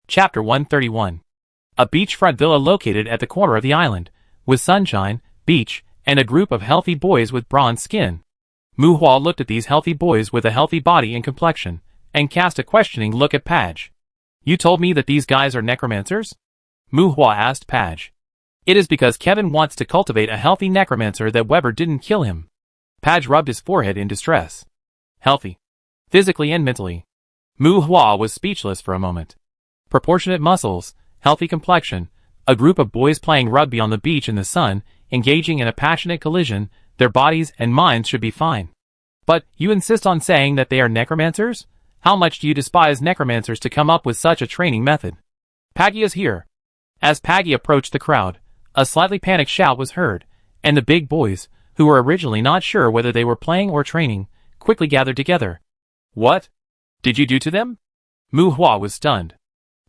Chapter 131. A beachfront villa located at the corner of the island, with sunshine, beach, and a group of healthy boys with bronze skin. Muhua looked at these healthy boys with a healthy body and complexion, and cast a questioning look at Paj. "You told me that these guys are necromancers?" Muhua asked Paj. "It is because Kevin wants to cultivate a healthy necromancer that Weber didn't kill him." Paj rubbed his forehead in distress. "Healthy. Physically and mentally." Muhua was speechless for a moment. Proportionate muscles, healthy complexion, a group of boys playing rugby on the beach in the sun, engaging in a passionate collision, their bodies and minds should be fine. But you insist on saying that they are necromancers? How much do you despise necromancers to come up with such a training method? "Paggy is here." As Paggy approached the crowd, a slightly panicked shout was heard, and the big boys, who were originally not sure whether they were playing or training, quickly gathered together. "What did you do to them?" Muhua was stunned.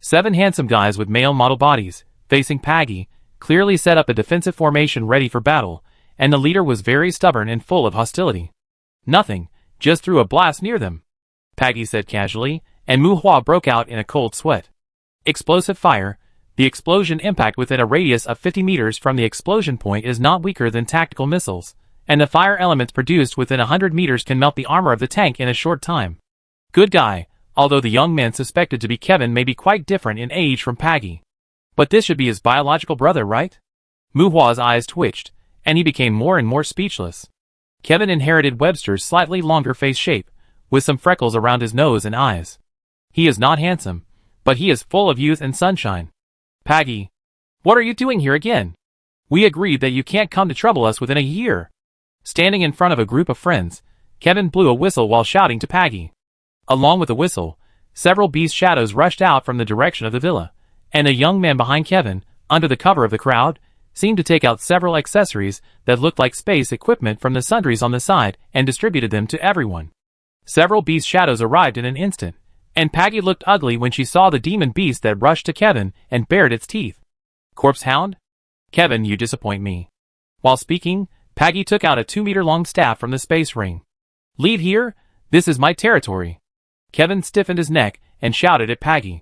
7 handsome guys with male model bodies, facing Paggy, clearly set up a defensive formation ready for battle, and the leader was very stubborn and full of hostility. "Nothing, just threw a blast near them," Paggy said casually, and Muhua broke out in a cold sweat. Explosive fire. The explosion impact within a radius of 50 meters from the explosion point is not weaker than tactical missiles, and the fire elements produced within 100 meters can melt the armor of the tank in a short time. Good guy, although the young man suspected to be Kevin may be quite different in age from Paggy. But this should be his biological brother, right? Muhua's eyes twitched, and he became more and more speechless. Kevin inherited Webster's slightly longer face shape, with some freckles around his nose and eyes. He is not handsome, but he is full of youth and sunshine. "Paggy, what are you doing here again? We agreed that you can't come to trouble us within a year." Standing in front of a group of friends, Kevin blew a whistle while shouting to Paggy. Along with the whistle, several beast shadows rushed out from the direction of the villa, and a young man behind Kevin, under the cover of the crowd, seemed to take out several accessories that looked like space equipment from the sundries on the side and distributed them to everyone. Several beast shadows arrived in an instant, and Paggy looked ugly when she saw the demon beast that rushed to Kevin and bared its teeth. "Corpse hound? Kevin, you disappoint me." While speaking, Paggy took out a 2-meter-long staff from the space ring. "Leave here, this is my territory." Kevin stiffened his neck and shouted at Paggy.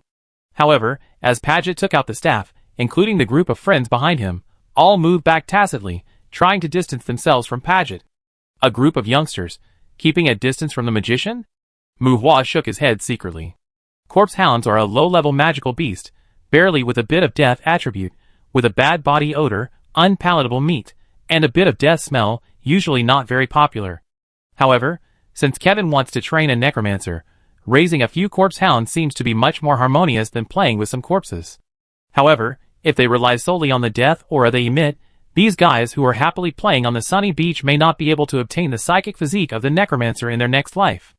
However, as Paget took out the staff, including the group of friends behind him, all moved back tacitly, trying to distance themselves from Paget. A group of youngsters, keeping a distance from the magician? Muhua shook his head secretly. Corpse hounds are a low-level magical beast, barely with a bit of death attribute, with a bad body odor, unpalatable meat, and a bit of death smell, usually not very popular. However, since Kevin wants to train a necromancer, raising a few corpse hounds seems to be much more harmonious than playing with some corpses. However, if they rely solely on the death aura they emit, these guys who are happily playing on the sunny beach may not be able to obtain the psychic physique of the necromancer in their next life.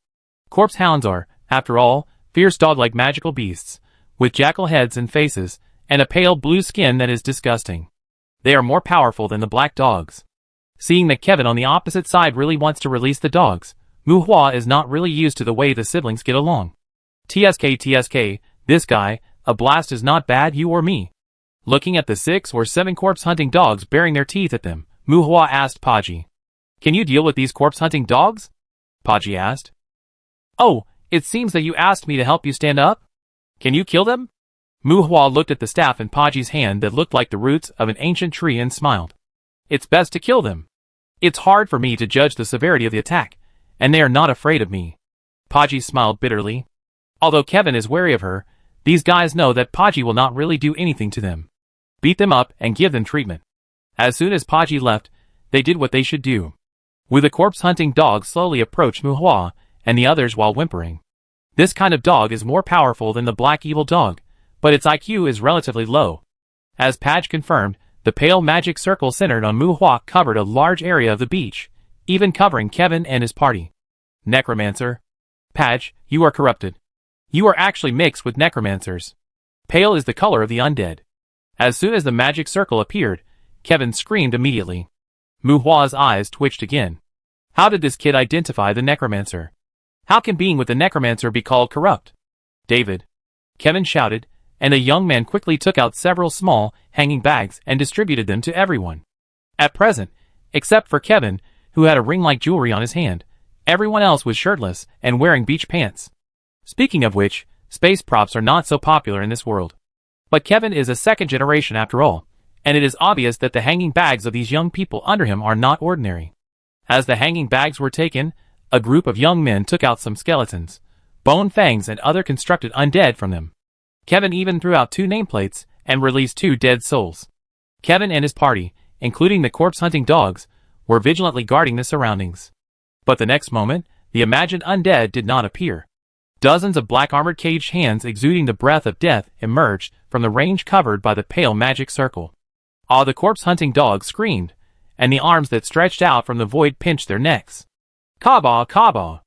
Corpse hounds are, after all, fierce dog-like magical beasts, with jackal heads and faces, and a pale blue skin that is disgusting. They are more powerful than the black dogs. Seeing that Kevin on the opposite side really wants to release the dogs, Muhua is not really used to the way the siblings get along. TSK, this guy, a blast is not bad, you or me." Looking at the 6 or 7 corpse-hunting dogs baring their teeth at them, Muhua asked Paggy. "Can you deal with these corpse-hunting dogs?" Paggy asked. "Oh, it seems that you asked me to help you stand up? Can you kill them?" Muhua looked at the staff in Paggy's hand that looked like the roots of an ancient tree and smiled. "It's best to kill them. It's hard for me to judge the severity of the attack, and they are not afraid of me." Paggy smiled bitterly. Although Kevin is wary of her, these guys know that Paggy will not really do anything to them. Beat them up and give them treatment. As soon as Paggy left, they did what they should do. With the corpse-hunting dog slowly approached Muhua and the others while whimpering. This kind of dog is more powerful than the black evil dog, but its IQ is relatively low. As Paj confirmed, the pale magic circle centered on Muhua covered a large area of the beach, even covering Kevin and his party. "Necromancer. Paj, you are corrupted. You are actually mixed with necromancers. Pale is the color of the undead." As soon as the magic circle appeared, Kevin screamed immediately. Muhua's eyes twitched again. How did this kid identify the necromancer? How can being with the necromancer be called corrupt? "David," Kevin shouted, and a young man quickly took out several small, hanging bags and distributed them to everyone. At present, except for Kevin, who had a ring-like jewelry on his hand, everyone else was shirtless and wearing beach pants. Speaking of which, Space props are not so popular in this world. But Kevin is a second generation after all, and it is obvious that the hanging bags of these young people under him are not ordinary. As the hanging bags were taken, a group of young men took out some skeletons, bone fangs and other constructed undead from them. Kevin even threw out 2 nameplates and released 2 dead souls. Kevin and his party, including the corpse-hunting dogs, were vigilantly guarding the surroundings. But the next moment, the imagined undead did not appear. Dozens of black-armored caged hands exuding the breath of death emerged from the range covered by the pale magic circle. All the corpse-hunting dogs screamed, and the arms that stretched out from the void pinched their necks. Kabaw, kabaw!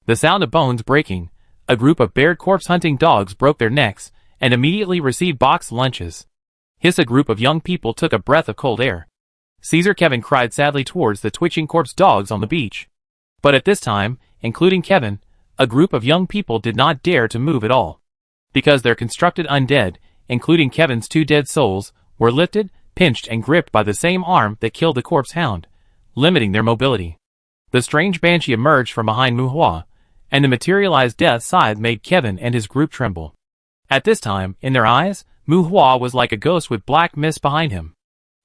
The sound of bones breaking, a group of bared corpse-hunting dogs broke their necks and immediately received boxed lunches. Hiss! A group of young people took a breath of cold air. Caesar! Kevin cried sadly towards the twitching corpse dogs on the beach. But at this time, including Kevin, a group of young people did not dare to move at all. Because their constructed undead, including Kevin's 2 dead souls, were lifted, pinched and gripped by the same arm that killed the corpse hound, limiting their mobility. The strange banshee emerged from behind Muhua, and the materialized death scythe made Kevin and his group tremble. At this time, in their eyes, Muhua was like a ghost with black mist behind him.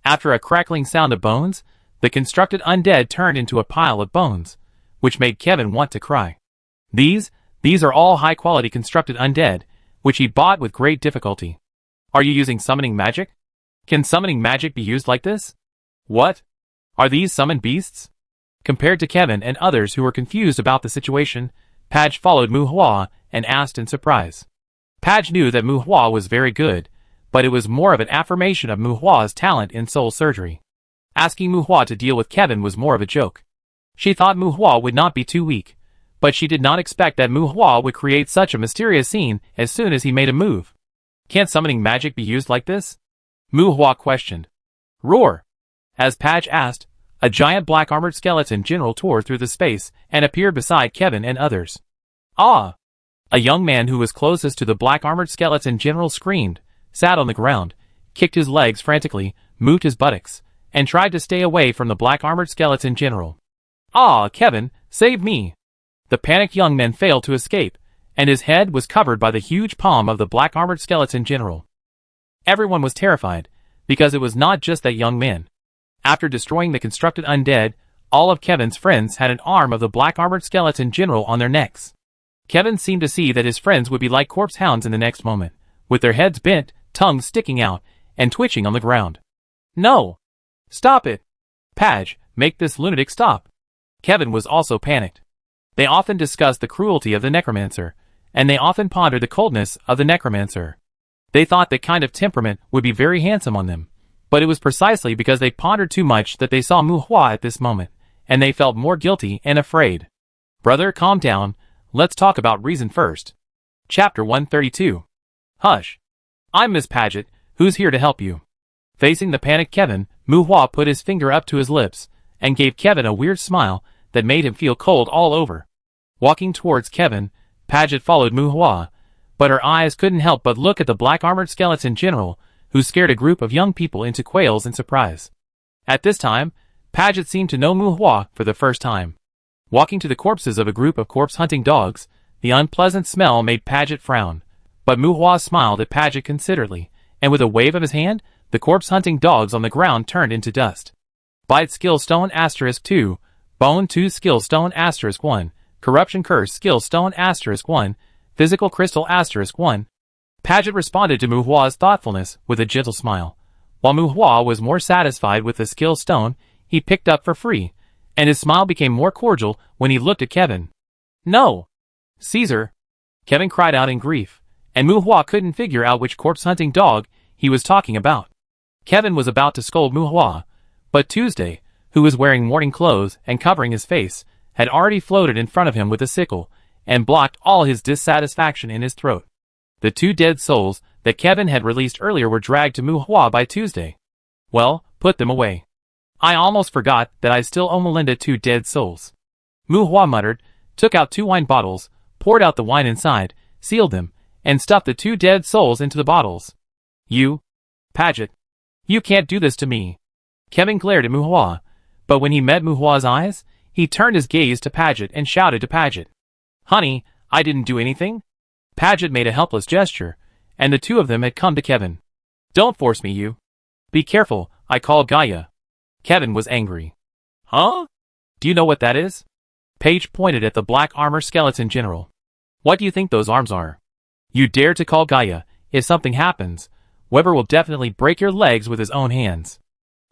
After a crackling sound of bones, the constructed undead turned into a pile of bones, which made Kevin want to cry. These are all high-quality constructed undead, which he bought with great difficulty. Are you using summoning magic? Can summoning magic be used like this? What? Are these summoned beasts? Compared to Kevin and others who were confused about the situation, Padge followed Muhua and asked in surprise. Padge knew that Muhua was very good, but it was more of an affirmation of Muhua's talent in soul surgery. Asking Muhua to deal with Kevin was more of a joke. She thought Muhua would not be too weak, but she did not expect that Muhua would create such a mysterious scene as soon as he made a move. Can't summoning magic be used like this? Muhua questioned. Roar! As Padge asked, a giant black-armored skeleton general tore through the space and appeared beside Kevin and others. Ah! A young man who was closest to the black-armored skeleton general screamed, sat on the ground, kicked his legs frantically, moved his buttocks, and tried to stay away from the black-armored skeleton general. Ah, Kevin, save me! The panicked young man failed to escape, and his head was covered by the huge palm of the black-armored skeleton general. Everyone was terrified, because it was not just that young man. After destroying the constructed undead, all of Kevin's friends had an arm of the black-armored skeleton general on their necks. Kevin seemed to see that his friends would be like corpse hounds in the next moment, with their heads bent, tongues sticking out, and twitching on the ground. No! Stop it! Padge, make this lunatic stop! Kevin was also panicked. They often discussed the cruelty of the necromancer, and they often pondered the coldness of the necromancer. They thought that kind of temperament would be very handsome on them, but it was precisely because they pondered too much that they saw Muhua at this moment, and they felt more guilty and afraid. Brother, calm down, let's talk about reason first. Chapter 132. Hush. I'm Miss Paget, who's here to help you. Facing the panicked Kevin, Muhua put his finger up to his lips, and gave Kevin a weird smile that made him feel cold all over. Walking towards Kevin, Paget followed Muhua, but her eyes couldn't help but look at the black-armored skeleton general, who scared a group of young people into quails in surprise. At this time, Paget seemed to know Muhua for the first time. Walking to the corpses of a group of corpse-hunting dogs, the unpleasant smell made Paget frown, but Muhua smiled at Paget considerately, and with a wave of his hand, the corpse-hunting dogs on the ground turned into dust. Bite skill stone *2, bone 2 skill stone *1, corruption curse skill stone *1, physical crystal *1. Paget responded to Muhua's thoughtfulness with a gentle smile. While Muhua was more satisfied with the skill stone he picked up for free, and his smile became more cordial when he looked at Kevin. No! Caesar! Kevin cried out in grief, and Muhua couldn't figure out which corpse-hunting dog he was talking about. Kevin was about to scold Muhua, but Tuesday, who was wearing morning clothes and covering his face, had already floated in front of him with a sickle, and blocked all his dissatisfaction in his throat. The 2 dead souls that Kevin had released earlier were dragged to Muhua by Tuesday. Well, put them away. I almost forgot that I still owe Melinda 2 dead souls. Muhua muttered, took out 2 wine bottles, poured out the wine inside, sealed them, and stuffed the 2 dead souls into the bottles. You, Paget, you can't do this to me. Kevin glared at Muhua, but when he met Muhua's eyes, he turned his gaze to Paget and shouted to Paget. Honey, I didn't do anything. Paget made a helpless gesture, and the two of them had come to Kevin. Don't force me, you. Be careful, I call Gaia. Kevin was angry. Huh? Do you know what that is? Paige pointed at the black armor skeleton general. What do you think those arms are? You dare to call Gaia. If something happens, Weber will definitely break your legs with his own hands.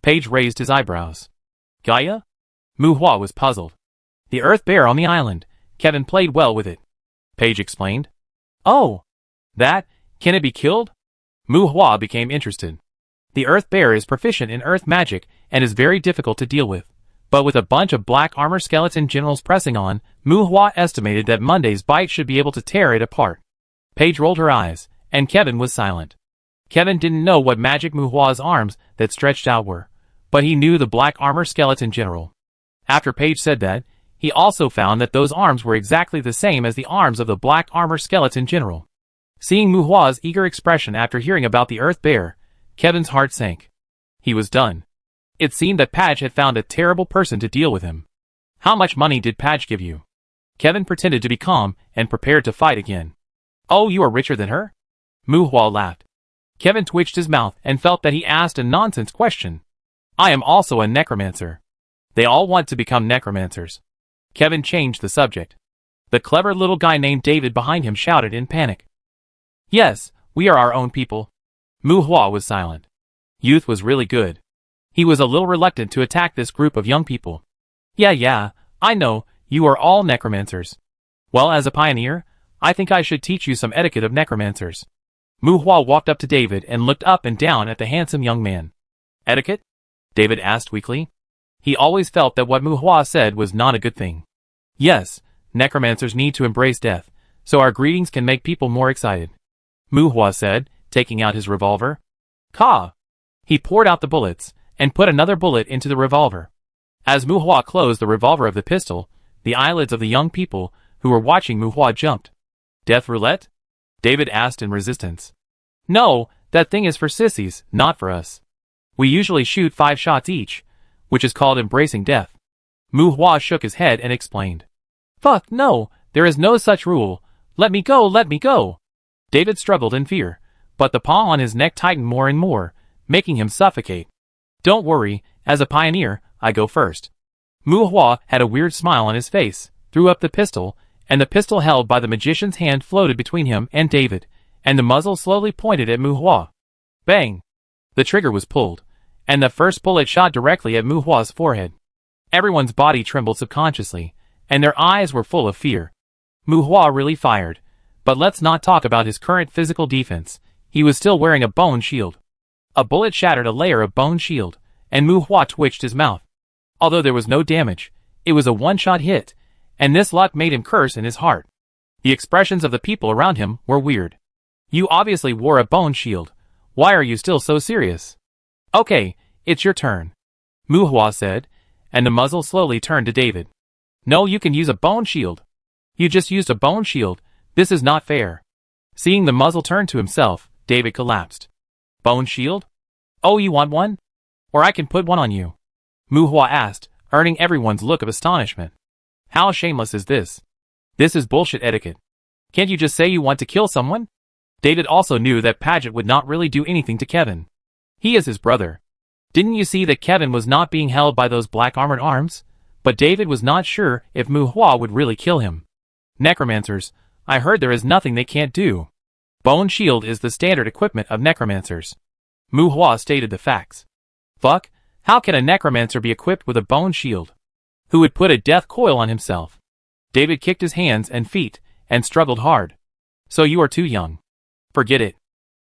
Paige raised his eyebrows. Gaia? Mu Hua was puzzled. The earth bear on the island. Kevin played well with it. Paige explained. Oh! That? Can it be killed? Mu Hua became interested. The earth bear is proficient in earth magic and is very difficult to deal with. But with a bunch of black armor skeleton generals pressing on, Mu Hua estimated that Monday's bite should be able to tear it apart. Paige rolled her eyes, and Kevin was silent. Kevin didn't know what magic Mu Hua's arms that stretched out were, but he knew the black armor skeleton general. After Paige said that, he also found that those arms were exactly the same as the arms of the black armor skeleton general. Seeing Mu Hua's eager expression after hearing about the earth bear, Kevin's heart sank. He was done. It seemed that Paige had found a terrible person to deal with him. How much money did Paige give you? Kevin pretended to be calm and prepared to fight again. Oh, you are richer than her? Mu Hua laughed. Kevin twitched his mouth and felt that he asked a nonsense question. I am also a necromancer. They all want to become necromancers. Kevin changed the subject. The clever little guy named David behind him shouted in panic. Yes, we are our own people. Mu Hua was silent. Youth was really good. He was a little reluctant to attack this group of young people. Yeah, I know, you are all necromancers. Well, as a pioneer, I think I should teach you some etiquette of necromancers. Mu Hua walked up to David and looked up and down at the handsome young man. Etiquette? David asked weakly. He always felt that what Mu Hua said was not a good thing. Yes, necromancers need to embrace death, so our greetings can make people more excited. Mu Hua said, taking out his revolver. Ka! He poured out the bullets, and put another bullet into the revolver. As Mu Hua closed the revolver of the pistol, the eyelids of the young people who were watching Mu Hua jumped. Death roulette? David asked in resistance. No, that thing is for sissies, not for us. We usually shoot 5 shots each, which is called embracing death. Mu Hua shook his head and explained. Fuck no, there is no such rule. Let me go, let me go. David struggled in fear, but the paw on his neck tightened more and more, making him suffocate. Don't worry, as a pioneer, I go first. Mu Hua had a weird smile on his face, threw up the pistol, and the pistol held by the magician's hand floated between him and David, and the muzzle slowly pointed at Mu Hua. Bang! The trigger was pulled, and the first bullet shot directly at Mu Hua's forehead. Everyone's body trembled subconsciously, and their eyes were full of fear. Mu Hua really fired, but let's not talk about his current physical defense. He was still wearing a bone shield. A bullet shattered a layer of bone shield, and Mu Hua twitched his mouth. Although there was no damage, it was a one-shot hit, and this luck made him curse in his heart. The expressions of the people around him were weird. You obviously wore a bone shield. Why are you still so serious? Okay, it's your turn. Mu Hua said, and the muzzle slowly turned to David. No, you can use a bone shield. You just used a bone shield. This is not fair. Seeing the muzzle turn to himself, David collapsed. Bone shield? Oh, you want one? Or I can put one on you. Mu Hua asked, earning everyone's look of astonishment. How shameless is this? This is bullshit etiquette. Can't you just say you want to kill someone? David also knew that Paget would not really do anything to Kevin. He is his brother. Didn't you see that Kevin was not being held by those black armored arms? But David was not sure if Mu Hua would really kill him. Necromancers, I heard there is nothing they can't do. Bone shield is the standard equipment of necromancers. Mu Hua stated the facts. Fuck, how can a necromancer be equipped with a bone shield? Who would put a death coil on himself? David kicked his hands and feet, and struggled hard. So you are too young. Forget it.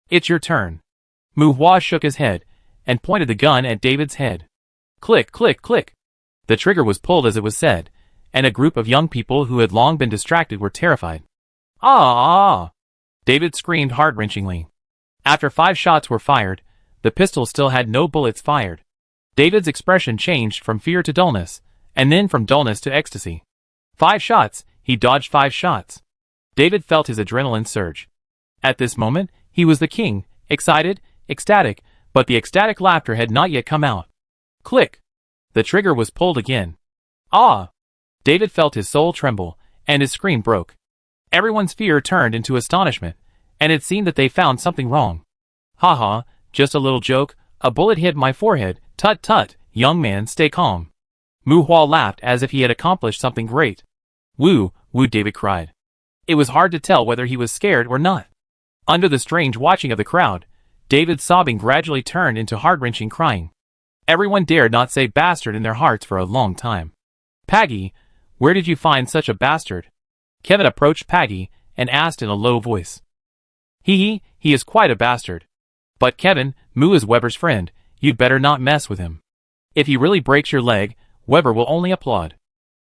It's your turn. Mu Hua shook his head, and pointed the gun at David's head. Click, click, click. The trigger was pulled as it was said, and a group of young people who had long been distracted were terrified. Ah! David screamed heart-wrenchingly. After 5 shots were fired, the pistol still had no bullets fired. David's expression changed from fear to dullness, and then from dullness to ecstasy. 5 shots, he dodged 5 shots. David felt his adrenaline surge. At this moment, he was the king, excited, ecstatic, but the ecstatic laughter had not yet come out. Click! The trigger was pulled again. Ah! David felt his soul tremble, and his scream broke. Everyone's fear turned into astonishment, and it seemed that they found something wrong. "Ha ha, just a little joke, a bullet hit my forehead, tut tut, young man, stay calm." Mu Hua laughed as if he had accomplished something great. "Woo, woo," David cried. It was hard to tell whether he was scared or not. Under the strange watching of the crowd, David's sobbing gradually turned into heart-wrenching crying. Everyone dared not say bastard in their hearts for a long time. "Paggy, where did you find such a bastard?" Kevin approached Paggy and asked in a low voice. He is quite a bastard. But Kevin, Mu is Weber's friend, you'd better not mess with him. If he really breaks your leg, Weber will only applaud."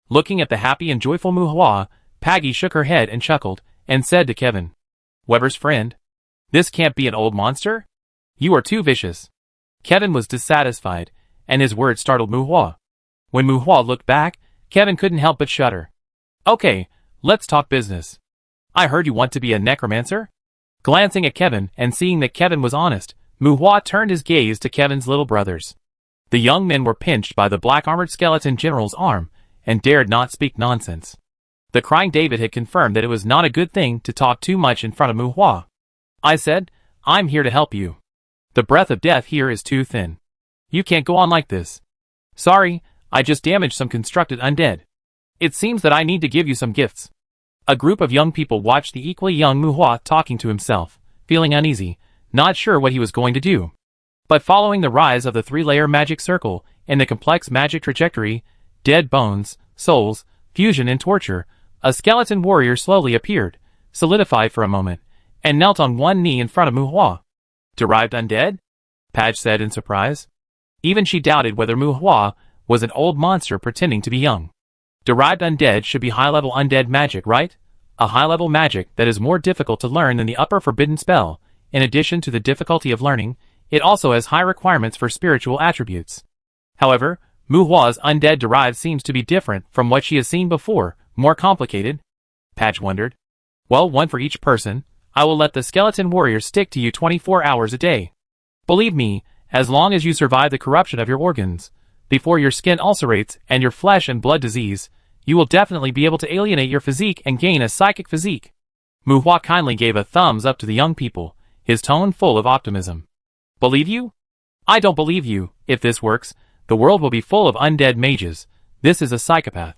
Looking at the happy and joyful Mu Hua, Paggy shook her head and chuckled, and said to Kevin, "Weber's friend? This can't be an old monster? You are too vicious." Kevin was dissatisfied, and his words startled Mu Hua. When Mu Hua looked back, Kevin couldn't help but shudder. "Okay, let's talk business. I heard you want to be a necromancer?" Glancing at Kevin and seeing that Kevin was honest, Mu Hua turned his gaze to Kevin's little brothers. The young men were pinched by the black-armored skeleton general's arm, and dared not speak nonsense. The crying David had confirmed that it was not a good thing to talk too much in front of Mu Hua. "I said, I'm here to help you. The breath of death here is too thin. You can't go on like this. Sorry, I just damaged some constructed undead. It seems that I need to give you some gifts." A group of young people watched the equally young Mu Hua talking to himself, feeling uneasy, not sure what he was going to do. But following the rise of the three-layer magic circle and the complex magic trajectory, dead bones, souls, fusion and torture, a skeleton warrior slowly appeared, solidified for a moment, and knelt on one knee in front of Mu Hua. "Derived undead?" Padge said in surprise. Even she doubted whether Mu Hua was an old monster pretending to be young. Derived undead should be high-level undead magic, right? A high-level magic that is more difficult to learn than the upper forbidden spell. In addition to the difficulty of learning, it also has high requirements for spiritual attributes. However, Mu Hua's undead derived seems to be different from what she has seen before, more complicated. Padge wondered. "Well, one for each person. I will let the skeleton warrior stick to you 24 hours a day. Believe me, as long as you survive the corruption of your organs, before your skin ulcerates and your flesh and blood disease, you will definitely be able to alienate your physique and gain a psychic physique." Mu Hua kindly gave a thumbs up to the young people, his tone full of optimism. "Believe you? I don't believe you. If this works, the world will be full of undead mages. This is a psychopath.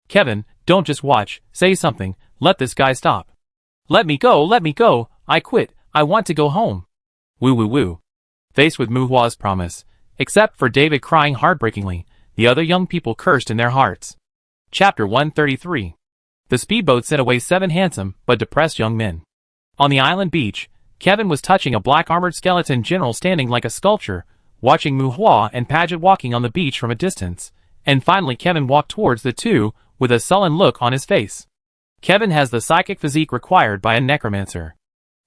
Kevin, don't just watch, say something, let this guy stop." Let me go, I quit, I want to go home." Woo woo woo. Faced with Mu Hua's promise, except for David crying heartbreakingly, the other young people cursed in their hearts. Chapter 133. The speedboat sent away 7 handsome but depressed young men. On the island beach, Kevin was touching a black-armored skeleton general standing like a sculpture, watching Mu Hua and Padgett walking on the beach from a distance, and finally Kevin walked towards the two with a sullen look on his face. Kevin has the psychic physique required by a necromancer.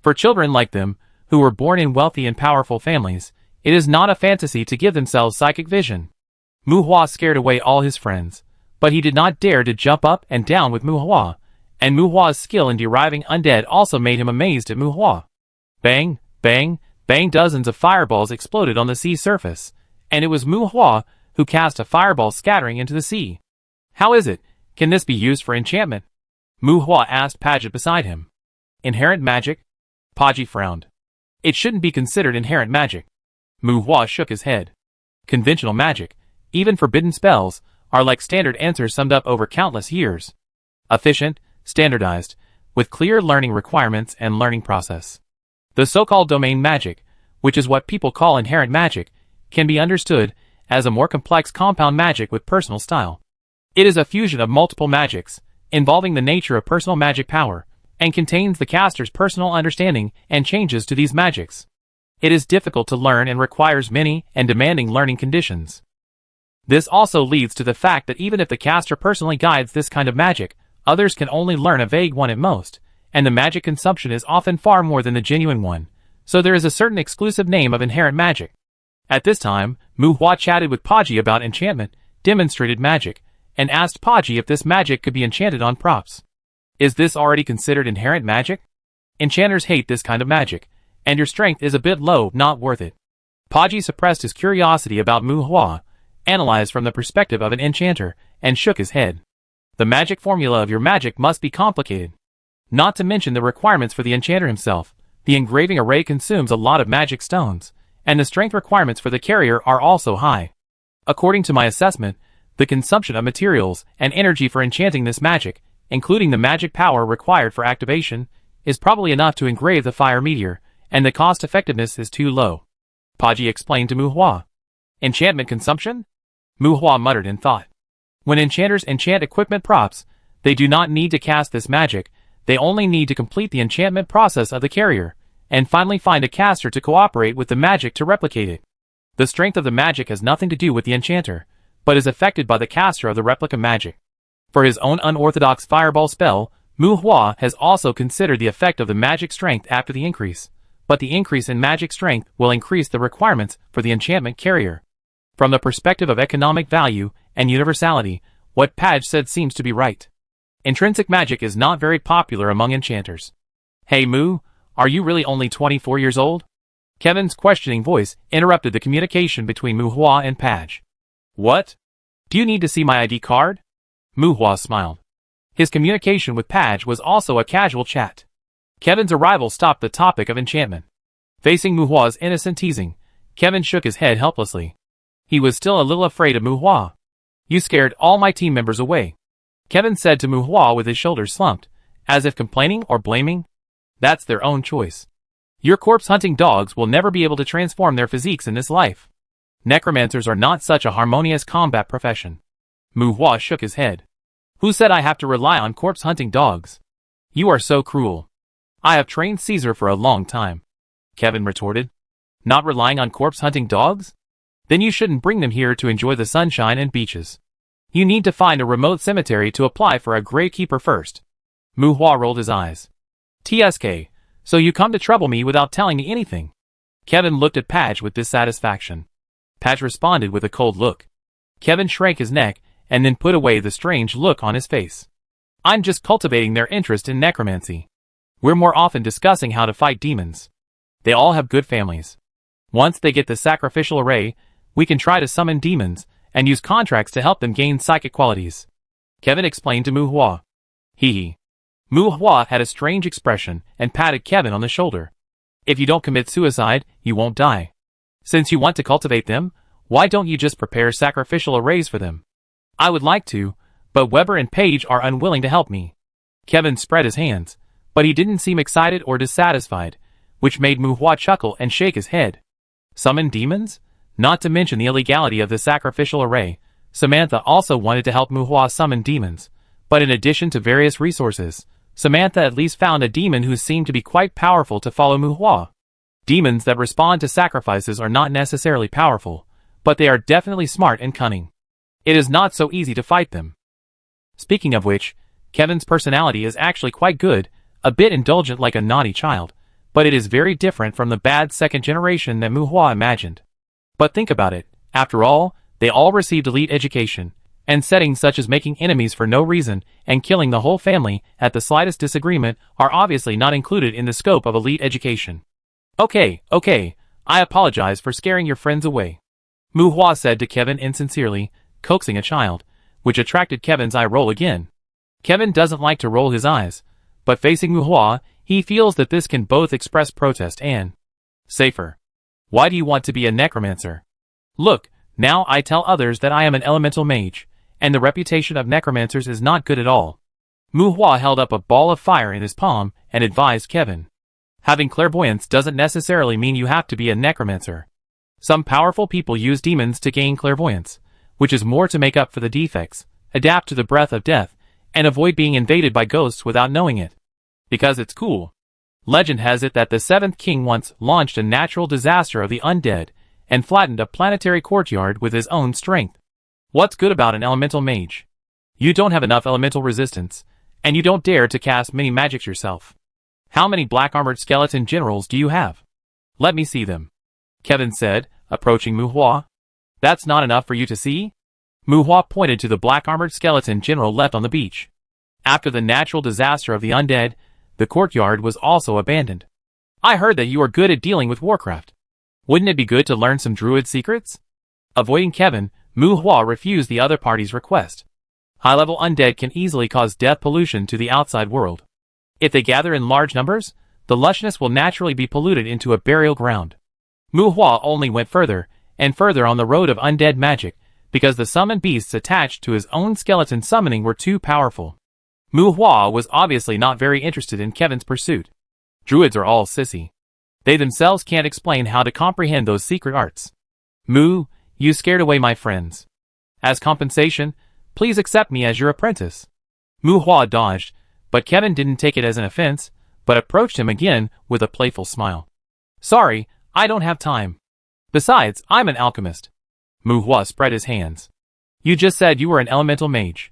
For children like them, who were born in wealthy and powerful families, it is not a fantasy to give themselves psychic vision. Mu Hua scared away all his friends, but he did not dare to jump up and down with Mu Hua, and Mu Hua's skill in deriving undead also made him amazed at Mu Hua. Bang, bang, bang, dozens of fireballs exploded on the sea surface, and it was Mu Hua who cast a fireball scattering into the sea. "How is it? Can this be used for enchantment?" Mu Hua asked Padgett beside him. "Inherent magic?" Padgett frowned. "It shouldn't be considered inherent magic." Mu Hua shook his head. "Conventional magic, even forbidden spells, are like standard answers summed up over countless years. Efficient, standardized, with clear learning requirements and learning process. The so-called domain magic, which is what people call inherent magic, can be understood as a more complex compound magic with personal style. It is a fusion of multiple magics, involving the nature of personal magic power, and contains the caster's personal understanding and changes to these magics. It is difficult to learn and requires many and demanding learning conditions. This also leads to the fact that even if the caster personally guides this kind of magic, others can only learn a vague one at most, and the magic consumption is often far more than the genuine one, so there is a certain exclusive name of inherent magic. At this time, Mu Hua chatted with Padgett about enchantment, demonstrated magic, and asked Padgett if this magic could be enchanted on props. "Is this already considered inherent magic? Enchanters hate this kind of magic, and your strength is a bit low, not worth it." Padgett suppressed his curiosity about Mu Hua, analyzed from the perspective of an enchanter, and shook his head. "The magic formula of your magic must be complicated." Not to mention the requirements for the enchanter himself. The engraving array consumes a lot of magic stones, and the strength requirements for the carrier are also high. According to my assessment, the consumption of materials and energy for enchanting this magic, including the magic power required for activation, is probably enough to engrave the fire meteor, and the cost effectiveness is too low. Paji explained to Muhua. Enchantment consumption? Muhua muttered in thought. When enchanters enchant equipment props, they do not need to cast this magic, they only need to complete the enchantment process of the carrier, and finally find a caster to cooperate with the magic to replicate it. The strength of the magic has nothing to do with the enchanter, but is affected by the caster of the replica magic. For his own unorthodox fireball spell, Muhua has also considered the effect of the magic strength after the increase, but the increase in magic strength will increase the requirements for the enchantment carrier. From the perspective of economic value and universality, what Paj said seems to be right. Intrinsic magic is not very popular among enchanters. Hey Mu, are you really only 24 years old? Kevin's questioning voice interrupted the communication between Muhua and Paj. What? Do you need to see my ID card? Muhua smiled. His communication with Paj was also a casual chat. Kevin's arrival stopped the topic of enchantment. Facing Muhua's innocent teasing, Kevin shook his head helplessly. He was still a little afraid of Muhua. You scared all my team members away, Kevin said to Muhua with his shoulders slumped, as if complaining or blaming. That's their own choice. Your corpse-hunting dogs will never be able to transform their physiques in this life. Necromancers are not such a harmonious combat profession. Muhua shook his head. Who said I have to rely on corpse-hunting dogs? You are so cruel. I have trained Caesar for a long time, Kevin retorted. Not relying on corpse-hunting dogs? Then you shouldn't bring them here to enjoy the sunshine and beaches. You need to find a remote cemetery to apply for a gravekeeper first. Muhua rolled his eyes. TSK, so you come to trouble me without telling me anything? Kevin looked at Paj with dissatisfaction. Paj responded with a cold look. Kevin shrank his neck and then put away the strange look on his face. I'm just cultivating their interest in necromancy. We're more often discussing how to fight demons. They all have good families. Once they get the sacrificial array, we can try to summon demons and use contracts to help them gain psychic qualities. Kevin explained to Muhua. Hee. Muhua had a strange expression and patted Kevin on the shoulder. If you don't commit suicide, you won't die. Since you want to cultivate them, why don't you just prepare sacrificial arrays for them? I would like to, but Weber and Page are unwilling to help me. Kevin spread his hands, but he didn't seem excited or dissatisfied, which made Muhua chuckle and shake his head. Summon demons? Not to mention the illegality of the sacrificial array, Samantha also wanted to help Muhua summon demons, but in addition to various resources, Samantha at least found a demon who seemed to be quite powerful to follow Muhua. Demons that respond to sacrifices are not necessarily powerful, but they are definitely smart and cunning. It is not so easy to fight them. Speaking of which, Kevin's personality is actually quite good, a bit indulgent like a naughty child, but it is very different from the bad second generation that Muhua imagined. But think about it, after all, they all received elite education, and settings such as making enemies for no reason and killing the whole family at the slightest disagreement are obviously not included in the scope of elite education. Okay, I apologize for scaring your friends away, Muhua said to Kevin insincerely, coaxing a child, which attracted Kevin's eye roll again. Kevin doesn't like to roll his eyes, but facing Muhua, he feels that this can both express protest and safer. Why do you want to be a necromancer? Look, now I tell others that I am an elemental mage, and the reputation of necromancers is not good at all. Muhua held up a ball of fire in his palm and advised Kevin. Having clairvoyance doesn't necessarily mean you have to be a necromancer. Some powerful people use demons to gain clairvoyance, which is more to make up for the defects, adapt to the breath of death, and avoid being invaded by ghosts without knowing it. Because it's cool. Legend has it that the 7th king once launched a natural disaster of the undead and flattened a planetary courtyard with his own strength. What's good about an elemental mage? You don't have enough elemental resistance, and you don't dare to cast many magics yourself. How many black-armored skeleton generals do you have? Let me see them, Kevin said, approaching Muhua. That's not enough for you to see? Muhua pointed to the black-armored skeleton general left on the beach. After the natural disaster of the undead, the courtyard was also abandoned. I heard that you are good at dealing with Warcraft. Wouldn't it be good to learn some druid secrets? Avoiding Kevin, Muhua refused the other party's request. High-level undead can easily cause death pollution to the outside world. If they gather in large numbers, the lushness will naturally be polluted into a burial ground. Mu Hua only went further and further on the road of undead magic, because the summoned beasts attached to his own skeleton summoning were too powerful. Mu Hua was obviously not very interested in Kevin's pursuit. Druids are all sissy. They themselves can't explain how to comprehend those secret arts. Mu, you scared away my friends. As compensation, please accept me as your apprentice. Mu Hua dodged, but Kevin didn't take it as an offense, but approached him again with a playful smile. Sorry, I don't have time. Besides, I'm an alchemist. Mu Hua spread his hands. You just said you were an elemental mage.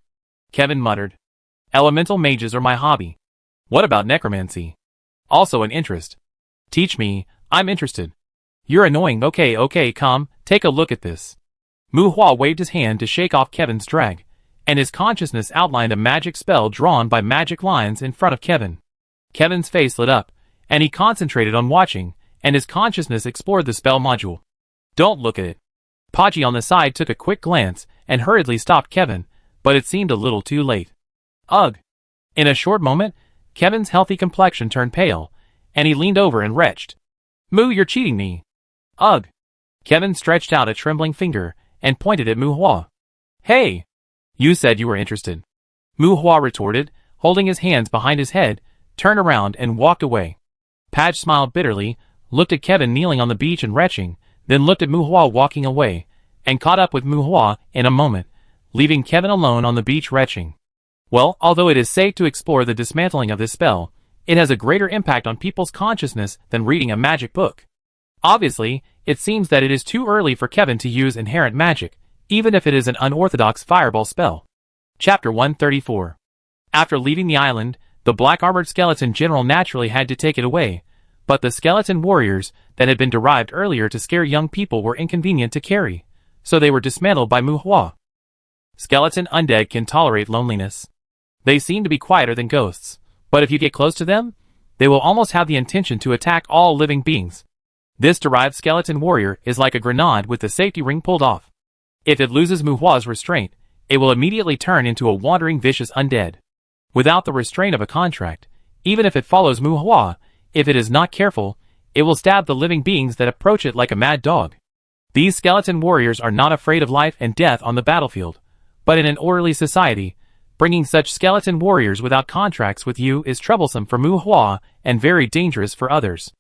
Kevin muttered. Elemental mages are my hobby. What about necromancy? Also an interest. Teach me, I'm interested. You're annoying. Okay, come, take a look at this. Mu Hua waved his hand to shake off Kevin's drag, and his consciousness outlined a magic spell drawn by magic lines in front of Kevin. Kevin's face lit up, and he concentrated on watching, and his consciousness explored the spell module. Don't look at it. Podgy on the side took a quick glance and hurriedly stopped Kevin, but it seemed a little too late. Ugh! In a short moment, Kevin's healthy complexion turned pale, and he leaned over and retched. Mu, you're cheating me. Ugh! Kevin stretched out a trembling finger and pointed at Mu Hua. Hey! You said you were interested. Mu Hua retorted, holding his hands behind his head, turned around and walked away. Padge smiled bitterly, looked at Kevin kneeling on the beach and retching, then looked at Mu Hua walking away, and caught up with Mu Hua in a moment, leaving Kevin alone on the beach retching. Well, although it is safe to explore the dismantling of this spell, it has a greater impact on people's consciousness than reading a magic book. Obviously, it seems that it is too early for Kevin to use inherent magic, even if it is an unorthodox fireball spell. Chapter 134. After leaving the island, the black-armored skeleton general naturally had to take it away, but the skeleton warriors that had been derived earlier to scare young people were inconvenient to carry, so they were dismantled by Mu Hua. Skeleton undead can tolerate loneliness. They seem to be quieter than ghosts, but if you get close to them, they will almost have the intention to attack all living beings. This derived skeleton warrior is like a grenade with the safety ring pulled off. If it loses Mu Hua's restraint, it will immediately turn into a wandering vicious undead. Without the restraint of a contract, even if it follows Mu Hua, if it is not careful, it will stab the living beings that approach it like a mad dog. These skeleton warriors are not afraid of life and death on the battlefield, but in an orderly society, bringing such skeleton warriors without contracts with you is troublesome for Mu Hua and very dangerous for others.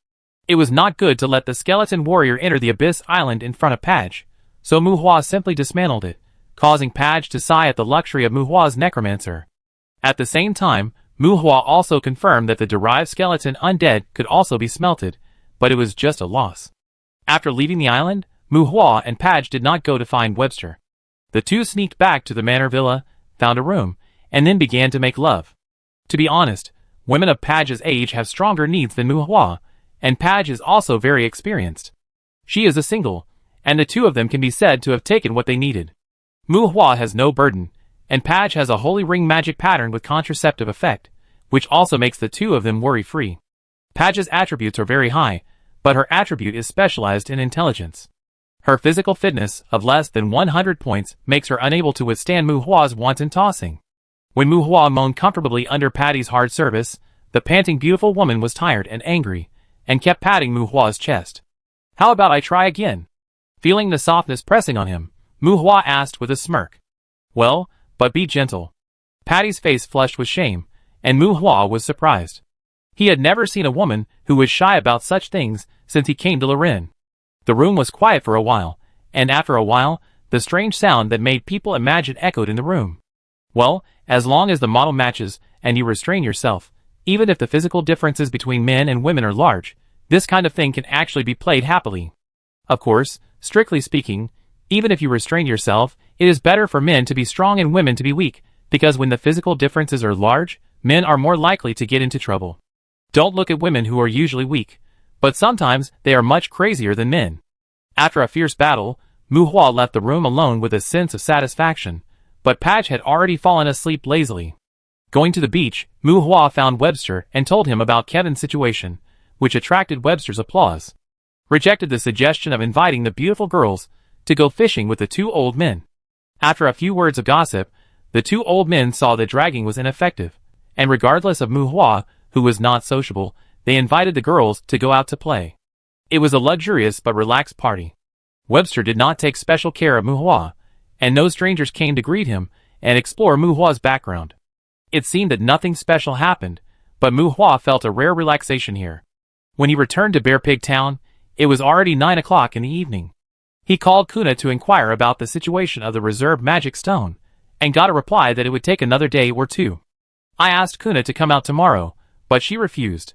It was not good to let the skeleton warrior enter the Abyss Island in front of Padge, so Mu Hua simply dismantled it, causing Padge to sigh at the luxury of Mu Hua's necromancer. At the same time, Mu Hua also confirmed that the derived skeleton undead could also be smelted, but it was just a loss. After leaving the island, Mu Hua and Padge did not go to find Webster. The two sneaked back to the manor villa, found a room, and then began to make love. To be honest, women of Padge's age have stronger needs than Mu Hua, and Padge is also very experienced. She is a single, and the two of them can be said to have taken what they needed. Mu Hua has no burden, and Padge has a holy ring magic pattern with contraceptive effect, which also makes the two of them worry-free. Padge's attributes are very high, but her attribute is specialized in intelligence. Her physical fitness of less than 100 points makes her unable to withstand Mu Hua's wanton tossing. When Mu Hua moaned comfortably under Paddy's hard service, the panting beautiful woman was tired and angry, and kept patting Mu Hua's chest. How about I try again? Feeling the softness pressing on him, Mu Hua asked with a smirk. Well, but be gentle. Paddy's face flushed with shame, and Mu Hua was surprised. He had never seen a woman who was shy about such things since he came to Loren. The room was quiet for a while, and after a while, the strange sound that made people imagine echoed in the room. Well, as long as the model matches and you restrain yourself, even if the physical differences between men and women are large, this kind of thing can actually be played happily. Of course, strictly speaking, even if you restrain yourself, it is better for men to be strong and women to be weak, because when the physical differences are large, men are more likely to get into trouble. Don't look at women who are usually weak, but sometimes they are much crazier than men. After a fierce battle, Mu Hua left the room alone with a sense of satisfaction, but Padge had already fallen asleep lazily. Going to the beach, Mu Hua found Webster and told him about Kevin's situation, which attracted Webster's applause. Rejected the suggestion of inviting the beautiful girls to go fishing with the two old men. After a few words of gossip, the two old men saw that dragging was ineffective, and regardless of Mu Hua, who was not sociable, they invited the girls to go out to play. It was a luxurious but relaxed party. Webster did not take special care of Muhua, and no strangers came to greet him and explore Muhua's background. It seemed that nothing special happened, but Muhua felt a rare relaxation here. When he returned to Bear Pig Town, it was already 9 o'clock in the evening. He called Kuna to inquire about the situation of the reserved magic stone, and got a reply that it would take another day or two. I asked Kuna to come out tomorrow, but she refused.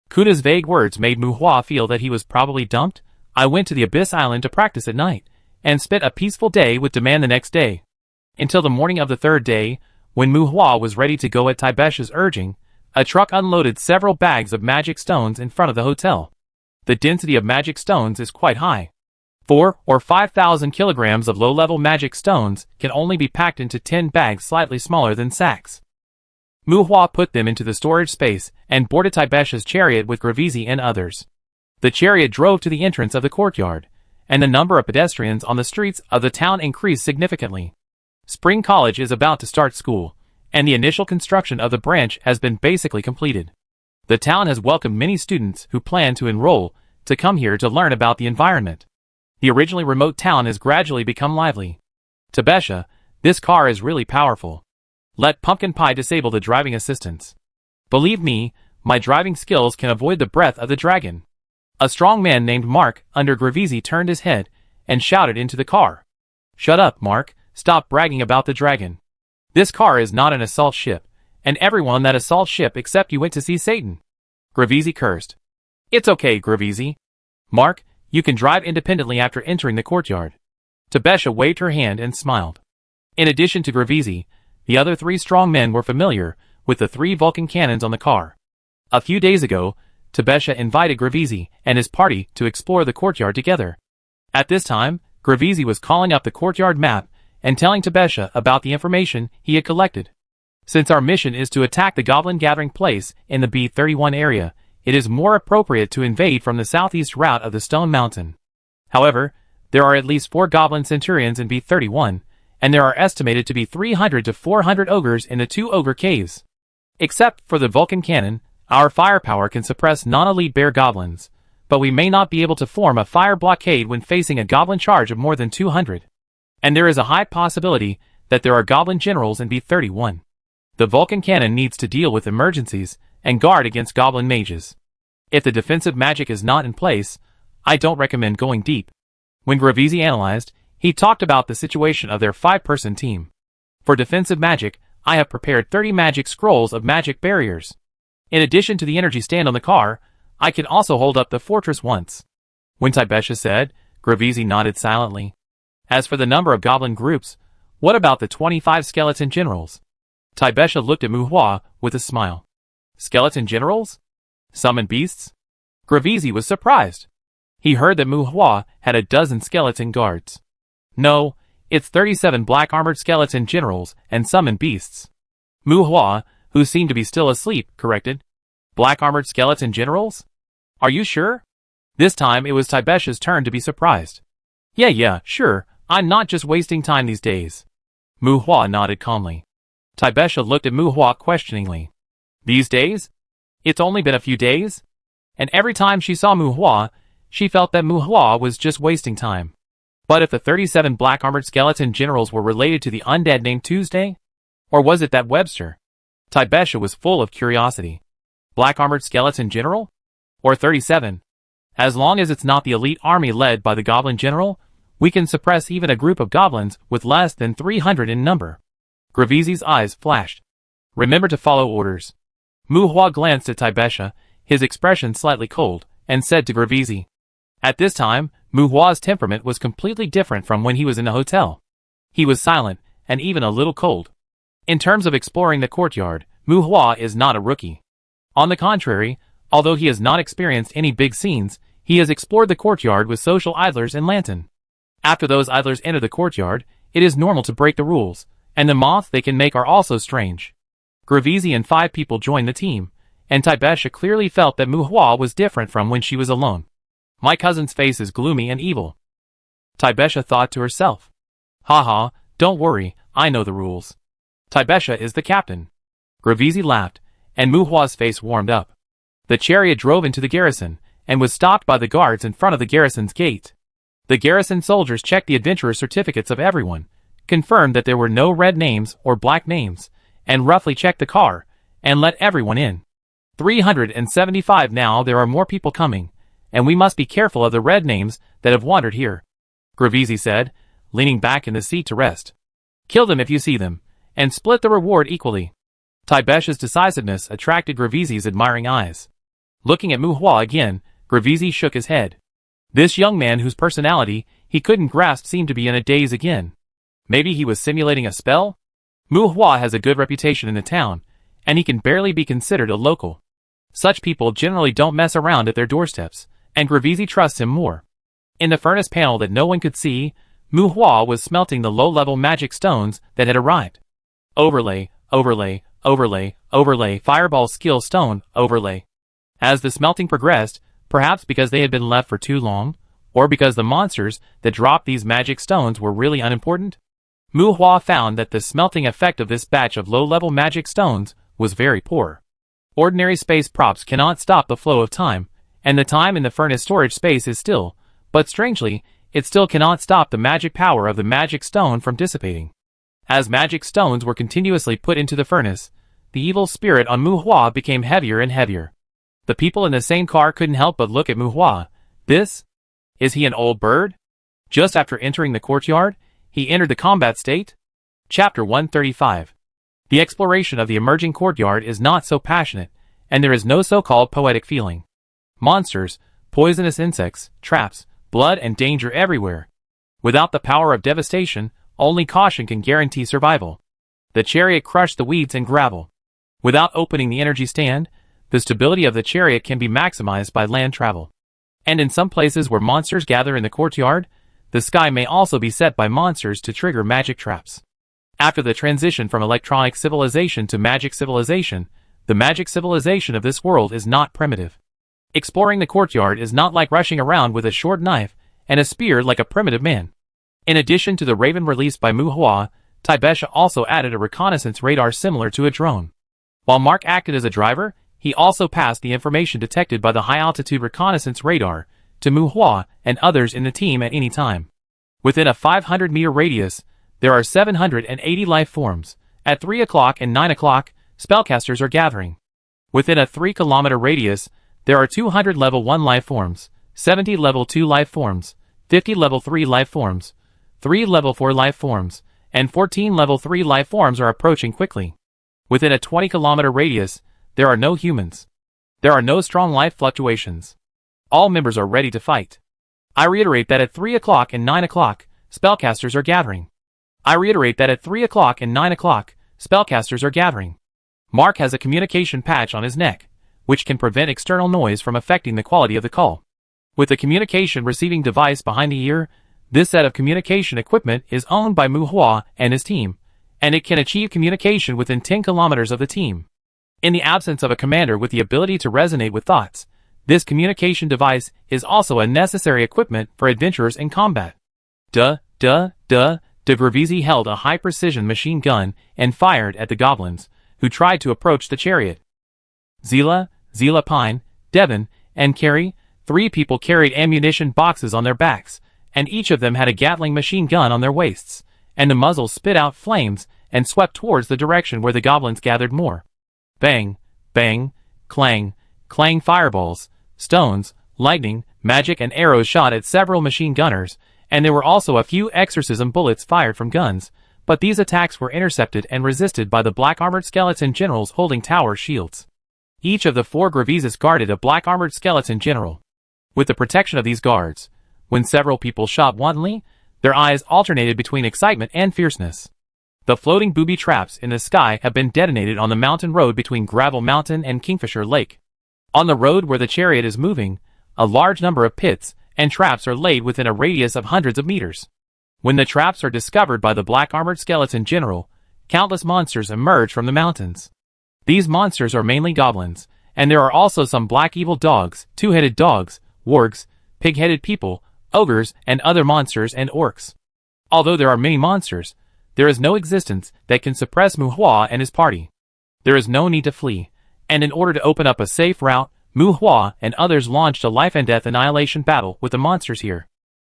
Kuna's vague words made Muhua feel that he was probably dumped. I went to the Abyss Island to practice at night, and spent a peaceful day with Demand the next day. Until the morning of the third day, when Muhua was ready to go at Taibesha's urging, a truck unloaded several bags of magic stones in front of the hotel. The density of magic stones is quite high. 4 or 5,000 kilograms of low-level magic stones can only be packed into 10 bags slightly smaller than sacks. Muhua put them into the storage space and boarded Taibesha's chariot with Gravizi and others. The chariot drove to the entrance of the courtyard, and the number of pedestrians on the streets of the town increased significantly. Spring College is about to start school, and the initial construction of the branch has been basically completed. The town has welcomed many students who plan to enroll to come here to learn about the environment. The originally remote town has gradually become lively. Taibesha, this car is really powerful. Let Pumpkin Pie disable the driving assistance. Believe me, my driving skills can avoid the breath of the dragon. A strong man named Mark under Gravizi turned his head and shouted into the car. Shut up, Mark, stop bragging about the dragon. This car is not an assault ship, and everyone on that assault ship except you went to see Satan. Gravizi cursed. It's okay, Gravizi. Mark, you can drive independently after entering the courtyard. Taibesha waved her hand and smiled. In addition to Gravizi, the other 3 strong men were familiar with the 3 Vulcan cannons on the car. A few days ago, Taibesha invited Gravizi and his party to explore the courtyard together. At this time, Gravizi was calling up the courtyard map and telling Taibesha about the information he had collected. Since our mission is to attack the goblin gathering place in the B31 area, it is more appropriate to invade from the southeast route of the Stone Mountain. However, there are at least 4 goblin centurions in B31, and there are estimated to be 300 to 400 ogres in the 2 ogre caves. Except for the Vulcan cannon, our firepower can suppress non-elite bear goblins, but we may not be able to form a fire blockade when facing a goblin charge of more than 200. And there is a high possibility that there are goblin generals in B31. The Vulcan cannon needs to deal with emergencies and guard against goblin mages. If the defensive magic is not in place, I don't recommend going deep. When Gravizi analyzed, he talked about the situation of their 5-person team. For defensive magic, I have prepared 30 magic scrolls of magic barriers. In addition to the energy stand on the car, I can also hold up the fortress once. When Taibesha said, Gravizi nodded silently. As for the number of goblin groups, what about the 25 skeleton generals? Taibesha looked at Muhua with a smile. Skeleton generals? Summon beasts? Gravizi was surprised. He heard that Muhua had a dozen skeleton guards. No, it's 37 black-armored skeleton generals and summon beasts. Muhua, who seemed to be still asleep, corrected. Black-armored skeleton generals? Are you sure? This time it was Taibesha's turn to be surprised. Yeah, sure, I'm not just wasting time these days. Muhua nodded calmly. Taibesha looked at Muhua questioningly. These days? It's only been a few days? And every time she saw Muhua, she felt that Muhua was just wasting time. But if the 37 black-armored skeleton generals were related to the undead named Tuesday? Or was it that Webster? Taibesha was full of curiosity. Black-armored skeleton general? Or 37? As long as it's not the elite army led by the goblin general, we can suppress even a group of goblins with less than 300 in number. Gravizi's eyes flashed. Remember to follow orders. Muhua glanced at Taibesha, his expression slightly cold, and said to Gravizi. At this time, Muhua's temperament was completely different from when he was in the hotel. He was silent, and even a little cold. In terms of exploring the courtyard, Muhua is not a rookie. On the contrary, although he has not experienced any big scenes, he has explored the courtyard with social idlers and Lantern. After those idlers enter the courtyard, it is normal to break the rules, and the moths they can make are also strange. Gravizi and 5 people joined the team, and Taibesha clearly felt that Muhua was different from when she was alone. My cousin's face is gloomy and evil. Taibesha thought to herself. Haha, don't worry, I know the rules. Taibesha is the captain. Gravizi laughed, and Mu Hua's face warmed up. The chariot drove into the garrison, and was stopped by the guards in front of the garrison's gate. The garrison soldiers checked the adventurer certificates of everyone, confirmed that there were no red names or black names, and roughly checked the car, and let everyone in. 375 now. There are more people coming, and we must be careful of the red names that have wandered here, Gravisi said, leaning back in the seat to rest. Kill them if you see them, and split the reward equally. Taibesha's decisiveness attracted Gravisi's admiring eyes. Looking at Mu Hua again, Gravisi shook his head. This young man whose personality he couldn't grasp seemed to be in a daze again. Maybe he was simulating a spell? Mu Hua has a good reputation in the town, and he can barely be considered a local. Such people generally don't mess around at their doorsteps, and Gravisi trusts him more. In the furnace panel that no one could see, Mu Hua was smelting the low-level magic stones that had arrived. Overlay, overlay, overlay, overlay, fireball skill stone, overlay. As the smelting progressed, perhaps because they had been left for too long, or because the monsters that dropped these magic stones were really unimportant, Mu Hua found that the smelting effect of this batch of low-level magic stones was very poor. Ordinary space props cannot stop the flow of time, and the time in the furnace storage space is still, but strangely, it still cannot stop the magic power of the magic stone from dissipating. As magic stones were continuously put into the furnace, the evil spirit on Mu Hua became heavier and heavier. The people in the same car couldn't help but look at Mu Hua. Is he an old bird? Just after entering the courtyard, he entered the combat state. Chapter 135. The exploration of the emerging courtyard is not so passionate, and there is no so-called poetic feeling. Monsters, poisonous insects, traps, blood and danger everywhere. Without the power of devastation, only caution can guarantee survival. The chariot crushed the weeds and gravel. Without opening the energy stand, the stability of the chariot can be maximized by land travel. And in some places where monsters gather in the courtyard, the sky may also be set by monsters to trigger magic traps. After the transition from electronic civilization to magic civilization, the magic civilization of this world is not primitive. Exploring the courtyard is not like rushing around with a short knife and a spear like a primitive man. In addition to the raven released by Mu Hua, Taibesha also added a reconnaissance radar similar to a drone. While Mark acted as a driver, he also passed the information detected by the high-altitude reconnaissance radar to Mu Hua and others in the team at any time. Within a 500-meter radius, there are 780 life forms. At 3 o'clock and 9 o'clock, spellcasters are gathering. Within a 3-kilometer radius, there are 200 level 1 life forms, 70 level 2 life forms, 50 level 3 life forms, 3 level 4 life forms, and 14 level 3 life forms are approaching quickly. Within a 20-kilometer radius, there are no humans. There are no strong life fluctuations. All members are ready to fight. I reiterate that at 3 o'clock and 9 o'clock, spellcasters are gathering. I reiterate that at 3 o'clock and 9 o'clock, spellcasters are gathering. Mark has a communication patch on his neck, which can prevent external noise from affecting the quality of the call. With the communication receiving device behind the ear, this set of communication equipment is owned by Mu Hua and his team, and it can achieve communication within 10 kilometers of the team. In the absence of a commander with the ability to resonate with thoughts, this communication device is also a necessary equipment for adventurers in combat. De Gravisi held a high-precision machine gun and fired at the goblins, who tried to approach the chariot. Zila, Pine, Devon, and Carrie, 3 people carried ammunition boxes on their backs, and each of them had a Gatling machine gun on their waists, and the muzzle spit out flames and swept towards the direction where the goblins gathered more. Bang, bang, clang, clang fireballs, stones, lightning, magic and arrows shot at several machine gunners, and there were also a few exorcism bullets fired from guns, but these attacks were intercepted and resisted by the black-armored skeleton generals holding tower shields. Each of the 4 Gravises guarded a black-armored skeleton general. With the protection of these guards, when several people shot wantonly, their eyes alternated between excitement and fierceness. The floating booby traps in the sky have been detonated on the mountain road between Gravel Mountain and Kingfisher Lake. On the road where the chariot is moving, a large number of pits and traps are laid within a radius of hundreds of meters. When the traps are discovered by the black-armored skeleton general, countless monsters emerge from the mountains. These monsters are mainly goblins, and there are also some black evil dogs, 2-headed dogs, wargs, pig-headed people, ogres, and other monsters and orcs. Although there are many monsters, there is no existence that can suppress Mu Hua and his party. There is no need to flee. and in order to open up a safe route, Mu Hua and others launched a life-and-death annihilation battle with the monsters here.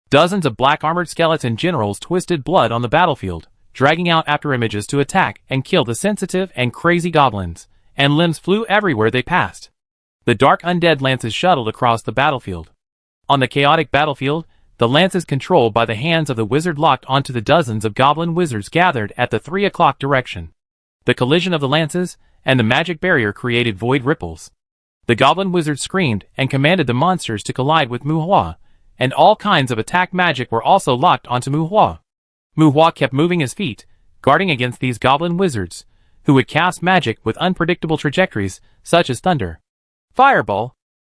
Dozens of black-armored skeleton generals twisted blood on the battlefield, dragging out after images to attack and kill the sensitive and crazy goblins, and limbs flew everywhere they passed. The dark undead lances shuttled across the battlefield. On the chaotic battlefield, the lances controlled by the hands of the wizard locked onto the dozens of goblin wizards gathered at the 3 o'clock direction. The collision of the lances and the magic barrier created void ripples. The goblin wizard screamed and commanded the monsters to collide with Mu Hua, and all kinds of attack magic were also locked onto Mu Hua. Mu Hua kept moving his feet, guarding against these goblin wizards, who would cast magic with unpredictable trajectories, such as thunder. Fireball!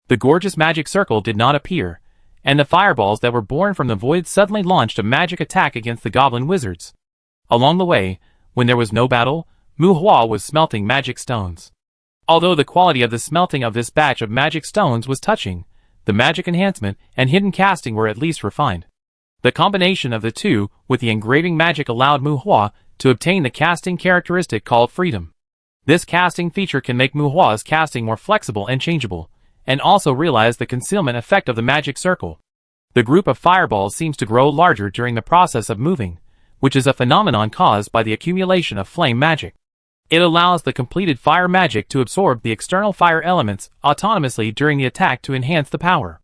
The gorgeous magic circle did not appear, and the fireballs that were born from the void suddenly launched a magic attack against the goblin wizards. Along the way, when there was no battle, Mu Hua was smelting magic stones. Although the quality of the smelting of this batch of magic stones was touching, the magic enhancement and hidden casting were at least refined. The combination of the two with the engraving magic allowed Mu Hua to obtain the casting characteristic called freedom. This casting feature can make Mu Hua's casting more flexible and changeable, and also realize the concealment effect of the magic circle. The group of fireballs seems to grow larger during the process of moving, which is a phenomenon caused by the accumulation of flame magic. It allows the completed fire magic to absorb the external fire elements autonomously during the attack to enhance the power.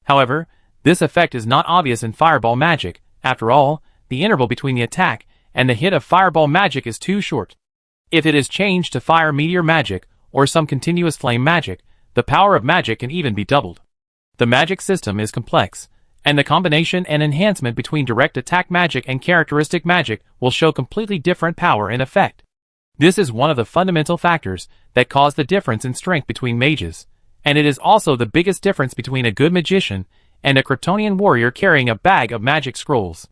However, this effect is not obvious in fireball magic. After all, the interval between the attack and the hit of fireball magic is too short. If it is changed to fire meteor magic or some continuous flame magic, the power of magic can even be doubled. The magic system is complex, and the combination and enhancement between direct attack magic and characteristic magic will show completely different power and effect. This is one of the fundamental factors that cause the difference in strength between mages, and it is also the biggest difference between a good magician and a Kryptonian warrior carrying a bag of magic scrolls.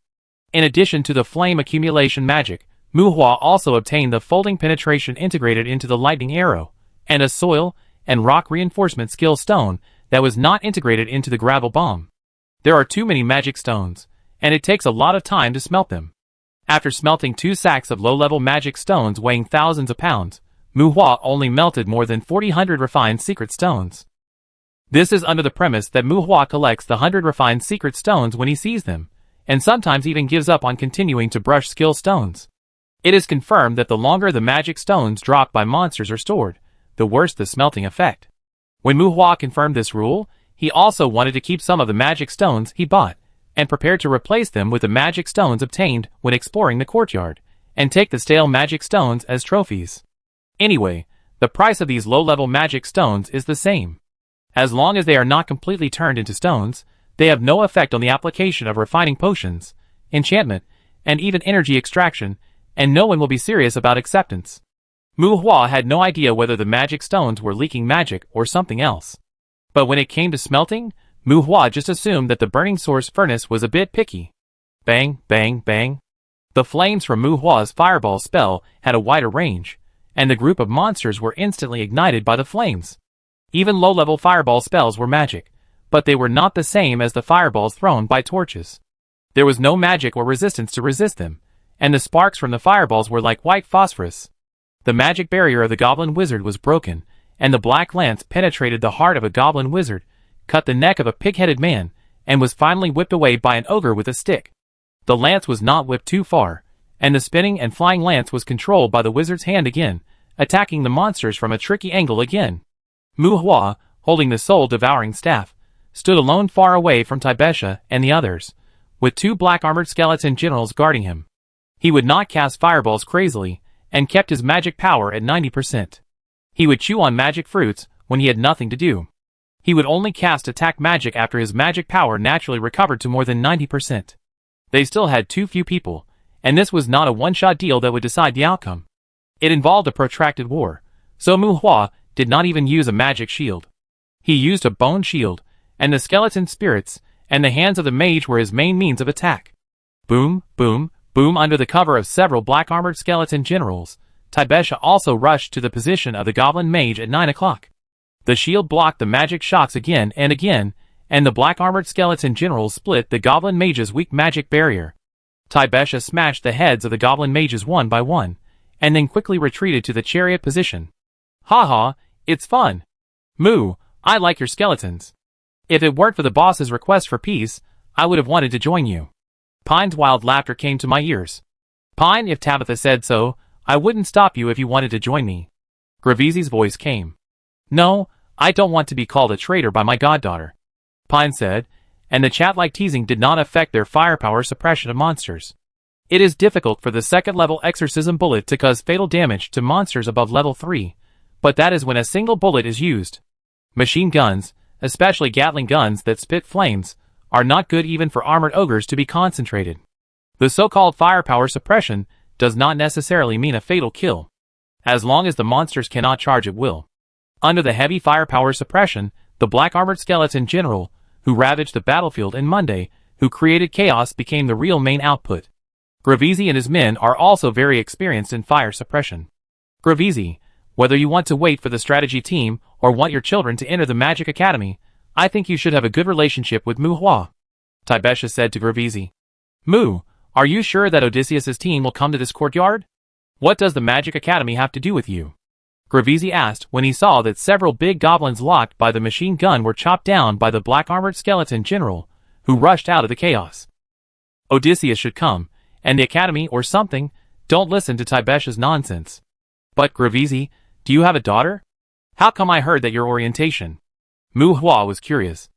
In addition to the flame accumulation magic, Mu Hua also obtained the folding penetration integrated into the lightning arrow, and a soil and rock reinforcement skill stone that was not integrated into the gravel bomb. There are too many magic stones, and it takes a lot of time to smelt them. After smelting 2 sacks of low-level magic stones weighing thousands of pounds, Mu Hua only melted more than 400 refined secret stones. This is under the premise that Mu Hua collects the 100 refined secret stones when he sees them, and sometimes even gives up on continuing to brush skill stones. It is confirmed that the longer the magic stones dropped by monsters are stored, the worse the smelting effect. When Mu Hua confirmed this rule, he also wanted to keep some of the magic stones he bought, and prepared to replace them with the magic stones obtained when exploring the courtyard, and take the stale magic stones as trophies. Anyway, the price of these low-level magic stones is the same. As long as they are not completely turned into stones, they have no effect on the application of refining potions, enchantment, and even energy extraction, and no one will be serious about acceptance. Mu Hua had no idea whether the magic stones were leaking magic or something else. But when it came to smelting, Mu Hua just assumed that the burning source furnace was a bit picky. Bang, bang, bang. The flames from Mu Hua's fireball spell had a wider range, and the group of monsters were instantly ignited by the flames. Even low-level fireball spells were magic, but they were not the same as the fireballs thrown by torches. There was no magic or resistance to resist them, and the sparks from the fireballs were like white phosphorus. The magic barrier of the goblin wizard was broken, and the black lance penetrated the heart of a goblin wizard, cut the neck of a pig-headed man, and was finally whipped away by an ogre with a stick. The lance was not whipped too far, and the spinning and flying lance was controlled by the wizard's hand again, attacking the monsters from a tricky angle again. Mu Hua, holding the soul-devouring staff, stood alone far away from Taibesha and the others, with 2 black-armored skeleton generals guarding him. He would not cast fireballs crazily, and kept his magic power at 90%. He would chew on magic fruits when he had nothing to do. He would only cast attack magic after his magic power naturally recovered to more than 90%. They still had too few people, and this was not a one-shot deal that would decide the outcome. It involved a protracted war, so Mu Hua did not even use a magic shield. He used a bone shield, and the skeleton spirits and the hands of the mage were his main means of attack. Boom, boom, boom. Under the cover of several black-armored skeleton generals, Taibesha also rushed to the position of the goblin mage at 9 o'clock. The shield blocked the magic shocks again and again, and the black-armored skeleton generals split the goblin mage's weak magic barrier. Taibesha smashed the heads of the goblin mages one by one, and then quickly retreated to the chariot position. Ha ha, It's fun. Moo, I like your skeletons. If it weren't for the boss's request for peace, I would have wanted to join you. Pine's wild laughter came to my ears. Pine, if Tabitha said so, I wouldn't stop you if you wanted to join me. Gravizi's voice came. No, I don't want to be called a traitor by my goddaughter, Pine said, and the chat-like teasing did not affect their firepower suppression of monsters. It is difficult for the second-level exorcism bullet to cause fatal damage to monsters above level 3, but that is when a single bullet is used. Machine guns, especially Gatling guns that spit flames, are not good even for armored ogres to be concentrated. The so-called firepower suppression does not necessarily mean a fatal kill, as long as the monsters cannot charge at will. Under the heavy firepower suppression, the black armored skeleton general, who ravaged the battlefield in Monday, who created chaos, became the real main output. Gravizi and his men are also very experienced in fire suppression. Gravizi, whether you want to wait for the strategy team or want your children to enter the Magic Academy, I think you should have a good relationship with Mu Hua, Taibesha said to Gravizi. Mu, are you sure that Odysseus's team will come to this courtyard? What does the Magic Academy have to do with you? Gravizi asked when he saw that several big goblins locked by the machine gun were chopped down by the black armored skeleton general, who rushed out of the chaos. Odysseus should come, and the academy or something. Don't listen to Taibesha's nonsense. But Gravizi, do you have a daughter? How come I heard that your orientation? Mu Hua was curious.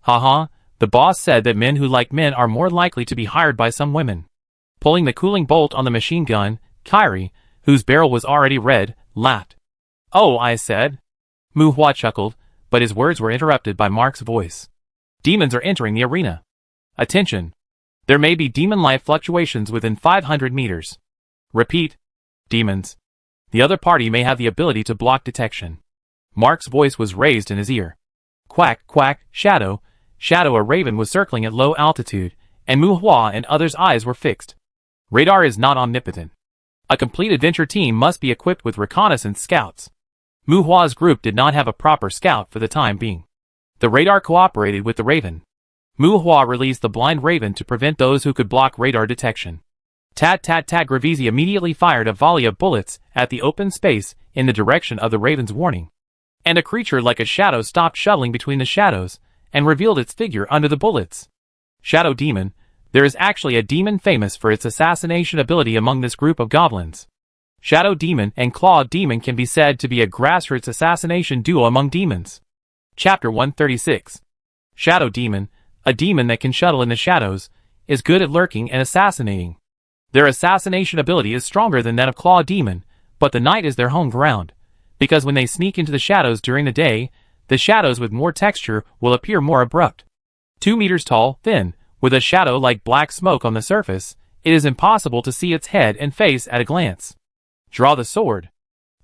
Haha, the boss said that men who like men are more likely to be hired by some women. Pulling the cooling bolt on the machine gun, Kyrie, whose barrel was already red, laughed. Oh, I said. Mu Hua chuckled, but his words were interrupted by Mark's voice. Demons are entering the arena. Attention. There may be demon life fluctuations within 500 meters. Repeat. Demons. The other party may have the ability to block detection. Mark's voice was raised in his ear. Quack, quack, Shadow. Shadow, a raven, was circling at low altitude, and Mu Hua and others' eyes were fixed. Radar is not omnipotent. A complete adventure team must be equipped with reconnaissance scouts. Mu Hua's group did not have a proper scout for the time being. The radar cooperated with the raven. Mu Hua released the blind raven to prevent those who could block radar detection. Tat tat tat. Gravizi immediately fired a volley of bullets at the open space in the direction of the raven's warning. And a creature like a shadow stopped shuttling between the shadows and revealed its figure under the bullets. Shadow Demon. There is actually a demon famous for its assassination ability among this group of goblins. Shadow Demon and Claw Demon can be said to be a grassroots assassination duo among demons. Chapter 136. Shadow Demon, a demon that can shuttle in the shadows, is good at lurking and assassinating. Their assassination ability is stronger than that of Claw Demon, but the night is their home ground, because when they sneak into the shadows during the day, the shadows with more texture will appear more abrupt. 2 meters tall, thin, with a shadow like black smoke on the surface, it is impossible to see its head and face at a glance. Draw the sword.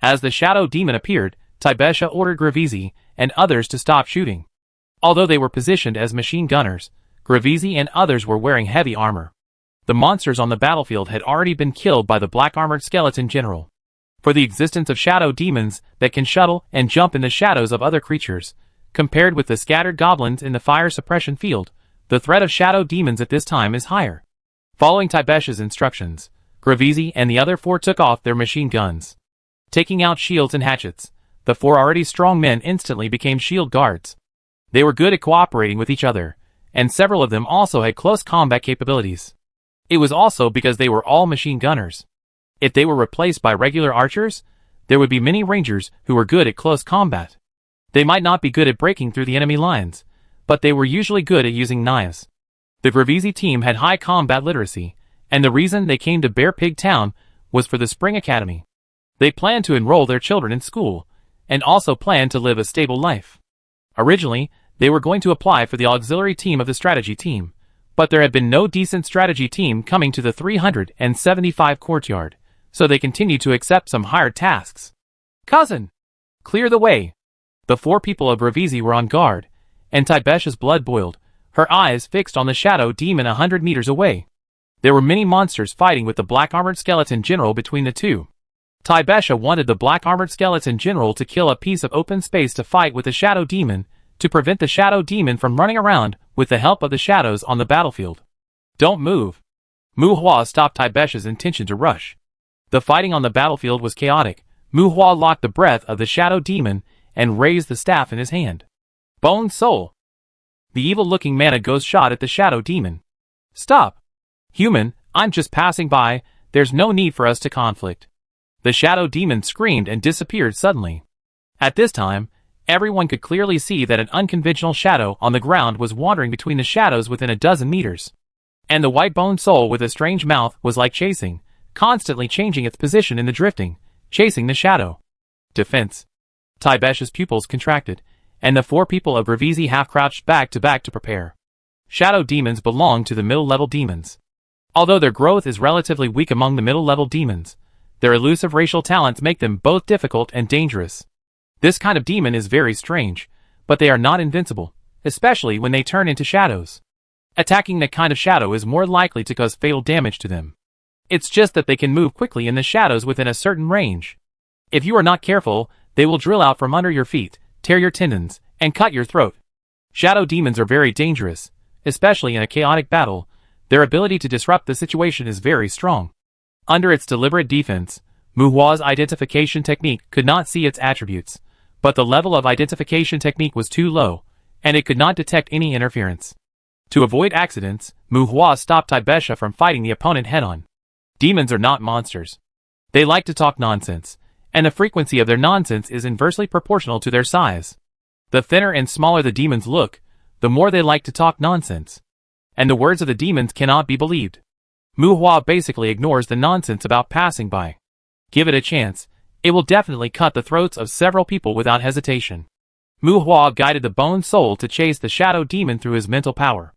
As the Shadow Demon appeared, Taibesha ordered Gravizi and others to stop shooting. Although they were positioned as machine gunners, Gravizi and others were wearing heavy armor. The monsters on the battlefield had already been killed by the black armored skeleton general. For the existence of shadow demons that can shuttle and jump in the shadows of other creatures, compared with the scattered goblins in the fire suppression field, the threat of shadow demons at this time is higher. Following Taibesha's instructions, Gravizi and the other 4 took off their machine guns. Taking out shields and hatchets, the 4 already strong men instantly became shield guards. They were good at cooperating with each other, and several of them also had close combat capabilities. It was also because they were all machine gunners. If they were replaced by regular archers, there would be many rangers who were good at close combat. They might not be good at breaking through the enemy lines, but they were usually good at using knives. The Gravizi team had high combat literacy, and the reason they came to Bear Pig Town was for the Spring Academy. They planned to enroll their children in school, and also planned to live a stable life. Originally, they were going to apply for the auxiliary team of the strategy team, but there had been no decent strategy team coming to the 375 courtyard, so they continued to accept some hired tasks. Cousin! Clear the way! The 4 people of Gravizi were on guard, and Taibesha's blood boiled, her eyes fixed on the shadow demon 100 meters away. There were many monsters fighting with the black-armored skeleton general between the two. Taibesha wanted the black-armored skeleton general to kill a piece of open space to fight with the shadow demon, to prevent the shadow demon from running around with the help of the shadows on the battlefield. Don't move. Mu Hua stopped Taibesha's intention to rush. The fighting on the battlefield was chaotic. Mu Hua locked the breath of the shadow demon and raised the staff in his hand. Bone Soul! The evil-looking mana ghost shot at the shadow demon. Stop! Human, I'm just passing by, there's no need for us to conflict. The shadow demon screamed and disappeared suddenly. At this time, everyone could clearly see that an unconventional shadow on the ground was wandering between the shadows within a dozen meters. And the white bone soul with a strange mouth was like chasing, constantly changing its position in the drifting, chasing the shadow. Defense. Tybesha's pupils contracted, and the four people of Gravizi half-crouched back to prepare. Shadow demons belong to the middle-level demons. Although their growth is relatively weak among the middle-level demons, their elusive racial talents make them both difficult and dangerous. This kind of demon is very strange, but they are not invincible, especially when they turn into shadows. Attacking that kind of shadow is more likely to cause fatal damage to them. It's just that they can move quickly in the shadows within a certain range. If you are not careful, they will drill out from under your feet, tear your tendons, and cut your throat. Shadow demons are very dangerous, especially in a chaotic battle. Their ability to disrupt the situation is very strong. Under its deliberate defense, Muhua's identification technique could not see its attributes, but the level of identification technique was too low, and it could not detect any interference. To avoid accidents, Muhua stopped Tybesha from fighting the opponent head-on. Demons are not monsters. They like to talk nonsense, and the frequency of their nonsense is inversely proportional to their size. The thinner and smaller the demons look, the more they like to talk nonsense. And the words of the demons cannot be believed. Muhua basically ignores the nonsense about passing by. Give it a chance, it will definitely cut the throats of several people without hesitation. Muhua guided the bone soul to chase the shadow demon through his mental power.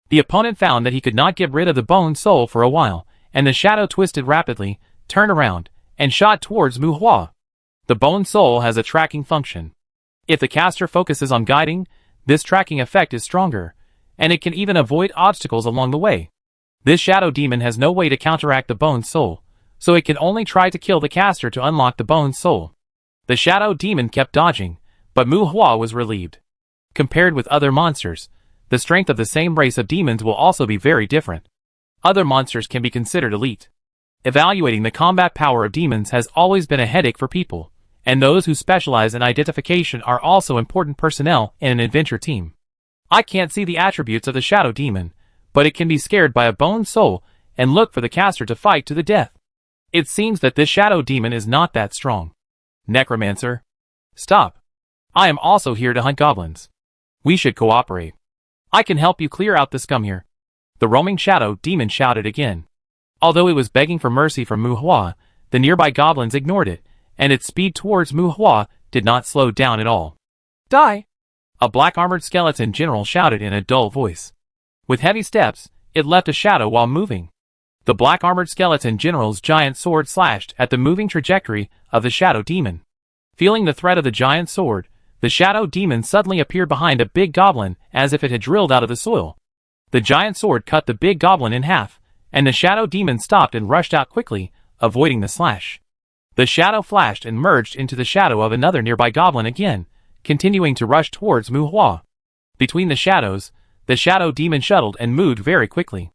The opponent found that he could not get rid of the bone soul for a while, and the shadow twisted rapidly, turned around, and shot towards Muhua. The bone soul has a tracking function. If the caster focuses on guiding, this tracking effect is stronger, and it can even avoid obstacles along the way. This shadow demon has no way to counteract the bone soul, so it can only try to kill the caster to unlock the bone soul. The shadow demon kept dodging, but Muhua was relieved. Compared with other monsters, the strength of the same race of demons will also be very different. Other monsters can be considered elite. Evaluating the combat power of demons has always been a headache for people, and those who specialize in identification are also important personnel in an adventure team. I can't see the attributes of the shadow demon, but it can be scared by a bone soul and look for the caster to fight to the death. It seems that this shadow demon is not that strong. Necromancer. Stop. I am also here to hunt goblins. We should cooperate. I can help you clear out the scum here. The roaming shadow demon shouted again. Although it was begging for mercy from Muhua, the nearby goblins ignored it, and its speed towards Muhua did not slow down at all. Die! A black-armored skeleton general shouted in a dull voice. With heavy steps, it left a shadow while moving. The black-armored skeleton general's giant sword slashed at the moving trajectory of the shadow demon. Feeling the threat of the giant sword, the shadow demon suddenly appeared behind a big goblin as if it had drilled out of the soil. The giant sword cut the big goblin in half, and the shadow demon stopped and rushed out quickly, avoiding the slash. The shadow flashed and merged into the shadow of another nearby goblin again, continuing to rush towards Muhua. Between the shadows, the shadow demon shuttled and moved very quickly.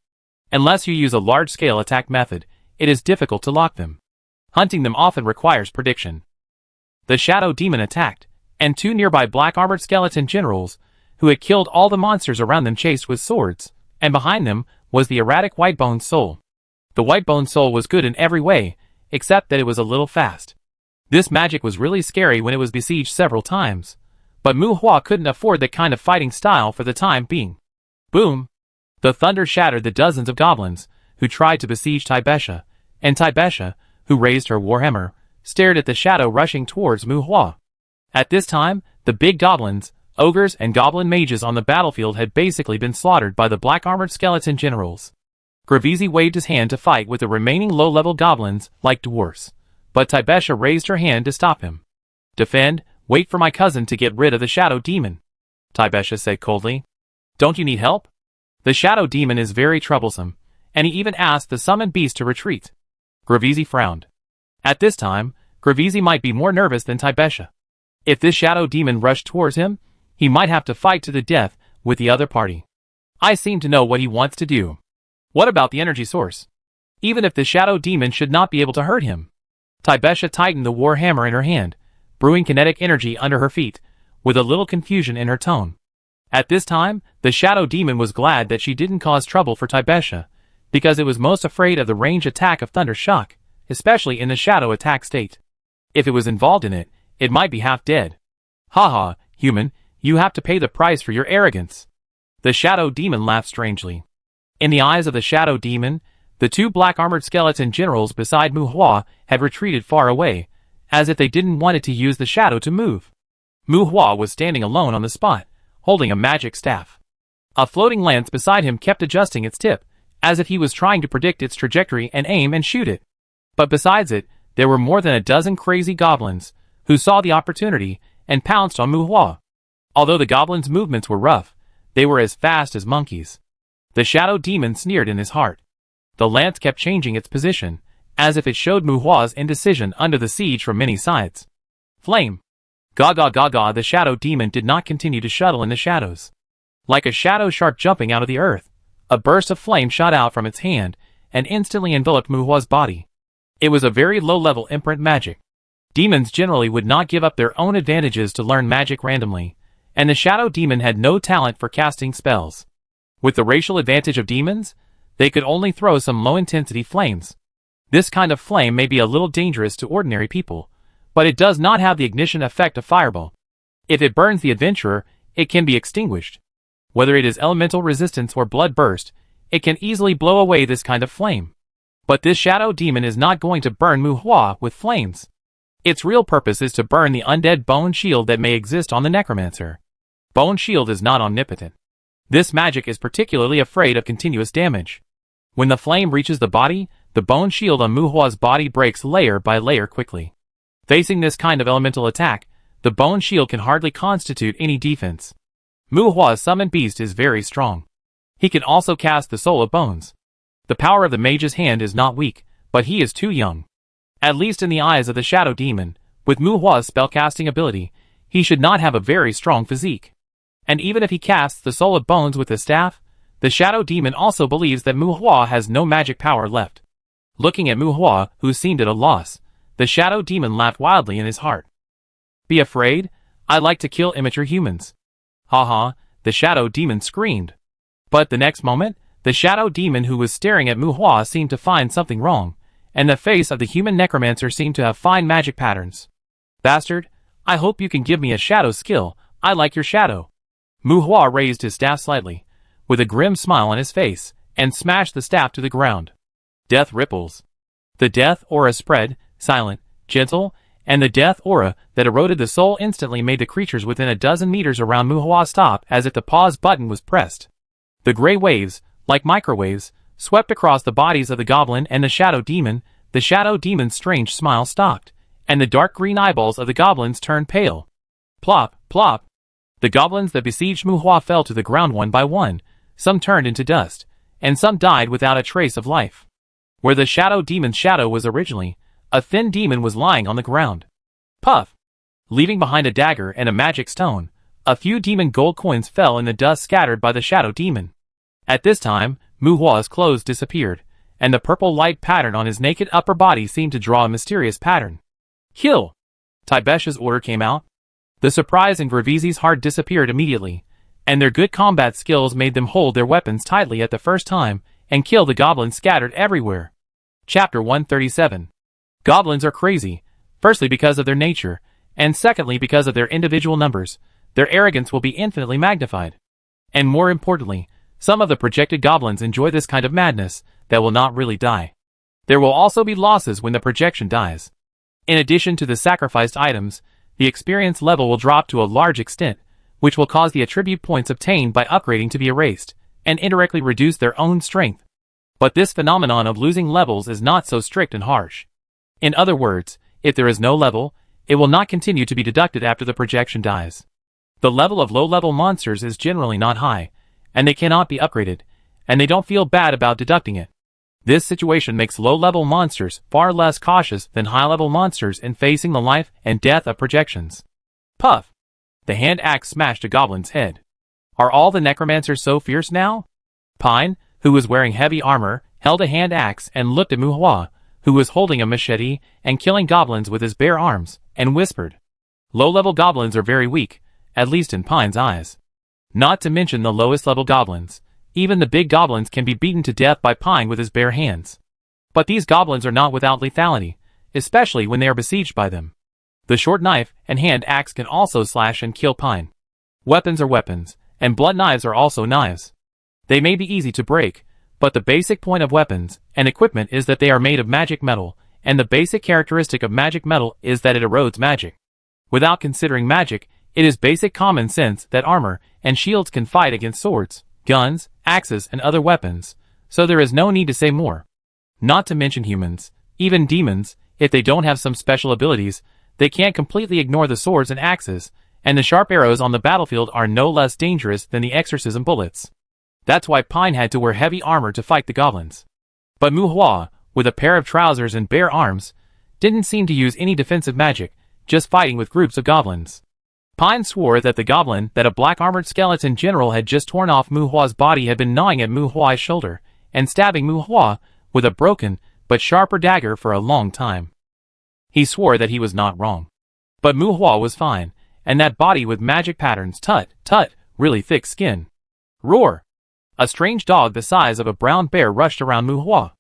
Unless you use a large-scale attack method, it is difficult to lock them. Hunting them often requires prediction. The shadow demon attacked, and two nearby black-armored skeleton generals, who had killed all the monsters around them, chased with swords, and behind them was the erratic white bone soul. The white bone soul was good in every way, except that it was a little fast. This magic was really scary when it was besieged several times, but Muhua couldn't afford that kind of fighting style for the time being. Boom! The thunder shattered the dozens of goblins, who tried to besiege Tybesha, and Tybesha, who raised her warhammer, stared at the shadow rushing towards Muhua. At this time, the big goblins, ogres and goblin mages on the battlefield had basically been slaughtered by the black-armored skeleton generals. Gravizi waved his hand to fight with the remaining low-level goblins like dwarfs, but Tybesha raised her hand to stop him. Defend, wait for my cousin to get rid of the shadow demon, Tybesha said coldly. Don't you need help? The shadow demon is very troublesome, and he even asked the summoned beast to retreat. Gravizi frowned. At this time, Gravizi might be more nervous than Tybesha. If this shadow demon rushed towards him, he might have to fight to the death with the other party. I seem to know what he wants to do. What about the energy source? Even if the shadow demon should not be able to hurt him. Tybesha tightened the war hammer in her hand, brewing kinetic energy under her feet, with a little confusion in her tone. At this time, the shadow demon was glad that she didn't cause trouble for Tibesha, because it was most afraid of the range attack of Thunder Shock, especially in the shadow attack state. If it was involved in it, it might be half dead. Haha, human, you have to pay the price for your arrogance. The shadow demon laughed strangely. In the eyes of the shadow demon, the two black-armored skeleton generals beside Mu Hua had retreated far away, as if they didn't want it to use the shadow to move. Mu Hua was standing alone on the spot, holding a magic staff. A floating lance beside him kept adjusting its tip, as if he was trying to predict its trajectory and aim and shoot it. But besides it, there were more than a dozen crazy goblins, who saw the opportunity and pounced on Mu Hua. Although the goblins' movements were rough, they were as fast as monkeys. The shadow demon sneered in his heart. The lance kept changing its position, as if it showed Mu Hua's indecision under the siege from many sides. Flame! Gaga gaga, the shadow demon did not continue to shuttle in the shadows. Like a shadow shark jumping out of the earth, a burst of flame shot out from its hand and instantly enveloped Mu Hua's body. It was a very low-level imprint magic. Demons generally would not give up their own advantages to learn magic randomly, and the shadow demon had no talent for casting spells. With the racial advantage of demons, they could only throw some low-intensity flames. This kind of flame may be a little dangerous to ordinary people, but it does not have the ignition effect of fireball. If it burns the adventurer, it can be extinguished. Whether it is elemental resistance or blood burst, it can easily blow away this kind of flame. But this shadow demon is not going to burn Mu Hua with flames. Its real purpose is to burn the undead bone shield that may exist on the necromancer. Bone shield is not omnipotent. This magic is particularly afraid of continuous damage. When the flame reaches the body, the bone shield on Mu Hua's body breaks layer by layer quickly. Facing this kind of elemental attack, the bone shield can hardly constitute any defense. Mu Hua's summoned beast is very strong. He can also cast the Soul of Bones. The power of the mage's hand is not weak, but he is too young. At least in the eyes of the shadow demon, with Mu Hua's spellcasting ability, he should not have a very strong physique. And even if he casts the Soul of Bones with the staff, the shadow demon also believes that Mu Hua has no magic power left. Looking at Mu Hua, who seemed at a loss, the shadow demon laughed wildly in his heart. Be afraid? I like to kill immature humans. Haha, the shadow demon screamed. But the next moment, the shadow demon who was staring at Mu Hua seemed to find something wrong, and the face of the human necromancer seemed to have fine magic patterns. Bastard, I hope you can give me a shadow skill. I like your shadow. Mu Hua raised his staff slightly, with a grim smile on his face, and smashed the staff to the ground. Death ripples. The death aura spread, silent, gentle, and the death aura that eroded the soul instantly made the creatures within a dozen meters around Mu Hua stop as if the pause button was pressed. The gray waves, like microwaves, swept across the bodies of the goblin and the shadow demon. The shadow demon's strange smile stopped, and the dark green eyeballs of the goblins turned pale. Plop, plop. The goblins that besieged Mu Hua fell to the ground one by one, some turned into dust, and some died without a trace of life. Where the shadow demon's shadow was originally, a thin demon was lying on the ground. Puff! Leaving behind a dagger and a magic stone, a few demon gold coins fell in the dust scattered by the shadow demon. At this time, Mu Hua's clothes disappeared, and the purple light pattern on his naked upper body seemed to draw a mysterious pattern. Kill! Tibesha's order came out. The surprise in Gravizi's heart disappeared immediately, and their good combat skills made them hold their weapons tightly at the first time and kill the goblins scattered everywhere. Chapter 137. Goblins are crazy, firstly because of their nature, and secondly because of their individual numbers. Their arrogance will be infinitely magnified. And more importantly, some of the projected goblins enjoy this kind of madness that will not really die. There will also be losses when the projection dies. In addition to the sacrificed items, the experience level will drop to a large extent, which will cause the attribute points obtained by upgrading to be erased, and indirectly reduce their own strength. But this phenomenon of losing levels is not so strict and harsh. In other words, if there is no level, it will not continue to be deducted after the projection dies. The level of low-level monsters is generally not high, and they cannot be upgraded, and they don't feel bad about deducting it. This situation makes low-level monsters far less cautious than high-level monsters in facing the life and death of projections. Puff! The hand axe smashed a goblin's head. Are all the necromancers so fierce now? Pine, who was wearing heavy armor, held a hand axe and looked at Mu Hua, who was holding a machete and killing goblins with his bare arms, and whispered, Low-level goblins are very weak, at least in Pine's eyes. Not to mention the lowest-level goblins. Even the big goblins can be beaten to death by Pine with his bare hands. But these goblins are not without lethality, especially when they are besieged by them. The short knife and hand axe can also slash and kill Pine. Weapons are weapons, and blunt knives are also knives. They may be easy to break, but the basic point of weapons and equipment is that they are made of magic metal, and the basic characteristic of magic metal is that it erodes magic. Without considering magic, it is basic common sense that armor and shields can fight against swords, guns, axes, and other weapons, so there is no need to say more. Not to mention humans, even demons, if they don't have some special abilities, they can't completely ignore the swords and axes, and the sharp arrows on the battlefield are no less dangerous than the exorcism bullets. That's why Pine had to wear heavy armor to fight the goblins. But Mu Hua, with a pair of trousers and bare arms, didn't seem to use any defensive magic, just fighting with groups of goblins. Pine swore that the goblin that a black-armored skeleton general had just torn off Mu Hua's body had been gnawing at Mu Hua's shoulder, and stabbing Mu Hua with a broken, but sharper dagger for a long time. He swore that he was not wrong. But Mu Hua was fine, and that body with magic patterns, tut, really thick skin. Roar! A strange dog the size of a brown bear rushed around Mu Hua.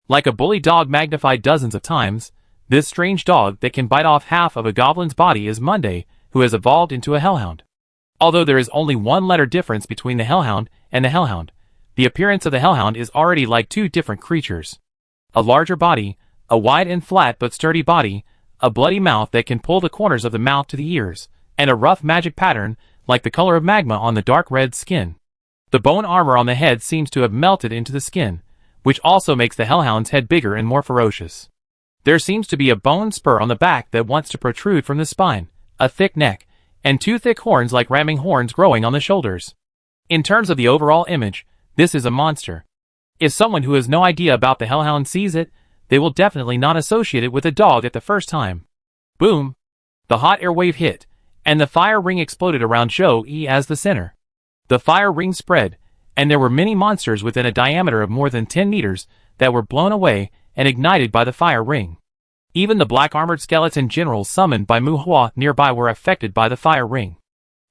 Like a bully dog magnified dozens of times, this strange dog that can bite off half of a goblin's body is Monday, who has evolved into a hellhound. Although there is only one letter difference between the hellhound and the hellhound, the appearance of the hellhound is already like two different creatures. A larger body, a wide and flat but sturdy body, a bloody mouth that can pull the corners of the mouth to the ears, and a rough magic pattern like the color of magma on the dark red skin. The bone armor on the head seems to have melted into the skin, which also makes the hellhound's head bigger and more ferocious. There seems to be a bone spur on the back that wants to protrude from the spine, a thick neck, and two thick horns like ramming horns growing on the shoulders. In terms of the overall image, this is a monster. If someone who has no idea about the hellhound sees it, they will definitely not associate it with a dog at the first time. Boom! The hot air wave hit, and the fire ring exploded around Zhou Yi as the center. The fire ring spread, and there were many monsters within a diameter of more than 10 meters that were blown away and ignited by the fire ring. Even the black-armored skeleton generals summoned by Mu Hua nearby were affected by the fire ring.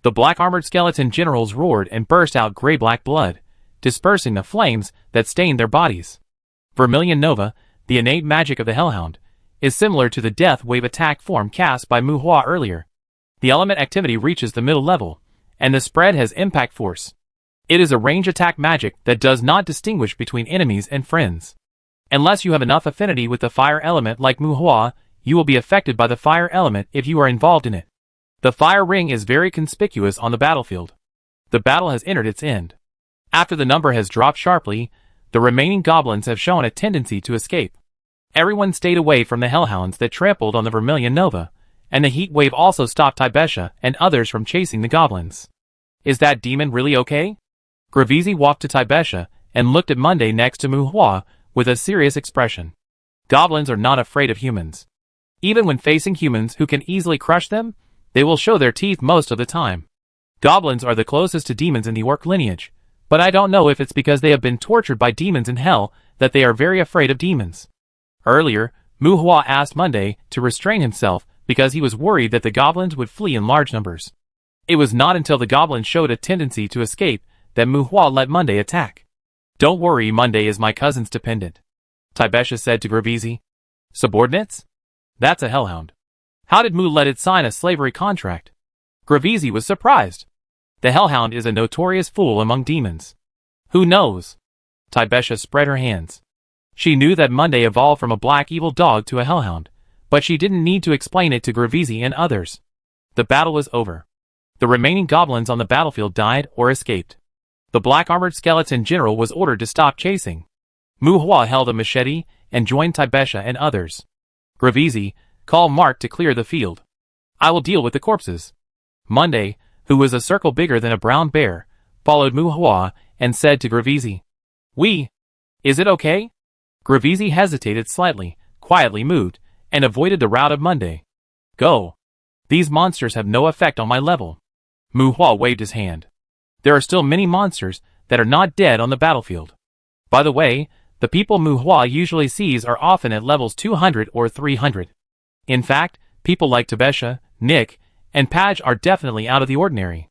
The black-armored skeleton generals roared and burst out gray-black blood, dispersing the flames that stained their bodies. Vermilion Nova, the innate magic of the hellhound, is similar to the death wave attack form cast by Mu Hua earlier. The element activity reaches the middle level, and the spread has impact force. It is a range attack magic that does not distinguish between enemies and friends. Unless you have enough affinity with the fire element like Mu Hua, you will be affected by the fire element if you are involved in it. The fire ring is very conspicuous on the battlefield. The battle has entered its end. After the number has dropped sharply, the remaining goblins have shown a tendency to escape. Everyone stayed away from the hellhounds that trampled on the Vermilion Nova, and the heat wave also stopped Taibesha and others from chasing the goblins. Is that demon really okay? Gravisi walked to Taibesha and looked at Monday next to Mu Hua with a serious expression. Goblins are not afraid of humans. Even when facing humans who can easily crush them, they will show their teeth most of the time. Goblins are the closest to demons in the orc lineage, but I don't know if it's because they have been tortured by demons in hell that they are very afraid of demons. Earlier, Mu Hua asked Monday to restrain himself because he was worried that the goblins would flee in large numbers. It was not until the goblins showed a tendency to escape that Mu Hua let Monday attack. Don't worry, Monday is my cousin's dependent, Taibesha said to Gravisi. Subordinates? That's a hellhound. How did Mu let it sign a slavery contract? Gravisi was surprised. The hellhound is a notorious fool among demons. Who knows? Taibesha spread her hands. She knew that Monday evolved from a black evil dog to a hellhound, but she didn't need to explain it to Gravisi and others. The battle was over. The remaining goblins on the battlefield died or escaped. The black-armored skeleton general was ordered to stop chasing. Mu Hua held a machete and joined Taibesha and others. Gravisi, call Mark to clear the field. I will deal with the corpses. Monday, who was a circle bigger than a brown bear, followed Mu Hua and said to Gravisi, Is it okay? Gravisi hesitated slightly, quietly moved, and avoided the rout of Monday. Go. These monsters have no effect on my level. Mu Hua waved his hand. There are still many monsters that are not dead on the battlefield. By the way, the people Mu Hua usually sees are often at levels 200 or 300. In fact, people like Taibesha, Nick, and Paj are definitely out of the ordinary.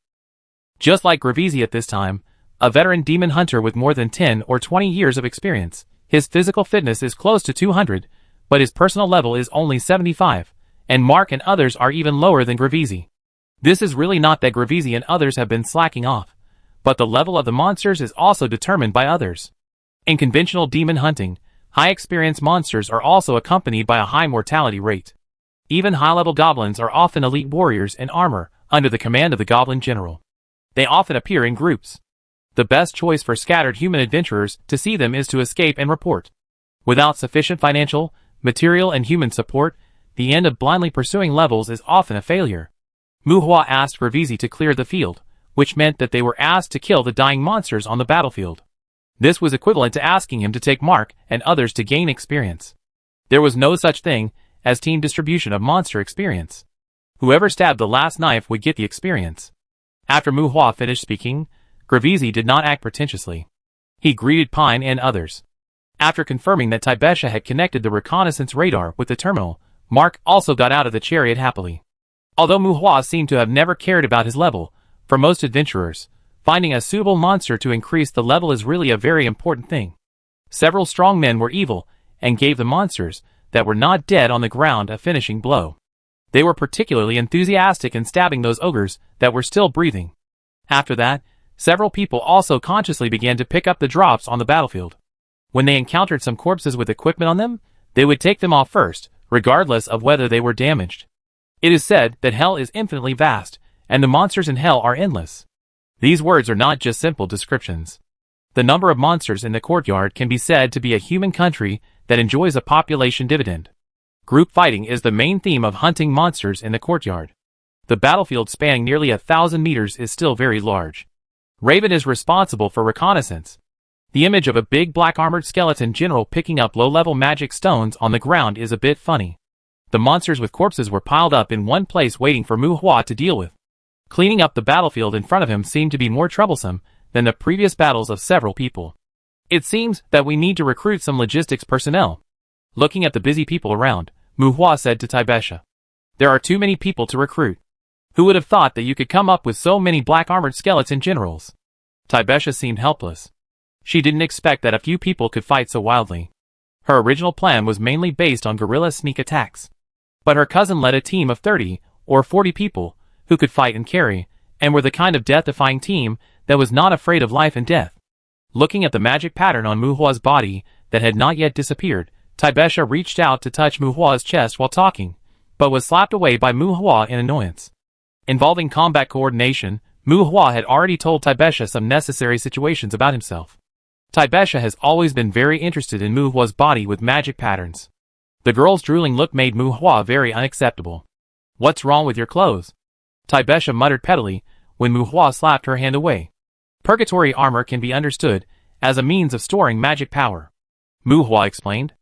Just like Gravisi at this time, a veteran demon hunter with more than 10 or 20 years of experience, his physical fitness is close to 200, but his personal level is only 75, and Mark and others are even lower than Gravisi. This is really not that Gravisi and others have been slacking off, but the level of the monsters is also determined by others. In conventional demon hunting, high experience monsters are also accompanied by a high mortality rate. Even high-level goblins are often elite warriors in armor under the command of the goblin general. They often appear in groups. The best choice for scattered human adventurers to see them is to escape and report. Without sufficient financial, material and human support, the end of blindly pursuing levels is often a failure. Muhua asked Gravisi to clear the field, which meant that they were asked to kill the dying monsters on the battlefield. This was equivalent to asking him to take Mark and others to gain experience. There was no such thing as team distribution of monster experience. Whoever stabbed the last knife would get the experience. After Muhua finished speaking, Gravisi did not act pretentiously. He greeted Pine and others. After confirming that Tibesha had connected the reconnaissance radar with the terminal, Mark also got out of the chariot happily. Although Muhua seemed to have never cared about his level, for most adventurers, finding a suitable monster to increase the level is really a very important thing. Several strong men were evil, and gave the monsters that were not dead on the ground a finishing blow. They were particularly enthusiastic in stabbing those ogres that were still breathing. After that, several people also consciously began to pick up the drops on the battlefield. When they encountered some corpses with equipment on them, they would take them off first, regardless of whether they were damaged. It is said that hell is infinitely vast, and the monsters in hell are endless. These words are not just simple descriptions. The number of monsters in the courtyard can be said to be a human country that enjoys a population dividend. Group fighting is the main theme of hunting monsters in the courtyard. The battlefield spanning nearly 1,000 meters is still very large. Raven is responsible for reconnaissance. The image of a big black armored skeleton general picking up low-level magic stones on the ground is a bit funny. The monsters with corpses were piled up in one place waiting for Muhua to deal with. Cleaning up the battlefield in front of him seemed to be more troublesome than the previous battles of several people. It seems that we need to recruit some logistics personnel. Looking at the busy people around, Muhua said to Tibesha, "There are too many people to recruit. Who would have thought that you could come up with so many black armored skeleton generals?" Tibesha seemed helpless. She didn't expect that a few people could fight so wildly. Her original plan was mainly based on guerrilla sneak attacks. But her cousin led a team of 30 or 40 people who could fight and carry, and were the kind of death-defying team that was not afraid of life and death. Looking at the magic pattern on Muhua's body that had not yet disappeared, Tibesha reached out to touch Muhua's chest while talking, but was slapped away by Muhua in annoyance. Involving combat coordination, Muhua had already told Tibesha some necessary situations about himself. Tibesha has always been very interested in Muhua's body with magic patterns. The girl's drooling look made Muhua very unacceptable. "What's wrong with your clothes?" Tibesha muttered pettily when Muhua slapped her hand away. Purgatory armor can be understood as a means of storing magic power, Muhua explained.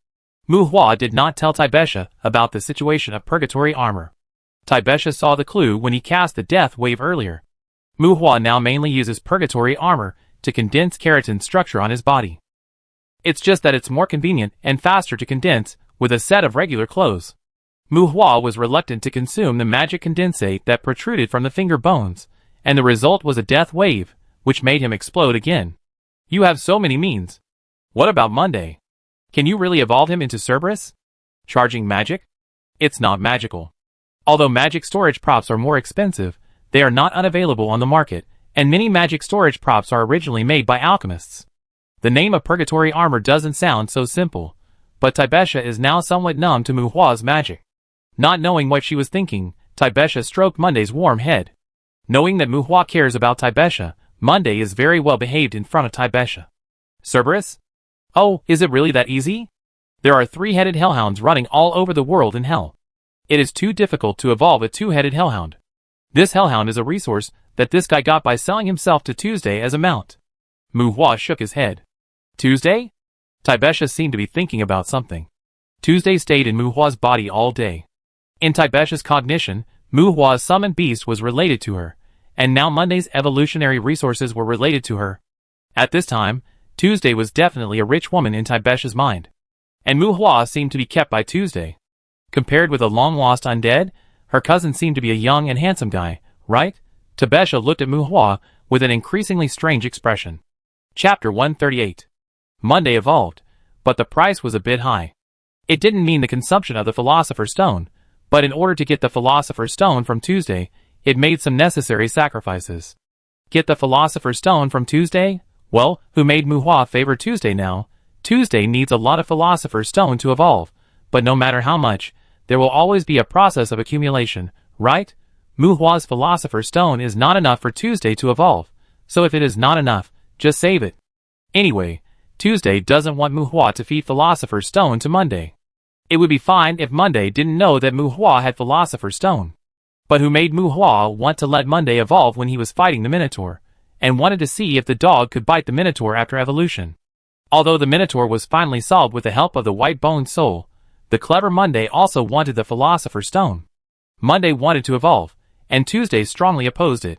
Muhua did not tell Tibesha about the situation of purgatory armor. Tibesha saw the clue when he cast the death wave earlier. Muhua now mainly uses purgatory armor to condense keratin structure on his body. It's just that it's more convenient and faster to condense with a set of regular clothes. Muhua was reluctant to consume the magic condensate that protruded from the finger bones, and the result was a death wave, which made him explode again. "You have so many means. What about Monday? Can you really evolve him into Cerberus? Charging magic? It's not magical. Although magic storage props are more expensive, they are not unavailable on the market, and many magic storage props are originally made by alchemists." The name of purgatory armor doesn't sound so simple, but Tibesha is now somewhat numb to Muhua's magic. Not knowing what she was thinking, Tibesha stroked Monday's warm head. Knowing that Muhua cares about Tibesha, Monday is very well behaved in front of Tibesha. "Cerberus? Oh, is it really that easy? There are 3-headed hellhounds running all over the world in hell. It is too difficult to evolve a 2-headed hellhound. This hellhound is a resource that this guy got by selling himself to Tuesday as a mount." Muhua shook his head. "Tuesday?" Tibesha seemed to be thinking about something. Tuesday stayed in Muhua's body all day. In Tibesha's cognition, Muhua's summoned beast was related to her, and now Monday's evolutionary resources were related to her. At this time, Tuesday was definitely a rich woman in Tibesha's mind. And Muhua seemed to be kept by Tuesday. Compared with a long-lost undead, her cousin seemed to be a young and handsome guy, right? Tabesha looked at Muhua with an increasingly strange expression. Chapter 138. Monday evolved, but the price was a bit high. It didn't mean the consumption of the Philosopher's Stone, but in order to get the Philosopher's Stone from Tuesday, it made some necessary sacrifices. Get the Philosopher's Stone from Tuesday? Well, who made Muhua favor Tuesday now? Tuesday needs a lot of Philosopher's Stone to evolve, but no matter how much, there will always be a process of accumulation, right? Muhua's Philosopher's Stone is not enough for Tuesday to evolve, so if it is not enough, just save it. Anyway, Tuesday doesn't want Muhua to feed Philosopher's Stone to Monday. It would be fine if Monday didn't know that Muhua had Philosopher's Stone. But who made Muhua want to let Monday evolve when he was fighting the Minotaur, and wanted to see if the dog could bite the Minotaur after evolution? Although the Minotaur was finally solved with the help of the white-boned soul, the clever Monday also wanted the Philosopher's Stone. Monday wanted to evolve, and Tuesday strongly opposed it.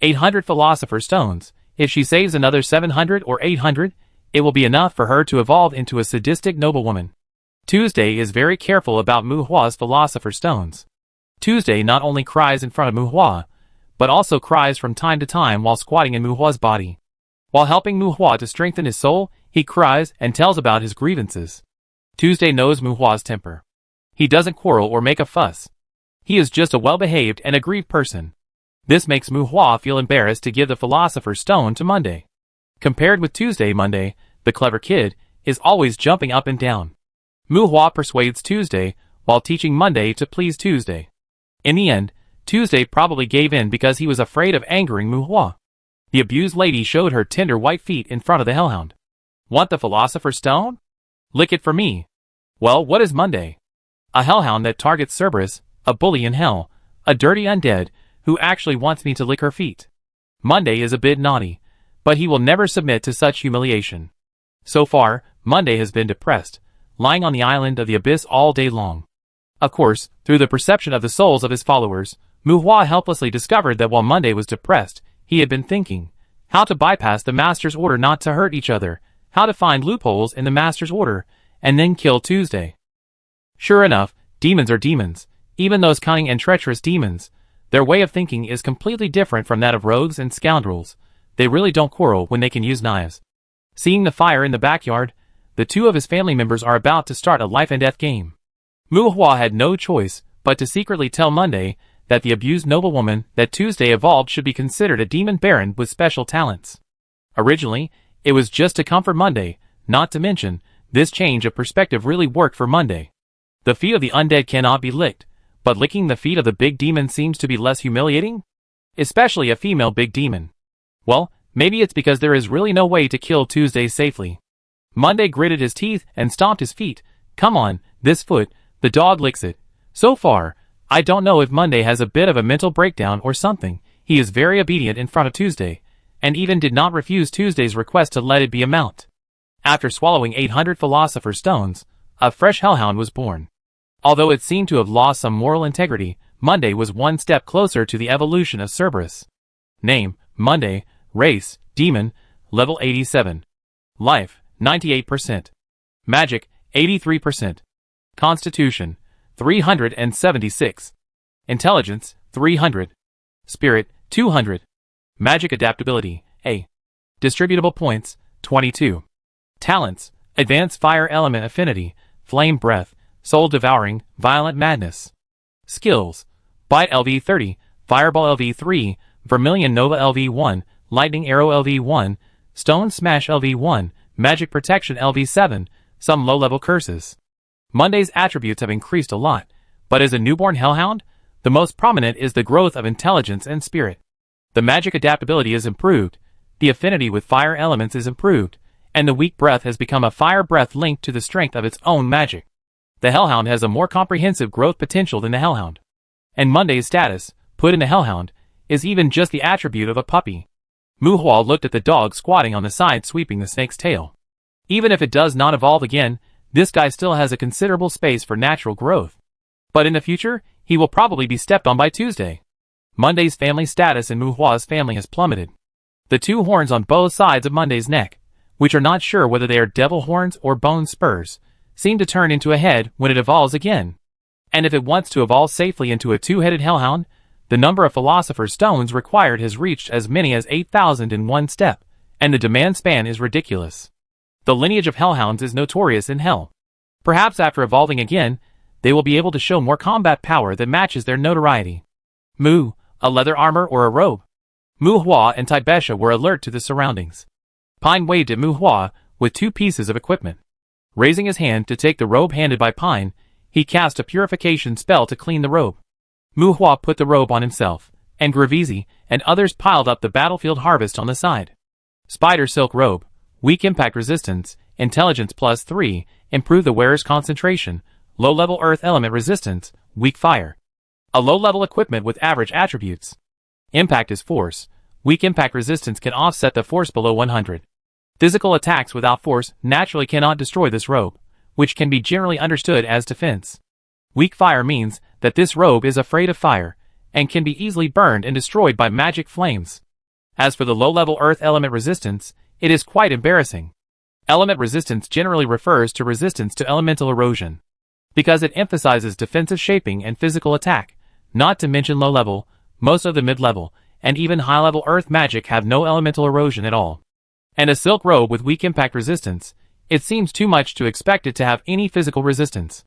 800 Philosopher's Stones. If she saves another 700 or 800, it will be enough for her to evolve into a sadistic noblewoman. Tuesday is very careful about Muhua's Philosopher's Stones. Tuesday not only cries in front of Muhua, but also cries from time to time while squatting in Muhua's body. While helping Muhua to strengthen his soul, he cries and tells about his grievances. Tuesday knows Muhua's temper. He doesn't quarrel or make a fuss. He is just a well-behaved and aggrieved person. This makes Muhua feel embarrassed to give the Philosopher's Stone to Monday. Compared with Tuesday, Monday, the clever kid, is always jumping up and down. Muhua persuades Tuesday while teaching Monday to please Tuesday. In the end, Tuesday probably gave in because he was afraid of angering Muhua. The abused lady showed her tender white feet in front of the hellhound. Want the Philosopher's Stone? Lick it for me. Well, what is Monday? A hellhound that targets Cerberus, a bully in hell, a dirty undead, who actually wants me to lick her feet. Monday is a bit naughty, but he will never submit to such humiliation. So far, Monday has been depressed, lying on the island of the abyss all day long. Of course, through the perception of the souls of his followers, Muhua helplessly discovered that while Monday was depressed, he had been thinking how to bypass the Master's order not to hurt each other, how to find loopholes in the Master's order, and then kill Tuesday. Sure enough, demons are demons, even those cunning and treacherous demons. Their way of thinking is completely different from that of rogues and scoundrels. They really don't quarrel when they can use knives. Seeing the fire in the backyard, the two of his family members are about to start a life-and-death game. Muhua had no choice but to secretly tell Monday that the abused noblewoman that Tuesday evolved should be considered a demon baron with special talents. Originally, it was just to comfort Monday, not to mention, this change of perspective really worked for Monday. The feet of the undead cannot be licked, but licking the feet of the big demon seems to be less humiliating? Especially a female big demon. Well, maybe it's because there is really no way to kill Tuesday safely. Monday gritted his teeth and stomped his feet. Come on, this foot, the dog licks it. So far, I don't know if Monday has a bit of a mental breakdown or something. He is very obedient in front of Tuesday, and even did not refuse Tuesday's request to let it be a mount. After swallowing 800 Philosopher's Stones, a fresh hellhound was born. Although it seemed to have lost some moral integrity, Monday was one step closer to the evolution of Cerberus. Name, Monday. Race, Demon. Level 87. Life, 98%. Magic, 83%. Constitution, 376. Intelligence, 300. Spirit, 200. Magic adaptability, A. Distributable points, 22. Talents, Advanced Fire Element Affinity, Flame Breath, Soul Devouring, Violent Madness. Skills, Bite LV30, Fireball LV3, Vermilion Nova LV1, Lightning Arrow LV1, Stone Smash LV1, Magic Protection LV7, some low-level curses. Monday's attributes have increased a lot, but as a newborn hellhound, the most prominent is the growth of intelligence and spirit. The magic adaptability is improved, the affinity with fire elements is improved, and the weak breath has become a fire breath linked to the strength of its own magic. The hellhound has a more comprehensive growth potential than the hellhound. And Monday's status, put in the hellhound, is even just the attribute of a puppy. Muhua looked at the dog squatting on the side sweeping the snake's tail. Even if it does not evolve again, this guy still has a considerable space for natural growth. But in the future, he will probably be stepped on by Tuesday. Monday's family status in Muhua's family has plummeted. The two horns on both sides of Monday's neck, which are not sure whether they are devil horns or bone spurs, seem to turn into a head when it evolves again. And if it wants to evolve safely into a two-headed hellhound, the number of Philosopher's Stones required has reached as many as 8,000 in one step, and the demand span is ridiculous. The lineage of hellhounds is notorious in hell. Perhaps after evolving again, they will be able to show more combat power that matches their notoriety. Moo, a leather armor or a robe? Mu Hua and Tai Besha were alert to the surroundings. Pine waved at Mu Hua with two pieces of equipment. Raising his hand to take the robe handed by Pine, he cast a purification spell to clean the robe. Mu Hua put the robe on himself, and Gravizi and others piled up the battlefield harvest on the side. Spider Silk Robe, weak impact resistance, intelligence +3, improve the wearer's concentration, low-level earth element resistance, weak fire. A low-level equipment with average attributes. Impact is force, weak impact resistance can offset the force below 100. Physical attacks without force naturally cannot destroy this robe, which can be generally understood as defense. Weak fire means that this robe is afraid of fire, and can be easily burned and destroyed by magic flames. As for the low-level earth element resistance, it is quite embarrassing. Element resistance generally refers to resistance to elemental erosion, because it emphasizes defensive shaping and physical attack, not to mention low-level, most of the mid-level, and even high-level earth magic have no elemental erosion at all. And a silk robe with weak impact resistance, it seems too much to expect it to have any physical resistance.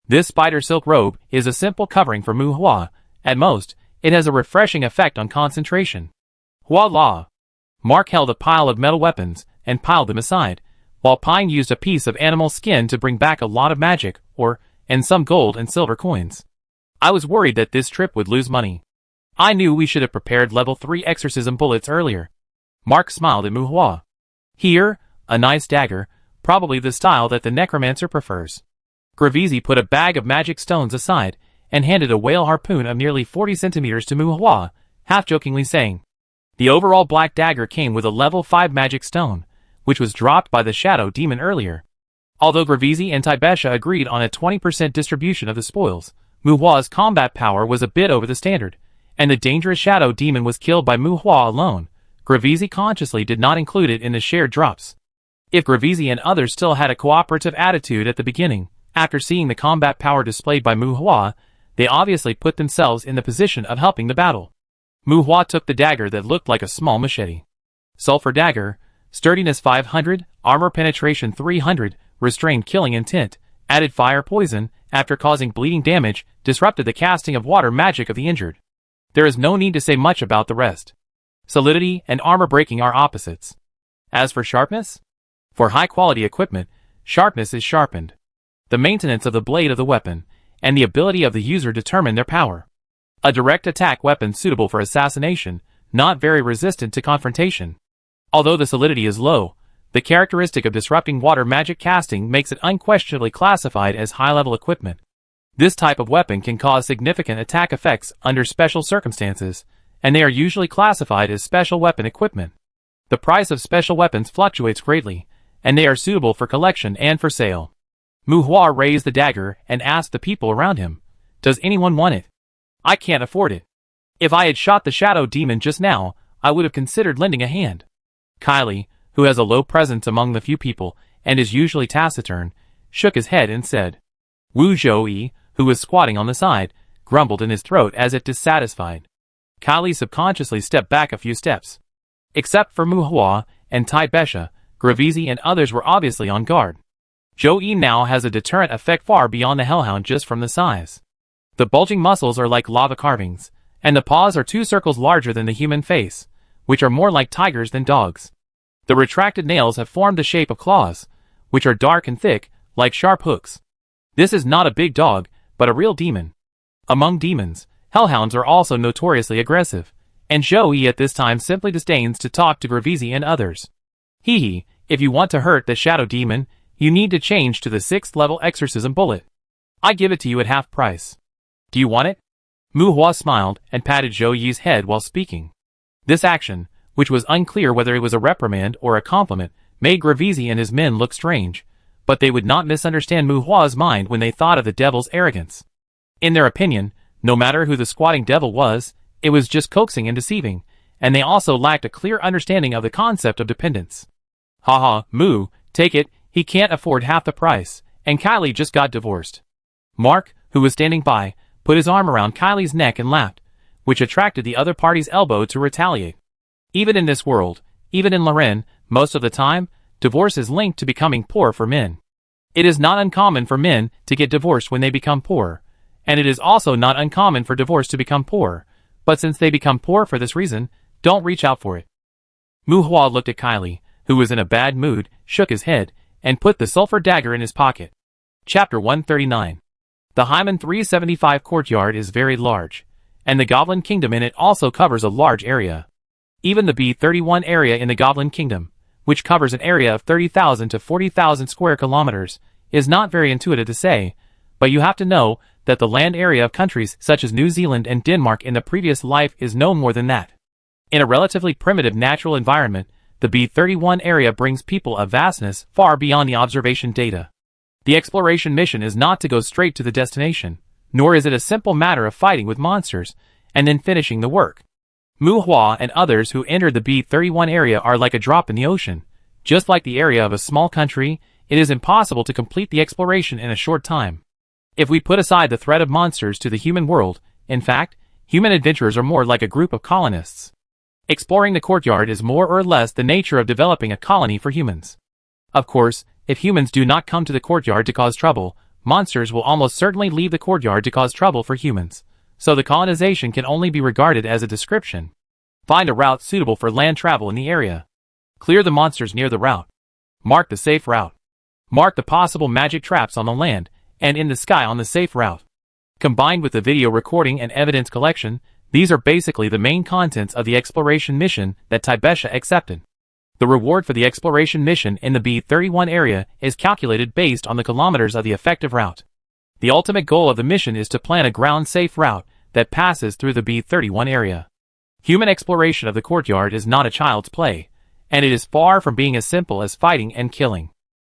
This spider silk robe is a simple covering for Mu Hua. At most, it has a refreshing effect on concentration. Hua La. Mark held a pile of metal weapons and piled them aside, while Pine used a piece of animal skin to bring back a lot of magic, and some gold and silver coins. I was worried that this trip would lose money. I knew we should have prepared level 3 exorcism bullets earlier. Mark smiled at Mu Hua. Here, a nice dagger, probably the style that the necromancer prefers. Gravizi put a bag of magic stones aside, and handed a whale harpoon of nearly 40 centimeters to Mu Hua, half-jokingly saying, "The overall black dagger came with a level 5 magic stone, which was dropped by the shadow demon earlier." Although Gravizi and Tai Besha agreed on a 20% distribution of the spoils, Mu Hua's combat power was a bit over the standard, and the dangerous shadow demon was killed by Mu Hua alone. Gravizi consciously did not include it in the shared drops. If Gravizi and others still had a cooperative attitude at the beginning, after seeing the combat power displayed by Mu Hua, they obviously put themselves in the position of helping the battle. Mu Hua took the dagger that looked like a small machete. Sulfur dagger, sturdiness 500, armor penetration 300, restrained killing intent, added fire poison, after causing bleeding damage, disrupted the casting of water magic of the injured. There is no need to say much about the rest. Solidity and armor breaking are opposites. As for sharpness? For high-quality equipment, sharpness is sharpened. The maintenance of the blade of the weapon, and the ability of the user determine their power. A direct attack weapon suitable for assassination, not very resistant to confrontation. Although the solidity is low, the characteristic of disrupting water magic casting makes it unquestionably classified as high-level equipment. This type of weapon can cause significant attack effects under special circumstances, and they are usually classified as special weapon equipment. The price of special weapons fluctuates greatly, and they are suitable for collection and for sale. Mu Hua raised the dagger and asked the people around him, "Does anyone want it? I can't afford it. If I had shot the shadow demon just now, I would have considered lending a hand." Kylie, who has a low presence among the few people, and is usually taciturn, shook his head and said. Wu Zhouyi, who was squatting on the side, grumbled in his throat as if dissatisfied. Kylie subconsciously stepped back a few steps. Except for Mu Hua and Tai Besha, Gravizi and others were obviously on guard. Zhouyi now has a deterrent effect far beyond the hellhound just from the size. The bulging muscles are like lava carvings, and the paws are 2 circles larger than the human face, which are more like tigers than dogs. The retracted nails have formed the shape of claws, which are dark and thick, like sharp hooks. This is not a big dog, but a real demon. Among demons, hellhounds are also notoriously aggressive, and Zhouyi at this time simply disdains to talk to Gravizi and others. Hee, if you want to hurt the shadow demon, you need to change to the 6th level exorcism bullet. I give it to you at half price. Do you want it? Mu Hua smiled and patted Zhouyi's head while speaking. This action, which was unclear whether it was a reprimand or a compliment, made Gravizi and his men look strange, but they would not misunderstand Mu Hua's mind when they thought of the devil's arrogance. In their opinion, no matter who the squatting devil was, it was just coaxing and deceiving, and they also lacked a clear understanding of the concept of dependence. Haha, Mu, take it, he can't afford half the price, and Kylie just got divorced. Mark, who was standing by, put his arm around Kylie's neck and laughed, which attracted the other party's elbow to retaliate. Even in this world, even in Lorraine, most of the time, divorce is linked to becoming poor for men. It is not uncommon for men to get divorced when they become poor, and it is also not uncommon for divorce to become poor, but since they become poor for this reason, don't reach out for it. Mu Hua looked at Kylie, who was in a bad mood, shook his head, and put the sulfur dagger in his pocket. Chapter 139. The Hyman 375 courtyard is very large, and the Goblin Kingdom in it also covers a large area. Even the B31 area in the Goblin Kingdom, which covers an area of 30,000 to 40,000 square kilometers, is not very intuitive to say, but you have to know that the land area of countries such as New Zealand and Denmark in the previous life is no more than that. In a relatively primitive natural environment, the B31 area brings people a vastness far beyond the observation data. The exploration mission is not to go straight to the destination, nor is it a simple matter of fighting with monsters and then finishing the work. Mu Hua and others who entered the B31 area are like a drop in the ocean. Just like the area of a small country, it is impossible to complete the exploration in a short time. If we put aside the threat of monsters to the human world, in fact, human adventurers are more like a group of colonists. Exploring the courtyard is more or less the nature of developing a colony for humans. Of course, if humans do not come to the courtyard to cause trouble, monsters will almost certainly leave the courtyard to cause trouble for humans. So the colonization can only be regarded as a description. Find a route suitable for land travel in the area. Clear the monsters near the route. Mark the safe route. Mark the possible magic traps on the land and in the sky on the safe route. Combined with the video recording and evidence collection, these are basically the main contents of the exploration mission that Taibesha accepted. The reward for the exploration mission in the B31 area is calculated based on the kilometers of the effective route. The ultimate goal of the mission is to plan a ground-safe route that passes through the B31 area. Human exploration of the courtyard is not a child's play, and it is far from being as simple as fighting and killing.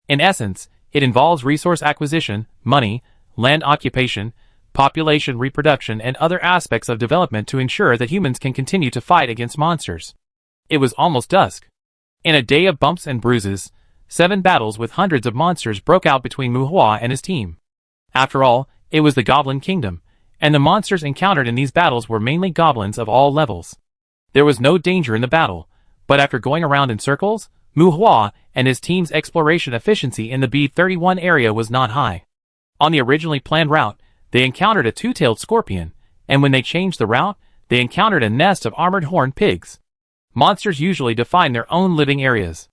In essence, it involves resource acquisition, money, land occupation, population reproduction, and other aspects of development to ensure that humans can continue to fight against monsters. It was almost dusk. In a day of bumps and bruises, 7 battles with hundreds of monsters broke out between Mu Hua and his team. After all, it was the Goblin Kingdom, and the monsters encountered in these battles were mainly goblins of all levels. There was no danger in the battle, but after going around in circles, Mu Hua and his team's exploration efficiency in the B31 area was not high. On the originally planned route, they encountered a two-tailed scorpion, and when they changed the route, they encountered a nest of armored horned pigs. Monsters usually define their own living areas.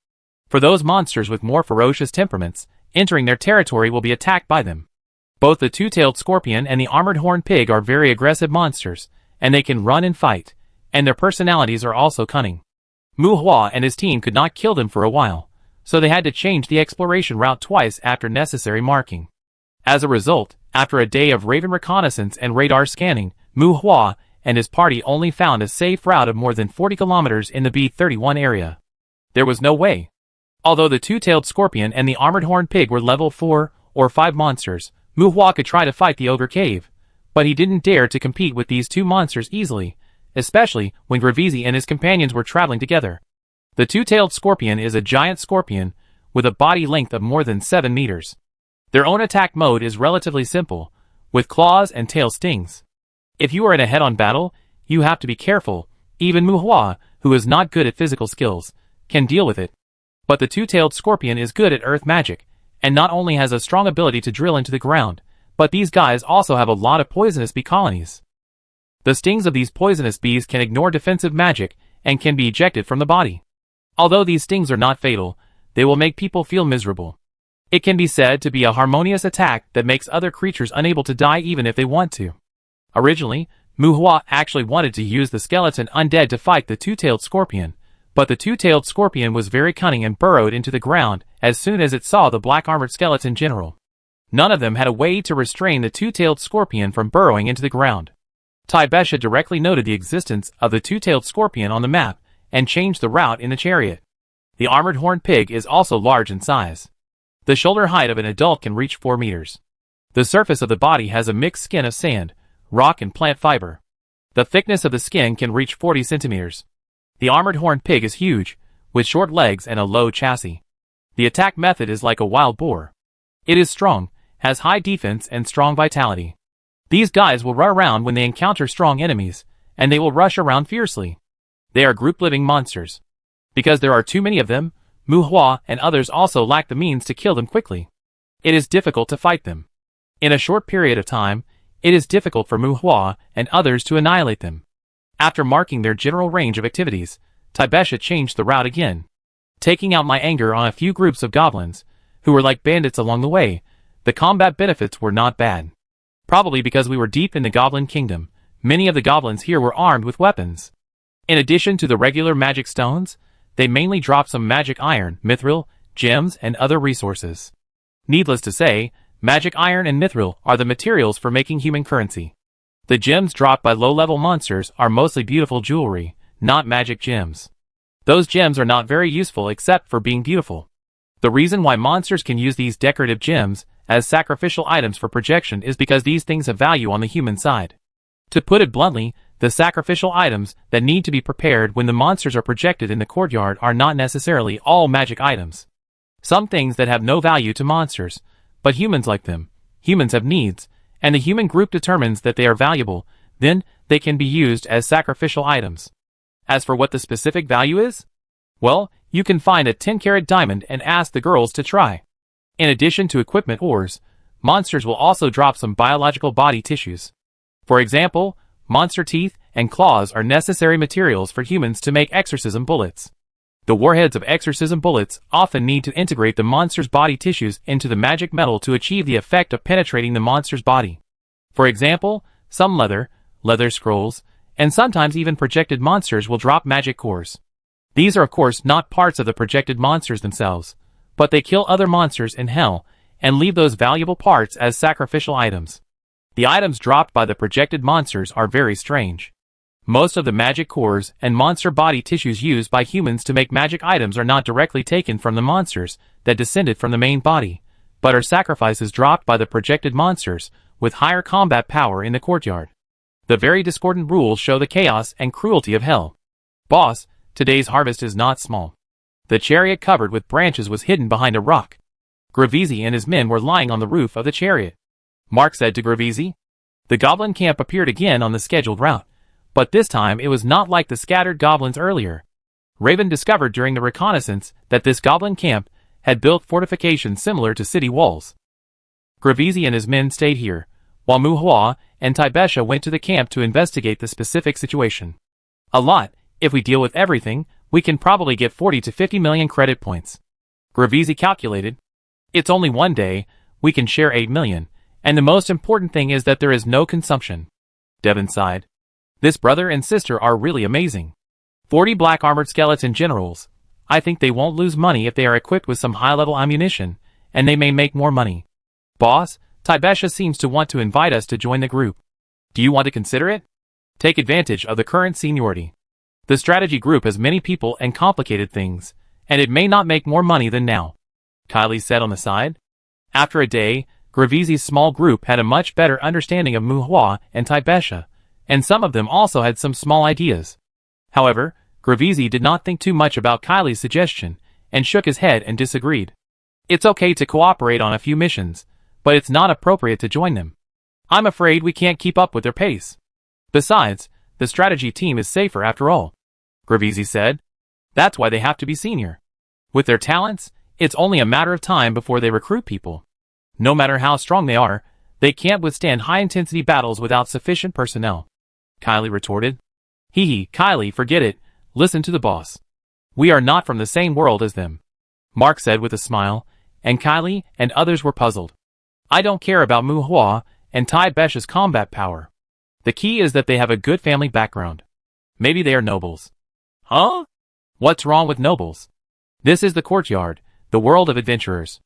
For those monsters with more ferocious temperaments, entering their territory will be attacked by them. Both the two-tailed scorpion and the armored horned pig are very aggressive monsters, and they can run and fight, and their personalities are also cunning. Mu Hua and his team could not kill them for a while, so they had to change the exploration route twice after necessary marking. As a result, after a day of Raven reconnaissance and radar scanning, Mu Hua and his party only found a safe route of more than 40 kilometers in the B31 area. There was no way. Although the two-tailed scorpion and the armored horned pig were level 4 or 5 monsters, Mu Hua could try to fight the ogre cave, but he didn't dare to compete with these two monsters easily, especially when Gravizi and his companions were traveling together. The two-tailed scorpion is a giant scorpion with a body length of more than 7 meters. Their own attack mode is relatively simple, with claws and tail stings. If you are in a head-on battle, you have to be careful. Even Mu Hua, who is not good at physical skills, can deal with it. But the two-tailed scorpion is good at earth magic, and not only has a strong ability to drill into the ground, but these guys also have a lot of poisonous bee colonies. The stings of these poisonous bees can ignore defensive magic and can be ejected from the body. Although these stings are not fatal, they will make people feel miserable. It can be said to be a harmonious attack that makes other creatures unable to die even if they want to. Originally, Mu Hua actually wanted to use the skeleton undead to fight the two-tailed scorpion, but the two-tailed scorpion was very cunning and burrowed into the ground as soon as it saw the black-armored skeleton general. None of them had a way to restrain the two-tailed scorpion from burrowing into the ground. Taibesha directly noted the existence of the two-tailed scorpion on the map and changed the route in the chariot. The armored horned pig is also large in size. The shoulder height of an adult can reach 4 meters. The surface of the body has a mixed skin of sand, rock and plant fiber. The thickness of the skin can reach 40 centimeters. The armored horned pig is huge, with short legs and a low chassis. The attack method is like a wild boar. It is strong, has high defense and strong vitality. These guys will run around when they encounter strong enemies, and they will rush around fiercely. They are group-living monsters. Because there are too many of them, Mu Hua and others also lack the means to kill them quickly. It is difficult to fight them. In a short period of time, it is difficult for Mu Hua and others to annihilate them. After marking their general range of activities, Taibesha changed the route again. Taking out my anger on a few groups of goblins, who were like bandits along the way, the combat benefits were not bad. Probably because we were deep in the goblin kingdom, many of the goblins here were armed with weapons. In addition to the regular magic stones, they mainly dropped some magic iron, mithril, gems, and other resources. Needless to say, magic iron and mithril are the materials for making human currency. The gems dropped by low-level monsters are mostly beautiful jewelry, not magic gems. Those gems are not very useful except for being beautiful. The reason why monsters can use these decorative gems as sacrificial items for projection is because these things have value on the human side. To put it bluntly, the sacrificial items that need to be prepared when the monsters are projected in the courtyard are not necessarily all magic items. Some things that have no value to monsters, but humans like them. Humans have needs, and the human group determines that they are valuable, then they can be used as sacrificial items. As for what the specific value is? Well, you can find a 10-carat diamond and ask the girls to try. In addition to equipment ores, monsters will also drop some biological body tissues. For example, monster teeth and claws are necessary materials for humans to make exorcism bullets. The warheads of exorcism bullets often need to integrate the monster's body tissues into the magic metal to achieve the effect of penetrating the monster's body. For example, some leather scrolls, and sometimes even projected monsters will drop magic cores. These are of course not parts of the projected monsters themselves, but they kill other monsters in hell and leave those valuable parts as sacrificial items. The items dropped by the projected monsters are very strange. Most of the magic cores and monster body tissues used by humans to make magic items are not directly taken from the monsters that descended from the main body, but are sacrifices dropped by the projected monsters with higher combat power in the courtyard. The very discordant rules show the chaos and cruelty of hell. Boss, today's harvest is not small. The chariot covered with branches was hidden behind a rock. Gravisi and his men were lying on the roof of the chariot. Mark said to Gravisi. The goblin camp appeared again on the scheduled route, but this time it was not like the scattered goblins earlier. Raven discovered during the reconnaissance that this goblin camp had built fortifications similar to city walls. Gravisi and his men stayed here, while Mu Hua and Taibesha went to the camp to investigate the specific situation. A lot. If we deal with everything, we can probably get 40 to 50 million credit points. Gravisi calculated. It's only one day, we can share 8 million, and the most important thing is that there is no consumption. Devon sighed. This brother and sister are really amazing. 40 black armored skeleton generals. I think they won't lose money if they are equipped with some high-level ammunition, and they may make more money. Boss, Taibesha seems to want to invite us to join the group. Do you want to consider it? Take advantage of the current seniority. The strategy group has many people and complicated things, and it may not make more money than now. Kylie said on the side. After a day, Gravisi's small group had a much better understanding of Mu Hua and Taibesha, and some of them also had some small ideas. However, Gravisi did not think too much about Kylie's suggestion, and shook his head and disagreed. It's okay to cooperate on a few missions, but it's not appropriate to join them. I'm afraid we can't keep up with their pace. Besides, the strategy team is safer after all, Gravisi said. That's why they have to be senior. With their talents, it's only a matter of time before they recruit people. No matter how strong they can't withstand high-intensity battles without sufficient personnel. Kylie retorted. Hee, Kylie, forget it. Listen to the boss. We are not from the same world as them, Mark said with a smile, and Kylie and others were puzzled. I don't care about Mu Hua and Taibesha's combat power. The key is that they have a good family background. Maybe they are nobles. Huh? What's wrong with nobles? This is the courtyard, the world of adventurers.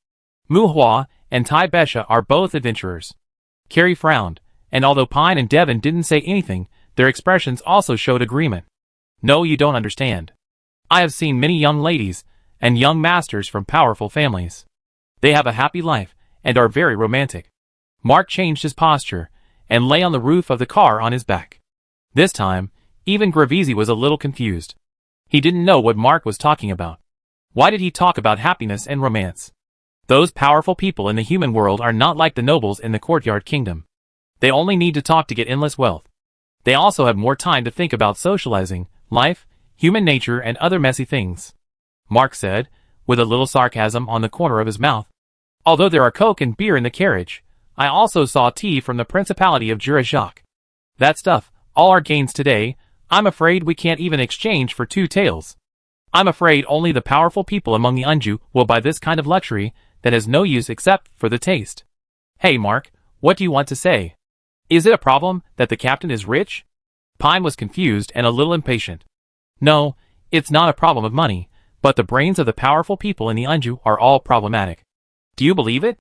Mu Hua and Taibesha are both adventurers. Carrie frowned, and although Pine and Devon didn't say anything, their expressions also showed agreement. No, you don't understand. I have seen many young ladies and young masters from powerful families. They have a happy life and are very romantic. Mark changed his posture and lay on the roof of the car on his back. This time, even Gravisi was a little confused. He didn't know what Mark was talking about. Why did he talk about happiness and romance? Those powerful people in the human world are not like the nobles in the courtyard kingdom. They only need to talk to get endless wealth. They also have more time to think about socializing, life, human nature, and other messy things. Mark said, with a little sarcasm on the corner of his mouth. Although there are coke and beer in the carriage, I also saw tea from the Principality of Jurajak. That stuff, all our gains today, I'm afraid we can't even exchange for 2 taels. I'm afraid only the powerful people among the Unju will buy this kind of luxury that has no use except for the taste. Hey Mark, what do you want to say? Is it a problem that the captain is rich? Pine was confused and a little impatient. No, it's not a problem of money, but the brains of the powerful people in the Unju are all problematic. Do you believe it?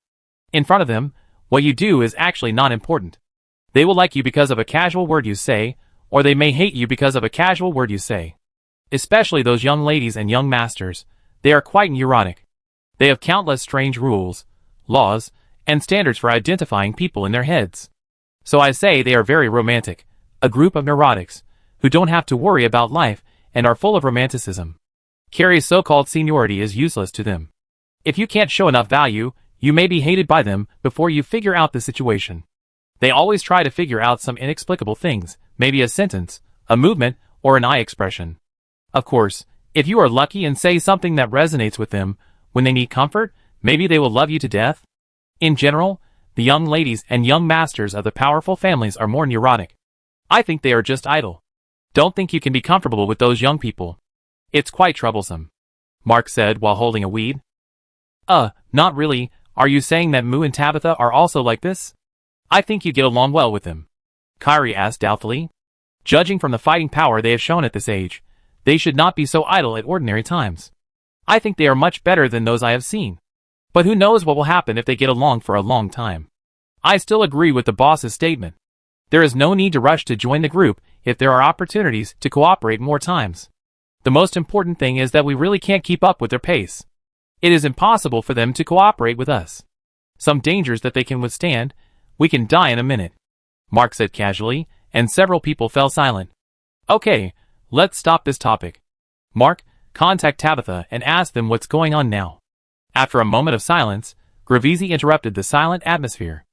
In front of them, what you do is actually not important. They will like you because of a casual word you say, or they may hate you because of a casual word you say. Especially those young ladies and young masters, they are quite neurotic. They have countless strange rules, laws, and standards for identifying people in their heads. So I say they are very romantic, a group of neurotics, who don't have to worry about life and are full of romanticism. Carrie's so-called seniority is useless to them. If you can't show enough value, you may be hated by them before you figure out the situation. They always try to figure out some inexplicable things, maybe a sentence, a movement, or an eye expression. Of course, if you are lucky and say something that resonates with them, when they need comfort, maybe they will love you to death. In general, the young ladies and young masters of the powerful families are more neurotic. I think they are just idle. Don't think you can be comfortable with those young people. It's quite troublesome. Mark said while holding a weed. Not really. Are you saying that Moo and Tabitha are also like this? I think you get along well with them. Kyrie asked doubtfully. Judging from the fighting power they have shown at this age, they should not be so idle at ordinary times. I think they are much better than those I have seen. But who knows what will happen if they get along for a long time. I still agree with the boss's statement. There is no need to rush to join the group if there are opportunities to cooperate more times. The most important thing is that we really can't keep up with their pace. It is impossible for them to cooperate with us. Some dangers that they can withstand, we can die in a minute. Mark said casually, and several people fell silent. Okay, let's stop this topic. Mark, contact Tabitha and ask them what's going on now. After a moment of silence, Gravisi interrupted the silent atmosphere.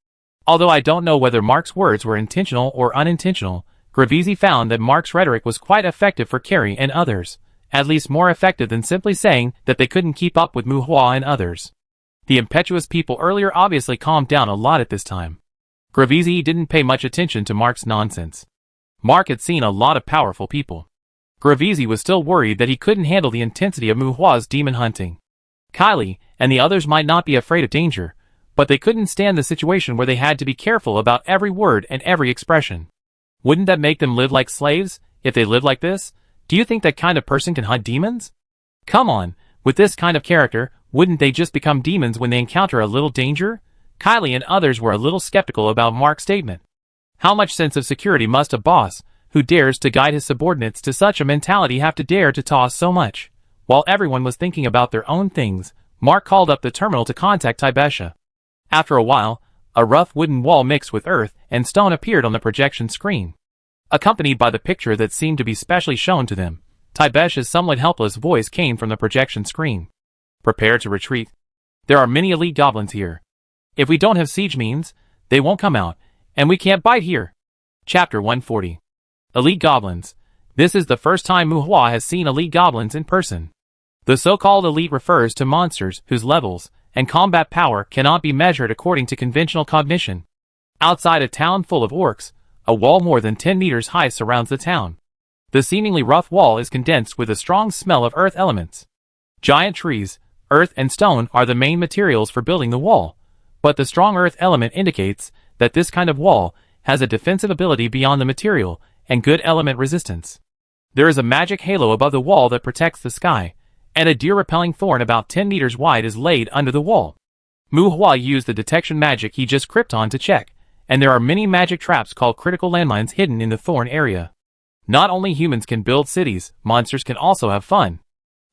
Although I don't know whether Mark's words were intentional or unintentional, Gravisi found that Mark's rhetoric was quite effective for Carrie and others, at least more effective than simply saying that they couldn't keep up with Muhua and others. The impetuous people earlier obviously calmed down a lot at this time. Gravisi didn't pay much attention to Mark's nonsense. Mark had seen a lot of powerful people. Gravisi was still worried that he couldn't handle the intensity of Muhua's demon hunting. Kylie and the others might not be afraid of danger, but they couldn't stand the situation where they had to be careful about every word and every expression. Wouldn't that make them live like slaves, if they lived like this? Do you think that kind of person can hunt demons? Come on, with this kind of character, wouldn't they just become demons when they encounter a little danger? Kylie and others were a little skeptical about Mark's statement. How much sense of security must a boss, who dares to guide his subordinates to such a mentality, have to dare to toss so much? While everyone was thinking about their own things, Mark called up the terminal to contact Tibesha. After a while, a rough wooden wall mixed with earth and stone appeared on the projection screen. Accompanied by the picture that seemed to be specially shown to them, Tibesha's somewhat helpless voice came from the projection screen. Prepare to retreat. There are many elite goblins here. If we don't have siege means, they won't come out, and we can't bite here. Chapter 140. Elite Goblins. This is the first time Muhua has seen elite goblins in person. The so-called elite refers to monsters whose levels and combat power cannot be measured according to conventional cognition. Outside a town full of orcs, a wall more than 10 meters high surrounds the town. The seemingly rough wall is condensed with a strong smell of earth elements. Giant trees, earth and stone are the main materials for building the wall, but the strong earth element indicates that this kind of wall has a defensive ability beyond the material and good element resistance. There is a magic halo above the wall that protects the sky, and a deer-repelling thorn about 10 meters wide is laid under the wall. Muhua used the detection magic he just krypton to check, and there are many magic traps called critical landmines hidden in the thorn area. Not only humans can build cities, monsters can also have fun.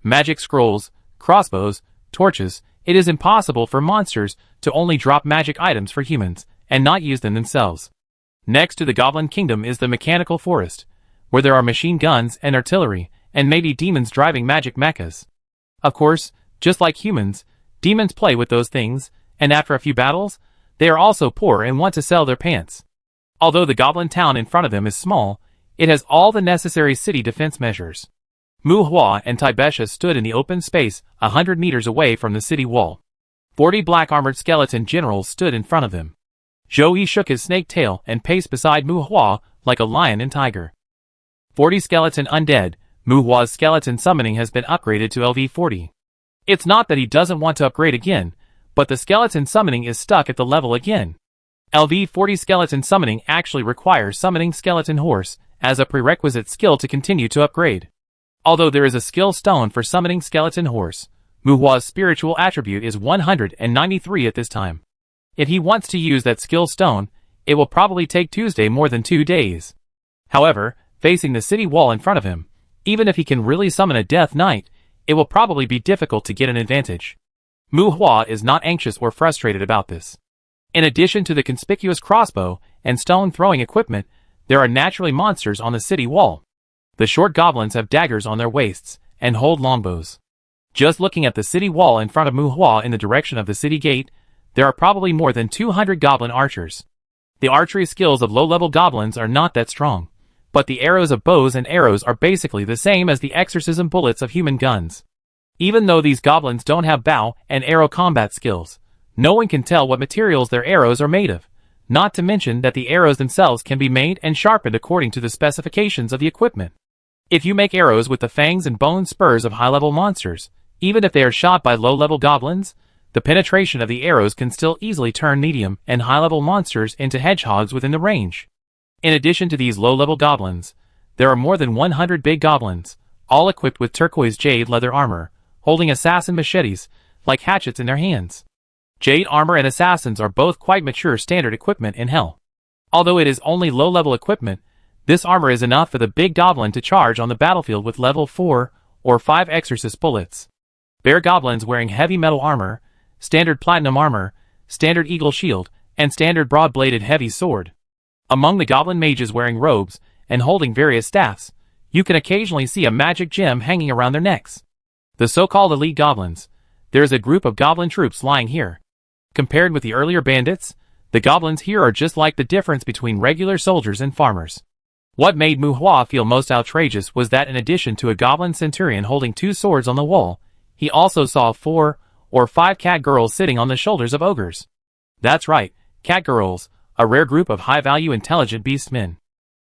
Magic scrolls, crossbows, torches. It is impossible for monsters to only drop magic items for humans and not use them themselves. Next to the Goblin Kingdom is the Mechanical Forest, where there are machine guns and artillery, and maybe demons driving magic mechas. Of course, just like humans, demons play with those things, and after a few battles, they are also poor and want to sell their pants. Although the goblin town in front of him is small, it has all the necessary city defense measures. Mu Hua and Taibesha stood in the open space 100 meters away from the city wall. 40 black armored skeleton generals stood in front of them. Zhou Yi shook his snake tail and paced beside Mu Hua like a lion and tiger. 40 skeleton undead. Mu Hua's skeleton summoning has been upgraded to LV40. It's not that he doesn't want to upgrade again, but the skeleton summoning is stuck at the level again. LV40 skeleton summoning actually requires summoning skeleton horse as a prerequisite skill to continue to upgrade. Although there is a skill stone for summoning skeleton horse, Mu Hua's spiritual attribute is 193 at this time. If he wants to use that skill stone, it will probably take Tuesday more than 2 days. However, facing the city wall in front of him, even if he can really summon a Death Knight, it will probably be difficult to get an advantage. Mu Hua is not anxious or frustrated about this. In addition to the conspicuous crossbow and stone-throwing equipment, there are naturally monsters on the city wall. The short goblins have daggers on their waists and hold longbows. Just looking at the city wall in front of Mu Hua in the direction of the city gate, there are probably more than 200 goblin archers. The archery skills of low-level goblins are not that strong, but the arrows of bows and arrows are basically the same as the exorcism bullets of human guns. Even though these goblins don't have bow and arrow combat skills, no one can tell what materials their arrows are made of, not to mention that the arrows themselves can be made and sharpened according to the specifications of the equipment. If you make arrows with the fangs and bone spurs of high-level monsters, even if they are shot by low-level goblins, the penetration of the arrows can still easily turn medium and high-level monsters into hedgehogs within the range. In addition to these low-level goblins, there are more than 100 big goblins, all equipped with turquoise jade leather armor, holding assassin machetes, like hatchets in their hands. Jade armor and assassins are both quite mature standard equipment in Hell. Although it is only low-level equipment, this armor is enough for the big goblin to charge on the battlefield with level 4 or 5 exorcist bullets. Bear goblins wearing heavy metal armor, standard platinum armor, standard eagle shield, and standard broad-bladed heavy sword. Among the goblin mages wearing robes and holding various staffs, you can occasionally see a magic gem hanging around their necks. The so-called elite goblins. There is a group of goblin troops lying here. Compared with the earlier bandits, the goblins here are just like the difference between regular soldiers and farmers. What made Mu Hua feel most outrageous was that in addition to a goblin centurion holding 2 swords on the wall, he also saw 4 or 5 cat girls sitting on the shoulders of ogres. That's right, cat girls, a rare group of high-value intelligent beastmen.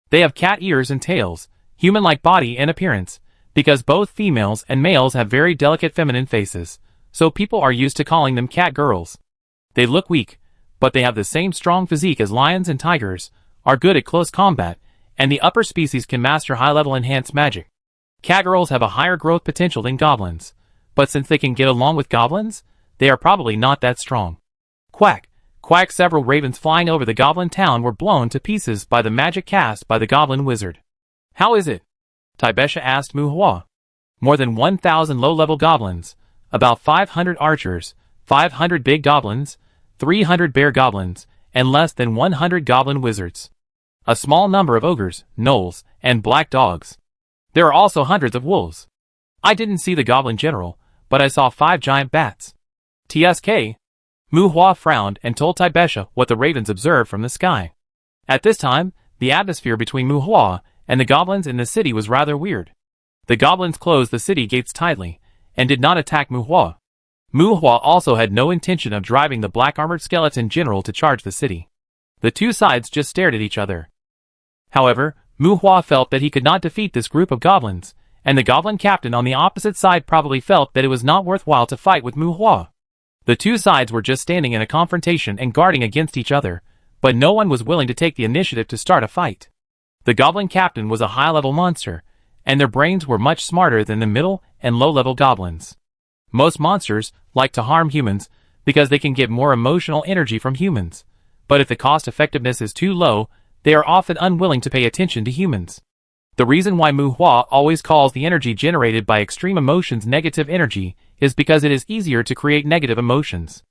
They have cat ears and tails, human-like body and appearance, because both females and males have very delicate feminine faces, so people are used to calling them cat girls. They look weak, but they have the same strong physique as lions and tigers, are good at close combat, and the upper species can master high-level enhanced magic. Cat girls have a higher growth potential than goblins, but since they can get along with goblins, they are probably not that strong. Quack, quack! Several ravens flying over the goblin town were blown to pieces by the magic cast by the goblin wizard. How is it? Taibesha asked Mu Hua. More than 1,000 low-level goblins, about 500 archers, 500 big goblins, 300 bear goblins, and less than 100 goblin wizards. A small number of ogres, gnolls, and black dogs. There are also hundreds of wolves. I didn't see the goblin general, but I saw 5 giant bats. TSK. Mu Hua frowned and told Taibesha what the ravens observed from the sky. At this time, the atmosphere between Mu Hua and the goblins in the city was rather weird. The goblins closed the city gates tightly, and did not attack Mu Hua. Mu Hua also had no intention of driving the black-armored skeleton general to charge the city. The two sides just stared at each other. However, Mu Hua felt that he could not defeat this group of goblins, and the goblin captain on the opposite side probably felt that it was not worthwhile to fight with Mu Hua. The two sides were just standing in a confrontation and guarding against each other, but no one was willing to take the initiative to start a fight. The goblin captain was a high-level monster, and their brains were much smarter than the middle and low-level goblins. Most monsters like to harm humans because they can get more emotional energy from humans, but if the cost-effectiveness is too low, they are often unwilling to pay attention to humans. The reason why Mu Hua always calls the energy generated by extreme emotions negative energy is because it is easier to create negative emotions.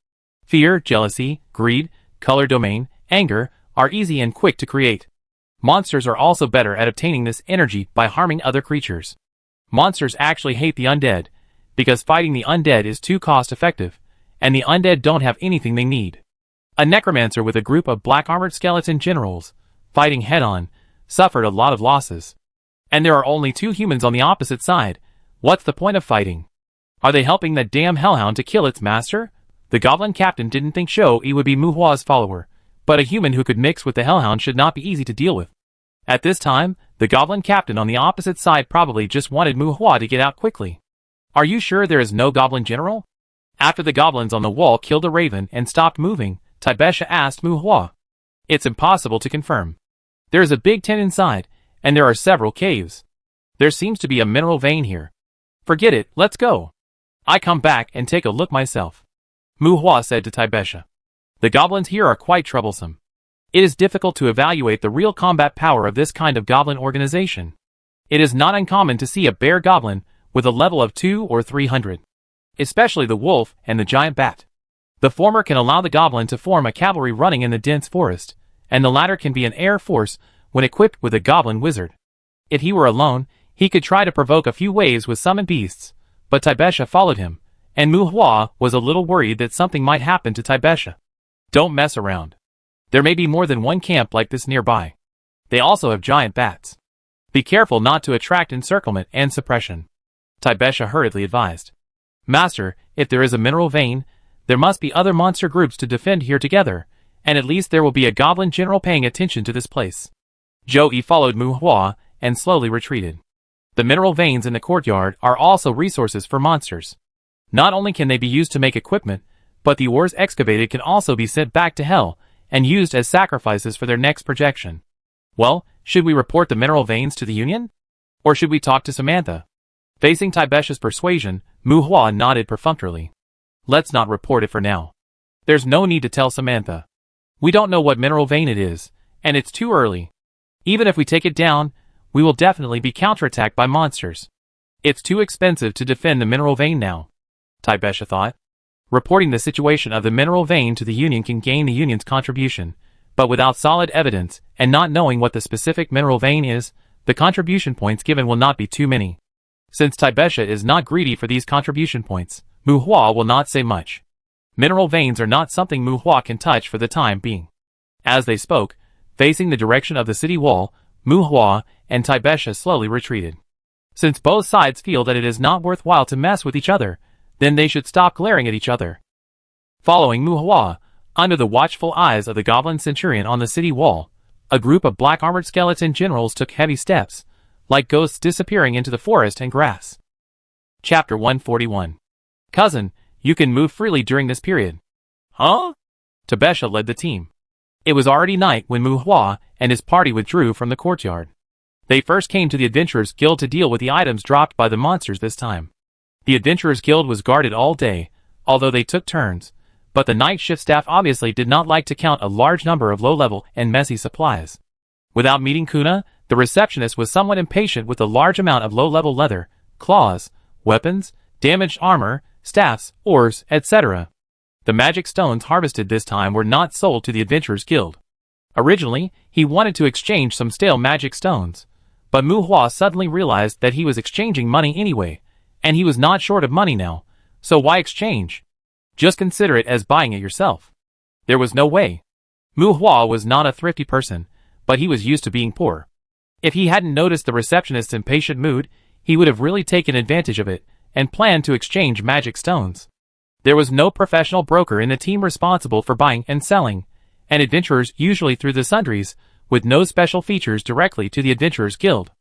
Fear, jealousy, greed, color domain, anger are easy and quick to create. Monsters are also better at obtaining this energy by harming other creatures. Monsters actually hate the undead, because fighting the undead is too cost-effective, and the undead don't have anything they need. A necromancer with a group of black-armored skeleton generals, fighting head-on, suffered a lot of losses. And there are only 2 humans on the opposite side. What's the point of fighting? Are they helping that damn hellhound to kill its master? The goblin captain didn't think Shou-Yi would be Mu Hua's follower, but a human who could mix with the hellhound should not be easy to deal with. At this time, the goblin captain on the opposite side probably just wanted Mu Hua to get out quickly. Are you sure there is no goblin general? After the goblins on the wall killed a raven and stopped moving, Taibesha asked Mu Hua. It's impossible to confirm. There is a big tent inside, and there are several caves. There seems to be a mineral vein here. Forget it, let's go. I come back and take a look myself. Mu Hua said to Taibesha. The goblins here are quite troublesome. It is difficult to evaluate the real combat power of this kind of goblin organization. It is not uncommon to see a bear goblin with a level of 200 or 300. Especially the wolf and the giant bat. The former can allow the goblin to form a cavalry running in the dense forest, and the latter can be an air force when equipped with a goblin wizard. If he were alone, he could try to provoke a few waves with summoned beasts, but Taibesha followed him, and Mu Hua was a little worried that something might happen to Taibesha. Don't mess around. There may be more than one camp like this nearby. They also have giant bats. Be careful not to attract encirclement and suppression. Taibesha hurriedly advised. Master, if there is a mineral vein, there must be other monster groups to defend here together, and at least there will be a goblin general paying attention to this place. Shou-Yi followed Mu Hua and slowly retreated. The mineral veins in the courtyard are also resources for monsters. Not only can they be used to make equipment, but the ores excavated can also be sent back to hell and used as sacrifices for their next projection. Well, should we report the mineral veins to the Union? Or should we talk to Samantha? Facing Taibesha's persuasion, Mu Hua nodded perfunctorily. Let's not report it for now. There's no need to tell Samantha. We don't know what mineral vein it is, and it's too early. Even if we take it down, we will definitely be counterattacked by monsters. It's too expensive to defend the mineral vein now, Taibesha thought. Reporting the situation of the mineral vein to the Union can gain the Union's contribution, but without solid evidence and not knowing what the specific mineral vein is, the contribution points given will not be too many. Since Taibesha is not greedy for these contribution points, Mu Hua will not say much. Mineral veins are not something Mu Hua can touch for the time being. As they spoke, facing the direction of the city wall, Mu Hua and Taibesha slowly retreated. Since both sides feel that it is not worthwhile to mess with each other, then they should stop glaring at each other. Following Mu Hua, under the watchful eyes of the goblin centurion on the city wall, a group of black-armored skeleton generals took heavy steps, like ghosts disappearing into the forest and grass. Chapter 141. Cousin, you can move freely during this period. Huh? Taibesha led the team. It was already night when Mu Hua and his party withdrew from the courtyard. They first came to the Adventurers Guild to deal with the items dropped by the monsters this time. The Adventurers Guild was guarded all day, although they took turns, but the night shift staff obviously did not like to count a large number of low-level and messy supplies. Without meeting Kuna, the receptionist was somewhat impatient with the large amount of low-level leather, claws, weapons, damaged armor, staffs, ores, etc. The magic stones harvested this time were not sold to the Adventurers Guild. Originally, he wanted to exchange some stale magic stones, but Mu Hua suddenly realized that he was exchanging money anyway, and he was not short of money now, so why exchange? Just consider it as buying it yourself. There was no way. Mu Hua was not a thrifty person, but he was used to being poor. If he hadn't noticed the receptionist's impatient mood, he would have really taken advantage of it and planned to exchange magic stones. There was no professional broker in the team responsible for buying and selling, and adventurers usually threw the sundries, with no special features directly to the Adventurers Guild.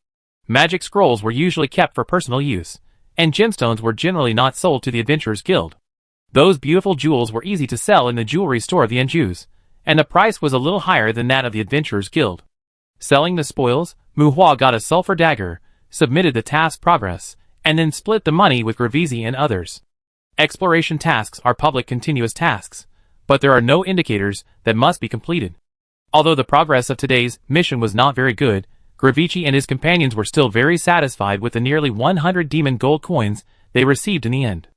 Magic scrolls were usually kept for personal use, and gemstones were generally not sold to the Adventurers Guild. Those beautiful jewels were easy to sell in the jewelry store of the Anjus, and the price was a little higher than that of the Adventurers Guild. Selling the spoils, Mu Hua got a sulfur dagger, submitted the task progress, and then split the money with Gravizi and others. Exploration tasks are public continuous tasks, but there are no indicators that must be completed. Although the progress of today's mission was not very good, Gravici and his companions were still very satisfied with the nearly 100 demon gold coins they received in the end.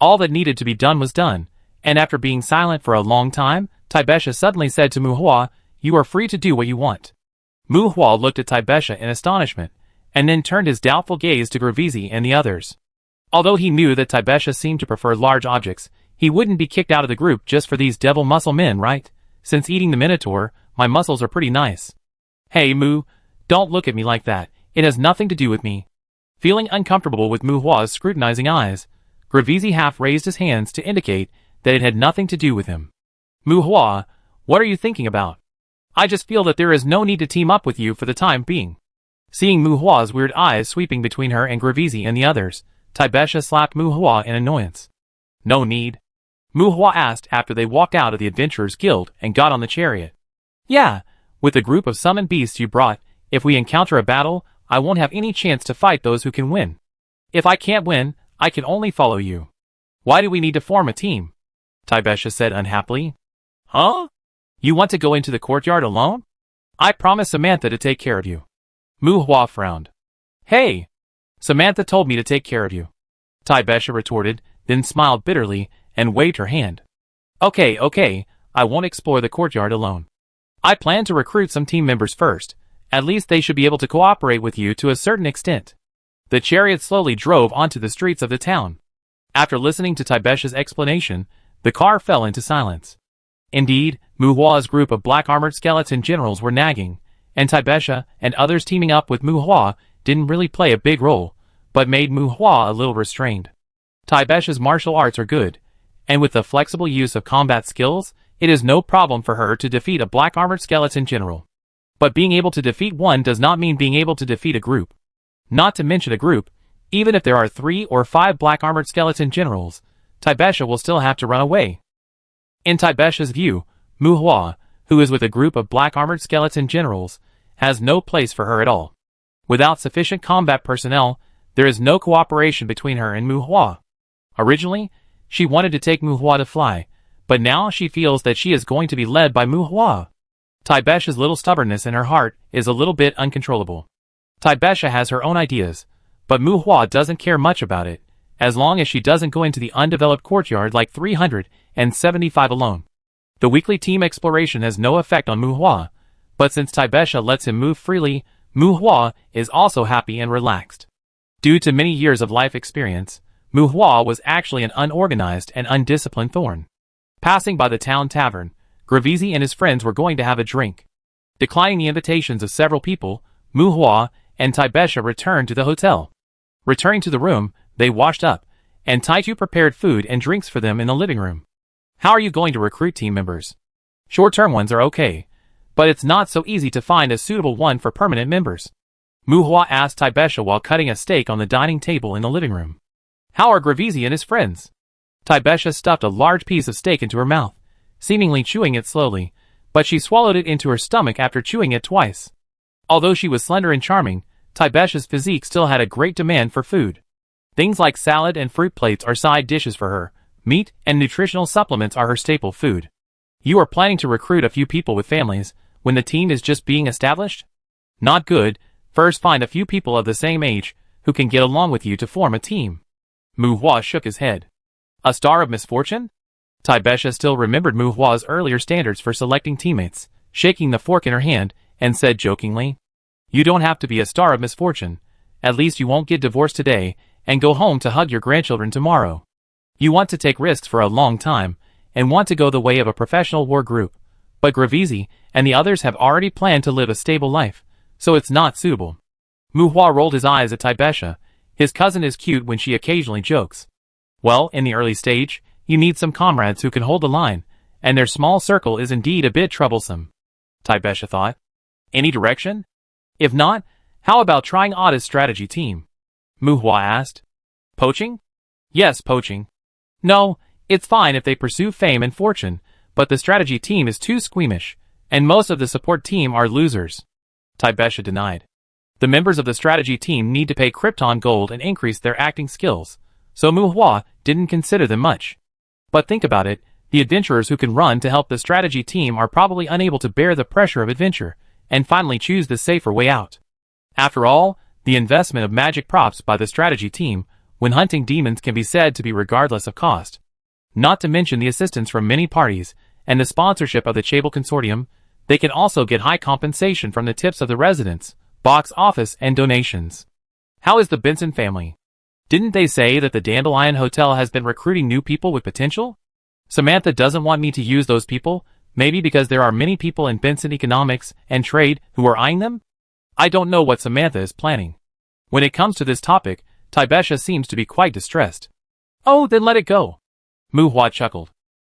All that needed to be done was done, and after being silent for a long time, Taibesha suddenly said to Mu Hua, "You are free to do what you want." Mu Hua looked at Taibesha in astonishment, and then turned his doubtful gaze to Gravizi and the others. Although he knew that Taibesha seemed to prefer large objects, he wouldn't be kicked out of the group just for these devil muscle men, right? Since eating the Minotaur, my muscles are pretty nice. Hey Moo, don't look at me like that, it has nothing to do with me. Feeling uncomfortable with Mu Hua's scrutinizing eyes, Gravisi half raised his hands to indicate that it had nothing to do with him. Mu Hua, what are you thinking about? I just feel that there is no need to team up with you for the time being. Seeing Mu Hua's weird eyes sweeping between her and Gravisi and the others, Taibesha slapped Mu Hua in annoyance. No need. Mu Hua asked after they walked out of the Adventurers Guild and got on the chariot. Yeah, with the group of summoned beasts you brought, if we encounter a battle, I won't have any chance to fight those who can win. If I can't win, I can only follow you. Why do we need to form a team? Taibesha said unhappily. Huh? You want to go into the courtyard alone? I promised Samantha to take care of you. Mu Hua frowned. Hey! Samantha told me to take care of you. Taibesha retorted, then smiled bitterly and waved her hand. Okay, I won't explore the courtyard alone. I plan to recruit some team members first. At least they should be able to cooperate with you to a certain extent. The chariot slowly drove onto the streets of the town. After listening to Taibesha's explanation, the car fell into silence. Indeed, Mu Hua's group of black-armored skeleton generals were nagging, and Taibesha and others teaming up with Mu Hua didn't really play a big role, but made Mu Hua a little restrained. Taibesha's martial arts are good, and with the flexible use of combat skills, it is no problem for her to defeat a black-armored skeleton general. But being able to defeat one does not mean being able to defeat a group. Not to mention a group, even if there are 3 or 5 black-armored skeleton generals, Taibesha will still have to run away. In Taibesha's view, Mu Hua, who is with a group of black-armored skeleton generals, has no place for her at all. Without sufficient combat personnel, there is no cooperation between her and Mu Hua. Originally, she wanted to take Mu Hua to fly, but now she feels that she is going to be led by Mu Hua. Taibesha's little stubbornness in her heart is a little bit uncontrollable. Taibesha has her own ideas, but Mu Hua doesn't care much about it, as long as she doesn't go into the undeveloped courtyard like 375 alone. The weekly team exploration has no effect on Mu Hua, but since Taibesha lets him move freely, Mu Hua is also happy and relaxed. Due to many years of life experience, Mu Hua was actually an unorganized and undisciplined thorn. Passing by the town tavern, Gravisi and his friends were going to have a drink. Declining the invitations of several people, Mu Hua and Taibesha returned to the hotel. Returning to the room, they washed up, and Taitu prepared food and drinks for them in the living room. How are you going to recruit team members? Short-term ones are okay, but it's not so easy to find a suitable one for permanent members. Mu Hua asked Taibesha while cutting a steak on the dining table in the living room. How are Gravisi and his friends? Taibesha stuffed a large piece of steak into her mouth, seemingly chewing it slowly, but she swallowed it into her stomach after chewing it twice. Although she was slender and charming, Taibesha's physique still had a great demand for food. Things like salad and fruit plates are side dishes for her. Meat and nutritional supplements are her staple food. You are planning to recruit a few people with families when the team is just being established? Not good. First find a few people of the same age who can get along with you to form a team. Mu Hua shook his head. A star of misfortune? Taibesha still remembered Mu Hua's earlier standards for selecting teammates, shaking the fork in her hand, and said jokingly, You don't have to be a star of misfortune. At least you won't get divorced today and go home to hug your grandchildren tomorrow. You want to take risks for a long time and want to go the way of a professional war group, but Gravisi and the others have already planned to live a stable life, so it's not suitable. Mu Hua rolled his eyes at Taibesha. His cousin is cute when she occasionally jokes. Well, in the early stage, you need some comrades who can hold the line, and their small circle is indeed a bit troublesome. Taibesha thought. Any direction? If not, how about trying Ada's strategy team? Mu Hua asked. Poaching? Yes, poaching. No, it's fine if they pursue fame and fortune, but the strategy team is too squeamish, and most of the support team are losers. Taibesha denied. The members of the strategy team need to pay Krypton gold and increase their acting skills, so Mu Hua didn't consider them much. But think about it, the adventurers who can run to help the strategy team are probably unable to bear the pressure of adventure, and finally choose the safer way out. After all, the investment of magic props by the strategy team when hunting demons can be said to be regardless of cost. Not to mention the assistance from many parties, and the sponsorship of the Chable Consortium, they can also get high compensation from the tips of the residents, box office and donations. How is the Benson family? Didn't they say that the Dandelion Hotel has been recruiting new people with potential? Samantha doesn't want me to use those people, Maybe because there are many people in Benson Economics and Trade who are eyeing them? I don't know what Samantha is planning. When it comes to this topic, Tibesha seems to be quite distressed. Oh, then let it go. Muhua chuckled.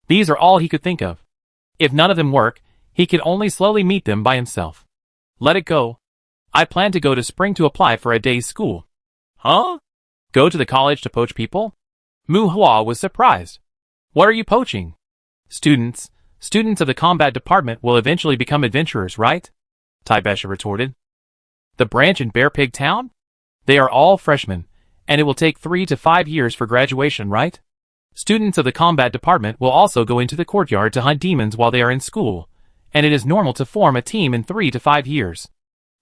These are all he could think of. If none of them work, he could only slowly meet them by himself. Let it go. I plan to go to spring to apply for a day's school. Huh? Go to the college to poach people? Muhua was surprised. What are you poaching? Students of the combat department will eventually become adventurers, right? Tibesha retorted. The branch in Bear Pig Town? They are all freshmen, and it will take 3 to 5 years for graduation, right? Students of the combat department will also go into the courtyard to hunt demons while they are in school, and it is normal to form a team in 3 to 5 years.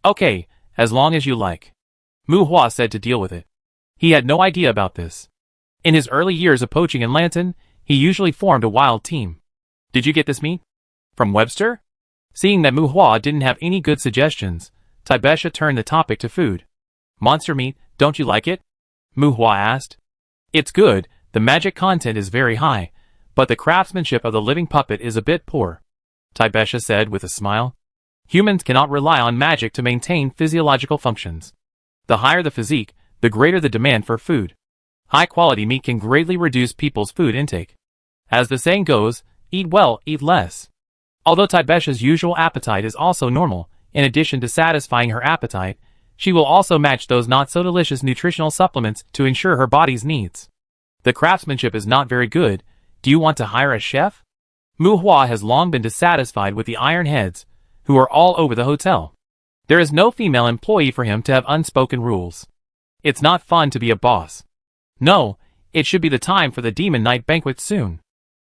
Okay, as long as you like. Muhua said to deal with it. He had no idea about this. In his early years of poaching in Lanton, he usually formed a wild team. Did you get this meat? From Webster? Seeing that Muhua didn't have any good suggestions, Tibesha turned the topic to food. Monster meat, don't you like it? Muhua asked. It's good, the magic content is very high, but the craftsmanship of the living puppet is a bit poor, Tibesha said with a smile. Humans cannot rely on magic to maintain physiological functions. The higher the physique, the greater the demand for food. High-quality meat can greatly reduce people's food intake. As the saying goes, eat well, eat less. Although Tibesha's usual appetite is also normal, in addition to satisfying her appetite, she will also match those not-so-delicious nutritional supplements to ensure her body's needs. The craftsmanship is not very good. Do you want to hire a chef? Muhua has long been dissatisfied with the iron heads, who are all over the hotel. There is no female employee for him to have unspoken rules. It's not fun to be a boss. No, it should be the time for the Demon Night Banquet soon.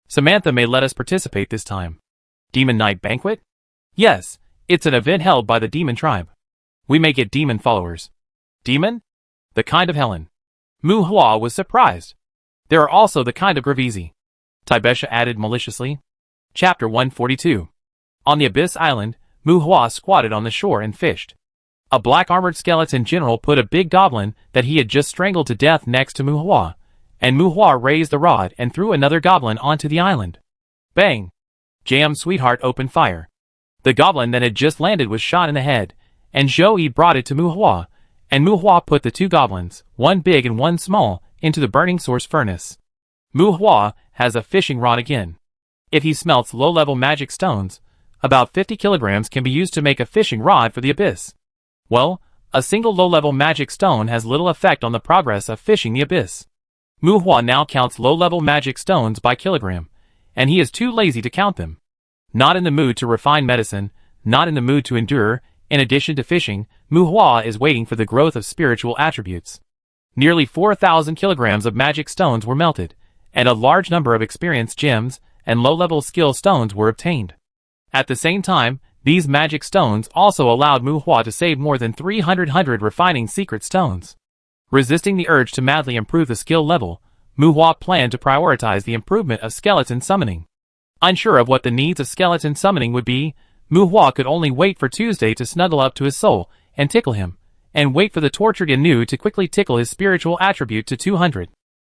Samantha may let us participate this time. Demon Night Banquet? Yes, it's an event held by the Demon Tribe. We may get demon followers. Demon? The kind of Helen. Muhua was surprised. There are also the kind of Gravisi. Tibesha added maliciously. Chapter 142. On the Abyss Island, Muhua squatted on the shore and fished. A black-armored skeleton general put a big goblin that he had just strangled to death next to Muhua, and Muhua raised the rod and threw another goblin onto the island. Bang! Jam's sweetheart opened fire. The goblin that had just landed was shot in the head, and Zhou brought it to Muhua, and Muhua put the 2 goblins, one big and one small, into the burning source furnace. Muhua has a fishing rod again. If he smelts low-level magic stones, about 50 kilograms can be used to make a fishing rod for the abyss. Well, a single low-level magic stone has little effect on the progress of fishing the abyss. Muhua now counts low-level magic stones by kilogram, and he is too lazy to count them. Not in the mood to refine medicine, not in the mood to endure. In addition to fishing, Muhua is waiting for the growth of spiritual attributes. Nearly 4,000 kilograms of magic stones were melted, and a large number of experienced gems and low-level skill stones were obtained. At the same time, these magic stones also allowed Muhua to save more than 300 refining secret stones. Resisting the urge to madly improve the skill level, Muhua planned to prioritize the improvement of skeleton summoning. Unsure of what the needs of skeleton summoning would be, Muhua could only wait for Tuesday to snuggle up to his soul and tickle him, and wait for the tortured Anu to quickly tickle his spiritual attribute to 200.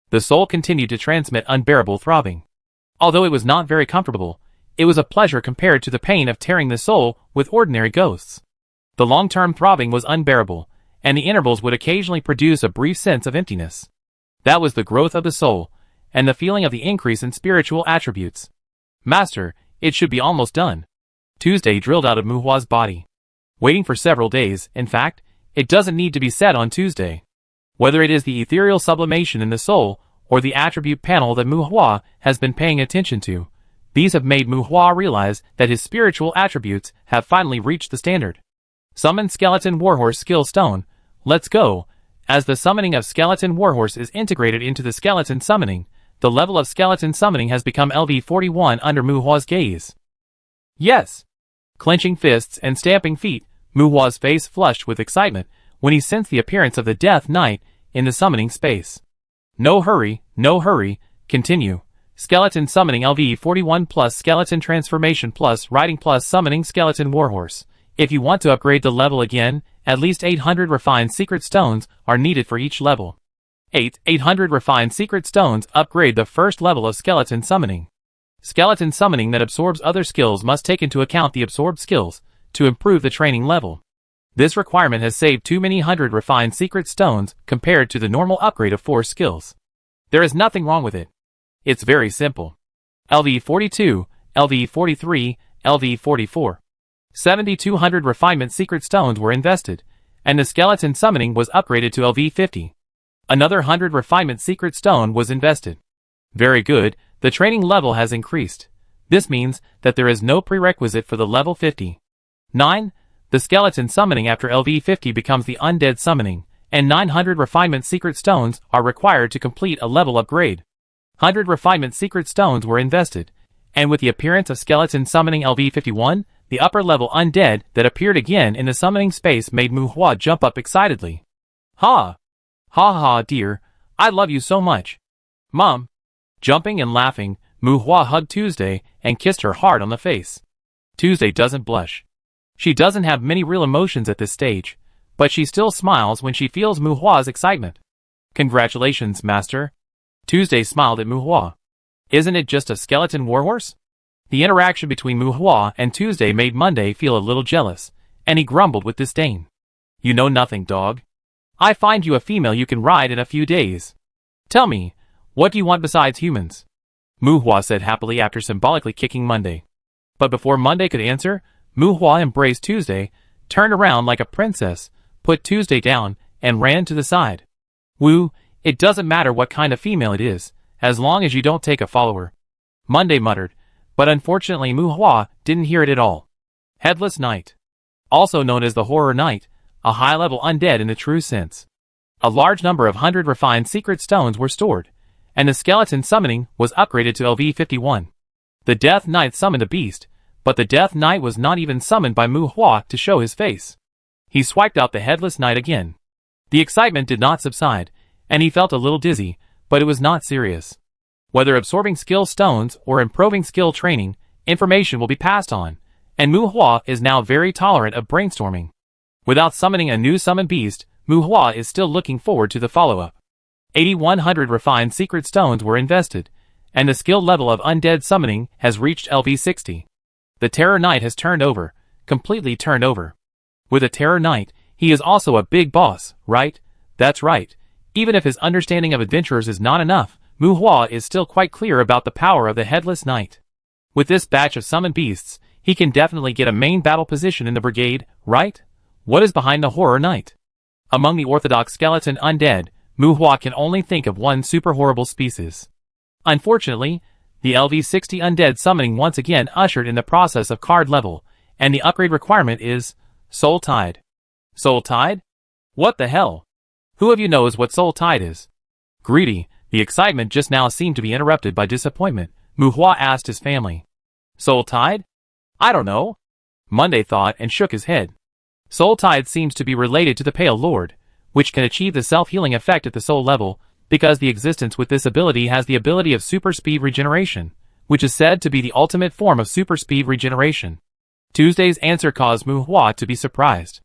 The soul continued to transmit unbearable throbbing. Although it was not very comfortable, it was a pleasure compared to the pain of tearing the soul with ordinary ghosts. The long-term throbbing was unbearable, and the intervals would occasionally produce a brief sense of emptiness. That was the growth of the soul, and the feeling of the increase in spiritual attributes. Master, it should be almost done. Tuesday drilled out of Muhua's body. Waiting for several days, in fact, it doesn't need to be said on Tuesday. Whether it is the ethereal sublimation in the soul, or the attribute panel that Muhua has been paying attention to, these have made Muhua realize that his spiritual attributes have finally reached the standard. Summon Skeleton Warhorse Skill Stone, let's go. As the summoning of Skeleton Warhorse is integrated into the skeleton summoning, the level of skeleton summoning has become LV41 under Muhua's gaze. Yes! Clenching fists and stamping feet, Muhua's face flushed with excitement when he sensed the appearance of the Death Knight in the summoning space. No hurry, continue. Skeleton Summoning LV41 plus Skeleton Transformation plus Riding plus Summoning Skeleton Warhorse. If you want to upgrade the level again, at least 800 refined secret stones are needed for each level. 800 refined secret stones upgrade the first level of skeleton summoning. Skeleton summoning that absorbs other skills must take into account the absorbed skills to improve the training level. This requirement has saved too many hundred refined secret stones compared to the normal upgrade of 4 skills. There is nothing wrong with it. It's very simple. LV42, LV43, LV44. 7,200 refinement secret stones were invested, and the skeleton summoning was upgraded to LV50. Another 100 refinement secret stone was invested. Very good, the training level has increased. This means that there is no prerequisite for the level 50. 9. The skeleton summoning after LV50 becomes the undead summoning, and 900 refinement secret stones are required to complete a level upgrade. 100 refinement secret stones were invested, and with the appearance of skeleton summoning LV51, the upper level undead that appeared again in the summoning space made Muhua jump up excitedly. Ha! Ha ha dear, I love you so much. Mom. Jumping and laughing, Muhua hugged Tuesday and kissed her hard on the face. Tuesday doesn't blush. She doesn't have many real emotions at this stage, but she still smiles when she feels Muhua's excitement. Congratulations, Master. Tuesday smiled at Muhua. Isn't it just a skeleton warhorse? The interaction between Muhua and Tuesday made Monday feel a little jealous, and he grumbled with disdain. You know nothing, dog. I find you a female you can ride in a few days. Tell me, what do you want besides humans? Muhua said happily after symbolically kicking Monday. But before Monday could answer, Muhua embraced Tuesday, turned around like a princess, put Tuesday down, and ran to the side. Woo, it doesn't matter what kind of female it is, as long as you don't take a follower. Monday muttered, but unfortunately Muhua didn't hear it at all. Headless Knight. Also known as the Horror Knight, a high-level undead in the true sense. A large number of 100 refined secret stones were stored, and the skeleton summoning was upgraded to LV51. The Death Knight summoned a beast, but the Death Knight was not even summoned by Muhua to show his face. He swiped out the Headless Knight again. The excitement did not subside, and he felt a little dizzy, but it was not serious. Whether absorbing skill stones or improving skill training, information will be passed on, and Muhua is now very tolerant of brainstorming. Without summoning a new summoned beast, Muhua is still looking forward to the follow-up. 8,100 refined secret stones were invested, and the skill level of undead summoning has reached LV60. The Terror Knight has turned over, completely turned over. With a Terror Knight, he is also a big boss, right? That's right. Even if his understanding of adventurers is not enough, Muhua is still quite clear about the power of the Headless Knight. With this batch of summoned beasts, he can definitely get a main battle position in the brigade, right? What is behind the Horror Knight? Among the orthodox skeleton undead, Muhua can only think of one super horrible species. Unfortunately, the LV60 undead summoning once again ushered in the process of card level, and the upgrade requirement is Soul Tide. Soul Tide? What the hell? Who of you knows what Soul Tide is? Greedy, the excitement just now seemed to be interrupted by disappointment. Muhua asked his family. Soul Tide? I don't know. Monday thought and shook his head. Soul Tide seems to be related to the Pale Lord, which can achieve the self-healing effect at the soul level, because the existence with this ability has the ability of super speed regeneration, which is said to be the ultimate form of super speed regeneration. Tuesday's answer caused Muhua to be surprised.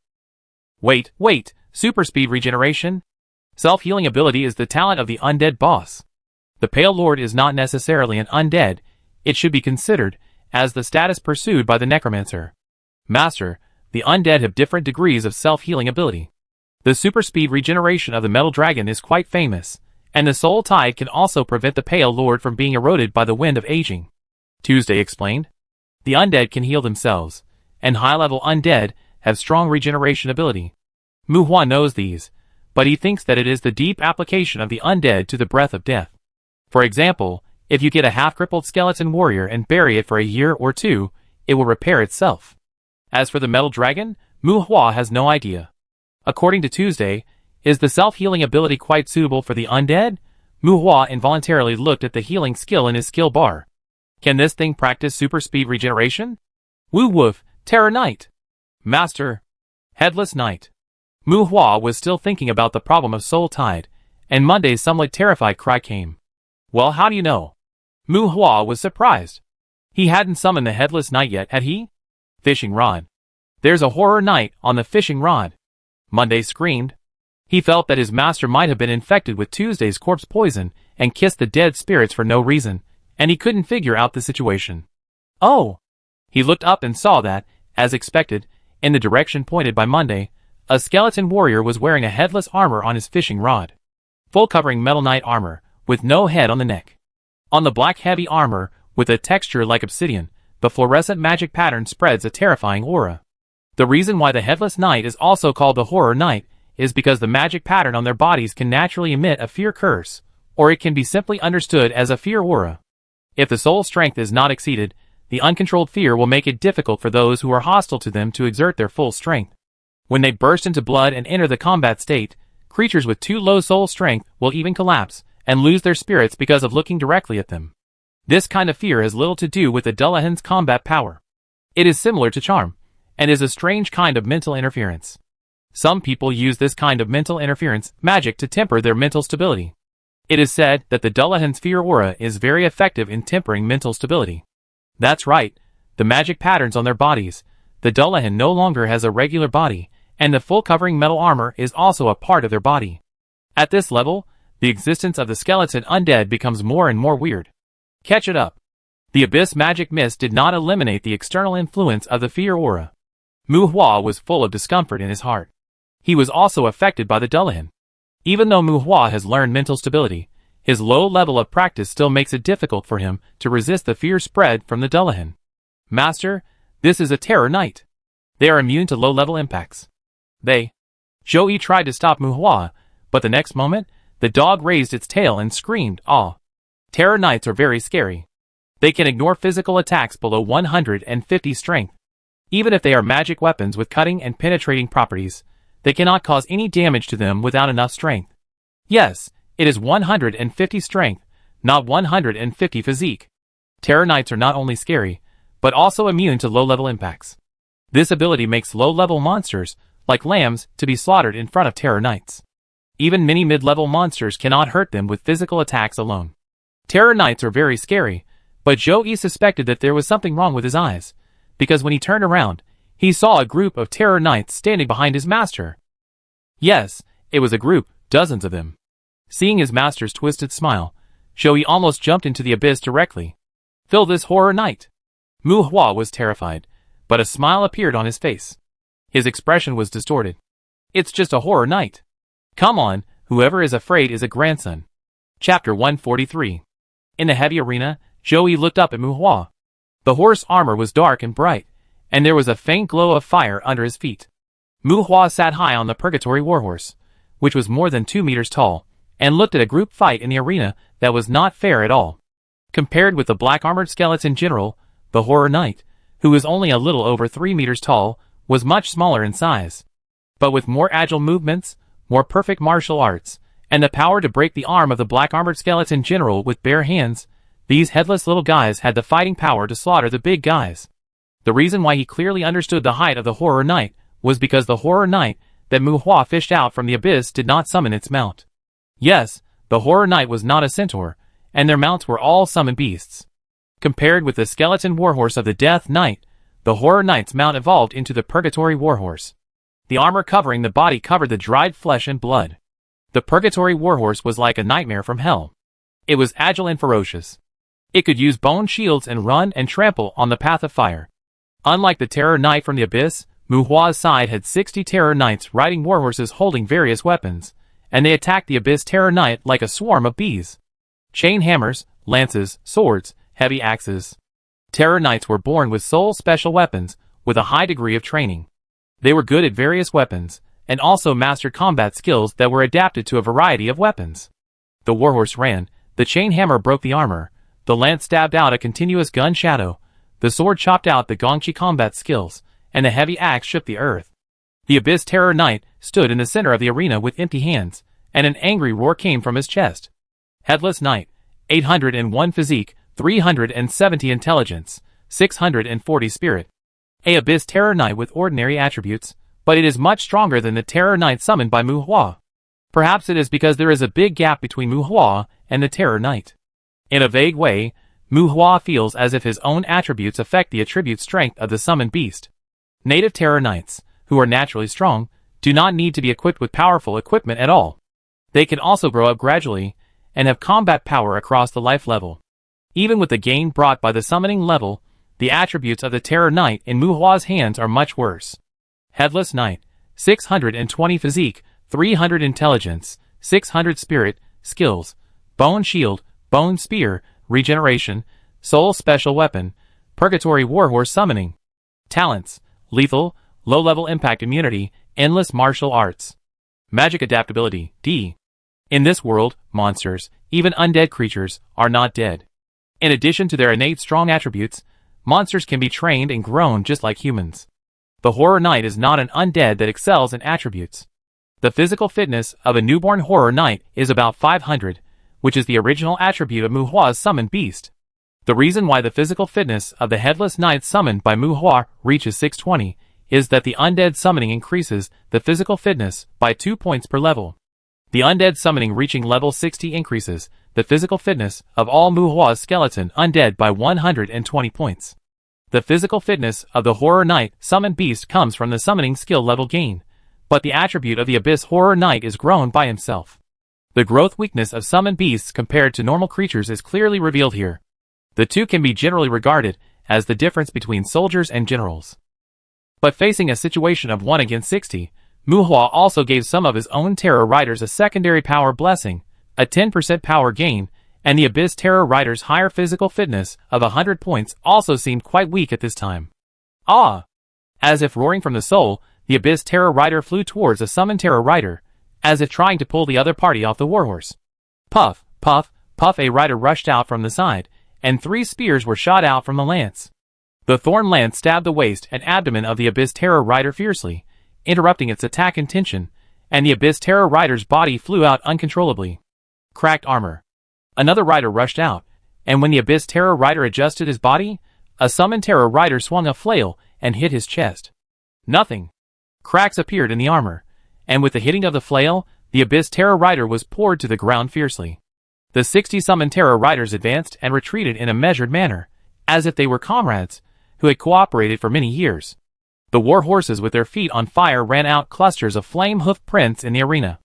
Wait, super speed regeneration? Self-healing ability is the talent of the undead boss. The Pale Lord is not necessarily an undead, it should be considered as the status pursued by the necromancer. Master, the undead have different degrees of self-healing ability. The super speed regeneration of the Metal Dragon is quite famous, and the Soul Tide can also prevent the Pale Lord from being eroded by the wind of aging. Tuesday explained. The undead can heal themselves, and high-level undead have strong regeneration ability. Muhua knows these, but he thinks that it is the deep application of the undead to the breath of death. For example, if you get a half-crippled skeleton warrior and bury it for a year or two, it will repair itself. As for the Metal Dragon, Muhua has no idea. According to Tuesday, is the self-healing ability quite suitable for the undead? Muhua involuntarily looked at the healing skill in his skill bar. Can this thing practice super speed regeneration? Woo-woof, Terror Knight. Master. Headless Knight. Muhua was still thinking about the problem of Soul Tide, and Monday's somewhat terrified cry came. Well, how do you know? Muhua was surprised. He hadn't summoned the Headless Knight yet, had he? Fishing rod. There's a Horror Knight on the fishing rod. Monday screamed. He felt that his master might have been infected with Tuesday's corpse poison and kissed the dead spirits for no reason, and he couldn't figure out the situation. Oh! He looked up and saw that, as expected, in the direction pointed by Monday, a skeleton warrior was wearing a headless armor on his fishing rod. Full-covering metal knight armor, with no head on the neck. On the black heavy armor, with a texture like obsidian, the fluorescent magic pattern spreads a terrifying aura. The reason why the headless knight is also called the horror knight is because the magic pattern on their bodies can naturally emit a fear curse, or it can be simply understood as a fear aura. If the soul strength is not exceeded, the uncontrolled fear will make it difficult for those who are hostile to them to exert their full strength. When they burst into blood and enter the combat state, creatures with too low soul strength will even collapse and lose their spirits because of looking directly at them. This kind of fear has little to do with the Dullahan's combat power. It is similar to charm, and is a strange kind of mental interference. Some people use this kind of mental interference magic to temper their mental stability. It is said that the Dullahan's fear aura is very effective in tempering mental stability. That's right, the magic patterns on their bodies. The Dullahan no longer has a regular body, and the full-covering metal armor is also a part of their body. At this level, the existence of the skeleton undead becomes more and more weird. Catch it up. The Abyss magic mist did not eliminate the external influence of the fear aura. Mu Hua was full of discomfort in his heart. He was also affected by the Dullahan. Even though Mu Hua has learned mental stability, his low level of practice still makes it difficult for him to resist the fear spread from the Dullahan. Master, this is a terror knight. They are immune to low-level impacts. Zhou Yi tried to stop Mu Hua, but the next moment, the dog raised its tail and screamed, "Aw!" Terror knights are very scary. They can ignore physical attacks below 150 strength. Even if they are magic weapons with cutting and penetrating properties, they cannot cause any damage to them without enough strength. Yes, it is 150 strength, not 150 physique. Terror knights are not only scary, but also immune to low-level impacts. This ability makes low-level monsters, like lambs, to be slaughtered in front of terror knights. Even many mid-level monsters cannot hurt them with physical attacks alone. Terror knights are very scary, but Zhou Yi suspected that there was something wrong with his eyes, because when he turned around, he saw a group of terror knights standing behind his master. Yes, it was a group, dozens of them. Seeing his master's twisted smile, Zhou Yi almost jumped into the abyss directly. "Fill this horror knight." Mu Hua was terrified, but a smile appeared on his face. His expression was distorted. "It's just a horror knight. Come on, whoever is afraid is a grandson." Chapter 143. In the heavy arena, Zhou Yi looked up at Mu Hua. The horse armor was dark and bright, and there was a faint glow of fire under his feet. Mu Hua sat high on the Purgatory Warhorse, which was more than 2 meters tall, and looked at a group fight in the arena that was not fair at all. Compared with the black-armored skeleton general, the horror knight, who was only a little over 3 meters tall, was much smaller in size. But with more agile movements, more perfect martial arts, and the power to break the arm of the black-armored skeleton general with bare hands, these headless little guys had the fighting power to slaughter the big guys. The reason why he clearly understood the height of the horror knight was because the horror knight that Mu Hua fished out from the abyss did not summon its mount. Yes, the horror knight was not a centaur, and their mounts were all summoned beasts. Compared with the skeleton warhorse of the Death Knight, the horror knight's mount evolved into the Purgatory Warhorse. The armor covering the body covered the dried flesh and blood. The Purgatory Warhorse was like a nightmare from hell. It was agile and ferocious. It could use bone shields and run and trample on the path of fire. Unlike the Terror Knight from the Abyss, Mu Hua's side had 60 Terror Knights riding warhorses holding various weapons, and they attacked the Abyss Terror Knight like a swarm of bees. Chain hammers, lances, swords, heavy axes. Terror Knights were born with sole special weapons, with a high degree of training. They were good at various weapons, and also mastered combat skills that were adapted to a variety of weapons. The warhorse ran, the chain hammer broke the armor, the lance stabbed out a continuous gun shadow, the sword chopped out the gongchi combat skills, and the heavy axe shook the earth. The Abyss Terror Knight stood in the center of the arena with empty hands, and an angry roar came from his chest. Headless Knight, 801 physique, 370 intelligence, 640 spirit. A Abyss Terror Knight with ordinary attributes, but it is much stronger than the Terror Knight summoned by Mu Hua. Perhaps it is because there is a big gap between Mu Hua and the Terror Knight. In a vague way, Mu Hua feels as if his own attributes affect the attribute strength of the summoned beast. Native Terror Knights, who are naturally strong, do not need to be equipped with powerful equipment at all. They can also grow up gradually, and have combat power across the life level. Even with the gain brought by the summoning level, the attributes of the Terror Knight in Mu Hua's hands are much worse. Headless Knight, 620 physique, 300 intelligence, 600 spirit, skills, bone shield, bone spear, regeneration, soul special weapon, purgatory warhorse summoning. Talents, lethal, low-level impact immunity, endless martial arts. Magic adaptability, D. In this world, monsters, even undead creatures, are not dead. In addition to their innate strong attributes, monsters can be trained and grown just like humans. The Horror Knight is not an undead that excels in attributes. The physical fitness of a newborn Horror Knight is about 500, which is the original attribute of Mu Hua's summoned beast. The reason why the physical fitness of the Headless Knight summoned by Mu Hua reaches 620 is that the undead summoning increases the physical fitness by 2 points per level. The undead summoning reaching level 60 increases the physical fitness of all Mu Hua's skeleton undead by 120 points. The physical fitness of the Horror Knight summoned beast comes from the summoning skill level gain, but the attribute of the Abyss Horror Knight is grown by himself. The growth weakness of summoned beasts compared to normal creatures is clearly revealed here. The two can be generally regarded as the difference between soldiers and generals. But facing a situation of 1 against 60, Mu Hua also gave some of his own Terror Riders a secondary power blessing, a 10% power gain, and the Abyss Terror Rider's higher physical fitness of 100 points also seemed quite weak at this time. Ah! As if roaring from the soul, the Abyss Terror Rider flew towards a summoned Terror Rider, as if trying to pull the other party off the warhorse. Puff, puff, puff, a rider rushed out from the side, and 3 spears were shot out from the lance. The thorn lance stabbed the waist and abdomen of the Abyss Terror Rider fiercely, interrupting its attack intention, and the Abyss Terror Rider's body flew out uncontrollably. Cracked armor. Another rider rushed out, and when the Abyss Terror Rider adjusted his body, a summoned Terror Rider swung a flail and hit his chest. Nothing. Cracks appeared in the armor, and with the hitting of the flail, the Abyss Terror Rider was poured to the ground fiercely. The 60 summoned Terror Riders advanced and retreated in a measured manner, as if they were comrades who had cooperated for many years. The war horses with their feet on fire ran out clusters of flame hoof prints in the arena.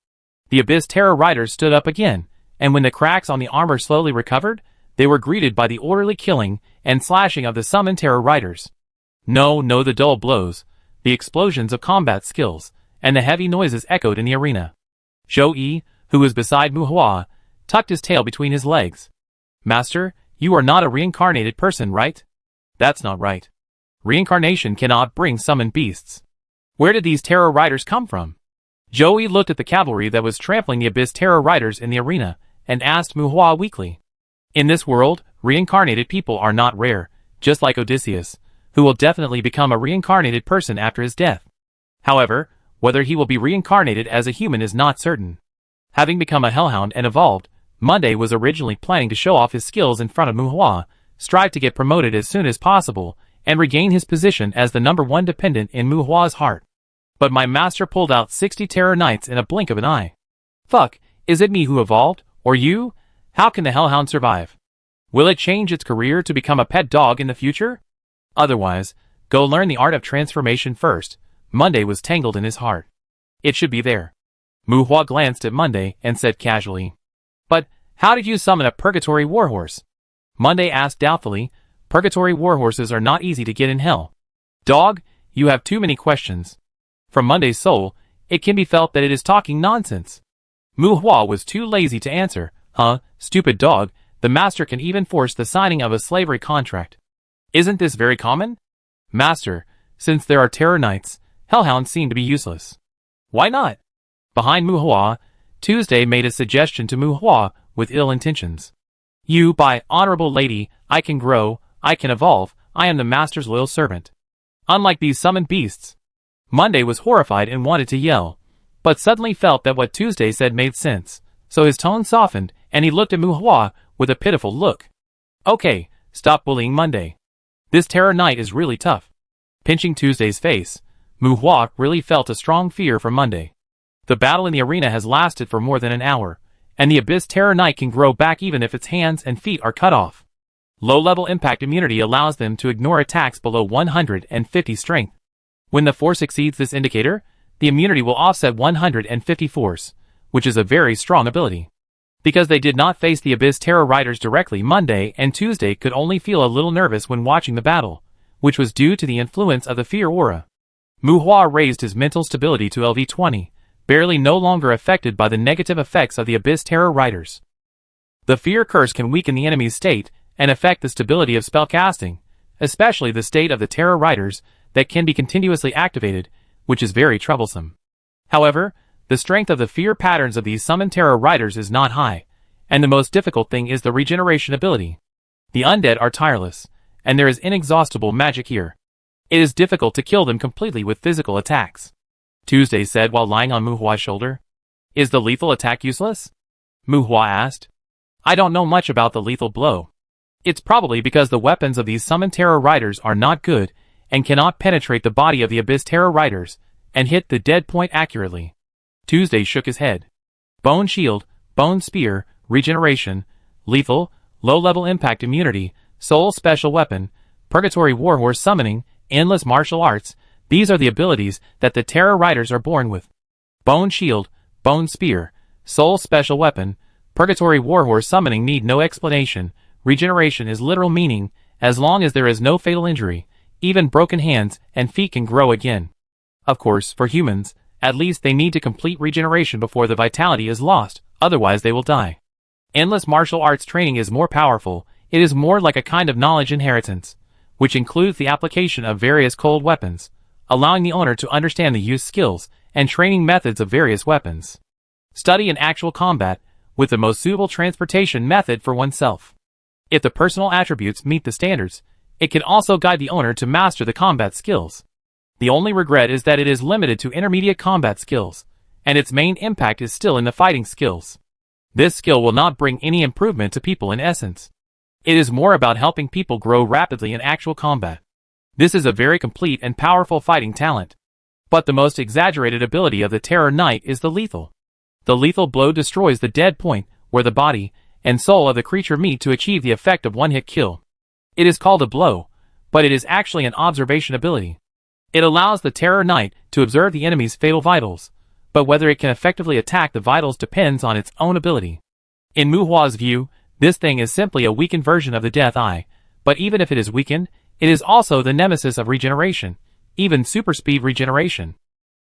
The Abyss Terror Riders stood up again, and when the cracks on the armor slowly recovered, they were greeted by the orderly killing and slashing of the summoned Terror Riders. No, the dull blows, the explosions of combat skills, and the heavy noises echoed in the arena. Zhou Yi, who was beside Mu Hua, tucked his tail between his legs. Master, you are not a reincarnated person, right? That's not right. Reincarnation cannot bring summoned beasts. Where did these Terror Riders come from? Zhou Yi looked at the cavalry that was trampling the Abyss Terror Riders in the arena, and asked Mu Hua weakly. In this world, reincarnated people are not rare, just like Odysseus, who will definitely become a reincarnated person after his death. However, whether he will be reincarnated as a human is not certain. Having become a hellhound and evolved, Monday was originally planning to show off his skills in front of Mu Hua, strive to get promoted as soon as possible, and regain his position as the #1 dependent in Mu Hua's heart. But my master pulled out 60 Terror Knights in a blink of an eye. Fuck, is it me who evolved, or you? How can the hellhound survive? Will it change its career to become a pet dog in the future? Otherwise, go learn the art of transformation first. Monday was tangled in his heart. It should be there. Mu Hua glanced at Monday and said casually. But, how did you summon a purgatory warhorse? Monday asked doubtfully. Purgatory warhorses are not easy to get in hell. Dog, you have too many questions. From Monday's soul, it can be felt that it is talking nonsense. Mu Hua was too lazy to answer. Huh, stupid dog, the master can even force the signing of a slavery contract. Isn't this very common? Master, since there are Terror Knights, hellhounds seem to be useless. Why not? Behind Mu Hua, Tuesday made a suggestion to Mu Hua with ill intentions. You, by honorable lady, I can grow, I can evolve, I am the master's loyal servant. Unlike these summoned beasts. Monday was horrified and wanted to yell, but suddenly felt that what Tuesday said made sense, so his tone softened, and he looked at Mu Hua with a pitiful look. Okay, stop bullying Monday. This Terror Knight is really tough. Pinching Tuesday's face, Mu Hua really felt a strong fear for Monday. The battle in the arena has lasted for more than an hour, and the Abyss Terror Knight can grow back even if its hands and feet are cut off. Low-level impact immunity allows them to ignore attacks below 150 strength. When the force exceeds this indicator, the immunity will offset 150 force, which is a very strong ability. Because they did not face the Abyss Terror Riders directly, Monday and Tuesday could only feel a little nervous when watching the battle, which was due to the influence of the fear aura. Mu Hua raised his mental stability to LV20, barely no longer affected by the negative effects of the Abyss Terror Riders. The fear curse can weaken the enemy's state and affect the stability of spellcasting, especially the state of the Terror Riders that can be continuously activated, which is very troublesome. However, the strength of the fear patterns of these summoned Terror Riders is not high, and the most difficult thing is the regeneration ability. The undead are tireless, and there is inexhaustible magic here. It is difficult to kill them completely with physical attacks. Tuesday said while lying on Mu Hua's shoulder. Is the lethal attack useless? Mu Hua asked. I don't know much about the lethal blow. It's probably because the weapons of these summoned Terror Riders are not good and cannot penetrate the body of the Abyss Terror Riders and hit the dead point accurately. Tuesday shook his head. Bone Shield, Bone Spear, Regeneration, Lethal, Low-Level Impact Immunity, Soul Special Weapon, Purgatory Warhorse Summoning, Endless Martial Arts, these are the abilities that the Terror Riders are born with. Bone Shield, Bone Spear, Soul Special Weapon, Purgatory Warhorse Summoning need no explanation. Regeneration is literal meaning, as long as there is no fatal injury, even broken hands and feet can grow again. Of course, for humans, at least they need to complete regeneration before the vitality is lost, otherwise they will die. Endless martial arts training is more powerful, it is more like a kind of knowledge inheritance, which includes the application of various cold weapons, allowing the owner to understand the use skills and training methods of various weapons. Study in actual combat, with the most suitable transportation method for oneself. If the personal attributes meet the standards, it can also guide the owner to master the combat skills. The only regret is that it is limited to intermediate combat skills, and its main impact is still in the fighting skills. This skill will not bring any improvement to people in essence. It is more about helping people grow rapidly in actual combat. This is a very complete and powerful fighting talent. But the most exaggerated ability of the Terror Knight is the lethal. The lethal blow destroys the dead point, where the body and soul of the creature meet to achieve the effect of one-hit kill. It is called a blow, but it is actually an observation ability. It allows the Terror Knight to observe the enemy's fatal vitals, but whether it can effectively attack the vitals depends on its own ability. In Mu Hua's view, this thing is simply a weakened version of the Death Eye, but even if it is weakened, it is also the nemesis of regeneration, even super speed regeneration.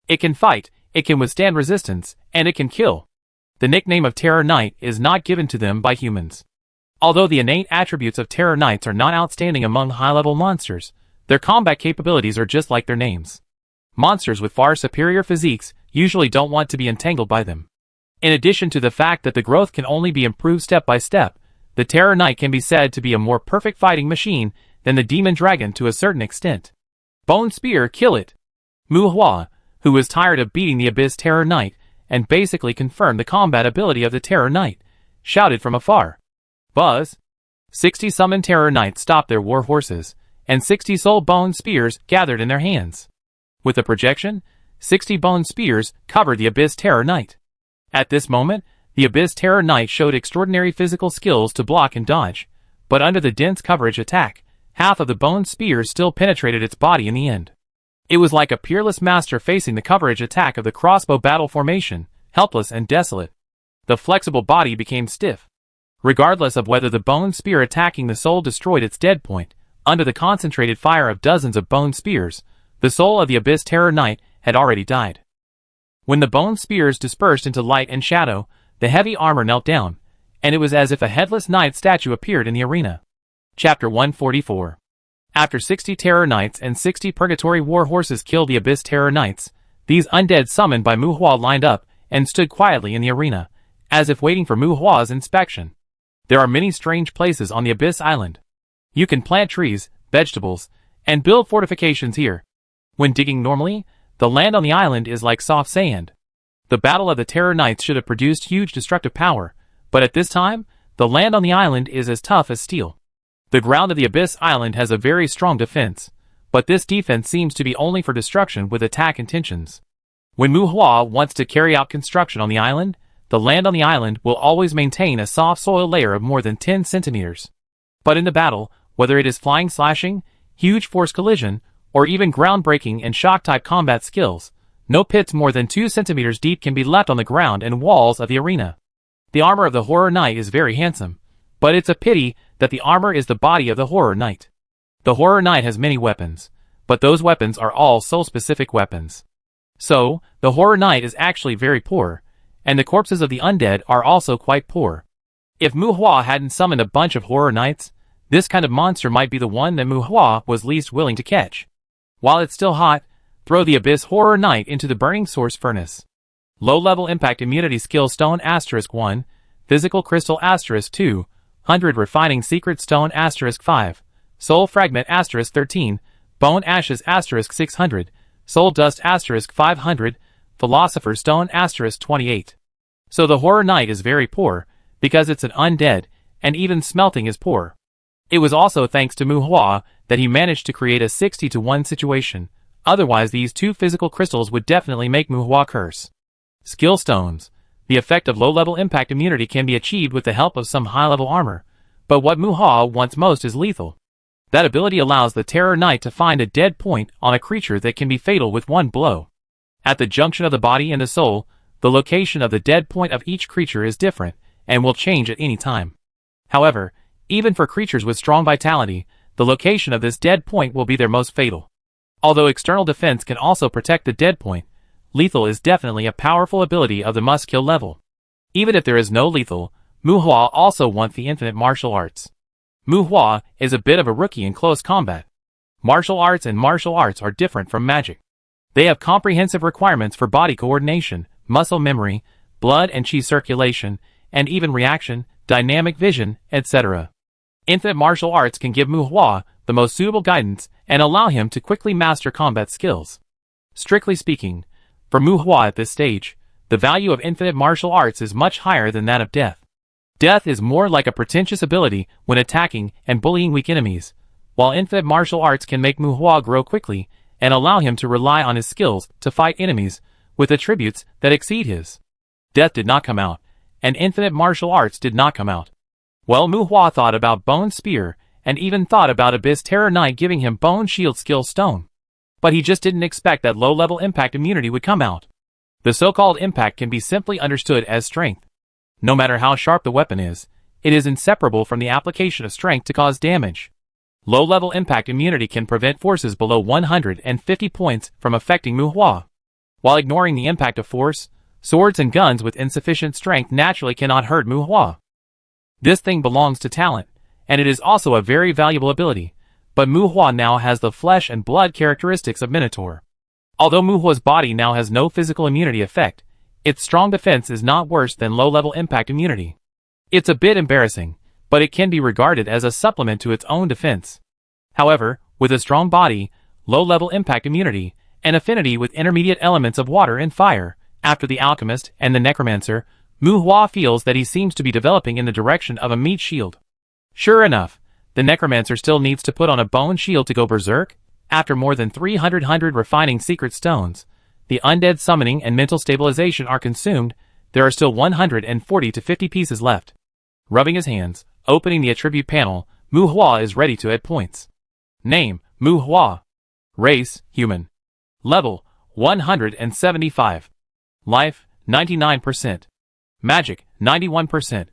It can fight, it can withstand resistance, and it can kill. The nickname of Terror Knight is not given to them by humans. Although the innate attributes of Terror Knights are not outstanding among high-level monsters, their combat capabilities are just like their names. Monsters with far superior physiques usually don't want to be entangled by them. In addition to the fact that the growth can only be improved step by step, the Terror Knight can be said to be a more perfect fighting machine than the Demon Dragon to a certain extent. Bone Spear, kill it! Mu Hua, who was tired of beating the Abyss Terror Knight, and basically confirmed the combat ability of the Terror Knight, shouted from afar. Buzz! 60 summoned Terror Knights stopped their war horses, and 60 soul bone spears gathered in their hands. With a projection, 60 bone spears covered the Abyss Terror Knight. At this moment, the Abyss Terror Knight showed extraordinary physical skills to block and dodge, but under the dense coverage attack, half of the bone spears still penetrated its body in the end. It was like a peerless master facing the coverage attack of the crossbow battle formation, helpless and desolate. The flexible body became stiff. Regardless of whether the bone spear attacking the soul destroyed its dead point, under the concentrated fire of dozens of bone spears, the soul of the Abyss Terror Knight had already died. When the bone spears dispersed into light and shadow, the heavy armor knelt down, and it was as if a headless knight statue appeared in the arena. Chapter 144. After 60 Terror Knights and 60 Purgatory War Horses killed the Abyss Terror Knights, these undead summoned by Mu Hua lined up and stood quietly in the arena, as if waiting for Mu Hua's inspection. There are many strange places on the Abyss Island. You can plant trees, vegetables, and build fortifications here. When digging normally, the land on the island is like soft sand. The Battle of the Terror Knights should have produced huge destructive power, but at this time, the land on the island is as tough as steel. The ground of the Abyss Island has a very strong defense, but this defense seems to be only for destruction with attack intentions. When Mu Hua wants to carry out construction on the island, the land on the island will always maintain a soft soil layer of more than 10 centimeters. But in the battle, whether it is flying slashing, huge force collision, or even ground-breaking and shock-type combat skills, no pits more than 2 centimeters deep can be left on the ground and walls of the arena. The armor of the Horror Knight is very handsome, but it's a pity that the armor is the body of the Horror Knight. The Horror Knight has many weapons, but those weapons are all soul-specific weapons. So, the Horror Knight is actually very poor, and the corpses of the undead are also quite poor. If Mu Hua hadn't summoned a bunch of Horror Knights, this kind of monster might be the one that Mu Hua was least willing to catch. While it's still hot, throw the Abyss Horror Knight into the burning source furnace. Low-level impact immunity skill stone *1, physical crystal *2, 100 refining secret stone *5, soul fragment *13, bone ashes *600, soul dust *500, philosopher's stone *28. So the Horror Knight is very poor, because it's an undead, and even smelting is poor. It was also thanks to Mu Hua that he managed to create a 60-to-1 situation, otherwise these two physical crystals would definitely make Mu Hua curse. Skill stones. The effect of low-level impact immunity can be achieved with the help of some high-level armor, but what Mu Hua wants most is lethal. That ability allows the Terror Knight to find a dead point on a creature that can be fatal with one blow. At the junction of the body and the soul, the location of the dead point of each creature is different, and will change at any time. However, even for creatures with strong vitality, the location of this dead point will be their most fatal. Although external defense can also protect the dead point, lethal is definitely a powerful ability of the must-kill level. Even if there is no lethal, Mu Hua also wants the infinite martial arts. Mu Hua is a bit of a rookie in close combat. Martial arts and martial arts are different from magic. They have comprehensive requirements for body coordination, muscle memory, blood and chi circulation, and even reaction, dynamic vision, etc. Infinite martial arts can give Mu Hua the most suitable guidance and allow him to quickly master combat skills. Strictly speaking, for Mu Hua at this stage, the value of infinite martial arts is much higher than that of death. Death is more like a pretentious ability when attacking and bullying weak enemies, while infinite martial arts can make Mu Hua grow quickly and allow him to rely on his skills to fight enemies with attributes that exceed his. Death did not come out, and infinite martial arts did not come out. Well, Mu Hua thought about Bone Spear, and even thought about Abyss Terror Knight giving him Bone Shield Skill Stone. But he just didn't expect that low-level impact immunity would come out. The so-called impact can be simply understood as strength. No matter how sharp the weapon is, it is inseparable from the application of strength to cause damage. Low-level impact immunity can prevent forces below 150 points from affecting Mu Hua. While ignoring the impact of force, swords and guns with insufficient strength naturally cannot hurt Mu Hua. This thing belongs to talent, and it is also a very valuable ability. But Mu Hua now has the flesh and blood characteristics of Minotaur. Although Mu Hua's body now has no physical immunity effect, its strong defense is not worse than low-level impact immunity. It's a bit embarrassing, but it can be regarded as a supplement to its own defense. However, with a strong body, low-level impact immunity, and affinity with intermediate elements of water and fire, after the alchemist and the necromancer, Mu Hua feels that he seems to be developing in the direction of a meat shield. Sure enough, the necromancer still needs to put on a bone shield to go berserk. After more than 300 refining secret stones, the undead summoning and mental stabilization are consumed. There are still 140 to 50 pieces left. Rubbing his hands, opening the attribute panel, Mu Hua is ready to add points. Name, Mu Hua. Race, human. Level, 175. Life, 99%. Magic, 91%.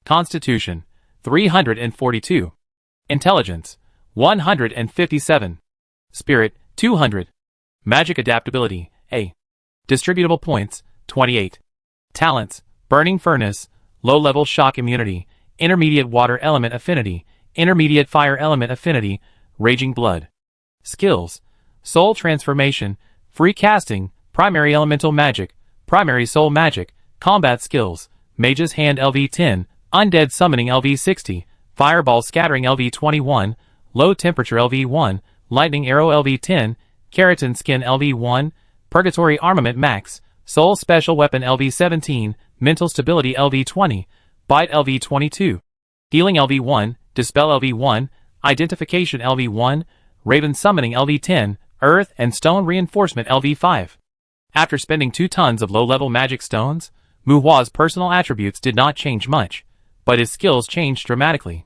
Constitution, 342. Intelligence, 157. Spirit, 200. Magic adaptability, A. Distributable points, 28. Talents, Burning Furnace, low-level shock immunity, intermediate water element affinity, intermediate fire element affinity, Raging Blood. Skills, Soul Transformation, Free Casting, Primary Elemental Magic, Primary Soul Magic, Combat Skills, Mage's Hand LV10, Undead Summoning LV60, Fireball Scattering LV21, Low Temperature LV1, Lightning Arrow LV10, Keratin Skin LV1, Purgatory Armament Max, Soul Special Weapon LV17, Mental Stability LV20, Bite LV22, Healing LV1, Dispel LV1, Identification LV1, Raven Summoning LV10, Earth and Stone Reinforcement LV5. After spending 2 tons of low-level magic stones, Mu Hua's personal attributes did not change much, but his skills changed dramatically.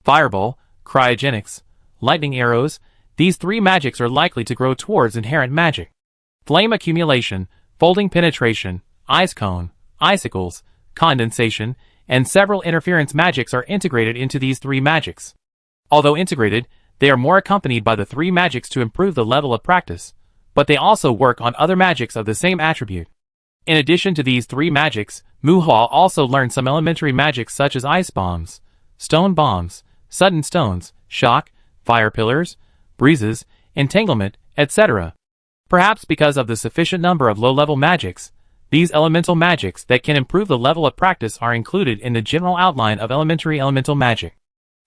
Fireball, Cryogenics, Lightning Arrows, these 3 magics are likely to grow towards inherent magic. Flame Accumulation, Folding Penetration, Ice Cone, Icicles, condensation, and several interference magics are integrated into these three magics. Although integrated, they are more accompanied by the three magics to improve the level of practice, but they also work on other magics of the same attribute. In addition to these three magics, Muhua also learned some elementary magics such as ice bombs, stone bombs, sudden stones, shock, fire pillars, breezes, entanglement, etc. Perhaps because of the sufficient number of low-level magics, these elemental magics that can improve the level of practice are included in the general outline of elementary elemental magic.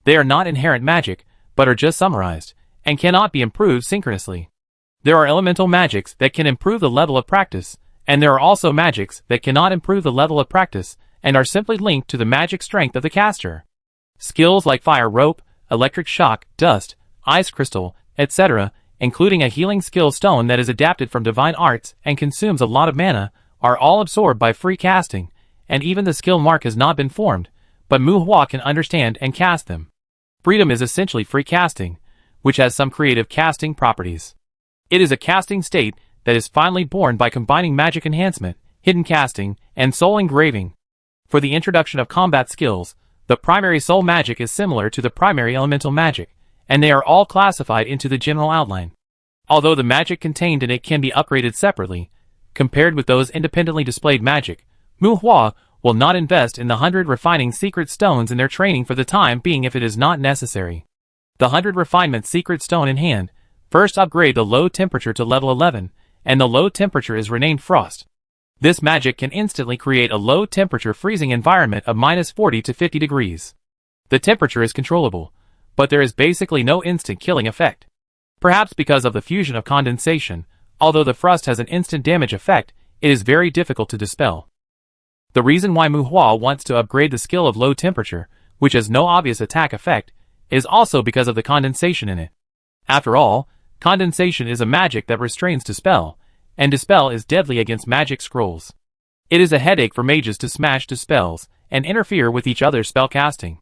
They are not inherent magic, but are just summarized, and cannot be improved synchronously. There are elemental magics that can improve the level of practice, and there are also magics that cannot improve the level of practice, and are simply linked to the magic strength of the caster. Skills like fire rope, electric shock, dust, ice crystal, etc., including a healing skill stone that is adapted from divine arts and consumes a lot of mana, are all absorbed by free casting, and even the skill mark has not been formed, but Muhua can understand and cast them. Freedom is essentially free casting, which has some creative casting properties. It is a casting state that is finally born by combining magic enhancement, hidden casting, and soul engraving. For the introduction of combat skills, the primary soul magic is similar to the primary elemental magic, and they are all classified into the general outline. Although the magic contained in it can be upgraded separately, compared with those independently displayed magic, Muhua will not invest in the 100 refining secret stones in their training for the time being if it is not necessary. The 100 refinement secret stone in hand, first upgrade the low temperature to level 11, and the low temperature is renamed Frost. This magic can instantly create a low temperature freezing environment of -40 to 50 degrees. The temperature is controllable, but there is basically no instant killing effect. Perhaps because of the fusion of condensation, although the frost has an instant damage effect, it is very difficult to dispel. The reason why Muhua wants to upgrade the skill of low temperature, which has no obvious attack effect, is also because of the condensation in it. After all, condensation is a magic that restrains Dispel, and Dispel is deadly against magic scrolls. It is a headache for mages to smash dispels and interfere with each other's spellcasting.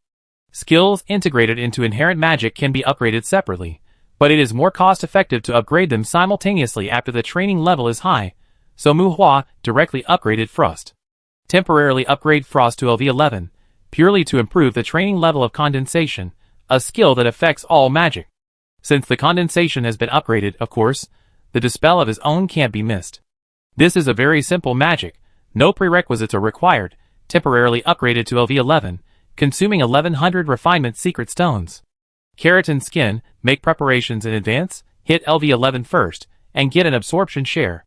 Skills integrated into inherent magic can be upgraded separately, but it is more cost-effective to upgrade them simultaneously after the training level is high, so Muhua directly upgraded Frost. Temporarily upgrade Frost to LV11, purely to improve the training level of condensation, a skill that affects all magic. Since the condensation has been upgraded, of course, the dispel of his own can't be missed. This is a very simple magic, no prerequisites are required, temporarily upgraded to LV11, consuming 1100 refinement secret stones. Keratin Skin, make preparations in advance, hit LV11 first, and get an absorption share.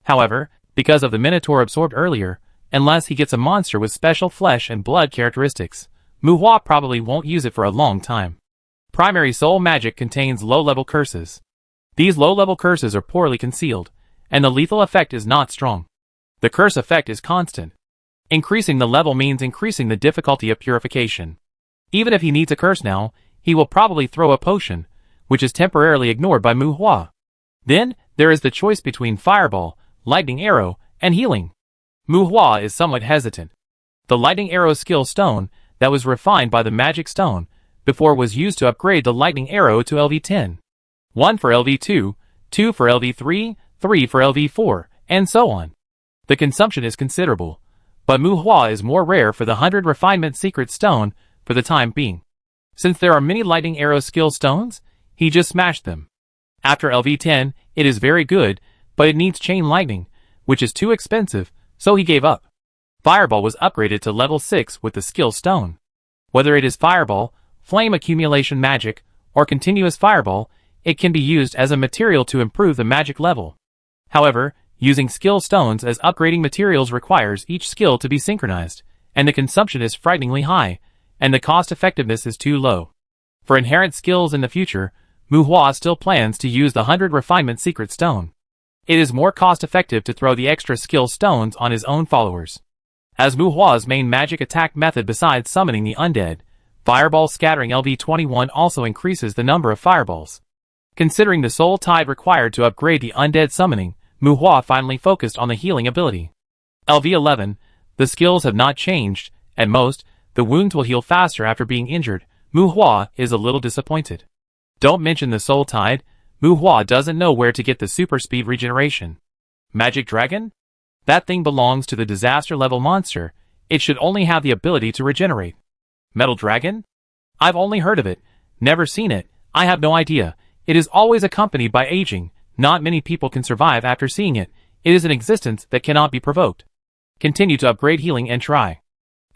However, because of the Minotaur absorbed earlier, unless he gets a monster with special flesh and blood characteristics, Muhua probably won't use it for a long time. Primary soul magic contains low-level curses. These low-level curses are poorly concealed, and the lethal effect is not strong. The curse effect is constant. Increasing the level means increasing the difficulty of purification. Even if he needs a curse now, he will probably throw a potion, which is temporarily ignored by Muhua. Then, there is the choice between Fireball, Lightning Arrow, and Healing. Muhua is somewhat hesitant. The Lightning Arrow skill stone, that was refined by the Magic Stone, before was used to upgrade the Lightning Arrow to LV10. 1 for LV2, 2 for LV3, 3 for LV4, and so on. The consumption is considerable, but Muhua is more rare for the 100 refinement secret stone for the time being. Since there are many Lightning Arrow skill stones, he just smashed them. After LV10, it is very good, but it needs Chain Lightning, which is too expensive, so he gave up. Fireball was upgraded to level 6 with the skill stone. Whether it is Fireball, Flame Accumulation Magic, or Continuous Fireball, it can be used as a material to improve the magic level. However, using skill stones as upgrading materials requires each skill to be synchronized, and the consumption is frighteningly high, and the cost-effectiveness is too low. For inherent skills in the future, Muhua still plans to use the 100 refinement secret stone. It is more cost-effective to throw the extra skill stones on his own followers. As Muhua's main magic attack method besides summoning the undead, Fireball Scattering LV21 also increases the number of fireballs. Considering the soul tide required to upgrade the undead summoning, Muhua finally focused on the healing ability. LV11, the skills have not changed, at most, the wounds will heal faster after being injured. Muhua is a little disappointed. Don't mention the soul tide, Muhua doesn't know where to get the super speed regeneration. Magic Dragon? That thing belongs to the disaster level monster, It should only have the ability to regenerate. Metal dragon? I've only heard of it, never seen it, I have no idea. It is always accompanied by aging. Not many people can survive after seeing it. It is an existence that cannot be provoked. Continue to upgrade healing and try.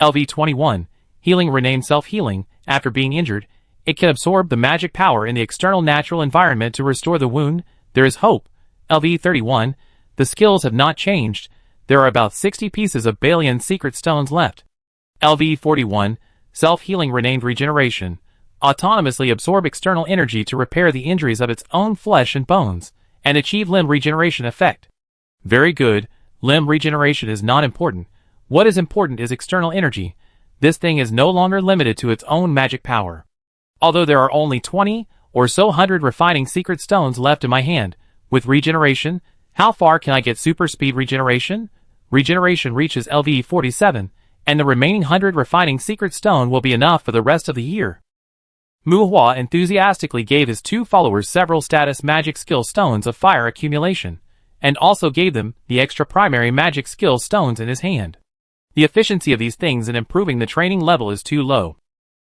LV21, healing renamed self-healing. After being injured, it can absorb the magic power in the external natural environment to restore the wound. There is hope. LV31, the skills have not changed. There are about 60 pieces of Balian secret stones left. LV41, self-healing renamed regeneration. Autonomously absorb external energy to repair the injuries of its own flesh and bones, and achieve limb regeneration effect. Very good, limb regeneration is not important. What is important is external energy. This thing is no longer limited to its own magic power. Although there are only 20 or so hundred refining secret stones left in my hand, with regeneration, how far can I get super speed regeneration? Regeneration reaches LV47, and the remaining 100 refining secret stone will be enough for the rest of the year. Muhua enthusiastically gave his 2 followers several status magic skill stones of fire accumulation, and also gave them the extra primary magic skill stones in his hand. The efficiency of these things in improving the training level is too low.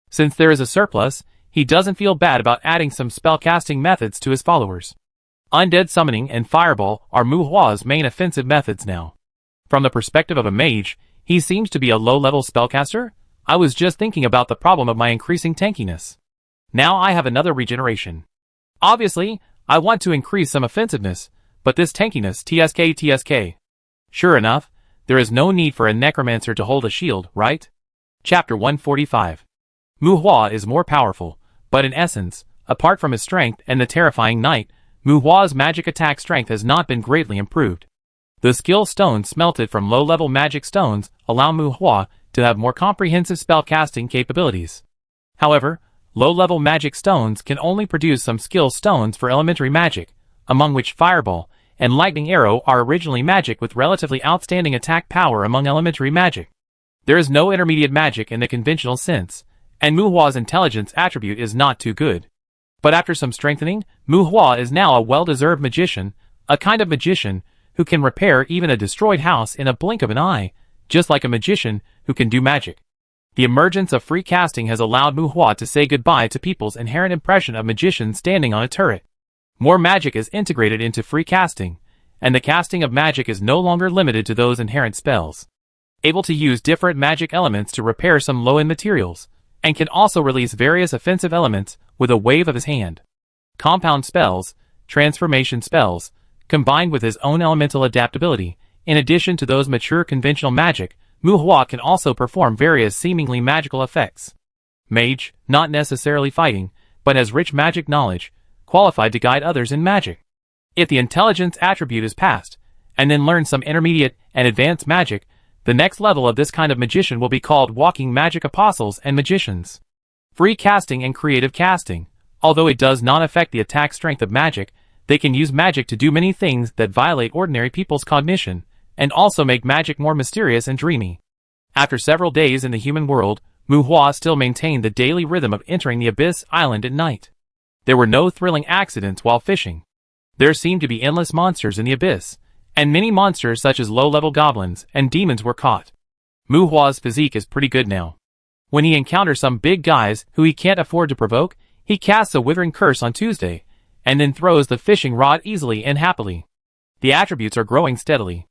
Since there is a surplus, he doesn't feel bad about adding some spellcasting methods to his followers. Undead summoning and fireball are Muhua's main offensive methods now. From the perspective of a mage, he seems to be a low-level spellcaster. I was just thinking about the problem of my increasing tankiness. Now I have another regeneration. Obviously, I want to increase some offensiveness, but this tankiness TSK. Sure enough, there is no need for a necromancer to hold a shield, right? Chapter 145. Muhua is more powerful, but in essence, apart from his strength and the terrifying night, Muhua's magic attack strength has not been greatly improved. The skill stones smelted from low-level magic stones allow Muhua to have more comprehensive spellcasting capabilities. However, low-level magic stones can only produce some skill stones for elementary magic, among which Fireball and Lightning Arrow are originally magic with relatively outstanding attack power among elementary magic. There is no intermediate magic in the conventional sense, and Muhua's intelligence attribute is not too good. But after some strengthening, Muhua is now a well-deserved magician, a kind of magician who can repair even a destroyed house in a blink of an eye, just like a magician who can do magic. The emergence of free casting has allowed Muhua to say goodbye to people's inherent impression of magicians standing on a turret. More magic is integrated into free casting, and the casting of magic is no longer limited to those inherent spells. Able to use different magic elements to repair some low-end materials, and can also release various offensive elements with a wave of his hand. Compound spells, transformation spells, combined with his own elemental adaptability, in addition to those mature conventional magic, Muhua can also perform various seemingly magical effects. Mage, not necessarily fighting, but has rich magic knowledge, qualified to guide others in magic. If the intelligence attribute is passed, and then learn some intermediate and advanced magic, the next level of this kind of magician will be called walking magic apostles and magicians. Free casting and creative casting. Although it does not affect the attack strength of magic, they can use magic to do many things that violate ordinary people's cognition, and also make magic more mysterious and dreamy. After several days in the human world, Muhua still maintained the daily rhythm of entering the Abyss Island at night. There were no thrilling accidents while fishing. There seemed to be endless monsters in the abyss, and many monsters such as low-level goblins and demons were caught. Muhua's physique is pretty good now. When he encounters some big guys who he can't afford to provoke, he casts a withering curse on Tuesday, and then throws the fishing rod easily and happily. The attributes are growing steadily.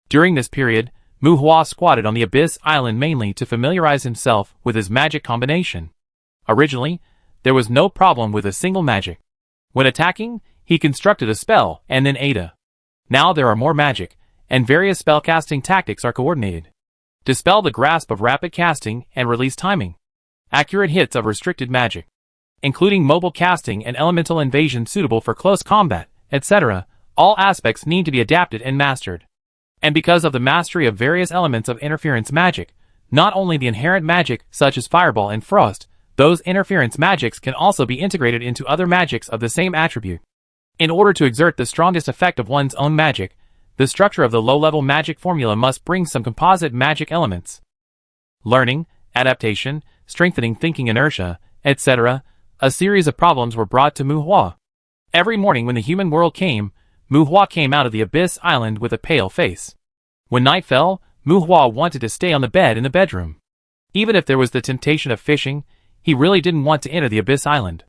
During this period, Muhua squatted on the Abyss Island mainly to familiarize himself with his magic combination. Originally, there was no problem with a single magic. When attacking, he constructed a spell and then Ada. Now there are more magic, and various spellcasting tactics are coordinated. Dispel the grasp of rapid casting and release timing. Accurate hits of restricted magic, including mobile casting and elemental invasion suitable for close combat, etc. All aspects need to be adapted and mastered. And because of the mastery of various elements of interference magic, not only the inherent magic such as Fireball and Frost, those interference magics can also be integrated into other magics of the same attribute. In order to exert the strongest effect of one's own magic, the structure of the low-level magic formula must bring some composite magic elements. Learning, adaptation, strengthening thinking inertia, etc. A series of problems were brought to Muhua. Every morning when the human world came, Muhua came out of the Abyss Island with a pale face. When night fell, Mu Hua wanted to stay on the bed in the bedroom. Even if there was the temptation of fishing, he really didn't want to enter the Abyss Island.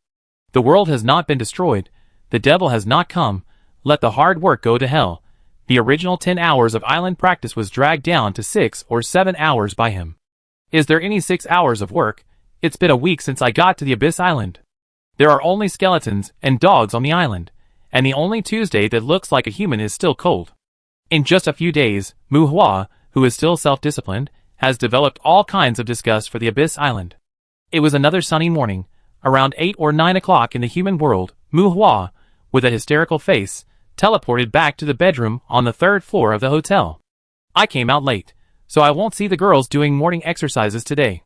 The world has not been destroyed, the devil has not come, let the hard work go to hell. The original 10 hours of island practice was dragged down to 6 or 7 hours by him. Is there any 6 hours of work? It's been a week since I got to the Abyss Island. There are only skeletons and dogs on the island, and the only Tuesday that looks like a human is still cold. In just a few days, Mu Hua, who is still self-disciplined, has developed all kinds of disgust for the Abyss Island. It was another sunny morning, around 8 or 9 o'clock in the human world. Mu Hua, with a hysterical face, teleported back to the bedroom on the 3rd floor of the hotel. I came out late, so I won't see the girls doing morning exercises today.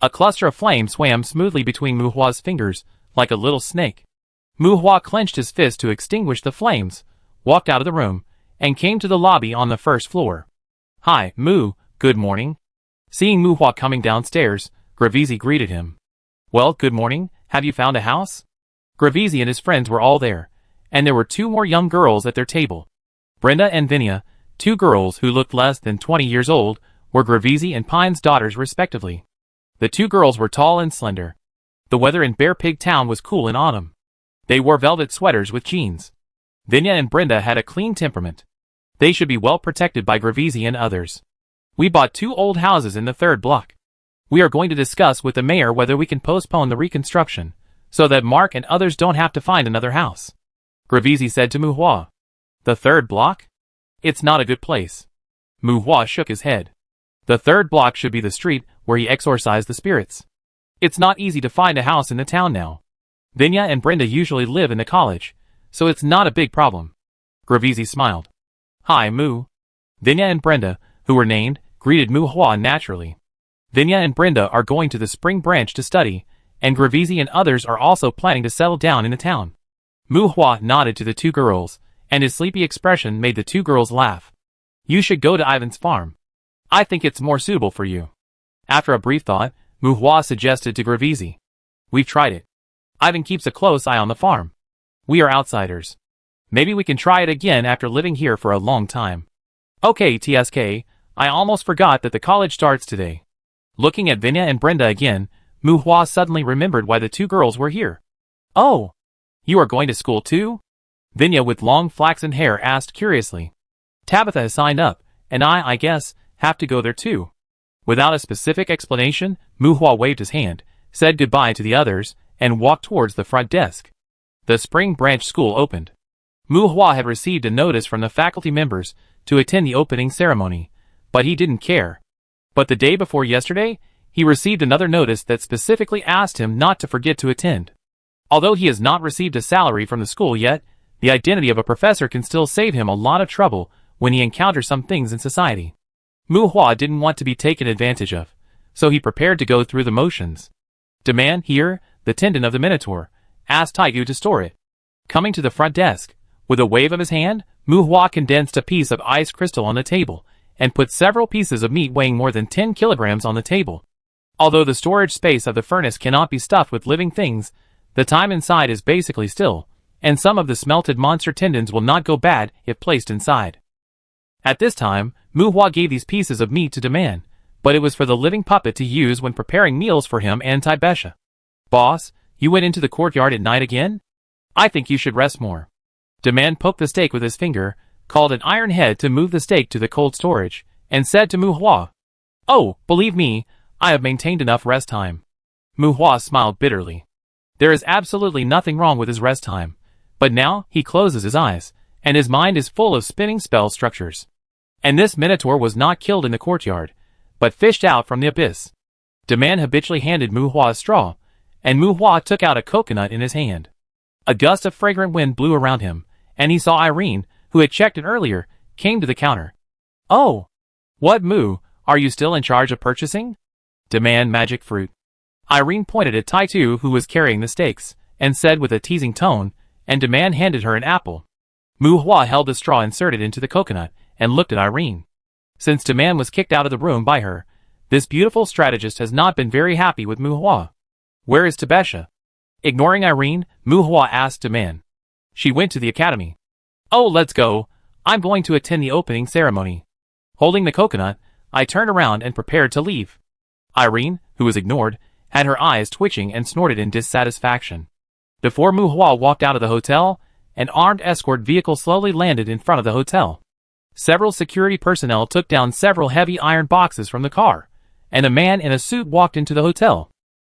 A cluster of flame swam smoothly between Mu Hua's fingers, like a little snake. Mu Hua clenched his fist to extinguish the flames, walked out of the room, and came to the lobby on the 1st floor. Hi, Mu, good morning. Seeing Mu Hua coming downstairs, Gravisi greeted him. Well, good morning, have you found a house? Gravisi and his friends were all there, and there were 2 more young girls at their table. Brenda and Vinia, 2 girls who looked less than 20 years old, were Gravisi and Pine's daughters respectively. The 2 girls were tall and slender. The weather in Bear Pig Town was cool in autumn. They wore velvet sweaters with jeans. Vinia and Brenda had a clean temperament. They should be well protected by Gravisi and others. We bought 2 old houses in the 3rd block. We are going to discuss with the mayor whether we can postpone the reconstruction, so that Mark and others don't have to find another house. Gravisi said to Mu Hua. The 3rd block? It's not a good place. Mu Hua shook his head. The 3rd block should be the street where he exorcised the spirits. It's not easy to find a house in the town now. Vinya and Brenda usually live in the college, so it's not a big problem. Gravisi smiled. Hi, Mu. Vinya and Brenda, who were named, greeted Mu Hua naturally. Vinya and Brenda are going to the spring branch to study, and Gravisi and others are also planning to settle down in the town. Mu Hua nodded to the 2 girls, and his sleepy expression made the 2 girls laugh. You should go to Ivan's farm. I think it's more suitable for you. After a brief thought, Mu Hua suggested to Gravisi. We've tried it. Ivan keeps a close eye on the farm. We are outsiders. Maybe we can try it again after living here for a long time. Okay, TSK, I almost forgot that the college starts today. Looking at Vinya and Brenda again, Mu Hua suddenly remembered why the 2 girls were here. Oh, you are going to school too? Vinya with long flaxen hair asked curiously. Tabitha has signed up, and I guess, have to go there too. Without a specific explanation, Mu Hua waved his hand, said goodbye to the others, and walked towards the front desk. The Spring Branch School opened. Mu Hua had received a notice from the faculty members to attend the opening ceremony, but he didn't care. But the day before yesterday, he received another notice that specifically asked him not to forget to attend. Although he has not received a salary from the school yet, the identity of a professor can still save him a lot of trouble when he encounters some things in society. Mu Hua didn't want to be taken advantage of, so he prepared to go through the motions. Demand here, the tendon of the Minotaur, asked Taigu to store it. Coming to the front desk, with a wave of his hand, Mu Hua condensed a piece of ice crystal on the table, and put several pieces of meat weighing more than 10 kilograms on the table. Although the storage space of the furnace cannot be stuffed with living things, the time inside is basically still, and some of the smelted monster tendons will not go bad if placed inside. At this time, Mu Hua gave these pieces of meat to Demand, but it was for the living puppet to use when preparing meals for him and Taibesha. Boss, you went into the courtyard at night again? I think you should rest more. Demand poked the steak with his finger, called an iron head to move the steak to the cold storage, and said to Mu Hua, Oh, believe me, I have maintained enough rest time. Mu Hua smiled bitterly. There is absolutely nothing wrong with his rest time, but now he closes his eyes, and his mind is full of spinning spell structures. And this Minotaur was not killed in the courtyard, but fished out from the abyss. Demand habitually handed Mu Hua a straw, and Mu Hua took out a coconut in his hand. A gust of fragrant wind blew around him, and he saw Irene, who had checked in earlier, came to the counter. Oh! What, Mu, are you still in charge of purchasing? Demand magic fruit. Irene pointed at Taitu, who was carrying the steaks, and said with a teasing tone, and Demand handed her an apple. Mu Hua held the straw inserted into the coconut, and looked at Irene. Since Demand was kicked out of the room by her, this beautiful strategist has not been very happy with Mu Hua. Where is Taibesha? Ignoring Irene, Mu Hua asked Demand. She went to the academy. Oh, let's go. I'm going to attend the opening ceremony. Holding the coconut, I turned around and prepared to leave. Irene, who was ignored, had her eyes twitching and snorted in dissatisfaction. Before Mu Hua walked out of the hotel, an armed escort vehicle slowly landed in front of the hotel. Several security personnel took down several heavy iron boxes from the car, and a man in a suit walked into the hotel.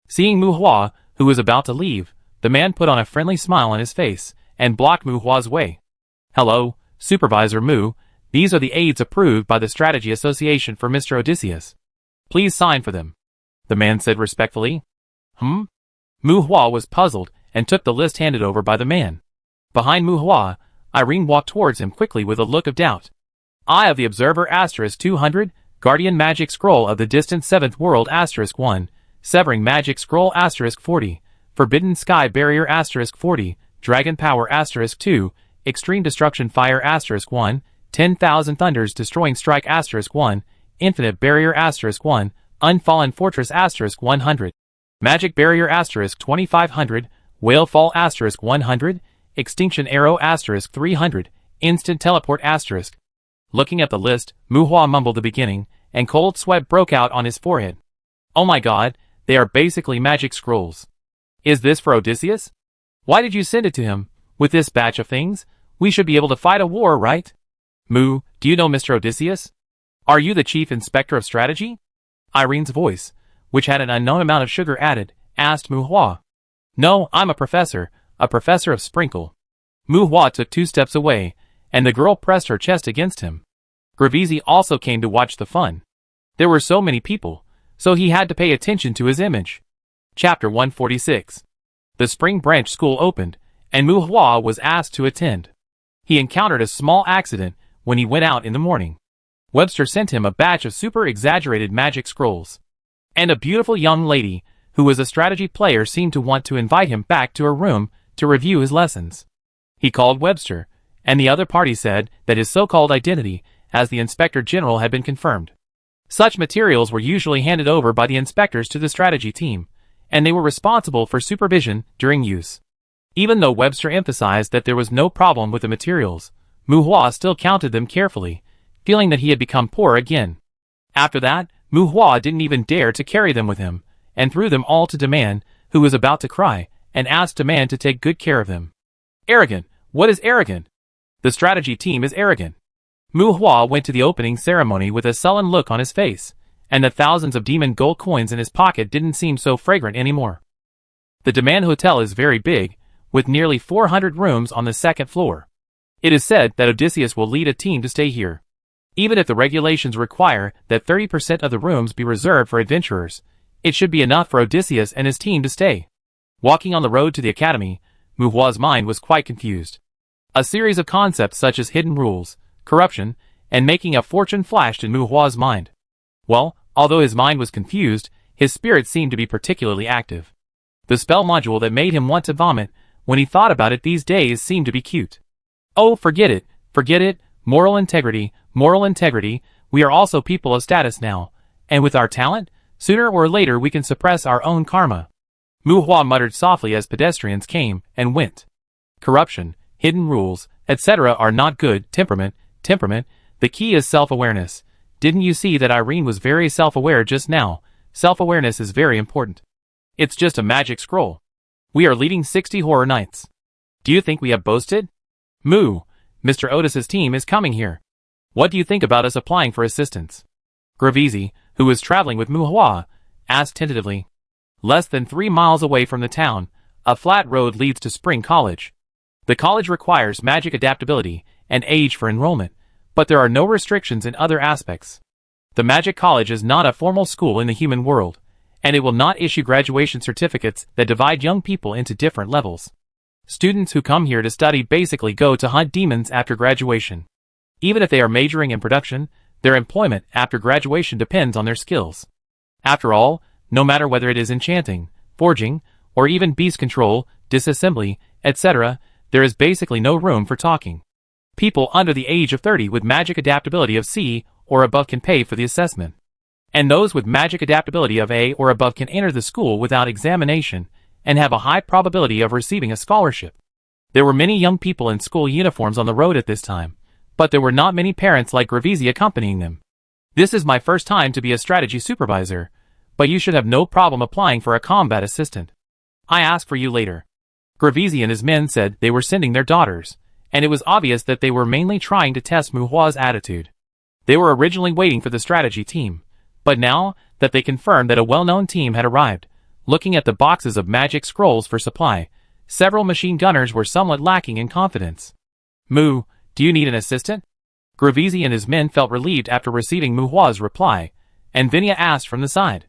Seeing Mu Hua, who was about to leave, the man put on a friendly smile on his face and blocked Mu Hua's way. "Hello, Supervisor Mu. These are the aides approved by the Strategy Association for Mr. Odysseus. Please sign for them," the man said respectfully. Mu Hua was puzzled and took the list handed over by the man. Behind Mu Hua, Irene walked towards him quickly with a look of doubt. "Eye of the Observer *200, Guardian Magic Scroll of the Distant Seventh World *1, Severing Magic Scroll *40, Forbidden Sky Barrier *40, Dragon Power *2, Extreme Destruction Fire *1, 10,000 Thunders Destroying Strike *1, Infinite Barrier *1, Unfallen Fortress *100, Magic Barrier *2500, Whalefall *100, Extinction Arrow *300, Instant Teleport *. Looking at the list, Mu Hua mumbled the beginning, and cold sweat broke out on his forehead. "Oh my god, they are basically magic scrolls. Is this for Odysseus? Why did you send it to him? With this batch of things, we should be able to fight a war, right? Mu, do you know Mr. Odysseus? Are you the Chief Inspector of Strategy?" Irene's voice, which had an unknown amount of sugar added, asked Mu Hua. "No, I'm a professor of Sprinkle." Mu Hua took 2 steps away, and the girl pressed her chest against him. Gravisi also came to watch the fun. There were so many people, so he had to pay attention to his image. Chapter 146. The Spring Branch School opened, and Mu Hua was asked to attend. He encountered a small accident when he went out in the morning. Webster sent him a batch of super exaggerated magic scrolls. And a beautiful young lady, who was a strategy player, seemed to want to invite him back to her room to review his lessons. He called Webster, and the other party said that his so-called identity as the Inspector General had been confirmed. Such materials were usually handed over by the inspectors to the strategy team, and they were responsible for supervision during use. Even though Webster emphasized that there was no problem with the materials, Mu Hua still counted them carefully, feeling that he had become poor again. After that, Mu Hua didn't even dare to carry them with him, and threw them all to Demand, who was about to cry, and asked Demand to take good care of them. "Arrogant! What is arrogant? The strategy team is arrogant." Mu Hua went to the opening ceremony with a sullen look on his face, and the thousands of demon gold coins in his pocket didn't seem so fragrant anymore. The Demand Hotel is very big, with nearly 400 rooms on the 2nd floor. It is said that Odysseus will lead a team to stay here. Even if the regulations require that 30% of the rooms be reserved for adventurers, it should be enough for Odysseus and his team to stay. Walking on the road to the academy, Mu Hua's mind was quite confused. A series of concepts such as hidden rules, corruption, and making a fortune flashed in Mu Hua's mind. Well, although his mind was confused, his spirit seemed to be particularly active. The spell module that made him want to vomit when he thought about it these days seemed to be cute. "Oh, forget it, moral integrity, we are also people of status now, and with our talent, sooner or later we can suppress our own karma." Mu Hua muttered softly as pedestrians came and went. Corruption, hidden rules, etc. are not good. Temperament, the key is self-awareness. Didn't you see that Irene was very self-aware just now? Self-awareness is very important. It's just a magic scroll. We are leading 60 horror nights. Do you think we have boasted? Mu, Mr. Otis's team is coming here. What do you think about us applying for assistance? Gravisi, who was traveling with Mu Hua, asked tentatively. Less than 3 miles away from the town, a flat road leads to Spring College. The college requires magic adaptability and age for enrollment, but there are no restrictions in other aspects. The Magic College is not a formal school in the human world, and it will not issue graduation certificates that divide young people into different levels. Students who come here to study basically go to hunt demons after graduation. Even if they are majoring in production, their employment after graduation depends on their skills. After all, no matter whether it is enchanting, forging, or even beast control, disassembly, etc., there is basically no room for talking. People under the age of 30 with magic adaptability of C or above can pay for the assessment. And those with magic adaptability of A or above can enter the school without examination and have a high probability of receiving a scholarship. There were many young people in school uniforms on the road at this time, but there were not many parents like Gravisi accompanying them. This is my first time to be a strategy supervisor, but you should have no problem applying for a combat assistant. I ask for you later. Gravisi and his men said they were sending their daughters, and it was obvious that they were mainly trying to test Muhua's attitude. They were originally waiting for the strategy team, but now that they confirmed that a well-known team had arrived, looking at the boxes of magic scrolls for supply, several machine gunners were somewhat lacking in confidence. Mu, do you need an assistant? Gravisi and his men felt relieved after receiving Muhua's reply, and Vinya asked from the side.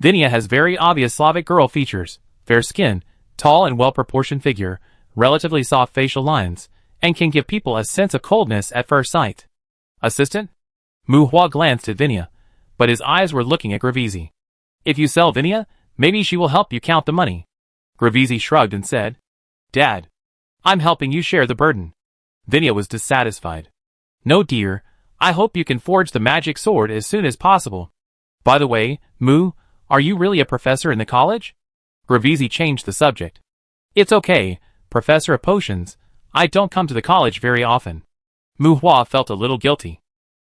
Vinya has very obvious Slavic girl features, fair skin, tall and well-proportioned figure, relatively soft facial lines, and can give people a sense of coldness at first sight. Assistant? Muhua glanced at Vinya, but his eyes were looking at Gravisi. If you sell Vinya, maybe she will help you count the money. Gravisi shrugged and said, Dad, I'm helping you share the burden. Vinya was dissatisfied. No dear, I hope you can forge the magic sword as soon as possible. By the way, Mu, are you really a professor in the college? Gravisi changed the subject. It's okay, Professor of Potions, I don't come to the college very often. Muhua felt a little guilty.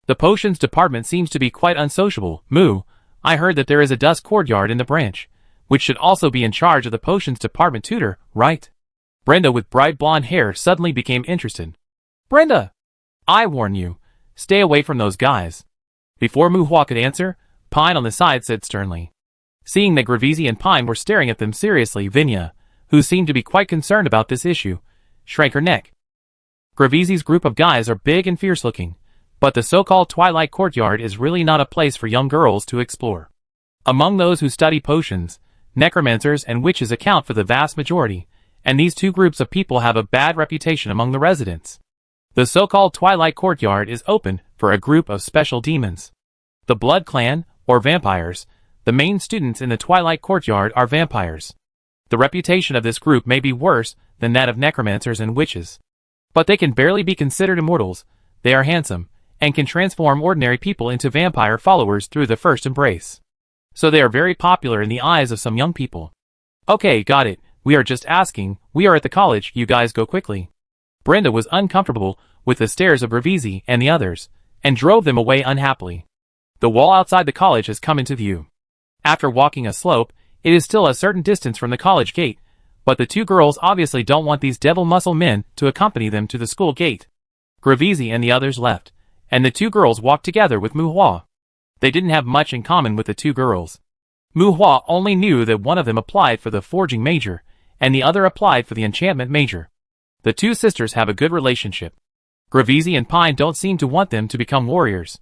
The potions department seems to be quite unsociable. Mu, I heard that there is a dust courtyard in the branch, which should also be in charge of the potions department tutor, right? Brenda with bright blonde hair suddenly became interested. Brenda! I warn you, stay away from those guys. Before Muhua could answer, Pine on the side said sternly. Seeing that Gravisi and Pine were staring at them seriously, Vinya, who seemed to be quite concerned about this issue, shrank her neck. Gravisi's group of guys are big and fierce-looking, but the so-called Twilight Courtyard is really not a place for young girls to explore. Among those who study potions, necromancers and witches account for the vast majority, and these two groups of people have a bad reputation among the residents. The so-called Twilight Courtyard is open for a group of special demons. The Blood Clan, or vampires, the main students in the Twilight Courtyard are vampires. The reputation of this group may be worse than that of necromancers and witches. But they can barely be considered immortals, they are handsome, and can transform ordinary people into vampire followers through the first embrace. So they are very popular in the eyes of some young people. Okay, got it, we are just asking, we are at the college, you guys go quickly. Brenda was uncomfortable with the stares of Gravisi and the others, and drove them away unhappily. The wall outside the college has come into view. After walking a slope, it is still a certain distance from the college gate, but the two girls obviously don't want these devil muscle men to accompany them to the school gate. Gravisi and the others left, and the two girls walked together with Muhua. They didn't have much in common with the two girls. Muhua only knew that one of them applied for the forging major, and the other applied for the enchantment major. The two sisters have a good relationship. Gravisi and Pine don't seem to want them to become warriors.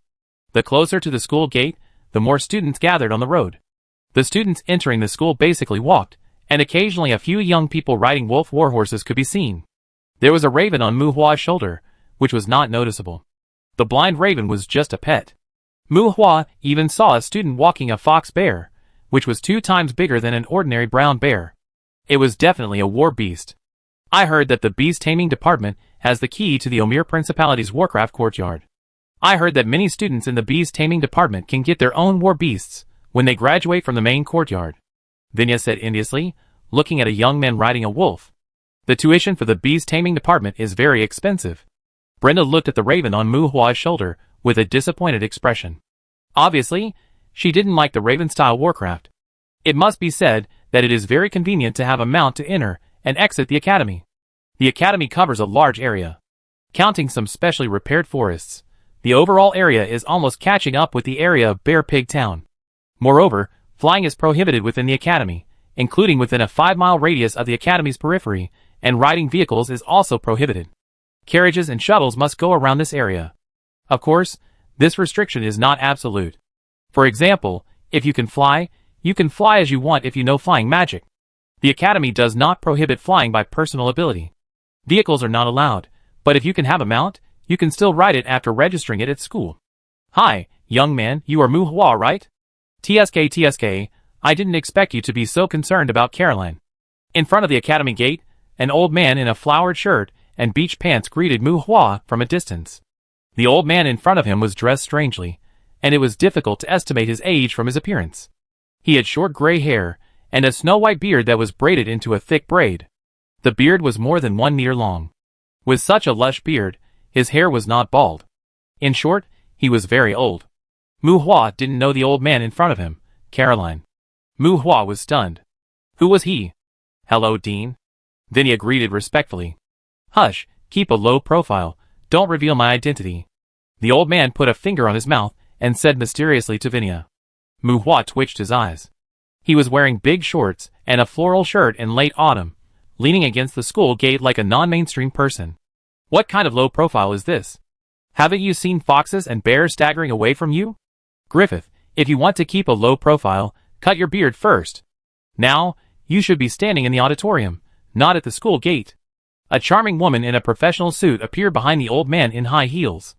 The closer to the school gate, the more students gathered on the road. The students entering the school basically walked, and occasionally a few young people riding wolf warhorses could be seen. There was a raven on Muhua's shoulder, which was not noticeable. The blind raven was just a pet. Muhua even saw a student walking a fox bear, which was 2 times bigger than an ordinary brown bear. It was definitely a war beast. I heard that the beast taming department has the key to the Omir Principality's Warcraft courtyard. I heard that many students in the beast taming department can get their own war beasts when they graduate from the main courtyard. Vinya said enviously, looking at a young man riding a wolf. The tuition for the beast taming department is very expensive. Brenda looked at the raven on Muhua's shoulder with a disappointed expression. Obviously, she didn't like the raven-style Warcraft. It must be said that it is very convenient to have a mount to enter and exit the academy. The academy covers a large area. Counting some specially repaired forests, the overall area is almost catching up with the area of Bear Pig Town. Moreover, flying is prohibited within the academy, including within a 5-mile radius of the academy's periphery, and riding vehicles is also prohibited. Carriages and shuttles must go around this area. Of course, this restriction is not absolute. For example, if you can fly as you want if you know flying magic. The academy does not prohibit flying by personal ability. Vehicles are not allowed, but if you can have a mount, you can still ride it after registering it at school. Hi, young man, you are Muhua, right? TSK, I didn't expect you to be so concerned about Caroline. In front of the academy gate, an old man in a flowered shirt and beach pants greeted Muhua from a distance. The old man in front of him was dressed strangely, and it was difficult to estimate his age from his appearance. He had short gray hair, and a snow-white beard that was braided into a thick braid. The beard was more than 1 meter long. With such a lush beard, his hair was not bald. In short, he was very old. Mu Hua didn't know the old man in front of him, Caroline. Mu Hua was stunned. Who was he? Hello, Dean. Vinia greeted respectfully. Hush, keep a low profile, don't reveal my identity. The old man put a finger on his mouth and said mysteriously to Vinia. Mu Hua twitched his eyes. He was wearing big shorts and a floral shirt in late autumn, leaning against the school gate like a non-mainstream person. What kind of low profile is this? Haven't you seen foxes and bears staggering away from you? Griffith, if you want to keep a low profile, cut your beard first. Now, you should be standing in the auditorium, not at the school gate. A charming woman in a professional suit appeared behind the old man in high heels.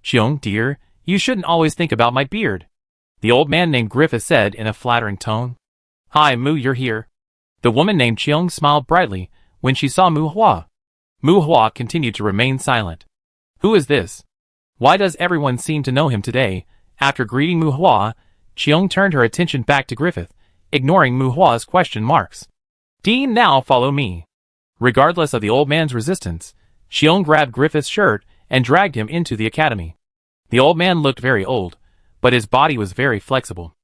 Cheung, dear, you shouldn't always think about my beard. The old man named Griffith said in a flattering tone. Hi, Mu, you're here. The woman named Cheung smiled brightly when she saw Mu Hua. Mu Hua continued to remain silent. Who is this? Why does everyone seem to know him today? After greeting Mu Hua, Cheung turned her attention back to Griffith, ignoring Mu Hua's question marks. Dean, now follow me. Regardless of the old man's resistance, Cheung grabbed Griffith's shirt and dragged him into the academy. The old man looked very old, but his body was very flexible.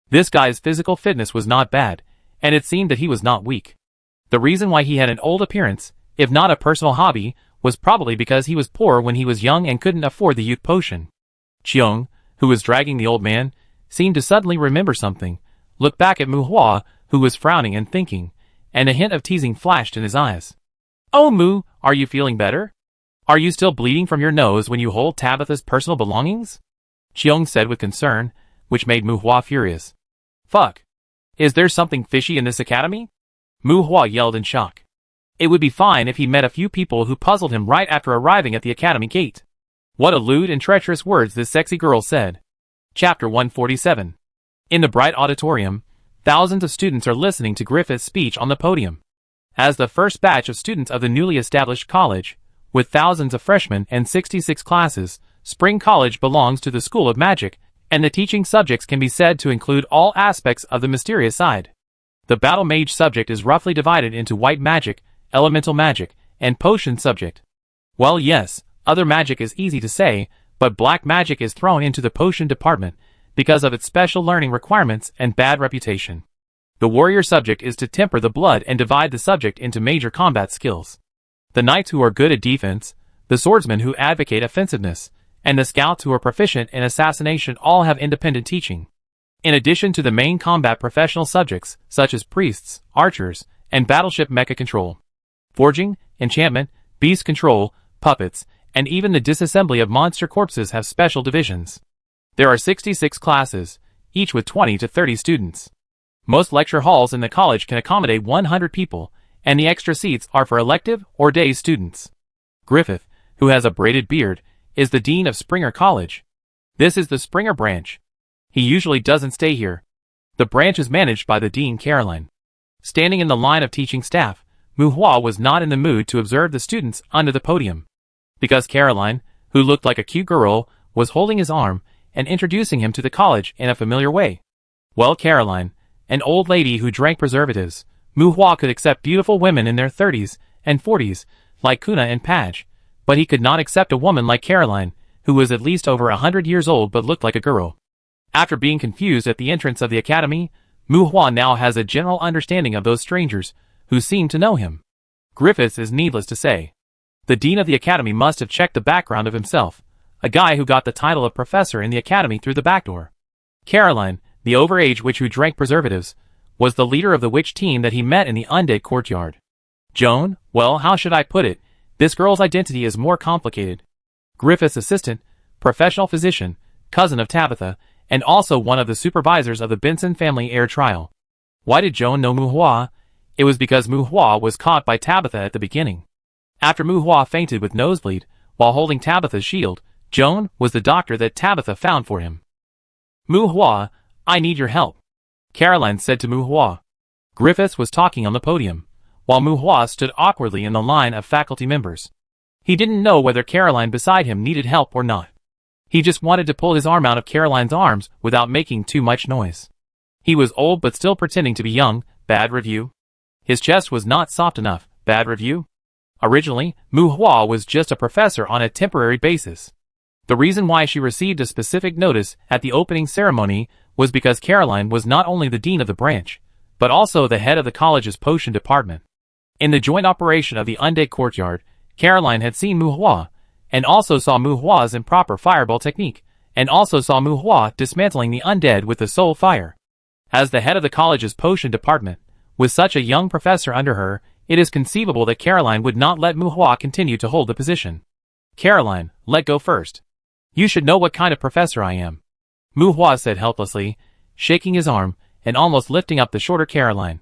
This guy's physical fitness was not bad, and it seemed that he was not weak. The reason why he had an old appearance, if not a personal hobby, was probably because he was poor when he was young and couldn't afford the youth potion. Cheung, who was dragging the old man, seemed to suddenly remember something, looked back at Mu Hua, who was frowning and thinking, and a hint of teasing flashed in his eyes. Oh Mu, are you feeling better? Are you still bleeding from your nose when you hold Tabitha's personal belongings? Cheung said with concern, which made Mu Hua furious. Fuck. Is there something fishy in this academy? Mu Hua yelled in shock. It would be fine if he met a few people who puzzled him right after arriving at the academy gate. What a lewd and treacherous words this sexy girl said. Chapter 147. In the bright auditorium, thousands of students are listening to Griffith's speech on the podium. As the first batch of students of the newly established college, with thousands of freshmen and 66 classes, Spring College belongs to the School of Magic, and the teaching subjects can be said to include all aspects of the mysterious side. The Battle Mage subject is roughly divided into White Magic, Elemental Magic, and Potion subject. Well, yes, other magic is easy to say, but Black Magic is thrown into the Potion department because of its special learning requirements and bad reputation. The Warrior subject is to temper the blood and divide the subject into major combat skills. The Knights who are good at defense, the Swordsmen who advocate offensiveness, and the Scouts who are proficient in assassination all have independent teaching. In addition to the main combat professional subjects, such as Priests, Archers, and Battleship Mecha Control, Forging, Enchantment, Beast Control, Puppets, and even the disassembly of monster corpses have special divisions. There are 66 classes, each with 20 to 30 students. Most lecture halls in the college can accommodate 100 people, and the extra seats are for elective or day students. Griffith, who has a braided beard, is the dean of Springer College. This is the Springer branch. He usually doesn't stay here. The branch is managed by the dean, Caroline. Standing in the line of teaching staff, Mu Hua was not in the mood to observe the students under the podium. Because Caroline, who looked like a cute girl, was holding his arm and introducing him to the college in a familiar way. Well, Caroline, an old lady who drank preservatives, Mu Hua could accept beautiful women in their 30s and 40s, like Kuna and Paj, but he could not accept a woman like Caroline, who was at least over 100 years old but looked like a girl. After being confused at the entrance of the academy, Mu Hua now has a general understanding of those strangers who seem to know him. Griffiths is needless to say. The dean of the academy must have checked the background of himself, a guy who got the title of professor in the academy through the back door. Caroline, the overage witch who drank preservatives, was the leader of the witch team that he met in the undead courtyard. Joan, well, how should I put it? This girl's identity is more complicated. Griffith's assistant, professional physician, cousin of Tabitha, and also one of the supervisors of the Benson family heir trial. Why did Joan know Mu Hua? It was because Mu Hua was caught by Tabitha at the beginning. After Mu Hua fainted with nosebleed, while holding Tabitha's shield, Joan was the doctor that Tabitha found for him. Mu Hua, I need your help, Caroline said to Mu Hua. Griffiths was talking on the podium, while Mu Hua stood awkwardly in the line of faculty members. He didn't know whether Caroline beside him needed help or not. He just wanted to pull his arm out of Caroline's arms without making too much noise. He was old but still pretending to be young, bad review. His chest was not soft enough, bad review. Originally, Mu Hua was just a professor on a temporary basis. The reason why she received a specific notice at the opening ceremony was because Caroline was not only the dean of the branch, but also the head of the college's potion department. In the joint operation of the undead courtyard, Caroline had seen Mu Hua, and also saw Mu Hua's improper fireball technique, and also saw Mu Hua dismantling the undead with the soul fire. As the head of the college's potion department, with such a young professor under her, it is conceivable that Caroline would not let Mu Hua continue to hold the position. Caroline, let go first. You should know what kind of professor I am. Mu Hua said helplessly, shaking his arm, and almost lifting up the shorter Caroline.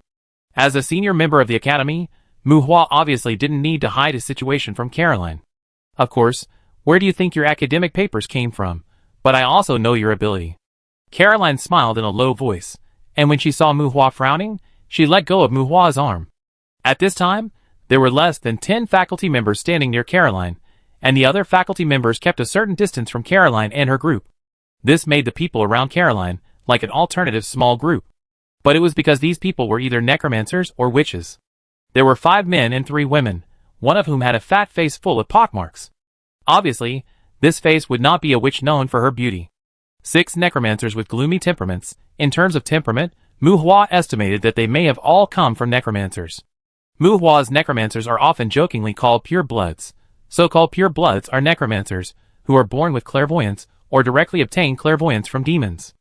As a senior member of the academy, Mu Hua obviously didn't need to hide his situation from Caroline. Of course, where do you think your academic papers came from? But I also know your ability. Caroline smiled in a low voice, and when she saw Mu Hua frowning, she let go of Mu Hua's arm. At this time, there were less than 10 faculty members standing near Caroline, and the other faculty members kept a certain distance from Caroline and her group. This made the people around Caroline like an alternative small group. But it was because these people were either necromancers or witches. There were 5 men and 3 women, one of whom had a fat face full of pockmarks. Obviously, this face would not be a witch known for her beauty. 6 necromancers with gloomy temperaments. In terms of temperament, Mu Hua estimated that they may have all come from necromancers. Mu Hua's necromancers are often jokingly called pure bloods. So-called pure bloods are necromancers, who are born with clairvoyance, or directly obtain clairvoyance from demons.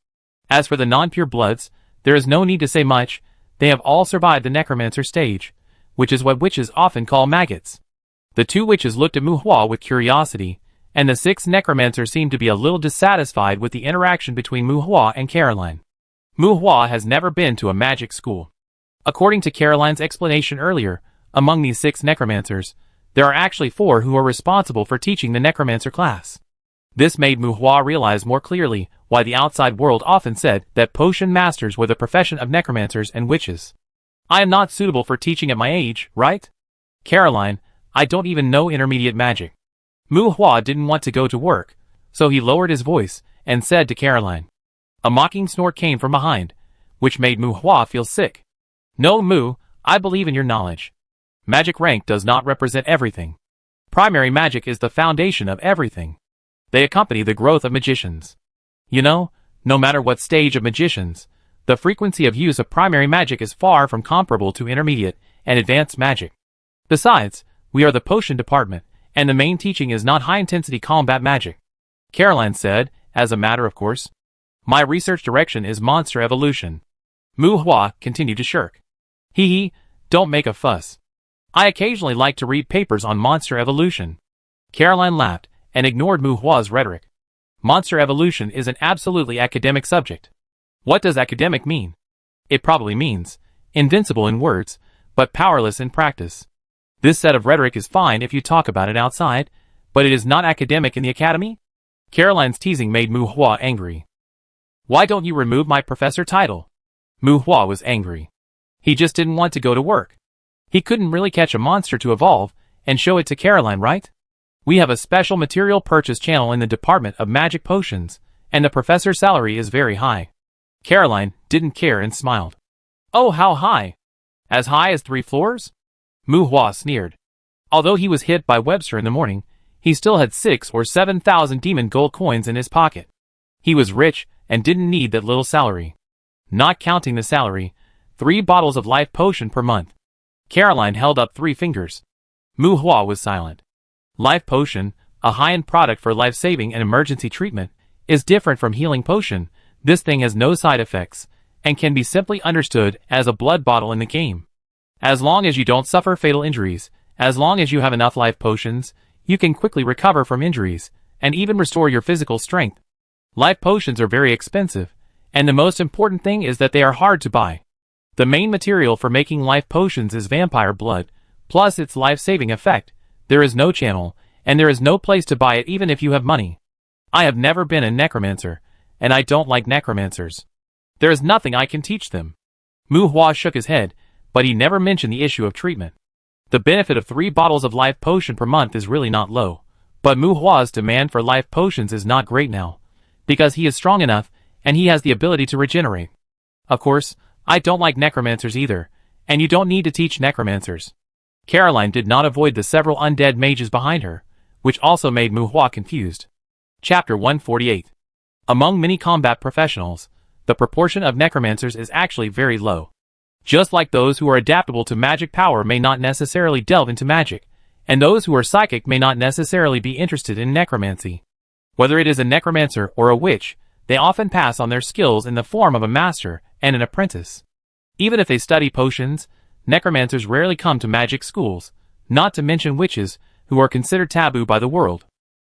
As for the non-pure bloods, there is no need to say much, they have all survived the necromancer stage, which is what witches often call maggots. The 2 witches looked at Mu Hua with curiosity, and the 6 necromancers seemed to be a little dissatisfied with the interaction between Mu Hua and Caroline. Mu Hua has never been to a magic school. According to Caroline's explanation earlier, among these 6 necromancers, there are actually 4 who are responsible for teaching the necromancer class. This made Mu Hua realize more clearly why the outside world often said that potion masters were the profession of necromancers and witches. I am not suitable for teaching at my age, right? Caroline, I don't even know intermediate magic. Mu Hua didn't want to go to work, so he lowered his voice and said to Caroline. A mocking snort came from behind, which made Mu Hua feel sick. No, Mu, I believe in your knowledge. Magic rank does not represent everything. Primary magic is the foundation of everything. They accompany the growth of magicians. You know, no matter what stage of magicians, the frequency of use of primary magic is far from comparable to intermediate and advanced magic. Besides, we are the potion department, and the main teaching is not high-intensity combat magic. Caroline said, as a matter of course. My research direction is monster evolution. Mu Hua continued to shirk. Hee, don't make a fuss. I occasionally like to read papers on monster evolution. Caroline laughed and ignored Mu Hua's rhetoric. Monster evolution is an absolutely academic subject. What does academic mean? It probably means invincible in words, but powerless in practice. This set of rhetoric is fine if you talk about it outside, but it is not academic in the academy? Caroline's teasing made Mu Hua angry. Why don't you remove my professor title? Mu Hua was angry. He just didn't want to go to work. He couldn't really catch a monster to evolve and show it to Caroline, right? We have a special material purchase channel in the Department of Magic Potions, and the professor's salary is very high. Caroline didn't care and smiled. Oh, how high? As high as 3 floors? Mu Hua sneered. Although he was hit by Webster in the morning, he still had 6 or 7,000 demon gold coins in his pocket. He was rich and didn't need that little salary. Not counting the salary, 3 bottles of life potion per month. Caroline held up 3 fingers. Mu Hua was silent. Life potion, a high-end product for life-saving and emergency treatment, is different from healing potion. This thing has no side effects, and can be simply understood as a blood bottle in the game. As long as you don't suffer fatal injuries, as long as you have enough life potions, you can quickly recover from injuries, and even restore your physical strength. Life potions are very expensive, and the most important thing is that they are hard to buy. The main material for making life potions is vampire blood, plus its life-saving effect. There is no channel, and there is no place to buy it even if you have money. I have never been a necromancer, and I don't like necromancers. There is nothing I can teach them. Mu Hua shook his head, but he never mentioned the issue of treatment. The benefit of 3 bottles of life potion per month is really not low, but Mu Hua's demand for life potions is not great now, because he is strong enough, and he has the ability to regenerate. Of course, I don't like necromancers either, and you don't need to teach necromancers. Caroline did not avoid the several undead mages behind her, which also made Mu Hua confused. Chapter 148. Among many combat professionals, the proportion of necromancers is actually very low. Just like those who are adaptable to magic power may not necessarily delve into magic, and those who are psychic may not necessarily be interested in necromancy. Whether it is a necromancer or a witch, they often pass on their skills in the form of a master and an apprentice. Even if they study potions, necromancers rarely come to magic schools, not to mention witches, who are considered taboo by the world.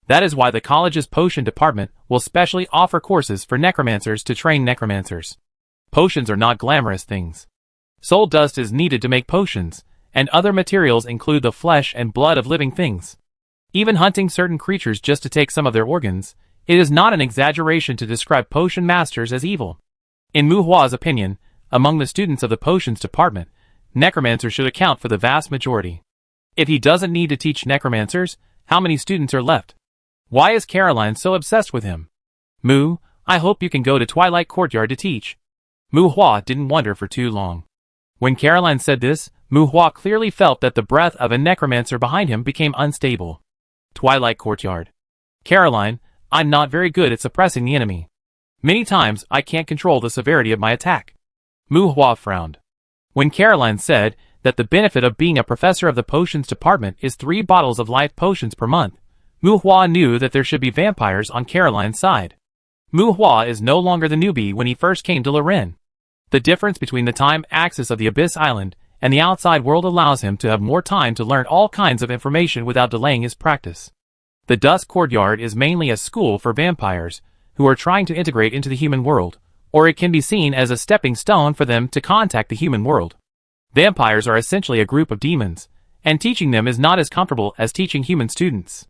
That is why the college's potion department will specially offer courses for necromancers to train necromancers. Potions are not glamorous things. Soul dust is needed to make potions, and other materials include the flesh and blood of living things. Even hunting certain creatures just to take some of their organs, it is not an exaggeration to describe potion masters as evil. In Mu Hua's opinion, among the students of the potions department, necromancers should account for the vast majority. If he doesn't need to teach necromancers, how many students are left? Why is Caroline so obsessed with him? Mu, I hope you can go to Twilight Courtyard to teach. Mu Hua didn't wonder for too long. When Caroline said this, Mu Hua clearly felt that the breath of a necromancer behind him became unstable. Twilight Courtyard. Caroline, I'm not very good at suppressing the enemy. Many times I can't control the severity of my attack. Mu Hua frowned. When Caroline said that the benefit of being a professor of the potions department is 3 bottles of life potions per month, Mu Hua knew that there should be vampires on Caroline's side. Mu Hua is no longer the newbie when he first came to Loren. The difference between the time axis of the Abyss Island and the outside world allows him to have more time to learn all kinds of information without delaying his practice. The Dusk Courtyard is mainly a school for vampires who are trying to integrate into the human world, or it can be seen as a stepping stone for them to contact the human world. Vampires are essentially a group of demons, and teaching them is not as comfortable as teaching human students.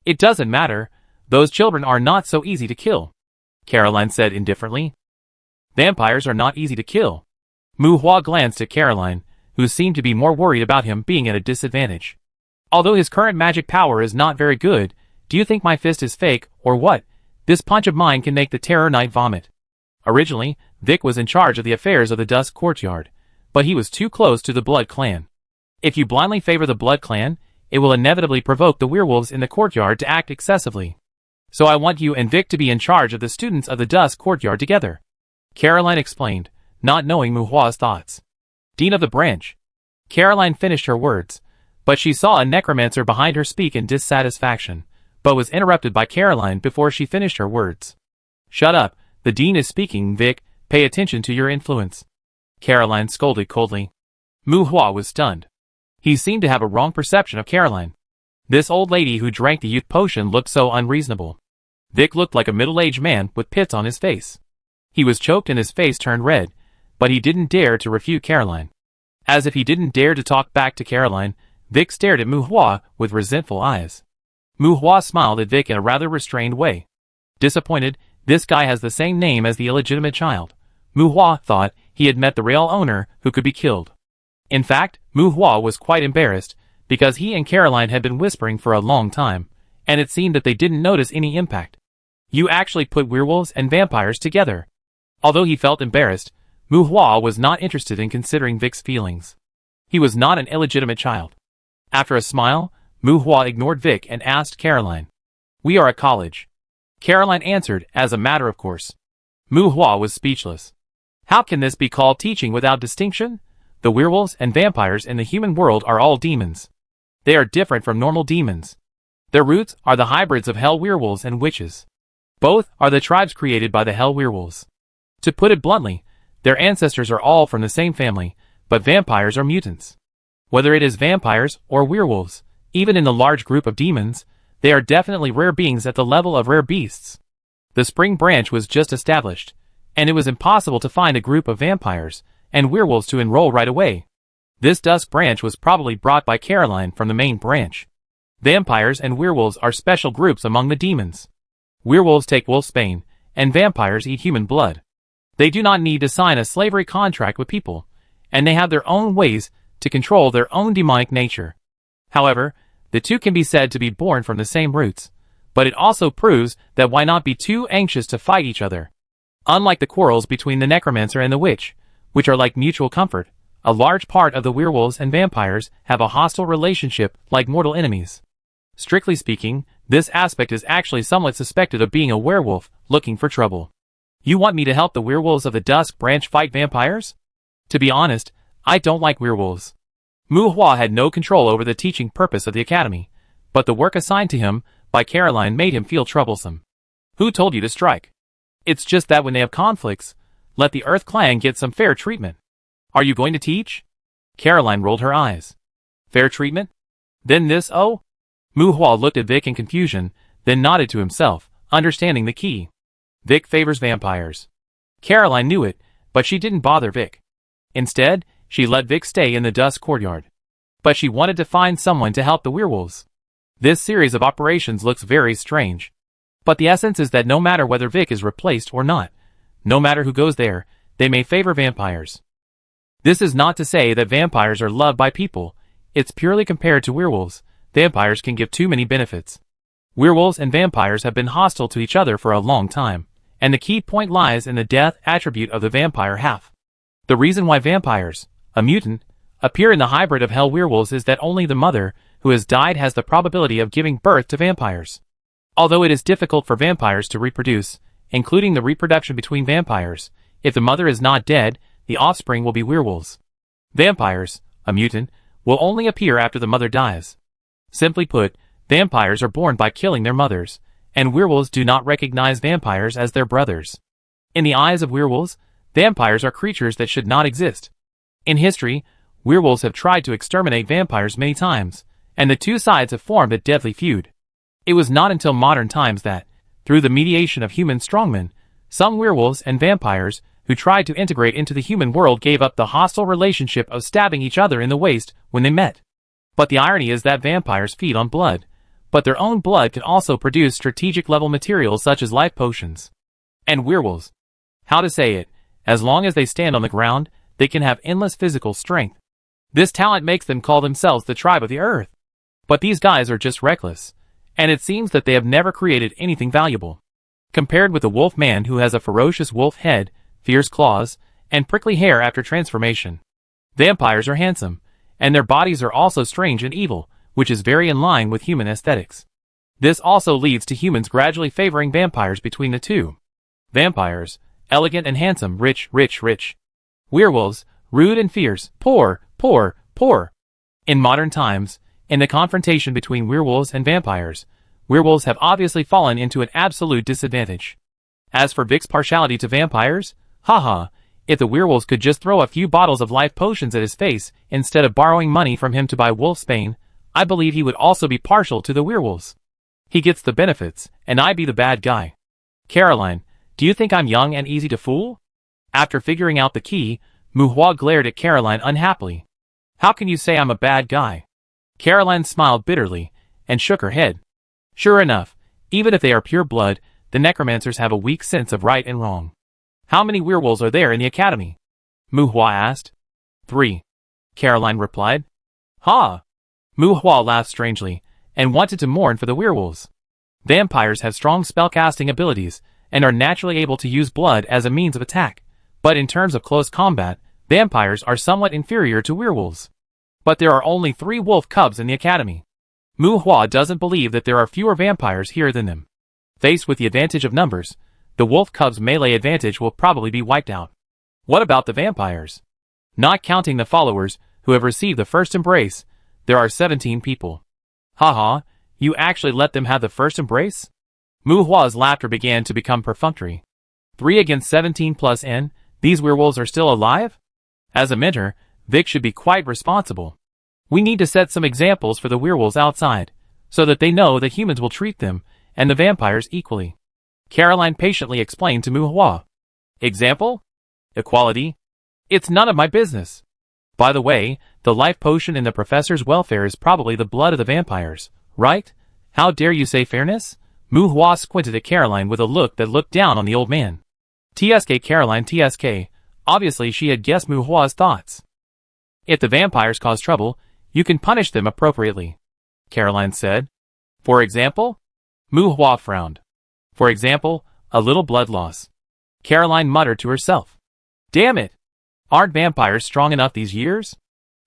It doesn't matter, those children are not so easy to kill, Caroline said indifferently. Vampires are not easy to kill. Mu Hua glanced at Caroline, who seemed to be more worried about him being at a disadvantage. Although his current magic power is not very good, do you think my fist is fake, or what? This punch of mine can make the Terror Knight vomit. Originally, Vic was in charge of the affairs of the Dusk Courtyard, but he was too close to the Blood Clan. If you blindly favor the Blood Clan, it will inevitably provoke the werewolves in the courtyard to act excessively. So I want you and Vic to be in charge of the students of the Dusk Courtyard together, Caroline explained, not knowing Mu Hua's thoughts. Dean of the branch. Caroline finished her words, but she saw a necromancer behind her speak in dissatisfaction, but was interrupted by Caroline before she finished her words. Shut up, the dean is speaking, Vic, pay attention to your influence. Caroline scolded coldly. Mu Hua was stunned. He seemed to have a wrong perception of Caroline. This old lady who drank the youth potion looked so unreasonable. Vic looked like a middle-aged man with pits on his face. He was choked and his face turned red, but he didn't dare to refute Caroline. As if he didn't dare to talk back to Caroline, Vic stared at Mu Hua with resentful eyes. Mu Hua smiled at Vic in a rather restrained way. Disappointed, this guy has the same name as the illegitimate child. Mu Hua thought he had met the real owner who could be killed. In fact, Mu Hua was quite embarrassed, because he and Caroline had been whispering for a long time, and it seemed that they didn't notice any impact. You actually put werewolves and vampires together. Although he felt embarrassed, Mu Hua was not interested in considering Vic's feelings. He was not an illegitimate child. After a smile, Mu Hua ignored Vic and asked Caroline. We are at college. Caroline answered, as a matter of course. Mu Hua was speechless. How can this be called teaching without distinction? The werewolves and vampires in the human world are all demons. They are different from normal demons. Their roots are the hybrids of hell werewolves and witches. Both are the tribes created by the hell werewolves. To put it bluntly, their ancestors are all from the same family, but vampires are mutants. Whether it is vampires or werewolves, even in the large group of demons, they are definitely rare beings at the level of rare beasts. The spring branch was just established, and it was impossible to find a group of vampires and werewolves to enroll right away. This dusk branch was probably brought by Caroline from the main branch. Vampires and werewolves are special groups among the demons. Werewolves take wolfsbane, and vampires eat human blood. They do not need to sign a slavery contract with people, and they have their own ways to control their own demonic nature. However, the two can be said to be born from the same roots, but it also proves that why not be too anxious to fight each other. Unlike the quarrels between the necromancer and the witch, which are like mutual comfort, a large part of the werewolves and vampires have a hostile relationship like mortal enemies. Strictly speaking, This aspect is actually somewhat suspected of being a werewolf, looking for trouble. You want me to help the werewolves of the Dusk Branch fight vampires? To be honest, I don't like werewolves. Mu Hua had no control over the teaching purpose of the academy, but the work assigned to him by Caroline made him feel troublesome. Who told you to strike? It's just that when they have conflicts, let the Earth Clan get some fair treatment. Are you going to teach? Caroline rolled her eyes. Fair treatment? Then this oh? Mu Hua looked at Vic in confusion, then nodded to himself, understanding the key. Vic favors vampires. Caroline knew it, but she didn't bother Vic. Instead, she let Vic stay in the Dusk Courtyard. But she wanted to find someone to help the werewolves. This series of operations looks very strange. But the essence is that no matter whether Vic is replaced or not, no matter who goes there, they may favor vampires. This is not to say that vampires are loved by people, it's purely compared to werewolves. Vampires can give too many benefits. Werewolves and vampires have been hostile to each other for a long time, and the key point lies in the death attribute of the vampire half. The reason why vampires, a mutant, appear in the hybrid of hell werewolves is that only the mother, who has died, has the probability of giving birth to vampires. Although it is difficult for vampires to reproduce, including the reproduction between vampires, if the mother is not dead, the offspring will be werewolves. Vampires, a mutant, will only appear after the mother dies. Simply put, vampires are born by killing their mothers, and werewolves do not recognize vampires as their brothers. In the eyes of werewolves, vampires are creatures that should not exist. In history, werewolves have tried to exterminate vampires many times, and the two sides have formed a deadly feud. It was not until modern times that, through the mediation of human strongmen, some werewolves and vampires who tried to integrate into the human world gave up the hostile relationship of stabbing each other in the waist when they met. But the irony is that vampires feed on blood, but their own blood can also produce strategic-level materials such as life potions. And werewolves, how to say it, as long as they stand on the ground, they can have endless physical strength. This talent makes them call themselves the tribe of the earth. But these guys are just reckless, and it seems that they have never created anything valuable. Compared with the wolf man who has a ferocious wolf head, fierce claws, and prickly hair after transformation. Vampires are handsome, and their bodies are also strange and evil, which is very in line with human aesthetics. This also leads to humans gradually favoring vampires between the two. Vampires, elegant and handsome, rich, rich, rich. Werewolves, rude and fierce, poor, poor, poor. In modern times, in the confrontation between werewolves and vampires, werewolves have obviously fallen into an absolute disadvantage. As for Vic's partiality to vampires, haha, if the werewolves could just throw a few bottles of life potions at his face instead of borrowing money from him to buy wolfsbane, I believe he would also be partial to the werewolves. He gets the benefits, and I be the bad guy. Caroline, do you think I'm young and easy to fool? After figuring out the key, Mu Hua glared at Caroline unhappily. How can you say I'm a bad guy? Caroline smiled bitterly, and shook her head. Sure enough, even if they are pure blood, the necromancers have a weak sense of right and wrong. How many werewolves are there in the academy? Mu Hua asked. 3. Caroline replied. Ha! Mu Hua laughed strangely, and wanted to mourn for the werewolves. Vampires have strong spellcasting abilities, and are naturally able to use blood as a means of attack, but in terms of close combat, vampires are somewhat inferior to werewolves. But there are only 3 wolf cubs in the academy. Mu Hua doesn't believe that there are fewer vampires here than them. Faced with the advantage of numbers, the wolf cub's melee advantage will probably be wiped out. What about the vampires? Not counting the followers, who have received the first embrace, there are 17 people. Haha, you actually let them have the first embrace? Mu Hua's laughter began to become perfunctory. 3 against 17 plus N, these werewolves are still alive? As a mentor, Vic should be quite responsible. We need to set some examples for the werewolves outside, so that they know that humans will treat them, and the vampires equally. Caroline patiently explained to Mu Hua. Example? Equality? It's none of my business. By the way, the life potion in the professor's welfare is probably the blood of the vampires, right? How dare you say fairness? Mu Hua squinted at Caroline with a look that looked down on the old man. TSK Caroline TSK, obviously she had guessed Mu Hua's thoughts. If the vampires cause trouble, you can punish them appropriately, Caroline said. For example? Mu Hua frowned. For example, a little blood loss. Caroline muttered to herself. Damn it! Aren't vampires strong enough these years?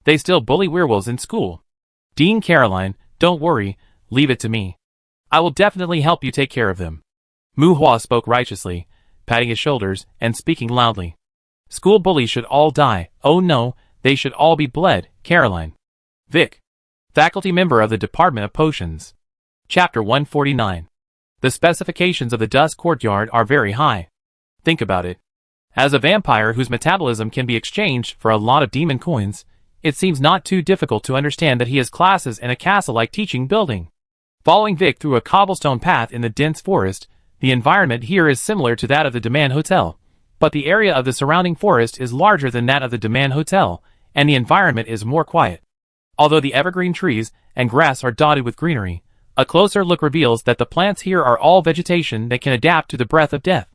They still bully werewolves in school. Dean Caroline, don't worry, leave it to me. I will definitely help you take care of them. Mu Hua spoke righteously, patting his shoulders and speaking loudly. School bullies should all die. Oh no, they should all be bled. Caroline. Vic. Faculty member of the Department of Potions. Chapter 149. The specifications of the Dusk Courtyard are very high. Think about it. As a vampire whose metabolism can be exchanged for a lot of demon coins, it seems not too difficult to understand that he has classes in a castle-like teaching building. Following Vic through a cobblestone path in the dense forest, the environment here is similar to that of the Demand Hotel, but the area of the surrounding forest is larger than that of the Demand Hotel, and the environment is more quiet. Although the evergreen trees and grass are dotted with greenery, a closer look reveals that the plants here are all vegetation that can adapt to the breath of death.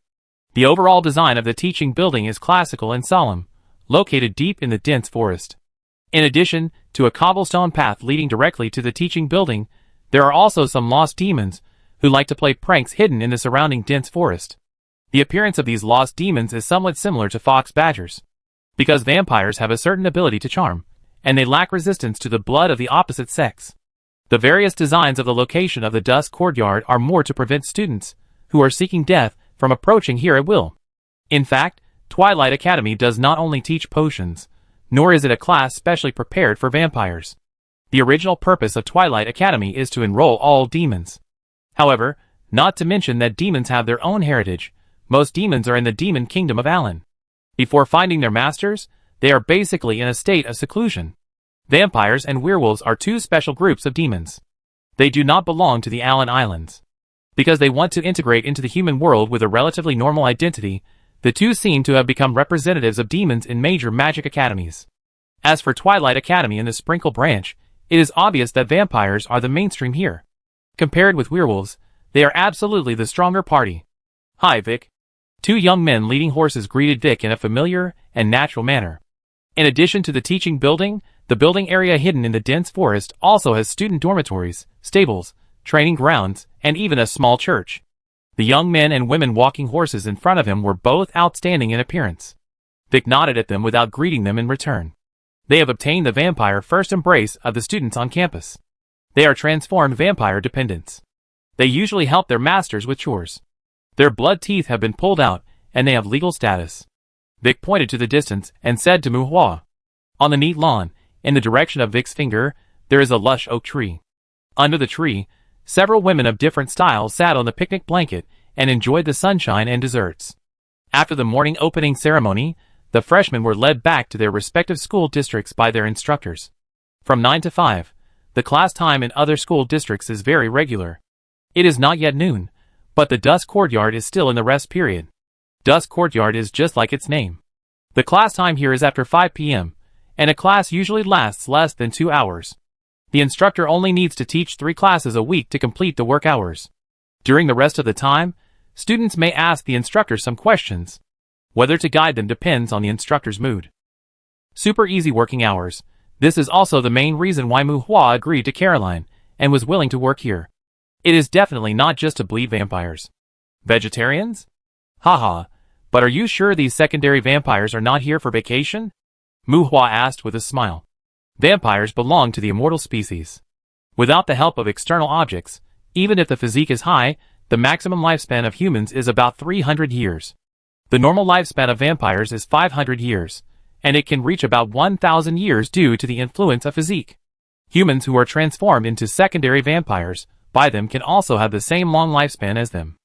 The overall design of the teaching building is classical and solemn, located deep in the dense forest. In addition to a cobblestone path leading directly to the teaching building, there are also some lost demons who like to play pranks hidden in the surrounding dense forest. The appearance of these lost demons is somewhat similar to fox badgers, because vampires have a certain ability to charm, and they lack resistance to the blood of the opposite sex. The various designs of the location of the Dusk Courtyard are more to prevent students who are seeking death from approaching here at will. In fact, Twilight Academy does not only teach potions, nor is it a class specially prepared for vampires. The original purpose of Twilight Academy is to enroll all demons. However, not to mention that demons have their own heritage, most demons are in the demon kingdom of Alan. Before finding their masters, they are basically in a state of seclusion. Vampires and werewolves are two special groups of demons. They do not belong to the Alan Islands. Because they want to integrate into the human world with a relatively normal identity, the two seem to have become representatives of demons in major magic academies. As for Twilight Academy and the Sprinkle Branch, it is obvious that vampires are the mainstream here. Compared with werewolves, they are absolutely the stronger party. Hi, Vic. Two young men leading horses greeted Vic in a familiar and natural manner. In addition to the teaching building, the building area hidden in the dense forest also has student dormitories, stables, training grounds, and even a small church. The young men and women walking horses in front of him were both outstanding in appearance. Vic nodded at them without greeting them in return. They have obtained the vampire first embrace of the students on campus. They are transformed vampire dependents. They usually help their masters with chores. Their blood teeth have been pulled out, and they have legal status. Vic pointed to the distance and said to Mu Hua. On the neat lawn, in the direction of Vic's finger, there is a lush oak tree. Under the tree, several women of different styles sat on the picnic blanket and enjoyed the sunshine and desserts. After the morning opening ceremony, the freshmen were led back to their respective school districts by their instructors. From 9 to 5, the class time in other school districts is very regular. It is not yet noon, but the Dusk Courtyard is still in the rest period. Dusk Courtyard is just like its name. The class time here is after 5 p.m., and a class usually lasts less than 2 hours. The instructor only needs to teach 3 classes a week to complete the work hours. During the rest of the time, students may ask the instructor some questions. Whether to guide them depends on the instructor's mood. Super easy working hours. This is also the main reason why Mu Hua agreed to Caroline and was willing to work here. It is definitely not just to bleed vampires. Vegetarians? Haha, but are you sure these secondary vampires are not here for vacation? Mu Hua asked with a smile. Vampires belong to the immortal species. Without the help of external objects, even if the physique is high, the maximum lifespan of humans is about 300 years. The normal lifespan of vampires is 500 years, and it can reach about 1,000 years due to the influence of physique. Humans who are transformed into secondary vampires by them can also have the same long lifespan as them.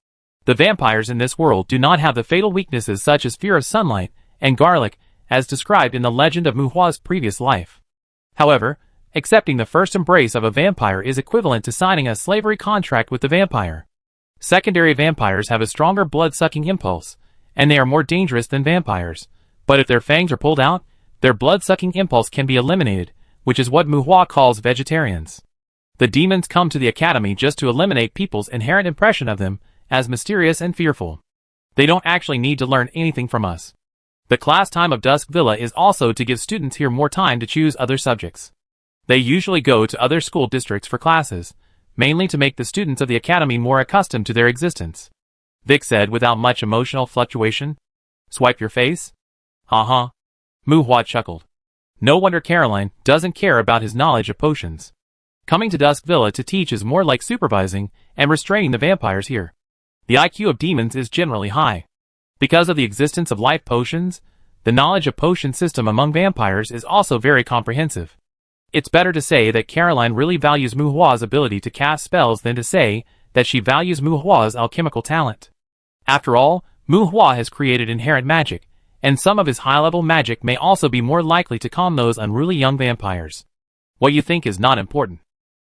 The vampires in this world do not have the fatal weaknesses such as fear of sunlight and garlic as described in the legend of Mu Hua's previous life. However, accepting the first embrace of a vampire is equivalent to signing a slavery contract with the vampire. Secondary vampires have a stronger blood-sucking impulse, and they are more dangerous than vampires, but if their fangs are pulled out, their blood-sucking impulse can be eliminated, which is what Mu Hua calls vegetarians. The demons come to the academy just to eliminate people's inherent impression of them as mysterious and fearful. They don't actually need to learn anything from us. The class time of Dusk Villa is also to give students here more time to choose other subjects. They usually go to other school districts for classes, mainly to make the students of the academy more accustomed to their existence. Vic said without much emotional fluctuation. Swipe your face? Haha. Mu Hua chuckled. No wonder Caroline doesn't care about his knowledge of potions. Coming to Dusk Villa to teach is more like supervising and restraining the vampires here. The IQ of demons is generally high. Because of the existence of life potions, the knowledge of potion system among vampires is also very comprehensive. It's better to say that Caroline really values Mu Hua's ability to cast spells than to say that she values Mu Hua's alchemical talent. After all, Mu Hua has created inherent magic, and some of his high-level magic may also be more likely to calm those unruly young vampires. What you think is not important.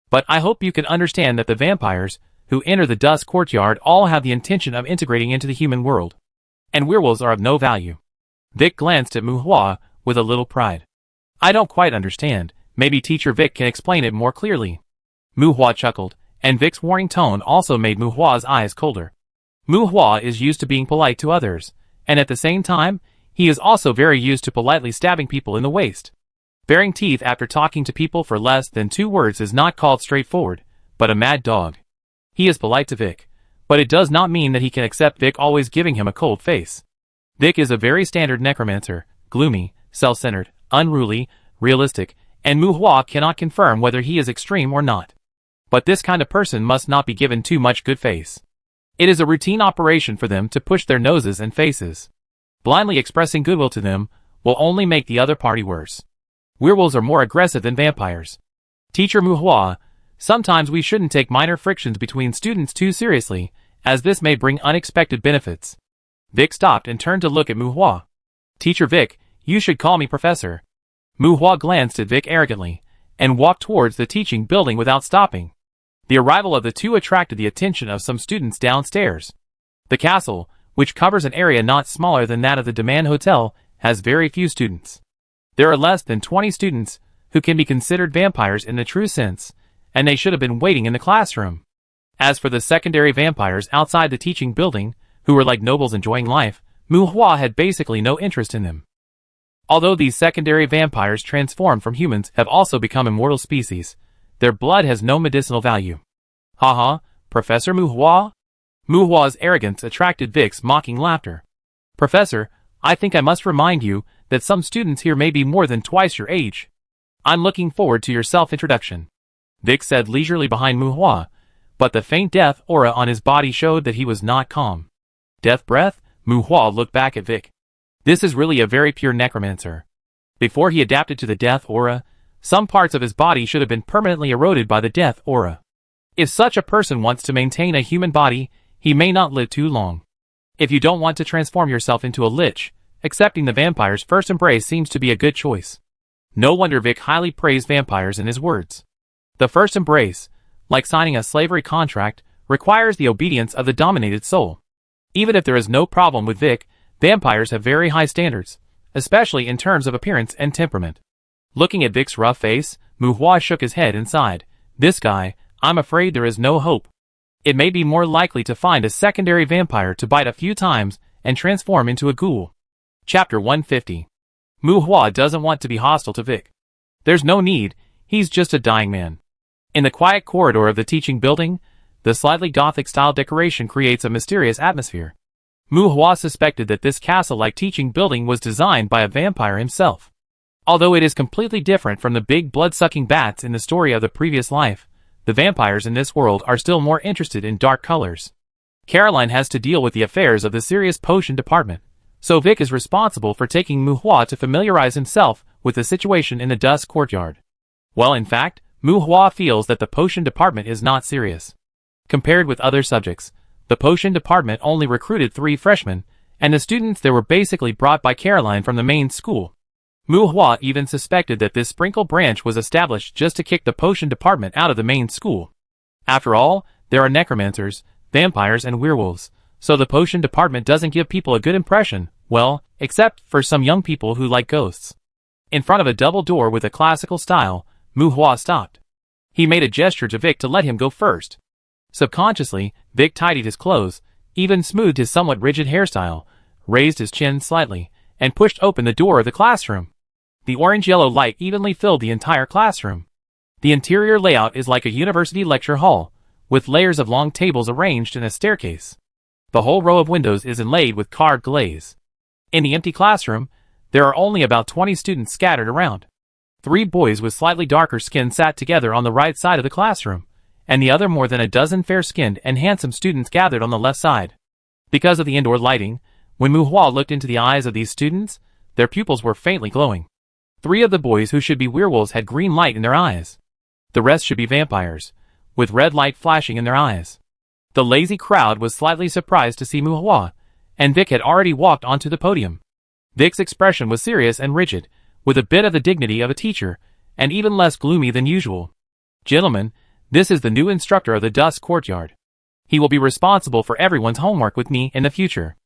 But I hope you can understand that the vampires who enter the Dusk Courtyard all have the intention of integrating into the human world. And werewolves are of no value. Vic glanced at Mu Hua with a little pride. I don't quite understand. Maybe Teacher Vic can explain it more clearly. Mu Hua chuckled, and Vic's warning tone also made Mu Hua's eyes colder. Mu Hua is used to being polite to others, and at the same time, he is also very used to politely stabbing people in the waist. Baring teeth after talking to people for less than 2 words is not called straightforward, but a mad dog. He is polite to Vic, but it does not mean that he can accept Vic always giving him a cold face. Vic is a very standard necromancer, gloomy, self-centered, unruly, realistic, and Mu Hua cannot confirm whether he is extreme or not. But this kind of person must not be given too much good face. It is a routine operation for them to push their noses and faces. Blindly expressing goodwill to them will only make the other party worse. Werewolves are more aggressive than vampires. Teacher Mu Hua, sometimes we shouldn't take minor frictions between students too seriously, as this may bring unexpected benefits. Vic stopped and turned to look at Mu Hua. Teacher Vic, you should call me Professor. Mu Hua glanced at Vic arrogantly, and walked towards the teaching building without stopping. The arrival of the two attracted the attention of some students downstairs. The castle, which covers an area not smaller than that of the Demand Hotel, has very few students. There are less than 20 students who can be considered vampires in the true sense, and they should have been waiting in the classroom. As for the secondary vampires outside the teaching building, who were like nobles enjoying life, Mu Hua had basically no interest in them. Although these secondary vampires transformed from humans have also become immortal species, their blood has no medicinal value. Haha, Professor Mu Hua? Mu Hua's arrogance attracted Vic's mocking laughter. Professor, I think I must remind you that some students here may be more than twice your age. I'm looking forward to your self-introduction. Vic said leisurely behind Mu Hua, but the faint death aura on his body showed that he was not calm. Death breath? Mu Hua looked back at Vic. This is really a very pure necromancer. Before he adapted to the death aura, some parts of his body should have been permanently eroded by the death aura. If such a person wants to maintain a human body, he may not live too long. If you don't want to transform yourself into a lich, accepting the vampire's first embrace seems to be a good choice. No wonder Vic highly praised vampires in his words. The first embrace, like signing a slavery contract, requires the obedience of the dominated soul. Even if there is no problem with Vic, vampires have very high standards, especially in terms of appearance and temperament. Looking at Vic's rough face, Mu Hua shook his head and sighed. This guy, I'm afraid there is no hope. It may be more likely to find a secondary vampire to bite a few times and transform into a ghoul. Chapter 150. Mu Hua doesn't want to be hostile to Vic. There's no need, he's just a dying man. In the quiet corridor of the teaching building, the slightly Gothic-style decoration creates a mysterious atmosphere. Mu Hua suspected that this castle-like teaching building was designed by a vampire himself. Although it is completely different from the big blood-sucking bats in the story of the previous life, the vampires in this world are still more interested in dark colors. Caroline has to deal with the affairs of the serious potion department, so Vic is responsible for taking Mu Hua to familiarize himself with the situation in the Dusk Courtyard. Well, in fact, Mu Hua feels that the potion department is not serious. Compared with other subjects, the potion department only recruited 3 freshmen, and the students there were basically brought by Caroline from the main school. Mu Hua even suspected that this sprinkle branch was established just to kick the potion department out of the main school. After all, there are necromancers, vampires and werewolves, so the potion department doesn't give people a good impression, well, except for some young people who like ghosts. In front of a double door with a classical style, Mu Hua stopped. He made a gesture to Vic to let him go first. Subconsciously, Vic tidied his clothes, even smoothed his somewhat rigid hairstyle, raised his chin slightly, and pushed open the door of the classroom. The orange-yellow light evenly filled the entire classroom. The interior layout is like a university lecture hall, with layers of long tables arranged in a staircase. The whole row of windows is inlaid with carved glaze. In the empty classroom, there are only about 20 students scattered around. 3 boys with slightly darker skin sat together on the right side of the classroom, and the other more than a dozen fair-skinned and handsome students gathered on the left side. Because of the indoor lighting, when Muhua looked into the eyes of these students, their pupils were faintly glowing. 3 of the boys who should be werewolves had green light in their eyes. The rest should be vampires, with red light flashing in their eyes. The lazy crowd was slightly surprised to see Muhua, and Vic had already walked onto the podium. Vic's expression was serious and rigid, with a bit of the dignity of a teacher, and even less gloomy than usual. "Gentlemen, this is the new instructor of the Dust Courtyard. He will be responsible for everyone's homework with me in the future."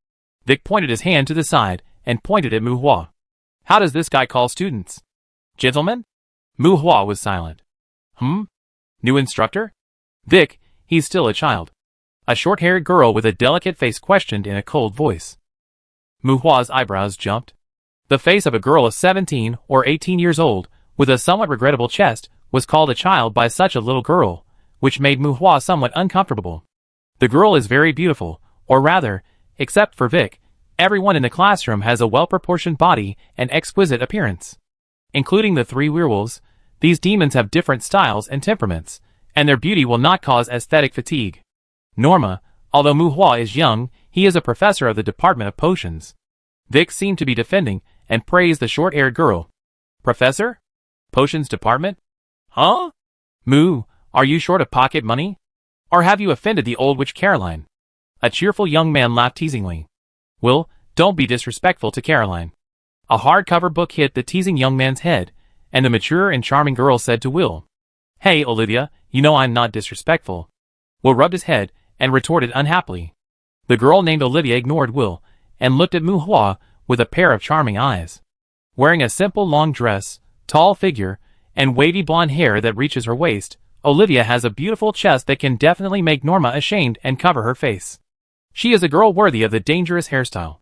Vic pointed his hand to the side, and pointed at Muhua. "How does this guy call students? Gentlemen?" Muhua was silent. New instructor? Vic, he's still a child." A short-haired girl with a delicate face questioned in a cold voice. Muhua's eyebrows jumped. The face of a girl of 17 or 18 years old, with a somewhat regrettable chest, was called a child by such a little girl, which made Muhua somewhat uncomfortable. The girl is very beautiful, or rather, except for Vic, everyone in the classroom has a well-proportioned body and exquisite appearance. Including the 3 werewolves, these demons have different styles and temperaments, and their beauty will not cause aesthetic fatigue. Norma, although Muhua is young, he is a professor of the Department of Potions. Vic seemed to be defending and praised the short-haired girl. "Professor? Potions Department? Huh? Moo, are you short of pocket money? Or have you offended the old witch Caroline?" A cheerful young man laughed teasingly. "Will, don't be disrespectful to Caroline." A hardcover book hit the teasing young man's head, and the mature and charming girl said to Will, "Hey, Olivia, you know I'm not disrespectful." Will rubbed his head and retorted unhappily. The girl named Olivia ignored Will and looked at Muhua with a pair of charming eyes. Wearing a simple long dress, tall figure, and wavy blonde hair that reaches her waist, Olivia has a beautiful chest that can definitely make Norma ashamed and cover her face. She is a girl worthy of the dangerous hairstyle.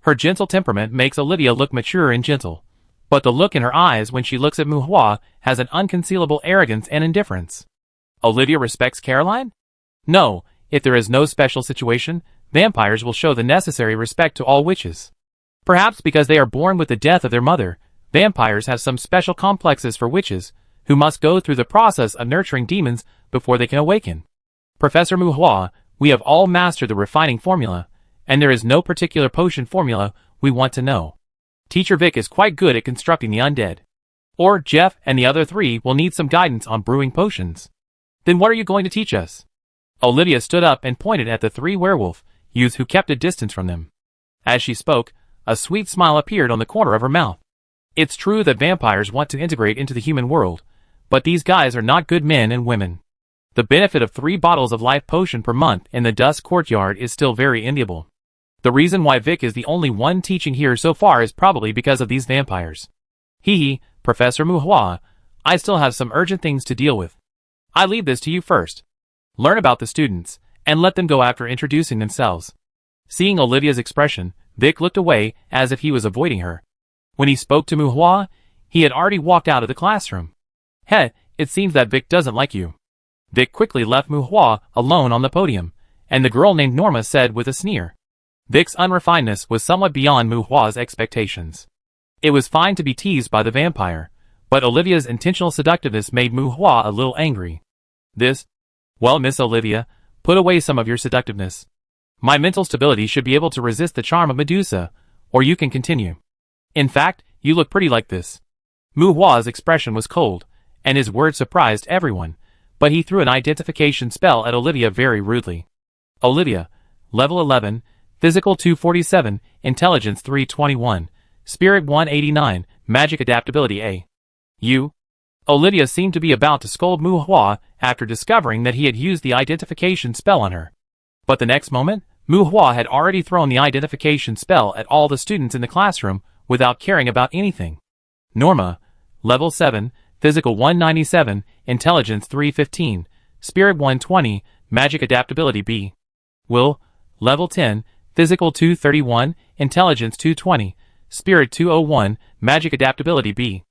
Her gentle temperament makes Olivia look mature and gentle, but the look in her eyes when she looks at Muhua has an unconcealable arrogance and indifference. Olivia respects Caroline? No, if there is no special situation, vampires will show the necessary respect to all witches. Perhaps because they are born with the death of their mother, vampires have some special complexes for witches, who must go through the process of nurturing demons before they can awaken. Professor Muhua, we have all mastered the refining formula, and there is no particular potion formula we want to know. Teacher Vic is quite good at constructing the undead. Or Jeff and the other 3 will need some guidance on brewing potions. Then what are you going to teach us? Olivia stood up and pointed at the 3 werewolf youths who kept a distance from them. As she spoke, a sweet smile appeared on the corner of her mouth. It's true that vampires want to integrate into the human world, but these guys are not good men and women. The benefit of 3 bottles of life potion per month in the Dust Courtyard is still very enviable. The reason why Vic is the only one teaching here so far is probably because of these vampires. Hee, Professor Muhua, I still have some urgent things to deal with. I leave this to you first. Learn about the students, and let them go after introducing themselves. Seeing Olivia's expression, Vic looked away as if he was avoiding her. When he spoke to Muhua, he had already walked out of the classroom. Heh, it seems that Vic doesn't like you. Vic quickly left Muhua alone on the podium, and the girl named Norma said with a sneer. Vic's unrefinedness was somewhat beyond Muhua's expectations. It was fine to be teased by the vampire, but Olivia's intentional seductiveness made Muhua a little angry. Well, Miss Olivia, put away some of your seductiveness. My mental stability should be able to resist the charm of Medusa, or you can continue. In fact, you look pretty like this. Muhua's expression was cold, and his words surprised everyone, but he threw an identification spell at Olivia very rudely. Olivia, level 11, Physical 247, Intelligence 321, Spirit 189, Magic Adaptability A. You? Olivia seemed to be about to scold Muhua after discovering that he had used the identification spell on her. But the next moment, Muhua had already thrown the identification spell at all the students in the classroom without caring about anything. Norma, Level 7, Physical 197, Intelligence 315, Spirit 120, Magic Adaptability B. Will, Level 10, Physical 231, Intelligence 220, Spirit 201, Magic Adaptability B.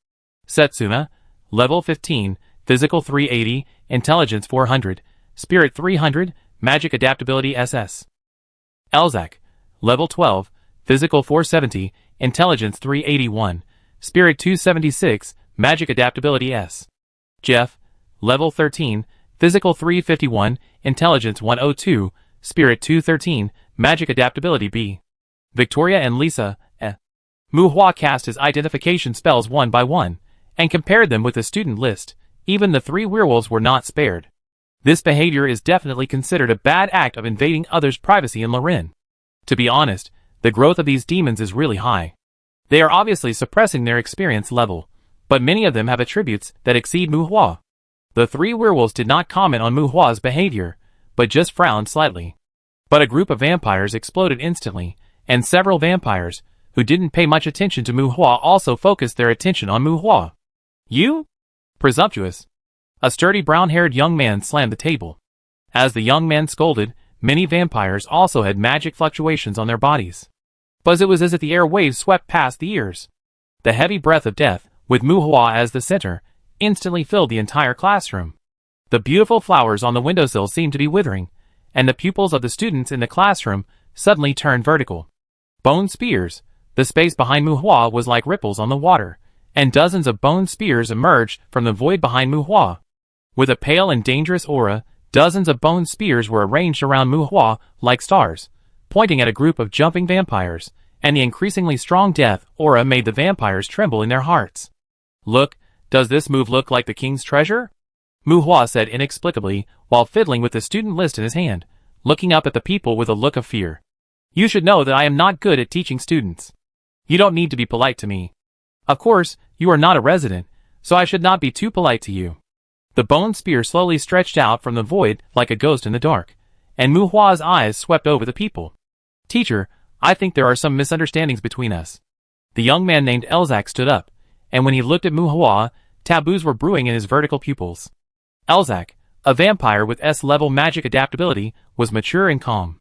Setsuna, Level 15, Physical 380, Intelligence 400, Spirit 300, Magic Adaptability SS. Elzak, Level 12, Physical 470, Intelligence 381, Spirit 276, Magic Adaptability S. Jeff, Level 13, Physical 351, Intelligence 102, Spirit 213, Magic Adaptability B. Victoria and Lisa, Mu Hua cast his identification spells one by one, and compared them with the student list. Even the 3 werewolves were not spared. This behavior is definitely considered a bad act of invading others' privacy in Lorin. To be honest, the growth of these demons is really high. They are obviously suppressing their experience level, but many of them have attributes that exceed Mu Hua. The 3 werewolves did not comment on Mu Hua's behavior, but just frowned slightly. But a group of vampires exploded instantly, and several vampires, who didn't pay much attention to Mu Hua, also focused their attention on Mu Hua. You? Presumptuous. A sturdy brown-haired young man slammed the table. As the young man scolded, many vampires also had magic fluctuations on their bodies. But it was as if the air waves swept past the ears. The heavy breath of death, with Mu Hua as the center, instantly filled the entire classroom. The beautiful flowers on the windowsill seemed to be withering, and the pupils of the students in the classroom suddenly turned vertical. Bone spears. The space behind Mu Hua was like ripples on the water, and dozens of bone spears emerged from the void behind Mu Hua. With a pale and dangerous aura, dozens of bone spears were arranged around Mu Hua like stars, pointing at a group of jumping vampires, and the increasingly strong death aura made the vampires tremble in their hearts. Look, does this move look like the king's treasure? Mu Hua said inexplicably, while fiddling with the student list in his hand, looking up at the people with a look of fear. You should know that I am not good at teaching students. You don't need to be polite to me. Of course, you are not a resident, so I should not be too polite to you. The bone spear slowly stretched out from the void like a ghost in the dark, and Mu Hua's eyes swept over the people. Teacher, I think there are some misunderstandings between us. The young man named Elzak stood up, and when he looked at Mu Hua, taboos were brewing in his vertical pupils. Elzak, a vampire with S-level magic adaptability, was mature and calm.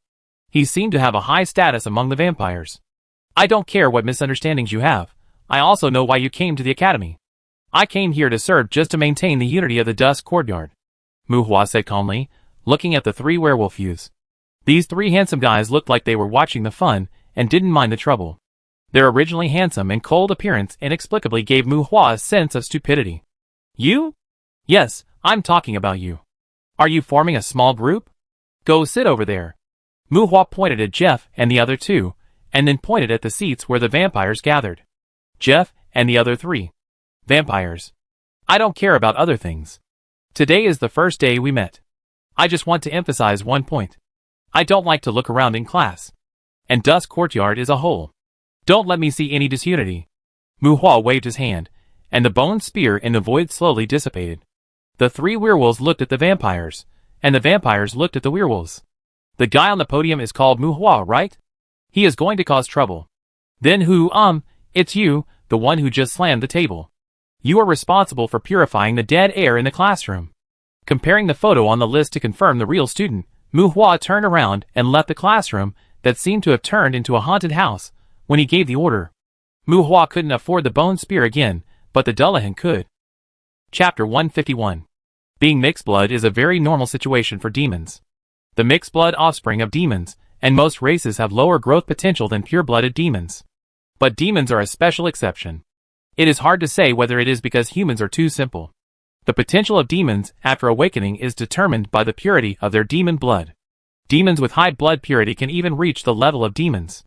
He seemed to have a high status among the vampires. I don't care what misunderstandings you have. I also know why you came to the academy. I came here to serve just to maintain the unity of the Dusk Courtyard, Mu Hua said calmly, looking at the 3 werewolf youths. These 3 handsome guys looked like they were watching the fun and didn't mind the trouble. Their originally handsome and cold appearance inexplicably gave Mu Hua a sense of stupidity. You? Yes, I'm talking about you. Are you forming a small group? Go sit over there. Mu Hua pointed at Jeff and the other 2, and then pointed at the seats where the vampires gathered. Jeff and the other 3. Vampires. I don't care about other things. Today is the first day we met. I just want to emphasize one point. I don't like to look around in class. And Dusk Courtyard is a whole. Don't let me see any disunity. Mu Hua waved his hand, and the bone spear in the void slowly dissipated. The 3 werewolves looked at the vampires, and the vampires looked at the werewolves. The guy on the podium is called Mu Hua, right? He is going to cause trouble. Then who, it's you, the one who just slammed the table. You are responsible for purifying the dead air in the classroom. Comparing the photo on the list to confirm the real student, Mu Hua turned around and left the classroom that seemed to have turned into a haunted house when he gave the order. Mu Hua couldn't afford the bone spear again, but the Dullahan could. Chapter 151. Being mixed blood is a very normal situation for demons. The mixed blood offspring of demons, and most races have lower growth potential than pure-blooded demons. But demons are a special exception. It is hard to say whether it is because humans are too simple. The potential of demons after awakening is determined by the purity of their demon blood. Demons with high blood purity can even reach the level of demons.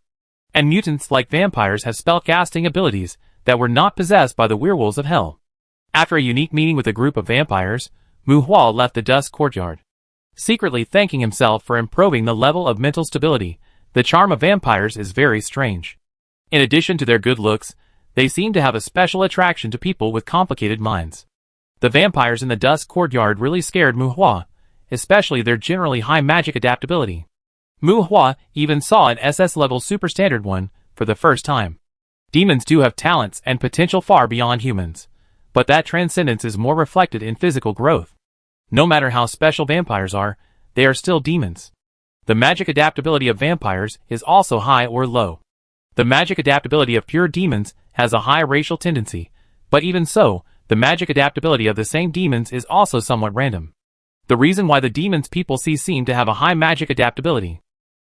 And mutants like vampires have spellcasting abilities that were not possessed by the werewolves of hell. After a unique meeting with a group of vampires, Mu Hua left the Dusk Courtyard, secretly thanking himself for improving the level of mental stability. The charm of vampires is very strange. In addition to their good looks, they seem to have a special attraction to people with complicated minds. The vampires in the Dusk Courtyard really scared Mu Hua, especially their generally high magic adaptability. Mu Hua even saw an SS-level superstandard one for the first time. Demons do have talents and potential far beyond humans, but that transcendence is more reflected in physical growth. No matter how special vampires are, they are still demons. The magic adaptability of vampires is also high or low. The magic adaptability of pure demons has a high racial tendency, but even so, the magic adaptability of the same demons is also somewhat random. The reason why the demons people see seem to have a high magic adaptability.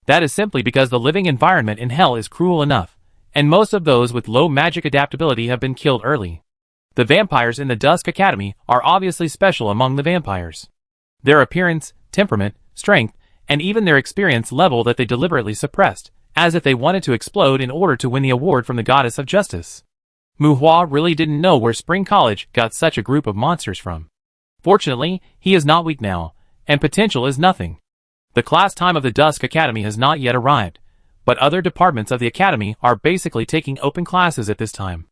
That is simply because the living environment in hell is cruel enough, and most of those with low magic adaptability have been killed early. The vampires in the Dusk Academy are obviously special among the vampires. Their appearance, temperament, strength, and even their experience level that they deliberately suppressed, as if they wanted to explode in order to win the award from the Goddess of Justice. Muhua really didn't know where Spring College got such a group of monsters from. Fortunately, he is not weak now, and potential is nothing. The class time of the Dusk Academy has not yet arrived, but other departments of the Academy are basically taking open classes at this time.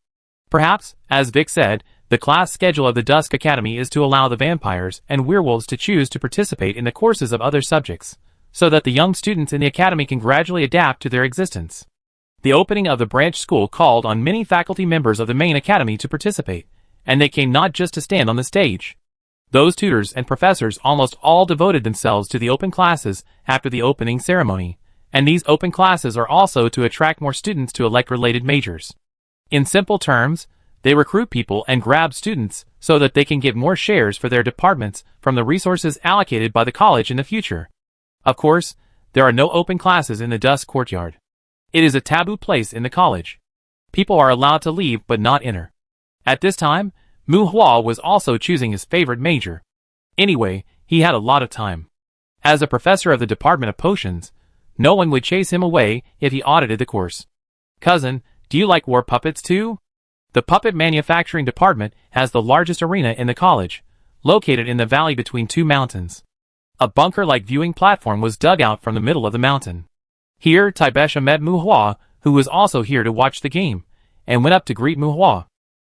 Perhaps, as Vic said, the class schedule of the Dusk Academy is to allow the vampires and werewolves to choose to participate in the courses of other subjects, so that the young students in the Academy can gradually adapt to their existence. The opening of the branch school called on many faculty members of the main academy to participate, and they came not just to stand on the stage. Those tutors and professors almost all devoted themselves to the open classes after the opening ceremony, and these open classes are also to attract more students to elect related majors. In simple terms, they recruit people and grab students so that they can get more shares for their departments from the resources allocated by the college in the future. Of course, there are no open classes in the Dusk Courtyard. It is a taboo place in the college. People are allowed to leave but not enter. At this time, Mu Hua was also choosing his favorite major. Anyway, he had a lot of time. As a professor of the Department of Potions, no one would chase him away if he audited the course. Cousin, do you like war puppets too? The puppet manufacturing department has the largest arena in the college, located in the valley between two mountains. A bunker-like viewing platform was dug out from the middle of the mountain. Here, Taibesha met Mu Hua, who was also here to watch the game, and went up to greet Mu Hua.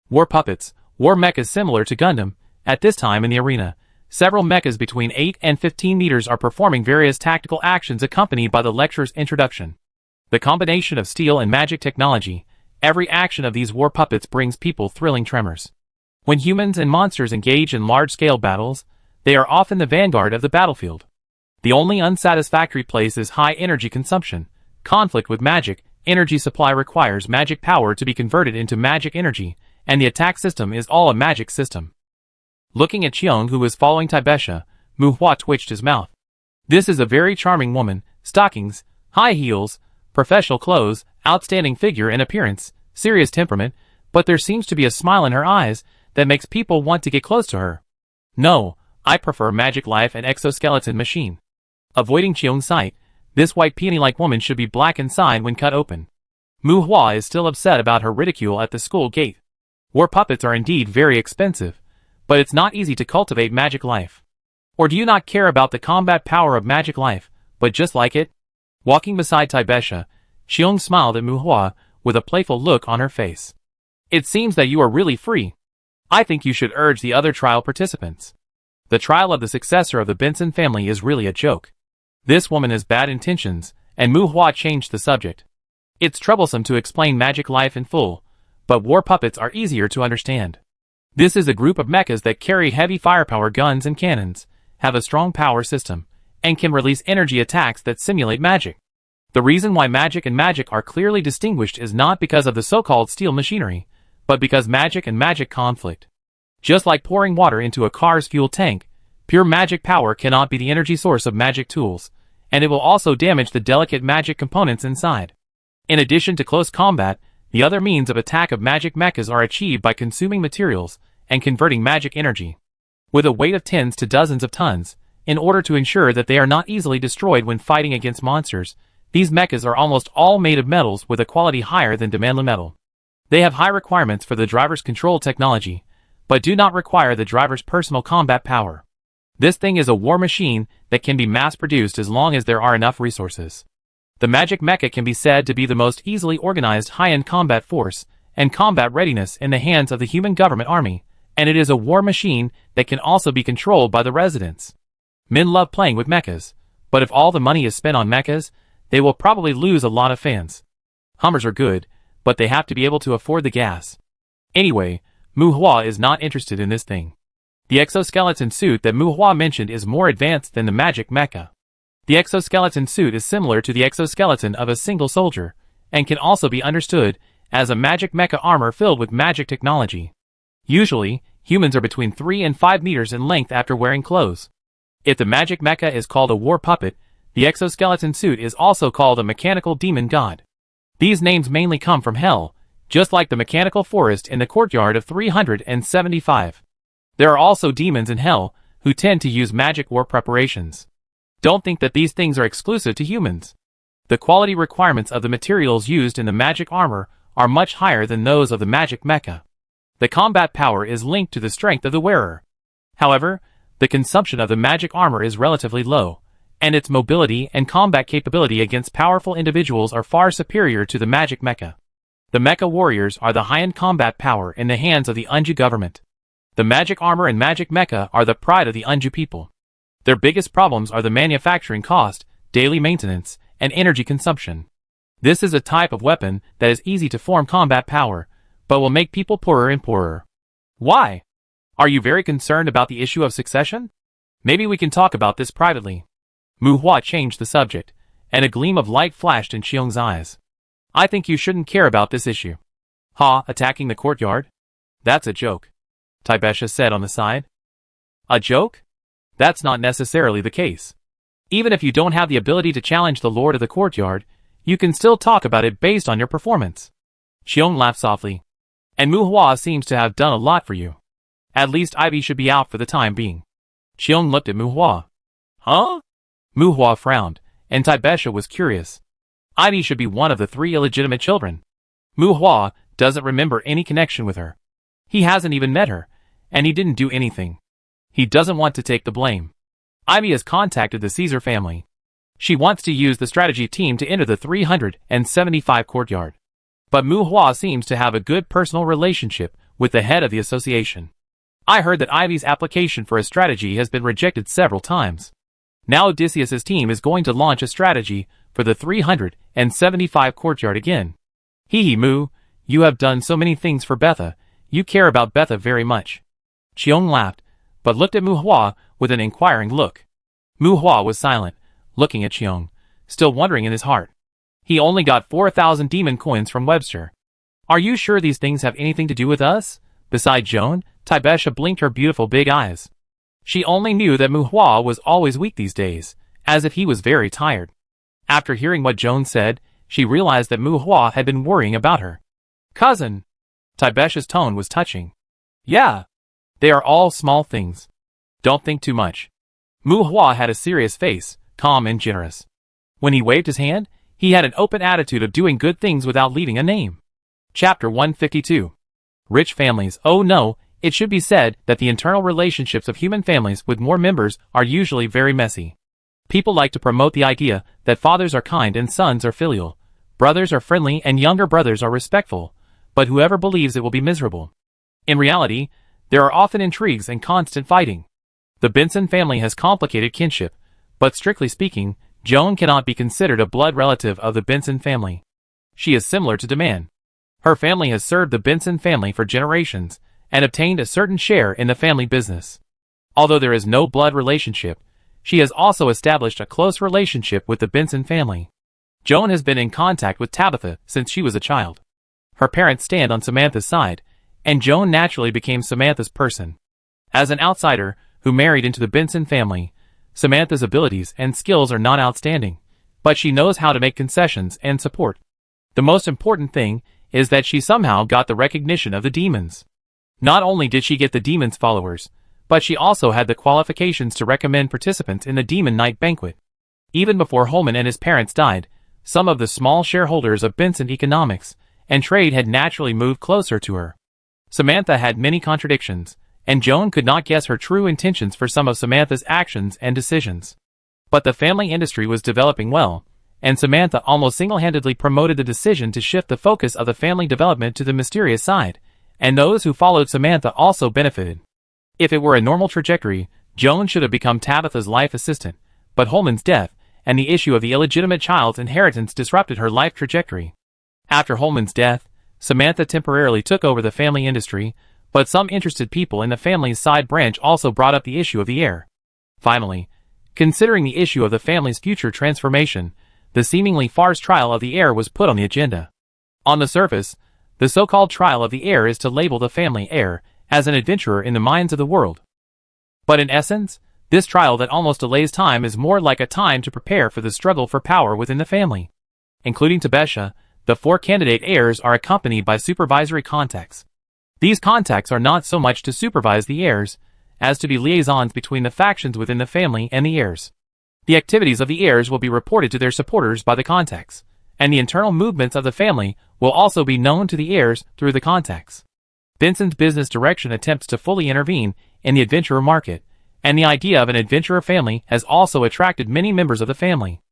War puppets, war mechas similar to Gundam, at this time in the arena. Several mechas between 8 and 15 meters are performing various tactical actions accompanied by the lecture's introduction. The combination of steel and magic technology, every action of these war puppets brings people thrilling tremors. When humans and monsters engage in large-scale battles, they are often the vanguard of the battlefield. The only unsatisfactory place is high energy consumption. Conflict with magic, energy supply requires magic power to be converted into magic energy, and the attack system is all a magic system. Looking at Cheong, who was following Taibesha, Mu Hua twitched his mouth. This is a very charming woman, stockings, high heels, professional clothes, outstanding figure and appearance, serious temperament, but there seems to be a smile in her eyes that makes people want to get close to her. No, I prefer magic life and exoskeleton machine. Avoiding Cheong's sight, this white peony-like woman should be black inside when cut open. Mu Hua is still upset about her ridicule at the school gate. War puppets are indeed very expensive, but it's not easy to cultivate magic life. Or do you not care about the combat power of magic life, but just like it? Walking beside Taibesha, Cheong smiled at Mu Hua with a playful look on her face. It seems that you are really free. I think you should urge the other trial participants. The trial of the successor of the Benson family is really a joke. This woman has bad intentions, and Mu Hua changed the subject. It's troublesome to explain magic life in full, but war puppets are easier to understand. This is a group of mechas that carry heavy firepower guns and cannons, have a strong power system, and can release energy attacks that simulate magic. The reason why magic and magic are clearly distinguished is not because of the so-called steel machinery, but because magic and magic conflict. Just like pouring water into a car's fuel tank, pure magic power cannot be the energy source of magic tools, and it will also damage the delicate magic components inside. In addition to close combat, the other means of attack of magic mechas are achieved by consuming materials and converting magic energy. With a weight of tens to dozens of tons, in order to ensure that they are not easily destroyed when fighting against monsters, these mechas are almost all made of metals with a quality higher than demanded metal. They have high requirements for the driver's control technology, but do not require the driver's personal combat power. This thing is a war machine that can be mass-produced as long as there are enough resources. The magic mecha can be said to be the most easily organized high-end combat force and combat readiness in the hands of the human government army, and it is a war machine that can also be controlled by the residents. Men love playing with mechas, but if all the money is spent on mechas, they will probably lose a lot of fans. Hummers are good, but they have to be able to afford the gas. Anyway, Mu Hua is not interested in this thing. The exoskeleton suit that Mu Hua mentioned is more advanced than the magic mecha. The exoskeleton suit is similar to the exoskeleton of a single soldier, and can also be understood as a magic mecha armor filled with magic technology. Usually, humans are between 3 and 5 meters in length after wearing clothes. If the magic mecha is called a war puppet, the exoskeleton suit is also called a mechanical demon god. These names mainly come from hell, just like the mechanical forest in the courtyard of 375. There are also demons in hell, who tend to use magic war preparations. Don't think that these things are exclusive to humans. The quality requirements of the materials used in the magic armor are much higher than those of the magic mecha. The combat power is linked to the strength of the wearer. However, the consumption of the magic armor is relatively low, and its mobility and combat capability against powerful individuals are far superior to the magic mecha. The mecha warriors are the high-end combat power in the hands of the Unju government. The magic armor and magic mecha are the pride of the Unju people. Their biggest problems are the manufacturing cost, daily maintenance, and energy consumption. This is a type of weapon that is easy to form combat power, but will make people poorer and poorer. Why? Are you very concerned about the issue of succession? Maybe we can talk about this privately. Mu Hua changed the subject, and a gleam of light flashed in Xiong's eyes. I think you shouldn't care about this issue. Ha, attacking the courtyard? That's a joke, Taibesha said on the side. A joke? That's not necessarily the case. Even if you don't have the ability to challenge the Lord of the Courtyard, you can still talk about it based on your performance. Xiong laughed softly. And Mu Hua seems to have done a lot for you. At least Ivy should be out for the time being. Xiong looked at Mu Hua. Huh? Mu Hua frowned, and Taibesha was curious. Ivy should be one of the 3 illegitimate children. Mu Hua doesn't remember any connection with her. He hasn't even met her, and he didn't do anything. He doesn't want to take the blame. Ivy has contacted the Caesar family. She wants to use the strategy team to enter the 375 courtyard. But Mu Hua seems to have a good personal relationship with the head of the association. I heard that Ivy's application for a strategy has been rejected several times. Now Odysseus's team is going to launch a strategy for the 375 courtyard again. Hee Mu, you have done so many things for Betha, you care about Betha very much. Xiong laughed, but looked at Mu Hua with an inquiring look. Mu Hua was silent, looking at Xiong, still wondering in his heart. He only got 4,000 demon coins from Webster. Are you sure these things have anything to do with us? Besides Joan, Taibesha blinked her beautiful big eyes. She only knew that Mu Hua was always weak these days, as if he was very tired. After hearing what Joan said, she realized that Mu Hua had been worrying about her. Cousin! Taibesha's tone was touching. Yeah. They are all small things. Don't think too much. Mu Hua had a serious face, calm and generous. When he waved his hand, he had an open attitude of doing good things without leaving a name. Chapter 152. Rich families. Oh no, it should be said that the internal relationships of human families with more members are usually very messy. People like to promote the idea that fathers are kind and sons are filial, brothers are friendly and younger brothers are respectful, but whoever believes it will be miserable. In reality, there are often intrigues and constant fighting. The Benson family has complicated kinship, but strictly speaking, Joan cannot be considered a blood relative of the Benson family. She is similar to Deman. Her family has served the Benson family for generations, and obtained a certain share in the family business. Although there is no blood relationship, she has also established a close relationship with the Benson family. Joan has been in contact with Tabitha since she was a child. Her parents stand on Samantha's side, and Joan naturally became Samantha's person. As an outsider who married into the Benson family, Samantha's abilities and skills are not outstanding, but she knows how to make concessions and support. The most important thing is that she somehow got the recognition of the demons. Not only did she get the demons' followers, but she also had the qualifications to recommend participants in the Demon Night banquet. Even before Holman and his parents died, some of the small shareholders of Benson Economics and Trade had naturally moved closer to her. Samantha had many contradictions, and Joan could not guess her true intentions for some of Samantha's actions and decisions. But the family industry was developing well, and Samantha almost single-handedly promoted the decision to shift the focus of the family development to the mysterious side, and those who followed Samantha also benefited. If it were a normal trajectory, Joan should have become Tabitha's life assistant, but Holman's death and the issue of the illegitimate child's inheritance disrupted her life trajectory. After Holman's death, Samantha temporarily took over the family industry, but some interested people in the family's side branch also brought up the issue of the heir. Finally, considering the issue of the family's future transformation, the seemingly farce trial of the heir was put on the agenda. On the surface, the so-called trial of the heir is to label the family heir as an adventurer in the minds of the world. But in essence, this trial that almost delays time is more like a time to prepare for the struggle for power within the family. Including Taibesha, The 4 candidate heirs are accompanied by supervisory contacts. These contacts are not so much to supervise the heirs, as to be liaisons between the factions within the family and the heirs. The activities of the heirs will be reported to their supporters by the contacts, and the internal movements of the family will also be known to the heirs through the contacts. Vincent's business direction attempts to fully intervene in the adventurer market, and the idea of an adventurer family has also attracted many members of the family.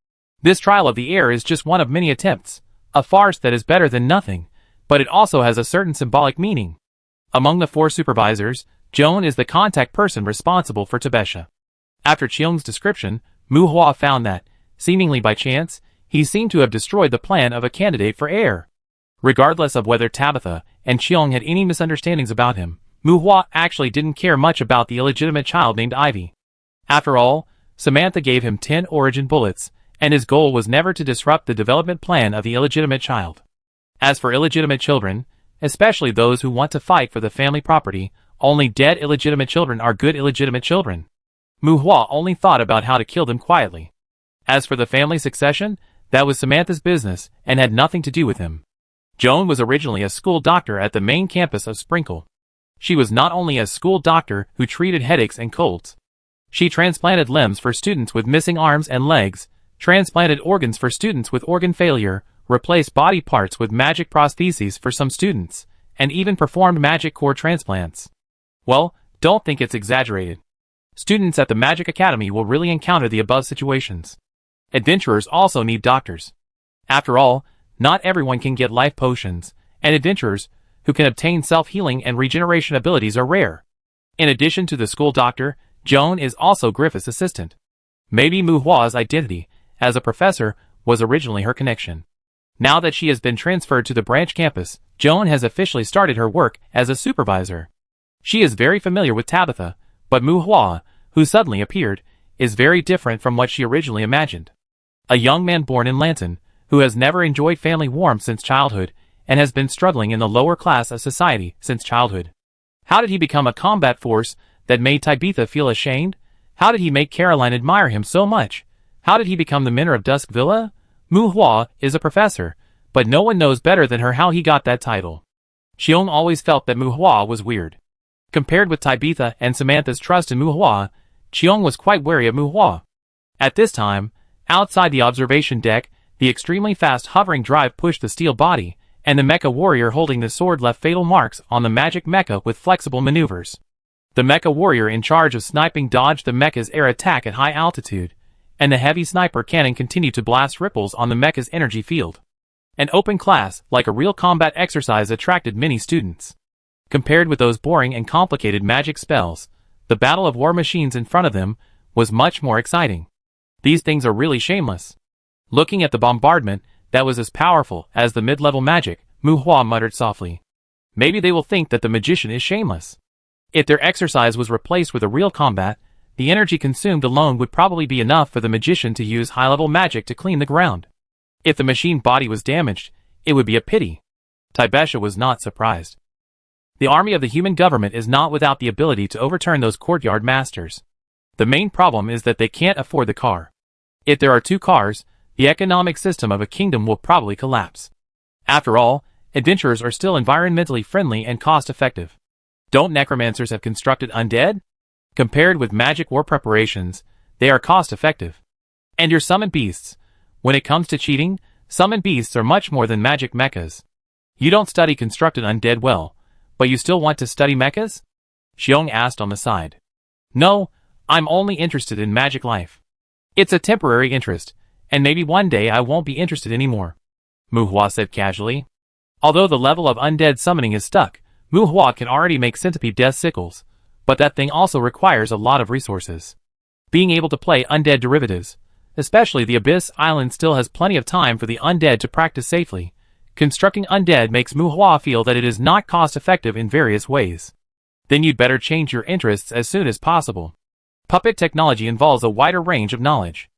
This trial of the heir is just one of many attempts, a farce that is better than nothing, but it also has a certain symbolic meaning. Among the 4 supervisors, Joan is the contact person responsible for Tabesha. After Cheong's description, Mu Hua found that, seemingly by chance, he seemed to have destroyed the plan of a candidate for heir. Regardless of whether Tabitha and Cheong had any misunderstandings about him, Mu Hua actually didn't care much about the illegitimate child named Ivy. After all, Samantha gave him 10 origin bullets, and his goal was never to disrupt the development plan of the illegitimate child. As for illegitimate children, especially those who want to fight for the family property, only dead illegitimate children are good illegitimate children. Mu Hua only thought about how to kill them quietly. As for the family succession, that was Samantha's business and had nothing to do with him. Joan was originally a school doctor at the main campus of Sprinkle. She was not only a school doctor who treated headaches and colds. She transplanted limbs for students with missing arms and legs, transplanted organs for students with organ failure, replaced body parts with magic prostheses for some students, and even performed magic core transplants. Well, don't think it's exaggerated. Students at the Magic Academy will really encounter the above situations. Adventurers also need doctors. After all, not everyone can get life potions, and adventurers who can obtain self-healing and regeneration abilities are rare. In addition to the school doctor, Joan is also Griffith's assistant. Maybe Mu Hua's identity as a professor was originally her connection. Now that she has been transferred to the branch campus, Joan has officially started her work as a supervisor. She is very familiar with Tabitha, but Mu Hua, who suddenly appeared, is very different from what she originally imagined. A young man born in Lanton, who has never enjoyed family warmth since childhood, and has been struggling in the lower class of society since childhood. How did he become a combat force that made Tabitha feel ashamed? How did he make Caroline admire him so much? How did he become the mentor of Dusk Villa? Mu Hua is a professor, but no one knows better than her how he got that title. Cheong always felt that Mu Hua was weird. Compared with Tabitha and Samantha's trust in Mu Hua, Cheong was quite wary of Mu Hua. At this time, outside the observation deck, the extremely fast hovering drive pushed the steel body, and the mecha warrior holding the sword left fatal marks on the magic mecha with flexible maneuvers. The mecha warrior in charge of sniping dodged the mecha's air attack at high altitude, and the heavy sniper cannon continued to blast ripples on the mecha's energy field. An open class, like a real combat exercise, attracted many students. Compared with those boring and complicated magic spells, the battle of war machines in front of them was much more exciting. These things are really shameless. Looking at the bombardment that was as powerful as the mid-level magic, Mu Hua muttered softly. Maybe they will think that the magician is shameless. If their exercise was replaced with a real combat, the energy consumed alone would probably be enough for the magician to use high-level magic to clean the ground. If the machine body was damaged, it would be a pity. Tabesha was not surprised. The army of the human government is not without the ability to overturn those courtyard masters. The main problem is that they can't afford the car. If there are 2 cars, the economic system of a kingdom will probably collapse. After all, adventurers are still environmentally friendly and cost-effective. Don't necromancers have constructed undead? Compared with magic war preparations, they are cost-effective. And your summoned beasts? When it comes to cheating, summoned beasts are much more than magic mechas. You don't study constructed undead well, but you still want to study mechas? Xiong asked on the side. No, I'm only interested in magic life. It's a temporary interest, and maybe one day I won't be interested anymore. Mu Hua said casually. Although the level of undead summoning is stuck, Mu Hua can already make centipede death sickles, but that thing also requires a lot of resources. Being able to play undead derivatives, especially the Abyss Island, still has plenty of time for the undead to practice safely. Constructing undead makes Mu Hua feel that it is not cost-effective in various ways. Then you'd better change your interests as soon as possible. Puppet technology involves a wider range of knowledge.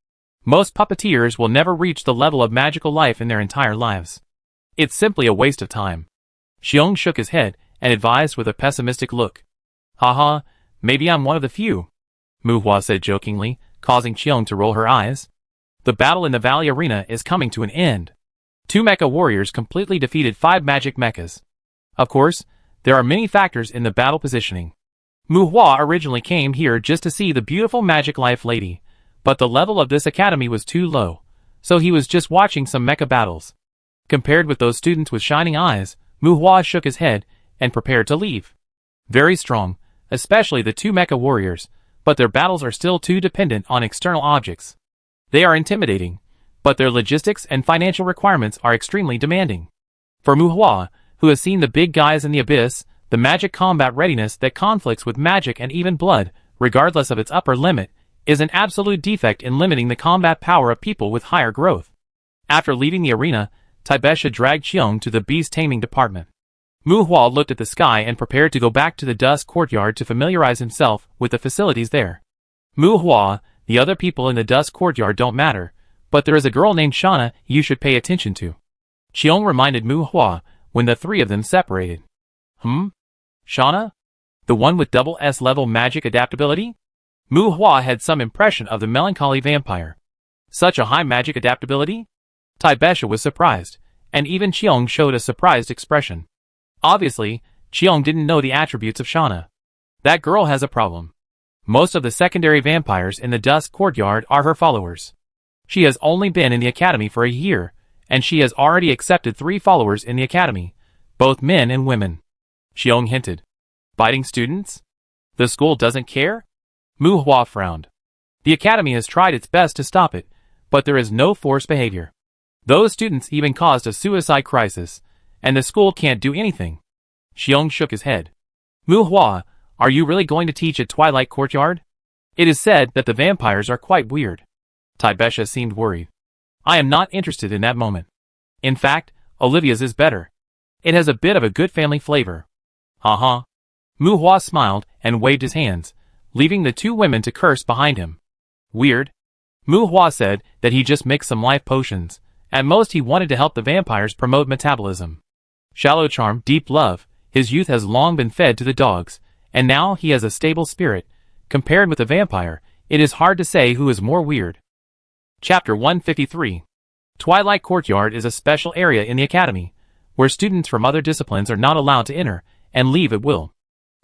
Most puppeteers will never reach the level of magical life in their entire lives. It's simply a waste of time. Xiong shook his head and advised with a pessimistic look. Haha, maybe I'm one of the few, Mu Hua said jokingly, causing Xiong to roll her eyes. The battle in the Valley Arena is coming to an end. 2 mecha warriors completely defeated 5 magic mechas. Of course, there are many factors in the battle positioning. Mu Hua originally came here just to see the beautiful magic life lady, but the level of this academy was too low, so he was just watching some mecha battles. Compared with those students with shining eyes, Mu Hua shook his head and prepared to leave. Very strong, especially the 2 mecha warriors, but their battles are still too dependent on external objects. They are intimidating, but their logistics and financial requirements are extremely demanding. For Mu Hua, who has seen the big guys in the abyss, the magic combat readiness that conflicts with magic and even blood, regardless of its upper limit, is an absolute defect in limiting the combat power of people with higher growth. After leaving the arena, Taibesha dragged Qiong to the beast taming department. Mu Hua looked at the sky and prepared to go back to the Dusk Courtyard to familiarize himself with the facilities there. Mu Hua, the other people in the Dusk Courtyard don't matter, but there is a girl named Shauna you should pay attention to. Qiong reminded Mu Hua when the three of them separated. Shauna? The one with double S level magic adaptability? Mu Hua had some impression of the melancholy vampire. Such a high magic adaptability? Taibesha was surprised, and even Qiong showed a surprised expression. Obviously, Qiong didn't know the attributes of Shauna. That girl has a problem. Most of the secondary vampires in the Dusk Courtyard are her followers. She has only been in the academy for a year, and she has already accepted 3 followers in the academy, both men and women. Qiong hinted. Biting students? The school doesn't care? Mu Hua frowned. The academy has tried its best to stop it, but there is no forced behavior. Those students even caused a suicide crisis, and the school can't do anything. Qiong shook his head. Mu Hua, are you really going to teach at Twilight Courtyard? It is said that the vampires are quite weird. Taibesha seemed worried. I am not interested in that moment. In fact, Olivia's is better. It has a bit of a good family flavor. Mu Hua smiled and waved his hands, leaving the 2 women to curse behind him. Weird. Mu Hua said that he just mixed some life potions. At most he wanted to help the vampires promote metabolism. Shallow charm, deep love, his youth has long been fed to the dogs, and now he has a stable spirit. Compared with the vampire, it is hard to say who is more weird. Chapter 153. Twilight Courtyard is a special area in the academy, where students from other disciplines are not allowed to enter and leave at will.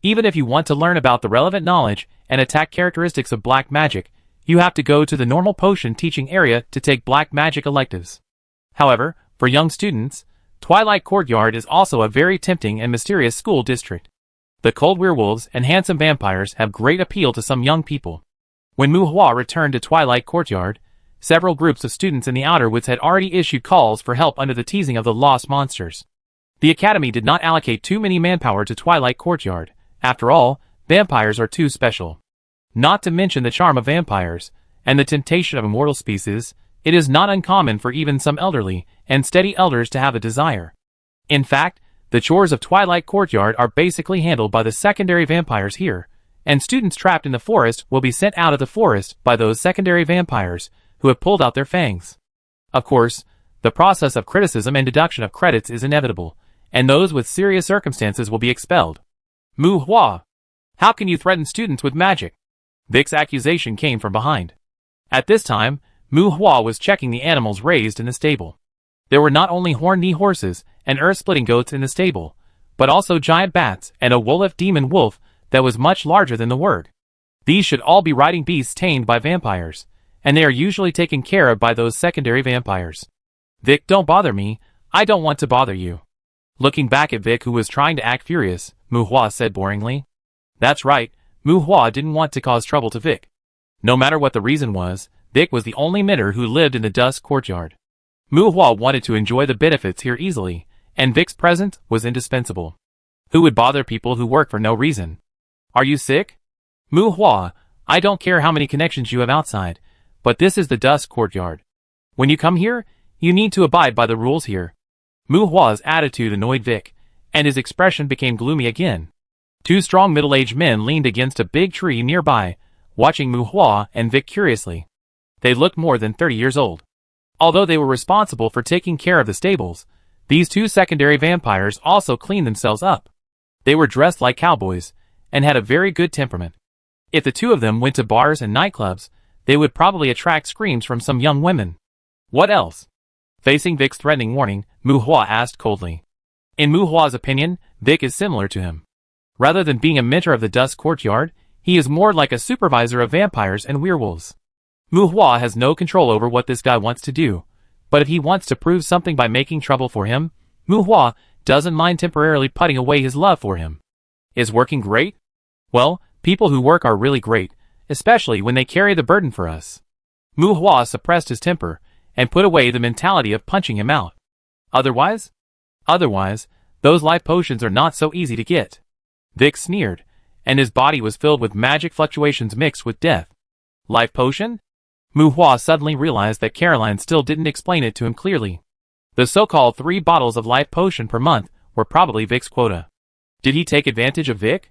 Even if you want to learn about the relevant knowledge and attack characteristics of black magic, you have to go to the normal potion teaching area to take black magic electives. However, for young students, Twilight Courtyard is also a very tempting and mysterious school district. The cold werewolves and handsome vampires have great appeal to some young people. When Mu Hua returned to Twilight Courtyard, several groups of students in the Outer Woods had already issued calls for help under the teasing of the lost monsters. The academy did not allocate too many manpower to Twilight Courtyard. After all, vampires are too special. Not to mention the charm of vampires, and the temptation of immortal species, it is not uncommon for even some elderly and steady elders to have a desire. In fact, the chores of Twilight Courtyard are basically handled by the secondary vampires here, and students trapped in the forest will be sent out of the forest by those secondary vampires who have pulled out their fangs. Of course, the process of criticism and deduction of credits is inevitable, and those with serious circumstances will be expelled. Mu Hua, how can you threaten students with magic? Vic's accusation came from behind. At this time, Mu Hua was checking the animals raised in the stable. There were not only horny horses and earth-splitting goats in the stable, but also giant bats and a Wolf demon wolf that was much larger than the Wurg. These should all be riding beasts tamed by vampires, and they are usually taken care of by those secondary vampires. Vic, don't bother me, I don't want to bother you. Looking back at Vic, who was trying to act furious, Mu Hua said boringly. That's right, Mu Hua didn't want to cause trouble to Vic. No matter what the reason was, Vic was the only mentor who lived in the Dusk Courtyard. Mu Hua wanted to enjoy the benefits here easily, and Vic's presence was indispensable. Who would bother people who work for no reason? Are you sick? Mu Hua, I don't care how many connections you have outside, but this is the Dusk Courtyard. When you come here, you need to abide by the rules here. Mu Hua's attitude annoyed Vic, and his expression became gloomy again. 2 strong middle-aged men leaned against a big tree nearby, watching Mu Hua and Vic curiously. They looked more than 30 years old. Although they were responsible for taking care of the stables, these 2 secondary vampires also cleaned themselves up. They were dressed like cowboys, and had a very good temperament. If the 2 of them went to bars and nightclubs, they would probably attract screams from some young women. What else? Facing Vic's threatening warning, Mu Hua asked coldly. In Mu Hua's opinion, Vic is similar to him. Rather than being a mentor of the Dusk Courtyard, he is more like a supervisor of vampires and werewolves. Mu Hua has no control over what this guy wants to do, but if he wants to prove something by making trouble for him, Mu Hua doesn't mind temporarily putting away his love for him. Is working great? Well, people who work are really great, especially when they carry the burden for us. Mu Hua suppressed his temper and put away the mentality of punching him out. Otherwise, those life potions are not so easy to get. Vic sneered, and his body was filled with magic fluctuations mixed with death. Life potion? Mu Hua suddenly realized that Caroline still didn't explain it to him clearly. The so-called 3 bottles of life potion per month were probably Vic's quota. Did he take advantage of Vic?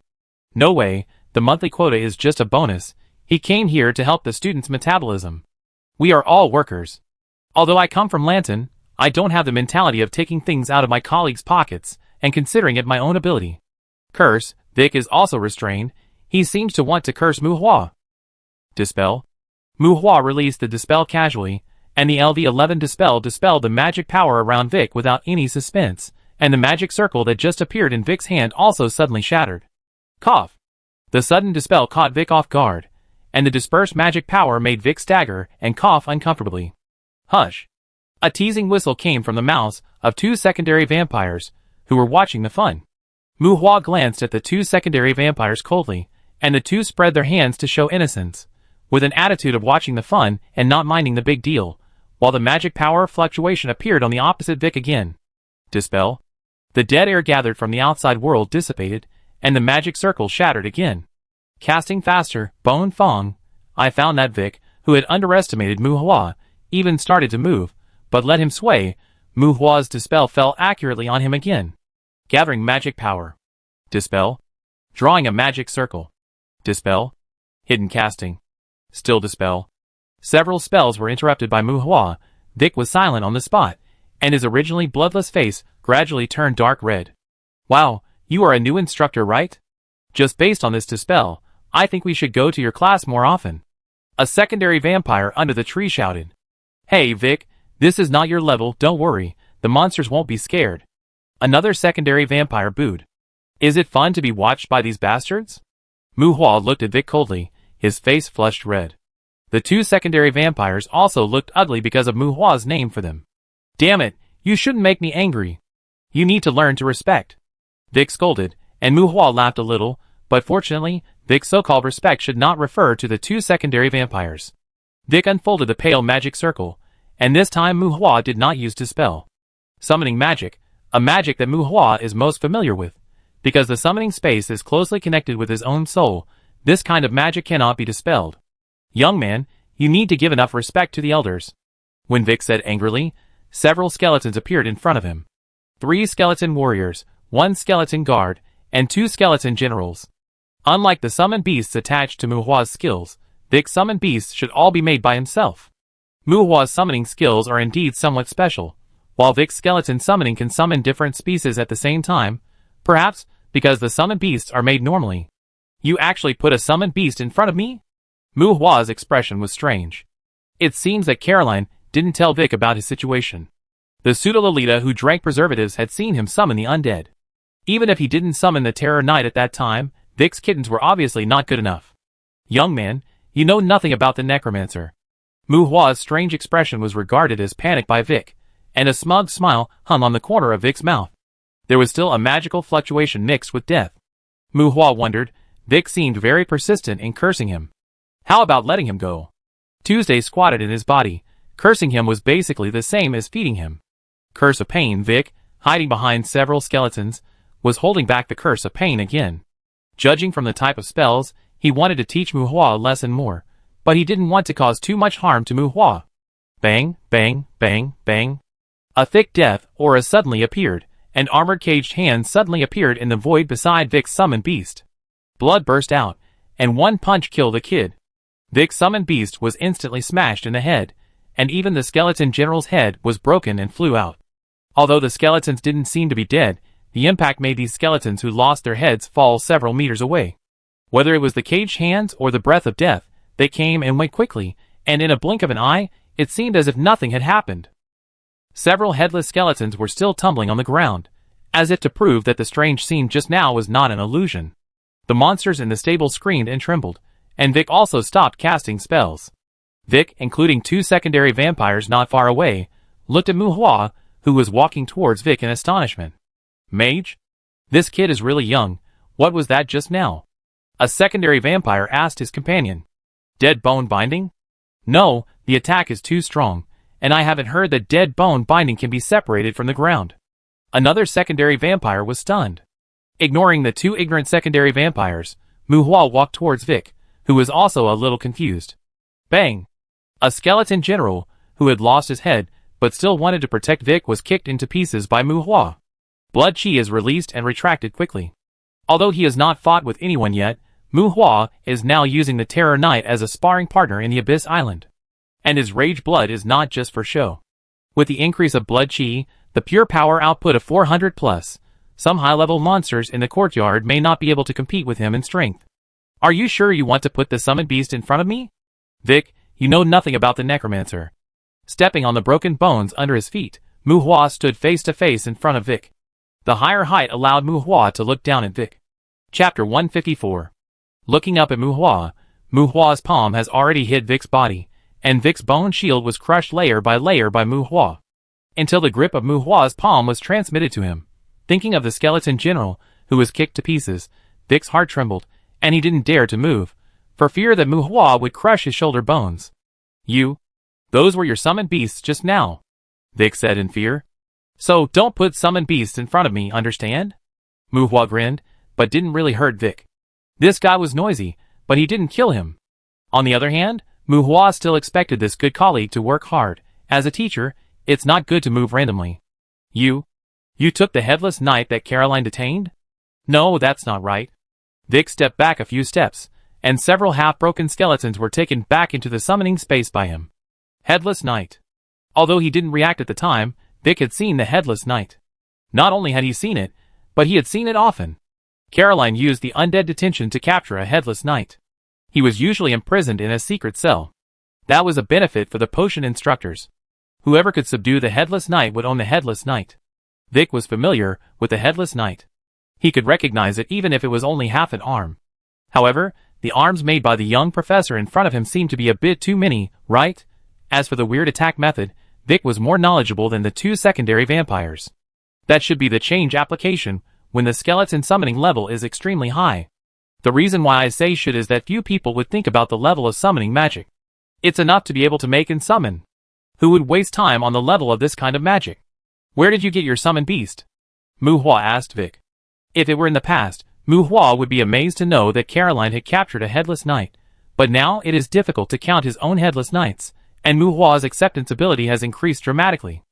No way, the monthly quota is just a bonus. He came here to help the students' metabolism. We are all workers. Although I come from Lanton, I don't have the mentality of taking things out of my colleagues' pockets and considering it my own ability. Curse, Vic is also restrained. He seems to want to curse Mu Hua. Dispel. Mu Hua released the dispel casually, and the LV-11 dispelled the magic power around Vic without any suspense, and the magic circle that just appeared in Vic's hand also suddenly shattered. Cough. The sudden dispel caught Vic off guard, and the dispersed magic power made Vic stagger and cough uncomfortably. Hush. A teasing whistle came from the mouths of 2 secondary vampires, who were watching the fun. Mu Hua glanced at the 2 secondary vampires coldly, and the 2 spread their hands to show innocence, with an attitude of watching the fun and not minding the big deal, while the magic power fluctuation appeared on the opposite Vic again. Dispel. The dead air gathered from the outside world dissipated, and the magic circle shattered again. Casting faster, Bone Fong. I found that Vic, who had underestimated Mu Hua, even started to move, but let him sway. Mu Hua's dispel fell accurately on him again. Gathering magic power. Dispel. Drawing a magic circle. Dispel. Hidden casting. Still dispel. Several spells were interrupted by Mu Hua. Vic was silent on the spot, and his originally bloodless face gradually turned dark red. Wow, you are a new instructor, right? Just based on this dispel, I think we should go to your class more often. A secondary vampire under the tree shouted. Hey Vic, this is not your level, don't worry, the monsters won't be scared. Another secondary vampire booed. Is it fun to be watched by these bastards? Mu Hua looked at Vic coldly, his face flushed red. The 2 secondary vampires also looked ugly because of Mu Hua's name for them. Damn it, you shouldn't make me angry. You need to learn to respect. Vic scolded, and Mu Hua laughed a little, but fortunately, Vic's so-called respect should not refer to the 2 secondary vampires. Vic unfolded the pale magic circle, and this time Mu Hua did not use dispel. Summoning magic, a magic that Mu Hua is most familiar with. Because the summoning space is closely connected with his own soul, this kind of magic cannot be dispelled. Young man, you need to give enough respect to the elders. When Vic said angrily, several skeletons appeared in front of him. 3 skeleton warriors, 1 skeleton guard, and 2 skeleton generals. Unlike the summoned beasts attached to Mu Hua's skills, Vic's summoned beasts should all be made by himself. Mu Hua's summoning skills are indeed somewhat special, while Vic's skeleton summoning can summon different species at the same time, perhaps because the summoned beasts are made normally. You actually put a summoned beast in front of me? Mu Hua's expression was strange. It seems that Caroline didn't tell Vic about his situation. The pseudo-Lolita who drank preservatives had seen him summon the undead. Even if he didn't summon the Terror Knight at that time, Vic's kittens were obviously not good enough. Young man, you know nothing about the necromancer. Mu Hua's strange expression was regarded as panic by Vic, and a smug smile hung on the corner of Vic's mouth. There was still a magical fluctuation mixed with death. Mu Hua wondered. Vic seemed very persistent in cursing him. How about letting him go? Tuesday squatted in his body. Cursing him was basically the same as feeding him. Curse of Pain. Vic, hiding behind several skeletons, was holding back the Curse of Pain again. Judging from the type of spells, he wanted to teach Mu Hua a lesson more, but he didn't want to cause too much harm to Mu Hua. Bang, bang, bang, bang. A thick death aura suddenly appeared, and armored caged hands suddenly appeared in the void beside Vic's summoned beast. Blood burst out, and one punch killed the kid. Vic's summoned beast was instantly smashed in the head, and even the skeleton general's head was broken and flew out. Although the skeletons didn't seem to be dead, the impact made these skeletons who lost their heads fall several meters away. Whether it was the caged hands or the breath of death, they came and went quickly, and in a blink of an eye, it seemed as if nothing had happened. Several headless skeletons were still tumbling on the ground, as if to prove that the strange scene just now was not an illusion. The monsters in the stable screamed and trembled, and Vic also stopped casting spells. Vic, including 2 secondary vampires not far away, looked at Muhua, who was walking towards Vic in astonishment. Mage? This kid is really young. What was that just now? A secondary vampire asked his companion. Dead bone binding? No, the attack is too strong, and I haven't heard that dead bone binding can be separated from the ground. Another secondary vampire was stunned. Ignoring the 2 ignorant secondary vampires, Muhua walked towards Vic, who was also a little confused. Bang! A skeleton general, who had lost his head but still wanted to protect Vic, was kicked into pieces by Muhua. Blood chi is released and retracted quickly. Although he has not fought with anyone yet, Muhua is now using the Terror Knight as a sparring partner in the Abyss Island. And his rage blood is not just for show. With the increase of blood chi, the pure power output of 400 plus, some high-level monsters in the courtyard may not be able to compete with him in strength. Are you sure you want to put the summoned beast in front of me? Vic, you know nothing about the necromancer. Stepping on the broken bones under his feet, Muhua stood face to face in front of Vic. The higher height allowed Muhua to look down at Vic. Chapter 154. Looking up at Muhua, Muhua's palm has already hit Vic's body, and Vic's bone shield was crushed layer by Muhua, until the grip of Muhua's palm was transmitted to him. Thinking of the skeleton general, who was kicked to pieces, Vic's heart trembled, and he didn't dare to move, for fear that Muhua would crush his shoulder bones. Those were your summoned beasts just now, Vic said in fear. So don't put summoned beasts in front of me, understand? Muhua grinned, but didn't really hurt Vic. This guy was noisy, but he didn't kill him. On the other hand, Muhua still expected this good colleague to work hard. As a teacher, it's not good to move randomly. You took the headless knight that Caroline detained? No, that's not right. Vic stepped back a few steps, and several half-broken skeletons were taken back into the summoning space by him. Headless Knight. Although he didn't react at the time, Vic had seen the Headless Knight. Not only had he seen it, but he had seen it often. Caroline used the undead detention to capture a Headless Knight. He was usually imprisoned in a secret cell. That was a benefit for the potion instructors. Whoever could subdue the Headless Knight would own the Headless Knight. Vic was familiar with the Headless Knight. He could recognize it even if it was only half an arm. However, the arms made by the young professor in front of him seemed to be a bit too many, right? As for the weird attack method, Vic was more knowledgeable than the 2 secondary vampires. That should be the change application when the skeleton summoning level is extremely high. The reason why I say should is that few people would think about the level of summoning magic. It's enough to be able to make and summon. Who would waste time on the level of this kind of magic? Where did you get your summoned beast? Muhua asked Vic. If it were in the past, Muhua would be amazed to know that Caroline had captured a headless knight, but now it is difficult to count his own headless knights, and Muhua's acceptance ability has increased dramatically.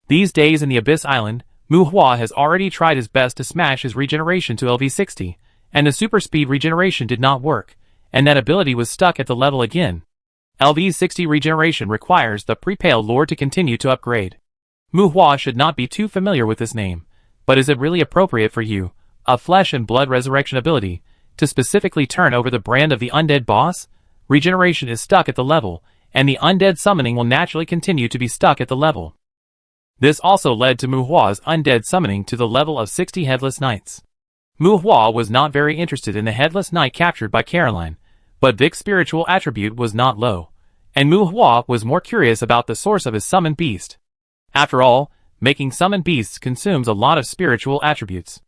These days in the Abyss Island, Muhua has already tried his best to smash his regeneration to LV60, and the super speed regeneration did not work, and that ability was stuck at the level again. LV60 regeneration requires the Prepale lore to continue to upgrade. Muhua should not be too familiar with this name, but is it really appropriate for you, a flesh and blood resurrection ability, to specifically turn over the brand of the undead boss? Regeneration is stuck at the level, and the undead summoning will naturally continue to be stuck at the level. This also led to Muhua's undead summoning to the level of 60 headless knights. Muhua was not very interested in the headless knight captured by Caroline, but Vic's spiritual attribute was not low, and Muhua was more curious about the source of his summoned beast. After all, making summoned beasts consumes a lot of spiritual attributes.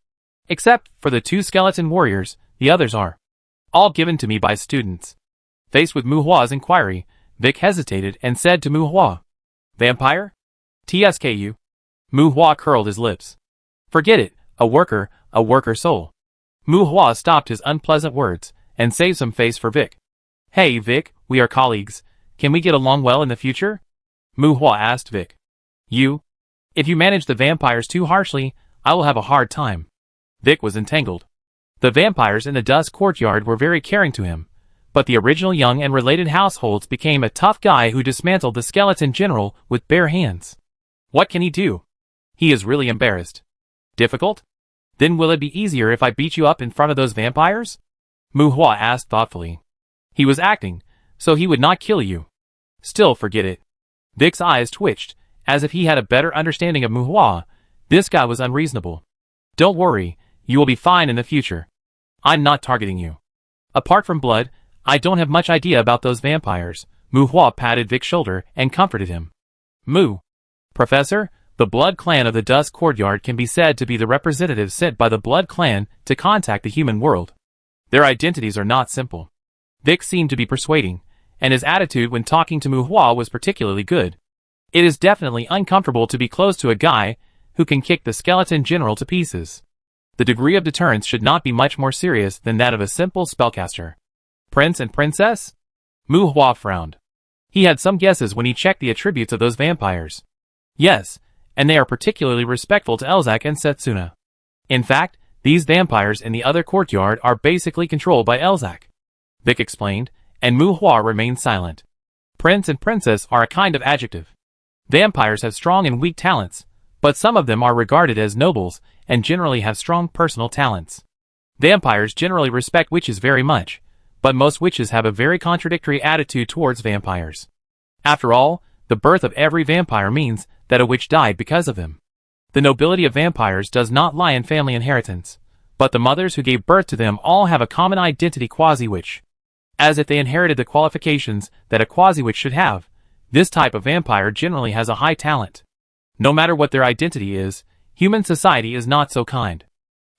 Except for the 2 skeleton warriors, the others are all given to me by students. Faced with Muhua's inquiry, Vic hesitated and said to Muhua, Vampire? TSKU. Muhua curled his lips. Forget it, a worker soul. Muhua stopped his unpleasant words and saved some face for Vic. Hey Vic, we are colleagues. Can we get along well in the future? Muhua asked Vic. If you manage the vampires too harshly, I will have a hard time. Vic was entangled. The vampires in the Dust Courtyard were very caring to him, but the original Young and related households became a tough guy who dismantled the skeleton general with bare hands. What can he do? He is really embarrassed. Difficult? Then will it be easier if I beat you up in front of those vampires? Muhua asked thoughtfully. He was acting, so he would not kill you. Still forget it. Vic's eyes twitched, as if he had a better understanding of Muhua. This guy was unreasonable. Don't worry, you will be fine in the future. I'm not targeting you. Apart from blood, I don't have much idea about those vampires. Muhua patted Vic's shoulder and comforted him. Professor, the Blood Clan of the Dusk Courtyard can be said to be the representatives sent by the Blood Clan to contact the human world. Their identities are not simple. Vic seemed to be persuading, and his attitude when talking to Muhua was particularly good. It is definitely uncomfortable to be close to a guy who can kick the skeleton general to pieces. The degree of deterrence should not be much more serious than that of a simple spellcaster. Prince and Princess? Muhua frowned. He had some guesses when he checked the attributes of those vampires. Yes, and they are particularly respectful to Elzak and Setsuna. In fact, these vampires in the other courtyard are basically controlled by Elzak. Vic explained, and Muhua remained silent. Prince and Princess are a kind of adjective. Vampires have strong and weak talents, but some of them are regarded as nobles and generally have strong personal talents. Vampires generally respect witches very much, but most witches have a very contradictory attitude towards vampires. After all, the birth of every vampire means that a witch died because of them. The nobility of vampires does not lie in family inheritance, but the mothers who gave birth to them all have a common identity quasi-witch. As if they inherited the qualifications that a quasi-witch should have, this type of vampire generally has a high talent. No matter what their identity is, human society is not so kind.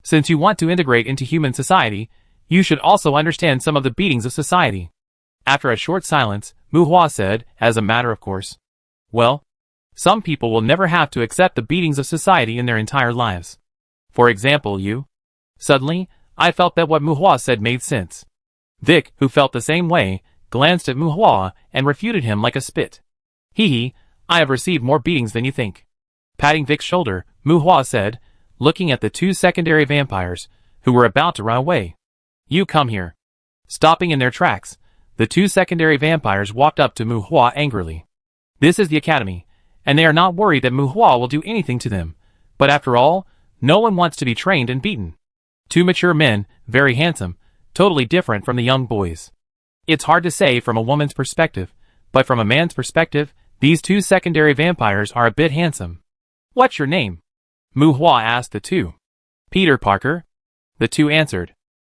Since you want to integrate into human society, you should also understand some of the beatings of society. After a short silence, Muhua said, as a matter of course, well, some people will never have to accept the beatings of society in their entire lives. For example, you. Suddenly, I felt that what Muhua said made sense. Vic, who felt the same way, glanced at Muhua and refuted him like a spit. Hee, I have received more beatings than you think. Patting Vic's shoulder, Muhua said, looking at the two secondary vampires, who were about to run away. You come here. Stopping in their tracks, the two secondary vampires walked up to Muhua angrily. This is the academy, and they are not worried that Muhua will do anything to them, but after all, no one wants to be trained and beaten. Two mature men, very handsome, totally different from the young boys. It's hard to say from a woman's perspective, but from a man's perspective, these two secondary vampires are a bit handsome. What's your name? Muhua asked the two. Peter Parker. The two answered.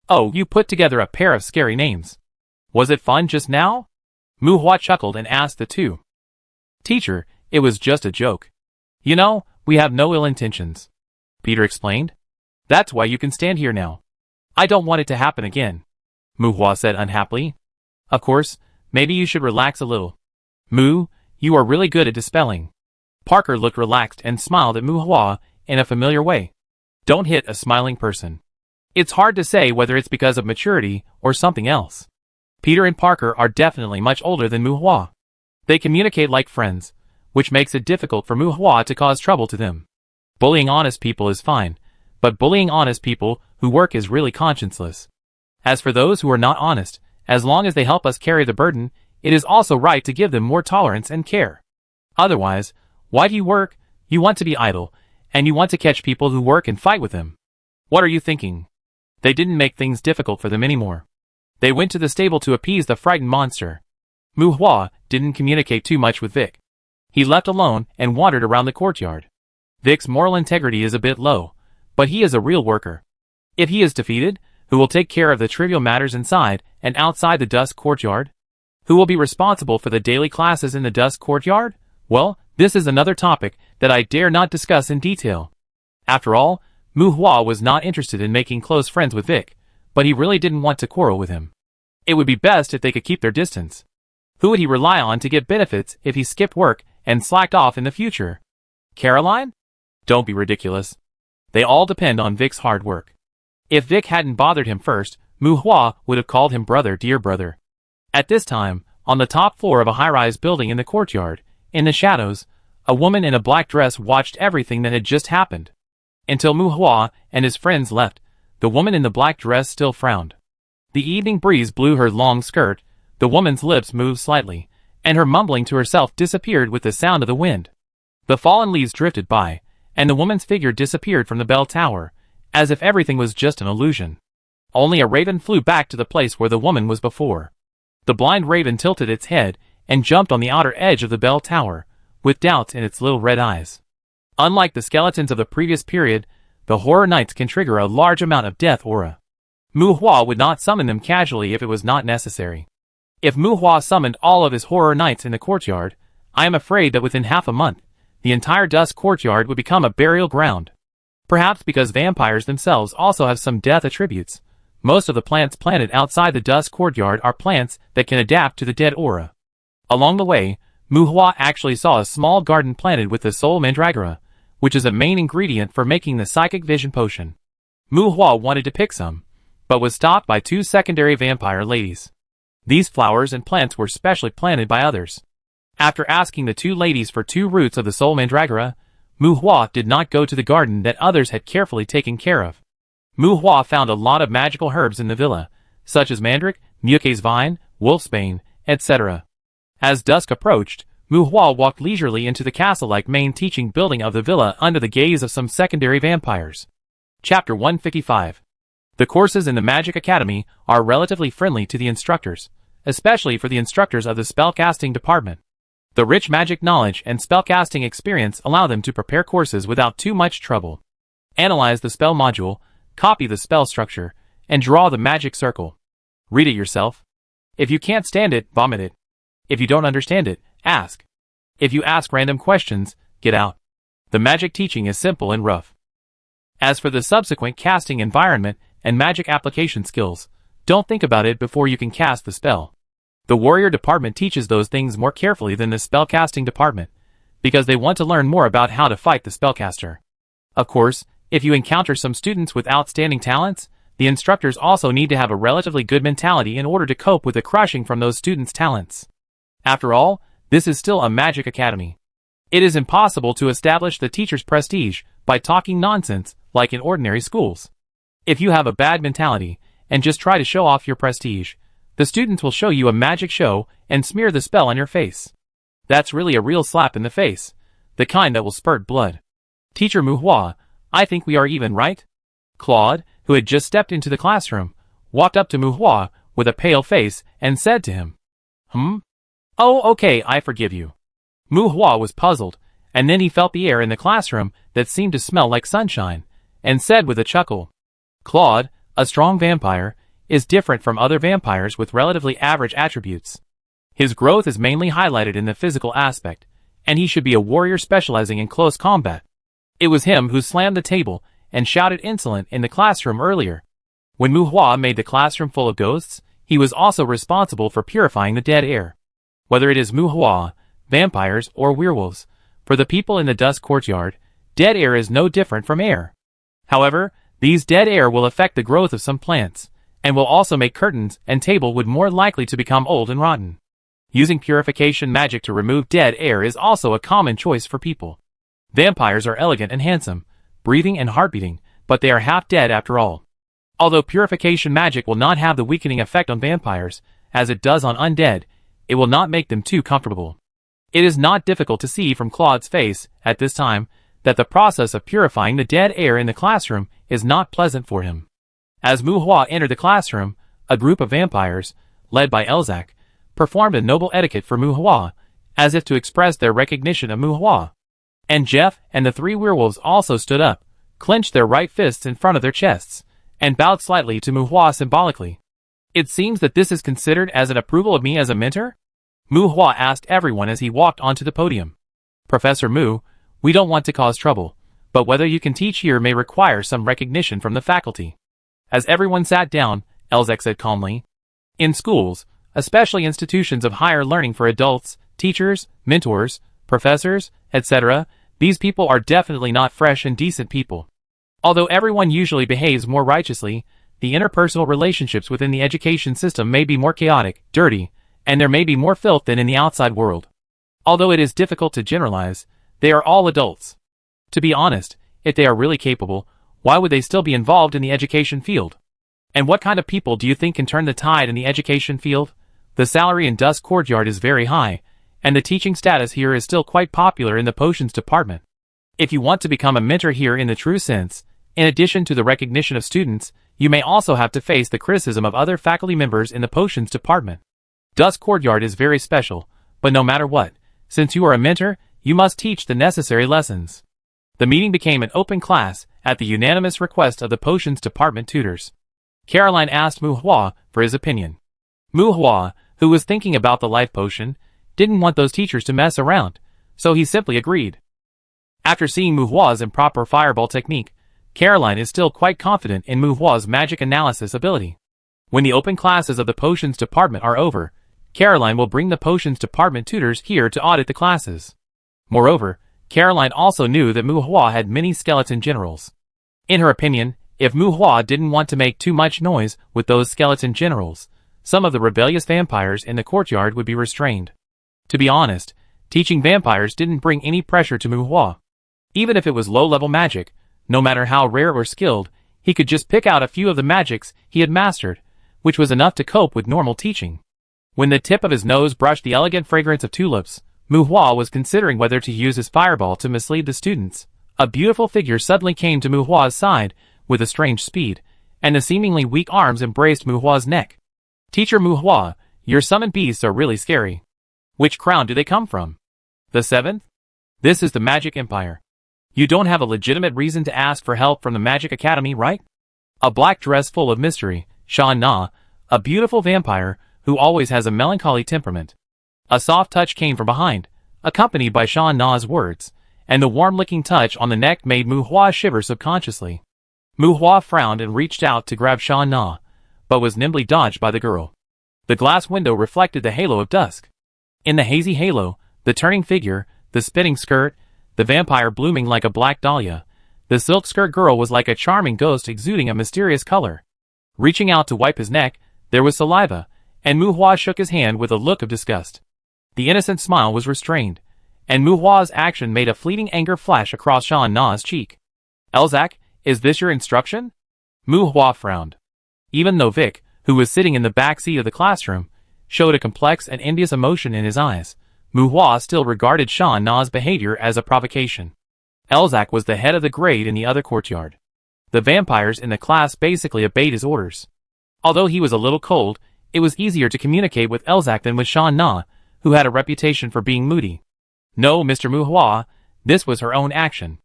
Oh, you put together a pair of scary names. Was it fun just now? Muhua chuckled and asked the two. Teacher, it was just a joke. You know, we have no ill intentions. Peter explained. That's why you can stand here now. I don't want it to happen again. Muhua said unhappily. Of course, maybe you should relax a little. You are really good at dispelling. Parker looked relaxed and smiled at Muhua in a familiar way. Don't hit a smiling person. It's hard to say whether it's because of maturity or something else. Peter and Parker are definitely much older than Muhua. They communicate like friends, which makes it difficult for Muhua to cause trouble to them. Bullying honest people is fine, but bullying honest people who work is really conscienceless. As for those who are not honest, as long as they help us carry the burden, it is also right to give them more tolerance and care. Otherwise, why do you work? You want to be idle, and you want to catch people who work and fight with them. What are you thinking? They didn't make things difficult for them anymore. They went to the stable to appease the frightened monster. Muhua didn't communicate too much with Vic. He left alone and wandered around the courtyard. Vic's moral integrity is a bit low, but he is a real worker. If he is defeated, who will take care of the trivial matters inside and outside the Dusk Courtyard? Who will be responsible for the daily classes in the Dusk Courtyard? Well, this is another topic that I dare not discuss in detail. After all, Muhua was not interested in making close friends with Vic, but he really didn't want to quarrel with him. It would be best if they could keep their distance. Who would he rely on to get benefits if he skipped work and slacked off in the future? Caroline? Don't be ridiculous. They all depend on Vic's hard work. If Vic hadn't bothered him first, Muhua would have called him brother, dear brother. At this time, on the top floor of a high-rise building in the courtyard, in the shadows, a woman in a black dress watched everything that had just happened. Until Muhua and his friends left, the woman in the black dress still frowned. The evening breeze blew her long skirt, the woman's lips moved slightly, and her mumbling to herself disappeared with the sound of the wind. The fallen leaves drifted by, and the woman's figure disappeared from the bell tower, as if everything was just an illusion. Only a raven flew back to the place where the woman was before. The blind raven tilted its head and jumped on the outer edge of the bell tower, with doubts in its little red eyes. Unlike the skeletons of the previous period, the horror knights can trigger a large amount of death aura. Mu Hua would not summon them casually if it was not necessary. If Mu Hua summoned all of his horror knights in the courtyard, I am afraid that within half a month, the entire Dusk Courtyard would become a burial ground. Perhaps because vampires themselves also have some death attributes, most of the plants planted outside the Dusk Courtyard are plants that can adapt to the dead aura. Along the way, Mu Hua actually saw a small garden planted with the Soul Mandragora, which is a main ingredient for making the Psychic Vision Potion. Mu Hua wanted to pick some, but was stopped by two secondary vampire ladies. These flowers and plants were specially planted by others. After asking the two ladies for 2 roots of the Soul Mandragora, Mu Hua did not go to the garden that others had carefully taken care of. Mu Hua found a lot of magical herbs in the villa, such as mandrake, muke's vine, wolfsbane, etc. As dusk approached, Mu Hua walked leisurely into the castle-like main teaching building of the villa under the gaze of some secondary vampires. Chapter 155. The courses in the Magic Academy are relatively friendly to the instructors, especially for the instructors of the spellcasting department. The rich magic knowledge and spellcasting experience allow them to prepare courses without too much trouble. Analyze the spell module, copy the spell structure, and draw the magic circle. Read it yourself. If you can't stand it, vomit it. If you don't understand it, ask. If you ask random questions, get out. The magic teaching is simple and rough. As for the subsequent casting environment and magic application skills, don't think about it before you can cast the spell. The warrior department teaches those things more carefully than the spellcasting department, because they want to learn more about how to fight the spellcaster. Of course, if you encounter some students with outstanding talents, the instructors also need to have a relatively good mentality in order to cope with the crushing from those students' talents. After all, this is still a magic academy. It is impossible to establish the teacher's prestige by talking nonsense like in ordinary schools. If you have a bad mentality and just try to show off your prestige, the students will show you a magic show and smear the spell on your face. That's really a real slap in the face, the kind that will spurt blood. Teacher Mu Hua, I think we are even, right? Claude, who had just stepped into the classroom, walked up to Mu Hua with a pale face and said to him, Oh, okay, I forgive you. Mu Hua was puzzled, and then he felt the air in the classroom that seemed to smell like sunshine, and said with a chuckle, Claude, a strong vampire, is different from other vampires with relatively average attributes. His growth is mainly highlighted in the physical aspect, and he should be a warrior specializing in close combat. It was him who slammed the table and shouted insolent in the classroom earlier. When Mu Hua made the classroom full of ghosts, he was also responsible for purifying the dead air. Whether it is Mu Hua, vampires, or werewolves, for the people in the Dusk Courtyard, dead air is no different from air. However, these dead air will affect the growth of some plants, and will also make curtains and table wood more likely to become old and rotten. Using purification magic to remove dead air is also a common choice for people. Vampires are elegant and handsome, breathing and heart-beating, but they are half dead after all. Although purification magic will not have the weakening effect on vampires, as it does on undead, it will not make them too comfortable. It is not difficult to see from Claude's face, at this time, that the process of purifying the dead air in the classroom is not pleasant for him. As Mu Hua entered the classroom, a group of vampires, led by Elzac, performed a noble etiquette for Mu Hua, as if to express their recognition of Mu Hua. And Jeff and the 3 werewolves also stood up, clenched their right fists in front of their chests, and bowed slightly to Mu Hua symbolically. It seems that this is considered as an approval of me as a mentor? Mu Hua asked everyone as he walked onto the podium. Professor Mu, we don't want to cause trouble, but whether you can teach here may require some recognition from the faculty. As everyone sat down, Elzac said calmly, in schools, especially institutions of higher learning for adults, teachers, mentors, professors, etc., these people are definitely not fresh and decent people. Although everyone usually behaves more righteously, the interpersonal relationships within the education system may be more chaotic, dirty, and there may be more filth than in the outside world. Although it is difficult to generalize, they are all adults. To be honest, if they are really capable, why would they still be involved in the education field? And what kind of people do you think can turn the tide in the education field? The salary in Dusk Courtyard is very high, and the teaching status here is still quite popular in the potions department. If you want to become a mentor here in the true sense, in addition to the recognition of students, you may also have to face the criticism of other faculty members in the potions department. Dusk Courtyard is very special, but no matter what, since you are a mentor, you must teach the necessary lessons. The meeting became an open class, at the unanimous request of the potions department tutors. Caroline asked Mu Hua for his opinion. Mu Hua, who was thinking about the life potion, didn't want those teachers to mess around, so he simply agreed. After seeing Mu Hua's improper fireball technique, Caroline is still quite confident in Mu Hua's magic analysis ability. When the open classes of the potions department are over, Caroline will bring the potions department tutors here to audit the classes. Moreover, Caroline also knew that Mu Hua had many skeleton generals. In her opinion, if Mu Hua didn't want to make too much noise with those skeleton generals, some of the rebellious vampires in the courtyard would be restrained. To be honest, teaching vampires didn't bring any pressure to Mu Hua. Even if it was low-level magic, no matter how rare or skilled, he could just pick out a few of the magics he had mastered, which was enough to cope with normal teaching. When the tip of his nose brushed the elegant fragrance of tulips, Mu Hua was considering whether to use his fireball to mislead the students. A beautiful figure suddenly came to Mu Hua's side, with a strange speed, and the seemingly weak arms embraced Mu Hua's neck. "Teacher Mu Hua, your summoned beasts are really scary. Which crown do they come from? The 7th? This is the Magic Empire. You don't have a legitimate reason to ask for help from the Magic Academy, right?" A black dress full of mystery, Shan Na, a beautiful vampire, who always has a melancholy temperament. A soft touch came from behind, accompanied by Shan Na's words, and the warm licking touch on the neck made Mu Hua shiver subconsciously. Mu Hua frowned and reached out to grab Shan Na, but was nimbly dodged by the girl. The glass window reflected the halo of dusk. In the hazy halo, the turning figure, the spitting skirt, the vampire blooming like a black dahlia, the silk skirt girl was like a charming ghost exuding a mysterious color. Reaching out to wipe his neck, there was saliva, and Mu Hua shook his hand with a look of disgust. The innocent smile was restrained, and Mu Hua's action made a fleeting anger flash across Shan Na's cheek. "Elzac, is this your instruction?" Mu Hua frowned. Even though Vic, who was sitting in the back seat of the classroom, showed a complex and envious emotion in his eyes, Mu Hua still regarded Shan Na's behavior as a provocation. Elzac was the head of the grade in the other courtyard. The vampires in the class basically obeyed his orders. Although he was a little cold, it was easier to communicate with Elzac than with Shan Na, who had a reputation for being moody. "No, Mr. Mu Hua, this was her own action."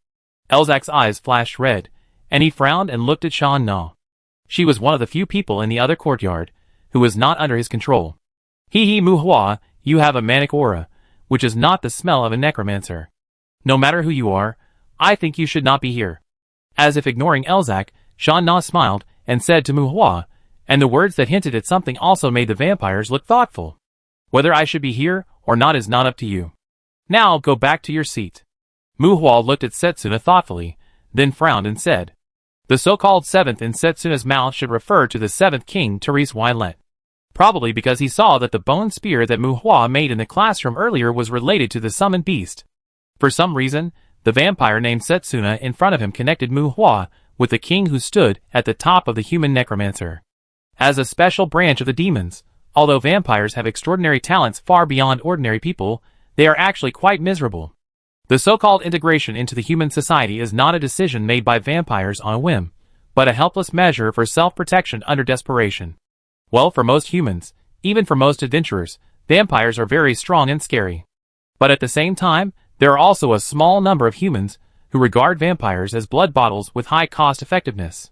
Elzac's eyes flashed red, and he frowned and looked at Shan Na. She was one of the few people in the other courtyard who was not under his control. "Hee Mu Hua, you have a manic aura, which is not the smell of a necromancer. No matter who you are, I think you should not be here." As if ignoring Elzac, Shan Na smiled and said to Mu Hua, and the words that hinted at something also made the vampires look thoughtful. "Whether I should be here or not is not up to you. Now go back to your seat." Mu Hua looked at Setsuna thoughtfully, then frowned and said, "The so-called 7th in Setsuna's mouth should refer to the 7th king, Therese Wailet. Probably because he saw that the bone spear that Mu Hua made in the classroom earlier was related to the summoned beast. For some reason, the vampire named Setsuna in front of him connected Mu Hua with the king who stood at the top of the human necromancer. As a special branch of the demons, although vampires have extraordinary talents far beyond ordinary people, they are actually quite miserable. The so-called integration into the human society is not a decision made by vampires on a whim, but a helpless measure for self-protection under desperation. Well, for most humans, even for most adventurers, vampires are very strong and scary. But at the same time, there are also a small number of humans who regard vampires as blood bottles with high cost effectiveness.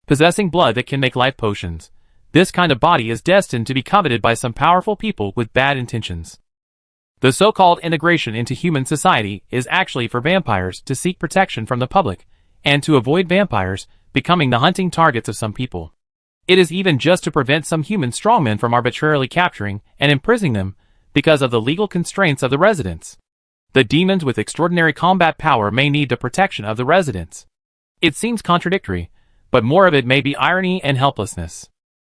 Possessing blood that can make life potions, this kind of body is destined to be coveted by some powerful people with bad intentions. The so-called integration into human society is actually for vampires to seek protection from the public, and to avoid vampires becoming the hunting targets of some people. It is even just to prevent some human strongmen from arbitrarily capturing and imprisoning them because of the legal constraints of the residents. The demons with extraordinary combat power may need the protection of the residents. It seems contradictory, but more of it may be irony and helplessness.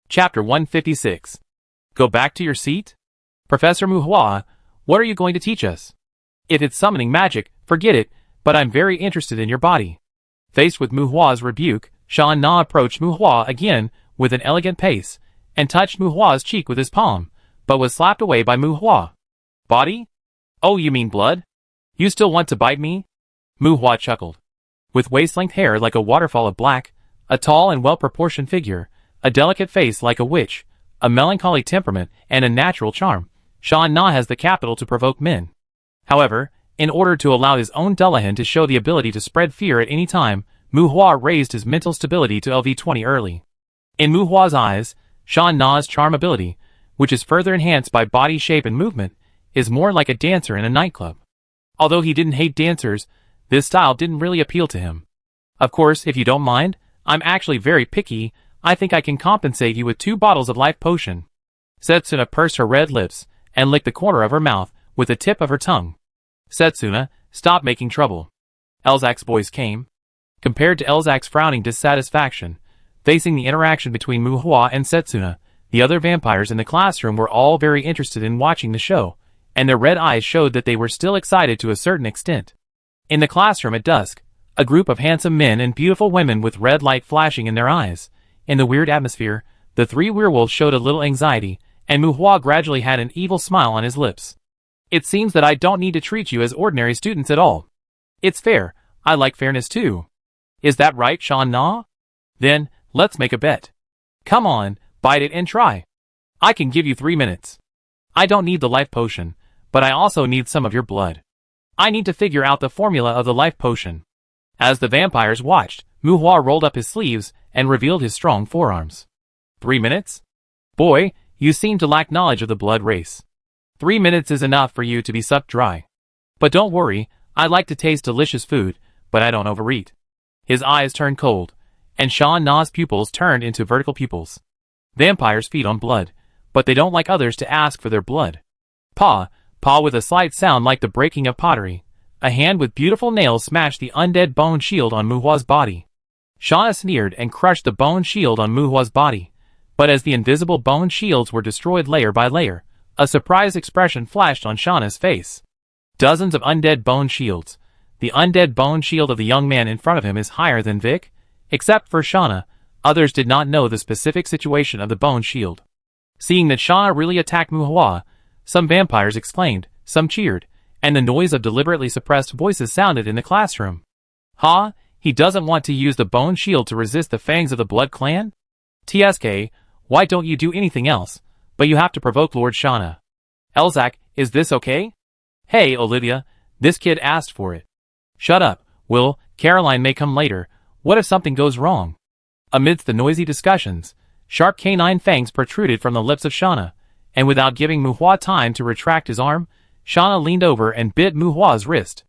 Chapter 156. Go back to your seat? Professor Mu Hua, what are you going to teach us? If it's summoning magic, forget it, but I'm very interested in your body. Faced with Mu Hua's rebuke, Shan Na approached Mu Hua again with an elegant pace, and touched Mu Hua's cheek with his palm, but was slapped away by Mu Hua. Body? Oh, you mean blood? You still want to bite me? Mu Hua chuckled. With waist-length hair like a waterfall of black, a tall and well-proportioned figure, a delicate face like a witch, a melancholy temperament, and a natural charm, Shan Na has the capital to provoke men. However, In order to allow his own Dullahan to show the ability to spread fear at any time, Mu Hua raised his mental stability to LV20 early. In Mu Hua's eyes, Sha Na's charm ability, which is further enhanced by body shape and movement, is more like a dancer in a nightclub. Although he didn't hate dancers, this style didn't really appeal to him. Of course, if you don't mind, I'm actually very picky. I think I can compensate you with 2 bottles of life potion. Setsuna pursed her red lips and licked the corner of her mouth with the tip of her tongue. Setsuna, stop making trouble. Elzac's voice came. Compared to Elzac's frowning dissatisfaction, facing the interaction between Mu Hua and Setsuna, the other vampires in the classroom were all very interested in watching the show, and their red eyes showed that they were still excited to a certain extent. In the classroom at dusk, a group of handsome men and beautiful women with red light flashing in their eyes. In the weird atmosphere, the 3 werewolves showed a little anxiety, and Mu Hua gradually had an evil smile on his lips. It seems that I don't need to treat you as ordinary students at all. It's fair, I like fairness too. Is that right, Sha Na? Then, let's make a bet. Come on, bite it and try. I can give you 3 minutes. I don't need the life potion, but I also need some of your blood. I need to figure out the formula of the life potion. As the vampires watched, Mu Hua rolled up his sleeves and revealed his strong forearms. 3 minutes? Boy, you seem to lack knowledge of the blood race. 3 minutes is enough for you to be sucked dry. But don't worry, I like to taste delicious food, but I don't overeat. His eyes turned cold, and Sha Na's pupils turned into vertical pupils. Vampires feed on blood, but they don't like others to ask for their blood. Paw with a slight sound like the breaking of pottery. A hand with beautiful nails smashed the undead bone shield on Mu Hua's body. Shauna sneered and crushed the bone shield on Mu Hua's body, but as the invisible bone shields were destroyed layer by layer, a surprised expression flashed on Shauna's face. Dozens of undead bone shields. The undead bone shield of the young man in front of him is higher than Vic. Except for Shauna, others did not know the specific situation of the bone shield. Seeing that Shauna really attacked Mu Hua, some vampires exclaimed, some cheered, and the noise of deliberately suppressed voices sounded in the classroom. Ha, he doesn't want to use the bone shield to resist the fangs of the Blood Clan? TSK, why don't you do anything else? But you have to provoke Lord Shauna. Elzac, is this okay? Hey, Olivia, this kid asked for it. Shut up, Will, Caroline may come later. What if something goes wrong? Amidst the noisy discussions, sharp canine fangs protruded from the lips of Shauna, and without giving Mu Hua time to retract his arm, Shauna leaned over and bit Mu Hua's wrist.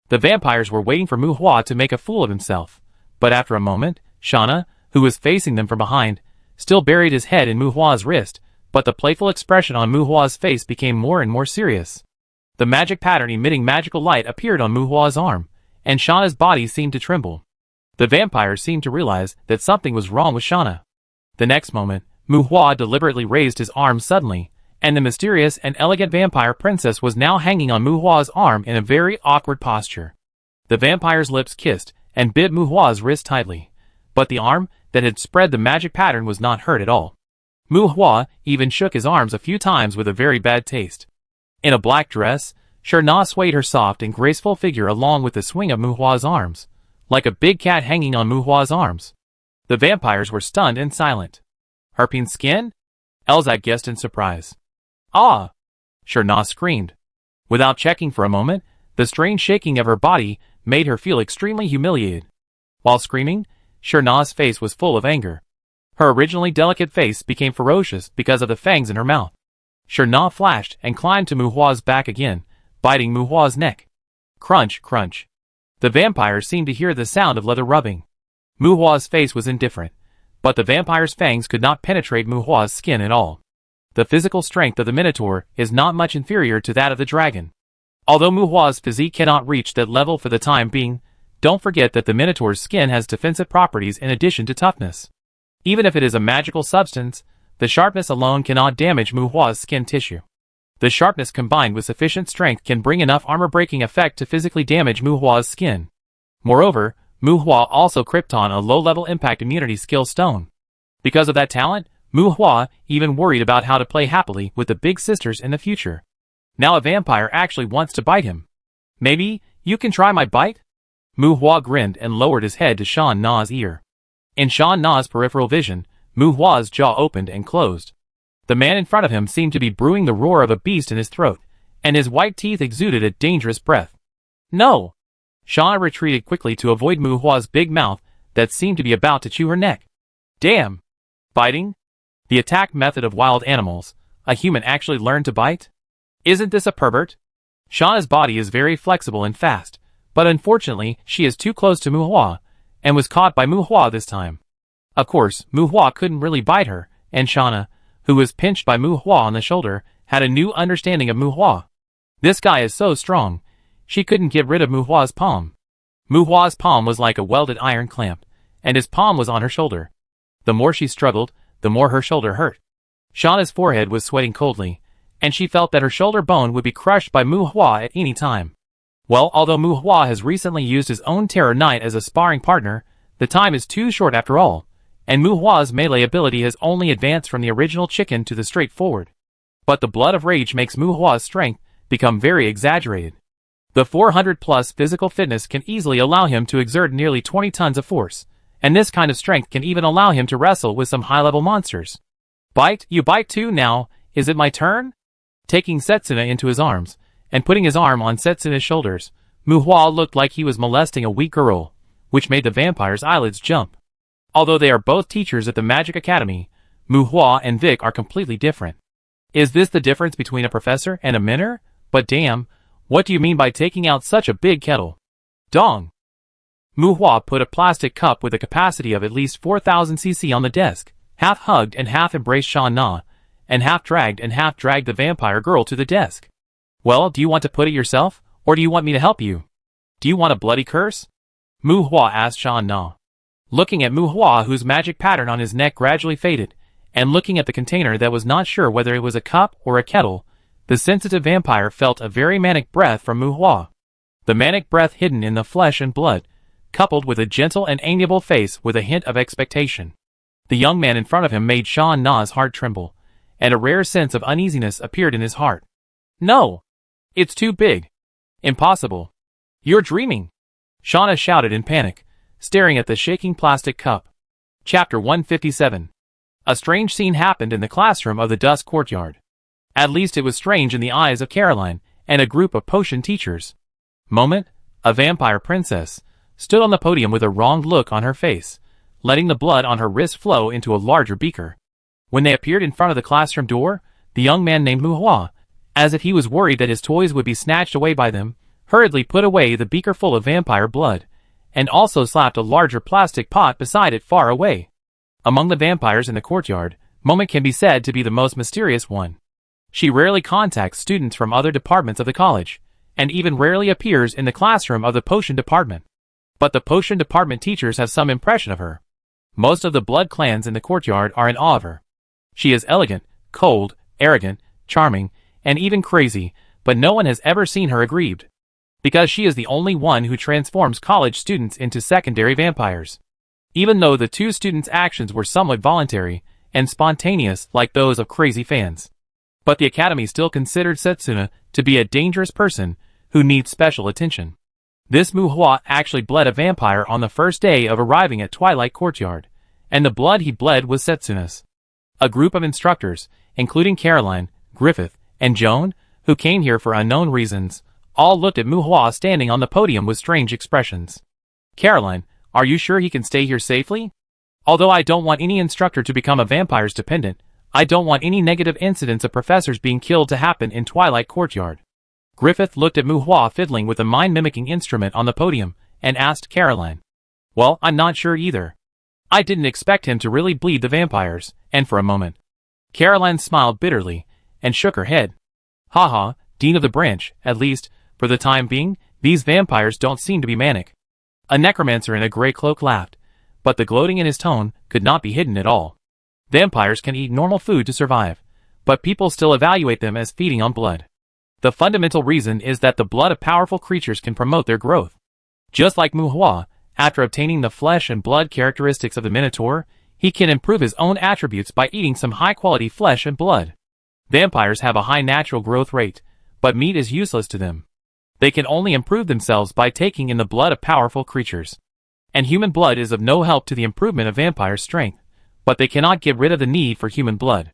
The vampires were waiting for Mu Hua to make a fool of himself, but after a moment, Shauna, who was facing them from behind, still buried his head in Mu Hua's wrist, but the playful expression on Mu Hua's face became more and more serious. The magic pattern emitting magical light appeared on Mu Hua's arm, and Shauna's body seemed to tremble. The vampires seemed to realize that something was wrong with Shauna. The next moment, Mu Hua deliberately raised his arm suddenly, and the mysterious and elegant vampire princess was now hanging on Mu Hua's arm in a very awkward posture. The vampire's lips kissed and bit Mu Hua's wrist tightly, but the arm that had spread the magic pattern was not hurt at all. Mu Hua even shook his arms a few times with a very bad taste. In a black dress, Sherna swayed her soft and graceful figure along with the swing of Mu Hua's arms, like a big cat hanging on Mu Hua's arms. The vampires were stunned and silent. Herping skin? Elzac guessed in surprise. Ah! Sherna screamed. Without checking for a moment, the strange shaking of her body made her feel extremely humiliated. While screaming, Sherna's face was full of anger. Her originally delicate face became ferocious because of the fangs in her mouth. Sherna flashed and climbed to Mu Hua's back again, biting Mu Hua's neck. Crunch, crunch. The vampires seemed to hear the sound of leather rubbing. Mu Hua's face was indifferent, but the vampire's fangs could not penetrate Mu Hua's skin at all. The physical strength of the Minotaur is not much inferior to that of the dragon. Although Mu Hua's physique cannot reach that level for the time being, don't forget that the Minotaur's skin has defensive properties in addition to toughness. Even if it is a magical substance, the sharpness alone cannot damage Mu Hua's skin tissue. The sharpness combined with sufficient strength can bring enough armor-breaking effect to physically damage Mu Hua's skin. Moreover, Mu Hua also krypton a low-level impact immunity skill stone. Because of that talent, Mu Hua even worried about how to play happily with the big sisters in the future. Now a vampire actually wants to bite him. Maybe you can try my bite? Mu Hua grinned and lowered his head to Shan Na's ear. In Shan Na's peripheral vision, Mu Hua's jaw opened and closed. The man in front of him seemed to be brewing the roar of a beast in his throat, and his white teeth exuded a dangerous breath. No! Shauna retreated quickly to avoid Mu Hua's big mouth that seemed to be about to chew her neck. Damn! Biting? The attack method of wild animals. A human actually learned to bite? Isn't this a pervert? Shauna's body is very flexible and fast, but unfortunately she is too close to Mu Hua, and was caught by Mu Hua this time. Of course, Mu Hua couldn't really bite her, and Shauna, who was pinched by Mu Hua on the shoulder, had a new understanding of Mu Hua. This guy is so strong, she couldn't get rid of Mu Hua's palm. Mu Hua's palm was like a welded iron clamp, and his palm was on her shoulder. The more she struggled, the more her shoulder hurt. Shauna's forehead was sweating coldly, and she felt that her shoulder bone would be crushed by Mu Hua at any time. Well, although Mu Hua has recently used his own Terror Knight as a sparring partner, the time is too short after all, and Mu Hua's melee ability has only advanced from the original chicken to the straightforward. But the blood of rage makes Mu Hua's strength become very exaggerated. The 400+ physical fitness can easily allow him to exert nearly 20 tons of force, and this kind of strength can even allow him to wrestle with some high-level monsters. Bite? You bite too now? Is it my turn? Taking Setsuna into his arms, and putting his arm on Setsuna's shoulders, Mu Hua looked like he was molesting a weak girl, which made the vampire's eyelids jump. Although they are both teachers at the Magic Academy, Mu Hua and Vic are completely different. Is this the difference between a professor and a minor? But damn, what do you mean by taking out such a big kettle? Dong! Mu Hua put a plastic cup with a capacity of at least 4,000 cc on the desk, half hugged and half embraced Sha Na, and half dragged the vampire girl to the desk. Well, do you want to put it yourself, or do you want me to help you? Do you want a bloody curse? Mu Hua asked Sha Na. Looking at Mu Hua, whose magic pattern on his neck gradually faded, and looking at the container that was not sure whether it was a cup or a kettle, the sensitive vampire felt a very manic breath from Mu Hua. The manic breath hidden in the flesh and blood, coupled with a gentle and amiable face with a hint of expectation. The young man in front of him made Sha Na's heart tremble, and a rare sense of uneasiness appeared in his heart. No! It's too big. Impossible. You're dreaming! Shauna shouted in panic, staring at the shaking plastic cup. Chapter 157. A strange scene happened in the classroom of the Dusk Courtyard. At least it was strange in the eyes of Caroline and a group of potion teachers. Moment, a vampire princess, stood on the podium with a wronged look on her face, letting the blood on her wrist flow into a larger beaker. When they appeared in front of the classroom door, the young man named Mu Hua, as if he was worried that his toys would be snatched away by them, hurriedly put away the beaker full of vampire blood, and also slapped a larger plastic pot beside it far away. Among the vampires in the courtyard, Moment can be said to be the most mysterious one. She rarely contacts students from other departments of the college, and even rarely appears in the classroom of the potion department. But the potion department teachers have some impression of her. Most of the blood clans in the courtyard are in awe of her. She is elegant, cold, arrogant, charming, and even crazy, but no one has ever seen her aggrieved. Because she is the only one who transforms college students into secondary vampires. Even though the two students' actions were somewhat voluntary and spontaneous like those of crazy fans. But the academy still considered Setsuna to be a dangerous person who needs special attention. This Mu Hua actually bled a vampire on the first day of arriving at Twilight Courtyard, and the blood he bled was Setsuna's. A group of instructors, including Caroline, Griffith, and Joan, who came here for unknown reasons, all looked at Mu Hua standing on the podium with strange expressions. Caroline, are you sure he can stay here safely? Although I don't want any instructor to become a vampire's dependent, I don't want any negative incidents of professors being killed to happen in Twilight Courtyard. Griffith looked at Mu Hua fiddling with a mind-mimicking instrument on the podium, and asked Caroline. Well, I'm not sure either. I didn't expect him to really bleed the vampires, and for a moment. Caroline smiled bitterly, and shook her head. Haha, Dean of the Branch, at least, for the time being, these vampires don't seem to be manic. A necromancer in a gray cloak laughed, but the gloating in his tone could not be hidden at all. Vampires can eat normal food to survive, but people still evaluate them as feeding on blood. The fundamental reason is that the blood of powerful creatures can promote their growth. Just like Mu Hua, after obtaining the flesh and blood characteristics of the Minotaur, he can improve his own attributes by eating some high-quality flesh and blood. Vampires have a high natural growth rate, but meat is useless to them. They can only improve themselves by taking in the blood of powerful creatures. And human blood is of no help to the improvement of vampires' strength, but they cannot get rid of the need for human blood,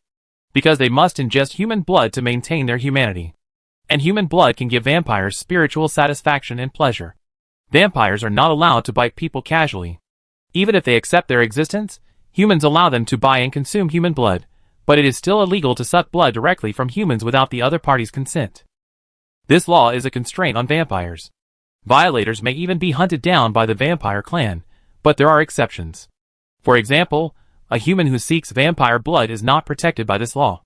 because they must ingest human blood to maintain their humanity. And human blood can give vampires spiritual satisfaction and pleasure. Vampires are not allowed to bite people casually. Even if they accept their existence, humans allow them to buy and consume human blood, but it is still illegal to suck blood directly from humans without the other party's consent. This law is a constraint on vampires. Violators may even be hunted down by the vampire clan, but there are exceptions. For example, a human who seeks vampire blood is not protected by this law.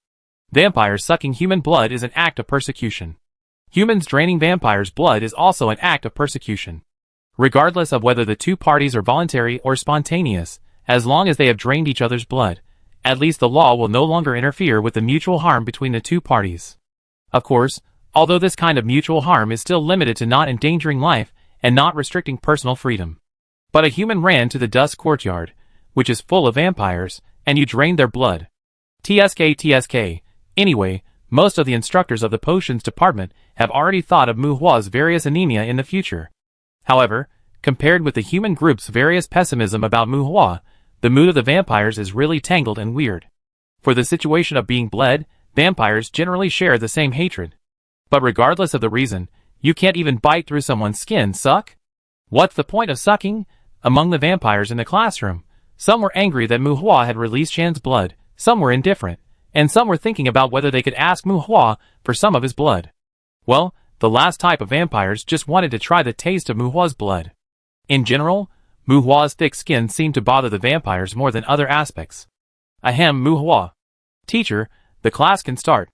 Vampires sucking human blood is an act of persecution. Humans draining vampires' blood is also an act of persecution. Regardless of whether the two parties are voluntary or spontaneous, as long as they have drained each other's blood, at least the law will no longer interfere with the mutual harm between the two parties. Of course, although this kind of mutual harm is still limited to not endangering life and not restricting personal freedom. But a human ran to the dust courtyard, which is full of vampires, and you drained their blood. TSK. Anyway, most of the instructors of the potions department have already thought of Mu Hua's various anemia in the future. However, compared with the human group's various pessimism about Mu Hua, the mood of the vampires is really tangled and weird. For the situation of being bled, vampires generally share the same hatred. But regardless of the reason, you can't even bite through someone's skin, suck? What's the point of sucking? Among the vampires in the classroom, some were angry that Mu Hua had released Shan's blood, some were indifferent, and some were thinking about whether they could ask Mu Hua for some of his blood. Well, the last type of vampires just wanted to try the taste of Mu Hua's blood. In general, Mu Hua's thick skin seemed to bother the vampires more than other aspects. Ahem, Mu Hua. Teacher, the class can start.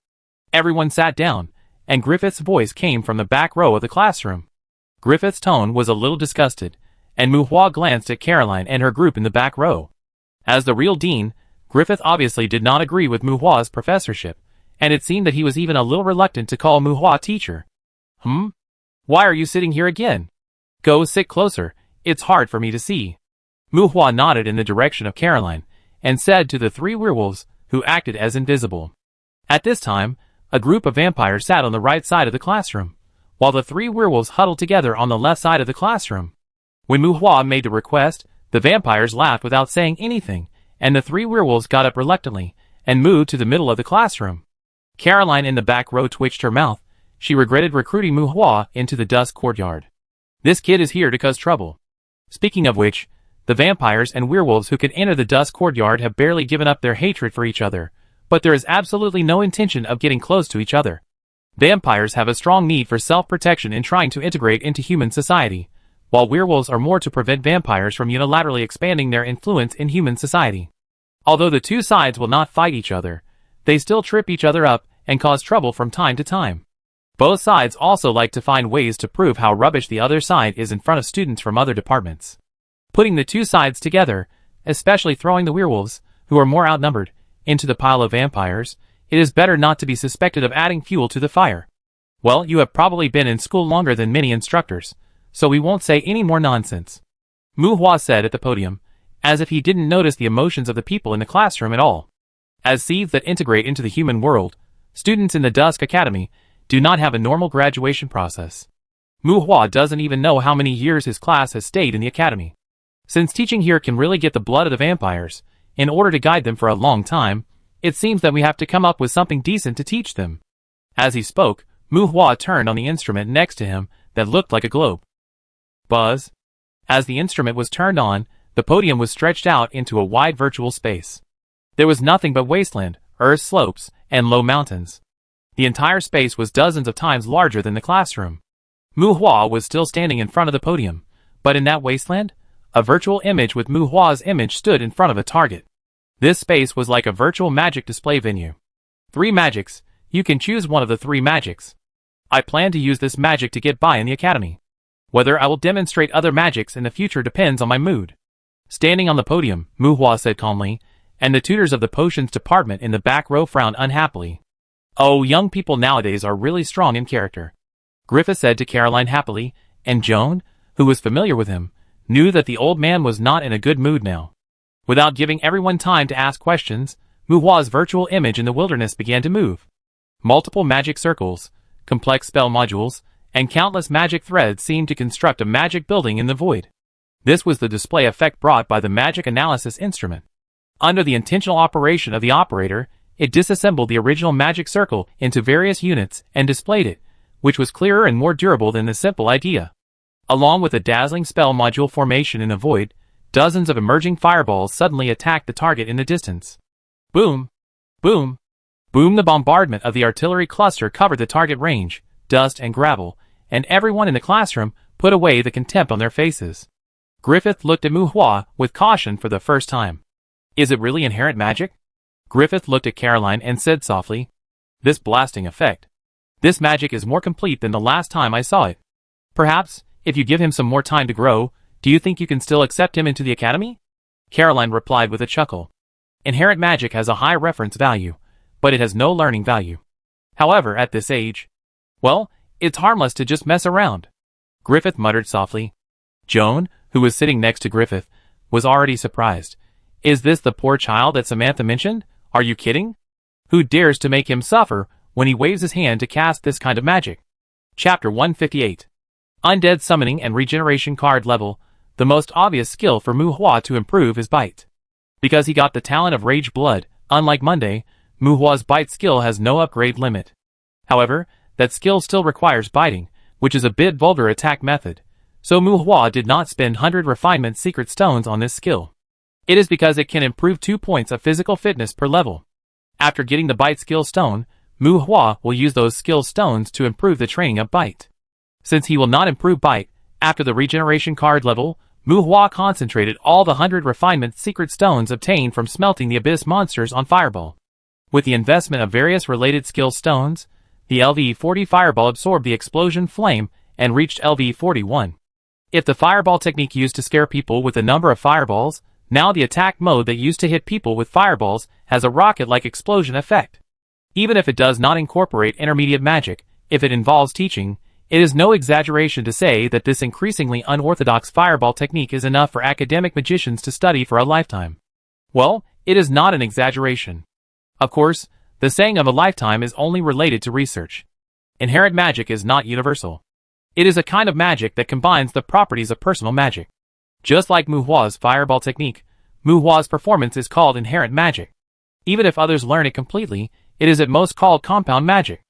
Everyone sat down, and Griffith's voice came from the back row of the classroom. Griffith's tone was a little disgusted, and Mu Hua glanced at Caroline and her group in the back row. As the real dean, Griffith obviously did not agree with Mu Hua's professorship, and it seemed that he was even a little reluctant to call Mu Hua teacher. Why are you sitting here again? Go sit closer, it's hard for me to see. Mu Hua nodded in the direction of Caroline, and said to the three werewolves, who acted as invisible. At this time, a group of vampires sat on the right side of the classroom, while the three werewolves huddled together on the left side of the classroom. When Mu Hua made the request, the vampires laughed without saying anything, and the three werewolves got up reluctantly, and moved to the middle of the classroom. Caroline in the back row twitched her mouth. She regretted recruiting Mu Hua into the dust courtyard. This kid is here to cause trouble. Speaking of which, the vampires and werewolves who could enter the dust courtyard have barely given up their hatred for each other, but there is absolutely no intention of getting close to each other. Vampires have a strong need for self-protection in trying to integrate into human society, while werewolves are more to prevent vampires from unilaterally expanding their influence in human society. Although the two sides will not fight each other, they still trip each other up and cause trouble from time to time. Both sides also like to find ways to prove how rubbish the other side is in front of students from other departments. Putting the two sides together, especially throwing the werewolves, who are more outnumbered, into the pile of vampires, it is better not to be suspected of adding fuel to the fire. Well, you have probably been in school longer than many instructors, so we won't say any more nonsense. Mu Hua said at the podium, as if he didn't notice the emotions of the people in the classroom at all. As seeds that integrate into the human world, students in the Dusk Academy do not have a normal graduation process. Mu Hua doesn't even know how many years his class has stayed in the academy. Since teaching here can really get the blood of the vampires, in order to guide them for a long time, it seems that we have to come up with something decent to teach them. As he spoke, Mu Hua turned on the instrument next to him that looked like a globe. Buzz. As the instrument was turned on, the podium was stretched out into a wide virtual space. There was nothing but wasteland, earth slopes, and low mountains. The entire space was dozens of times larger than the classroom. Mu Hua was still standing in front of the podium, but in that wasteland, a virtual image with Mu Hua's image stood in front of a target. This space was like a virtual magic display venue. 3 magics, you can choose one of the 3 magics. I plan to use this magic to get by in the academy. Whether I will demonstrate other magics in the future depends on my mood. Standing on the podium, Mu Hua said calmly, and the tutors of the potions department in the back row frowned unhappily. Oh, young people nowadays are really strong in character, Griffith said to Caroline happily, and Joan, who was familiar with him, knew that the old man was not in a good mood now. Without giving everyone time to ask questions, Mu Hua's virtual image in the wilderness began to move. Multiple magic circles, complex spell modules, and countless magic threads seemed to construct a magic building in the void. This was the display effect brought by the magic analysis instrument. Under the intentional operation of the operator, it disassembled the original magic circle into various units and displayed it, which was clearer and more durable than the simple idea. Along with a dazzling spell module formation in the void, dozens of emerging fireballs suddenly attacked the target in the distance. Boom! Boom! Boom! The bombardment of the artillery cluster covered the target range, dust and gravel, and everyone in the classroom put away the contempt on their faces. Griffith looked at Muhua with caution for the first time. Is it really inherent magic? Griffith looked at Caroline and said softly, "This blasting effect. This magic is more complete than the last time I saw it. Perhaps, if you give him some more time to grow, do you think you can still accept him into the academy?" Caroline replied with a chuckle. Inherent magic has a high reference value, but it has no learning value. However, at this age, well, it's harmless to just mess around. Griffith muttered softly. Joan, who was sitting next to Griffith, was already surprised. Is this the poor child that Samantha mentioned? Are you kidding? Who dares to make him suffer when he waves his hand to cast this kind of magic? Chapter 158. Undead Summoning and Regeneration Card Level, the most obvious skill for Muhua to improve his bite. Because he got the talent of Rage Blood, unlike Monday, Muhua's bite skill has no upgrade limit. However, that skill still requires biting, which is a bit vulgar attack method, so Muhua did not spend 100 refinement secret stones on this skill. It is because it can improve 2 points of physical fitness per level. After getting the bite skill stone, Muhua will use those skill stones to improve the training of bite. Since he will not improve bite, after the regeneration card level, Muhua concentrated all the 100 refinement secret stones obtained from smelting the abyss monsters on Fireball. With the investment of various related skill stones, the LV40 Fireball absorbed the explosion flame and reached LV41. If the Fireball technique used to scare people with a number of fireballs, now the attack mode that used to hit people with fireballs has a rocket-like explosion effect. Even if it does not incorporate intermediate magic, if it involves teaching, it is no exaggeration to say that this increasingly unorthodox fireball technique is enough for academic magicians to study for a lifetime. Well, it is not an exaggeration. Of course, the saying of a lifetime is only related to research. Inherent magic is not universal. It is a kind of magic that combines the properties of personal magic. Just like Muhua's fireball technique, Muhua's performance is called inherent magic. Even if others learn it completely, it is at most called compound magic.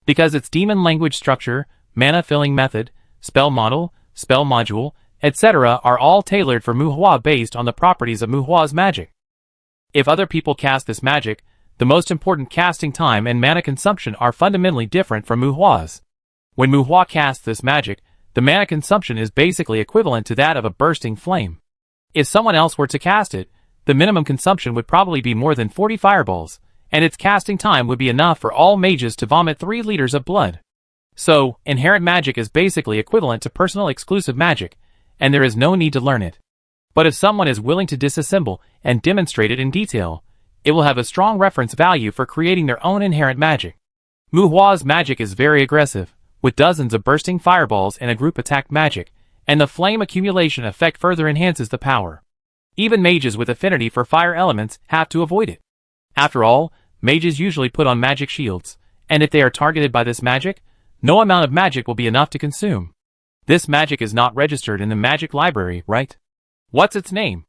Because its demon language structure, mana filling method, spell model, spell module, etc. are all tailored for Muhua based on the properties of Muhua's magic. If other people cast this magic, the most important casting time and mana consumption are fundamentally different from Muhua's. When Muhua casts this magic, the mana consumption is basically equivalent to that of a bursting flame. If someone else were to cast it, the minimum consumption would probably be more than 40 fireballs, and its casting time would be enough for all mages to vomit 3 liters of blood. So, inherent magic is basically equivalent to personal exclusive magic, and there is no need to learn it. But if someone is willing to disassemble and demonstrate it in detail, it will have a strong reference value for creating their own inherent magic. Muhua's magic is very aggressive, with dozens of bursting fireballs and a group attack magic, and the flame accumulation effect further enhances the power. Even mages with affinity for fire elements have to avoid it. After all, mages usually put on magic shields, and if they are targeted by this magic, no amount of magic will be enough to consume. This magic is not registered in the magic library, right? What's its name?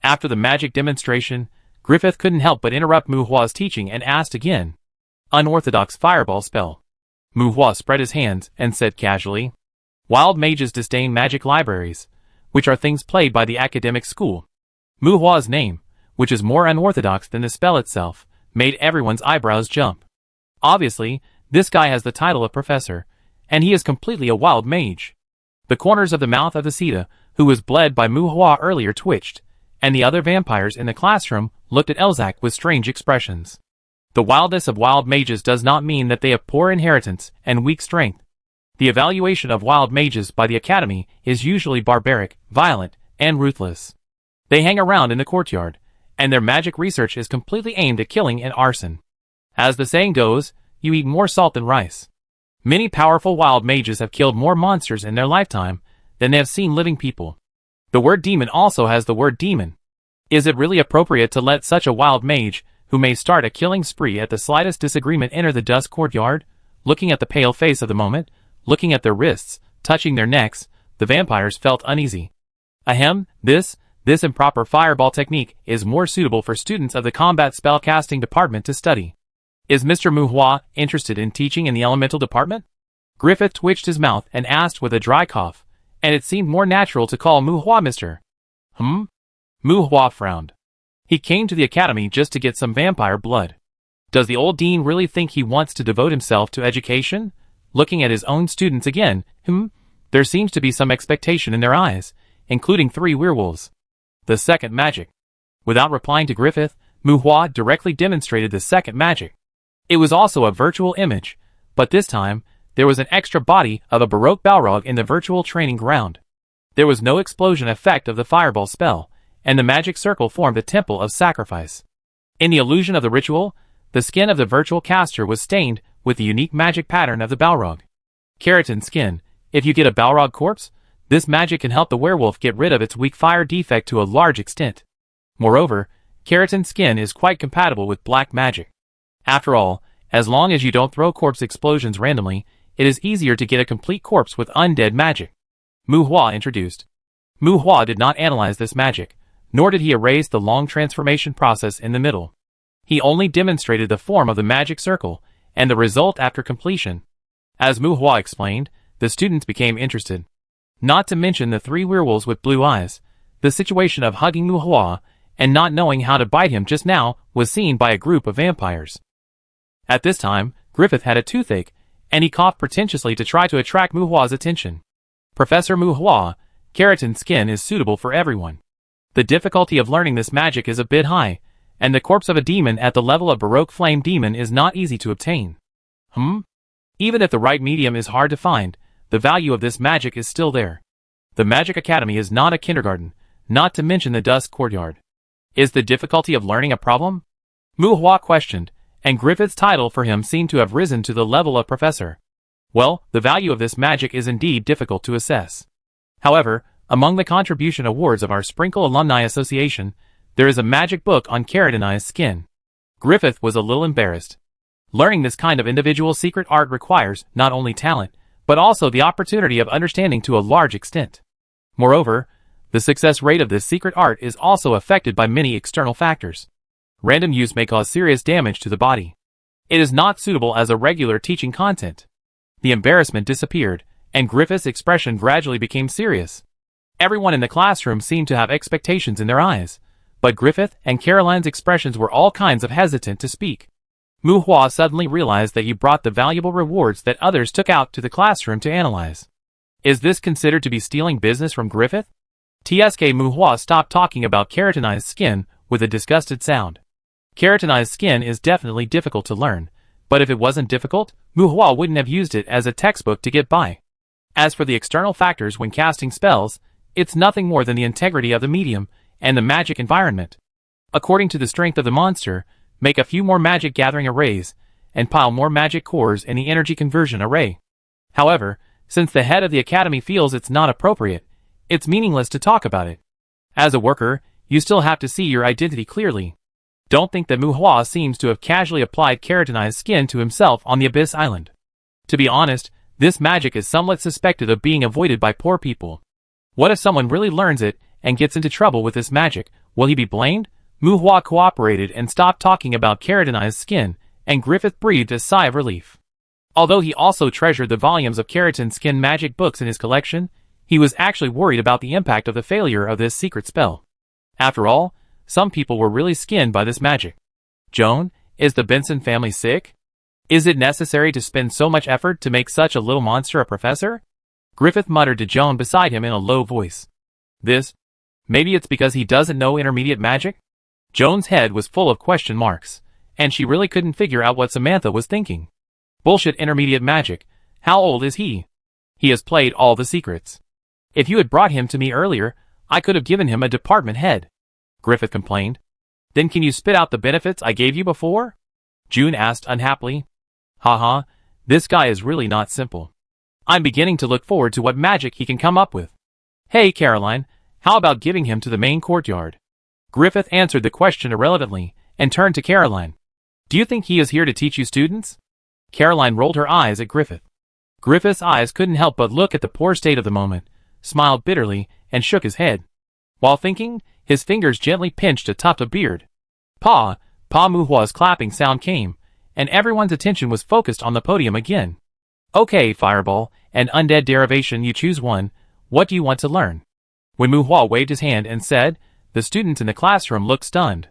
After the magic demonstration, Griffith couldn't help but interrupt Muhua's teaching and asked again. Unorthodox fireball spell. Muhua spread his hands and said casually, "Wild mages disdain magic libraries, which are things played by the academic school." Muhua's name, which is more unorthodox than the spell itself, made everyone's eyebrows jump. Obviously, this guy has the title of professor, and he is completely a wild mage. The corners of the mouth of the Sita, who was bled by Muhua earlier, twitched, and the other vampires in the classroom looked at Elzak with strange expressions. The wildness of wild mages does not mean that they have poor inheritance and weak strength. The evaluation of wild mages by the academy is usually barbaric, violent, and ruthless. They hang around in the courtyard, and their magic research is completely aimed at killing and arson. As the saying goes, you eat more salt than rice. Many powerful wild mages have killed more monsters in their lifetime than they have seen living people. The word demon also has the word demon. Is it really appropriate to let such a wild mage, who may start a killing spree at the slightest disagreement, enter the dusk courtyard? Looking at the pale face of the moment, looking at their wrists, touching their necks, the vampires felt uneasy. Ahem, this improper fireball technique is more suitable for students of the combat spellcasting department to study. Is Mr. Muhua interested in teaching in the elemental department? Griffith twitched his mouth and asked with a dry cough, and it seemed more natural to call Mu Hua Mr. Mu Hua frowned. He came to the academy just to get some vampire blood. Does the old dean really think he wants to devote himself to education? Looking at his own students again, there seems to be some expectation in their eyes, including 3 werewolves. The second magic. Without replying to Griffith, Mu Hua directly demonstrated the second magic. It was also a virtual image, but this time, there was an extra body of a Baroque Balrog in the virtual training ground. There was no explosion effect of the fireball spell, and the magic circle formed a temple of sacrifice. In the illusion of the ritual, the skin of the virtual caster was stained with the unique magic pattern of the Balrog. Keratin skin. If you get a Balrog corpse, this magic can help the werewolf get rid of its weak fire defect to a large extent. Moreover, keratin skin is quite compatible with black magic. After all, as long as you don't throw corpse explosions randomly, it is easier to get a complete corpse with undead magic. Mu Hua introduced. Mu Hua did not analyze this magic, nor did he erase the long transformation process in the middle. He only demonstrated the form of the magic circle, and the result after completion. As Mu Hua explained, the students became interested. Not to mention the 3 werewolves with blue eyes. The situation of hugging Mu Hua and not knowing how to bite him just now was seen by a group of vampires. At this time, Griffith had a toothache, and he coughed pretentiously to try to attract Mu Hua's attention. Professor Mu Hua, keratin skin is suitable for everyone. The difficulty of learning this magic is a bit high, and the corpse of a demon at the level of Baroque Flame Demon is not easy to obtain. Even if the right medium is hard to find, the value of this magic is still there. The Magic Academy is not a kindergarten, not to mention the Dusk Courtyard. Is the difficulty of learning a problem? Mu Hua questioned, and Griffith's title for him seemed to have risen to the level of professor. Well, the value of this magic is indeed difficult to assess. However, among the contribution awards of our Sprinkle Alumni Association, there is a magic book on keratinized skin. Griffith was a little embarrassed. Learning this kind of individual secret art requires not only talent, but also the opportunity of understanding to a large extent. Moreover, the success rate of this secret art is also affected by many external factors. Random use may cause serious damage to the body. It is not suitable as a regular teaching content. The embarrassment disappeared, and Griffith's expression gradually became serious. Everyone in the classroom seemed to have expectations in their eyes, but Griffith and Caroline's expressions were all kinds of hesitant to speak. Mu Hua suddenly realized that he brought the valuable rewards that others took out to the classroom to analyze. Is this considered to be stealing business from Griffith? TSK Mu Hua stopped talking about keratinized skin with a disgusted sound. Keratinized skin is definitely difficult to learn, but if it wasn't difficult, Mu Hua wouldn't have used it as a textbook to get by. As for the external factors when casting spells, it's nothing more than the integrity of the medium and the magic environment. According to the strength of the monster, make a few more magic gathering arrays, and pile more magic cores in the energy conversion array. However, since the head of the academy feels it's not appropriate, it's meaningless to talk about it. As a worker, you still have to see your identity clearly. Don't think that Mu Hua seems to have casually applied keratinized skin to himself on the Abyss Island. To be honest, this magic is somewhat suspected of being avoided by poor people. What if someone really learns it and gets into trouble with this magic? Will he be blamed? Mu Hua cooperated and stopped talking about keratinized skin, and Griffith breathed a sigh of relief. Although he also treasured the volumes of keratin skin magic books in his collection, he was actually worried about the impact of the failure of this secret spell. After all, some people were really skinned by this magic. Joan, is the Benson family sick? Is it necessary to spend so much effort to make such a little monster a professor? Griffith muttered to Joan beside him in a low voice. Maybe it's because he doesn't know intermediate magic? Joan's head was full of question marks, and she really couldn't figure out what Samantha was thinking. Bullshit intermediate magic. How old is he? He has played all the secrets. If you had brought him to me earlier, I could have given him a department head, Griffith complained. Then can you spit out the benefits I gave you before? June asked unhappily. Haha, this guy is really not simple. I'm beginning to look forward to what magic he can come up with. Hey Caroline, how about giving him to the main courtyard? Griffith answered the question irrelevantly, and turned to Caroline. Do you think he is here to teach you students? Caroline rolled her eyes at Griffith. Griffith's eyes couldn't help but look at the poor state of the moment, smiled bitterly, and shook his head. While thinking, his fingers gently pinched a tuft of beard. Pa Mu Hua's clapping sound came, and everyone's attention was focused on the podium again. Okay, Fireball, an undead derivation, you choose one. What do you want to learn? When Muhua waved his hand and said, the students in the classroom looked stunned.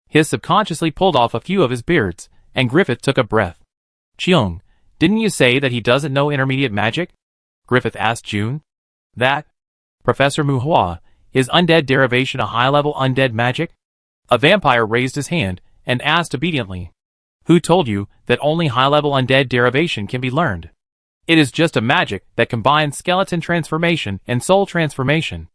His subconsciously pulled off a few of his beards, and Griffith took a breath. Cheung, didn't you say that he doesn't know intermediate magic? Griffith asked June. That? Professor Muhua, is undead derivation a high-level undead magic? A vampire raised his hand and asked obediently. Who told you that only high-level undead derivation can be learned? It is just a magic that combines skeleton transformation and soul transformation.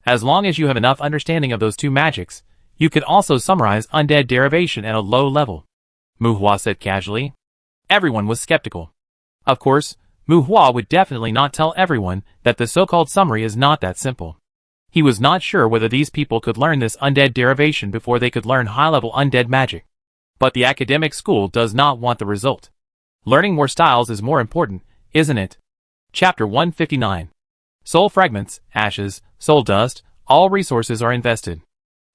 As long as you have enough understanding of those two magics, you can also summarize undead derivation at a low level, Muhua said casually. Everyone was skeptical. Of course, Muhua would definitely not tell everyone that the so-called summary is not that simple. He was not sure whether these people could learn this undead derivation before they could learn high-level undead magic. But the academic school does not want the result. Learning more styles is more important, isn't it? Chapter 159. Soul fragments, ashes, soul dust, all resources are invested.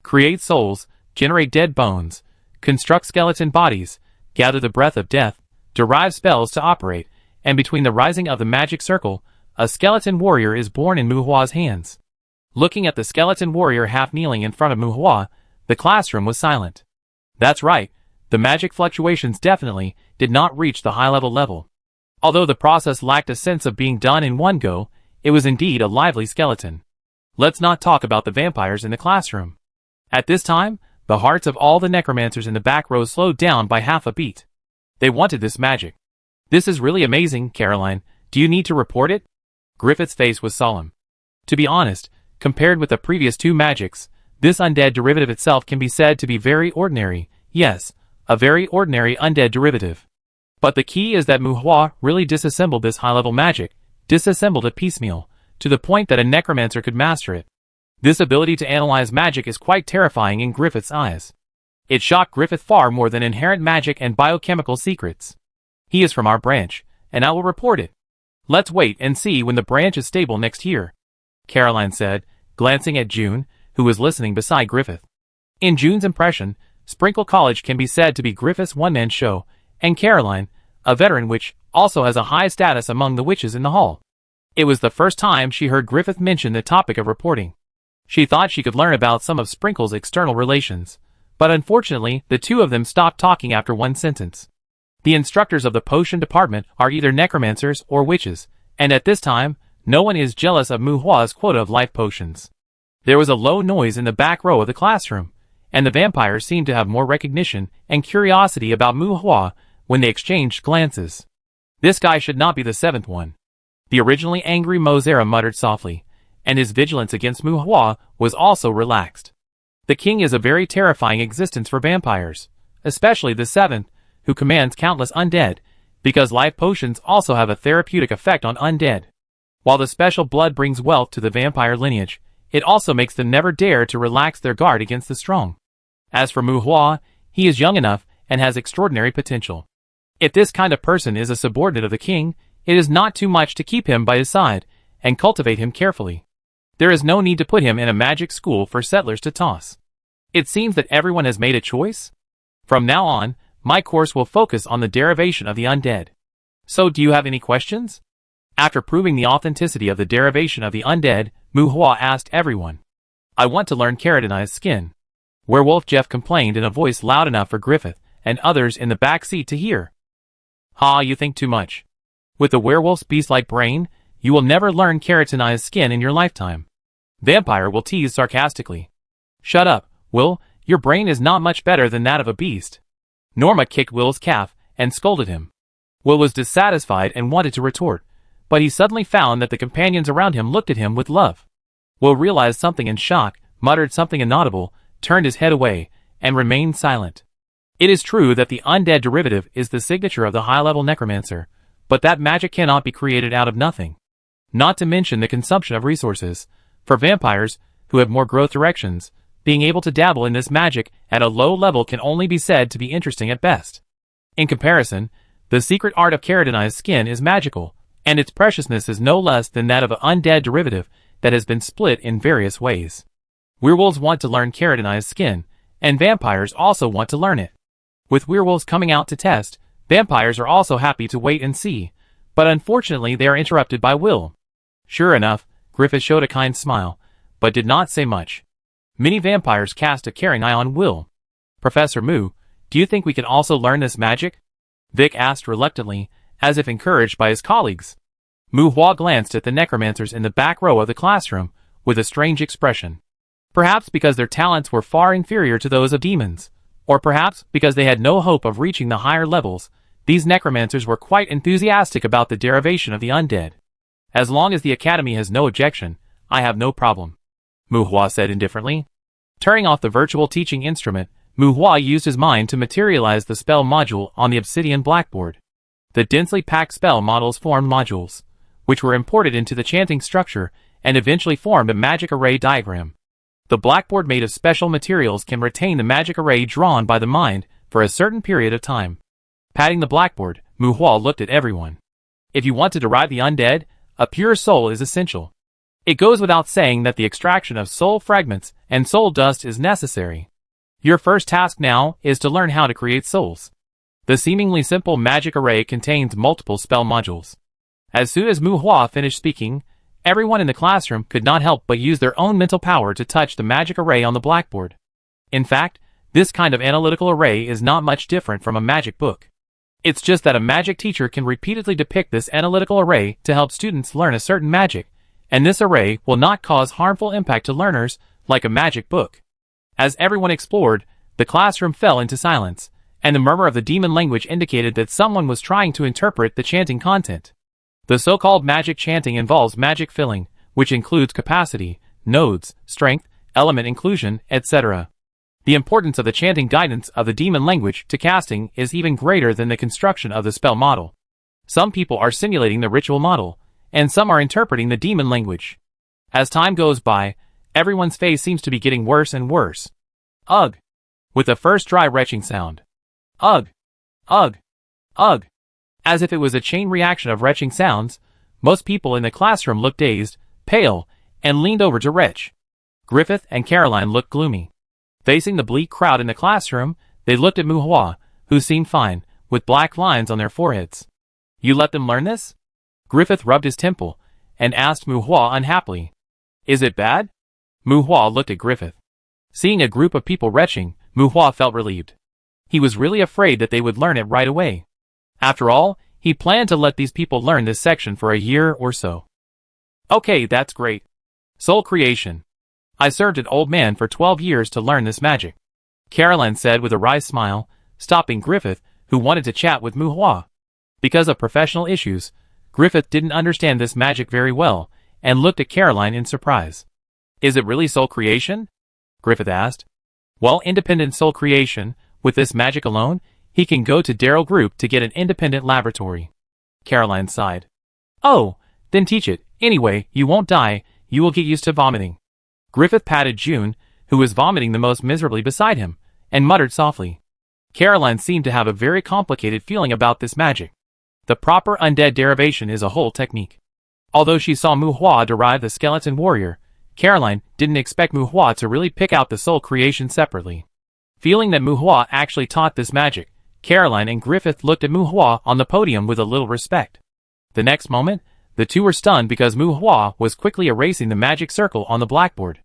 Create souls, generate dead bones, construct skeleton bodies, gather the breath of death, derive spells to operate, and between the rising of the magic circle, a skeleton warrior is born in Muhua's hands. Looking at the skeleton warrior half kneeling in front of Muhua, the classroom was silent. That's right, the magic fluctuations definitely did not reach the high-level level. Although the process lacked a sense of being done in one go, it was indeed a lively skeleton. Let's not talk about the vampires in the classroom. At this time, the hearts of all the necromancers in the back row slowed down by half a beat. They wanted this magic. This is really amazing, Caroline. Do you need to report it? Griffith's face was solemn. To be honest, compared with the previous two magics, this undead derivative itself can be said to be very ordinary. Yes, a very ordinary undead derivative. But the key is that Muhua really disassembled this high-level magic, disassembled it piecemeal, to the point that a necromancer could master it. This ability to analyze magic is quite terrifying in Griffith's eyes. It shocked Griffith far more than inherent magic and biochemical secrets. He is from our branch, and I will report it. Let's wait and see when the branch is stable next year, Caroline said, glancing at June, who was listening beside Griffith. In June's impression, Sprinkle College can be said to be Griffith's one-man show, and Caroline, a veteran witch, also has a high status among the witches in the hall. It was the first time she heard Griffith mention the topic of reporting. She thought she could learn about some of Sprinkle's external relations, but unfortunately the two of them stopped talking after one sentence. The instructors of the potion department are either necromancers or witches, and at this time, no one is jealous of Muhua's quota of life potions. There was a low noise in the back row of the classroom, and the vampires seemed to have more recognition and curiosity about Muhua when they exchanged glances. This guy should not be the seventh one. The originally angry Mozera muttered softly, and his vigilance against Muhua was also relaxed. The king is a very terrifying existence for vampires, especially the seventh, who commands countless undead, because life potions also have a therapeutic effect on undead. While the special blood brings wealth to the vampire lineage, it also makes them never dare to relax their guard against the strong. As for Muhua, he is young enough and has extraordinary potential. If this kind of person is a subordinate of the king, it is not too much to keep him by his side and cultivate him carefully. There is no need to put him in a magic school for settlers to toss. It seems that everyone has made a choice. From now on, my course will focus on the derivation of the undead. So do you have any questions? After proving the authenticity of the derivation of the undead, Muhua asked everyone. I want to learn keratinized skin. Werewolf Jeff complained in a voice loud enough for Griffith and others in the back seat to hear. Ha, you think too much. With the werewolf's beast-like brain, you will never learn keratinized skin in your lifetime. Vampire will tease sarcastically. Shut up, Will, your brain is not much better than that of a beast. Norma kicked Will's calf and scolded him. Will was dissatisfied and wanted to retort, but he suddenly found that the companions around him looked at him with love. Will realized something in shock, muttered something inaudible, turned his head away, and remained silent. It is true that the undead derivative is the signature of the high-level necromancer, but that magic cannot be created out of nothing. Not to mention the consumption of resources. For vampires, who have more growth directions, being able to dabble in this magic at a low level can only be said to be interesting at best. In comparison, the secret art of keratinized skin is magical, and its preciousness is no less than that of an undead derivative that has been split in various ways. Werewolves want to learn keratinized skin, and vampires also want to learn it. With werewolves coming out to test, vampires are also happy to wait and see, But unfortunately they are interrupted by Will. Sure enough, Griffith showed a kind smile, but did not say much. Many vampires cast a caring eye on Will. Professor Moo, do you think we can also learn this magic? Vic asked reluctantly, as if encouraged by his colleagues. Moo Hua glanced at the necromancers in the back row of the classroom, with a strange expression. Perhaps because their talents were far inferior to those of demons, or perhaps because they had no hope of reaching the higher levels, these necromancers were quite enthusiastic about the derivation of the undead. As long as the academy has no objection, I have no problem, Moo Hua said indifferently. Turning off the virtual teaching instrument, Moo Hua used his mind to materialize the spell module on the obsidian blackboard. The densely packed spell models formed modules, which were imported into the chanting structure and eventually formed a magic array diagram. The blackboard made of special materials can retain the magic array drawn by the mind for a certain period of time. Patting the blackboard, Moo Hua looked at everyone. If you want to derive the undead, a pure soul is essential. It goes without saying that the extraction of soul fragments and soul dust is necessary. Your first task now is to learn how to create souls. The seemingly simple magic array contains multiple spell modules. As soon as Moo Hua finished speaking, everyone in the classroom could not help but use their own mental power to touch the magic array on the blackboard. In fact, this kind of analytical array is not much different from a magic book. It's just that a magic teacher can repeatedly depict this analytical array to help students learn a certain magic, and this array will not cause harmful impact to learners like a magic book. As everyone explored, the classroom fell into silence, and the murmur of the demon language indicated that someone was trying to interpret the chanting content. The so-called magic chanting involves magic filling, which includes capacity, nodes, strength, element inclusion, etc. The importance of the chanting guidance of the demon language to casting is even greater than the construction of the spell model. Some people are simulating the ritual model, and some are interpreting the demon language. As time goes by, everyone's face seems to be getting worse and worse. Ugh! With the first dry retching sound. Ugh! Ugh! Ugh! As if it was a chain reaction of retching sounds, most people in the classroom looked dazed, pale, and leaned over to retch. Griffith and Caroline looked gloomy. Facing the bleak crowd in the classroom, they looked at Moo Hua, who seemed fine, with black lines on their foreheads. You let them learn this? Griffith rubbed his temple, and asked Moo Hua unhappily. Is it bad? Moo Hua looked at Griffith. Seeing a group of people retching, Moo Hua felt relieved. He was really afraid that they would learn it right away. After all, he planned to let these people learn this section for a year or so. Okay, that's great. Soul creation. I served an old man for 12 years to learn this magic, Caroline said with a wry smile, stopping Griffith, who wanted to chat with Moo Hua. Because of professional issues, Griffith didn't understand this magic very well, and looked at Caroline in surprise. Is it really soul creation? Griffith asked. Well, independent soul creation, with this magic alone, he can go to Darryl Group to get an independent laboratory. Caroline sighed. Oh, then teach it. Anyway, you won't die, you will get used to vomiting. Griffith patted June, who was vomiting the most miserably beside him, and muttered softly. Caroline seemed to have a very complicated feeling about this magic. The proper undead derivation is a whole technique. Although she saw Moo Hua derive the skeleton warrior, Caroline didn't expect Moo Hua to really pick out the soul creation separately. Feeling that Moo Hua actually taught this magic, Caroline and Griffith looked at Moo Hua on the podium with a little respect. The next moment, the two were stunned because Moo Hua was quickly erasing the magic circle on the blackboard.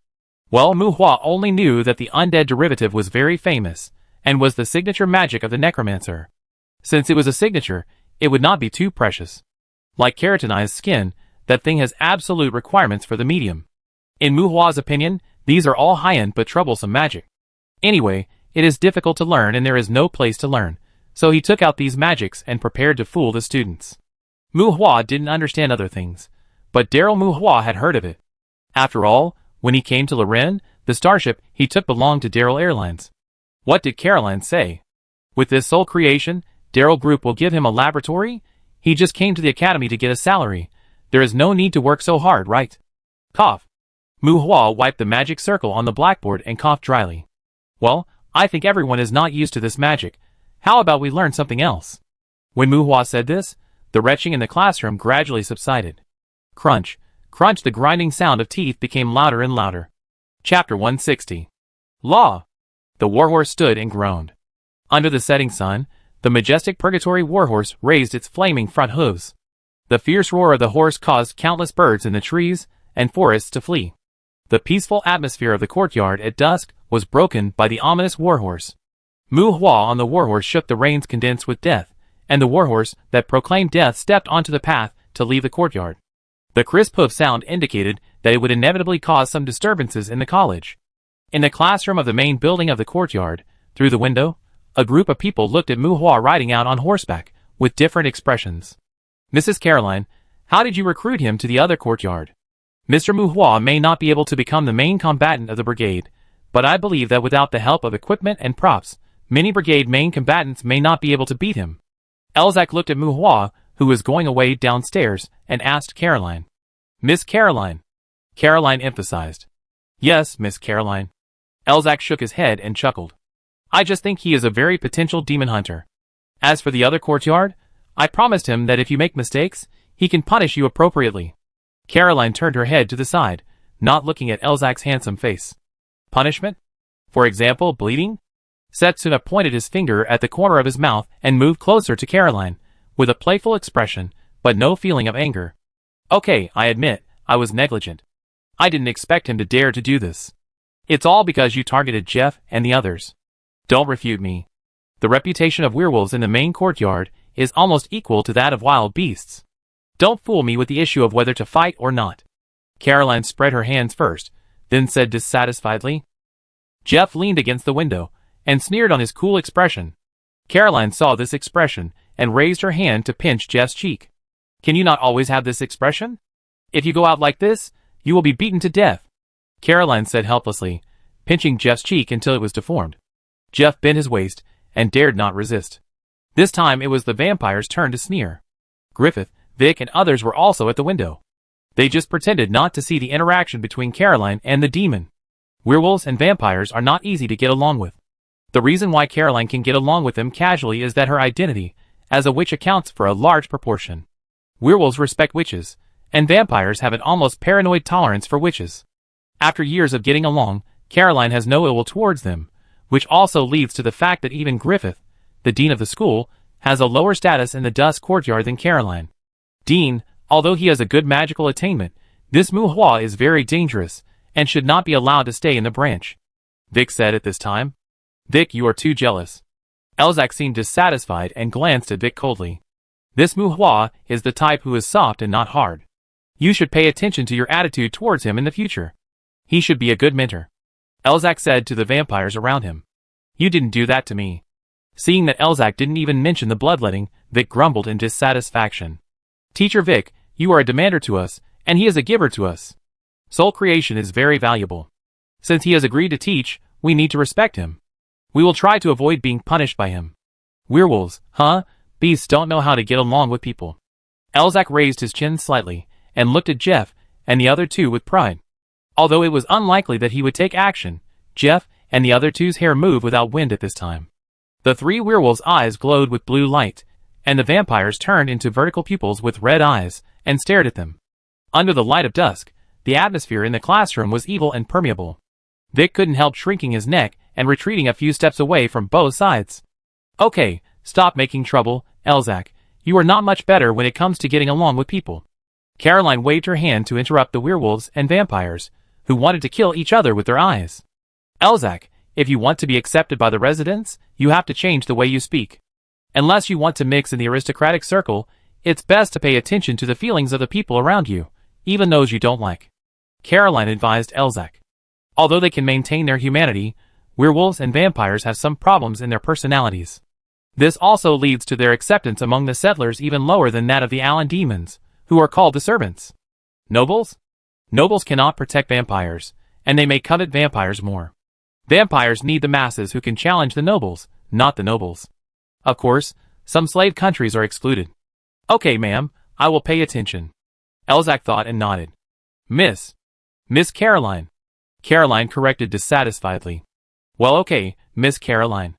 Well, Moo Hua only knew that the undead derivative was very famous, and was the signature magic of the necromancer. Since it was a signature, it would not be too precious. Like keratinized skin, that thing has absolute requirements for the medium. In Moo Hua's opinion, these are all high-end but troublesome magic. Anyway, it is difficult to learn and there is no place to learn, so he took out these magics and prepared to fool the students. Moo Hua didn't understand other things, but Darryl Moo Hua had heard of it. After all, when he came to Loren, the starship he took belonged to Darryl Airlines. What did Caroline say? With this soul creation, Darryl Group will give him a laboratory? He just came to the academy to get a salary. There is no need to work so hard, right? Cough. Moo Hua wiped the magic circle on the blackboard and coughed dryly. Well, I think everyone is not used to this magic. How about we learn something else? When Moo Hua said this, the retching in the classroom gradually subsided. Crunch, crunch, the grinding sound of teeth became louder and louder. Chapter 160. Law. The warhorse stood and groaned. Under the setting sun, the majestic purgatory warhorse raised its flaming front hooves. The fierce roar of the horse caused countless birds in the trees and forests to flee. The peaceful atmosphere of the courtyard at dusk was broken by the ominous warhorse. Mu Hua on the warhorse shook the reins condensed with death, and the warhorse that proclaimed death stepped onto the path to leave the courtyard. The crisp hoof sound indicated that it would inevitably cause some disturbances in the college. In the classroom of the main building of the courtyard, through the window, a group of people looked at Mu Hua riding out on horseback, with different expressions. Mrs. Caroline, how did you recruit him to the other courtyard? Mr. Mu Hua may not be able to become the main combatant of the brigade, but I believe that without the help of equipment and props, many brigade main combatants may not be able to beat him. Elzak looked at Mu Hua, who was going away downstairs, and asked Caroline. Miss Caroline. Caroline emphasized. Yes, Miss Caroline. Elzak shook his head and chuckled. I just think he is a very potential demon hunter. As for the other courtyard, I promised him that if you make mistakes, he can punish you appropriately. Caroline turned her head to the side, not looking at Elzak's handsome face. Punishment? For example, bleeding? Setsuna pointed his finger at the corner of his mouth and moved closer to Caroline, with a playful expression, but no feeling of anger. Okay, I admit, I was negligent. I didn't expect him to dare to do this. It's all because you targeted Jeff and the others. Don't refute me. The reputation of werewolves in the main courtyard is almost equal to that of wild beasts. Don't fool me with the issue of whether to fight or not. Caroline spread her hands first, then said dissatisfiedly. Jeff leaned against the window and sneered on his cool expression. Caroline saw this expression and raised her hand to pinch Jeff's cheek. Can you not always have this expression? If you go out like this, you will be beaten to death. Caroline said helplessly, pinching Jeff's cheek until it was deformed. Jeff bent his waist and dared not resist. This time it was the vampire's turn to sneer. Griffith, Vic, and others were also at the window. They just pretended not to see the interaction between Caroline and the demon. Werewolves and vampires are not easy to get along with. The reason why Caroline can get along with them casually is that her identity as a witch accounts for a large proportion. Werewolves respect witches, and vampires have an almost paranoid tolerance for witches. After years of getting along, Caroline has no ill will towards them, which also leads to the fact that even Griffith, the dean of the school, has a lower status in the dusk courtyard than Caroline. Dean, although he has a good magical attainment, this Mu Hua is very dangerous, and should not be allowed to stay in the branch. Vic said at this time. Vic, you are too jealous. Elzak seemed dissatisfied and glanced at Vic coldly. This Mu Hua is the type who is soft and not hard. You should pay attention to your attitude towards him in the future. He should be a good mentor. Elzak said to the vampires around him. You didn't do that to me. Seeing that Elzak didn't even mention the bloodletting, Vic grumbled in dissatisfaction. Teacher Vic, you are a demander to us, and he is a giver to us. Soul creation is very valuable. Since he has agreed to teach, we need to respect him. We will try to avoid being punished by him. Werewolves, huh? Beasts don't know how to get along with people. Elzak raised his chin slightly, and looked at Jeff and the other two with pride. Although it was unlikely that he would take action, Jeff and the other two's hair moved without wind at this time. The three werewolves' eyes glowed with blue light, and the vampires turned into vertical pupils with red eyes, and stared at them. Under the light of dusk, the atmosphere in the classroom was evil and permeable. Vic couldn't help shrinking his neck and retreating a few steps away from both sides. Okay, stop making trouble, Elzak. You are not much better when it comes to getting along with people. Caroline waved her hand to interrupt the werewolves and vampires, who wanted to kill each other with their eyes. Elzak, if you want to be accepted by the residents, you have to change the way you speak. Unless you want to mix in the aristocratic circle, it's best to pay attention to the feelings of the people around you, even those you don't like. Caroline advised Elzak. Although they can maintain their humanity, werewolves and vampires have some problems in their personalities. This also leads to their acceptance among the settlers even lower than that of the Allen demons, who are called the servants. Nobles? Nobles cannot protect vampires, and they may covet vampires more. Vampires need the masses who can challenge the nobles, not the nobles. Of course, some slave countries are excluded. Okay, ma'am, I will pay attention. Elzak thought and nodded. Miss Caroline. Caroline corrected dissatisfiedly. Well, okay, Miss Caroline.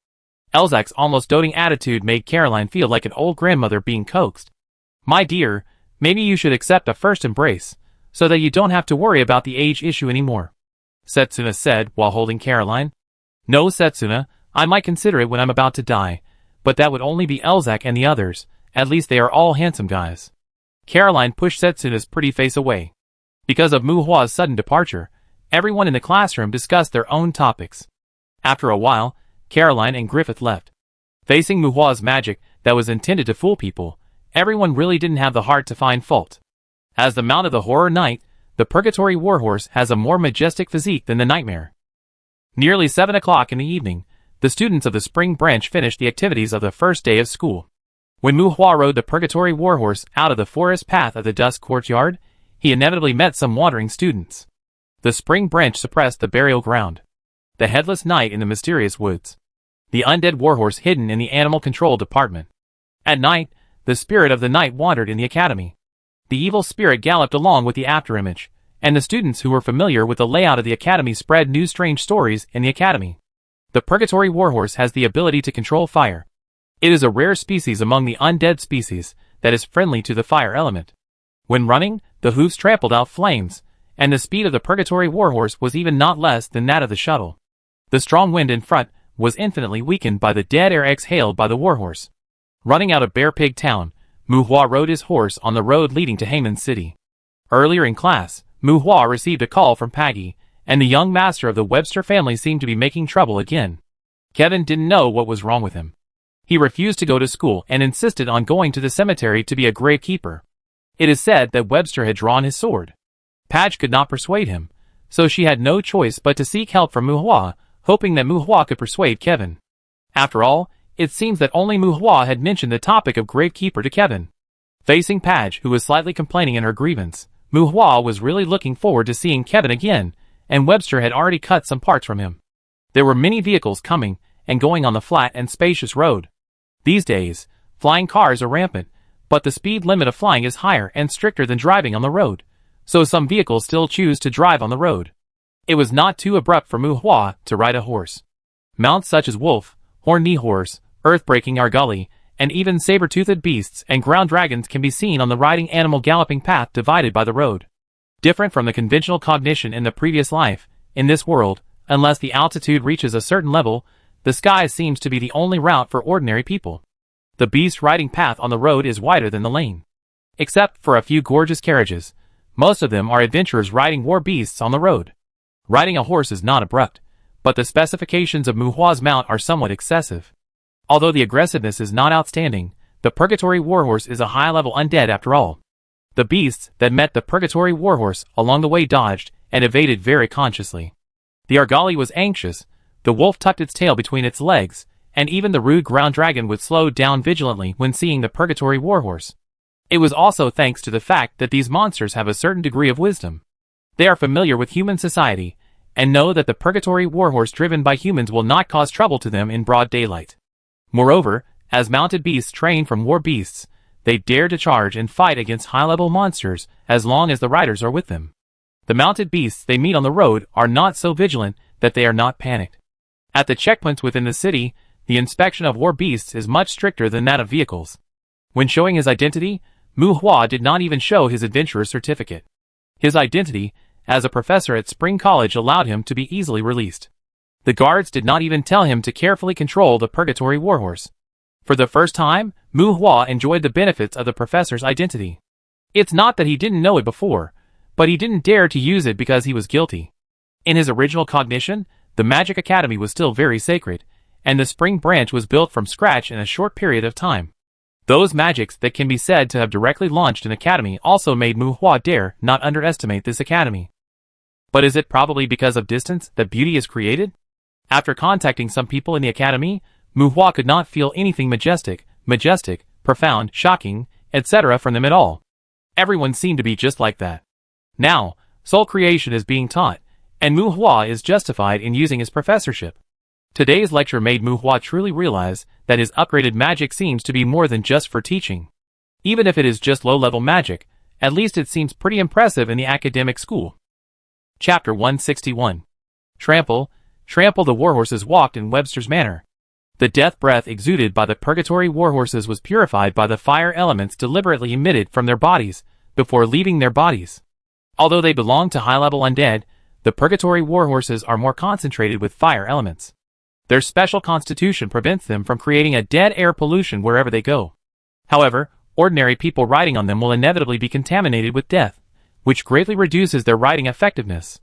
Elzak's almost doting attitude made Caroline feel like an old grandmother being coaxed. My dear, maybe you should accept a first embrace, so that you don't have to worry about the age issue anymore. Setsuna said while holding Caroline. No, Setsuna, I might consider it when I'm about to die, but that would only be Elzak and the others, at least they are all handsome guys. Caroline pushed Setsuna's pretty face away. Because of Mu Hua's sudden departure, everyone in the classroom discussed their own topics. After a while, Caroline and Griffith left. Facing Mu Hua's magic that was intended to fool people, everyone really didn't have the heart to find fault. As the Mount of the Horror Knight, the Purgatory Warhorse has a more majestic physique than the Nightmare. Nearly 7 o'clock in the evening, the students of the Spring Branch finished the activities of the first day of school. When Mu Hua rode the Purgatory Warhorse out of the forest path of the Dusk Courtyard, he inevitably met some wandering students. The Spring Branch suppressed the burial ground. The Headless Knight in the mysterious woods. The undead warhorse hidden in the animal control department. At night, the spirit of the night wandered in the academy. The evil spirit galloped along with the afterimage, and the students who were familiar with the layout of the academy spread new strange stories in the academy. The Purgatory Warhorse has the ability to control fire. It is a rare species among the undead species that is friendly to the fire element. When running, the hooves trampled out flames, and the speed of the Purgatory Warhorse was even not less than that of the shuttle. The strong wind in front was infinitely weakened by the dead air exhaled by the warhorse. Running out of Bear Pig Town, Mu Hua rode his horse on the road leading to Heyman City. Earlier in class, Mu Hua received a call from Paggy, and the young master of the Webster family seemed to be making trouble again. Kevin didn't know what was wrong with him. He refused to go to school and insisted on going to the cemetery to be a gravekeeper. It is said that Webster had drawn his sword. Padge could not persuade him, so she had no choice but to seek help from Mu Hua, hoping that Mu Hua could persuade Kevin. After all, it seems that only Mu Hua had mentioned the topic of gravekeeper to Kevin. Facing Padge, who was slightly complaining in her grievance, Mu Hua was really looking forward to seeing Kevin again, and Webster had already cut some parts from him. There were many vehicles coming and going on the flat and spacious road. These days, flying cars are rampant, but the speed limit of flying is higher and stricter than driving on the road, so some vehicles still choose to drive on the road. It was not too abrupt for Mu Hua to ride a horse. Mounts such as wolf, horn-knee horse, earth-breaking argali, and even saber-toothed beasts and ground dragons can be seen on the riding animal galloping path divided by the road. Different from the conventional cognition in the previous life, in this world, unless the altitude reaches a certain level, the sky seems to be the only route for ordinary people. The beast riding path on the road is wider than the lane. Except for a few gorgeous carriages, most of them are adventurers riding war beasts on the road. Riding a horse is not abrupt, but the specifications of Mu Hua's mount are somewhat excessive. Although the aggressiveness is not outstanding, the Purgatory Warhorse is a high-level undead after all. The beasts that met the Purgatory Warhorse along the way dodged and evaded very consciously. The argali was anxious, the wolf tucked its tail between its legs, and even the rude ground dragon would slow down vigilantly when seeing the Purgatory Warhorse. It was also thanks to the fact that these monsters have a certain degree of wisdom. They are familiar with human society, and know that the Purgatory Warhorse driven by humans will not cause trouble to them in broad daylight. Moreover, as mounted beasts trained from war beasts, they dare to charge and fight against high-level monsters as long as the riders are with them. The mounted beasts they meet on the road are not so vigilant that they are not panicked. At the checkpoints within the city, the inspection of war beasts is much stricter than that of vehicles. When showing his identity, Mu Hua did not even show his adventurer's certificate. His identity, as a professor at Spring College, allowed him to be easily released. The guards did not even tell him to carefully control the Purgatory Warhorse. For the first time, Mu Hua enjoyed the benefits of the professor's identity. It's not that he didn't know it before, but he didn't dare to use it because he was guilty. In his original cognition, the Magic Academy was still very sacred, and the Spring Branch was built from scratch in a short period of time. Those magics that can be said to have directly launched an academy also made Mu Hua dare not underestimate this academy. But is it probably because of distance that beauty is created? After contacting some people in the academy, Mu Hua could not feel anything majestic, profound, shocking, etc. from them at all. Everyone seemed to be just like that. Now, soul creation is being taught, and Mu Hua is justified in using his professorship. Today's lecture made Mu Hua truly realize that his upgraded magic seems to be more than just for teaching. Even if it is just low-level magic, at least it seems pretty impressive in the academic school. Chapter 161. Trample the warhorses walked in Webster's manner. The death breath exuded by the Purgatory Warhorses was purified by the fire elements deliberately emitted from their bodies before leaving their bodies. Although they belong to high-level undead, the Purgatory Warhorses are more concentrated with fire elements. Their special constitution prevents them from creating a dead air pollution wherever they go. However, Ordinary people riding on them will inevitably be contaminated with death, which greatly reduces their riding effectiveness.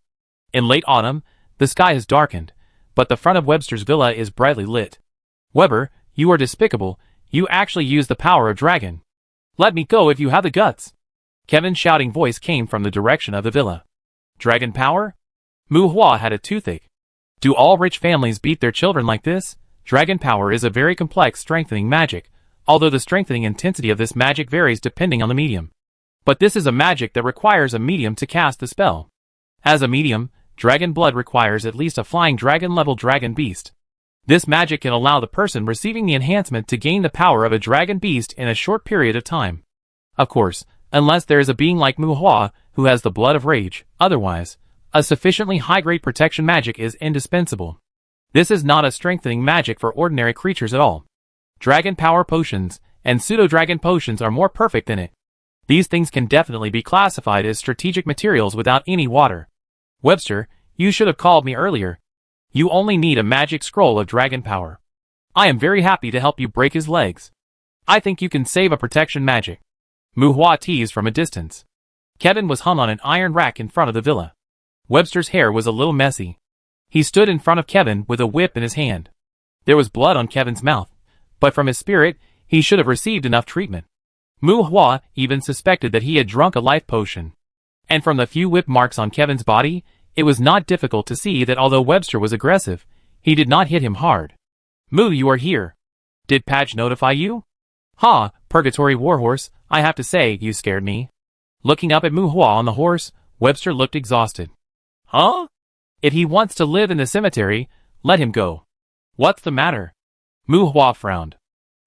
In late autumn, the sky has darkened, but the front of Webster's villa is brightly lit. Weber, you are despicable. You actually use the power of dragon. Let me go if you have the guts. Kevin's shouting voice came from the direction of the villa. Dragon power? Mu Hua had a toothache. Do all rich families beat their children like this? Dragon power is a very complex strengthening magic, although the strengthening intensity of this magic varies depending on the medium. But this is a magic that requires a medium to cast the spell. As a medium, dragon blood requires at least a flying dragon-level dragon beast. This magic can allow the person receiving the enhancement to gain the power of a dragon beast in a short period of time. Of course, unless there is a being like Mu Hua who has the blood of rage, otherwise, a sufficiently high-grade protection magic is indispensable. This is not a strengthening magic for ordinary creatures at all. Dragon power potions and pseudo-dragon potions are more perfect than it. These things can definitely be classified as strategic materials without any water. Webster, you should have called me earlier. You only need a magic scroll of dragon power. I am very happy to help you break his legs. I think you can save a protection magic. Mu Hua teased from a distance. Kevin was hung on an iron rack in front of the villa. Webster's hair was a little messy. He stood in front of Kevin with a whip in his hand. There was blood on Kevin's mouth, but from his spirit, he should have received enough treatment. Mu Hua even suspected that he had drunk a life potion. And from the few whip marks on Kevin's body, it was not difficult to see that although Webster was aggressive, he did not hit him hard. Mu, you are here. Did Patch notify you? Ha, Purgatory Warhorse, I have to say, you scared me. Looking up at Mu Hua on the horse, Webster looked exhausted. Huh? If he wants to live in the cemetery, let him go. What's the matter? Mu Hua frowned.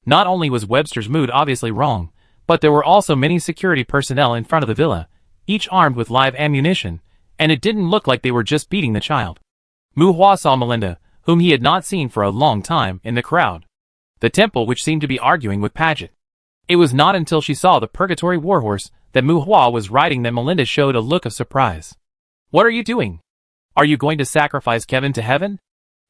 Not only was Webster's mood obviously wrong, but there were also many security personnel in front of the villa, each armed with live ammunition, and it didn't look like they were just beating the child. Mu Hua saw Melinda, whom he had not seen for a long time, in the crowd. The temple which seemed to be arguing with Paget. It was not until she saw the Purgatory Warhorse that Mu Hua was riding that Melinda showed a look of surprise. What are you doing? Are you going to sacrifice Kevin to heaven?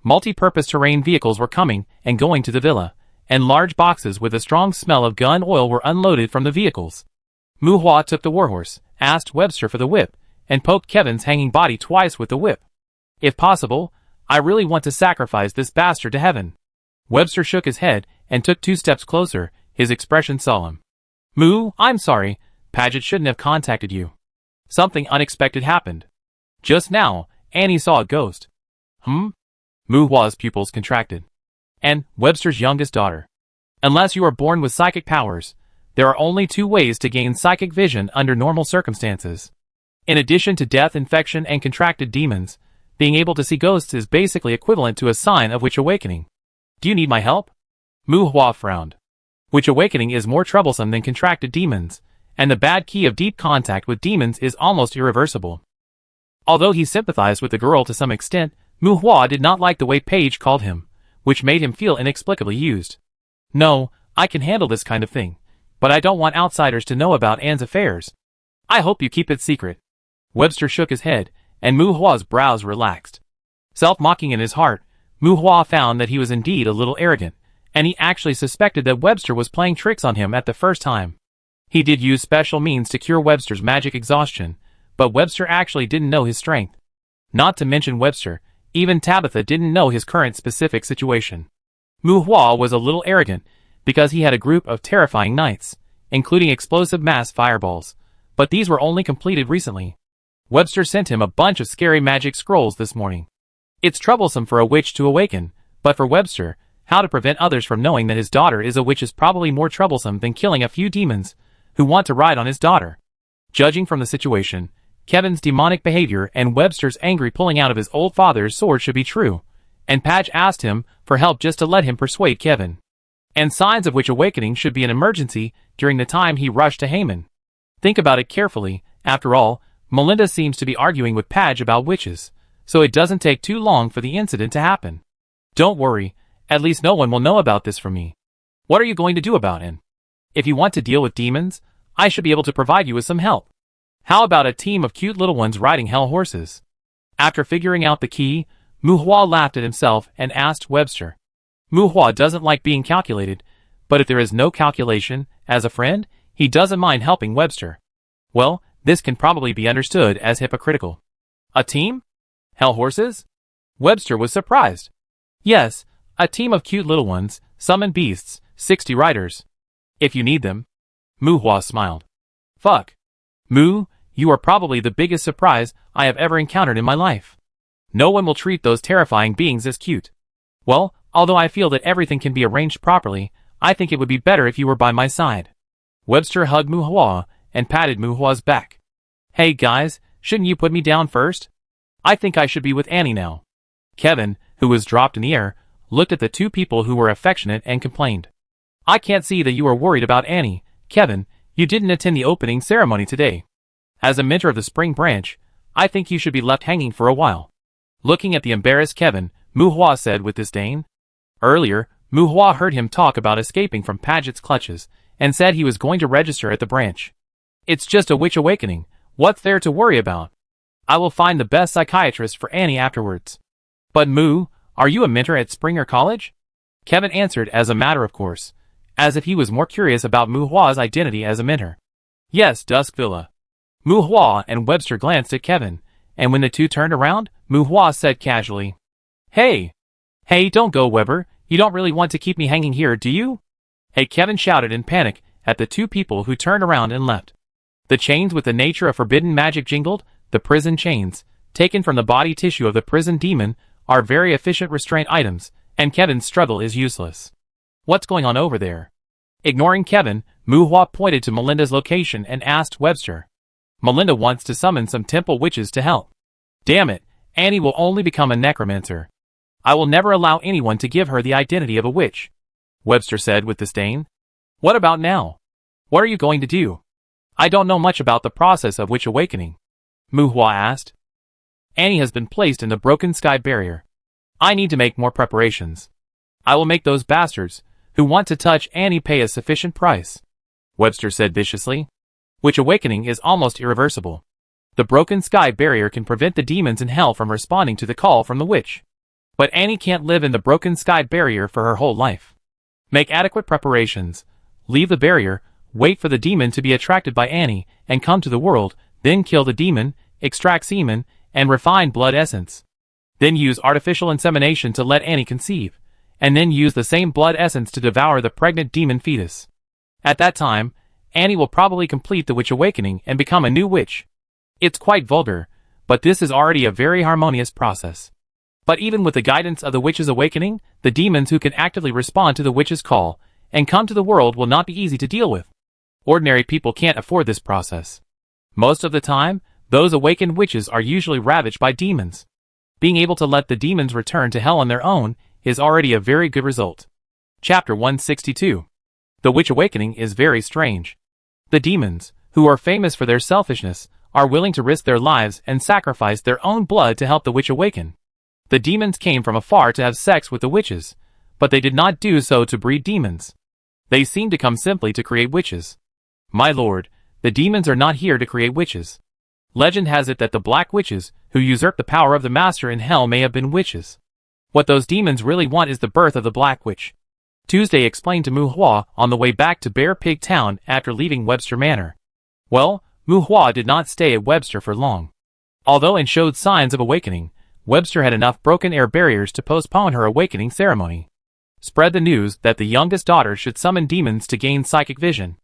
Multi-purpose terrain vehicles were coming and going to the villa, and large boxes with a strong smell of gun oil were unloaded from the vehicles. Mu Hua took the warhorse, asked Webster for the whip, and poked Kevin's hanging body twice with the whip. If possible, I really want to sacrifice this bastard to heaven. Webster shook his head and took 2 steps closer, his expression solemn. Mu, I'm sorry, Paget shouldn't have contacted you. Something unexpected happened. Just now, Annie saw a ghost. Mu Hua's pupils contracted. And Webster's youngest daughter. Unless you are born with psychic powers, there are only 2 ways to gain psychic vision under normal circumstances. In addition to death, infection, and contracted demons, being able to see ghosts is basically equivalent to a sign of witch awakening. Do you need my help? Mu Hua frowned. Witch awakening is more troublesome than contracted demons, and the bad key of deep contact with demons is almost irreversible. Although he sympathized with the girl to some extent, Mu Hua did not like the way Paige called him, which made him feel inexplicably used. No, I can handle this kind of thing, but I don't want outsiders to know about Anne's affairs. I hope you keep it secret. Webster shook his head, and Mu Hua's brows relaxed. Self-mocking in his heart, Mu Hua found that he was indeed a little arrogant, and he actually suspected that Webster was playing tricks on him at the first time. He did use special means to cure Webster's magic exhaustion, but Webster actually didn't know his strength. Not to mention Webster, even Tabitha didn't know his current specific situation. Mu Hua was a little arrogant because he had a group of terrifying knights, including explosive mass fireballs, but these were only completed recently. Webster sent him a bunch of scary magic scrolls this morning. It's troublesome for a witch to awaken, but for Webster, how to prevent others from knowing that his daughter is a witch is probably more troublesome than killing a few demons who want to ride on his daughter. Judging from the situation, Kevin's demonic behavior and Webster's angry pulling out of his old father's sword should be true, and Patch asked him for help just to let him persuade Kevin. And signs of witch awakening should be an emergency during the time he rushed to Haman. Think about it carefully, after all, Melinda seems to be arguing with Padge about witches, so it doesn't take too long for the incident to happen. Don't worry, at least no one will know about this from me. What are you going to do about it? If you want to deal with demons, I should be able to provide you with some help. How about a team of cute little ones riding hell horses? After figuring out the key, Mu Hua laughed at himself and asked Webster. Mu Hua doesn't like being calculated, but if there is no calculation, as a friend, He doesn't mind helping Webster. Well, this can probably be understood as hypocritical. A team? Hell horses? Webster was surprised. Yes, a team of cute little ones, summon beasts, 60 riders. If you need them. Muhua smiled. Fuck. Mu, you are probably the biggest surprise I have ever encountered in my life. No one will treat those terrifying beings as cute. Well, although I feel that everything can be arranged properly, I think it would be better if you were by my side. Webster hugged Muhua and patted Muhua's back. Hey guys, shouldn't you put me down first? I think I should be with Annie now. Kevin, who was dropped in the air, looked at the two people who were affectionate and complained. I can't see that you are worried about Annie. Kevin, you didn't attend the opening ceremony today. As a mentor of the spring branch, I think you should be left hanging for a while. Looking at the embarrassed Kevin, Muhua said with disdain. Earlier, Muhua heard him talk about escaping from Paget's clutches, and said he was going to register at the branch. It's just a witch awakening, what's there to worry about? I will find the best psychiatrist for Annie afterwards. But Mu, are you a mentor at Springer College? Kevin answered as a matter of course, as if he was more curious about Muhua's identity as a mentor. Yes, Dusk Villa. Muhua and Webster glanced at Kevin, and when the two turned around, Muhua said casually, Hey! Hey, don't go, Weber, you don't really want to keep me hanging here, do you? Hey, Kevin shouted in panic at the two people who turned around and left. The chains with the nature of forbidden magic jingled. The prison chains, taken from the body tissue of the prison demon, are very efficient restraint items, and Kevin's struggle is useless. What's going on over there? Ignoring Kevin, Muhua pointed to Melinda's location and asked Webster. Melinda wants to summon some temple witches to help. Damn it, Annie will only become a necromancer. I will never allow anyone to give her the identity of a witch, Webster said with disdain. What about now? What are you going to do? I don't know much about the process of witch awakening, Muhua asked. Annie has been placed in the broken sky barrier. I need to make more preparations. I will make those bastards who want to touch Annie pay a sufficient price, Webster said viciously. Witch awakening is almost irreversible. The broken sky barrier can prevent the demons in hell from responding to the call from the witch. But Annie can't live in the broken sky barrier for her whole life. Make adequate preparations. Leave the barrier, wait for the demon to be attracted by Annie, and come to the world, then kill the demon, extract semen, and refine blood essence. Then use artificial insemination to let Annie conceive, and then use the same blood essence to devour the pregnant demon fetus. At that time, Annie will probably complete the witch awakening and become a new witch. It's quite vulgar, but this is already a very harmonious process. But even with the guidance of the witch's awakening, the demons who can actively respond to the witch's call and come to the world will not be easy to deal with. Ordinary people can't afford this process. Most of the time, those awakened witches are usually ravaged by demons. Being able to let the demons return to hell on their own is already a very good result. Chapter 162. The witch awakening is very strange. The demons, who are famous for their selfishness, are willing to risk their lives and sacrifice their own blood to help the witch awaken. The demons came from afar to have sex with the witches, but they did not do so to breed demons. They seemed to come simply to create witches. My lord, the demons are not here to create witches. Legend has it that the black witches, who usurped the power of the master in hell, may have been witches. What those demons really want is the birth of the black witch. Tuesday explained to Muhua on the way back to Bear Pig Town after leaving Webster Manor. Well, Muhua did not stay at Webster for long. Although it showed signs of awakening, Webster had enough broken air barriers to postpone her awakening ceremony. Spread the news that the youngest daughter should summon demons to gain psychic vision.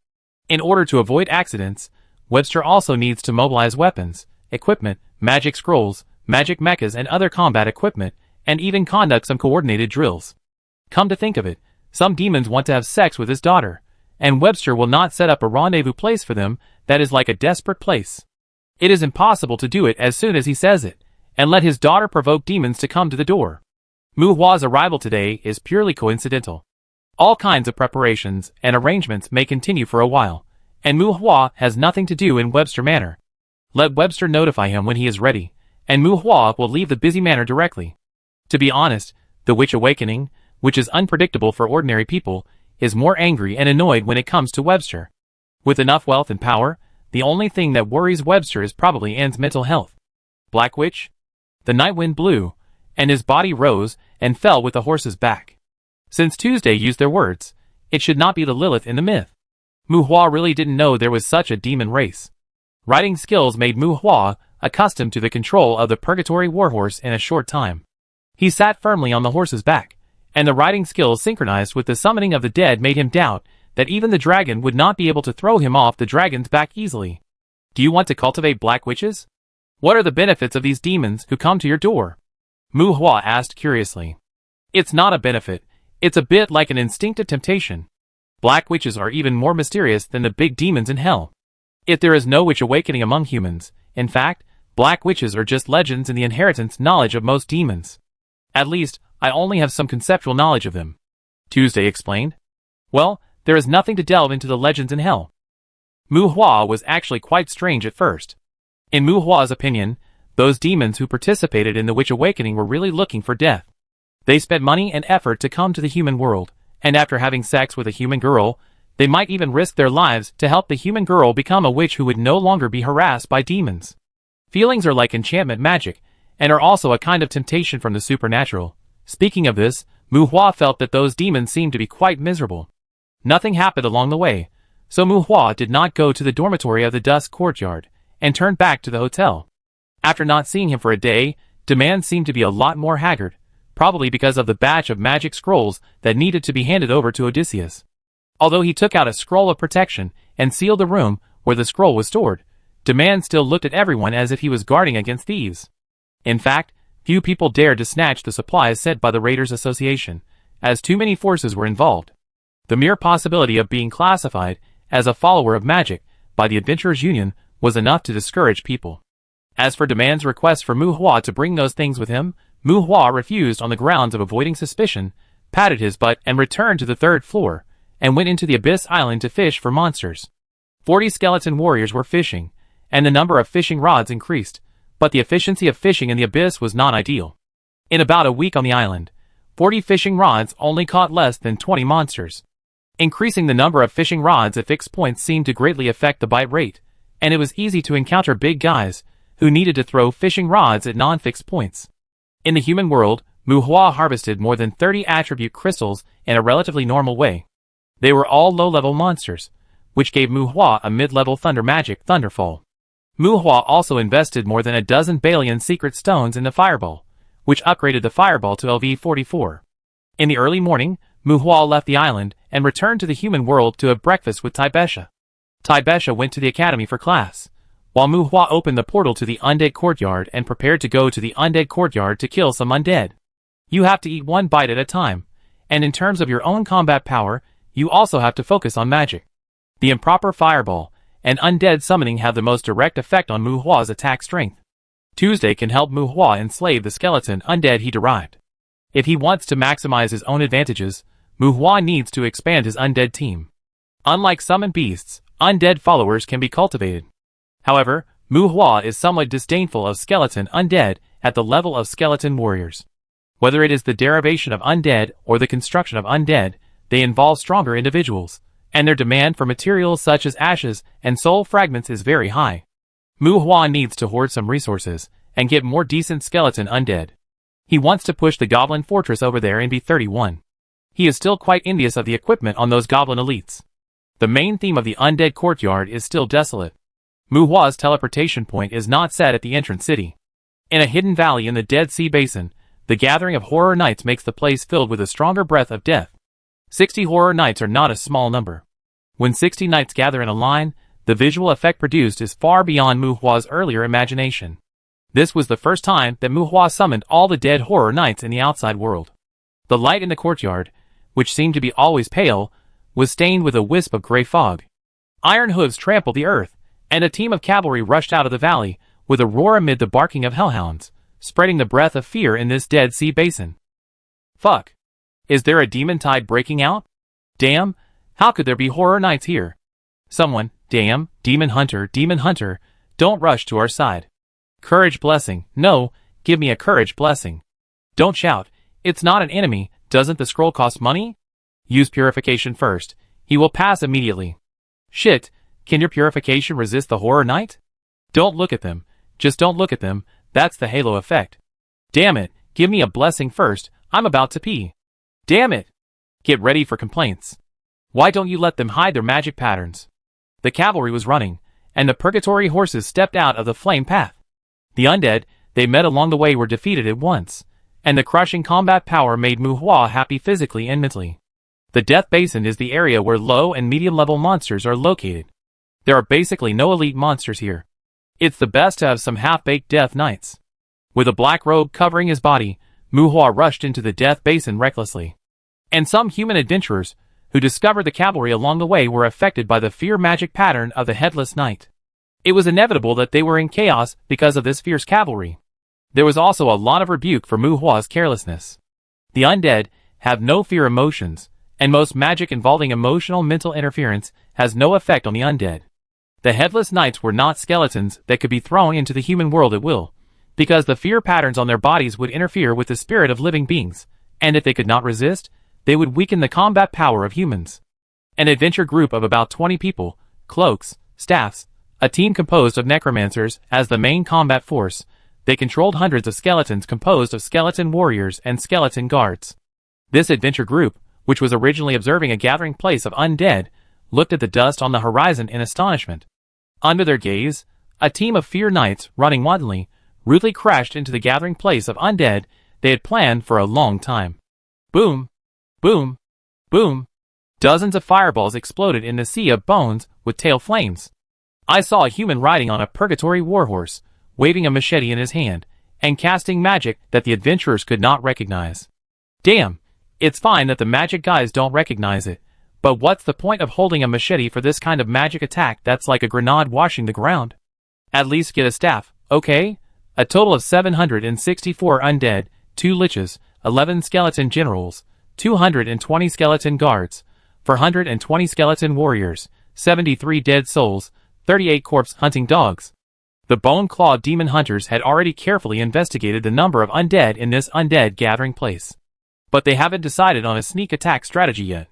In order to avoid accidents, Webster also needs to mobilize weapons, equipment, magic scrolls, magic mechas and other combat equipment, and even conduct some coordinated drills. Come to think of it, some demons want to have sex with his daughter, and Webster will not set up a rendezvous place for them that is like a desperate place. It is impossible to do it as soon as he says it, and let his daughter provoke demons to come to the door. Muhua's arrival today is purely coincidental. All kinds of preparations and arrangements may continue for a while, and Muhua has nothing to do in Webster Manor. Let Webster notify him when he is ready, and Muhua will leave the busy manor directly. To be honest, the witch awakening, which is unpredictable for ordinary people, is more angry and annoyed when it comes to Webster. With enough wealth and power, the only thing that worries Webster is probably Anne's mental health. Black Witch? The night wind blew, and his body rose and fell with the horse's back. Since Tuesday used their words, it should not be the Lilith in the myth. Mu Hua really didn't know there was such a demon race. Riding skills made Mu Hua accustomed to the control of the Purgatory Warhorse in a short time. He sat firmly on the horse's back, and the riding skills synchronized with the summoning of the dead made him doubt that even the dragon would not be able to throw him off the dragon's back easily. Do you want to cultivate black witches? What are the benefits of these demons who come to your door? Mu Hua asked curiously. It's not a benefit, it's a bit like an instinctive temptation. Black witches are even more mysterious than the big demons in hell. If there is no witch awakening among humans, in fact, black witches are just legends in the inheritance knowledge of most demons. At least, I only have some conceptual knowledge of them. Tuesday explained. Well, there is nothing to delve into the legends in hell. Mu Hua was actually quite strange at first. In Mu Hua's opinion, those demons who participated in the witch awakening were really looking for death. They spent money and effort to come to the human world, and after having sex with a human girl, they might even risk their lives to help the human girl become a witch who would no longer be harassed by demons. Feelings are like enchantment magic, and are also a kind of temptation from the supernatural. Speaking of this, Mu Hua felt that those demons seemed to be quite miserable. Nothing happened along the way, so Mu Hua did not go to the dormitory of the Dusk Courtyard, and turned back to the hotel. After not seeing him for a day, Demand seemed to be a lot more haggard, probably because of the batch of magic scrolls that needed to be handed over to Odysseus. Although he took out a scroll of protection and sealed the room where the scroll was stored, Demand still looked at everyone as if he was guarding against thieves. In fact, few people dared to snatch the supplies sent by the Raiders Association, as too many forces were involved. The mere possibility of being classified as a follower of magic by the Adventurers Union was enough to discourage people. As for Demand's request for Mu Hua to bring those things with him, Mu Hua refused on the grounds of avoiding suspicion, patted his butt and returned to the third floor, and went into the Abyss Island to fish for monsters. 40 skeleton warriors were fishing, and the number of fishing rods increased, but the efficiency of fishing in the Abyss was not ideal. In about a week on the island, 40 fishing rods only caught less than 20 monsters. Increasing the number of fishing rods at fixed points seemed to greatly affect the bite rate, and it was easy to encounter big guys who needed to throw fishing rods at non-fixed points. In the human world, Mu Hua harvested more than 30 attribute crystals in a relatively normal way. They were all low-level monsters, which gave Mu Hua a mid-level thunder magic Thunderfall. Mu Hua also invested more than a dozen Balian secret stones in the Fireball, which upgraded the Fireball to LV-44. In the early morning, Mu Hua left the island and returned to the human world to have breakfast with Taibesha. Taibesha went to the academy for class, while Mu Hua opened the portal to the Undead Courtyard and prepared to go to the Undead Courtyard to kill some undead. You have to eat one bite at a time, and in terms of your own combat power, you also have to focus on magic. The improper Fireball and undead summoning have the most direct effect on Mu Hua's attack strength. Tuesday can help Mu Hua enslave the skeleton undead he derived. If he wants to maximize his own advantages, Mu Hua needs to expand his undead team. Unlike summoned beasts, undead followers can be cultivated. However, Mu Hua is somewhat disdainful of skeleton undead at the level of skeleton warriors. Whether it is the derivation of undead or the construction of undead, they involve stronger individuals, and their demand for materials such as ashes and soul fragments is very high. Mu Hua needs to hoard some resources and get more decent skeleton undead. He wants to push the Goblin Fortress over there in B31. He is still quite envious of the equipment on those Goblin elites. The main theme of the Undead Courtyard is still desolate. Mu Hua's teleportation point is not set at the entrance city. In a hidden valley in the Dead Sea Basin, the gathering of horror knights makes the place filled with a stronger breath of death. 60 horror knights are not a small number. When 60 knights gather in a line, the visual effect produced is far beyond Mu Hua's earlier imagination. This was the first time that Mu Hua summoned all the dead horror knights in the outside world. The light in the courtyard, which seemed to be always pale, was stained with a wisp of gray fog. Iron hooves trampled the earth, and a team of cavalry rushed out of the valley, with a roar amid the barking of hellhounds, spreading the breath of fear in this Dead Sea Basin. Fuck. Is there a demon tide breaking out? Damn, how could there be horror knights here? Someone, damn, demon hunter, don't rush to our side. Courage blessing, no, give me a courage blessing. Don't shout, it's not an enemy, doesn't the scroll cost money? Use purification first, he will pass immediately. Shit, can your purification resist the horror knight? Don't look at them, just don't look at them, that's the halo effect. Damn it, give me a blessing first, I'm about to pee. Damn it! Get ready for complaints. Why don't you let them hide their magic patterns? The cavalry was running, and the purgatory horses stepped out of the flame path. The undead they met along the way were defeated at once, and the crushing combat power made Mu Hua happy physically and mentally. The Death Basin is the area where low and medium level monsters are located. There are basically no elite monsters here. It's the best to have some half-baked death knights. With a black robe covering his body, Mu Hua rushed into the Death Basin recklessly. And some human adventurers who discovered the cavalry along the way were affected by the fear magic pattern of the Headless Knight. It was inevitable that they were in chaos because of this fierce cavalry. There was also a lot of rebuke for Mu Hua's carelessness. The undead have no fear emotions, and most magic involving emotional mental interference has no effect on the undead. The Headless Knights were not skeletons that could be thrown into the human world at will, because the fear patterns on their bodies would interfere with the spirit of living beings, and if they could not resist, they would weaken the combat power of humans. An adventure group of about 20 people, cloaks, staffs, a team composed of necromancers as the main combat force. They controlled hundreds of skeletons composed of skeleton warriors and skeleton guards. This adventure group, which was originally observing a gathering place of undead, looked at the dust on the horizon in astonishment. Under their gaze, a team of fear knights, running wantonly, rudely crashed into the gathering place of undead they had planned for a long time. Boom! Boom! Boom! Dozens of fireballs exploded in the sea of bones with tail flames. I saw a human riding on a purgatory warhorse, waving a machete in his hand, and casting magic that the adventurers could not recognize. Damn, it's fine that the magic guys don't recognize it, but what's the point of holding a machete for this kind of magic attack that's like a grenade washing the ground? At least get a staff, okay? A total of 764 undead, 2 liches, 11 skeleton generals, 220 skeleton guards, 420 skeleton warriors, 73 dead souls, 38 corpse hunting dogs. The bone-clawed demon hunters had already carefully investigated the number of undead in this undead gathering place. But they haven't decided on a sneak attack strategy yet.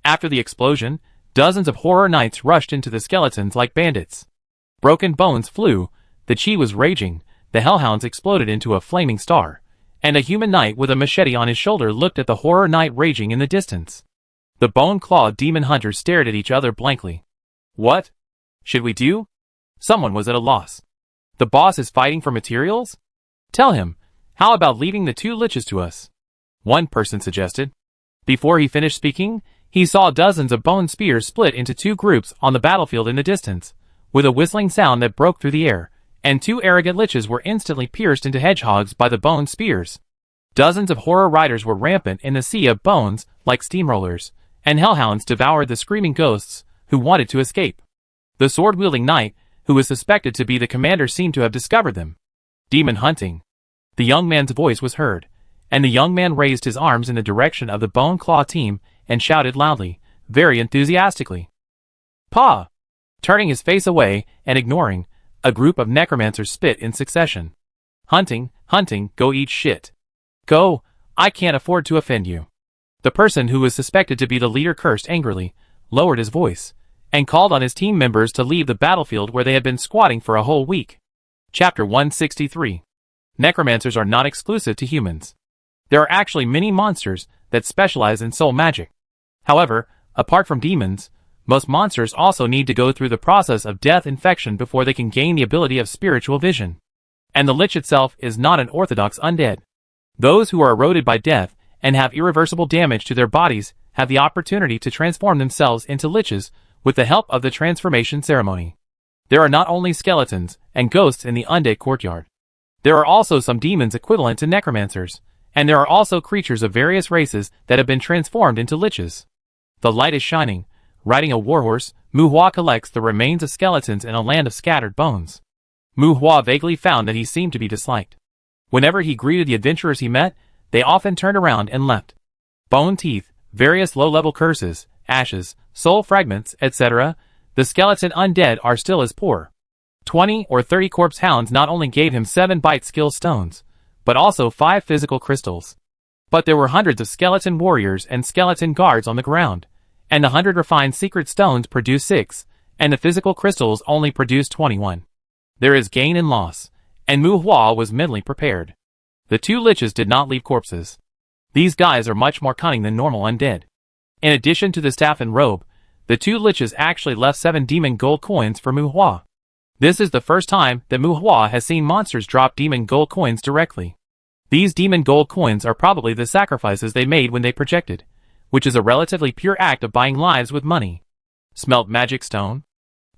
After the explosion, dozens of horror knights rushed into the skeletons like bandits. Broken bones flew, the chi was raging, the hellhounds exploded into a flaming star, and a human knight with a machete on his shoulder looked at the horror knight raging in the distance. The bone-clawed demon hunters stared at each other blankly. What should we do? Someone was at a loss. The boss is fighting for materials? Tell him, how about leaving the 2 liches to us? One person suggested. Before he finished speaking, he saw dozens of bone spears split into 2 groups on the battlefield in the distance, with a whistling sound that broke through the air, and 2 arrogant liches were instantly pierced into hedgehogs by the bone spears. Dozens of horror riders were rampant in the sea of bones like steamrollers, and hellhounds devoured the screaming ghosts who wanted to escape. The sword-wielding knight, who was suspected to be the commander, seemed to have discovered them. Demon hunting. The young man's voice was heard, and the young man raised his arms in the direction of the Bone Claw team and shouted loudly, very enthusiastically. Pa! Turning his face away and ignoring, a group of necromancers spit in succession. Hunting, hunting, go eat shit. Go, I can't afford to offend you. The person who was suspected to be the leader cursed angrily, lowered his voice, and called on his team members to leave the battlefield where they had been squatting for a whole week. Chapter 163. Necromancers are not exclusive to humans. There are actually many monsters that specialize in soul magic. However, apart from demons, most monsters also need to go through the process of death infection before they can gain the ability of spiritual vision. And the lich itself is not an orthodox undead. Those who are eroded by death and have irreversible damage to their bodies have the opportunity to transform themselves into liches with the help of the transformation ceremony. There are not only skeletons and ghosts in the undead courtyard. There are also some demons equivalent to necromancers, and there are also creatures of various races that have been transformed into liches. The light is shining. Riding a warhorse, Mu Hua collects the remains of skeletons in a land of scattered bones. Mu Hua vaguely found that he seemed to be disliked. Whenever he greeted the adventurers he met, they often turned around and left. Bone teeth, various low-level curses, ashes, soul fragments, etc., the skeleton undead are still as poor. 20 or 30 corpse hounds not only gave him 7 bite skill stones, but also 5 physical crystals. But there were hundreds of skeleton warriors and skeleton guards on the ground, and 100 refined secret stones produced 6, and the physical crystals only produced 21. There is gain and loss, and Mu Hua was mentally prepared. The 2 liches did not leave corpses. These guys are much more cunning than normal undead. In addition to the staff and robe, the two liches actually left 7 demon gold coins for Mu Hua. This is the first time that Mu Hua has seen monsters drop demon gold coins directly. These demon gold coins are probably the sacrifices they made when they projected, which is a relatively pure act of buying lives with money. Smelt magic stone.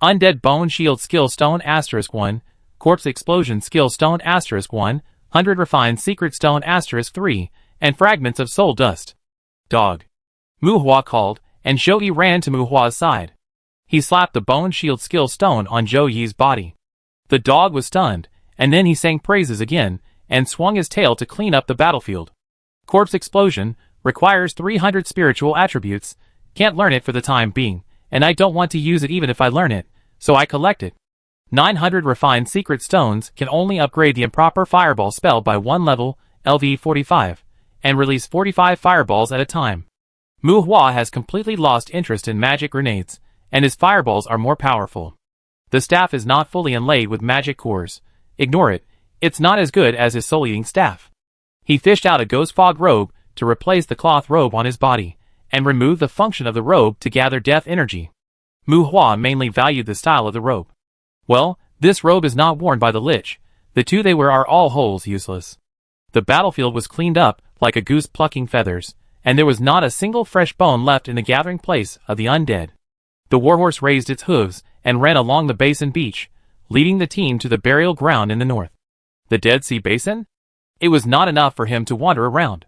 Undead bone shield skill stone *1, corpse explosion skill stone *1, 100 refined secret stone *3, and fragments of soul dust. Dog. Mu Hua called, and Zhou Yi ran to Mu Hua's side. He slapped the bone shield skill stone on Zhou Yi's body. The dog was stunned, and then he sang praises again, and swung his tail to clean up the battlefield. Corpse explosion requires 300 spiritual attributes, can't learn it for the time being, and I don't want to use it even if I learn it, so I collect it. 900 refined secret stones can only upgrade the improper fireball spell by 1 level, LV 45, and release 45 fireballs at a time. Mu Hua has completely lost interest in magic grenades, and his fireballs are more powerful. The staff is not fully inlaid with magic cores. Ignore it, it's not as good as his soul-eating staff. He fished out a ghost fog robe to replace the cloth robe on his body, and removed the function of the robe to gather death energy. Mu Hua mainly valued the style of the robe. Well, this robe is not worn by the lich, the two they wear are all holes useless. The battlefield was cleaned up like a goose plucking feathers, and there was not a single fresh bone left in the gathering place of the undead. The warhorse raised its hooves and ran along the basin beach, leading the team to the burial ground in the north. The Dead Sea Basin? It was not enough for him to wander around.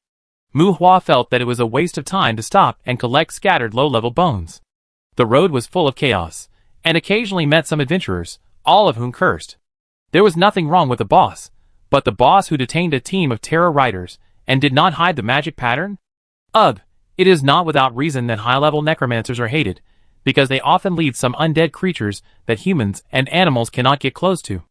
Mu Hua felt that it was a waste of time to stop and collect scattered low-level bones. The road was full of chaos, and occasionally met some adventurers, all of whom cursed. There was nothing wrong with the boss, but the boss who detained a team of terror riders and did not hide the magic pattern? Ugh, it is not without reason that high-level necromancers are hated, because they often lead some undead creatures that humans and animals cannot get close to.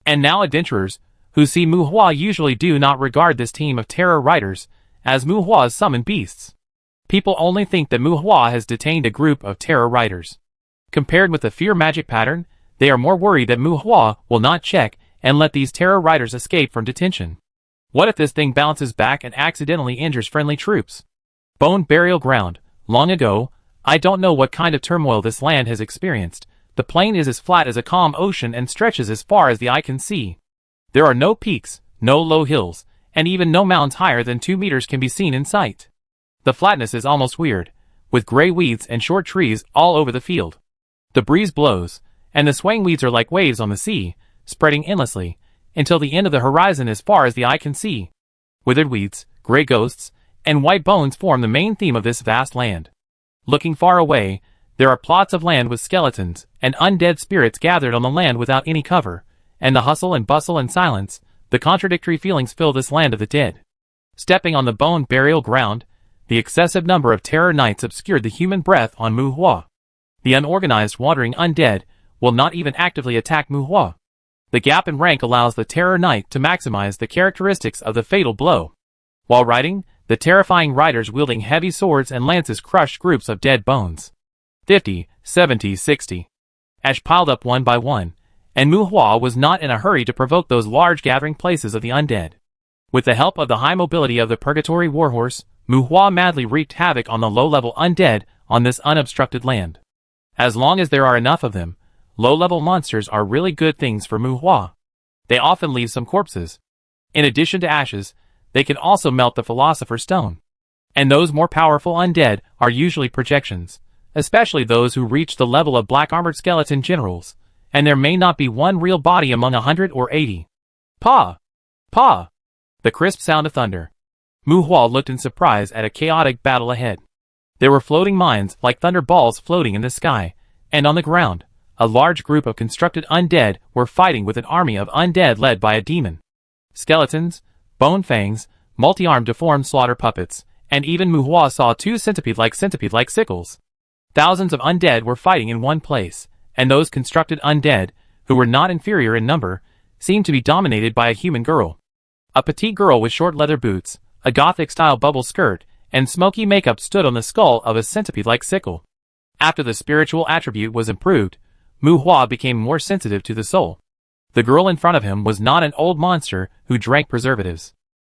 And now adventurers, who see Mu Hua usually do not regard this team of terror riders as Mu Hua's summoned beasts. People only think that Mu Hua has detained a group of terror riders. Compared with the fear magic pattern, they are more worried that Mu Hua will not check and let these terror riders escape from detention. What if this thing bounces back and accidentally injures friendly troops? Bone burial ground. Long ago, I don't know what kind of turmoil this land has experienced. The plain is as flat as a calm ocean and stretches as far as the eye can see. There are no peaks, no low hills, and even no mountains higher than 2 meters can be seen in sight. The flatness is almost weird, with gray weeds and short trees all over the field. The breeze blows, and the swaying weeds are like waves on the sea, spreading endlessly, until the end of the horizon as far as the eye can see. Withered weeds, gray ghosts, and white bones form the main theme of this vast land. Looking far away, there are plots of land with skeletons and undead spirits gathered on the land without any cover, and the hustle and bustle and silence, the contradictory feelings fill this land of the dead. Stepping on the bone burial ground, the excessive number of terror knights obscured the human breath on Mu Hua. The unorganized wandering undead will not even actively attack Mu Hua. The gap in rank allows the terror knight to maximize the characteristics of the fatal blow. While riding, the terrifying riders wielding heavy swords and lances crushed groups of dead bones. 50, 70, 60. Ash piled up one by one, and Mu Hua was not in a hurry to provoke those large gathering places of the undead. With the help of the high mobility of the Purgatory Warhorse, Mu Hua madly wreaked havoc on the low-level undead on this unobstructed land. As long as there are enough of them, low-level monsters are really good things for Mu Hua. They often leave some corpses. In addition to ashes, they can also melt the Philosopher's Stone. And those more powerful undead are usually projections, especially those who reach the level of black-armored skeleton generals, and there may not be one real body among 100 or 80. Pa! Pa! The crisp sound of thunder. Mu Hua looked in surprise at a chaotic battle ahead. There were floating mines like thunder balls floating in the sky, and on the ground, a large group of constructed undead were fighting with an army of undead led by a demon. Skeletons, bone fangs, multi-armed deformed slaughter puppets, and even Mu Hua saw 2 centipede-like sickles. Thousands of undead were fighting in one place, and those constructed undead, who were not inferior in number, seemed to be dominated by a human girl. A petite girl with short leather boots, a gothic-style bubble skirt, and smoky makeup stood on the skull of a centipede-like sickle. After the spiritual attribute was improved, Mu Hua became more sensitive to the soul. The girl in front of him was not an old monster who drank preservatives.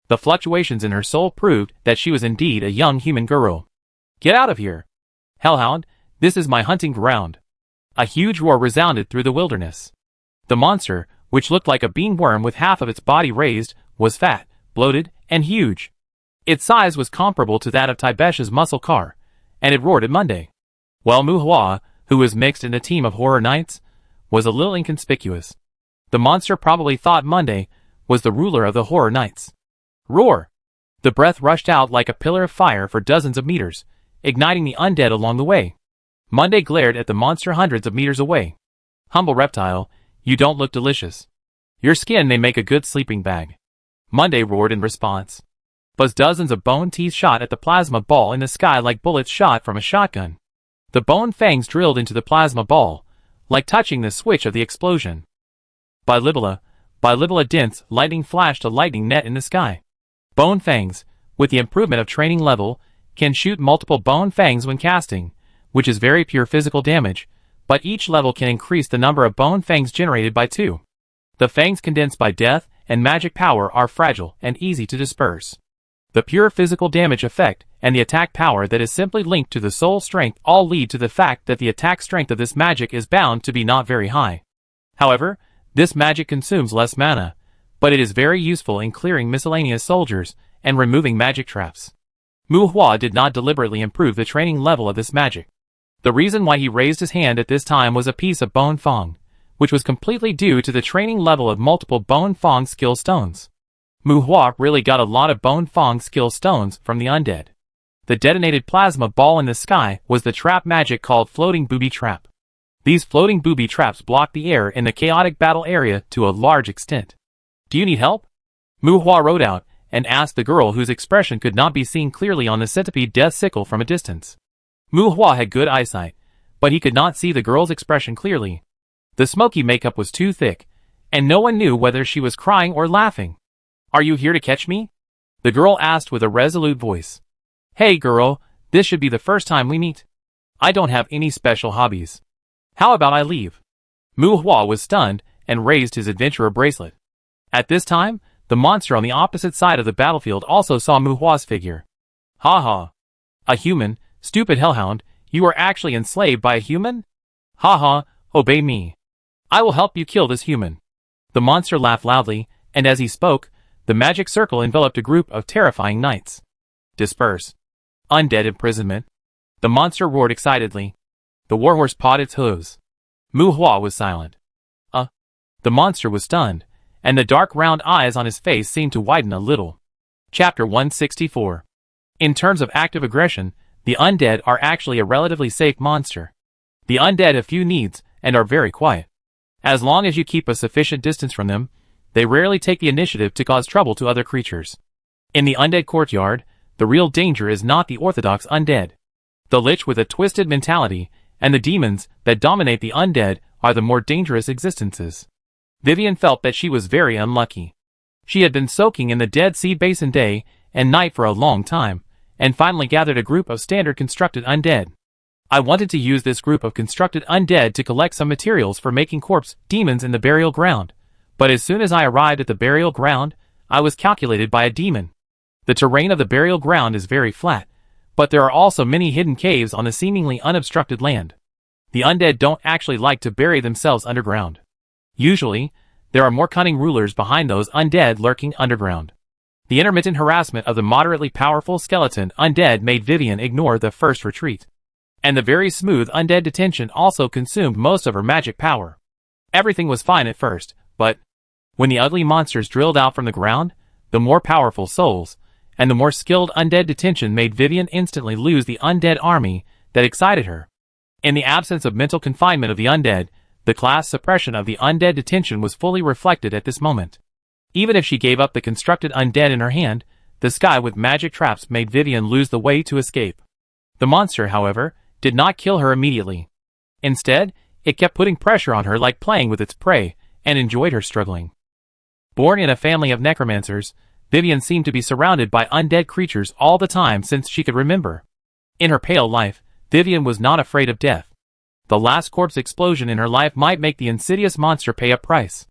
The fluctuations in her soul proved that she was indeed a young human girl. Get out of here! Hellhound, this is my hunting ground. A huge roar resounded through the wilderness. The monster, which looked like a bean worm with half of its body raised, was fat, bloated, and huge. Its size was comparable to that of Tibesh's muscle car, and it roared at Monday. While Muhua, who was mixed in the team of horror knights, was a little inconspicuous. The monster probably thought Monday was the ruler of the horror knights. Roar! The breath rushed out like a pillar of fire for dozens of meters, igniting the undead along the way. Monday glared at the monster hundreds of meters away. Humble reptile, you don't look delicious. Your skin may make a good sleeping bag. Monday roared in response. But dozens of bone teeth shot at the plasma ball in the sky like bullets shot from a shotgun. The bone fangs drilled into the plasma ball, like touching the switch of the explosion. By little dense lightning flashed a lightning net in the sky. Bone fangs, with the improvement of training level, can shoot multiple bone fangs when casting, which is very pure physical damage, but each level can increase the number of bone fangs generated by 2. The fangs condensed by death and magic power are fragile and easy to disperse. The pure physical damage effect and the attack power that is simply linked to the soul strength all lead to the fact that the attack strength of this magic is bound to be not very high. However, this magic consumes less mana, but it is very useful in clearing miscellaneous soldiers and removing magic traps. Muhua did not deliberately improve the training level of this magic. The reason why he raised his hand at this time was a piece of bone fang, which was completely due to the training level of multiple bone fang skill stones. Muhua really got a lot of bone fang skill stones from the undead. The detonated plasma ball in the sky was the trap magic called floating booby trap. These floating booby traps block the air in the chaotic battle area to a large extent. Do you need help? Muhua rode out and asked the girl whose expression could not be seen clearly on the centipede death sickle from a distance. Muhua had good eyesight, but he could not see the girl's expression clearly. The smoky makeup was too thick, and no one knew whether she was crying or laughing. Are you here to catch me? The girl asked with a resolute voice. Hey girl, this should be the first time we meet. I don't have any special hobbies. How about I leave? Muhua was stunned and raised his adventurer bracelet. At this time, the monster on the opposite side of the battlefield also saw Muhua's figure. Ha ha. A human, stupid hellhound, you are actually enslaved by a human? Ha ha, obey me. I will help you kill this human. The monster laughed loudly, and as he spoke, the magic circle enveloped a group of terrifying knights. Disperse. Undead imprisonment. The monster roared excitedly. The warhorse pawed its hooves. Muhua was silent. The monster was stunned, and the dark round eyes on his face seemed to widen a little. Chapter 164. In terms of active aggression, the undead are actually a relatively safe monster. The undead have few needs, and are very quiet. As long as you keep a sufficient distance from them, they rarely take the initiative to cause trouble to other creatures. In the undead courtyard, the real danger is not the orthodox undead. The lich with a twisted mentality, and the demons that dominate the undead are the more dangerous existences. Vivian felt that she was very unlucky. She had been soaking in the Dead Sea Basin day and night for a long time, and finally gathered a group of standard constructed undead. I wanted to use this group of constructed undead to collect some materials for making corpse demons in the burial ground, but as soon as I arrived at the burial ground, I was calculated by a demon. The terrain of the burial ground is very flat, but there are also many hidden caves on the seemingly unobstructed land. The undead don't actually like to bury themselves underground. Usually, there are more cunning rulers behind those undead lurking underground. The intermittent harassment of the moderately powerful skeleton undead made Vivian ignore the first retreat. And the very smooth undead detention also consumed most of her magic power. Everything was fine at first, but when the ugly monsters drilled out from the ground, the more powerful souls, and the more skilled undead detention made Vivian instantly lose the undead army that excited her. In the absence of mental confinement of the undead, the class suppression of the undead detention was fully reflected at this moment. Even if she gave up the constructed undead in her hand, the sky with magic traps made Vivian lose the way to escape. The monster, however, did not kill her immediately. Instead, it kept putting pressure on her like playing with its prey, and enjoyed her struggling. Born in a family of necromancers, Vivian seemed to be surrounded by undead creatures all the time since she could remember. In her pale life, Vivian was not afraid of death. The last corpse explosion in her life might make the insidious monster pay a price.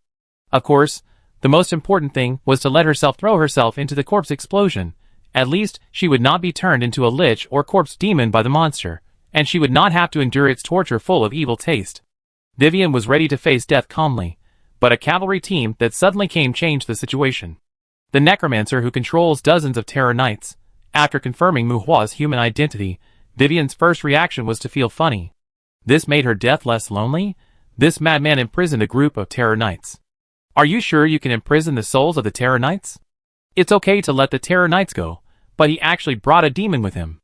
Of course, the most important thing was to let herself throw herself into the corpse explosion, At least, she would not be turned into a lich or corpse demon by the monster, and she would not have to endure its torture full of evil taste. Vivian was ready to face death calmly, but a cavalry team that suddenly came changed the situation. The necromancer who controls dozens of terror knights. After confirming Mu Hua's human identity, Vivian's first reaction was to feel funny. This made her death less lonely? This madman imprisoned a group of terror knights. Are you sure you can imprison the souls of the terror knights? It's okay to let the terror knights go, but he actually brought a demon with him.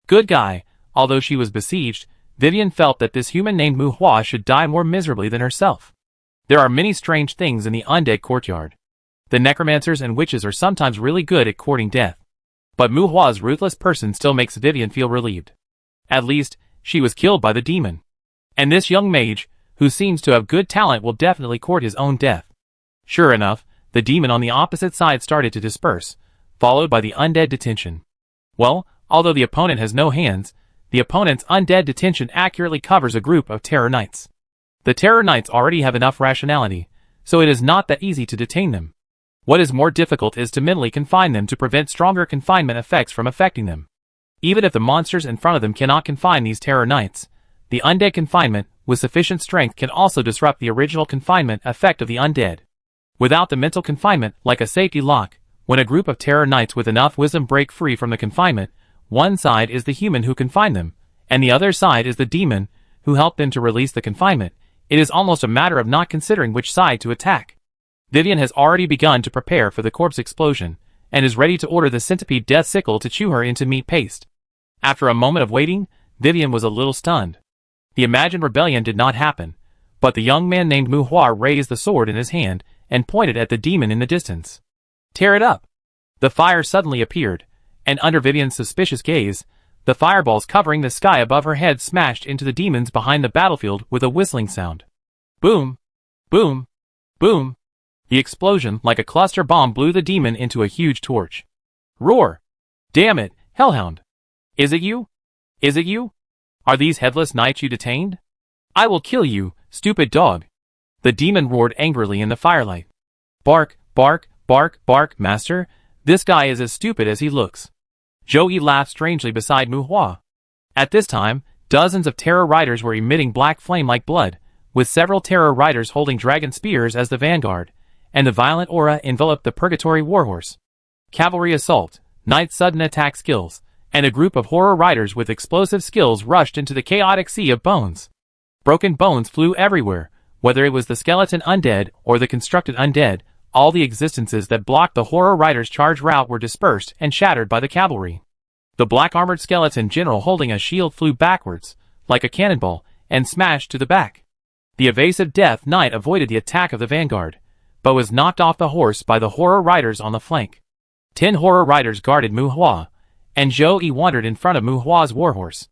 Good guy. Although she was besieged, Vivian felt that this human named Mu Hua should die more miserably than herself. There are many strange things in the undead courtyard. The necromancers and witches are sometimes really good at courting death. But Mu Hua's ruthless person still makes Vivian feel relieved. At least, she was killed by the demon. And this young mage, who seems to have good talent, will definitely court his own death. Sure enough, the demon on the opposite side started to disperse, followed by the undead detention. Well, although the opponent has no hands, the opponent's undead detention accurately covers a group of terror knights. The terror knights already have enough rationality, so it is not that easy to detain them. What is more difficult is to mentally confine them to prevent stronger confinement effects from affecting them. Even if the monsters in front of them cannot confine these terror knights, the undead confinement, with sufficient strength, can also disrupt the original confinement effect of the undead. Without the mental confinement, like a safety lock, when a group of terror knights with enough wisdom break free from the confinement, one side is the human who confined them, and the other side is the demon who helped them to release the confinement. It is almost a matter of not considering which side to attack. Vivian has already begun to prepare for the corpse explosion, and is ready to order the centipede death sickle to chew her into meat paste. After a moment of waiting, Vivian was a little stunned. The imagined rebellion did not happen, but the young man named Mu Hua raised the sword in his hand and pointed at the demon in the distance. Tear it up! The fire suddenly appeared, and under Vivian's suspicious gaze, the fireballs covering the sky above her head smashed into the demons behind the battlefield with a whistling sound. Boom! Boom! Boom! The explosion, like a cluster bomb, blew the demon into a huge torch. Roar! Damn it, Hellhound! Is it you? Is it you? Are these headless knights you detained? I will kill you, stupid dog! The demon roared angrily in the firelight. Bark, bark, bark, bark, master. This guy is as stupid as he looks. Zhou Yi laughed strangely beside Mu Hua. At this time, dozens of terror riders were emitting black flame like blood, with several terror riders holding dragon spears as the vanguard, and the violent aura enveloped the purgatory warhorse. Cavalry assault, knight sudden attack skills, and a group of horror riders with explosive skills rushed into the chaotic sea of bones. Broken bones flew everywhere, whether it was the skeleton undead or the constructed undead. All the existences that blocked the horror riders' charge route were dispersed and shattered by the cavalry. The black-armored skeleton general holding a shield flew backwards, like a cannonball, and smashed to the back. The evasive Death Knight avoided the attack of the vanguard, but was knocked off the horse by the horror riders on the flank. 10 horror riders guarded Mu Hua, and Zhou Yi wandered in front of Mu Hua's warhorse.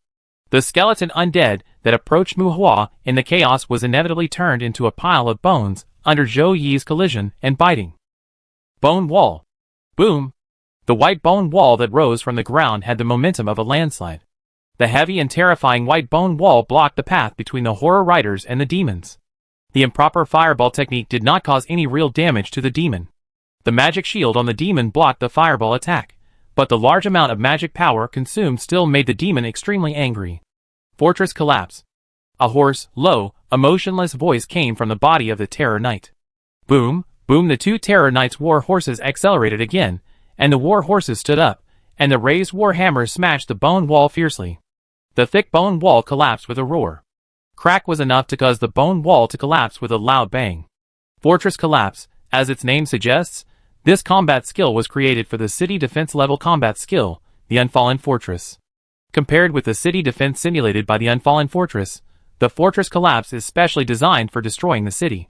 The skeleton undead that approached Mu Hua in the chaos was inevitably turned into a pile of bones under Zhou Yi's collision and biting. Bone wall. Boom! The white bone wall that rose from the ground had the momentum of a landslide. The heavy and terrifying white bone wall blocked the path between the horror riders and the demons. The improper fireball technique did not cause any real damage to the demon. The magic shield on the demon blocked the fireball attack, but the large amount of magic power consumed still made the demon extremely angry. Fortress collapse. A hoarse, low, emotionless voice came from the body of the Terror Knight. Boom, boom! The 2 Terror Knights' war horses accelerated again, and the war horses stood up, and the raised war hammers smashed the bone wall fiercely. The thick bone wall collapsed with a roar. Crack was enough to cause the bone wall to collapse with a loud bang. Fortress collapse, as its name suggests, this combat skill was created for the city defense level combat skill, the Unfallen Fortress. Compared with the city defense simulated by the Unfallen Fortress, the fortress collapse is specially designed for destroying the city.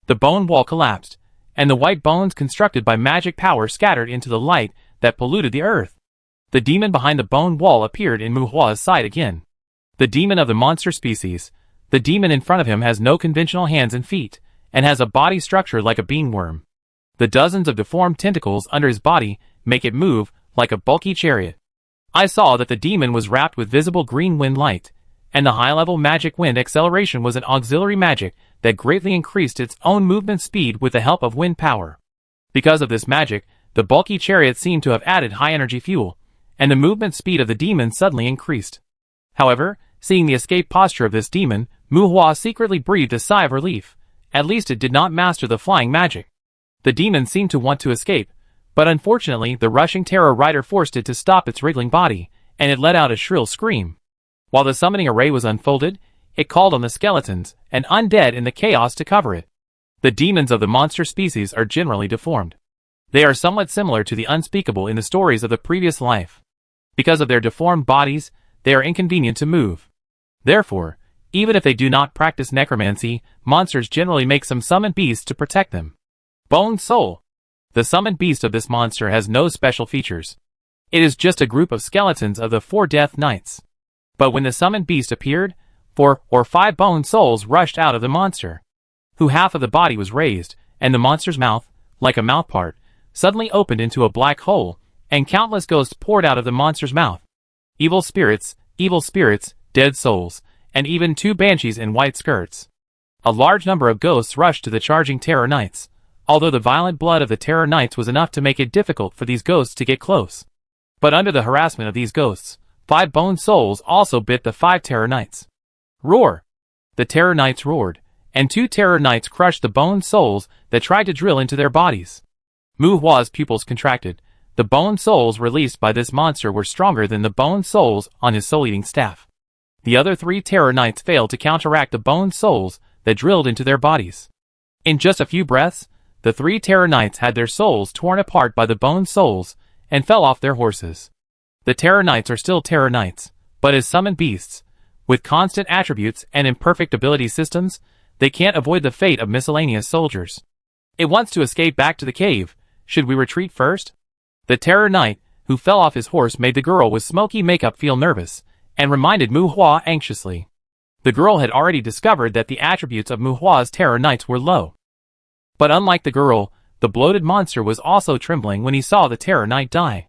The bone wall collapsed, and the white bones constructed by magic power scattered into the light that polluted the earth. The demon behind the bone wall appeared in Mu Hua's sight again. The demon of the monster species. The demon in front of him has no conventional hands and feet, and has a body structure like a beanworm. The dozens of deformed tentacles under his body make it move like a bulky chariot. I saw that the demon was wrapped with visible green wind light, and the high-level magic wind acceleration was an auxiliary magic that greatly increased its own movement speed with the help of wind power. Because of this magic, The bulky chariot seemed to have added high-energy fuel, and the movement speed of the demon suddenly increased. However, seeing the escape posture of this demon, Mu Hua secretly breathed a sigh of relief. At least it did not master the flying magic. The demon seemed to want to escape, but unfortunately the rushing terror rider forced it to stop its wriggling body, and it let out a shrill scream. While the summoning array was unfolded, it called on the skeletons and undead in the chaos to cover it. The demons of the monster species are generally deformed. They are somewhat similar to the unspeakable in the stories of the previous life. Because of their deformed bodies, they are inconvenient to move. Therefore, even if they do not practice necromancy, monsters generally make some summoned beasts to protect them. Bone Soul. The summoned beast of this monster has no special features. It is just a group of skeletons of the 4 Death Knights. But when the summoned beast appeared, 4 or 5 bone souls rushed out of the monster, who half of the body was raised, and the monster's mouth, like a mouthpart, suddenly opened into a black hole, and countless ghosts poured out of the monster's mouth. Evil spirits, dead souls, and even 2 banshees in white skirts. A large number of ghosts rushed to the charging Terror Knights, although the violent blood of the Terror Knights was enough to make it difficult for these ghosts to get close. But under the harassment of these ghosts, 5 bone souls also bit the 5 Terror Knights. Roar! The Terror Knights roared, and 2 Terror Knights crushed the bone souls that tried to drill into their bodies. Mu Hua's pupils contracted. The bone souls released by this monster were stronger than the bone souls on his soul-eating staff. The other 3 Terror Knights failed to counteract the bone souls that drilled into their bodies. In just a few breaths, the 3 Terror Knights had their souls torn apart by the bone souls and fell off their horses. The Terror Knights are still Terror Knights, but as summoned beasts, with constant attributes and imperfect ability systems, they can't avoid the fate of miscellaneous soldiers. It wants to escape back to the cave. Should we retreat first? The Terror Knight, who fell off his horse, made the girl with smoky makeup feel nervous, and reminded Mu Hua anxiously. The girl had already discovered that the attributes of Mu Hua's Terror Knights were low. But unlike the girl, the bloated monster was also trembling when he saw the Terror Knight die.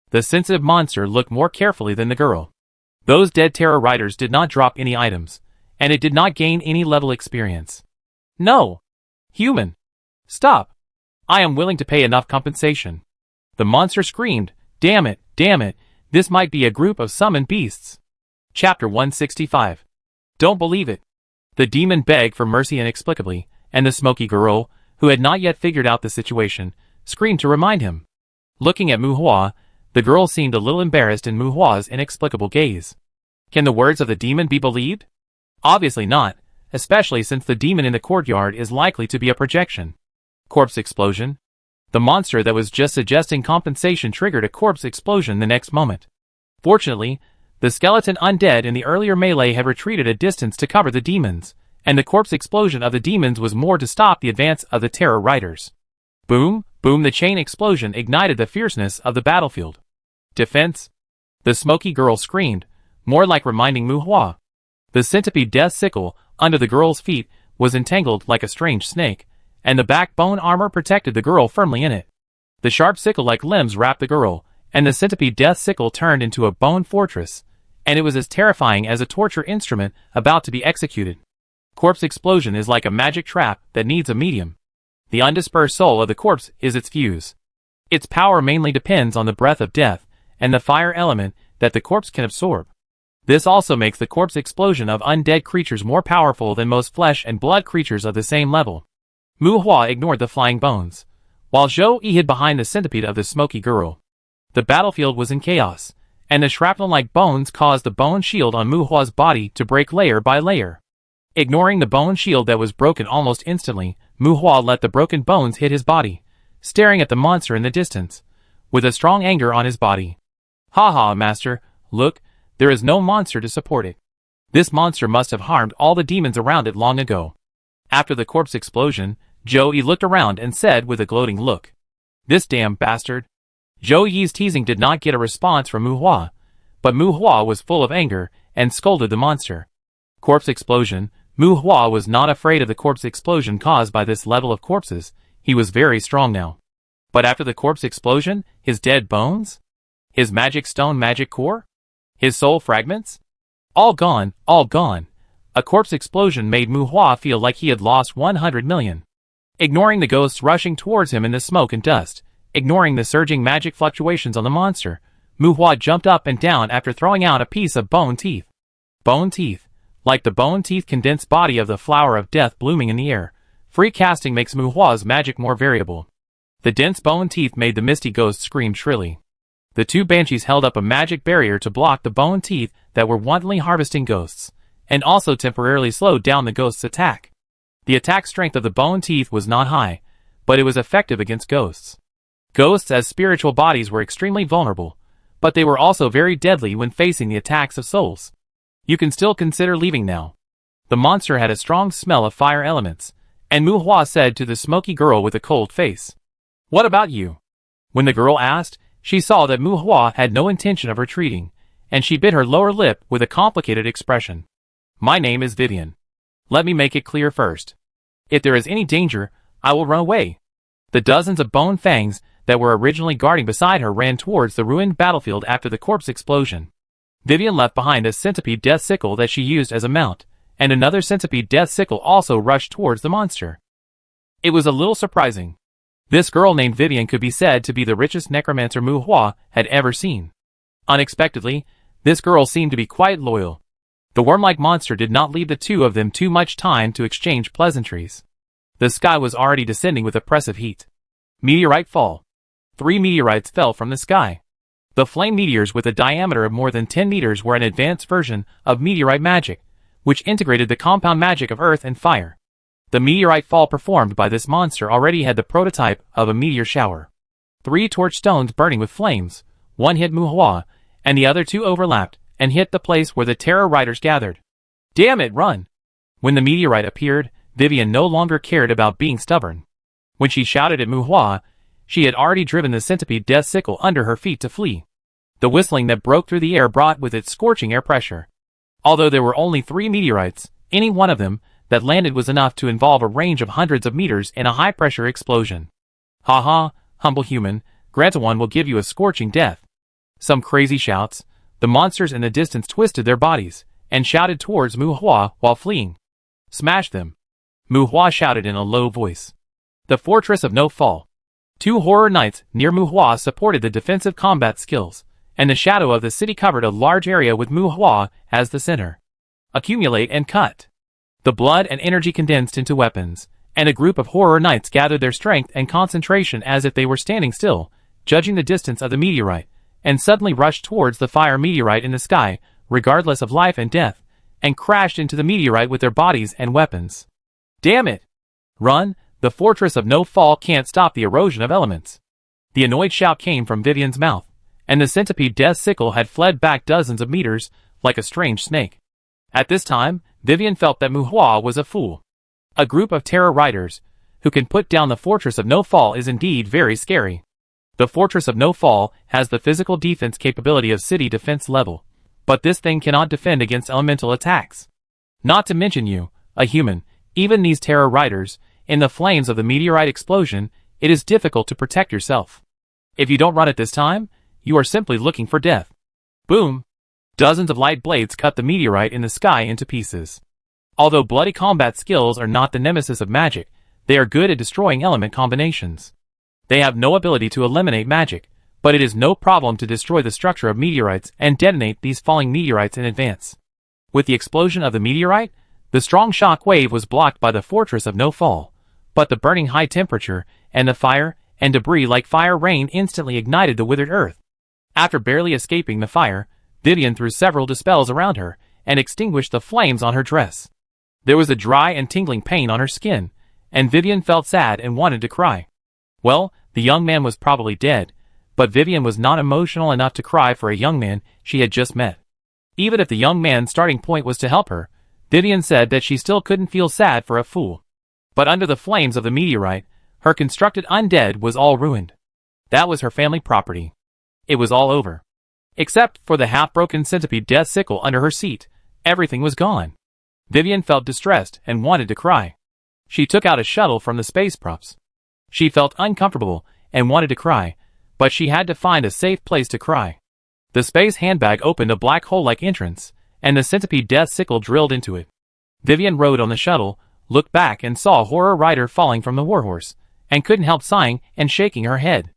The sensitive monster looked more carefully than the girl. Those dead Terror Riders did not drop any items, and it did not gain any level experience. No! Human! Stop! I am willing to pay enough compensation. The monster screamed, damn it, this might be a group of summoned beasts. Chapter 165. Don't believe it. The demon begged for mercy inexplicably, and the smoky girl, who had not yet figured out the situation, screamed to remind him. Looking at Mu Hua, the girl seemed a little embarrassed in Mu Hua's inexplicable gaze. Can the words of the demon be believed? Obviously not, especially since the demon in the courtyard is likely to be a projection. Corpse explosion. The monster that was just suggesting compensation triggered a corpse explosion the next moment. Fortunately, the skeleton undead in the earlier melee had retreated a distance to cover the demons, and the corpse explosion of the demons was more to stop the advance of the Terror Riders. Boom, boom, the chain explosion ignited the fierceness of the battlefield. Defense? The smoky girl screamed, more like reminding Mu Hua. The centipede death sickle, under the girl's feet, was entangled like a strange snake, and the backbone armor protected the girl firmly in it. The sharp sickle-like limbs wrapped the girl, and the centipede death sickle turned into a bone fortress, and it was as terrifying as a torture instrument about to be executed. Corpse explosion is like a magic trap that needs a medium. The undispersed soul of the corpse is its fuse. Its power mainly depends on the breath of death, and the fire element that the corpse can absorb. This also makes the corpse explosion of undead creatures more powerful than most flesh and blood creatures of the same level. Mu Hua ignored the flying bones, while Zhou Yi hid behind the centipede of the smoky girl. The battlefield was in chaos, and the shrapnel-like bones caused the bone shield on Mu Hua's body to break layer by layer. Ignoring the bone shield that was broken almost instantly, Mu Hua let the broken bones hit his body, staring at the monster in the distance, with a strong anger on his body. Ha ha, master, look, there is no monster to support it. This monster must have harmed all the demons around it long ago. After the corpse explosion, Zhou Yi looked around and said with a gloating look, "This damn bastard." Zhou Yi's teasing did not get a response from Mu Hua, but Mu Hua was full of anger and scolded the monster. Corpse explosion. Mu Hua was not afraid of the corpse explosion caused by this level of corpses. He was very strong now. But after the corpse explosion, his dead bones? His magic stone magic core? His soul fragments? All gone, all gone. A corpse explosion made Mu Hua feel like he had lost 100 million. Ignoring the ghosts rushing towards him in the smoke and dust, Ignoring the surging magic fluctuations on the monster, Muhua jumped up and down after throwing out a piece of bone teeth. Bone teeth. Like the bone teeth condensed body of the flower of death blooming in the air, free casting makes Muhua's magic more variable. The dense bone teeth made the misty ghost scream shrilly. The two banshees held up a magic barrier to block the bone teeth that were wantonly harvesting ghosts, and also temporarily slowed down the ghost's attack. The attack strength of the bone teeth was not high, but it was effective against ghosts. Ghosts as spiritual bodies were extremely vulnerable, but they were also very deadly when facing the attacks of souls. You can still consider leaving now. The monster had a strong smell of fire elements, and Muhua said to the smoky girl with a cold face. What about you? When the girl asked, she saw that Muhua had no intention of retreating, and she bit her lower lip with a complicated expression. My name is Vivian. Let me make it clear first. If there is any danger, I will run away. The dozens of bone fangs that were originally guarding beside her ran towards the ruined battlefield after the corpse explosion. Vivian left behind a centipede death sickle that she used as a mount, and another centipede death sickle also rushed towards the monster. It was a little surprising. This girl named Vivian could be said to be the richest necromancer Muhua had ever seen. Unexpectedly, this girl seemed to be quite loyal. The worm-like monster did not leave the two of them too much time to exchange pleasantries. The sky was already descending with oppressive heat. Meteorite fall. 3 meteorites fell from the sky. The flame meteors with a diameter of more than 10 meters were an advanced version of meteorite magic, which integrated the compound magic of earth and fire. The meteorite fall performed by this monster already had the prototype of a meteor shower. 3 torch stones burning with flames, one hit Muhua, and the other 2 overlapped and hit the place where the Terror Riders gathered. Damn it, run! When the meteorite appeared, Vivian no longer cared about being stubborn. When she shouted at Muhua, she had already driven the centipede death sickle under her feet to flee. The whistling that broke through the air brought with it scorching air pressure. Although there were only 3 meteorites, any one of them that landed was enough to involve a range of hundreds of meters in a high-pressure explosion. Ha ha, humble human, Grantawan will give you a scorching death. Some crazy shouts. The monsters in the distance twisted their bodies and shouted towards Muhua while fleeing. Smash them. Muhua shouted in a low voice. The Fortress of No Fall. 2 horror knights near Muhua supported the defensive combat skills, and the shadow of the city covered a large area with Muhua as the center. Accumulate and cut. The blood and energy condensed into weapons, and a group of horror knights gathered their strength and concentration as if they were standing still, judging the distance of the meteorite, and suddenly rushed towards the fire meteorite in the sky, regardless of life and death, and crashed into the meteorite with their bodies and weapons. Damn it! Run, the Fortress of No Fall can't stop the erosion of elements. The annoyed shout came from Vivian's mouth, and the centipede death sickle had fled back dozens of meters, like a strange snake. At this time, Vivian felt that Muhua was a fool. A group of terror riders, who can put down the Fortress of No Fall is indeed very scary. The Fortress of No Fall has the physical defense capability of city defense level, but this thing cannot defend against elemental attacks. Not to mention you, a human, even these terror riders, in the flames of the meteorite explosion, it is difficult to protect yourself. If you don't run at this time, you are simply looking for death. Boom! Dozens of light blades cut the meteorite in the sky into pieces. Although bloody combat skills are not the nemesis of magic, they are good at destroying element combinations. They have no ability to eliminate magic, but it is no problem to destroy the structure of meteorites and detonate these falling meteorites in advance. With the explosion of the meteorite, the strong shock wave was blocked by the Fortress of No Fall, but the burning high temperature and the fire and debris like fire rain instantly ignited the withered earth. After barely escaping the fire, Vivian threw several dispels around her and extinguished the flames on her dress. There was a dry and tingling pain on her skin, and Vivian felt sad and wanted to cry. Well, the young man was probably dead, but Vivian was not emotional enough to cry for a young man she had just met. Even if the young man's starting point was to help her, Vivian said that she still couldn't feel sad for a fool. But under the flames of the meteorite, her constructed undead was all ruined. That was her family property. It was all over. Except for the half-broken centipede death sickle under her seat, everything was gone. Vivian felt distressed and wanted to cry. She took out a shuttle from the space props. She felt uncomfortable and wanted to cry, but she had to find a safe place to cry. The space handbag opened a black hole-like entrance, and the centipede death sickle drilled into it. Vivian rode on the shuttle, looked back and saw a horror rider falling from the warhorse, and couldn't help sighing and shaking her head.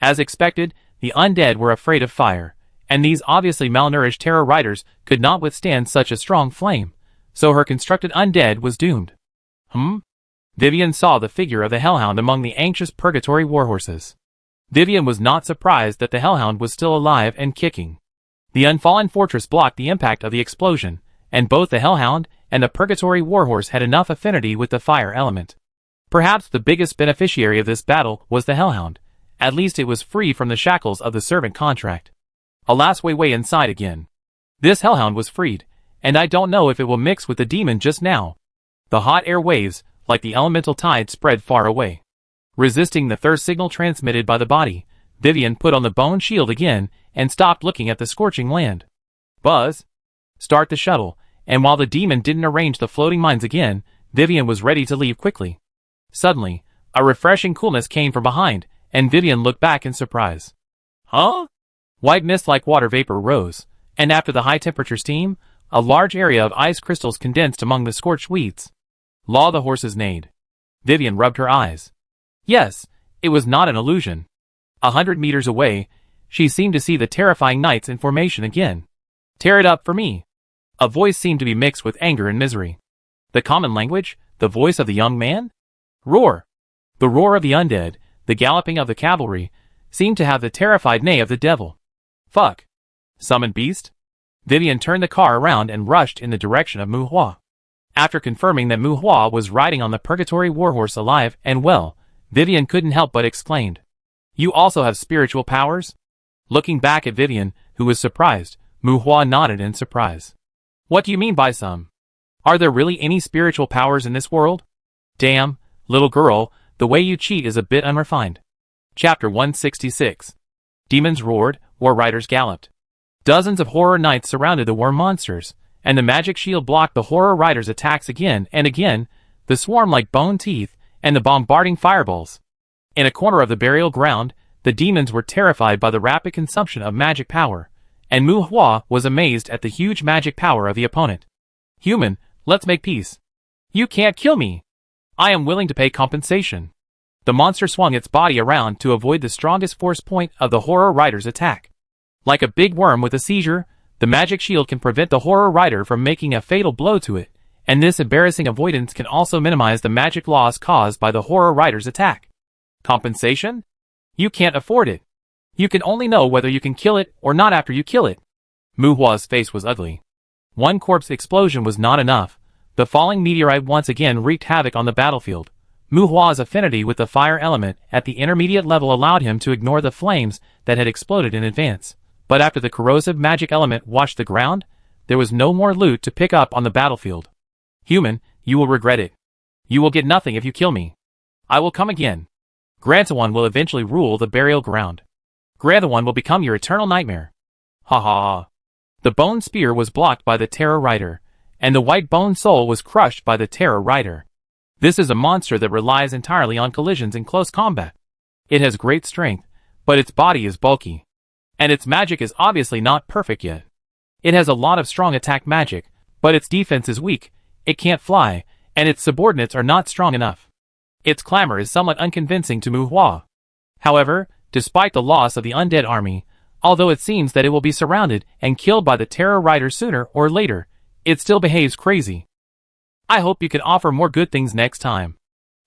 As expected, the undead were afraid of fire, and these obviously malnourished terror riders could not withstand such a strong flame, so her constructed undead was doomed. Vivian saw the figure of the hellhound among the anxious purgatory warhorses. Vivian was not surprised that the hellhound was still alive and kicking. The unfallen fortress blocked the impact of the explosion, and both the hellhound and the purgatory warhorse had enough affinity with the fire element. Perhaps the biggest beneficiary of this battle was the hellhound. At least it was free from the shackles of the servant contract. Alas, way inside again. This hellhound was freed, and I don't know if it will mix with the demon just now. The hot air waves, like the elemental tide, spread far away. Resisting the thirst signal transmitted by the body, Vivian put on the bone shield again and stopped looking at the scorching land. Buzz! Start the shuttle, and while the demon didn't arrange the floating mines again, Vivian was ready to leave quickly. Suddenly, a refreshing coolness came from behind, and Vivian looked back in surprise. Huh? White mist like water vapor rose, and after the high-temperature steam, a large area of ice crystals condensed among the scorched weeds. Law, the horses neighed. Vivian rubbed her eyes. Yes, it was not an illusion. 100 meters away, she seemed to see the terrifying knights in formation again. Tear it up for me. A voice seemed to be mixed with anger and misery. The common language, the voice of the young man? Roar! The roar of the undead, the galloping of the cavalry, seemed to have the terrified neigh of the devil. Fuck. Summoned beast? Vivian turned the car around and rushed in the direction of Muhua. After confirming that Muhua was riding on the purgatory warhorse alive and well, Vivian couldn't help but exclaimed. You also have spiritual powers? Looking back at Vivian, who was surprised, Muhua nodded in surprise. What do you mean by some? Are there really any spiritual powers in this world? Damn, little girl, the way you cheat is a bit unrefined. Chapter 166. Demons roared, war riders galloped. Dozens of horror knights surrounded the war monsters, and the magic shield blocked the horror riders' attacks again and again, the swarm like bone teeth, and the bombarding fireballs. In a corner of the burial ground, the demons were terrified by the rapid consumption of magic power, and Muhua was amazed at the huge magic power of the opponent. Human, let's make peace. You can't kill me. I am willing to pay compensation. The monster swung its body around to avoid the strongest force point of the horror rider's attack. Like a big worm with a seizure, the magic shield can prevent the horror rider from making a fatal blow to it, and this embarrassing avoidance can also minimize the magic loss caused by the horror rider's attack. Compensation? You can't afford it. You can only know whether you can kill it or not after you kill it. Muhua's face was ugly. One corpse explosion was not enough. The falling meteorite once again wreaked havoc on the battlefield. Muhua's affinity with the fire element at the intermediate level allowed him to ignore the flames that had exploded in advance. But after the corrosive magic element washed the ground, there was no more loot to pick up on the battlefield. Human, you will regret it. You will get nothing if you kill me. I will come again. Grantawan will eventually rule the burial ground. Grantawan will become your eternal nightmare. Ha ha ha. The bone spear was blocked by the terror rider, and the white bone soul was crushed by the terror rider. This is a monster that relies entirely on collisions in close combat. It has great strength, but its body is bulky. And its magic is obviously not perfect yet. It has a lot of strong attack magic, but its defense is weak, it can't fly, and its subordinates are not strong enough. Its clamor is somewhat unconvincing to Muhua. However, despite the loss of the undead army, although it seems that it will be surrounded and killed by the terror rider sooner or later, it still behaves crazy. I hope you can offer more good things next time.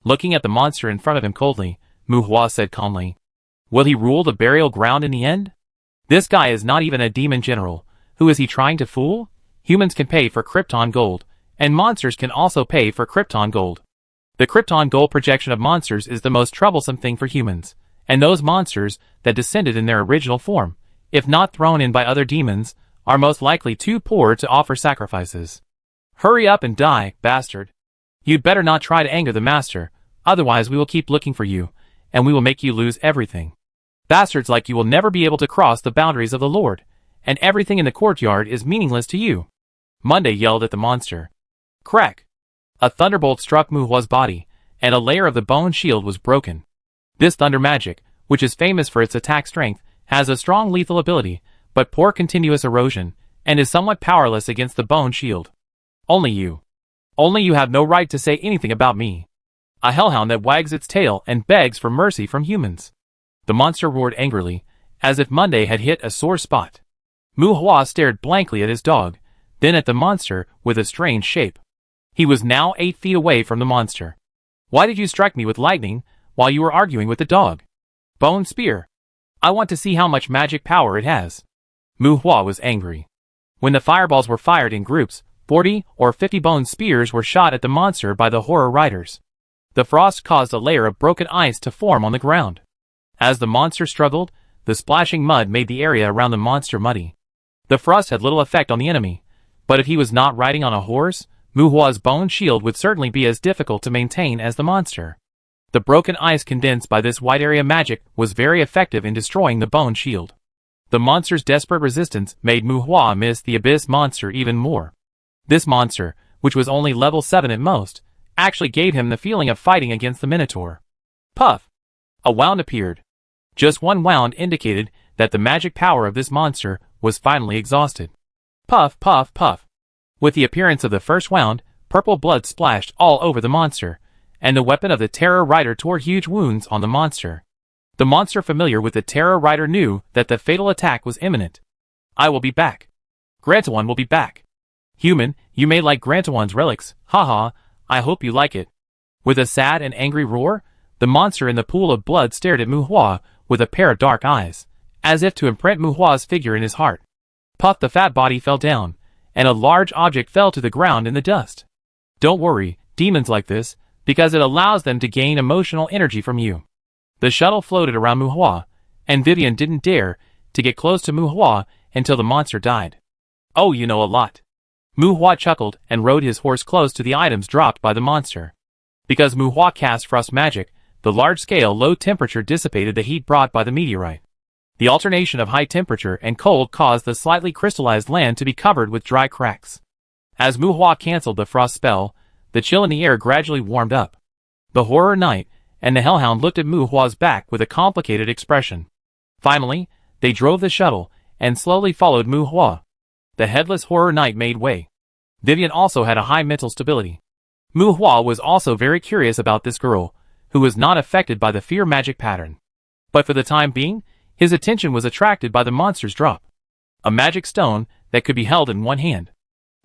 Looking at the monster in front of him coldly, Muhua said calmly. Will he rule the burial ground in the end? This guy is not even a demon general. Who is he trying to fool? Humans can pay for Krypton gold, and monsters can also pay for Krypton gold. The Krypton gold projection of monsters is the most troublesome thing for humans, and those monsters that descended in their original form, if not thrown in by other demons, are most likely too poor to offer sacrifices. Hurry up and die, bastard. You'd better not try to anger the master, otherwise we will keep looking for you, and we will make you lose everything. Bastards like you will never be able to cross the boundaries of the Lord, and everything in the courtyard is meaningless to you. Monday yelled at the monster. Crack! A thunderbolt struck Muhua's body, and a layer of the bone shield was broken. This thunder magic, which is famous for its attack strength, has a strong lethal ability, but poor continuous erosion, and is somewhat powerless against the bone shield. Only you have no right to say anything about me. A hellhound that wags its tail and begs for mercy from humans. The monster roared angrily, as if Monday had hit a sore spot. Mu Hua stared blankly at his dog, then at the monster with a strange shape. He was now 8 feet away from the monster. Why did you strike me with lightning while you were arguing with the dog? Bone spear. I want to see how much magic power it has. Mu Hua was angry. When the fireballs were fired in groups, 40 or 50 bone spears were shot at the monster by the horror riders. The frost caused a layer of broken ice to form on the ground. As the monster struggled, the splashing mud made the area around the monster muddy. The frost had little effect on the enemy, but if he was not riding on a horse, Mu Hua's bone shield would certainly be as difficult to maintain as the monster. The broken ice condensed by this wide area magic was very effective in destroying the bone shield. The monster's desperate resistance made Mu Hua miss the abyss monster even more. This monster, which was only level 7 at most, actually gave him the feeling of fighting against the Minotaur. Puff! A wound appeared. Just one wound indicated that the magic power of this monster was finally exhausted. Puff, puff, puff. With the appearance of the first wound, purple blood splashed all over the monster, and the weapon of the Terror Rider tore huge wounds on the monster. The monster familiar with the Terror Rider knew that the fatal attack was imminent. I will be back. Grantawan will be back. Human, you may like Grantawan's relics, haha, I hope you like it. With a sad and angry roar, the monster in the pool of blood stared at Mu Hua with a pair of dark eyes, as if to imprint Mu Hua's figure in his heart. Puff the fat body fell down, and a large object fell to the ground in the dust. Don't worry, demons like this, because it allows them to gain emotional energy from you. The shuttle floated around Mu Hua, and Vivian didn't dare to get close to Mu Hua until the monster died. Oh, you know a lot. Mu Hua chuckled and rode his horse close to the items dropped by the monster. Because Mu Hua cast frost magic, the large-scale low temperature dissipated the heat brought by the meteorite. The alternation of high temperature and cold caused the slightly crystallized land to be covered with dry cracks. As Mu Hua cancelled the frost spell, the chill in the air gradually warmed up. The Horror Knight and the Hellhound looked at Mu Hua's back with a complicated expression. Finally, they drove the shuttle and slowly followed Mu Hua. The Headless Horror Knight made way. Vivian also had a high mental stability. Mu Hua was also very curious about this girl, who was not affected by the fear magic pattern. But for the time being, his attention was attracted by the monster's drop. A magic stone that could be held in one hand.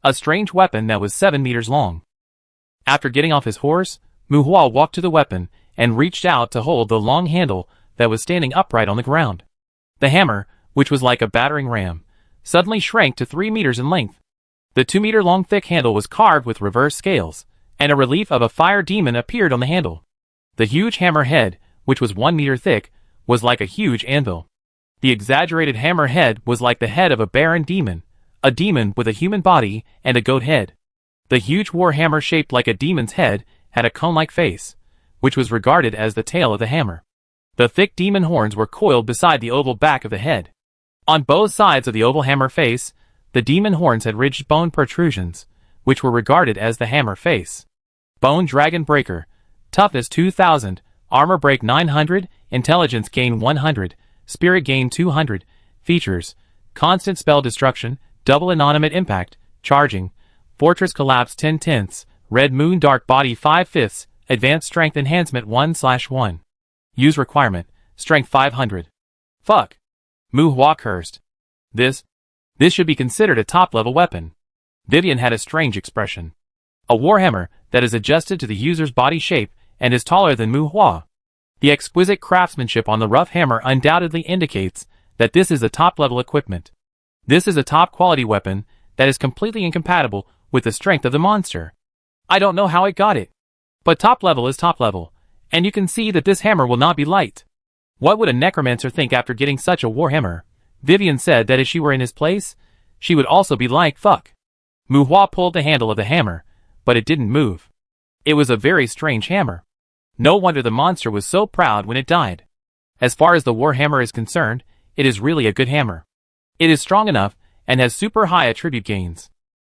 A strange weapon that was 7 meters long. After getting off his horse, Mu Hua walked to the weapon and reached out to hold the long handle that was standing upright on the ground. The hammer, which was like a battering ram, suddenly shrank to 3 meters in length. The 2-meter-long thick handle was carved with reverse scales, and a relief of a fire demon appeared on the handle. The huge hammer head, which was 1 meter thick, was like a huge anvil. The exaggerated hammer head was like the head of a barren demon, a demon with a human body and a goat head. The huge war hammer shaped like a demon's head had a cone-like face, which was regarded as the tail of the hammer. The thick demon horns were coiled beside the oval back of the head. On both sides of the oval hammer face, the demon horns had ridged bone protrusions, which were regarded as the hammer face. Bone Dragon Breaker. Toughness 2000, Armor Break 900, Intelligence Gain 100, Spirit Gain 200. Features: Constant Spell Destruction, Double Inanimate Impact, Charging, Fortress Collapse 10/10, Red Moon Dark Body 5/5, Advanced Strength Enhancement 1/1. Use Requirement: Strength 500. Fuck. Mu Hua cursed. This should be considered a top-level weapon. Vivian had a strange expression. A warhammer that is adjusted to the user's body shape and is taller than Mu Hua. The exquisite craftsmanship on the rough hammer undoubtedly indicates that this is a top-level equipment. This is a top-quality weapon that is completely incompatible with the strength of the monster. I don't know how it got it. But top-level is top-level, and you can see that this hammer will not be light. What would a necromancer think after getting such a warhammer? Vivian said that if she were in his place, she would also be like, fuck. Mu Hua pulled the handle of the hammer, but it didn't move. It was a very strange hammer. No wonder the monster was so proud when it died. As far as the warhammer is concerned, it is really a good hammer. It is strong enough and has super high attribute gains.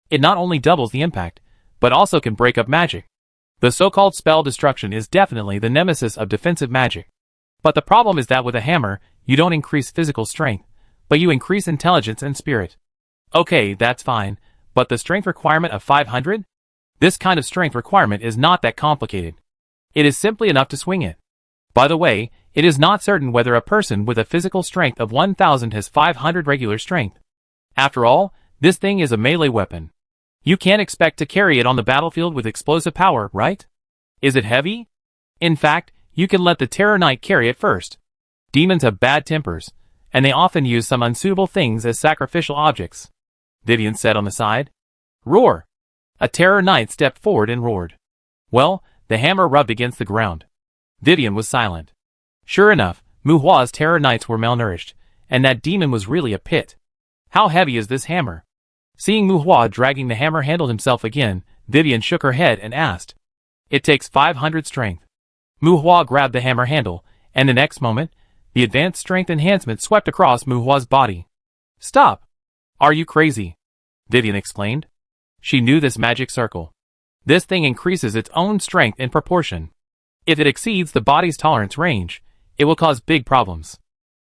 It not only doubles the impact, but also can break up magic. The so-called spell destruction is definitely the nemesis of defensive magic. But the problem is that with a hammer, you don't increase physical strength, but you increase intelligence and spirit. Okay, that's fine, but the strength requirement of 500? This kind of strength requirement is not that complicated. It is simply enough to swing it. By the way, it is not certain whether a person with a physical strength of 1000 has 500 regular strength. After all, this thing is a melee weapon. You can't expect to carry it on the battlefield with explosive power, right? Is it heavy? In fact, you can let the Terror Knight carry it first. Demons have bad tempers, and they often use some unsuitable things as sacrificial objects, Vivian said on the side. Roar! A Terror Knight stepped forward and roared. Well, the hammer rubbed against the ground. Vivian was silent. Sure enough, Muhua's Terror Knights were malnourished, and that demon was really a pit. How heavy is this hammer? Seeing Muhua dragging the hammer handle himself again, Vivian shook her head and asked. It takes 500 strength. Muhua grabbed the hammer handle, and the next moment, the advanced strength enhancement swept across Muhua's body. Stop! Are you crazy? Vivian exclaimed. She knew this magic circle. This thing increases its own strength in proportion. If it exceeds the body's tolerance range, it will cause big problems.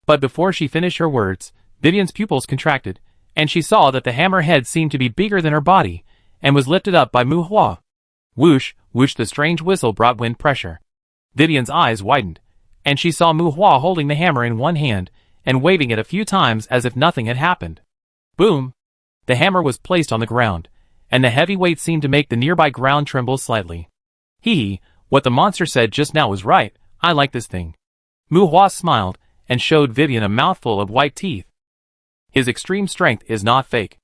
But before she finished her words, Vivian's pupils contracted, and she saw that the hammer head seemed to be bigger than her body, and was lifted up by Muhua. Whoosh, whoosh, the strange whistle brought wind pressure. Vivian's eyes widened, and she saw Muhua holding the hammer in one hand, and waving it a few times as if nothing had happened. Boom! The hammer was placed on the ground, and the heavy weight seemed to make the nearby ground tremble slightly. Hee, what the monster said just now was right, I like this thing. Muhua smiled, and showed Vivian a mouthful of white teeth. His extreme strength is not fake.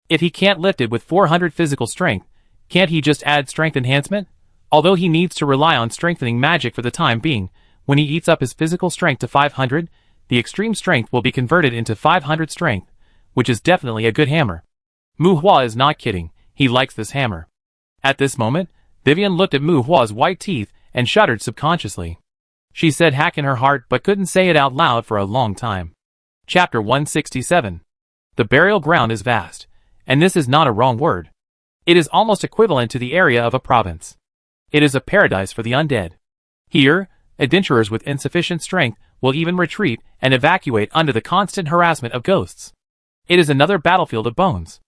If he can't lift it with 400 physical strength, can't he just add strength enhancement? Although he needs to rely on strengthening magic for the time being, when he eats up his physical strength to 500, the extreme strength will be converted into 500 strength, which is definitely a good hammer. Muhua is not kidding, he likes this hammer. At this moment, Vivian looked at Muhua's white teeth and shuddered subconsciously. She said hack in her heart but couldn't say it out loud for a long time. Chapter 167. The burial ground is vast, and this is not a wrong word. It is almost equivalent to the area of a province. It is a paradise for the undead. Here, adventurers with insufficient strength will even retreat and evacuate under the constant harassment of ghosts. It is another battlefield of bones.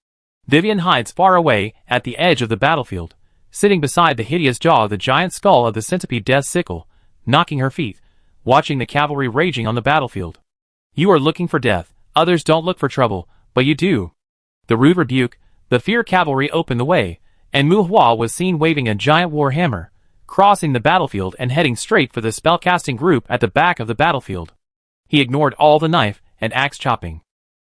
Vivian hides far away at the edge of the battlefield, sitting beside the hideous jaw of the giant skull of the centipede Death Sickle, knocking her feet, watching the cavalry raging on the battlefield. You are looking for death, others don't look for trouble, but you do. The rude rebuke, the fear cavalry opened the way, and Muhua was seen waving a giant war hammer, crossing the battlefield and heading straight for the spellcasting group at the back of the battlefield. He ignored all the knife and axe chopping.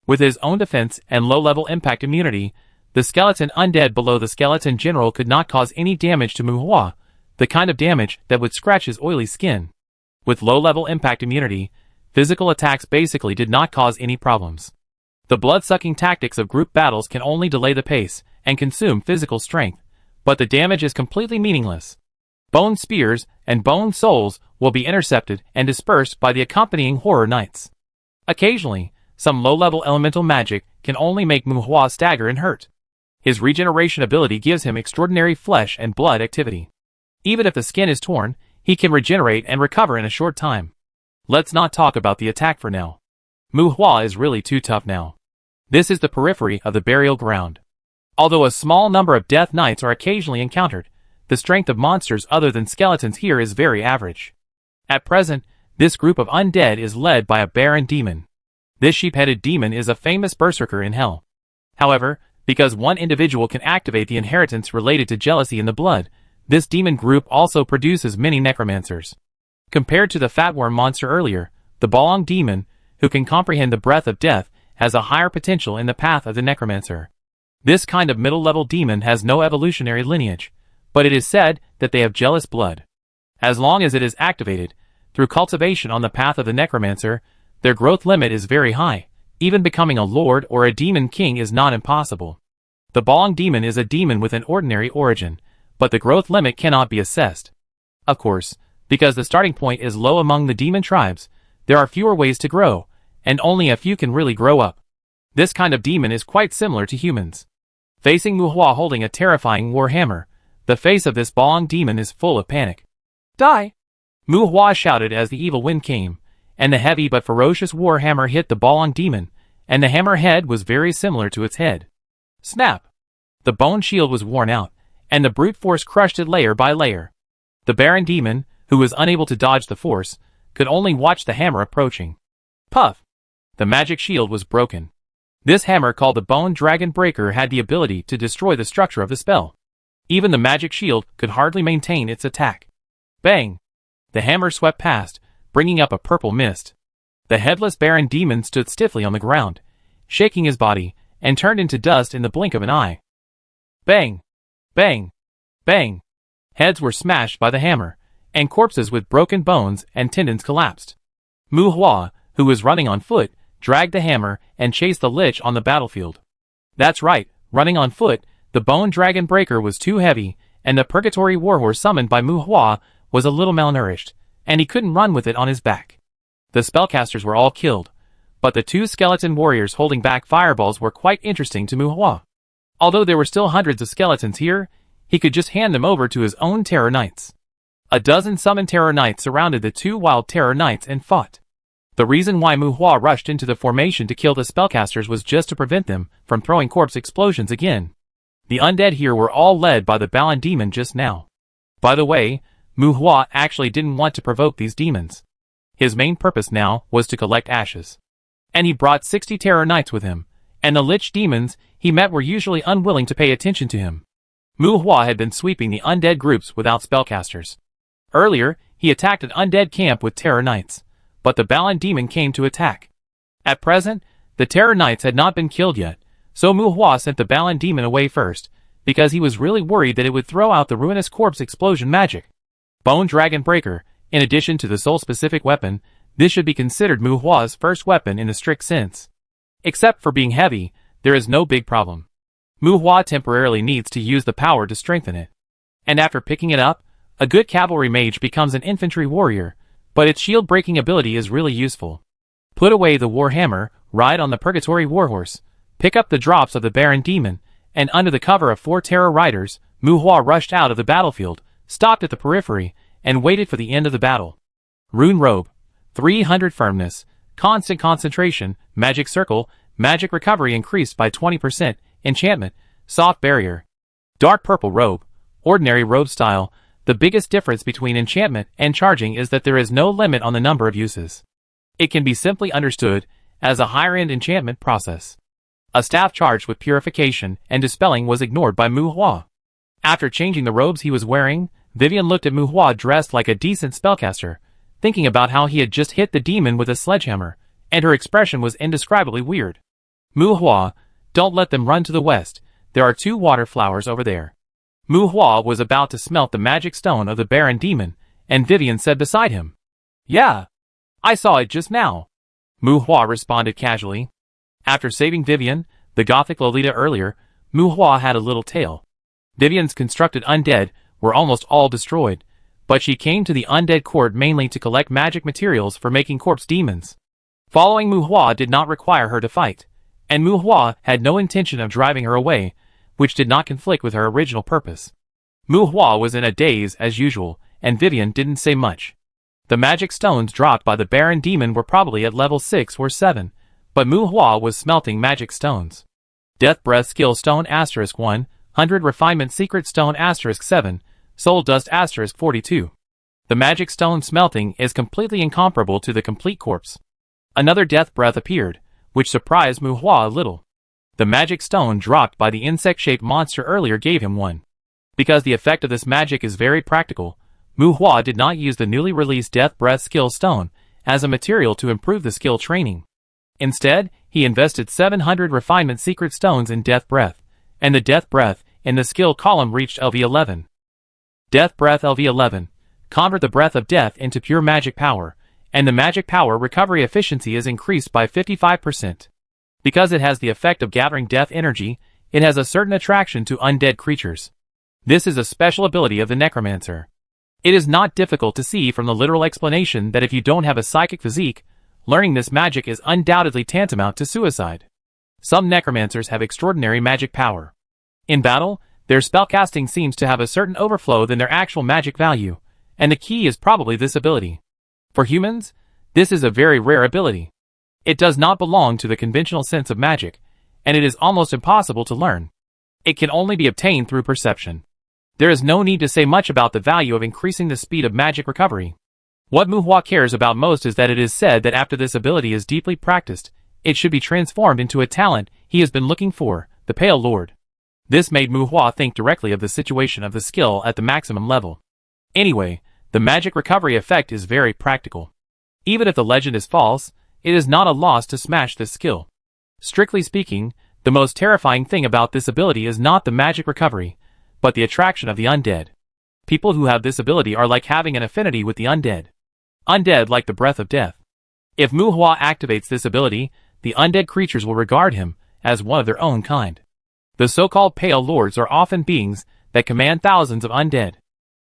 With his own defense and low-level impact immunity, the skeleton undead below the skeleton general could not cause any damage to Muhua, the kind of damage that would scratch his oily skin. With low-level impact immunity, physical attacks basically did not cause any problems. The blood-sucking tactics of group battles can only delay the pace and consume physical strength, but the damage is completely meaningless. Bone spears and bone souls will be intercepted and dispersed by the accompanying horror knights. Occasionally, some low-level elemental magic can only make Muhua stagger and hurt. His regeneration ability gives him extraordinary flesh and blood activity. Even if the skin is torn, he can regenerate and recover in a short time. Let's not talk about the attack for now. Muhua is really too tough now. This is the periphery of the burial ground. Although a small number of death knights are occasionally encountered, the strength of monsters other than skeletons here is very average. At present, this group of undead is led by a barren demon. This sheep-headed demon is a famous berserker in hell. However, because one individual can activate the inheritance related to jealousy in the blood, this demon group also produces many necromancers. Compared to the fatworm monster earlier, the Balong demon, who can comprehend the breath of death, has a higher potential in the path of the necromancer. This kind of middle-level demon has no evolutionary lineage, but it is said that they have jealous blood. As long as it is activated, through cultivation on the path of the necromancer, their growth limit is very high. Even becoming a lord or a demon king is not impossible. The Balong demon is a demon with an ordinary origin, but the growth limit cannot be assessed. Of course, because the starting point is low among the demon tribes, there are fewer ways to grow, and only a few can really grow up. This kind of demon is quite similar to humans. Facing Muhua holding a terrifying war hammer, the face of this Balong demon is full of panic. Die! Muhua shouted as the evil wind came, and the heavy but ferocious war hammer hit the Balong demon, and the hammer head was very similar to its head. Snap! The bone shield was worn out, and the brute force crushed it layer by layer. The barren demon, who was unable to dodge the force, could only watch the hammer approaching. Puff! The magic shield was broken. This hammer, called the Bone Dragon Breaker, had the ability to destroy the structure of the spell. Even the magic shield could hardly maintain its attack. Bang! The hammer swept past, bringing up a purple mist. The headless Baron Demon stood stiffly on the ground, shaking his body, and turned into dust in the blink of an eye. Bang! Bang! Bang! Heads were smashed by the hammer, and corpses with broken bones and tendons collapsed. Mu Hua, who was running on foot, dragged the hammer and chased the lich on the battlefield. That's right, running on foot, the Bone Dragon Breaker was too heavy, and the Purgatory Warhorse summoned by Mu Hua was a little malnourished, and he couldn't run with it on his back. The spellcasters were all killed, but the two skeleton warriors holding back fireballs were quite interesting to Mu Hua. Although there were still hundreds of skeletons here, he could just hand them over to his own Terror Knights. A dozen summoned Terror Knights surrounded the two wild Terror Knights and fought. The reason why Mu Hua rushed into the formation to kill the spellcasters was just to prevent them from throwing corpse explosions again. The undead here were all led by the Balan demon just now. By the way, Mu Hua actually didn't want to provoke these demons. His main purpose now was to collect ashes. And he brought 60 Terror Knights with him, and the lich demons he met were usually unwilling to pay attention to him. Mu Hua had been sweeping the undead groups without spellcasters. Earlier, he attacked an undead camp with Terror Knights, but the Balan demon came to attack. At present, the Terror Knights had not been killed yet, so Mu Hua sent the Balan demon away first, because he was really worried that it would throw out the ruinous corpse explosion magic. Bone Dragon Breaker, in addition to the soul-specific weapon, this should be considered Mu Hua's first weapon in the strict sense. Except for being heavy, there is no big problem. Mu Hua temporarily needs to use the power to strengthen it. And after picking it up, a good cavalry mage becomes an infantry warrior, but its shield-breaking ability is really useful. Put away the Warhammer, ride on the Purgatory Warhorse, pick up the drops of the Baron Demon, and under the cover of 4 Terror Riders, Mu Hua rushed out of the battlefield, stopped at the periphery, and waited for the end of the battle. Rune Robe, 300 Firmness, Constant Concentration, Magic Circle, Magic Recovery increased by 20%, Enchantment, Soft Barrier. Dark Purple Robe, Ordinary Robe Style. The biggest difference between enchantment and charging is that there is no limit on the number of uses. It can be simply understood as a higher-end enchantment process. A staff charged with purification and dispelling was ignored by Mu Hua. After changing the robes he was wearing, Vivian looked at Mu Hua dressed like a decent spellcaster, thinking about how he had just hit the demon with a sledgehammer, and her expression was indescribably weird. Mu Hua, don't let them run to the west, there are 2 water flowers over there. Mu Hua was about to smelt the magic stone of the Baron Demon, and Vivian said beside him, "Yeah, I saw it just now." Mu Hua responded casually. After saving Vivian, the Gothic Lolita earlier, Mu Hua had a little tale. Vivian's constructed undead were almost all destroyed, but she came to the undead court mainly to collect magic materials for making corpse demons. Following Mu Hua did not require her to fight, and Mu Hua had no intention of driving her away, which did not conflict with her original purpose. Mu Hua was in a daze as usual, and Vivian didn't say much. The magic stones dropped by the Baron Demon were probably at level 6 or 7, but Mu Hua was smelting magic stones. Death Breath Skill Stone *1, 100 Refinement Secret Stone *7, Soul Dust *42. The magic stone smelting is completely incomparable to the complete corpse. Another Death Breath appeared, which surprised Mu Hua a little. The magic stone dropped by the insect-shaped monster earlier gave him one. Because the effect of this magic is very practical, Mu Hua did not use the newly released Death Breath Skill Stone as a material to improve the skill training. Instead, he invested 700 Refinement Secret Stones in Death Breath, and the Death Breath in the skill column reached LV11. Death Breath LV11. Convert the Breath of Death into pure magic power, and the magic power recovery efficiency is increased by 55%. Because it has the effect of gathering death energy, it has a certain attraction to undead creatures. This is a special ability of the Necromancer. It is not difficult to see from the literal explanation that if you don't have a psychic physique, learning this magic is undoubtedly tantamount to suicide. Some Necromancers have extraordinary magic power. In battle, their spellcasting seems to have a certain overflow than their actual magic value, and the key is probably this ability. For humans, this is a very rare ability. It does not belong to the conventional sense of magic, and it is almost impossible to learn. It can only be obtained through perception. There is no need to say much about the value of increasing the speed of magic recovery. What Mu Hua cares about most is that it is said that after this ability is deeply practiced, it should be transformed into a talent he has been looking for, the Pale Lord. This made Mu Hua think directly of the situation of the skill at the maximum level. Anyway, the magic recovery effect is very practical. Even if the legend is false, it is not a loss to smash this skill. Strictly speaking, the most terrifying thing about this ability is not the magic recovery, but the attraction of the undead. People who have this ability are like having an affinity with the undead. Undead like the breath of death. If Mu Hua activates this ability, the undead creatures will regard him as one of their own kind. The so-called Pale Lords are often beings that command thousands of undead.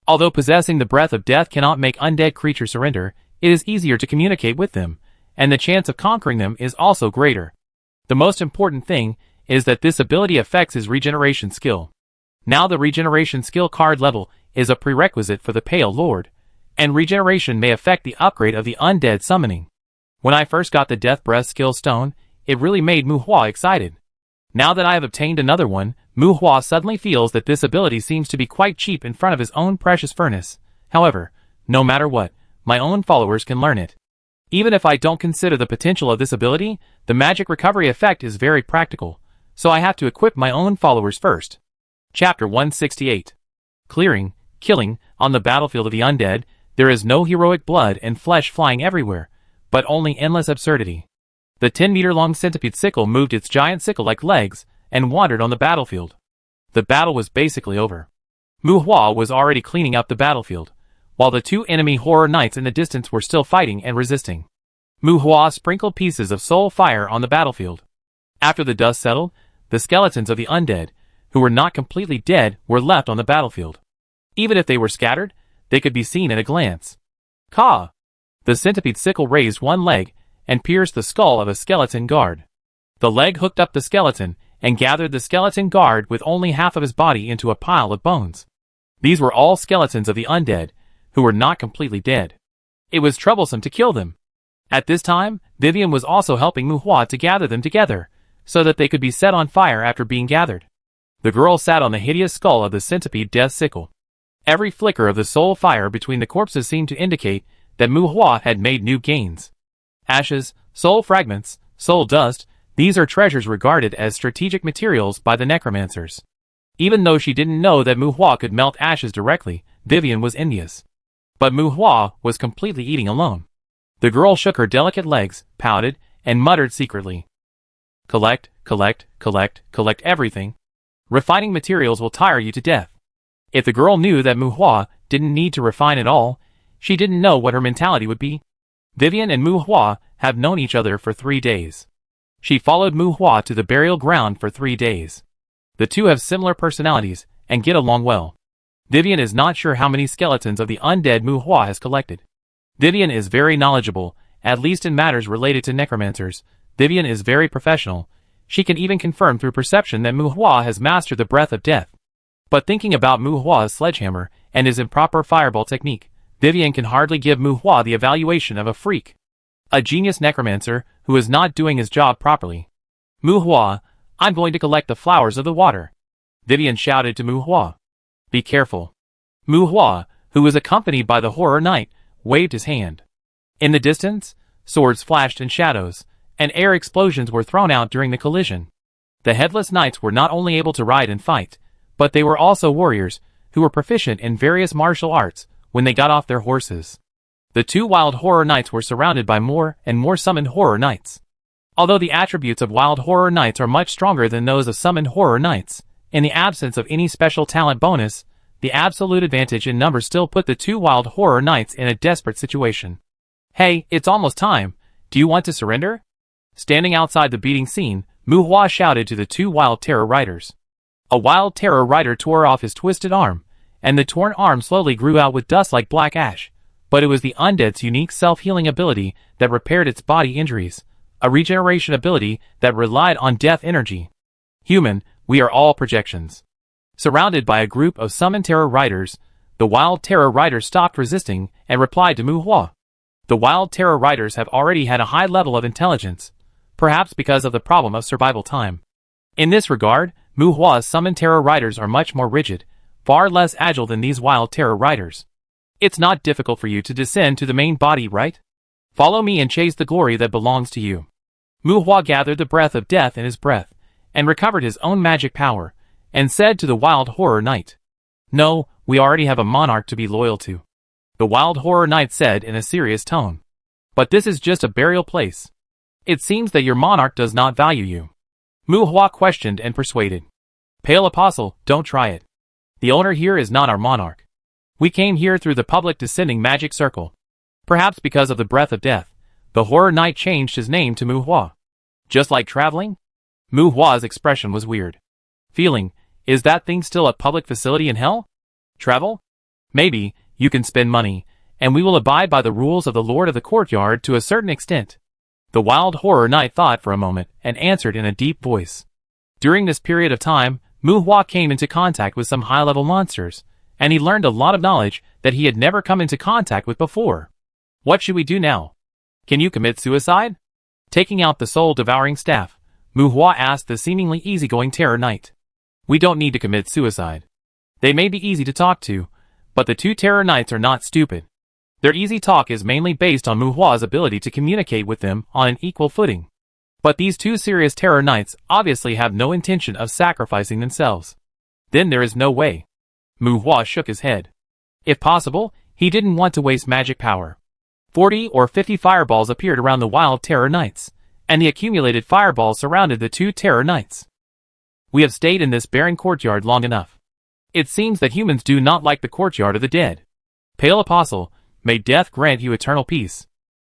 Although possessing the breath of death cannot make undead creatures surrender, it is easier to communicate with them, and the chance of conquering them is also greater. The most important thing is that this ability affects his regeneration skill. Now the regeneration skill card level is a prerequisite for the Pale Lord, and regeneration may affect the upgrade of the undead summoning. When I first got the Death Breath skill stone, it really made Mu Hua excited. Now that I have obtained another one, Mu Hua suddenly feels that this ability seems to be quite cheap in front of his own precious furnace. However, no matter what, my own followers can learn it. Even if I don't consider the potential of this ability, the magic recovery effect is very practical, so I have to equip my own followers first. Chapter 168. Clearing, killing, on the battlefield of the undead, there is no heroic blood and flesh flying everywhere, but only endless absurdity. The 10-meter-long centipede sickle moved its giant sickle-like legs and wandered on the battlefield. The battle was basically over. Mu Hua was already cleaning up the battlefield, while the two enemy horror knights in the distance were still fighting and resisting. Mu Hua sprinkled pieces of soul fire on the battlefield. After the dust settled, the skeletons of the undead, who were not completely dead, were left on the battlefield. Even if they were scattered, they could be seen at a glance. Ka! The centipede sickle raised one leg and pierced the skull of a skeleton guard. The leg hooked up the skeleton and gathered the skeleton guard with only half of his body into a pile of bones. These were all skeletons of the undead, who were not completely dead. It was troublesome to kill them. At this time, Vivian was also helping Mu Hua to gather them together, so that they could be set on fire after being gathered. The girl sat on the hideous skull of the centipede death sickle. Every flicker of the soul fire between the corpses seemed to indicate that Mu Hua had made new gains. Ashes, soul fragments, soul dust, these are treasures regarded as strategic materials by the necromancers. Even though she didn't know that Mu Hua could melt ashes directly, Vivian was envious. But Mu Hua was completely eating alone. The girl shook her delicate legs, pouted, and muttered secretly. Collect, collect, collect, collect everything. Refining materials will tire you to death. If the girl knew that Mu Hua didn't need to refine at all, she didn't know what her mentality would be. Vivian and Mu Hua have known each other for 3 days. She followed Mu Hua to the burial ground for 3 days. The two have similar personalities and get along well. Vivian is not sure how many skeletons of the undead Mu Hua has collected. Vivian is very knowledgeable, at least in matters related to necromancers. Vivian is very professional. She can even confirm through perception that Mu Hua has mastered the breath of death. But thinking about Mu Hua's sledgehammer and his improper fireball technique, Vivian can hardly give Mu Hua the evaluation of a freak. A genius necromancer who is not doing his job properly. Mu Hua, I'm going to collect the flowers of the water. Vivian shouted to Mu Hua. Be careful. Mu Hua, who was accompanied by the horror knight, waved his hand. In the distance, swords flashed in shadows, and air explosions were thrown out during the collision. The headless knights were not only able to ride and fight, but they were also warriors, who were proficient in various martial arts when they got off their horses. The two wild horror knights were surrounded by more and more summoned horror knights. Although the attributes of wild horror knights are much stronger than those of summoned horror knights, in the absence of any special talent bonus, the absolute advantage in numbers still put the two wild horror knights in a desperate situation. Hey, it's almost time. Do you want to surrender? Standing outside the beating scene, Mu Hua shouted to the two wild terror riders. A wild terror rider tore off his twisted arm, and the torn arm slowly grew out with dust like black ash, but it was the undead's unique self-healing ability that repaired its body injuries, a regeneration ability that relied on death energy. Human, we are all projections. Surrounded by a group of summoned terror riders, the wild terror riders stopped resisting and replied to Mu Hua. The wild terror riders have already had a high level of intelligence, perhaps because of the problem of survival time. In this regard, Mu Hua's summoned terror riders are much more rigid, far less agile than these wild terror riders. It's not difficult for you to descend to the main body, right? Follow me and chase the glory that belongs to you. Mu Hua gathered the breath of death in his breath, and recovered his own magic power, and said to the Wild Horror Knight, "No, we already have a monarch to be loyal to." The Wild Horror Knight said in a serious tone, "But this is just a burial place. It seems that your monarch does not value you." Mu Hua questioned and persuaded. "Pale Apostle, don't try it. The owner here is not our monarch. We came here through the public descending magic circle." Perhaps because of the breath of death, the Horror Knight changed his name to Mu Hua. Just like traveling? Mu Hua's expression was weird. Feeling, is that thing still a public facility in hell? Travel? Maybe, you can spend money, and we will abide by the rules of the Lord of the Courtyard to a certain extent. The Wild Horror Knight thought for a moment and answered in a deep voice. During this period of time, Mu Hua came into contact with some high-level monsters, and he learned a lot of knowledge that he had never come into contact with before. What should we do now? Can you commit suicide? Taking out the soul-devouring staff, Mu Hua asked the seemingly easygoing Terror Knight. We don't need to commit suicide. They may be easy to talk to, but the two Terror Knights are not stupid. Their easy talk is mainly based on Mu Hua's ability to communicate with them on an equal footing. But these two serious Terror Knights obviously have no intention of sacrificing themselves. Then there is no way. Mu Hua shook his head. If possible, he didn't want to waste magic power. 40 or 50 fireballs appeared around the Wild Terror Knights, and the accumulated fireballs surrounded the two Terror Knights. We have stayed in this barren courtyard long enough. It seems that humans do not like the courtyard of the dead. Pale Apostle, may death grant you eternal peace.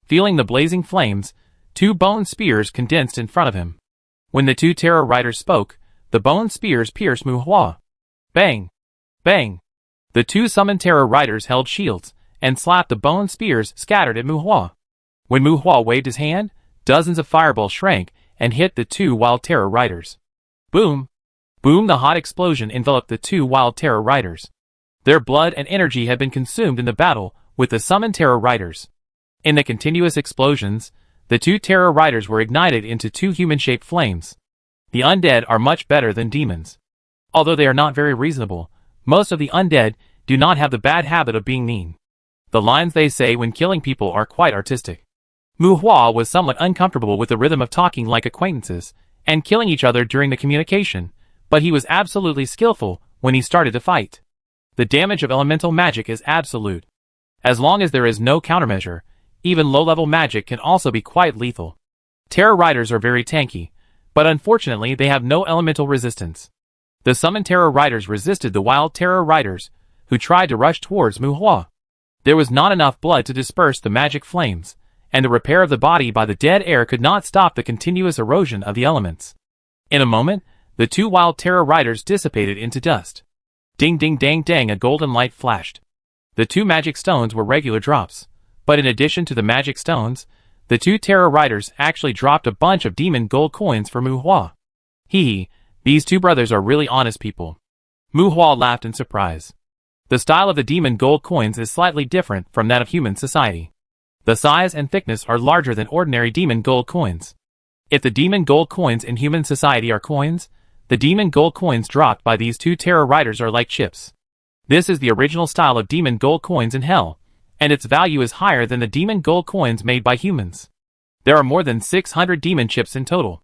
Feeling the blazing flames, two bone spears condensed in front of him. When the two Terror Riders spoke, the bone spears pierced Mu Hua. Bang! Bang! The two summoned Terror Riders held shields, and slapped the bone spears scattered at Mu Hua. When Mu Hua waved his hand, dozens of fireballs shrank and hit the two Wild Terror Riders. Boom! Boom! The hot explosion enveloped the two Wild Terror Riders. Their blood and energy had been consumed in the battle with the summoned Terror Riders. In the continuous explosions, the two Terror Riders were ignited into two human-shaped flames. The undead are much better than demons. Although they are not very reasonable, most of the undead do not have the bad habit of being mean. The lines they say when killing people are quite artistic. Mu Hua was somewhat uncomfortable with the rhythm of talking like acquaintances, and killing each other during the communication, but he was absolutely skillful when he started to fight. The damage of elemental magic is absolute. As long as there is no countermeasure, even low-level magic can also be quite lethal. Terror Riders are very tanky, but unfortunately they have no elemental resistance. The summoned Terror Riders resisted the Wild Terror Riders, who tried to rush towards Mu Hua. There was not enough blood to disperse the magic flames, and the repair of the body by the dead air could not stop the continuous erosion of the elements. In a moment, the two Wild Terror Riders dissipated into dust. Ding ding dang dang, a golden light flashed. The two magic stones were regular drops, but in addition to the magic stones, the two Terror Riders actually dropped a bunch of demon gold coins for Mu Hua. Hee, these two brothers are really honest people. Mu Hua laughed in surprise. The style of the demon gold coins is slightly different from that of human society. The size and thickness are larger than ordinary demon gold coins. If the demon gold coins in human society are coins, the demon gold coins dropped by these two Terror Riders are like chips. This is the original style of demon gold coins in hell, and its value is higher than the demon gold coins made by humans. There are more than 600 demon chips in total.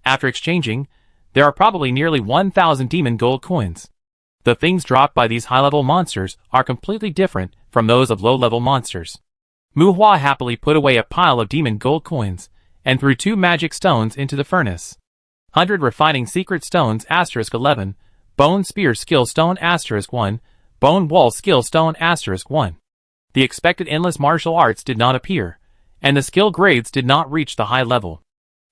After exchanging, there are probably nearly 1,000 demon gold coins. The things dropped by these high-level monsters are completely different from those of low-level monsters. Mu Hua happily put away a pile of demon gold coins, and threw two magic stones into the furnace. 100 Refining Secret Stones *11, Bone Spear Skill Stone *1, Bone Wall Skill Stone *1. The expected endless martial arts did not appear, and the skill grades did not reach the high level.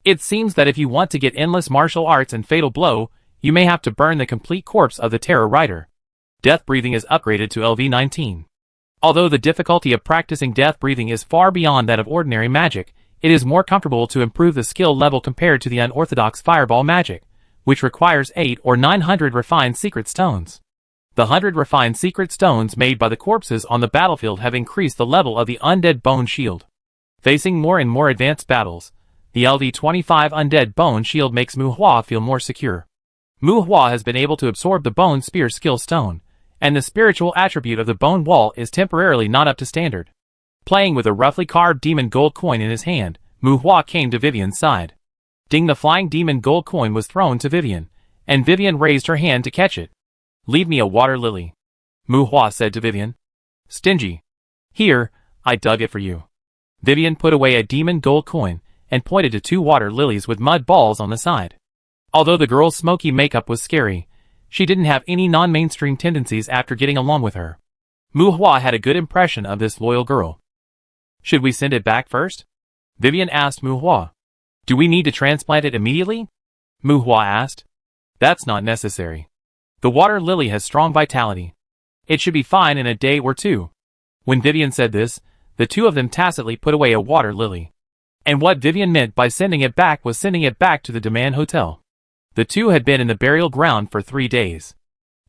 It seems that if you want to get endless martial arts and fatal blow, you may have to burn the complete corpse of the Terror Rider. Death breathing is upgraded to LV19. Although the difficulty of practicing death breathing is far beyond that of ordinary magic, it is more comfortable to improve the skill level compared to the unorthodox fireball magic, which requires 8 or 900 refined secret stones. The 100 refined secret stones made by the corpses on the battlefield have increased the level of the undead bone shield. Facing more and more advanced battles, the LV25 undead bone shield makes Mu Hua feel more secure. Mu Hua has been able to absorb the bone spear skill stone, and the spiritual attribute of the bone wall is temporarily not up to standard. Playing with a roughly carved demon gold coin in his hand, Mu Hua came to Vivian's side. Ding, the flying demon gold coin was thrown to Vivian, and Vivian raised her hand to catch it. Leave me a water lily, Mu Hua said to Vivian. Stingy. Here, I dug it for you. Vivian put away a demon gold coin and pointed to 2 water lilies with mud balls on the side. Although the girl's smoky makeup was scary, she didn't have any non-mainstream tendencies after getting along with her. Mu Hua had a good impression of this loyal girl. Should we send it back first? Vivian asked Mu Hua. Do we need to transplant it immediately? Mu Hua asked. That's not necessary. The water lily has strong vitality. It should be fine in a day or 2. When Vivian said this, the 2 of them tacitly put away a water lily. And what Vivian meant by sending it back was sending it back to the Demand Hotel. The 2 had been in the burial ground for 3 days.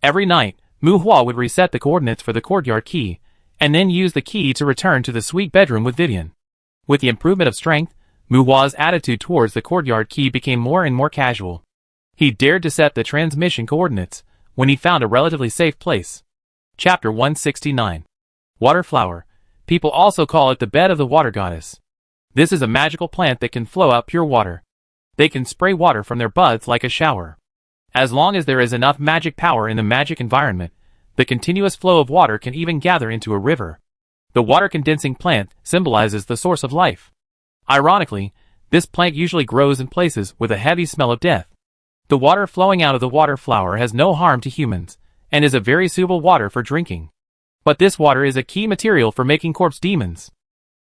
Every night, Mu Hua would reset the coordinates for the courtyard key, and then use the key to return to the suite bedroom with Vivian. With the improvement of strength, Mu Hua's attitude towards the courtyard key became more and more casual. He dared to set the transmission coordinates when he found a relatively safe place. Chapter 169. Water flower. People also call it the bed of the water goddess. This is a magical plant that can flow out pure water. They can spray water from their buds like a shower. As long as there is enough magic power in the magic environment, the continuous flow of water can even gather into a river. The water-condensing plant symbolizes the source of life. Ironically, this plant usually grows in places with a heavy smell of death. The water flowing out of the water flower has no harm to humans, and is a very suitable water for drinking. But this water is a key material for making corpse demons.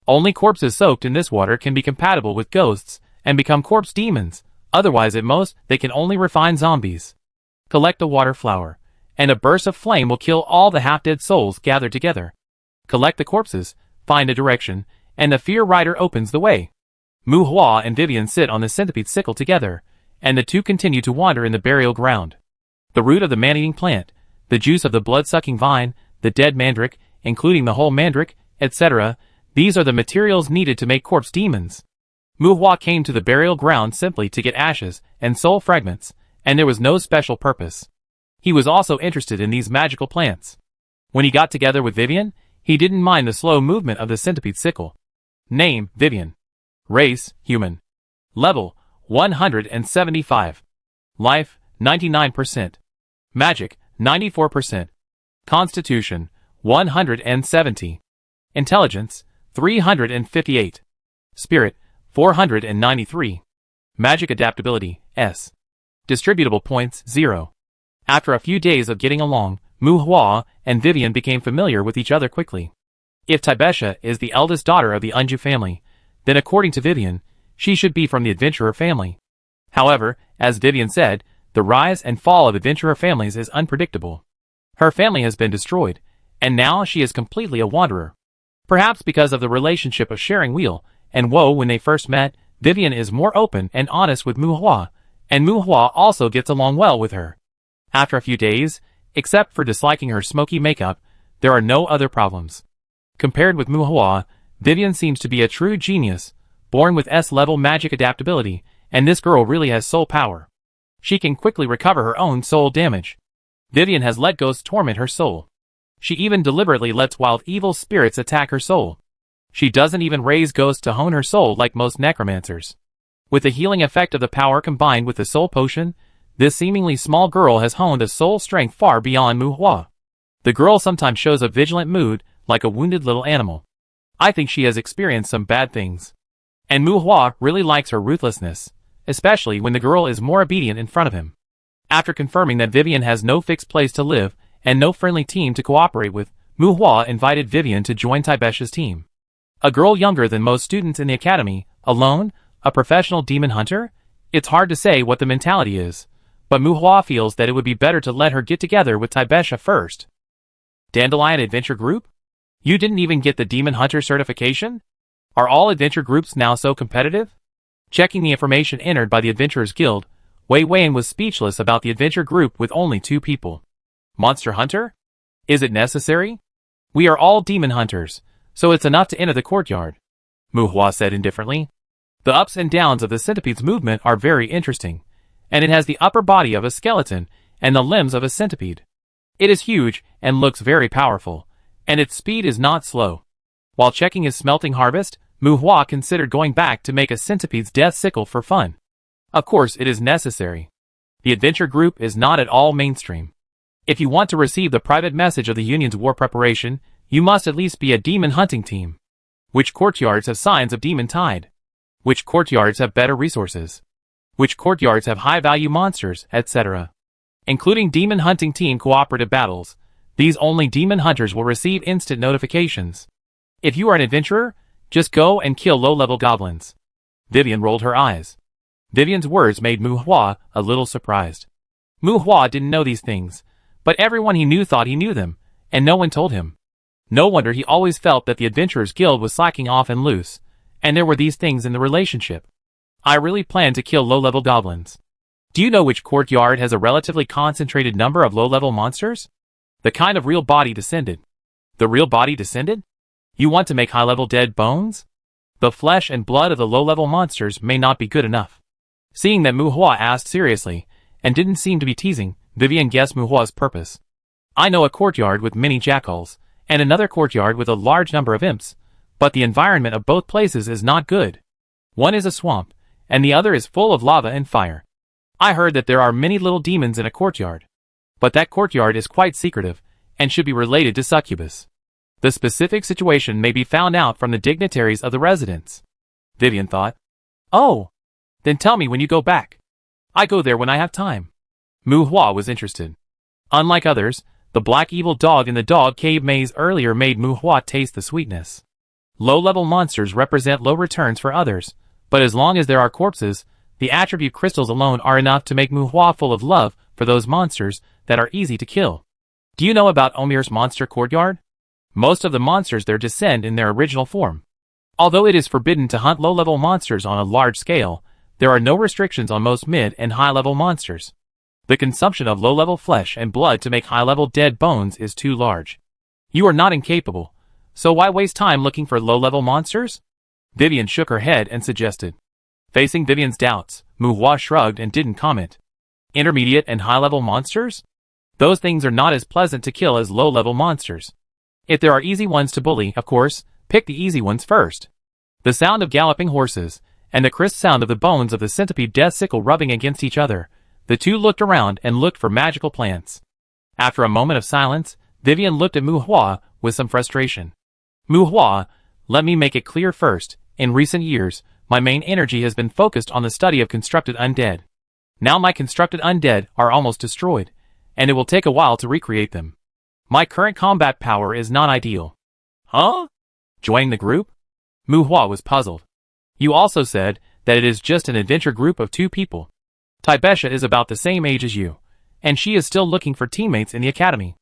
Only corpses soaked in this water can be compatible with ghosts and become corpse demons, otherwise at most, they can only refine zombies. Collect the water flower, and a burst of flame will kill all the half-dead souls gathered together. Collect the corpses, find a direction, and the Fear Rider opens the way. Mu Hua and Vivian sit on the centipede sickle together, and the 2 continue to wander in the burial ground. The root of the man-eating plant, the juice of the blood-sucking vine, the dead mandrake, including the whole mandrake, etc., these are the materials needed to make corpse demons. Mu Hua came to the burial ground simply to get ashes and soul fragments, and there was no special purpose. He was also interested in these magical plants. When he got together with Vivian, he didn't mind the slow movement of the centipede sickle. Name, Vivian. Race, human. Level, 175. Life, 99%. Magic, 94%. Constitution, 170. Intelligence, 358. Spirit, 493. Magic adaptability, S. Distributable points, 0. After a few days of getting along, Mu Hua and Vivian became familiar with each other quickly. If Taibesha is the eldest daughter of the Unju family, then according to Vivian, she should be from the adventurer family. However, as Vivian said, the rise and fall of adventurer families is unpredictable. Her family has been destroyed, and now she is completely a wanderer. Perhaps because of the relationship of sharing wheel and woe when they first met, Vivian is more open and honest with Mu Hua, and Mu Hua also gets along well with her. After a few days, except for disliking her smoky makeup, there are no other problems. Compared with Mu Hua, Vivian seems to be a true genius, born with S-level magic adaptability, and this girl really has soul power. She can quickly recover her own soul damage. Vivian has let ghosts torment her soul. She even deliberately lets wild evil spirits attack her soul. She doesn't even raise ghosts to hone her soul like most necromancers. With the healing effect of the power combined with the soul potion, this seemingly small girl has honed a soul strength far beyond Mu Hua. The girl sometimes shows a vigilant mood, like a wounded little animal. I think she has experienced some bad things. And Mu Hua really likes her ruthlessness, especially when the girl is more obedient in front of him. After confirming that Vivian has no fixed place to live, and no friendly team to cooperate with, Mu Hua invited Vivian to join Taibesha's team. A girl younger than most students in the academy, alone, a professional demon hunter? It's hard to say what the mentality is, but Mu Hua feels that it would be better to let her get together with Taibesha first. Dandelion Adventure Group? You didn't even get the Demon Hunter certification? Are all adventure groups now so competitive? Checking the information entered by the Adventurers Guild, Wei Weian was speechless about the adventure group with only 2 people. Monster Hunter? Is it necessary? We are all demon hunters, so it's enough to enter the courtyard, Mu Hua said indifferently. The ups and downs of the centipede's movement are very interesting, and it has the upper body of a skeleton and the limbs of a centipede. It is huge and looks very powerful, and its speed is not slow. While checking his smelting harvest, Mu Hua considered going back to make a centipede's death sickle for fun. Of course, it is necessary. The adventure group is not at all mainstream. If you want to receive the private message of the Union's war preparation, you must at least be a demon hunting team. Which courtyards have signs of demon tide? Which courtyards have better resources? Which courtyards have high-value monsters, etc. Including demon hunting team cooperative battles, these only demon hunters will receive instant notifications. If you are an adventurer, just go and kill low-level goblins. Vivian rolled her eyes. Vivian's words made Mu Hua a little surprised. Mu Hua didn't know these things, but everyone he knew thought he knew them, and no one told him. No wonder he always felt that the Adventurers Guild was slacking off and loose, and there were these things in the relationship. I really plan to kill low-level goblins. Do you know which courtyard has a relatively concentrated number of low-level monsters? The kind of real body descended. The real body descended? You want to make high-level dead bones? The flesh and blood of the low-level monsters may not be good enough. Seeing that Mu Hua asked seriously, and didn't seem to be teasing, Vivian guessed Mu Hua's purpose. I know a courtyard with many jackals, and another courtyard with a large number of imps, but the environment of both places is not good. One is a swamp, and the other is full of lava and fire. I heard that there are many little demons in a courtyard. But that courtyard is quite secretive, and should be related to succubus. The specific situation may be found out from the dignitaries of the residence. Vivian thought. Oh, then tell me when you go back. I go there when I have time. Mu Hua was interested. Unlike others, the black evil dog in the dog cave maze earlier made Mu Hua taste the sweetness. Low-level monsters represent low returns for others, but as long as there are corpses, the attribute crystals alone are enough to make Mu Hua full of love for those monsters that are easy to kill. Do you know about Omir's monster courtyard? Most of the monsters there descend in their original form. Although it is forbidden to hunt low-level monsters on a large scale, there are no restrictions on most mid and high-level monsters. The consumption of low-level flesh and blood to make high-level dead bones is too large. You are not incapable, so why waste time looking for low-level monsters? Vivian shook her head and suggested. Facing Vivian's doubts, Mu Hua shrugged and didn't comment. Intermediate and high-level monsters? Those things are not as pleasant to kill as low-level monsters. If there are easy ones to bully, of course, pick the easy ones first. The sound of galloping horses, and the crisp sound of the bones of the centipede death sickle rubbing against each other, the two looked around and looked for magical plants. After a moment of silence, Vivian looked at Mu Hua with some frustration. Mu Hua, let me make it clear first, in recent years, my main energy has been focused on the study of constructed undead. Now my constructed undead are almost destroyed, and it will take a while to recreate them. My current combat power is not ideal. Huh? Joining the group? Mu Hua was puzzled. You also said that it is just an adventure group of 2 people. Taibesha is about the same age as you, and she is still looking for teammates in the academy.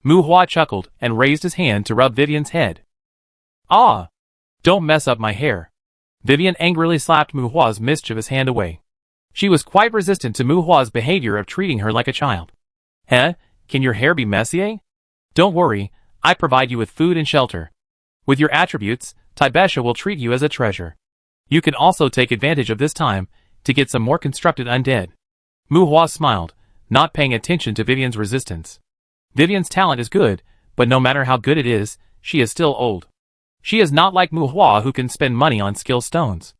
Mu Hua chuckled and raised his hand to rub Vivian's head. Ah! Don't mess up my hair. Vivian angrily slapped Mu Hua's mischievous hand away. She was quite resistant to Mu Hua's behavior of treating her like a child. Can your hair be messy? Don't worry, I provide you with food and shelter. With your attributes, Taibesha will treat you as a treasure. You can also take advantage of this time to get some more constructed undead. Mu Hua smiled, not paying attention to Vivian's resistance. Vivian's talent is good, but no matter how good it is, she is still old. She is not like Mu Hua who can spend money on skill stones.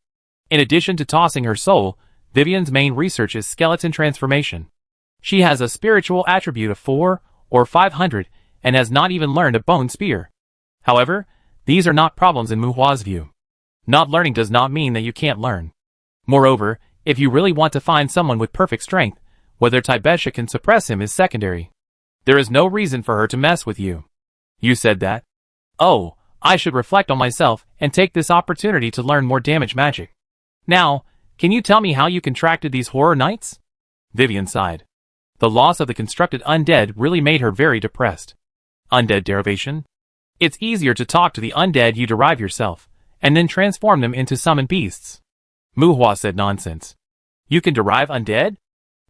In addition to tossing her soul, Vivian's main research is skeleton transformation. She has a spiritual attribute of 4 or 500 and has not even learned a bone spear. However, these are not problems in Mu Hua's view. Not learning does not mean that you can't learn. Moreover, if you really want to find someone with perfect strength, whether Taibesha can suppress him is secondary. There is no reason for her to mess with you. You said that? Oh, I should reflect on myself and take this opportunity to learn more damage magic. Now, can you tell me how you contracted these horror nights? Vivian sighed. The loss of the constructed undead really made her very depressed. Undead derivation? It's easier to talk to the undead you derive yourself, and then transform them into summoned beasts. Mu Hua said nonsense. You can derive undead?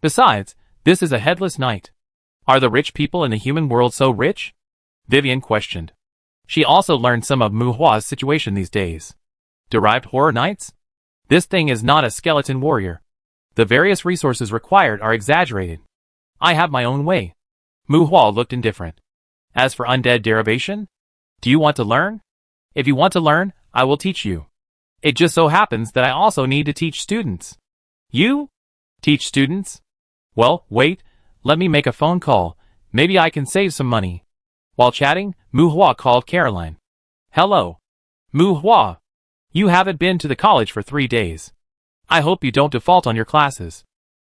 Besides, this is a headless night. Are the rich people in the human world so rich? Vivian questioned. She also learned some of Mu Hua's situation these days. Derived horror knights? This thing is not a skeleton warrior. The various resources required are exaggerated. I have my own way. Mu Hua looked indifferent. As for undead derivation? Do you want to learn? If you want to learn, I will teach you. It just so happens that I also need to teach students. You? Teach students? Well, wait, let me make a phone call. Maybe I can save some money. While chatting, Mu Hua called Caroline. Hello. Mu Hua. You haven't been to the college for 3 days. I hope you don't default on your classes.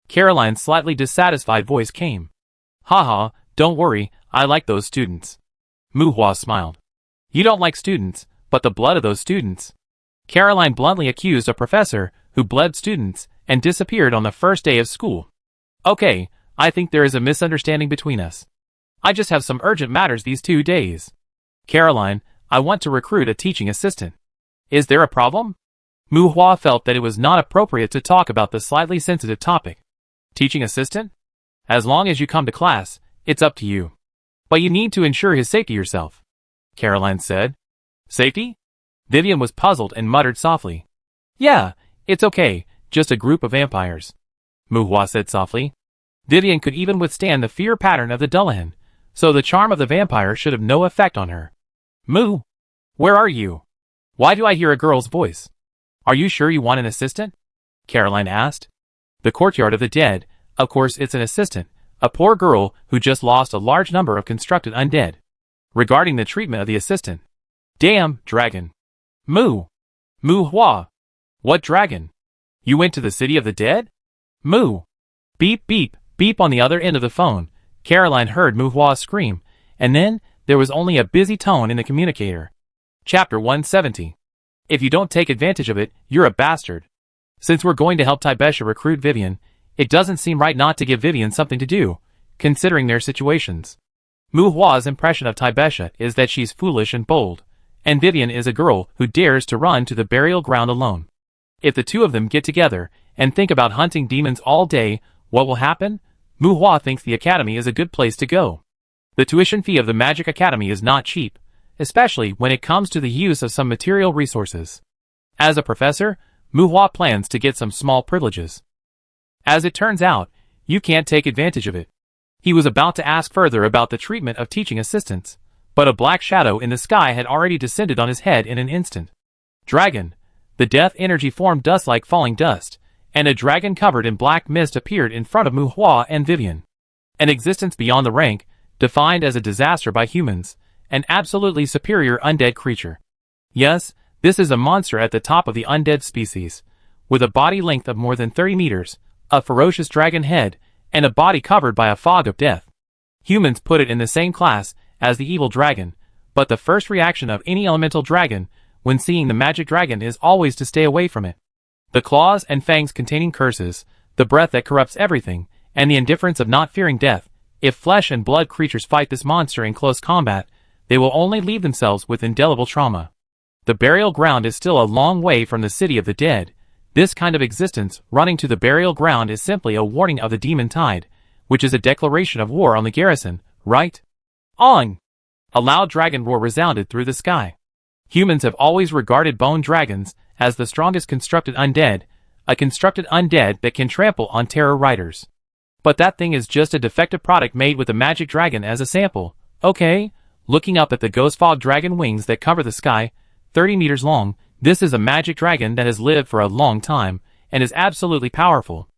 Caroline's slightly dissatisfied voice came. Haha, don't worry, I like those students. Mu Hua smiled. You don't like students, but the blood of those students. Caroline bluntly accused a professor who bled students and disappeared on the first day of school. Okay, I think there is a misunderstanding between us. I just have some urgent matters these 2 days. Caroline, I want to recruit a teaching assistant. Is there a problem? Mu Hua felt that it was not appropriate to talk about the slightly sensitive topic. Teaching assistant? As long as you come to class, it's up to you. But you need to ensure his safety yourself. Caroline said. Safety? Vivian was puzzled and muttered softly. Yeah, it's okay, just a group of vampires. Mu Hua said softly. Vivian could even withstand the fear pattern of the Dullahan, so the charm of the vampire should have no effect on her. Mu, where are you? Why do I hear a girl's voice? Are you sure you want an assistant? Caroline asked. The courtyard of the dead, of course it's an assistant, a poor girl who just lost a large number of constructed undead. Regarding the treatment of the assistant. Damn, dragon. Mu Hua. What dragon? You went to the city of the dead? Mu. Beep beep, beep on the other end of the phone. Caroline heard Mu Hua scream, and then there was only a busy tone in the communicator. Chapter 170. If you don't take advantage of it, you're a bastard. Since we're going to help Taibesha recruit Vivian, it doesn't seem right not to give Vivian something to do, considering their situations. Mu Hua's impression of Taibesha is that she's foolish and bold, and Vivian is a girl who dares to run to the burial ground alone. If the two of them get together and think about hunting demons all day, what will happen? Mu Hua thinks the academy is a good place to go. The tuition fee of the Magic Academy is not cheap, especially when it comes to the use of some material resources. As a professor, Mu Hua plans to get some small privileges. As it turns out, you can't take advantage of it. He was about to ask further about the treatment of teaching assistants, but a black shadow in the sky had already descended on his head in an instant. Dragon. The death energy formed dust like falling dust, and a dragon covered in black mist appeared in front of Mu Hua and Vivian. An existence beyond the rank, defined as a disaster by humans, an absolutely superior undead creature. Yes, this is a monster at the top of the undead species, with a body length of more than 30 meters, a ferocious dragon head, and a body covered by a fog of death. Humans put it in the same class as the evil dragon, but the first reaction of any elemental dragon when seeing the magic dragon is always to stay away from it. The claws and fangs containing curses, the breath that corrupts everything, and the indifference of not fearing death. If flesh and blood creatures fight this monster in close combat, they will only leave themselves with indelible trauma. The burial ground is still a long way from the city of the dead. This kind of existence running to the burial ground is simply a warning of the demon tide, which is a declaration of war on the garrison, right? On! A loud dragon roar resounded through the sky. Humans have always regarded bone dragons as the strongest constructed undead, a constructed undead that can trample on terror riders. But that thing is just a defective product made with a magic dragon as a sample, okay? Looking up at the ghost fog dragon wings that cover the sky, 30 meters long, this is a magic dragon that has lived for a long time, and is absolutely powerful.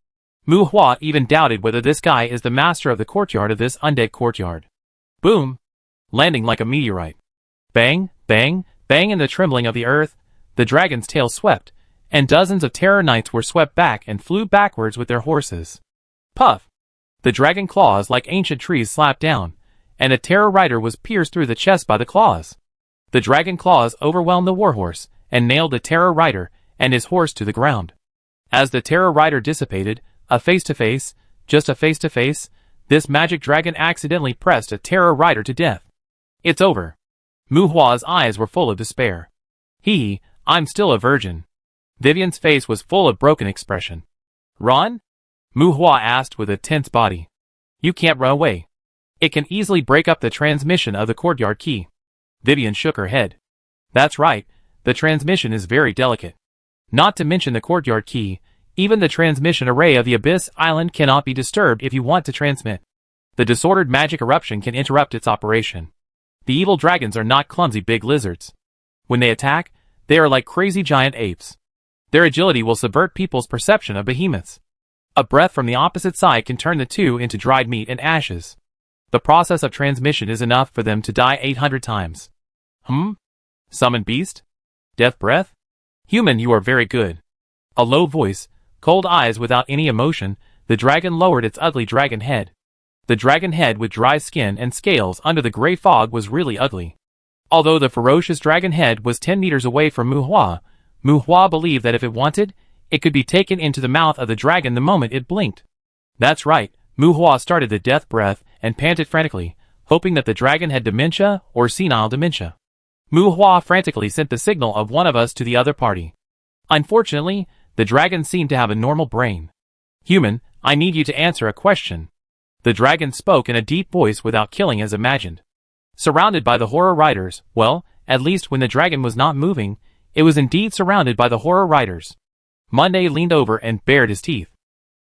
Mu Hua even doubted whether this guy is the master of the courtyard of this undead courtyard. Boom! Landing like a meteorite. Bang, bang, bang in the trembling of the earth, the dragon's tail swept, and dozens of terror knights were swept back and flew backwards with their horses. Puff! The dragon claws like ancient trees slapped down, and a terror rider was pierced through the chest by the claws. The dragon claws overwhelmed the warhorse, and nailed the terror rider and his horse to the ground. As the terror rider dissipated, a face-to-face, just a face-to-face, this magic dragon accidentally pressed a terror rider to death. It's over. Mu Hua's eyes were full of despair. I'm still a virgin. Vivian's face was full of broken expression. Run? Mu Hua asked with a tense body. You can't run away. It can easily break up the transmission of the courtyard key. Vivian shook her head. That's right, the transmission is very delicate. Not to mention the courtyard key, even the transmission array of the Abyss Island cannot be disturbed if you want to transmit. The disordered magic eruption can interrupt its operation. The evil dragons are not clumsy big lizards. When they attack, they are like crazy giant apes. Their agility will subvert people's perception of behemoths. A breath from the opposite side can turn the two into dried meat and ashes. The process of transmission is enough for them to die 800 times. Summon beast? Death breath? Human, you are very good. A low voice, cold eyes without any emotion, the dragon lowered its ugly dragon head. The dragon head with dry skin and scales under the gray fog was really ugly. Although the ferocious dragon head was 10 meters away from Muhua believed that if it wanted, it could be taken into the mouth of the dragon the moment it blinked. That's right, Muhua started the death breath and panted frantically, hoping that the dragon had dementia or senile dementia. Muhua frantically sent the signal of one of us to the other party. Unfortunately, the dragon seemed to have a normal brain. Human, I need you to answer a question. The dragon spoke in a deep voice without killing as imagined. Surrounded by the horror riders, well, at least when the dragon was not moving, it was indeed surrounded by the horror riders. Monday leaned over and bared his teeth.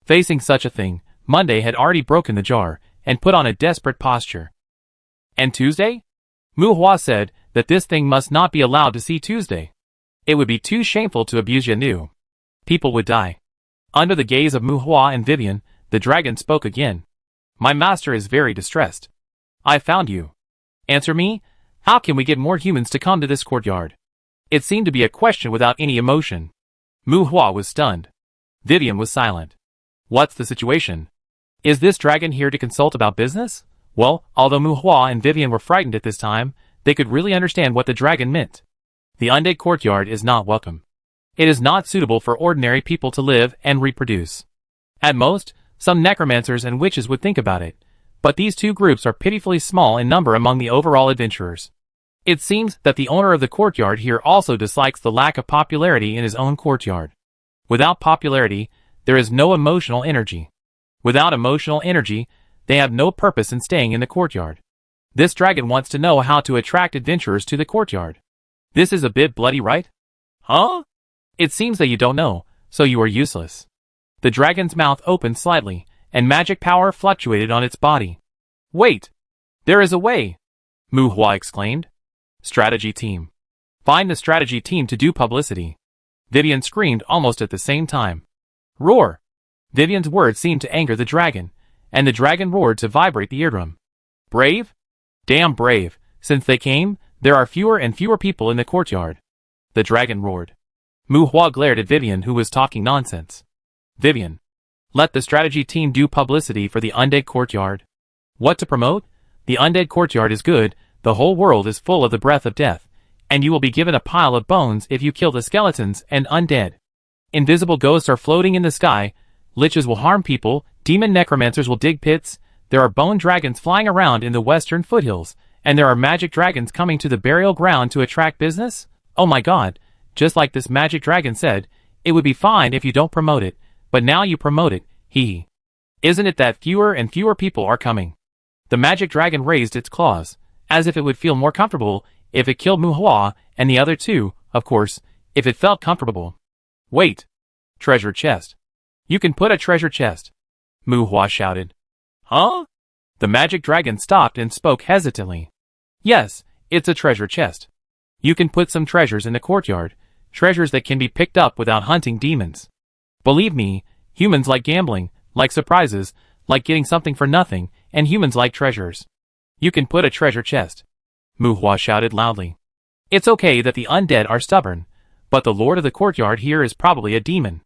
Facing such a thing, Monday had already broken the jar and put on a desperate posture. And Tuesday? Muhua said that this thing must not be allowed to see Tuesday. It would be too shameful to abuse Yanu. People would die. Under the gaze of Muhua and Vivian, the dragon spoke again. My master is very distressed. I found you. Answer me, how can we get more humans to come to this courtyard? It seemed to be a question without any emotion. Muhua was stunned. Vivian was silent. What's the situation? Is this dragon here to consult about business? Well, although Muhua and Vivian were frightened at this time, they could really understand what the dragon meant. The undead courtyard is not welcome. It is not suitable for ordinary people to live and reproduce. At most, some necromancers and witches would think about it, but these two groups are pitifully small in number among the overall adventurers. It seems that the owner of the courtyard here also dislikes the lack of popularity in his own courtyard. Without popularity, there is no emotional energy. Without emotional energy, they have no purpose in staying in the courtyard. This dragon wants to know how to attract adventurers to the courtyard. This is a bit bloody, right? Huh? It seems that you don't know, so you are useless. The dragon's mouth opened slightly, and magic power fluctuated on its body. Wait! There is a way! Muhua exclaimed. Strategy team. Find the strategy team to do publicity. Vivian screamed almost at the same time. Roar! Vivian's words seemed to anger the dragon, and the dragon roared to vibrate the eardrum. Brave? Damn brave. Since they came, there are fewer and fewer people in the courtyard. The dragon roared. Muhua glared at Vivian, who was talking nonsense. Vivian. Let the strategy team do publicity for the undead courtyard. What to promote? The undead courtyard is good, the whole world is full of the breath of death, and you will be given a pile of bones if you kill the skeletons and undead. Invisible ghosts are floating in the sky, liches will harm people, demon necromancers will dig pits, there are bone dragons flying around in the western foothills, and there are magic dragons coming to the burial ground to attract business? Oh my god, just like this magic dragon said, it would be fine if you don't promote it, but now you promote it, hee. Isn't it that fewer and fewer people are coming? The magic dragon raised its claws, as if it would feel more comfortable if it killed Muhua and the other two, of course, if it felt comfortable. Wait! Treasure chest. You can put a treasure chest. Muhua shouted. Huh? The magic dragon stopped and spoke hesitantly. Yes, it's a treasure chest. You can put some treasures in the courtyard, treasures that can be picked up without hunting demons. Believe me, humans like gambling, like surprises, like getting something for nothing, and humans like treasures. You can put a treasure chest. Muhua shouted loudly. It's okay that the undead are stubborn, but the lord of the courtyard here is probably a demon.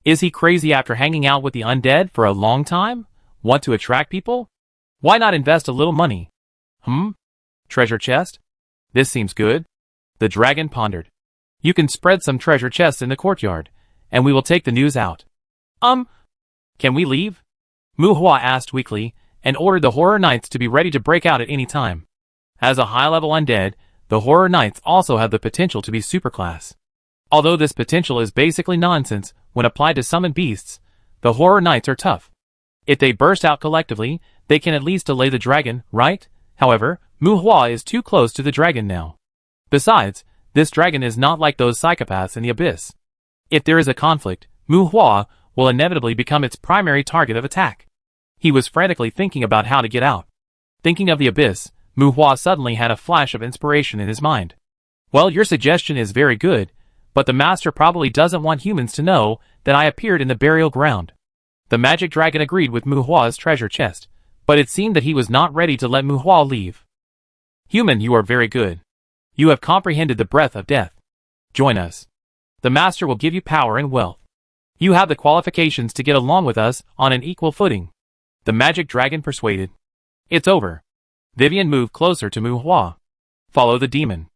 Is he crazy after hanging out with the undead for a long time? Want to attract people? Why not invest a little money? Treasure chest? This seems good. The dragon pondered. You can spread some treasure chests in the courtyard, and we will take the news out. Can we leave? Muhua asked weakly, and ordered the horror knights to be ready to break out at any time. As a high-level undead, the horror knights also have the potential to be superclass. Although this potential is basically nonsense when applied to summon beasts, the horror knights are tough. If they burst out collectively, they can at least delay the dragon, right? However, Muhua is too close to the dragon now. Besides, this dragon is not like those psychopaths in the abyss. If there is a conflict, Muhua will inevitably become its primary target of attack. He was frantically thinking about how to get out. Thinking of the abyss, Mu Hua suddenly had a flash of inspiration in his mind. Well, your suggestion is very good, but the master probably doesn't want humans to know that I appeared in the burial ground. The magic dragon agreed with Mu Hua's treasure chest, but it seemed that he was not ready to let Mu Hua leave. Human, you are very good. You have comprehended the breath of death. Join us. The master will give you power and wealth. You have the qualifications to get along with us on an equal footing. The magic dragon persuaded. It's over. Vivian moved closer to Mu Hua. Follow the demon.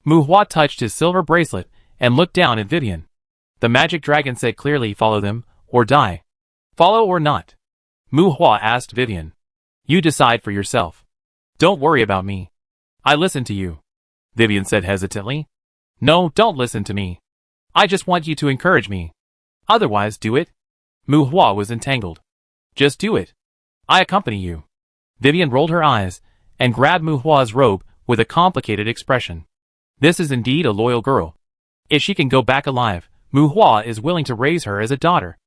Mu Hua touched his silver bracelet and looked down at Vivian. The magic dragon said clearly, follow them, or die. Follow or not? Mu Hua asked Vivian. You decide for yourself. Don't worry about me. I listen to you. Vivian said hesitantly. No, don't listen to me. I just want you to encourage me. Otherwise, do it. Mu Hua was entangled. Just do it. I accompany you. Vivian rolled her eyes and grabbed Mu Hua's robe with a complicated expression. This is indeed a loyal girl. If she can go back alive, Mu Hua is willing to raise her as a daughter.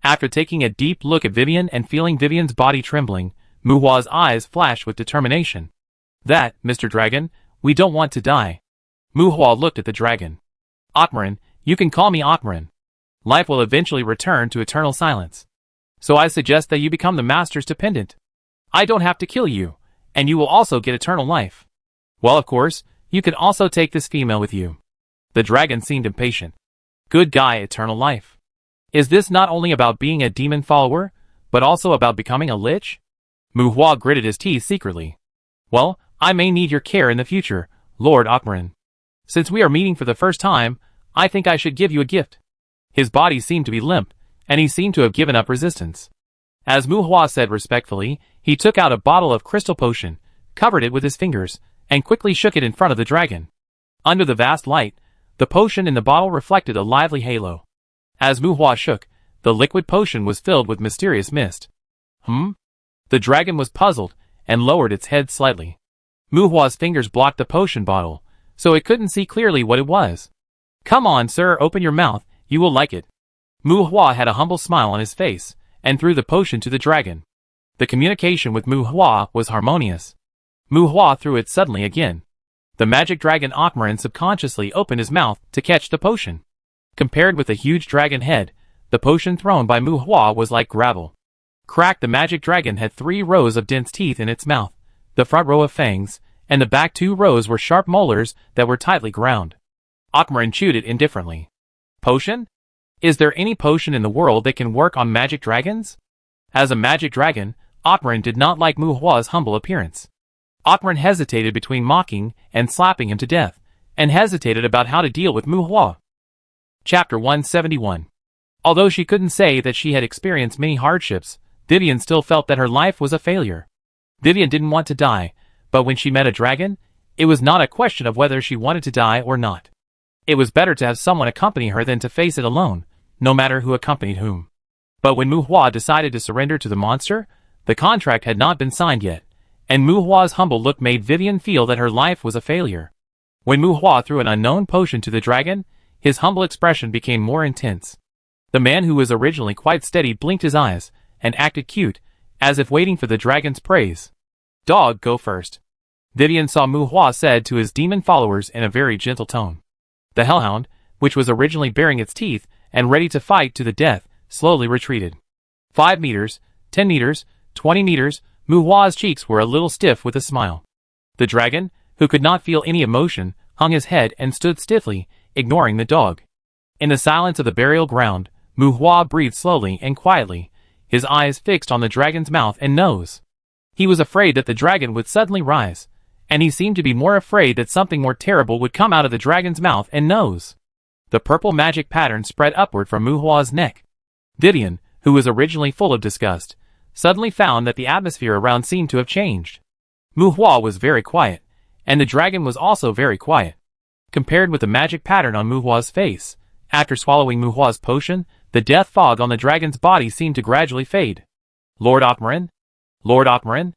After taking a deep look at Vivian and feeling Vivian's body trembling, Mu Hua's eyes flashed with determination. That, Mr. Dragon, we don't want to die. Mu Hua looked at the dragon. Atmarin, you can call me Atmarin. Life will eventually return to eternal silence. So I suggest that you become the master's dependent. I don't have to kill you, and you will also get eternal life. Well, of course, you can also take this female with you. The dragon seemed impatient. Good guy, eternal life. Is this not only about being a demon follower, but also about becoming a lich? Mu Hua gritted his teeth secretly. Well, I may need your care in the future, Lord Atmarin. Since we are meeting for the first time, I think I should give you a gift. His body seemed to be limp, and he seemed to have given up resistance. As Mu Hua said respectfully, he took out a bottle of crystal potion, covered it with his fingers, and quickly shook it in front of the dragon. Under the vast light, the potion in the bottle reflected a lively halo. As Mu Hua shook, the liquid potion was filled with mysterious mist. The dragon was puzzled, and lowered its head slightly. Mu Hua's fingers blocked the potion bottle, so it couldn't see clearly what it was. Come on, sir, open your mouth, you will like it. Mu Hua had a humble smile on his face, and threw the potion to the dragon. The communication with Mu Hua was harmonious. Mu Hua threw it suddenly again. The magic dragon Atmarin subconsciously opened his mouth to catch the potion. Compared with the huge dragon head, the potion thrown by Mu Hua was like gravel. Crack, the magic dragon had 3 rows of dense teeth in its mouth, the front row of fangs, and the back 2 rows were sharp molars that were tightly ground. Atmarin chewed it indifferently. Potion? Is there any potion in the world that can work on magic dragons? As a magic dragon, Atmarin did not like Mu Hua's humble appearance. Atmarin hesitated between mocking and slapping him to death, and hesitated about how to deal with Mu Hua. Chapter 171. Although she couldn't say that she had experienced many hardships, Vivian still felt that her life was a failure. Vivian didn't want to die, but when she met a dragon, it was not a question of whether she wanted to die or not. It was better to have someone accompany her than to face it alone, no matter who accompanied whom. But when Mu Hua decided to surrender to the monster, the contract had not been signed yet, and Mu Hua's humble look made Vivian feel that her life was a failure. When Mu Hua threw an unknown potion to the dragon, his humble expression became more intense. The man who was originally quite steady blinked his eyes, and acted cute, as if waiting for the dragon's praise. Dog, go first. Vivian saw Mu Hua said to his demon followers in a very gentle tone. The hellhound, which was originally baring its teeth and ready to fight to the death, slowly retreated. 5 meters, 10 meters, 20 meters, Mu Hua's cheeks were a little stiff with a smile. The dragon, who could not feel any emotion, hung his head and stood stiffly, ignoring the dog. In the silence of the burial ground, Mu Hua breathed slowly and quietly, his eyes fixed on the dragon's mouth and nose. He was afraid that the dragon would suddenly rise, and he seemed to be more afraid that something more terrible would come out of the dragon's mouth and nose. The purple magic pattern spread upward from Mu Hua's neck. Vivian, who was originally full of disgust, suddenly found that the atmosphere around seemed to have changed. Mu Hua was very quiet, and the dragon was also very quiet. Compared with the magic pattern on Mu Hua's face, after swallowing Mu Hua's potion, the death fog on the dragon's body seemed to gradually fade. Lord Atmarin? Lord Atmarin?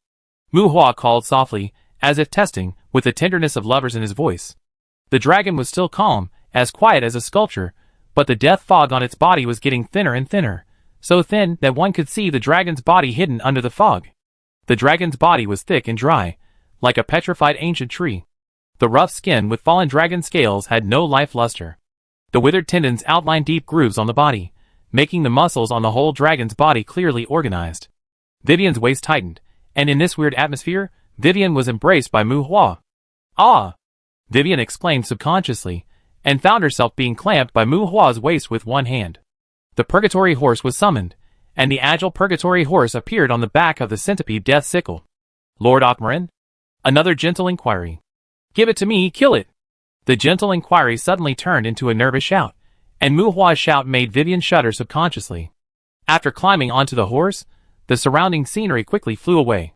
Mu Hua called softly, as if testing, with the tenderness of lovers in his voice. The dragon was still calm, as quiet as a sculpture, but the death fog on its body was getting thinner and thinner, so thin that one could see the dragon's body hidden under the fog. The dragon's body was thick and dry, like a petrified ancient tree. The rough skin with fallen dragon scales had no life luster. The withered tendons outlined deep grooves on the body, making the muscles on the whole dragon's body clearly organized. Vivian's waist tightened, and in this weird atmosphere, Vivian was embraced by Mu Hua. "Ah!" Vivian exclaimed subconsciously, and found herself being clamped by Mu Hua's waist with one hand. The purgatory horse was summoned, and the agile purgatory horse appeared on the back of the centipede death sickle. "Lord Othmarin?" Another gentle inquiry. "Give it to me, kill it!" The gentle inquiry suddenly turned into a nervous shout, and Mu Hua's shout made Vivian shudder subconsciously. After climbing onto the horse, the surrounding scenery quickly flew away.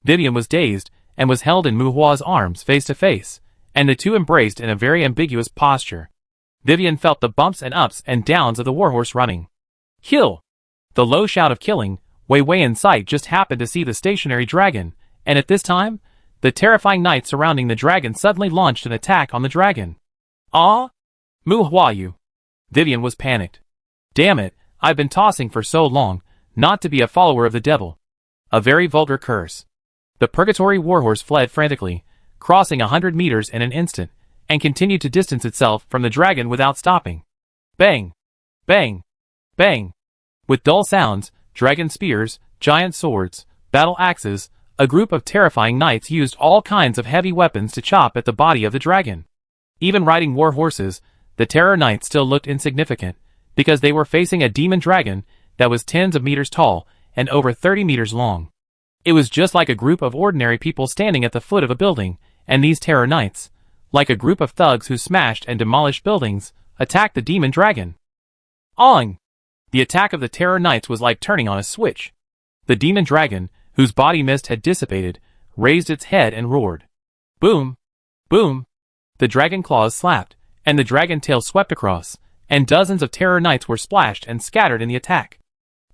Vivian was dazed, and was held in Mu Hua's arms face to face, and the two embraced in a very ambiguous posture. Vivian felt the bumps and ups and downs of the warhorse running. "Kill!" The low shout of killing, way in sight just happened to see the stationary dragon, and at this time, the terrifying night surrounding the dragon suddenly launched an attack on the dragon. "Ah? Mu Hua, you!" Vivian was panicked. "Damn it, I've been tossing for so long, not to be a follower of the devil." A very vulgar curse. The purgatory warhorse fled frantically, crossing 100 meters in an instant, and continued to distance itself from the dragon without stopping. Bang! Bang! Bang! With dull sounds, dragon spears, giant swords, battle axes, a group of terrifying knights used all kinds of heavy weapons to chop at the body of the dragon. Even riding war horses, the terror knights still looked insignificant, because they were facing a demon dragon that was tens of meters tall and over 30 meters long. It was just like a group of ordinary people standing at the foot of a building, and these terror knights, like a group of thugs who smashed and demolished buildings, attacked the demon dragon. Ong! The attack of the terror knights was like turning on a switch. The demon dragon, whose body mist had dissipated, raised its head and roared. Boom! Boom! The dragon claws slapped, and the dragon tail swept across, and dozens of terror knights were splashed and scattered in the attack.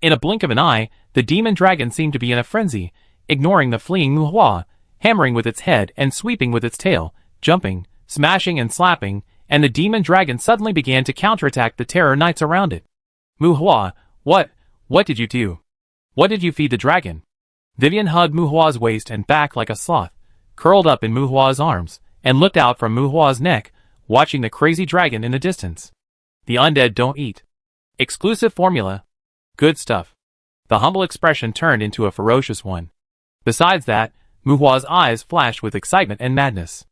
In a blink of an eye, the demon dragon seemed to be in a frenzy, ignoring the fleeing Mu Hua, hammering with its head and sweeping with its tail, jumping, smashing and slapping, and the demon dragon suddenly began to counterattack the terror knights around it. Mu Hua, what did you do? What did you feed the dragon? Vivian hugged Mu Hua's waist and back like a sloth, curled up in Mu Hua's arms, and looked out from Mu Hua's neck, watching the crazy dragon in the distance. The undead don't eat. Exclusive formula. Good stuff. The humble expression turned into a ferocious one. Besides that, Mu Hua's eyes flashed with excitement and madness.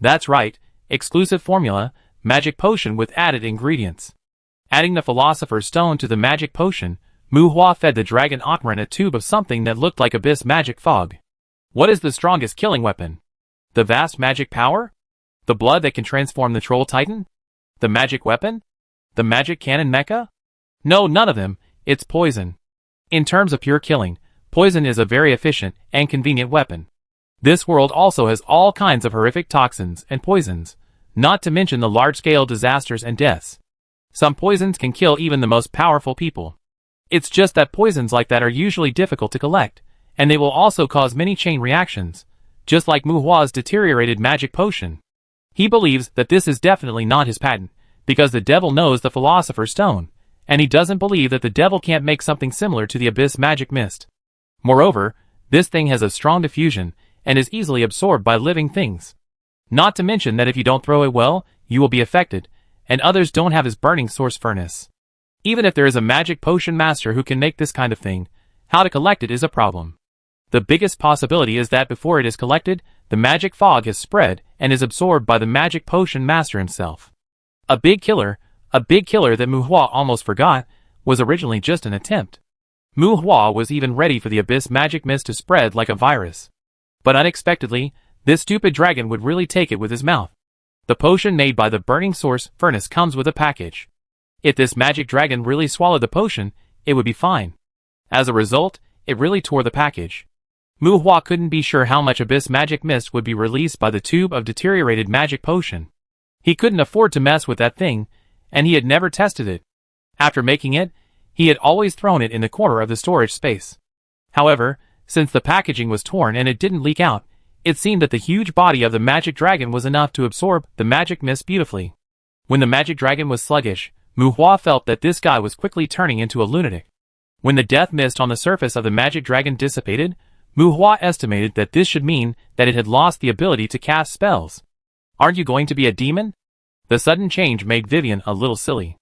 That's right, exclusive formula, magic potion with added ingredients. Adding the Philosopher's Stone to the magic potion, Mu Hua fed the dragon Othmarin a tube of something that looked like abyss magic fog. What is the strongest killing weapon? The vast magic power? The blood that can transform the troll titan? The magic weapon? The magic cannon mecha? No, none of them, it's poison. In terms of pure killing, poison is a very efficient and convenient weapon. This world also has all kinds of horrific toxins and poisons, not to mention the large-scale disasters and deaths. Some poisons can kill even the most powerful people. It's just that poisons like that are usually difficult to collect, and they will also cause many chain reactions, just like Mu Hua's deteriorated magic potion. He believes that this is definitely not his patent, because the devil knows the Philosopher's Stone, and he doesn't believe that the devil can't make something similar to the abyss magic mist. Moreover, this thing has a strong diffusion, and is easily absorbed by living things. Not to mention that if you don't throw it well, you will be affected, and others don't have his burning source furnace. Even if there is a magic potion master who can make this kind of thing, how to collect it is a problem. The biggest possibility is that before it is collected, the magic fog has spread and is absorbed by the magic potion master himself. A big killer that Mu Hua almost forgot, was originally just an attempt. Mu Hua was even ready for the abyss magic mist to spread like a virus. But unexpectedly, this stupid dragon would really take it with his mouth. The potion made by the burning source furnace comes with a package. If this magic dragon really swallowed the potion, it would be fine. As a result, it really tore the package. Mu Hua couldn't be sure how much abyss magic mist would be released by the tube of deteriorated magic potion. He couldn't afford to mess with that thing, and he had never tested it. After making it, he had always thrown it in the corner of the storage space. However, since the packaging was torn and it didn't leak out, it seemed that the huge body of the magic dragon was enough to absorb the magic mist beautifully. When the magic dragon was sluggish, Mu Hua felt that this guy was quickly turning into a lunatic. When the death mist on the surface of the magic dragon dissipated, Mu Hua estimated that this should mean that it had lost the ability to cast spells. Aren't you going to be a demon? The sudden change made Vivian a little silly.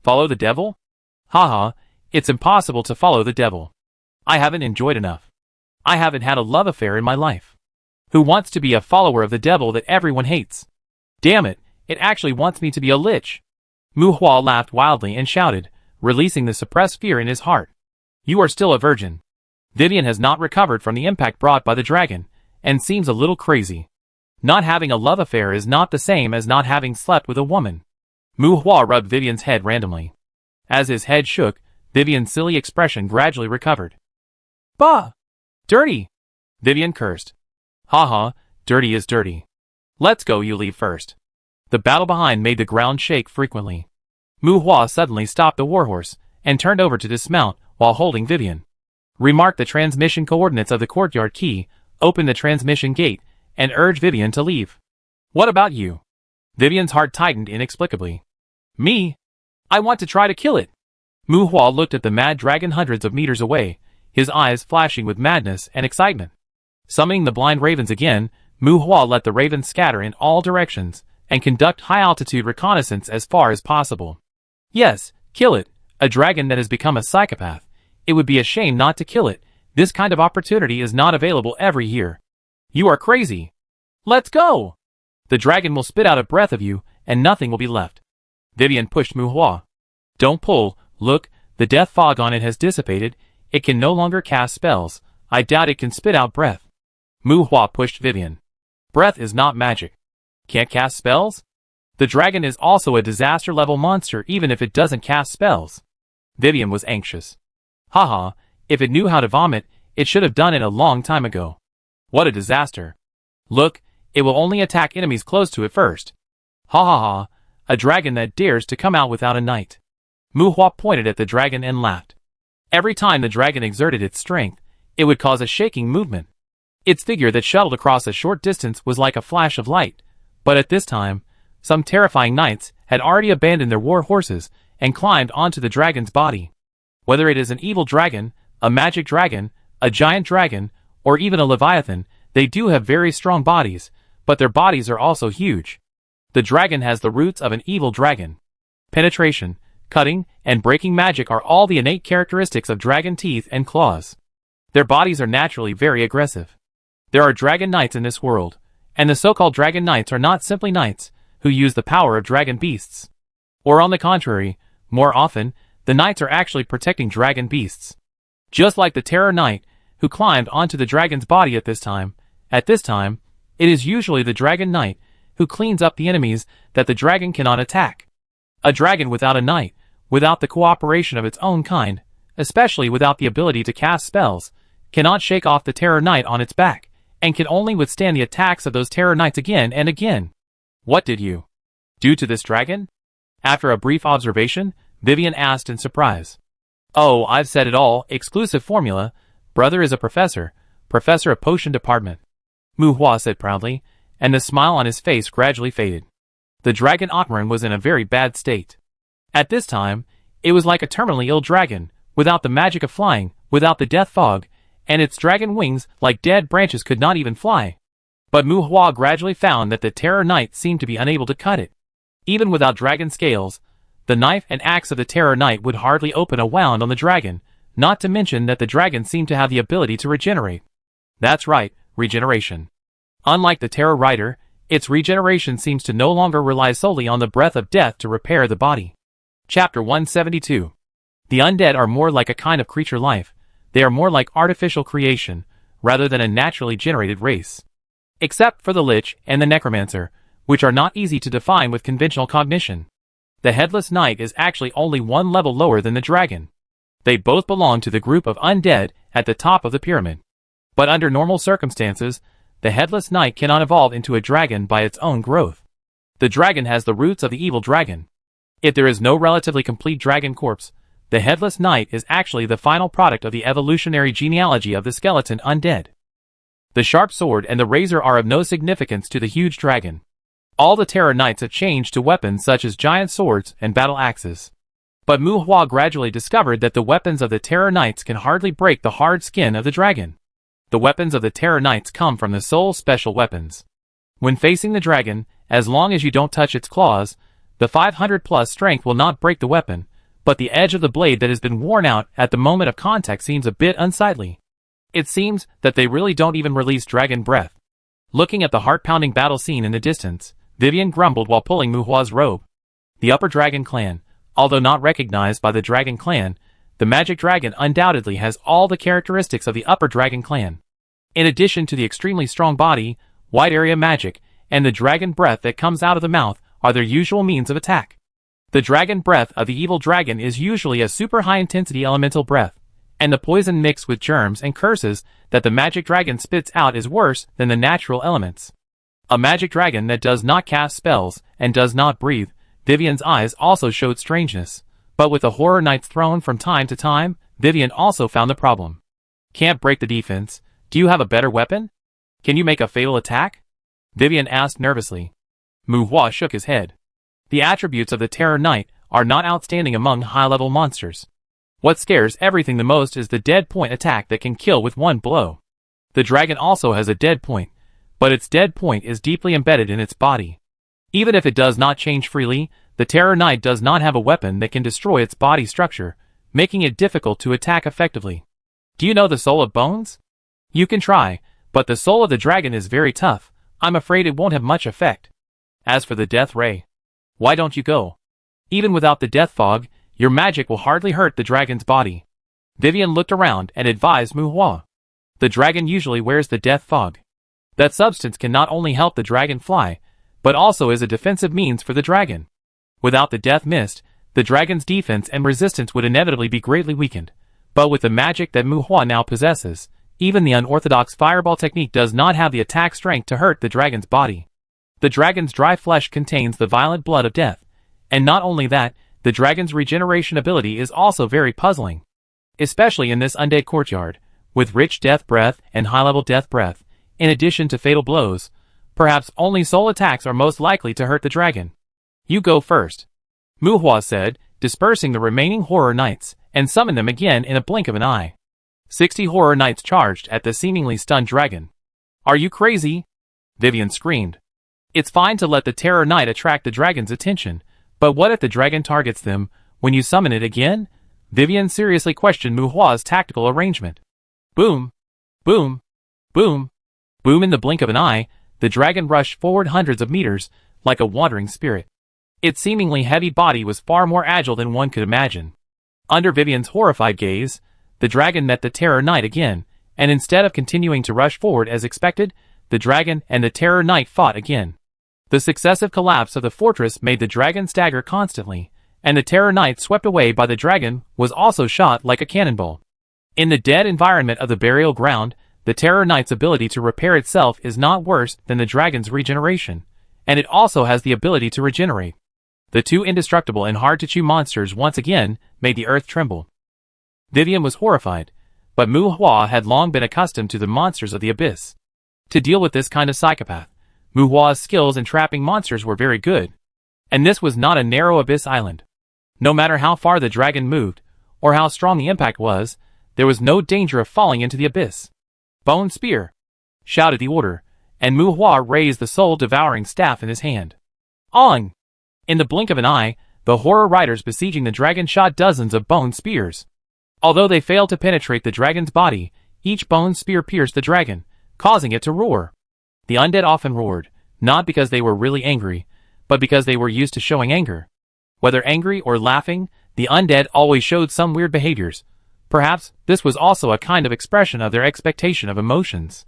Follow the devil? Haha, it's impossible to follow the devil. I haven't enjoyed enough. I haven't had a love affair in my life. Who wants to be a follower of the devil that everyone hates? Damn it, it actually wants me to be a lich. Mu Hua laughed wildly and shouted, releasing the suppressed fear in his heart. You are still a virgin. Vivian has not recovered from the impact brought by the dragon, and seems a little crazy. Not having a love affair is not the same as not having slept with a woman. Mu Hua rubbed Vivian's head randomly. As his head shook, Vivian's silly expression gradually recovered. Bah! Dirty! Vivian cursed. Haha, dirty is dirty. Let's go, you leave first. The battle behind made the ground shake frequently. Mu Hua suddenly stopped the warhorse, and turned over to dismount while holding Vivian. Remarked the transmission coordinates of the courtyard key, opened the transmission gate, and urged Vivian to leave. What about you? Vivian's heart tightened inexplicably. Me? I want to try to kill it. Mu Hua looked at the mad dragon hundreds of meters away, his eyes flashing with madness and excitement. Summoning the blind ravens again, Mu Hua let the ravens scatter in all directions, and conduct high-altitude reconnaissance as far as possible. Yes, kill it, a dragon that has become a psychopath. It would be a shame not to kill it. This kind of opportunity is not available every year. You are crazy. Let's go! The dragon will spit out a breath of you, and nothing will be left. Vivian pushed Mu Hua. Don't pull, look, the death fog on it has dissipated. It can no longer cast spells. I doubt it can spit out breath. Mu Hua pushed Vivian. Breath is not magic. Can't cast spells? The dragon is also a disaster-level monster even if it doesn't cast spells. Vivian was anxious. Haha, if it knew how to vomit, it should have done it a long time ago. What a disaster. Look, it will only attack enemies close to it first. Ha ha ha, a dragon that dares to come out without a knight. Mu Hua pointed at the dragon and laughed. Every time the dragon exerted its strength, it would cause a shaking movement. Its figure that shuttled across a short distance was like a flash of light, but at this time, some terrifying knights had already abandoned their war horses and climbed onto the dragon's body. Whether it is an evil dragon, a magic dragon, a giant dragon, or even a leviathan, they do have very strong bodies, but their bodies are also huge. The dragon has the roots of an evil dragon. Penetration, cutting, and breaking magic are all the innate characteristics of dragon teeth and claws. Their bodies are naturally very aggressive. There are dragon knights in this world, and the so-called dragon knights are not simply knights who use the power of dragon beasts. Or on the contrary, more often, the knights are actually protecting dragon beasts. Just like the terror knight, who climbed onto the dragon's body at this time, it is usually the dragon knight who cleans up the enemies that the dragon cannot attack. A dragon without a knight, without the cooperation of its own kind, especially without the ability to cast spells, cannot shake off the terror knight on its back, and can only withstand the attacks of those terror knights again and again. What did you do to this dragon? After a brief observation, Vivian asked in surprise. Oh, I've said it all, exclusive formula. Brother is a professor of potion department. Mu Hua said proudly, and the smile on his face gradually faded. The dragon Otmarin was in a very bad state. At this time, it was like a terminally ill dragon, without the magic of flying, without the death fog, and its dragon wings, like dead branches, could not even fly. But Mu Hua gradually found that the terror knight seemed to be unable to cut it. Even without dragon scales, the knife and axe of the terror knight would hardly open a wound on the dragon, not to mention that the dragon seemed to have the ability to regenerate. That's right, regeneration. Unlike the terror rider, its regeneration seems to no longer rely solely on the breath of death to repair the body. Chapter 172. The undead are more like a kind of creature life. They are more like artificial creation, rather than a naturally generated race. Except for the Lich and the Necromancer, which are not easy to define with conventional cognition. The Headless Knight is actually only one level lower than the Dragon. They both belong to the group of undead at the top of the pyramid. But under normal circumstances, the Headless Knight cannot evolve into a dragon by its own growth. The dragon has the roots of the evil dragon. If there is no relatively complete dragon corpse, the Headless Knight is actually the final product of the evolutionary genealogy of the skeleton undead. The sharp sword and the razor are of no significance to the huge dragon. All the terror knights have changed to weapons such as giant swords and battle axes. But Mu Hua gradually discovered that the weapons of the Terror Knights can hardly break the hard skin of the dragon. The weapons of the Terror Knights come from the soul's special weapons. When facing the dragon, as long as you don't touch its claws, the 500+ strength will not break the weapon, but the edge of the blade that has been worn out at the moment of contact seems a bit unsightly. It seems that they really don't even release dragon breath. Looking at the heart-pounding battle scene in the distance, Vivian grumbled while pulling Mu Hua's robe. The Upper Dragon Clan, although not recognized by the Dragon Clan, the Magic Dragon undoubtedly has all the characteristics of the Upper Dragon Clan. In addition to the extremely strong body, wide area magic, and the dragon breath that comes out of the mouth are their usual means of attack. The dragon breath of the evil dragon is usually a super high-intensity elemental breath, and the poison mixed with germs and curses that the magic dragon spits out is worse than the natural elements. A magic dragon that does not cast spells and does not breathe. Vivian's eyes also showed strangeness, but with the Horror Knights thrown from time to time, Vivian also found the problem. Can't break the defense. Do you have a better weapon? Can you make a fatal attack? Vivian asked nervously. Mu Hua shook his head. The attributes of the Terror Knight are not outstanding among high-level monsters. What scares everything the most is the dead point attack that can kill with one blow. The dragon also has a dead point, but its dead point is deeply embedded in its body. Even if it does not change freely, the Terror Knight does not have a weapon that can destroy its body structure, making it difficult to attack effectively. Do you know the Soul of Bones? You can try, but the soul of the dragon is very tough. I'm afraid it won't have much effect. As for the Death Ray, why don't you go? Even without the Death Fog, your magic will hardly hurt the dragon's body. Vivian looked around and advised Mu Hua. The dragon usually wears the Death Fog. That substance can not only help the dragon fly, but also is a defensive means for the dragon. Without the Death Mist, the dragon's defense and resistance would inevitably be greatly weakened. But with the magic that Mu Hua now possesses, even the unorthodox fireball technique does not have the attack strength to hurt the dragon's body. The dragon's dry flesh contains the violent blood of death, and not only that, the dragon's regeneration ability is also very puzzling. Especially in this undead courtyard, with rich death breath and high-level death breath, in addition to fatal blows, perhaps only soul attacks are most likely to hurt the dragon. You go first, Mu Hua said, dispersing the remaining Horror Knights, and summoned them again in a blink of an eye. 60 Horror Knights charged at the seemingly stunned dragon. Are you crazy? Vivian screamed. It's fine to let the Terror Knight attract the dragon's attention, but what if the dragon targets them when you summon it again? Vivian seriously questioned Mu Hua's tactical arrangement. Boom! Boom! Boom! Boom! In the blink of an eye, the dragon rushed forward hundreds of meters, like a wandering spirit. Its seemingly heavy body was far more agile than one could imagine. Under Vivian's horrified gaze, the dragon met the Terror Knight again, and instead of continuing to rush forward as expected, the dragon and the Terror Knight fought again. The successive collapse of the fortress made the dragon stagger constantly, and the Terror Knight swept away by the dragon was also shot like a cannonball. In the dead environment of the burial ground, the Terror Knight's ability to repair itself is not worse than the dragon's regeneration, and it also has the ability to regenerate. The two indestructible and hard-to-chew monsters once again made the earth tremble. Vivian was horrified, but Mu Hua had long been accustomed to the monsters of the abyss. To deal with this kind of psychopath, Mu Hua's skills in trapping monsters were very good. And this was not a narrow abyss island. No matter how far the dragon moved, or how strong the impact was, there was no danger of falling into the abyss. Bone Spear! Shouted the order, and Mu Hua raised the soul-devouring staff in his hand. On! In the blink of an eye, the horror riders besieging the dragon shot dozens of bone spears. Although they failed to penetrate the dragon's body, each bone spear pierced the dragon, causing it to roar. The undead often roared, not because they were really angry, but because they were used to showing anger. Whether angry or laughing, the undead always showed some weird behaviors. Perhaps this was also a kind of expression of their expectation of emotions.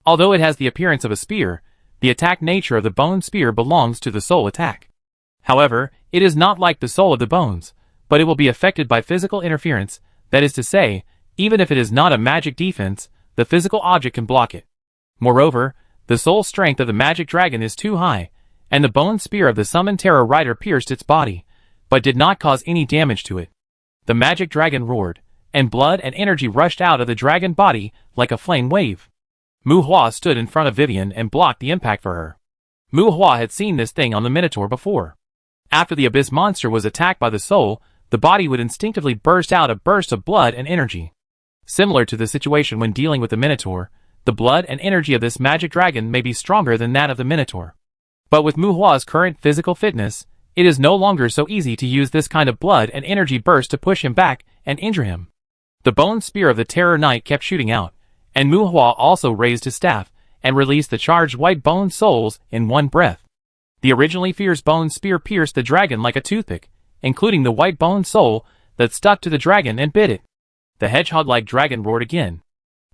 Although it has the appearance of a spear, the attack nature of the bone spear belongs to the soul attack. However, it is not like the soul of the bones, but it will be affected by physical interference. That is to say, even if it is not a magic defense, the physical object can block it. Moreover, the soul strength of the magic dragon is too high, and the bone spear of the summoned terror rider pierced its body, but did not cause any damage to it. The magic dragon roared, and blood and energy rushed out of the dragon body like a flame wave. Mu Hua stood in front of Vivian and blocked the impact for her. Mu Hua had seen this thing on the Minotaur before. After the abyss monster was attacked by the soul, the body would instinctively burst out a burst of blood and energy. Similar to the situation when dealing with the Minotaur, the blood and energy of this magic dragon may be stronger than that of the Minotaur. But with Mu Hua's current physical fitness, it is no longer so easy to use this kind of blood and energy burst to push him back and injure him. The bone spear of the Terror Knight kept shooting out, and Mu Hua also raised his staff and released the charged white bone souls in one breath. The originally fierce bone spear pierced the dragon like a toothpick, including the white bone soul that stuck to the dragon and bit it. The hedgehog-like dragon roared again.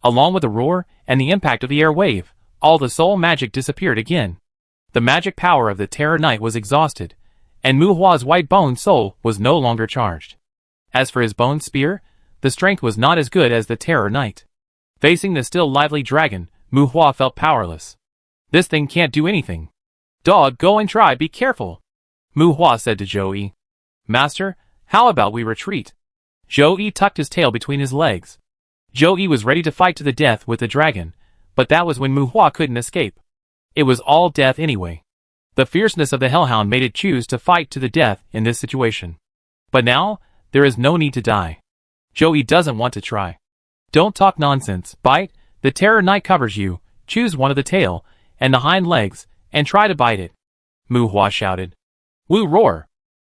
Along with the roar and the impact of the air wave, all the soul magic disappeared again. The magic power of the Terror Knight was exhausted, and Mu Hua's white bone soul was no longer charged. As for his bone spear, the strength was not as good as the Terror Knight. Facing the still lively dragon, Mu Hua felt powerless. This thing can't do anything. Dog, go and try, be careful, Mu Hua said to Zhou Yi. Master, how about we retreat? Zhou Yi tucked his tail between his legs. Zhou Yi was ready to fight to the death with the dragon, but that was when Mu Hua couldn't escape. It was all death anyway. The fierceness of the hellhound made it choose to fight to the death in this situation. But now, there is no need to die. Zhou Yi doesn't want to try. Don't talk nonsense, bite, the Terror Knight covers you, choose one of the tail and the hind legs, and try to bite it, Mu Hua shouted. Wu roar!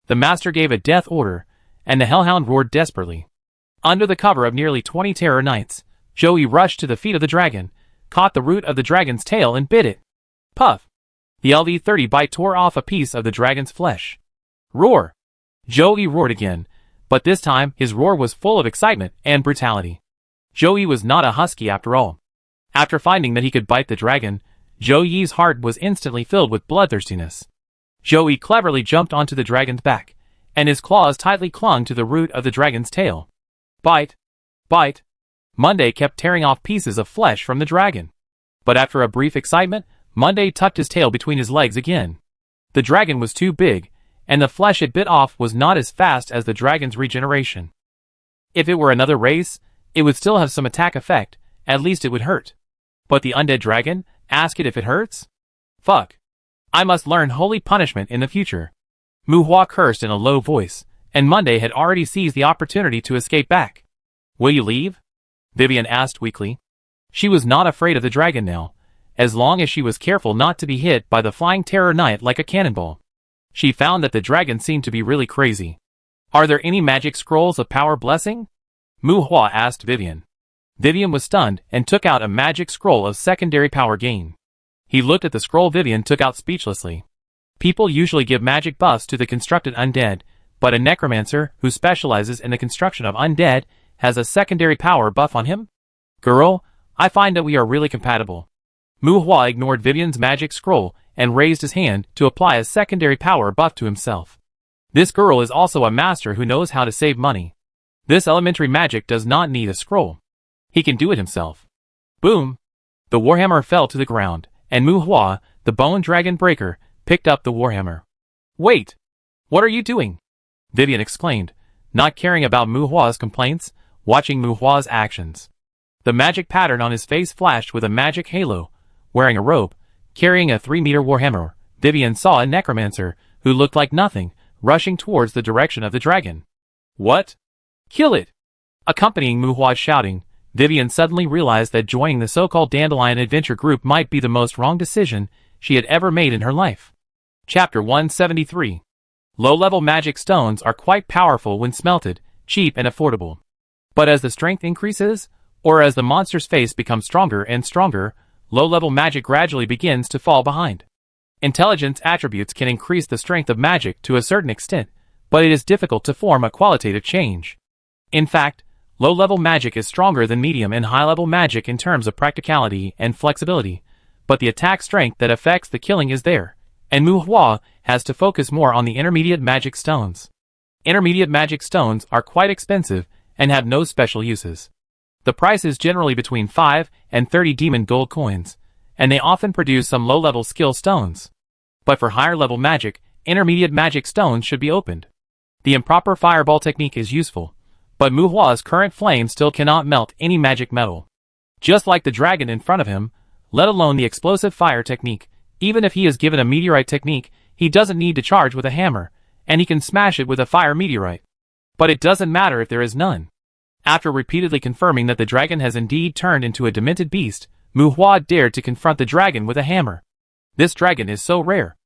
The master gave a death order, and the hellhound roared desperately. Under the cover of nearly 20 Terror Knights, Zhou Yi rushed to the feet of the dragon, caught the root of the dragon's tail and bit it. Puff! The LV-30 bite tore off a piece of the dragon's flesh. Roar! Zhou Yi roared again, but this time his roar was full of excitement and brutality. Zhou Yi was not a husky after all. After finding that he could bite the dragon, Zhou Yi's heart was instantly filled with bloodthirstiness. Zhou Yi cleverly jumped onto the dragon's back, and his claws tightly clung to the root of the dragon's tail. Bite! Bite! Monday kept tearing off pieces of flesh from the dragon. But after a brief excitement, Monday tucked his tail between his legs again. The dragon was too big, and the flesh it bit off was not as fast as the dragon's regeneration. If it were another race, it would still have some attack effect, at least it would hurt. But the undead dragon, ask it if it hurts? Fuck. I must learn holy punishment in the future. Mu Hua cursed in a low voice, and Monday had already seized the opportunity to escape back. Will you leave? Vivian asked weakly. She was not afraid of the dragon now, as long as she was careful not to be hit by the flying Terror Knight like a cannonball. She found that the dragon seemed to be really crazy. Are there any magic scrolls of power blessing? Mu Hua asked Vivian. Vivian was stunned and took out a magic scroll of secondary power gain. He looked at the scroll Vivian took out speechlessly. People usually give magic buffs to the constructed undead, but a necromancer who specializes in the construction of undead has a secondary power buff on him? Girl, I find that we are really compatible. Mu Hua ignored Vivian's magic scroll and raised his hand to apply a secondary power buff to himself. This girl is also a master who knows how to save money. This elementary magic does not need a scroll. He can do it himself. Boom! The warhammer fell to the ground, and Mu Hua, the bone dragon breaker, picked up the warhammer. Wait! What are you doing? Vivian exclaimed, not caring about Mu Hua's complaints, watching Mu Hua's actions. The magic pattern on his face flashed with a magic halo. Wearing a robe, carrying a 3-meter warhammer, Vivian saw a necromancer, who looked like nothing, rushing towards the direction of the dragon. What? Kill it! Accompanying Mu Hua's shouting, Vivian suddenly realized that joining the so-called Dandelion Adventure group might be the most wrong decision she had ever made in her life. Chapter 173. Low-level magic stones are quite powerful when smelted, cheap and affordable. But as the strength increases, or as the monster's face becomes stronger and stronger, low-level magic gradually begins to fall behind. Intelligence attributes can increase the strength of magic to a certain extent, but it is difficult to form a qualitative change. In fact, low-level magic is stronger than medium and high-level magic in terms of practicality and flexibility, but the attack strength that affects the killing is there, and Mu Hua has to focus more on the intermediate magic stones. Intermediate magic stones are quite expensive and have no special uses. The price is generally between 5 and 30 demon gold coins, and they often produce some low-level skill stones. But for higher-level magic, intermediate magic stones should be opened. The improper fireball technique is useful, but Mu Hua's current flame still cannot melt any magic metal. Just like the dragon in front of him, let alone the explosive fire technique, even if he is given a meteorite technique, he doesn't need to charge with a hammer, and he can smash it with a fire meteorite. But it doesn't matter if there is none. After repeatedly confirming that the dragon has indeed turned into a demented beast, Mu Hua dared to confront the dragon with a hammer. This dragon is so rare.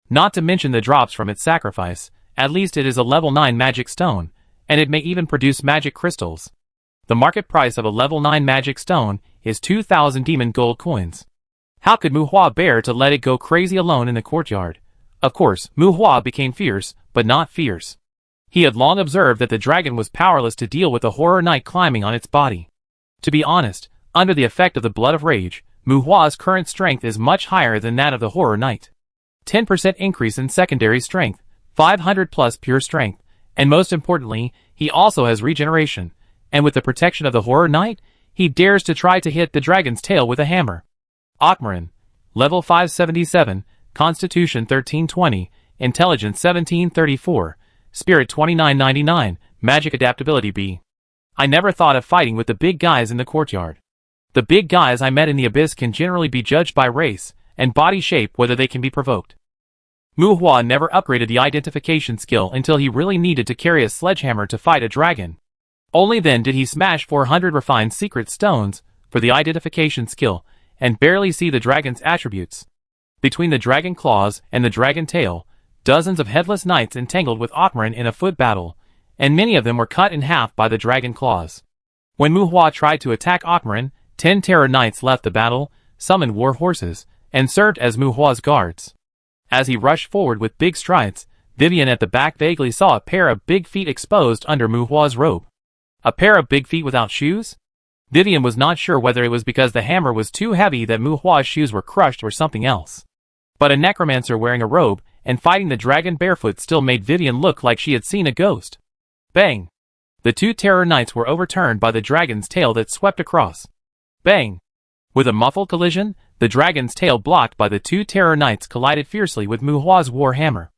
Not to mention the drops from its sacrifice, at least it is a level 9 magic stone, and it may even produce magic crystals. The market price of a level 9 magic stone is 2,000 demon gold coins. How could Mu Hua bear to let it go crazy alone in the courtyard? Of course, Mu Hua became fierce, but not fierce. He had long observed that the dragon was powerless to deal with the horror knight climbing on its body. To be honest, under the effect of the blood of rage, Mu Hua's current strength is much higher than that of the horror knight. 10% increase in secondary strength, 500 plus pure strength, and most importantly, he also has regeneration, and with the protection of the horror knight, he dares to try to hit the dragon's tail with a hammer. Akmarin, level 577, Constitution 1320, Intelligence 1734, Spirit 2999, Magic Adaptability B. I never thought of fighting with the big guys in the courtyard. The big guys I met in the abyss can generally be judged by race and body shape whether they can be provoked. Mu Hua never upgraded the identification skill until he really needed to carry a sledgehammer to fight a dragon. Only then did he smash 400 refined secret stones for the identification skill and barely see the dragon's attributes. Between the dragon claws and the dragon tail, dozens of headless knights entangled with Akmarin in a foot battle, and many of them were cut in half by the dragon claws. When Mu Hua tried to attack Akmarin, 10 terror knights left the battle, summoned war horses, and served as Mu Hua's guards. As he rushed forward with big strides, Vivian at the back vaguely saw a pair of big feet exposed under Mu Hua's robe. A pair of big feet without shoes? Vivian was not sure whether it was because the hammer was too heavy that Mu Hua's shoes were crushed or something else. But a necromancer wearing a robe and fighting the dragon barefoot still made Vivian look like she had seen a ghost. Bang! The 2 terror knights were overturned by the dragon's tail that swept across. Bang! With a muffled collision, the dragon's tail blocked by the 2 terror knights collided fiercely with Mu Hua's war hammer.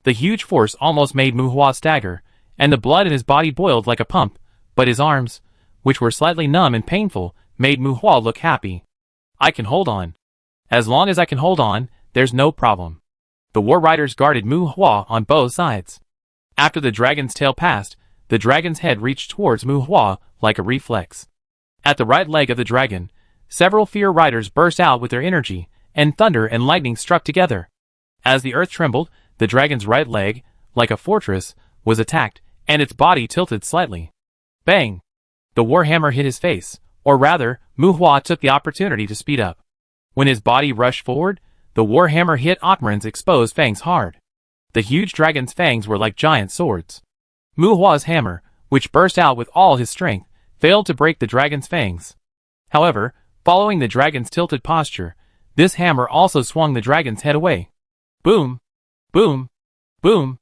The huge force almost made Mu Hua stagger, and the blood in his body boiled like a pump, but his arms, which were slightly numb and painful, made Mu Hua look happy. I can hold on. As long as I can hold on, there's no problem. The war riders guarded Mu Hua on both sides. After the dragon's tail passed, the dragon's head reached towards Mu Hua like a reflex. At the right leg of the dragon, several fear riders burst out with their energy, and thunder and lightning struck together. As the earth trembled, the dragon's right leg, like a fortress, was attacked, and its body tilted slightly. Bang! The warhammer hit his face, or rather, Mu Hua took the opportunity to speed up. When his body rushed forward, the warhammer hit Akmarin's exposed fangs hard. The huge dragon's fangs were like giant swords. Mu Hua's hammer, which burst out with all his strength, failed to break the dragon's fangs. However, following the dragon's tilted posture, this hammer also swung the dragon's head away. Boom! Boom! Boom!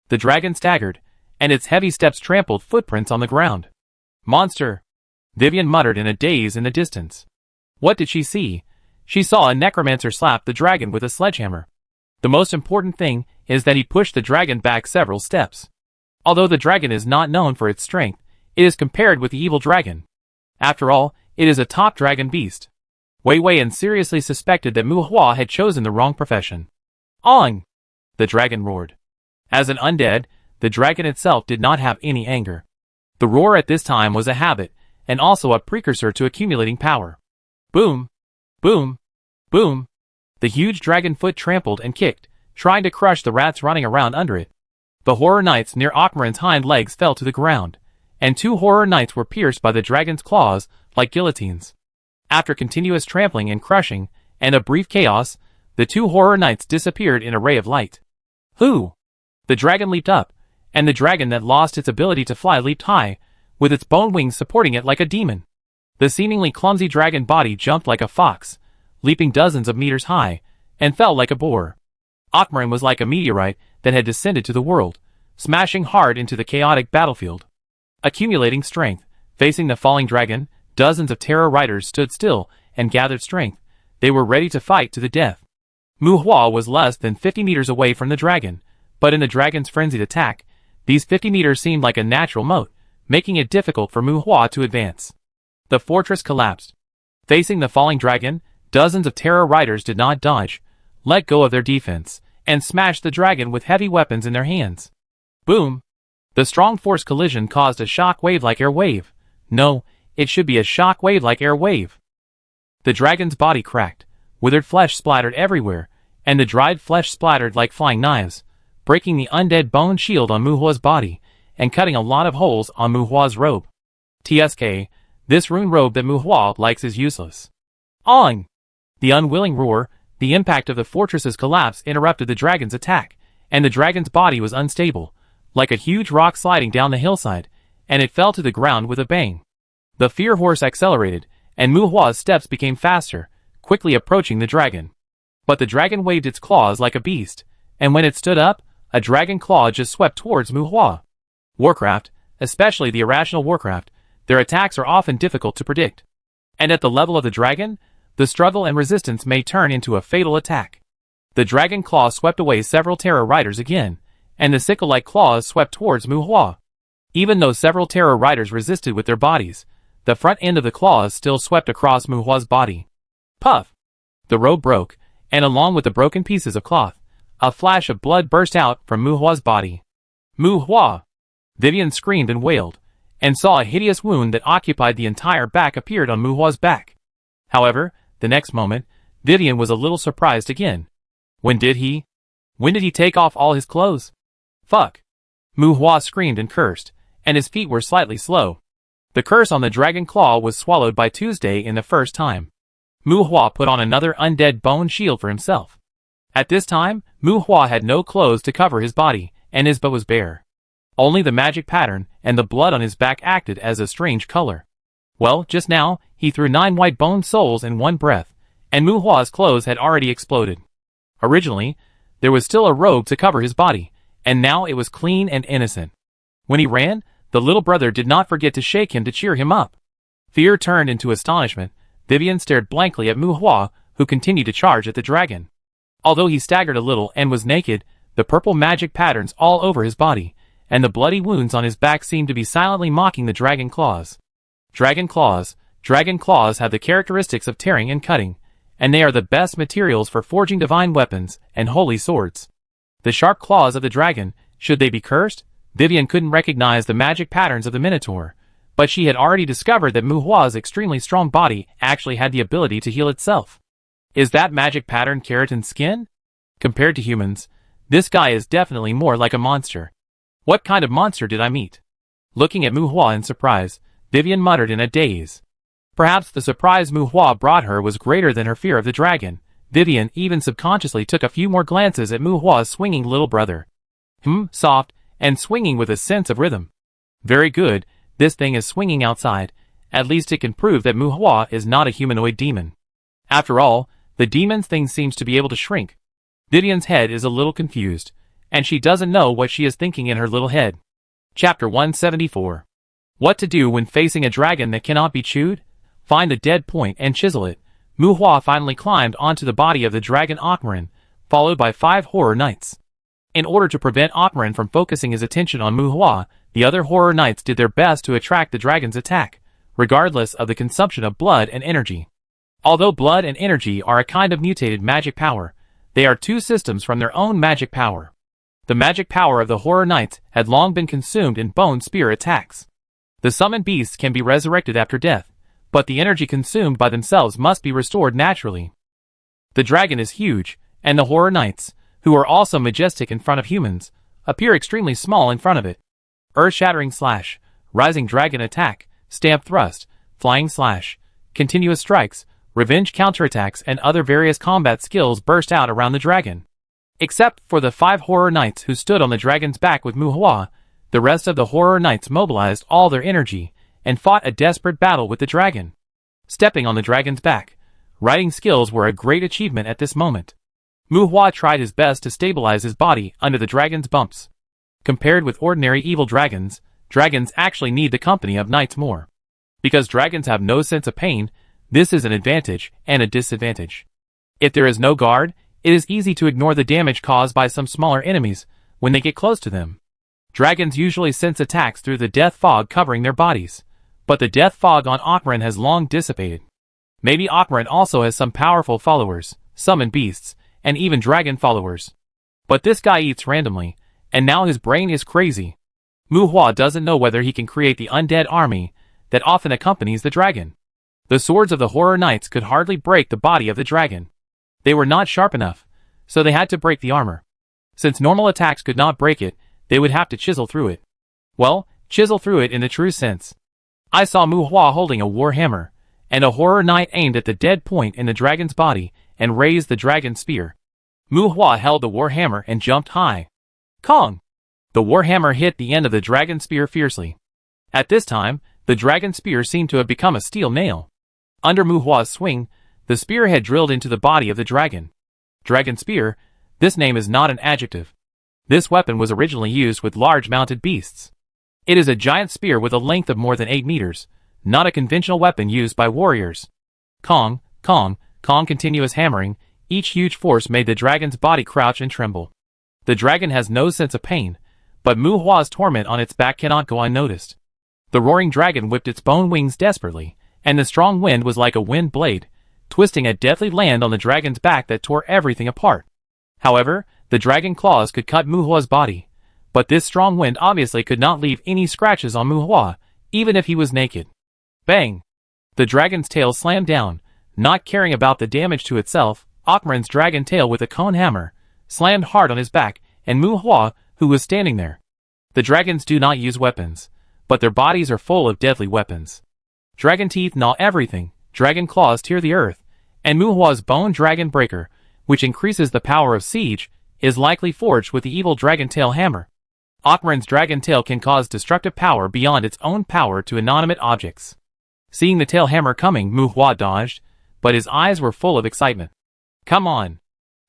The dragon staggered, and its heavy steps trampled footprints on the ground. Monster! Vivian muttered in a daze in the distance. What did she see? She saw a necromancer slap the dragon with a sledgehammer. The most important thing is that he pushed the dragon back several steps. Although the dragon is not known for its strength, it is compared with the evil dragon. After all, it is a top dragon beast. Wei Weiyan seriously suspected that Mu Hua had chosen the wrong profession. On! The dragon roared. As an undead, the dragon itself did not have any anger. The roar at this time was a habit, and also a precursor to accumulating power. Boom! Boom! Boom! The huge dragon foot trampled and kicked, trying to crush the rats running around under it. The horror knights near Akmarin's hind legs fell to the ground, and 2 horror knights were pierced by the dragon's claws like guillotines. After continuous trampling and crushing, and a brief chaos, the 2 horror knights disappeared in a ray of light. Who? The dragon leaped up, and the dragon that lost its ability to fly leaped high, with its bone wings supporting it like a demon. The seemingly clumsy dragon body jumped like a fox, leaping dozens of meters high, and fell like a boar. Akmarin was like a meteorite that had descended to the world, smashing hard into the chaotic battlefield. Accumulating strength, facing the falling dragon, dozens of terror riders stood still and gathered strength. They were ready to fight to the death. Mu Hua was less than 50 meters away from the dragon, but in the dragon's frenzied attack, these 50 meters seemed like a natural moat, making it difficult for Mu Hua to advance. The fortress collapsed. Facing the falling dragon, dozens of terror riders did not dodge, let go of their defense, and smashed the dragon with heavy weapons in their hands. Boom! The strong force collision caused a shock wave-like air wave. No, it should be a shock wave-like air wave. The dragon's body cracked, withered flesh splattered everywhere, and the dried flesh splattered like flying knives, breaking the undead bone shield on Muhua's body, and cutting a lot of holes on Muhua's robe. TSK, this rune robe that Muhua likes is useless. On! The unwilling roar, the impact of the fortress's collapse interrupted the dragon's attack, and the dragon's body was unstable, like a huge rock sliding down the hillside, and it fell to the ground with a bang. The fear horse accelerated, and Muhua's steps became faster, quickly approaching the dragon. But the dragon waved its claws like a beast, and when it stood up, a dragon claw just swept towards Muhua. Warcraft, especially the irrational Warcraft, their attacks are often difficult to predict. And at the level of the dragon, the struggle and resistance may turn into a fatal attack. The dragon claw swept away several terror riders again, and the sickle-like claws swept towards Muhua. Even though several terror riders resisted with their bodies, the front end of the claws still swept across Muhua's body. Puff! The robe broke, and along with the broken pieces of cloth, a flash of blood burst out from Muhua's body. Muhua! Vivian screamed and wailed, and saw a hideous wound that occupied the entire back appeared on Muhua's back. However, the next moment, Vivian was a little surprised again. When did he take off all his clothes? Fuck! Muhua screamed and cursed, and his feet were slightly slow. The curse on the dragon claw was swallowed by Tuesday in the first time. Muhua put on another undead bone shield for himself. At this time, Muhua had no clothes to cover his body, and his butt was bare. Only the magic pattern and the blood on his back acted as a strange color. Well, just now, he threw 9 white bone souls in one breath, and Muhua's clothes had already exploded. Originally, there was still a robe to cover his body, and now it was clean and innocent. When he ran, the little brother did not forget to shake him to cheer him up. Fear turned into astonishment. Vivian stared blankly at Muhua, who continued to charge at the dragon. Although he staggered a little and was naked, the purple magic patterns all over his body, and the bloody wounds on his back seemed to be silently mocking the dragon claws. Dragon claws have the characteristics of tearing and cutting, and they are the best materials for forging divine weapons and holy swords. The sharp claws of the dragon, should they be cursed? Vivian couldn't recognize the magic patterns of the Minotaur, but she had already discovered that Muhua's extremely strong body actually had the ability to heal itself. Is that magic pattern keratin skin? Compared to humans, this guy is definitely more like a monster. What kind of monster did I meet? Looking at Muhua in surprise, Vivian muttered in a daze. Perhaps the surprise Muhua brought her was greater than her fear of the dragon. Vivian even subconsciously took a few more glances at Muhua's swinging little brother. Soft, and swinging with a sense of rhythm. Very good, this thing is swinging outside. At least it can prove that Muhua is not a humanoid demon. After all, the demon's thing seems to be able to shrink. Vivian's head is a little confused, and she doesn't know what she is thinking in her little head. Chapter 174. What to do when facing a dragon that cannot be chewed? Find the dead point and chisel it. Muhua finally climbed onto the body of the dragon Akmarin, followed by 5 horror knights. In order to prevent Akmarin from focusing his attention on Muhua, the other horror knights did their best to attract the dragon's attack, regardless of the consumption of blood and energy. Although blood and energy are a kind of mutated magic power, they are 2 systems from their own magic power. The magic power of the horror knights had long been consumed in bone spear attacks. The summoned beasts can be resurrected after death, but the energy consumed by themselves must be restored naturally. The dragon is huge, and the horror knights, who are also majestic in front of humans, appear extremely small in front of it. Earth-shattering slash, rising dragon attack, stamp thrust, flying slash, continuous strikes, revenge counterattacks and other various combat skills burst out around the dragon. Except for the 5 horror knights who stood on the dragon's back with Muhua, the rest of the horror knights mobilized all their energy and fought a desperate battle with the dragon. Stepping on the dragon's back, riding skills were a great achievement at this moment. Muhua tried his best to stabilize his body under the dragon's bumps. Compared with ordinary evil dragons, dragons actually need the company of knights more. Because dragons have no sense of pain, this is an advantage and a disadvantage. If there is no guard, it is easy to ignore the damage caused by some smaller enemies when they get close to them. Dragons usually sense attacks through the death fog covering their bodies, but the death fog on Akmarin has long dissipated. Maybe Akmarin also has some powerful followers, summoned beasts, and even dragon followers. But this guy eats randomly, and now his brain is crazy. Mu Hua doesn't know whether he can create the undead army that often accompanies the dragon. The swords of the horror knights could hardly break the body of the dragon. They were not sharp enough, so they had to break the armor. Since normal attacks could not break it, they would have to chisel through it. Well, chisel through it in the true sense. I saw Mu Hua holding a war hammer, and a horror knight aimed at the dead point in the dragon's body and raised the dragon spear. Mu Hua held the war hammer and jumped high. Kong! The war hammer hit the end of the dragon spear fiercely. At this time, the dragon spear seemed to have become a steel nail. Under Mu Hua's swing, the spear had drilled into the body of the dragon. Dragon spear, this name is not an adjective. This weapon was originally used with large mounted beasts. It is a giant spear with a length of more than 8 meters, not a conventional weapon used by warriors. Kong, Kong, Kong continuous hammering, each huge force made the dragon's body crouch and tremble. The dragon has no sense of pain, but Mu Hua's torment on its back cannot go unnoticed. The roaring dragon whipped its bone wings desperately, and the strong wind was like a wind blade, twisting a deadly land on the dragon's back that tore everything apart. However, the dragon claws could cut Mu Hua's body, but this strong wind obviously could not leave any scratches on Mu Hua, even if he was naked. Bang! The dragon's tail slammed down, not caring about the damage to itself. Akmarin's dragon tail with a cone hammer slammed hard on his back, and Mu Hua, who was standing there. The dragons do not use weapons, but their bodies are full of deadly weapons. Dragon teeth gnaw everything, dragon claws tear the earth, and Mu Hua's bone dragon breaker, which increases the power of siege, is likely forged with the evil dragon tail hammer. Akmarin's dragon tail can cause destructive power beyond its own power to inanimate objects. Seeing the tail hammer coming, Mu Hua dodged, but his eyes were full of excitement. Come on!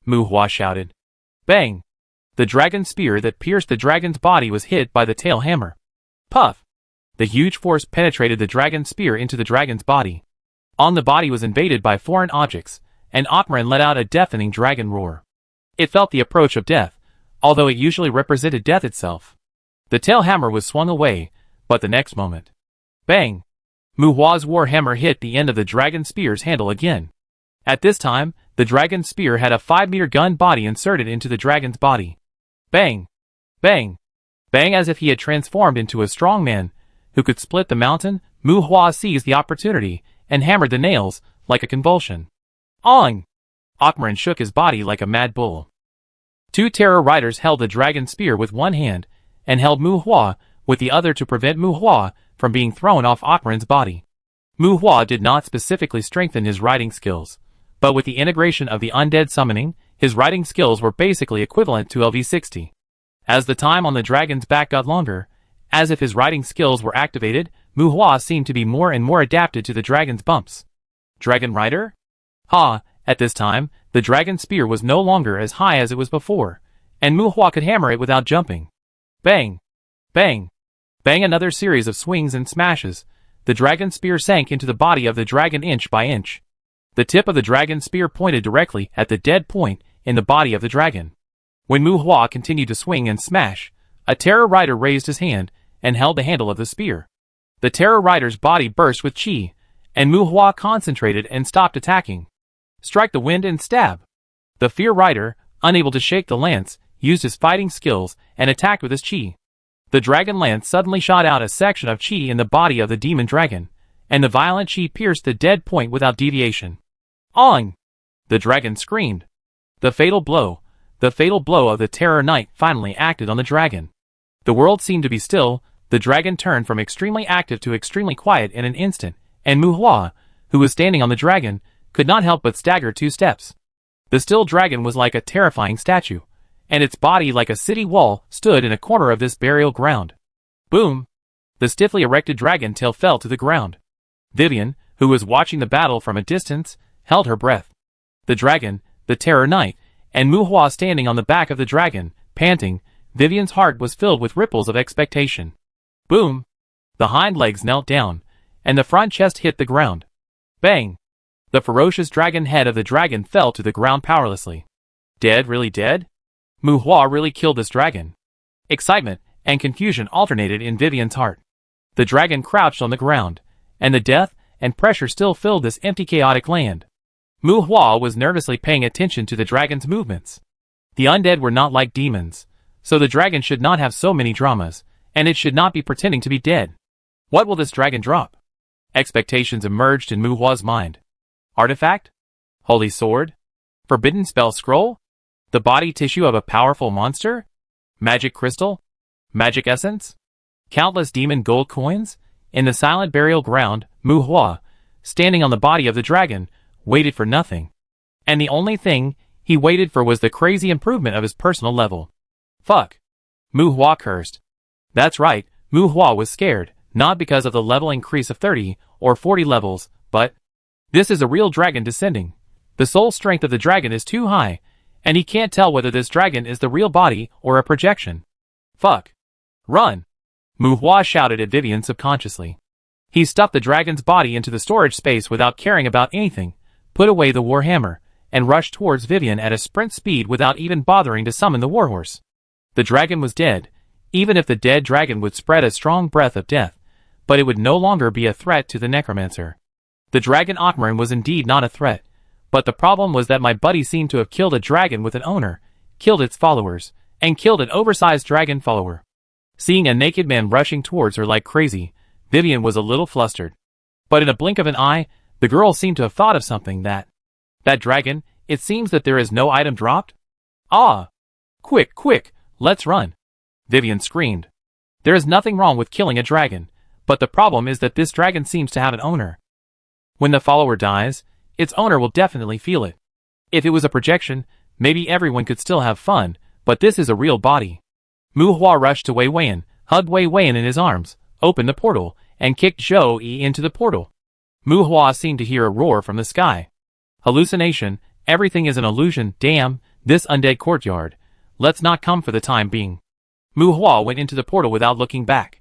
Mu Hua shouted. Bang! The dragon spear that pierced the dragon's body was hit by the tail hammer. Puff! The huge force penetrated the dragon spear into the dragon's body. On the body was invaded by foreign objects, and Akmarin let out a deafening dragon roar. It felt the approach of death, although it usually represented death itself. The tail hammer was swung away, but the next moment. Bang! Mu Hua's war hammer hit the end of the dragon spear's handle again. At this time, the dragon spear had a 5-meter gun body inserted into the dragon's body. Bang! Bang! Bang! As if he had transformed into a strong man who could split the mountain, Mu Hua seized the opportunity and hammered the nails like a convulsion. Ong! Akmarin shook his body like a mad bull. 2 terror riders held the dragon spear with one hand and held Mu Hua with the other to prevent Mu Hua from being thrown off Akmarin's body. Mu Hua did not specifically strengthen his riding skills, but with the integration of the undead summoning, his riding skills were basically equivalent to LV60. As the time on the dragon's back got longer, as if his riding skills were activated, Mu Hua seemed to be more and more adapted to the dragon's bumps. Dragon Rider? Ha! At this time, the dragon spear was no longer as high as it was before, and Mu Hua could hammer it without jumping. Bang! Bang! Bang! Another series of swings and smashes. The dragon spear sank into the body of the dragon inch by inch. The tip of the dragon spear pointed directly at the dead point in the body of the dragon. When Mu Hua continued to swing and smash, a terror rider raised his hand and held the handle of the spear. The terror rider's body burst with chi, and Mu Hua concentrated and stopped attacking. Strike the wind and stab. The fear rider, unable to shake the lance, used his fighting skills and attacked with his chi. The dragon lance suddenly shot out a section of chi in the body of the demon dragon, and the violent chi pierced the dead point without deviation. Ong! The dragon screamed. The fatal blow of the terror knight finally acted on the dragon. The world seemed to be still. The dragon turned from extremely active to extremely quiet in an instant, and Mu Hua, who was standing on the dragon, could not help but stagger 2 steps. The still dragon was like a terrifying statue, and its body like a city wall stood in a corner of this burial ground. Boom! The stiffly erected dragon tail fell to the ground. Vivian, who was watching the battle from a distance, held her breath. The dragon, the terror knight, and Mu Hua standing on the back of the dragon, panting, Vivian's heart was filled with ripples of expectation. Boom! The hind legs knelt down, and the front chest hit the ground. Bang! The ferocious dragon head of the dragon fell to the ground powerlessly. Dead? Really dead? Mu Hua really killed this dragon. Excitement and confusion alternated in Vivian's heart. The dragon crouched on the ground, and the death and pressure still filled this empty chaotic land. Mu Hua was nervously paying attention to the dragon's movements. The undead were not like demons, so the dragon should not have so many dramas, and it should not be pretending to be dead. What will this dragon drop? Expectations emerged in Mu Hua's mind. Artifact? Holy sword? Forbidden spell scroll? The body tissue of a powerful monster? Magic crystal? Magic essence? Countless demon gold coins? In the silent burial ground, Mu Hua, standing on the body of the dragon, waited for nothing. And the only thing he waited for was the crazy improvement of his personal level. Fuck. Mu Hua cursed. That's right, Mu Hua was scared, not because of the level increase of 30 or 40 levels, but this is a real dragon descending. The soul strength of the dragon is too high, and he can't tell whether this dragon is the real body or a projection. Fuck. Run! Mu Hua shouted at Vivian subconsciously. He stuffed the dragon's body into the storage space without caring about anything, put away the warhammer, and rushed towards Vivian at a sprint speed without even bothering to summon the warhorse. The dragon was dead, even if the dead dragon would spread a strong breath of death, but it would no longer be a threat to the necromancer. The dragon Atmarin was indeed not a threat, but the problem was that my buddy seemed to have killed a dragon with an owner, killed its followers, and killed an oversized dragon follower. Seeing a naked man rushing towards her like crazy, Vivian was a little flustered. But in a blink of an eye, the girl seemed to have thought of something. That dragon, it seems that there is no item dropped? Ah! Quick, quick, let's run! Vivian screamed. There is nothing wrong with killing a dragon, but the problem is that this dragon seems to have an owner. When the follower dies, its owner will definitely feel it. If it was a projection, maybe everyone could still have fun, but this is a real body. Mu Hua rushed to Wei Weiyan, hugged Wei Weiyan in his arms, opened the portal, and kicked Zhou Yi into the portal. Mu Hua seemed to hear a roar from the sky. Hallucination, everything is an illusion, damn, this undead courtyard. Let's not come for the time being. Mu Hua went into the portal without looking back.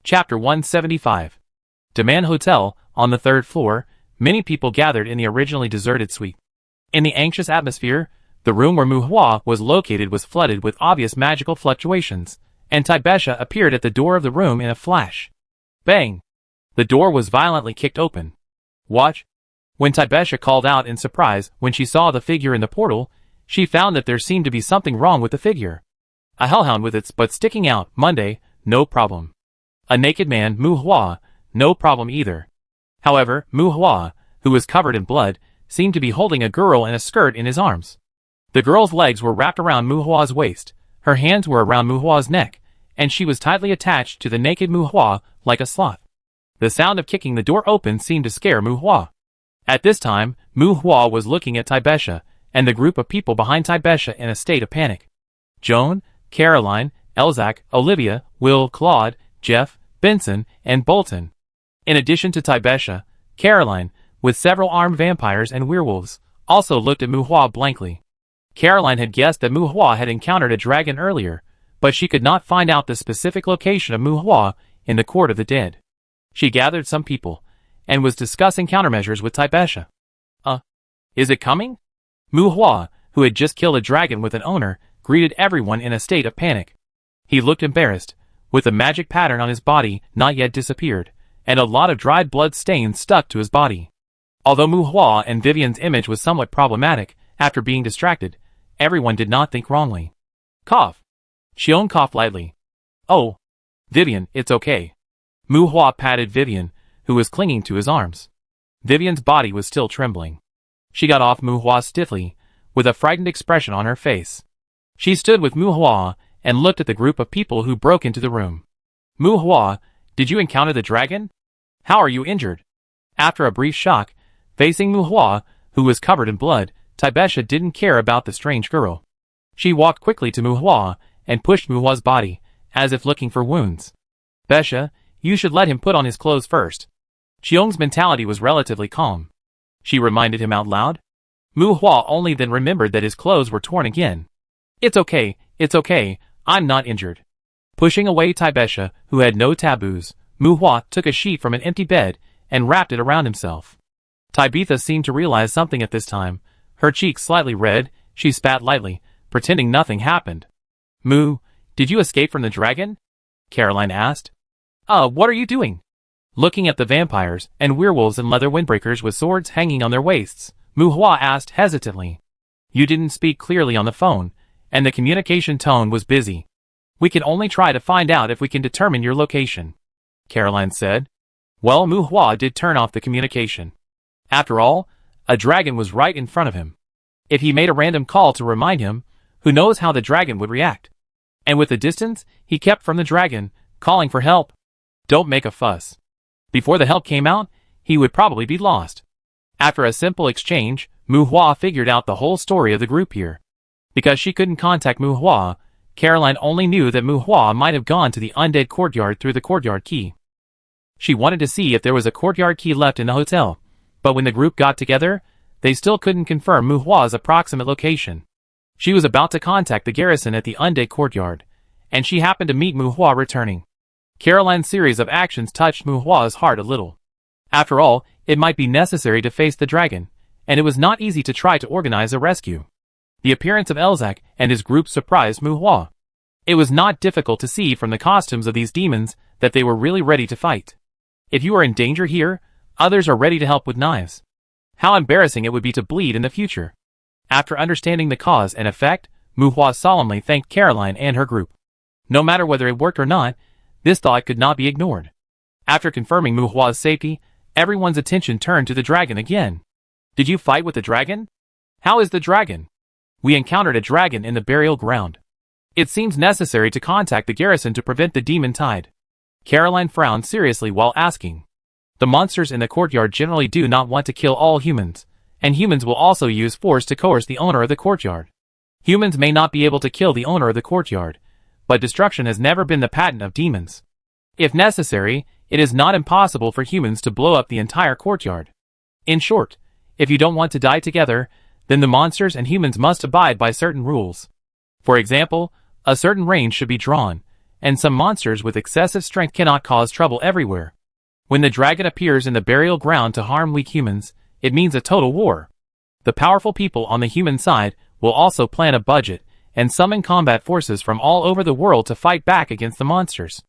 Chapter 175. Demand Hotel, on the 3rd floor, many people gathered in the originally deserted suite. In the anxious atmosphere, the room where Mu Hua was located was flooded with obvious magical fluctuations, and Taibesha appeared at the door of the room in a flash. Bang! The door was violently kicked open. Watch! When Taibesha called out in surprise when she saw the figure in the portal, she found that there seemed to be something wrong with the figure. A hellhound with its butt sticking out, Monday, no problem. A naked man, Mu Hua, no problem either. However, Mu Hua, who was covered in blood, seemed to be holding a girl in a skirt in his arms. The girl's legs were wrapped around Mu Hua's waist, her hands were around Mu Hua's neck, and she was tightly attached to the naked Mu Hua like a sloth. The sound of kicking the door open seemed to scare Mu Hua. At this time, Mu Hua was looking at Taibesha, and the group of people behind Taibesha in a state of panic. Joan, Caroline, Elzac, Olivia, Will, Claude, Jeff, Benson, and Bolton. In addition to Taibesha, Caroline, with several armed vampires and werewolves, also looked at Mu Hua blankly. Caroline had guessed that Mu Hua had encountered a dragon earlier, but she could not find out the specific location of Mu Hua in the Court of the Dead. She gathered some people, and was discussing countermeasures with Taibesha. Is it coming? Mu Hua, who had just killed a dragon with an owner, greeted everyone in a state of panic. He looked embarrassed, with the magic pattern on his body not yet disappeared, and a lot of dried blood stains stuck to his body. Although Mu Hua and Vivian's image was somewhat problematic, after being distracted, everyone did not think wrongly. Cough. Xion coughed lightly. Oh. Vivian, it's okay. Mu Hua patted Vivian, who was clinging to his arms. Vivian's body was still trembling. She got off Mu Hua stiffly, with a frightened expression on her face. She stood with Mu Hua and looked at the group of people who broke into the room. Mu Hua, did you encounter the dragon? How are you injured? After a brief shock, facing Mu Hua, who was covered in blood, Taibesha didn't care about the strange girl. She walked quickly to Mu Hua and pushed Mu Hua's body, as if looking for wounds. Besha, you should let him put on his clothes first. Qiong's mentality was relatively calm. She reminded him out loud. Mu Hua only then remembered that his clothes were torn again. It's okay, I'm not injured. Pushing away Taibesha, who had no taboos, Mu Hua took a sheet from an empty bed and wrapped it around himself. Taibetha seemed to realize something at this time. Her cheeks slightly red, she spat lightly, pretending nothing happened. Mu, did you escape from the dragon? Caroline asked. What are you doing? Looking at the vampires and werewolves and leather windbreakers with swords hanging on their waists, Mu Hua asked hesitantly. You didn't speak clearly on the phone, and the communication tone was busy. We can only try to find out if we can determine your location, Caroline said. Well, Mu Hua did turn off the communication. After all, a dragon was right in front of him. If he made a random call to remind him, who knows how the dragon would react? And with the distance he kept from the dragon, calling for help. Don't make a fuss. Before the help came out, he would probably be lost. After a simple exchange, Mu Hua figured out the whole story of the group here. Because she couldn't contact Mu Hua, Caroline only knew that Mu Hua might have gone to the undead courtyard through the courtyard key. She wanted to see if there was a courtyard key left in the hotel, but when the group got together, they still couldn't confirm Mu Hua's approximate location. She was about to contact the garrison at the undead courtyard, and she happened to meet Mu Hua returning. Caroline's series of actions touched Mu Hua's heart a little. After all, it might be necessary to face the dragon, and it was not easy to try to organize a rescue. The appearance of Elzak and his group surprised Mu Hua. It was not difficult to see from the costumes of these demons that they were really ready to fight. If you are in danger here, others are ready to help with knives. How embarrassing it would be to bleed in the future. After understanding the cause and effect, Mu Hua solemnly thanked Caroline and her group. No matter whether it worked or not, this thought could not be ignored. After confirming Mu Hua's safety, everyone's attention turned to the dragon again. Did you fight with the dragon? How is the dragon? We encountered a dragon in the burial ground. It seems necessary to contact the garrison to prevent the demon tide. Caroline frowned seriously while asking. The monsters in the courtyard generally do not want to kill all humans, and humans will also use force to coerce the owner of the courtyard. Humans may not be able to kill the owner of the courtyard, but destruction has never been the pattern of demons. If necessary, it is not impossible for humans to blow up the entire courtyard. In short, if you don't want to die together, then the monsters and humans must abide by certain rules. For example, a certain range should be drawn, and some monsters with excessive strength cannot cause trouble everywhere. When the dragon appears in the burial ground to harm weak humans, it means a total war. The powerful people on the human side will also plan a budget and summon combat forces from all over the world to fight back against the monsters.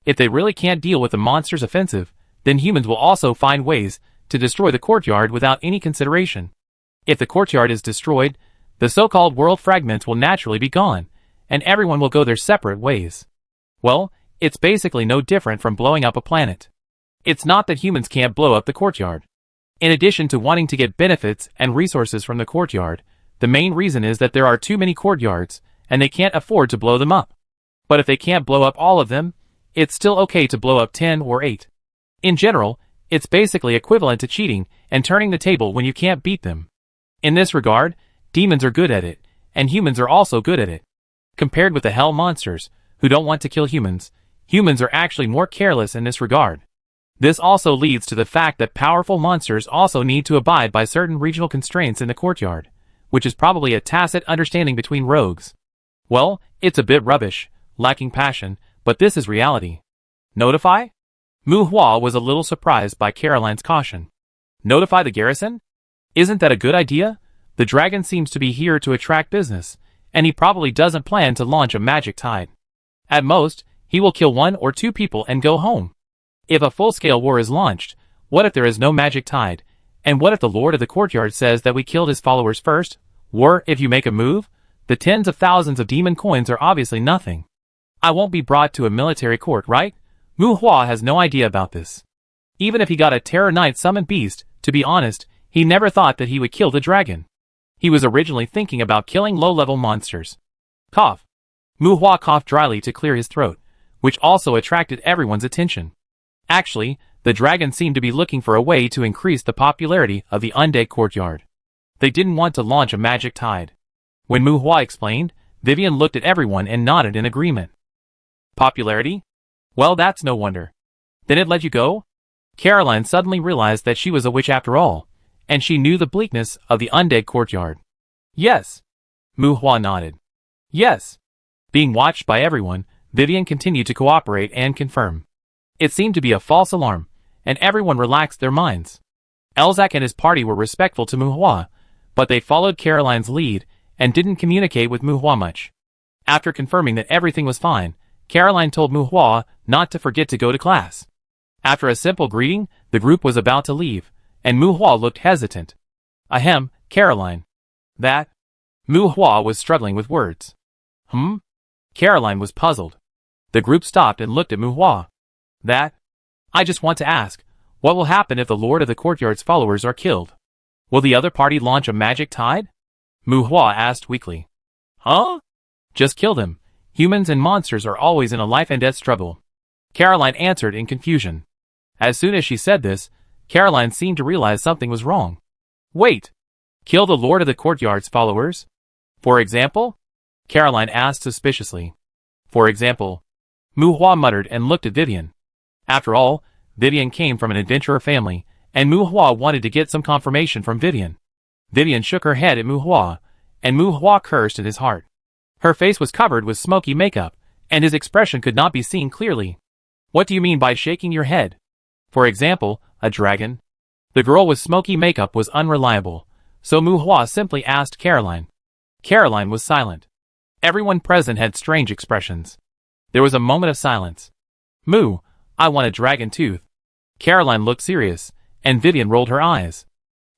If they really can't deal with the monsters' offensive, then humans will also find ways to destroy the courtyard without any consideration. If the courtyard is destroyed, the so-called world fragments will naturally be gone, and everyone will go their separate ways. Well, it's basically no different from blowing up a planet. It's not that humans can't blow up the courtyard. In addition to wanting to get benefits and resources from the courtyard, the main reason is that there are too many courtyards, and they can't afford to blow them up. But if they can't blow up all of them, it's still okay to blow up 10 or 8. In general, it's basically equivalent to cheating and turning the table when you can't beat them. In this regard, demons are good at it, and humans are also good at it. Compared with the hell monsters, who don't want to kill humans, humans are actually more careless in this regard. This also leads to the fact that powerful monsters also need to abide by certain regional constraints in the courtyard, which is probably a tacit understanding between rogues. Well, it's a bit rubbish, lacking passion, but this is reality. Notify? Mu Hua was a little surprised by Caroline's caution. Notify the garrison? Isn't that a good idea? The dragon seems to be here to attract business, and he probably doesn't plan to launch a magic tide. At most, he will kill 1 or 2 people and go home. If a full-scale war is launched, what if there is no magic tide? And what if the Lord of the Courtyard says that we killed his followers first? War, if you make a move? The tens of thousands of demon coins are obviously nothing. I won't be brought to a military court, right? Mu Hua has no idea about this. Even if he got a Terror Knight summoned beast, to be honest, he never thought that he would kill the dragon. He was originally thinking about killing low-level monsters. Cough. Mu Hua coughed dryly to clear his throat, which also attracted everyone's attention. Actually, the dragon seemed to be looking for a way to increase the popularity of the undead courtyard. They didn't want to launch a magic tide. When Mu Hua explained, Vivian looked at everyone and nodded in agreement. Popularity? Well, that's no wonder. Then it let you go? Caroline suddenly realized that she was a witch after all, and she knew the bleakness of the undead courtyard. Yes. Mu Hua nodded. Yes. Being watched by everyone, Vivian continued to cooperate and confirm. It seemed to be a false alarm, and everyone relaxed their minds. Elzak and his party were respectful to Mu Hua, but they followed Caroline's lead and didn't communicate with Mu Hua much. After confirming that everything was fine, Caroline told Mu Hua not to forget to go to class. After a simple greeting, the group was about to leave, and Mu Hua looked hesitant. Ahem, Caroline. That? Mu Hua was struggling with words. Caroline was puzzled. The group stopped and looked at Muhua. That? I just want to ask, what will happen if the Lord of the Courtyard's followers are killed? Will the other party launch a magic tide? Muhua asked weakly. Huh? Just kill them. Humans and monsters are always in a life and death struggle. Caroline answered in confusion. As soon as she said this, Caroline seemed to realize something was wrong. Wait! Kill the Lord of the Courtyard's followers? For example? Caroline asked suspiciously. For example? Muhua muttered and looked at Vivian. After all, Vivian came from an adventurer family, and Muhua wanted to get some confirmation from Vivian. Vivian shook her head at Muhua, and Muhua cursed in his heart. Her face was covered with smoky makeup, and his expression could not be seen clearly. What do you mean by shaking your head? For example, a dragon? The girl with smoky makeup was unreliable, so Muhua simply asked Caroline. Caroline was silent. Everyone present had strange expressions. There was a moment of silence. Moo, I want a dragon tooth. Caroline looked serious, and Vivian rolled her eyes.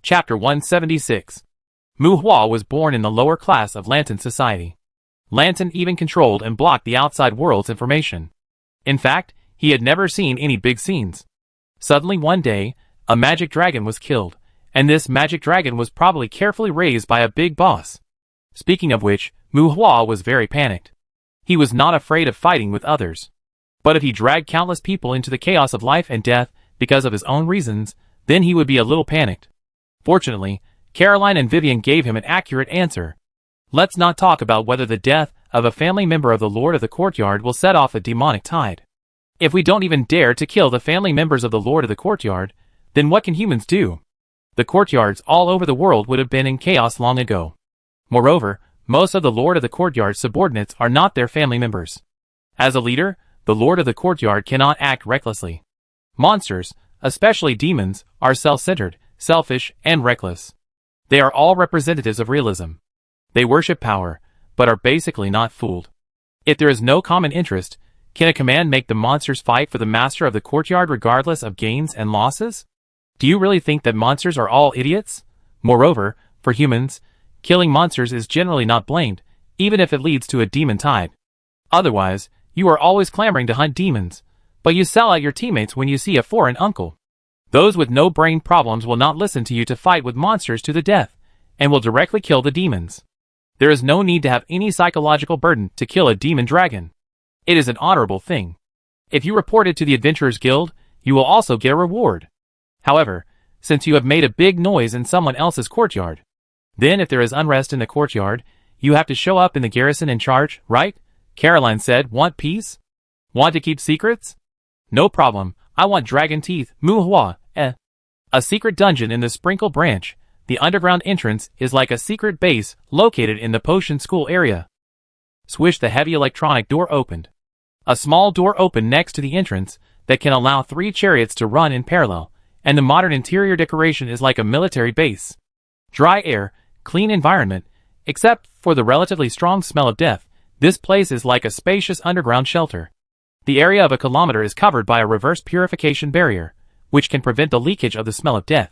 Chapter 176. Muhua was born in the lower class of Lantan society. Lantan even controlled and blocked the outside world's information. In fact, he had never seen any big scenes. Suddenly one day, a magic dragon was killed, and this magic dragon was probably carefully raised by a big boss. Speaking of which, Muhua was very panicked. He was not afraid of fighting with others. But if he dragged countless people into the chaos of life and death because of his own reasons, then he would be a little panicked. Fortunately, Caroline and Vivian gave him an accurate answer. Let's not talk about whether the death of a family member of the Lord of the Courtyard will set off a demonic tide. If we don't even dare to kill the family members of the Lord of the Courtyard, then what can humans do? The courtyards all over the world would have been in chaos long ago. Moreover, most of the Lord of the Courtyard's subordinates are not their family members. As a leader, the Lord of the Courtyard cannot act recklessly. Monsters, especially demons, are self-centered, selfish, and reckless. They are all representatives of realism. They worship power, but are basically not fooled. If there is no common interest, can a command make the monsters fight for the master of the courtyard regardless of gains and losses? Do you really think that monsters are all idiots? Moreover, for humans, killing monsters is generally not blamed, even if it leads to a demon tide. Otherwise, you are always clamoring to hunt demons, but you sell out your teammates when you see a foreign uncle. Those with no brain problems will not listen to you to fight with monsters to the death, and will directly kill the demons. There is no need to have any psychological burden to kill a demon dragon. It is an honorable thing. If you report it to the Adventurers Guild, you will also get a reward. However, since you have made a big noise in someone else's courtyard, then if there is unrest in the courtyard, you have to show up in the garrison in charge, right? Caroline said, want peace? Want to keep secrets? No problem, I want dragon teeth, Muhua, A secret dungeon in the Sprinkle Branch. The underground entrance is like a secret base located in the Potion School area. Swish, the heavy electronic door opened. A small door opened next to the entrance that can allow 3 chariots to run in parallel, and the modern interior decoration is like a military base. Dry air, clean environment, except for the relatively strong smell of death, this place is like a spacious underground shelter. The area of a kilometer is covered by a reverse purification barrier, which can prevent the leakage of the smell of death.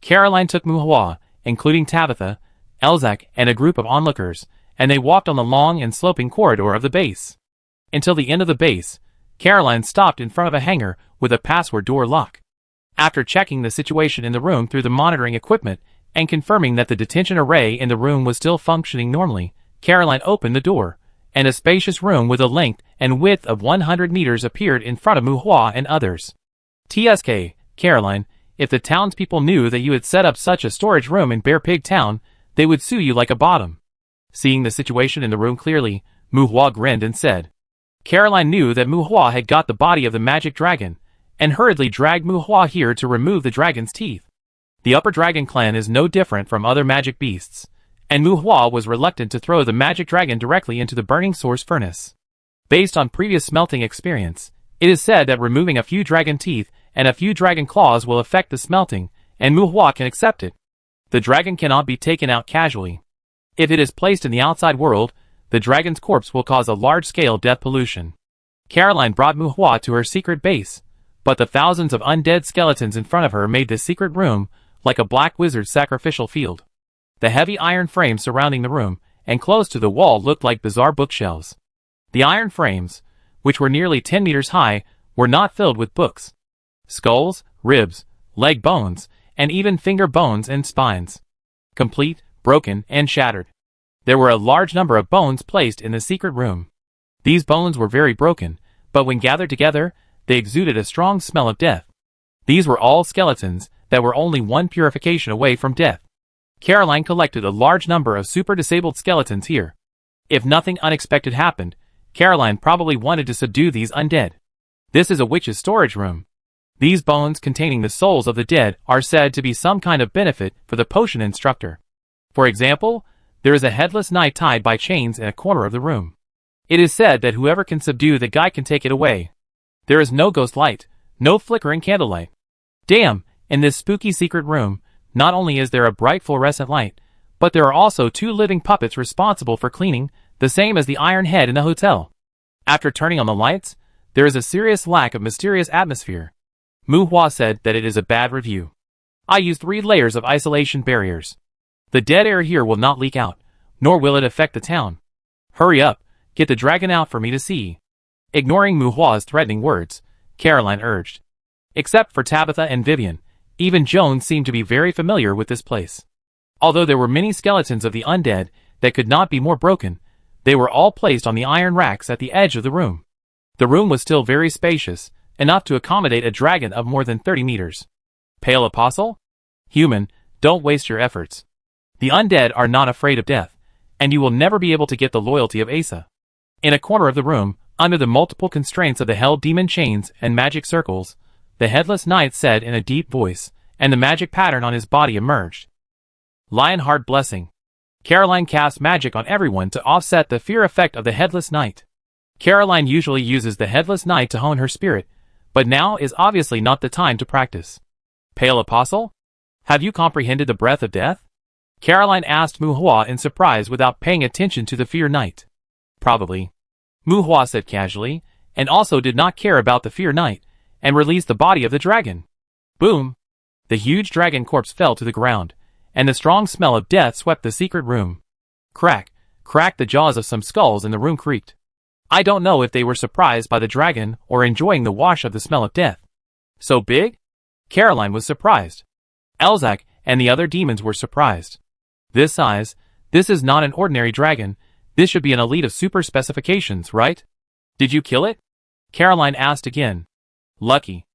Caroline took Muhua, including Tabitha, Elzak, and a group of onlookers, and they walked on the long and sloping corridor of the base. Until the end of the base, Caroline stopped in front of a hangar with a password door lock. After checking the situation in the room through the monitoring equipment and confirming that the detention array in the room was still functioning normally, Caroline opened the door, and a spacious room with a length and width of 100 meters appeared in front of Muhua and others. TSK, Caroline, if the townspeople knew that you had set up such a storage room in Bear Pig Town, they would sue you like a bottom. Seeing the situation in the room clearly, Muhua grinned and said. Caroline knew that Muhua had got the body of the magic dragon, and hurriedly dragged Muhua here to remove the dragon's teeth. The Upper Dragon clan is no different from other magic beasts, and Muhua was reluctant to throw the magic dragon directly into the burning source furnace. Based on previous smelting experience, it is said that removing a few dragon teeth and a few dragon claws will affect the smelting, and Muhua can accept it. The dragon cannot be taken out casually. If it is placed in the outside world, the dragon's corpse will cause a large-scale death pollution. Caroline brought Muhua to her secret base, but the thousands of undead skeletons in front of her made this secret room like a black wizard's sacrificial field. The heavy iron frames surrounding the room and close to the wall looked like bizarre bookshelves. The iron frames, which were nearly 10 meters high, were not filled with books. Skulls, ribs, leg bones, and even finger bones and spines. Complete, broken, and shattered. There were a large number of bones placed in the secret room. These bones were very broken, but when gathered together, they exuded a strong smell of death. These were all skeletons that were only one purification away from death. Caroline collected a large number of super-disabled skeletons here. If nothing unexpected happened, Caroline probably wanted to subdue these undead. This is a witch's storage room. These bones containing the souls of the dead are said to be some kind of benefit for the potion instructor. For example, there is a headless knight tied by chains in a corner of the room. It is said that whoever can subdue the guy can take it away. There is no ghost light, no flickering candlelight. Damn, in this spooky secret room, not only is there a bright fluorescent light, but there are also 2 living puppets responsible for cleaning, the same as the iron head in the hotel. After turning on the lights, there is a serious lack of mysterious atmosphere. Mu Hua said that it is a bad review. I used 3 layers of isolation barriers. The dead air here will not leak out, nor will it affect the town. Hurry up, get the dragon out for me to see. Ignoring Mu Hua's threatening words, Caroline urged. Except for Tabitha and Vivian, even Joan seemed to be very familiar with this place. Although there were many skeletons of the undead that could not be more broken, they were all placed on the iron racks at the edge of the room. The room was still very spacious, enough to accommodate a dragon of more than 30 meters. Pale Apostle? Human, don't waste your efforts. The undead are not afraid of death, and you will never be able to get the loyalty of Asa. In a corner of the room, under the multiple constraints of the hell demon chains and magic circles, the headless knight said in a deep voice, and the magic pattern on his body emerged. Lionheart Blessing. Caroline cast magic on everyone to offset the fear effect of the headless knight. Caroline usually uses the headless knight to hone her spirit, but now is obviously not the time to practice. Pale Apostle? Have you comprehended the breath of death? Caroline asked Mu Hua in surprise without paying attention to the fear knight. Probably. Mu Hua said casually, and also did not care about the fear knight, and released the body of the dragon. Boom! The huge dragon corpse fell to the ground, and the strong smell of death swept the secret room. Crack, crack, the jaws of some skulls in the room creaked. I don't know if they were surprised by the dragon or enjoying the wash of the smell of death. So big? Caroline was surprised. Elzak and the other demons were surprised. This size, this is not an ordinary dragon, this should be an elite of super specifications, right? Did you kill it? Caroline asked again. Lucky.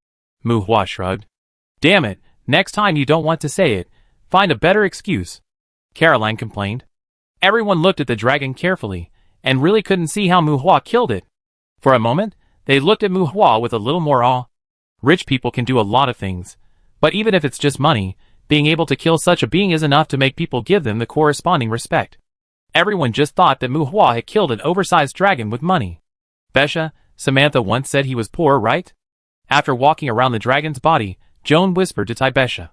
Mu Hua shrugged. Damn it, next time you don't want to say it, find a better excuse. Caroline complained. Everyone looked at the dragon carefully, and really couldn't see how Mu Hua killed it. For a moment, they looked at Mu Hua with a little more awe. Rich people can do a lot of things, but even if it's just money, being able to kill such a being is enough to make people give them the corresponding respect. Everyone just thought that Mu Hua had killed an oversized dragon with money. Besha, Samantha once said he was poor, right? After walking around the dragon's body, Joan whispered to Tibesha.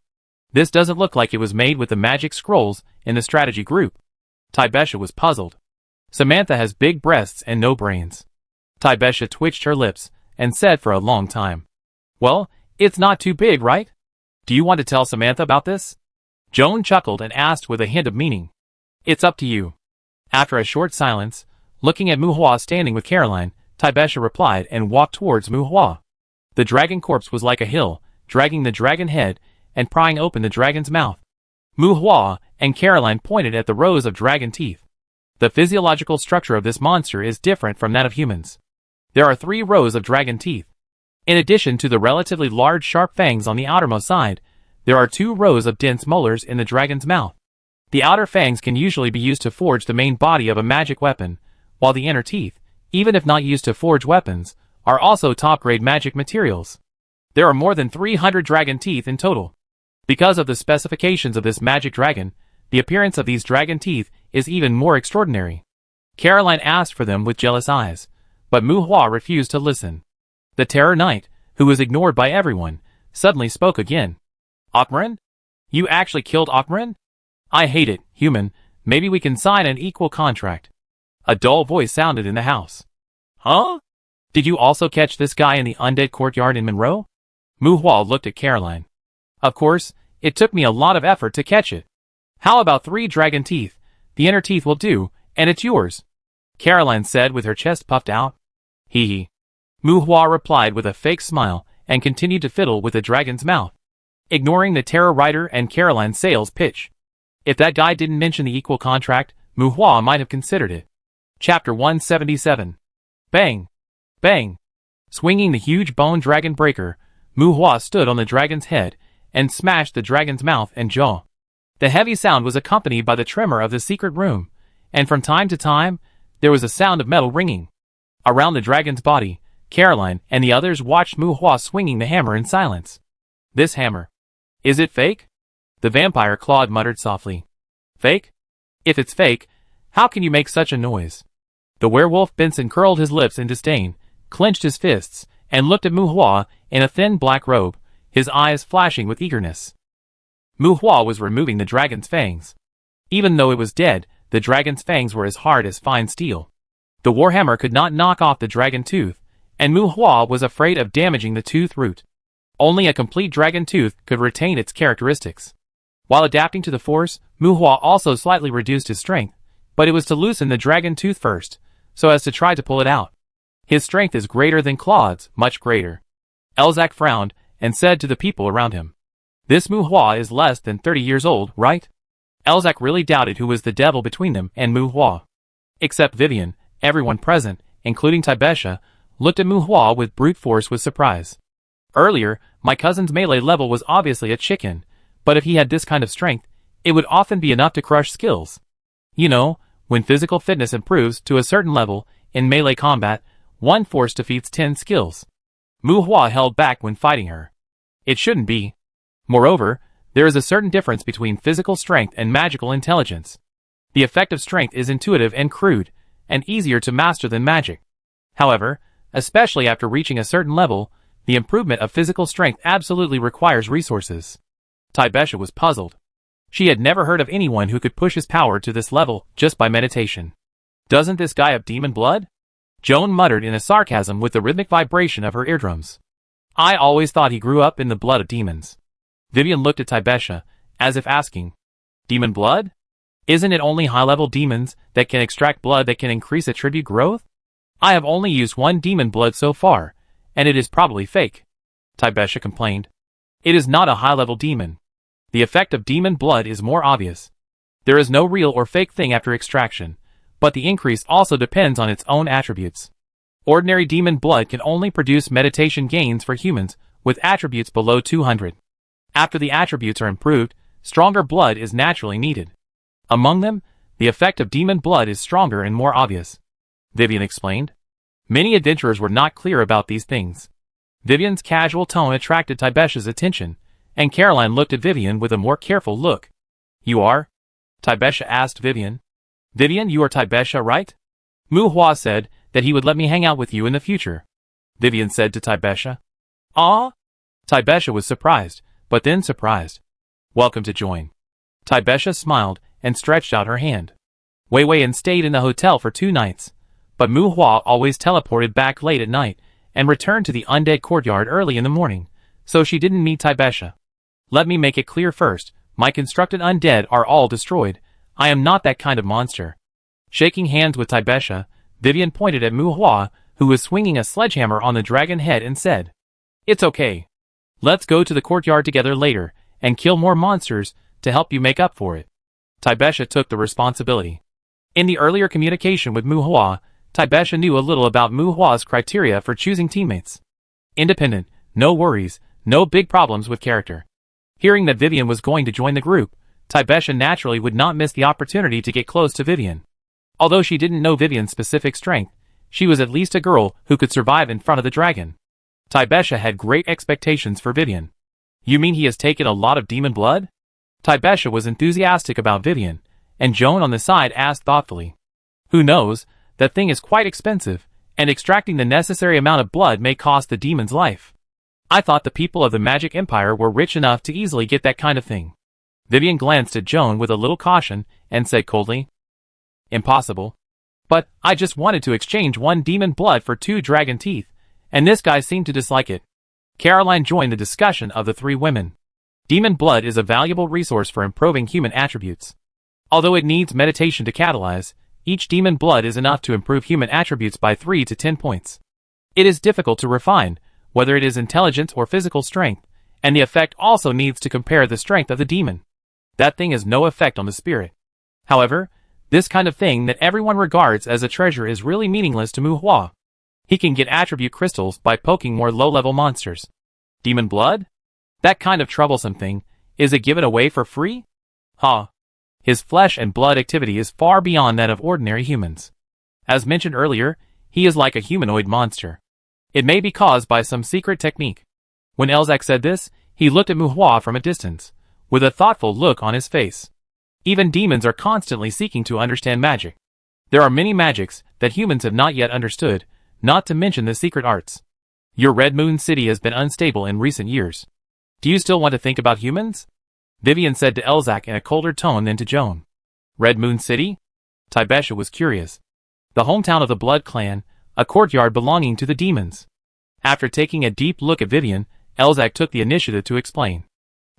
This doesn't look like it was made with the magic scrolls in the strategy group. Tibesha was puzzled. Samantha has big breasts and no brains. Tibesha twitched her lips and said for a long time. Well, it's not too big, right? Do you want to tell Samantha about this? Joan chuckled and asked with a hint of meaning. It's up to you. After a short silence, looking at Mu Hua standing with Caroline, Tibesha replied and walked towards Mu Hua. The dragon corpse was like a hill, dragging the dragon head and prying open the dragon's mouth. Mu Hua and Caroline pointed at the rows of dragon teeth. The physiological structure of this monster is different from that of humans. There are 3 rows of dragon teeth. In addition to the relatively large sharp fangs on the outermost side, there are 2 rows of dense molars in the dragon's mouth. The outer fangs can usually be used to forge the main body of a magic weapon, while the inner teeth, even if not used to forge weapons, are also top-grade magic materials. There are more than 300 dragon teeth in total. Because of the specifications of this magic dragon, the appearance of these dragon teeth is even more extraordinary. Caroline asked for them with jealous eyes, but Mu Hua refused to listen. The Terror Knight, who was ignored by everyone, suddenly spoke again. Akmarin? You actually killed Akmarin? I hate it, human, maybe we can sign an equal contract. A dull voice sounded in the house. Huh? Did you also catch this guy in the undead courtyard in Monroe? Mu Hua looked at Caroline. Of course, it took me a lot of effort to catch it. How about 3 dragon teeth? The inner teeth will do, and it's yours. Caroline said with her chest puffed out. Hee hee. Mu Hua replied with a fake smile and continued to fiddle with the dragon's mouth, ignoring the Terror Rider and Caroline's sales pitch. If that guy didn't mention the equal contract, Mu Hua might have considered it. Chapter 177. Bang! Bang! Swinging the huge bone dragon breaker, Mu Hua stood on the dragon's head and smashed the dragon's mouth and jaw. The heavy sound was accompanied by the tremor of the secret room, and from time to time, there was a sound of metal ringing. Around the dragon's body, Caroline and the others watched Mu Hua swinging the hammer in silence. This hammer. Is it fake? The vampire Claude muttered softly. Fake? If it's fake, how can you make such a noise? The werewolf Benson curled his lips in disdain, clenched his fists, and looked at Mu Hua in a thin black robe, his eyes flashing with eagerness. Mu Hua was removing the dragon's fangs. Even though it was dead, the dragon's fangs were as hard as fine steel. The warhammer could not knock off the dragon tooth, and Mu Hua was afraid of damaging the tooth root. Only a complete dragon tooth could retain its characteristics. While adapting to the force, Mu Hua also slightly reduced his strength, but it was to loosen the dragon tooth first, so as to try to pull it out. His strength is greater than Claude's, much greater. Elzac frowned and said to the people around him, This Mu Hua is less than 30 years old, right? Elzac really doubted who was the devil between them and Mu Hua. Except Vivian, everyone present, including Taibesha, looked at Mu Hua with brute force with surprise. Earlier, my cousin's melee level was obviously a chicken, but if he had this kind of strength, it would often be enough to crush skills. You know, when physical fitness improves to a certain level, in melee combat, one force defeats 10 skills. Mu Hua held back when fighting her. It shouldn't be. Moreover, there is a certain difference between physical strength and magical intelligence. The effect of strength is intuitive and crude, and easier to master than magic. However, especially after reaching a certain level, the improvement of physical strength absolutely requires resources. Taibesha was puzzled. She had never heard of anyone who could push his power to this level just by meditation. Doesn't this guy have demon blood? Joan muttered in a sarcasm with the rhythmic vibration of her eardrums. I always thought he grew up in the blood of demons. Vivian looked at Taibesha, as if asking, Demon blood? Isn't it only high-level demons that can extract blood that can increase attribute growth? I have only used one demon blood so far, and it is probably fake. Taibesha complained. It is not a high-level demon. The effect of demon blood is more obvious. There is no real or fake thing after extraction, but the increase also depends on its own attributes. Ordinary demon blood can only produce meditation gains for humans with attributes below 200. After the attributes are improved, stronger blood is naturally needed. Among them, the effect of demon blood is stronger and more obvious. Vivian explained. Many adventurers were not clear about these things. Vivian's casual tone attracted Taibesha's attention, and Caroline looked at Vivian with a more careful look. You are? Taibesha asked Vivian. Vivian, you are Taibesha, right? Mu Hua said that he would let me hang out with you in the future. Vivian said to Taibesha. Ah? Taibesha was surprised, but then surprised. Welcome to join. Taibesha smiled and stretched out her hand. Wei Wei and stayed in the hotel for 2 nights, but Mu Hua always teleported back late at night and returned to the undead courtyard early in the morning, so she didn't meet Taibesha. Let me make it clear first, my constructed undead are all destroyed. I am not that kind of monster. Shaking hands with Taibesha, Vivian pointed at Mu Hua, who was swinging a sledgehammer on the dragon head, and said, It's okay. Let's go to the courtyard together later and kill more monsters to help you make up for it. Taibesha took the responsibility. In the earlier communication with Mu Hua, Taibesha knew a little about Mu Hua's criteria for choosing teammates. Independent, no worries, no big problems with character. Hearing that Vivian was going to join the group, Taibesha naturally would not miss the opportunity to get close to Vivian. Although she didn't know Vivian's specific strength, she was at least a girl who could survive in front of the dragon. Taibesha had great expectations for Vivian. You mean he has taken a lot of demon blood? Taibesha was enthusiastic about Vivian, and Joan on the side asked thoughtfully. Who knows, that thing is quite expensive, and extracting the necessary amount of blood may cost the demon's life. I thought the people of the Magic Empire were rich enough to easily get that kind of thing. Vivian glanced at Joan with a little caution, and said coldly, Impossible. But I just wanted to exchange 1 demon blood for 2 dragon teeth, and this guy seemed to dislike it. Caroline joined the discussion of the 3 women. Demon blood is a valuable resource for improving human attributes. Although it needs meditation to catalyze, each demon blood is enough to improve human attributes by 3 to 10 points. It is difficult to refine whether it is intelligence or physical strength, and the effect also needs to compare the strength of the demon. That thing has no effect on the spirit. However, this kind of thing that everyone regards as a treasure is really meaningless to Mu Hua. He can get attribute crystals by poking more low-level monsters. Demon blood? That kind of troublesome thing, is it given away for free? Ha! His flesh and blood activity is far beyond that of ordinary humans. As mentioned earlier, he is like a humanoid monster. It may be caused by some secret technique. When Elzak said this, he looked at Mu Hua from a distance, with a thoughtful look on his face. Even demons are constantly seeking to understand magic. There are many magics that humans have not yet understood, not to mention the secret arts. Your Red Moon City has been unstable in recent years. Do you still want to think about humans? Vivian said to Elzak in a colder tone than to Joan. Red Moon City? Taibesha was curious. The hometown of the Blood Clan, a courtyard belonging to the demons. After taking a deep look at Vivian, Elzak took the initiative to explain.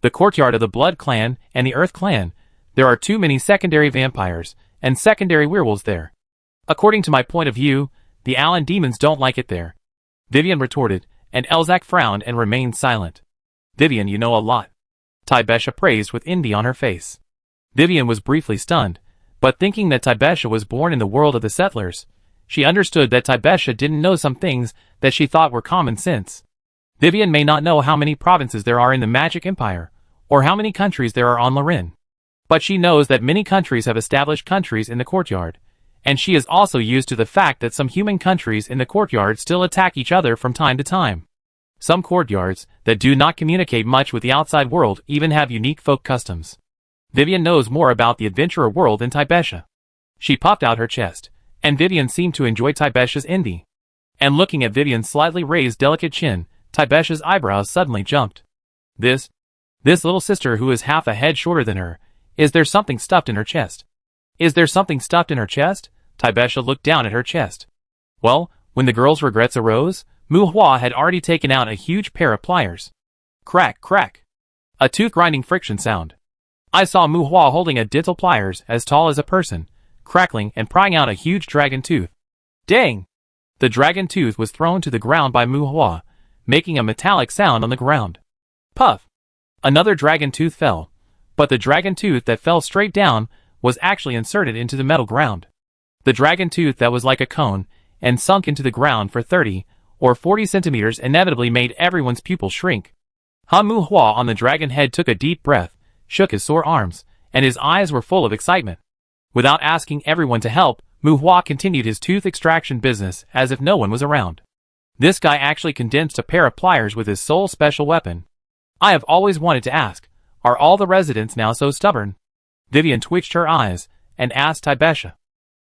The courtyard of the Blood Clan and the Earth Clan, there are too many secondary vampires and secondary werewolves there. According to my point of view, the Allen demons don't like it there. Vivian retorted, and Elzak frowned and remained silent. Vivian, you know a lot. Taibesha praised with envy on her face. Vivian was briefly stunned, but thinking that Taibesha was born in the world of the settlers, she understood that Taibesha didn't know some things that she thought were common sense. Vivian may not know how many provinces there are in the Magic Empire, or how many countries there are on Lorin. But she knows that many countries have established countries in the courtyard, and she is also used to the fact that some human countries in the courtyard still attack each other from time to time. Some courtyards that do not communicate much with the outside world even have unique folk customs. Vivian knows more about the adventurer world than Taibesha. She puffed out her chest, and Vivian seemed to enjoy Taibesha's envy. And looking at Vivian's slightly raised delicate chin, Taibesha's eyebrows suddenly jumped. This little sister who is half a head shorter than her, is there something stuffed in her chest? Is there something stuffed in her chest? Taibesha looked down at her chest. Well, when the girl's regrets arose, Mu Hua had already taken out a huge pair of pliers. Crack, crack. A tooth-grinding friction sound. I saw Mu Hua holding a dental pliers as tall as a person, crackling and prying out a huge dragon tooth. Dang! The dragon tooth was thrown to the ground by Mu Hua, making a metallic sound on the ground. Puff! Another dragon tooth fell, but the dragon tooth that fell straight down was actually inserted into the metal ground. The dragon tooth that was like a cone and sunk into the ground for 30 or 40 centimeters inevitably made everyone's pupils shrink. Mu Hua on the dragon head took a deep breath, shook his sore arms, and his eyes were full of excitement. Without asking everyone to help, Mu Hua continued his tooth extraction business as if no one was around. This guy actually condensed a pair of pliers with his sole special weapon. I have always wanted to ask, are all the residents now so stubborn? Vivian twitched her eyes and asked Taibesha.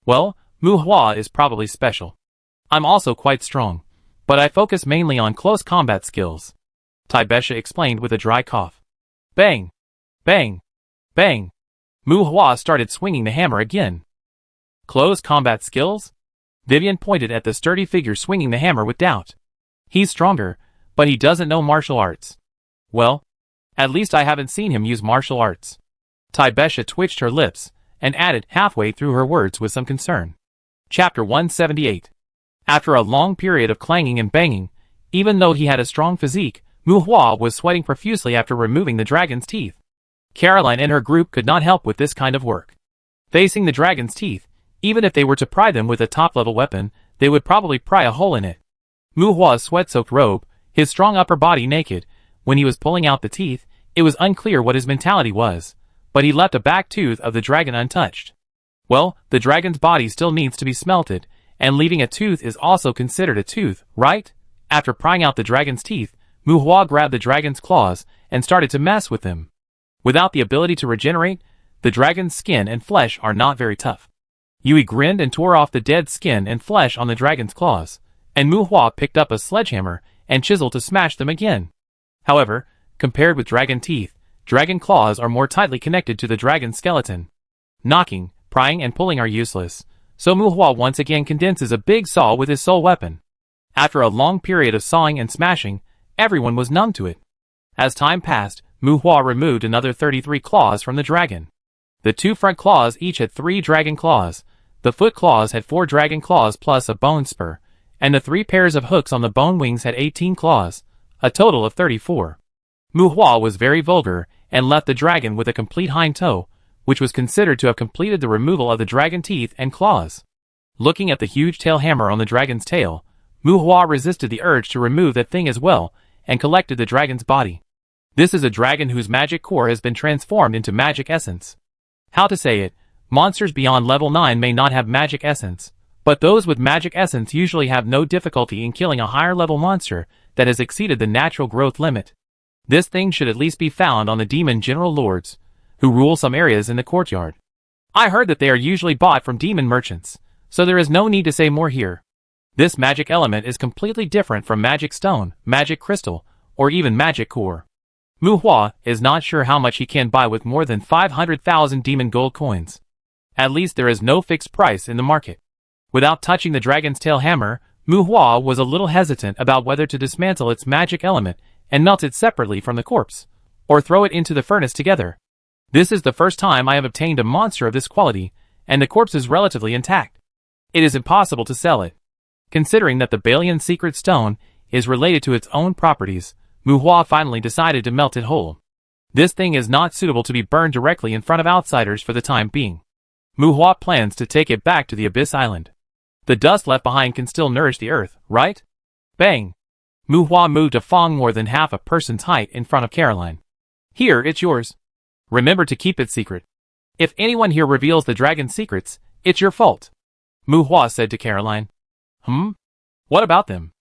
Well, Mu Hua is probably special. I'm also quite strong, but I focus mainly on close combat skills. Taibesha explained with a dry cough. Bang! Bang! Bang! Mu Hua started swinging the hammer again. Close combat skills? Vivian pointed at the sturdy figure swinging the hammer with doubt. He's stronger, but he doesn't know martial arts. Well, at least I haven't seen him use martial arts. Taibesha twitched her lips, and added halfway through her words with some concern. Chapter 178. After a long period of clanging and banging, even though he had a strong physique, Mu Hua was sweating profusely after removing the dragon's teeth. Caroline and her group could not help with this kind of work. Facing the dragon's teeth, even if they were to pry them with a top-level weapon, they would probably pry a hole in it. Mu Hua's sweat-soaked robe, his strong upper body naked, when he was pulling out the teeth, it was unclear what his mentality was, but he left a back tooth of the dragon untouched. Well, the dragon's body still needs to be smelted, and leaving a tooth is also considered a tooth, right? After prying out the dragon's teeth, Mu Hua grabbed the dragon's claws and started to mess with them. Without the ability to regenerate, the dragon's skin and flesh are not very tough. Yui grinned and tore off the dead skin and flesh on the dragon's claws, and Mu Hua picked up a sledgehammer and chisel to smash them again. However, compared with dragon teeth, dragon claws are more tightly connected to the dragon's skeleton. Knocking, prying and pulling are useless, so Mu Hua once again condenses a big saw with his sole weapon. After a long period of sawing and smashing, everyone was numb to it. As time passed, Mu Hua removed another 33 claws from the dragon. The two front claws each had 3 dragon claws, the foot claws had 4 dragon claws plus a bone spur, and the 3 pairs of hooks on the bone wings had 18 claws, a total of 34. Mu Hua was very vulgar and left the dragon with a complete hind toe, which was considered to have completed the removal of the dragon teeth and claws. Looking at the huge tail hammer on the dragon's tail, Mu Hua resisted the urge to remove that thing as well and collected the dragon's body. This is a dragon whose magic core has been transformed into magic essence. How to say it, monsters beyond level 9 may not have magic essence, but those with magic essence usually have no difficulty in killing a higher level monster that has exceeded the natural growth limit. This thing should at least be found on the demon general lords, who rule some areas in the courtyard. I heard that they are usually bought from demon merchants, so there is no need to say more here. This magic element is completely different from magic stone, magic crystal, or even magic core. Mu Hua is not sure how much he can buy with more than 500,000 demon gold coins. At least there is no fixed price in the market. Without touching the dragon's tail hammer, Mu Hua was a little hesitant about whether to dismantle its magic element and melt it separately from the corpse, or throw it into the furnace together. This is the first time I have obtained a monster of this quality, and the corpse is relatively intact. It is impossible to sell it. Considering that the Balian secret stone is related to its own properties, Mu Hua finally decided to melt it whole. This thing is not suitable to be burned directly in front of outsiders for the time being. Mu Hua plans to take it back to the Abyss Island. The dust left behind can still nourish the earth, right? Bang! Mu Hua moved a fong more than half a person's height in front of Caroline. Here, it's yours. Remember to keep it secret. If anyone here reveals the dragon's secrets, it's your fault. Mu Hua said to Caroline. What about them?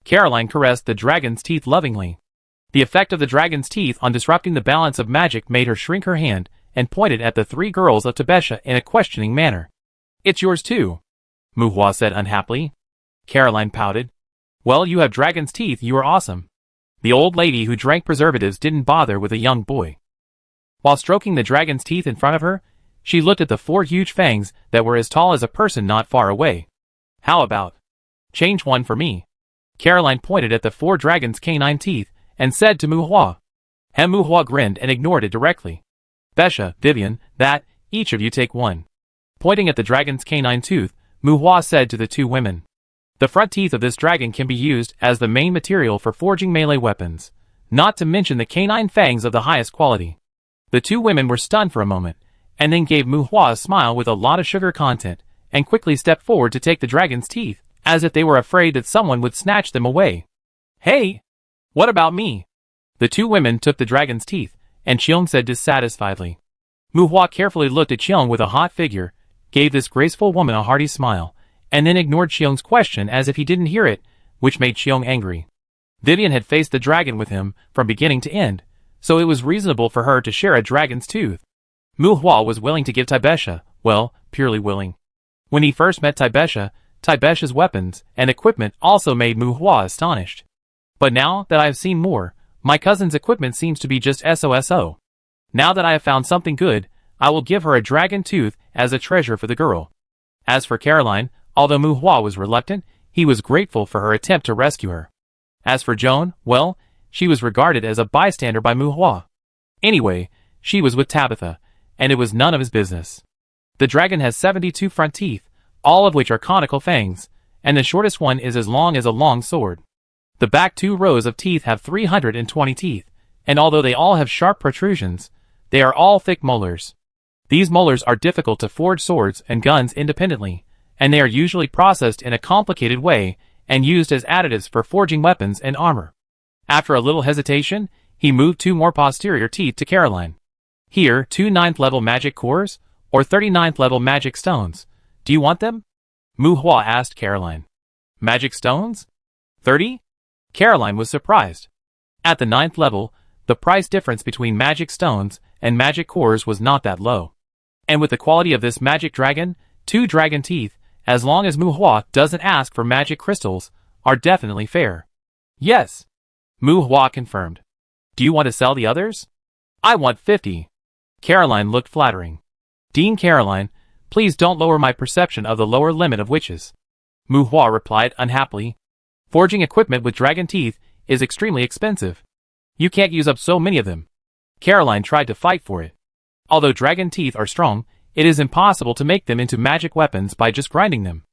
Caroline caressed the dragon's teeth lovingly. The effect of the dragon's teeth on disrupting the balance of magic made her shrink her hand and pointed at the 3 girls of Tibesha in a questioning manner. It's yours too, Mu Hua said unhappily. Caroline pouted. Well, you have dragon's teeth, you are awesome. The old lady who drank preservatives didn't bother with a young boy. While stroking the dragon's teeth in front of her, she looked at the 4 huge fangs that were as tall as a person not far away. How about change one for me? Caroline pointed at the 4 dragon's canine teeth and said to Mu Hua. Mu Hua grinned and ignored it directly. Besha, Vivian, that, each of you take one. Pointing at the dragon's canine tooth, Mu Hua said to the 2 women. The front teeth of this dragon can be used as the main material for forging melee weapons, not to mention the canine fangs of the highest quality. The 2 women were stunned for a moment, and then gave Mu Hua a smile with a lot of sugar content, and quickly stepped forward to take the dragon's teeth, as if they were afraid that someone would snatch them away. Hey! What about me? The 2 women took the dragon's teeth, and Cheong said dissatisfiedly. Mu Hua carefully looked at Cheong with a hot figure, gave this graceful woman a hearty smile, and then ignored Cheong's question as if he didn't hear it, which made Cheong angry. Vivian had faced the dragon with him from beginning to end, so it was reasonable for her to share a dragon's tooth. Mu Hua was willing to give Tibesha, well, purely willing. When he first met Tibesha, Tibesha's weapons and equipment also made Mu Hua astonished. But now that I have seen more, my cousin's equipment seems to be just SOSO. Now that I have found something good, I will give her a dragon tooth as a treasure for the girl. As for Caroline, although Mu Hua was reluctant, he was grateful for her attempt to rescue her. As for Joan, well, she was regarded as a bystander by Mu Hua. Anyway, she was with Tabitha, and it was none of his business. The dragon has 72 front teeth, all of which are conical fangs, and the shortest one is as long as a long sword. The back 2 rows of teeth have 320 teeth, and although they all have sharp protrusions, they are all thick molars. These molars are difficult to forge swords and guns independently, and they are usually processed in a complicated way and used as additives for forging weapons and armor. After a little hesitation, he moved 2 more posterior teeth to Caroline. Here, 2 9th level magic cores, or 39th level magic stones. Do you want them? Mu Hua asked Caroline. Magic stones? 30? Caroline was surprised. At the 9th level, the price difference between magic stones and magic cores was not that low. And with the quality of this magic dragon, 2 dragon teeth, as long as Mu Hua doesn't ask for magic crystals, are definitely fair. Yes. Mu Hua confirmed. Do you want to sell the others? I want 50. Caroline looked flattering. Dean Caroline, please don't lower my perception of the lower limit of witches. Mu Hua replied unhappily. Forging equipment with dragon teeth is extremely expensive. You can't use up so many of them. Caroline tried to fight for it. Although dragon teeth are strong, it is impossible to make them into magic weapons by just grinding them.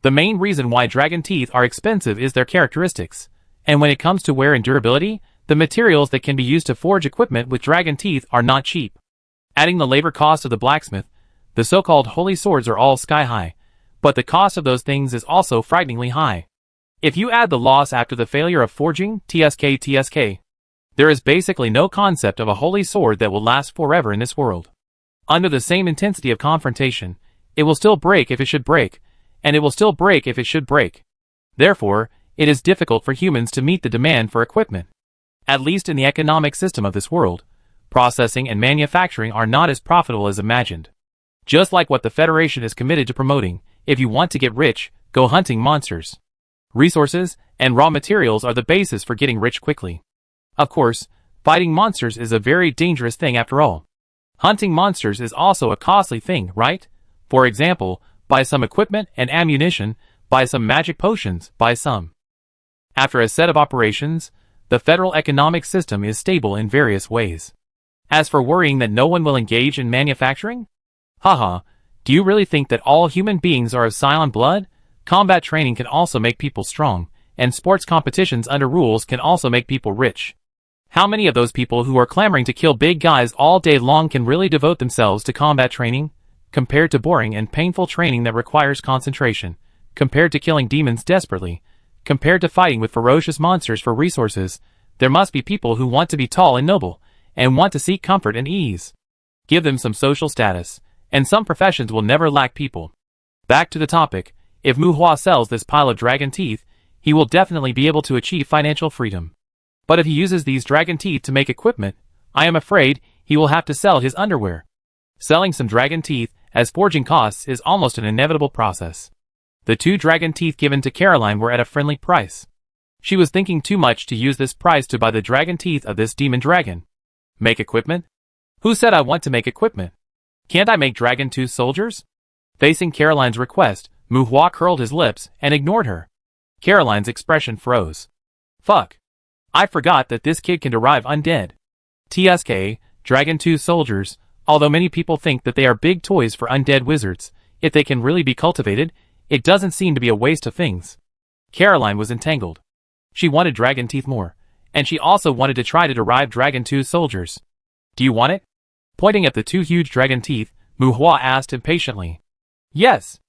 The main reason why dragon teeth are expensive is their characteristics, and when it comes to wear and durability, the materials that can be used to forge equipment with dragon teeth are not cheap. Adding the labor cost of the blacksmith, the so-called holy swords are all sky high, but the cost of those things is also frighteningly high. If you add the loss after the failure of forging, TSK, there is basically no concept of a holy sword that will last forever in this world. Under the same intensity of confrontation, it will still break if it should break, and it will still break if it should break. Therefore, it is difficult for humans to meet the demand for equipment. At least in the economic system of this world, processing and manufacturing are not as profitable as imagined. Just like what the Federation is committed to promoting, if you want to get rich, go hunting monsters. Resources and raw materials are the basis for getting rich quickly. Of course, fighting monsters is a very dangerous thing after all. Hunting monsters is also a costly thing, right? For example, buy some equipment and ammunition, buy some magic potions, buy some. After a set of operations, the federal economic system is stable in various ways. As for worrying that no one will engage in manufacturing? Haha, do you really think that all human beings are of silent blood? Combat training can also make people strong, and sports competitions under rules can also make people rich. How many of those people who are clamoring to kill big guys all day long can really devote themselves to combat training? Compared to boring and painful training that requires concentration, compared to killing demons desperately, compared to fighting with ferocious monsters for resources, there must be people who want to be tall and noble, and want to seek comfort and ease. Give them some social status, and some professions will never lack people. Back to the topic, if Mu Hua sells this pile of dragon teeth, he will definitely be able to achieve financial freedom. But if he uses these dragon teeth to make equipment, I am afraid he will have to sell his underwear. Selling some dragon teeth as forging costs is almost an inevitable process. The 2 dragon teeth given to Caroline were at a friendly price. She was thinking too much to use this price to buy the dragon teeth of this demon dragon. Make equipment? Who said I want to make equipment? Can't I make dragon tooth soldiers? Facing Caroline's request, Mu Hua curled his lips and ignored her. Caroline's expression froze. Fuck. I forgot that this kid can derive undead. TSK, dragon tooth soldiers, although many people think that they are big toys for undead wizards, if they can really be cultivated, it doesn't seem to be a waste of things. Caroline was entangled. She wanted dragon teeth more, and she also wanted to try to derive dragon tooth soldiers. Do you want it? Pointing at the 2 huge dragon teeth, Mu Hua asked impatiently. Yes.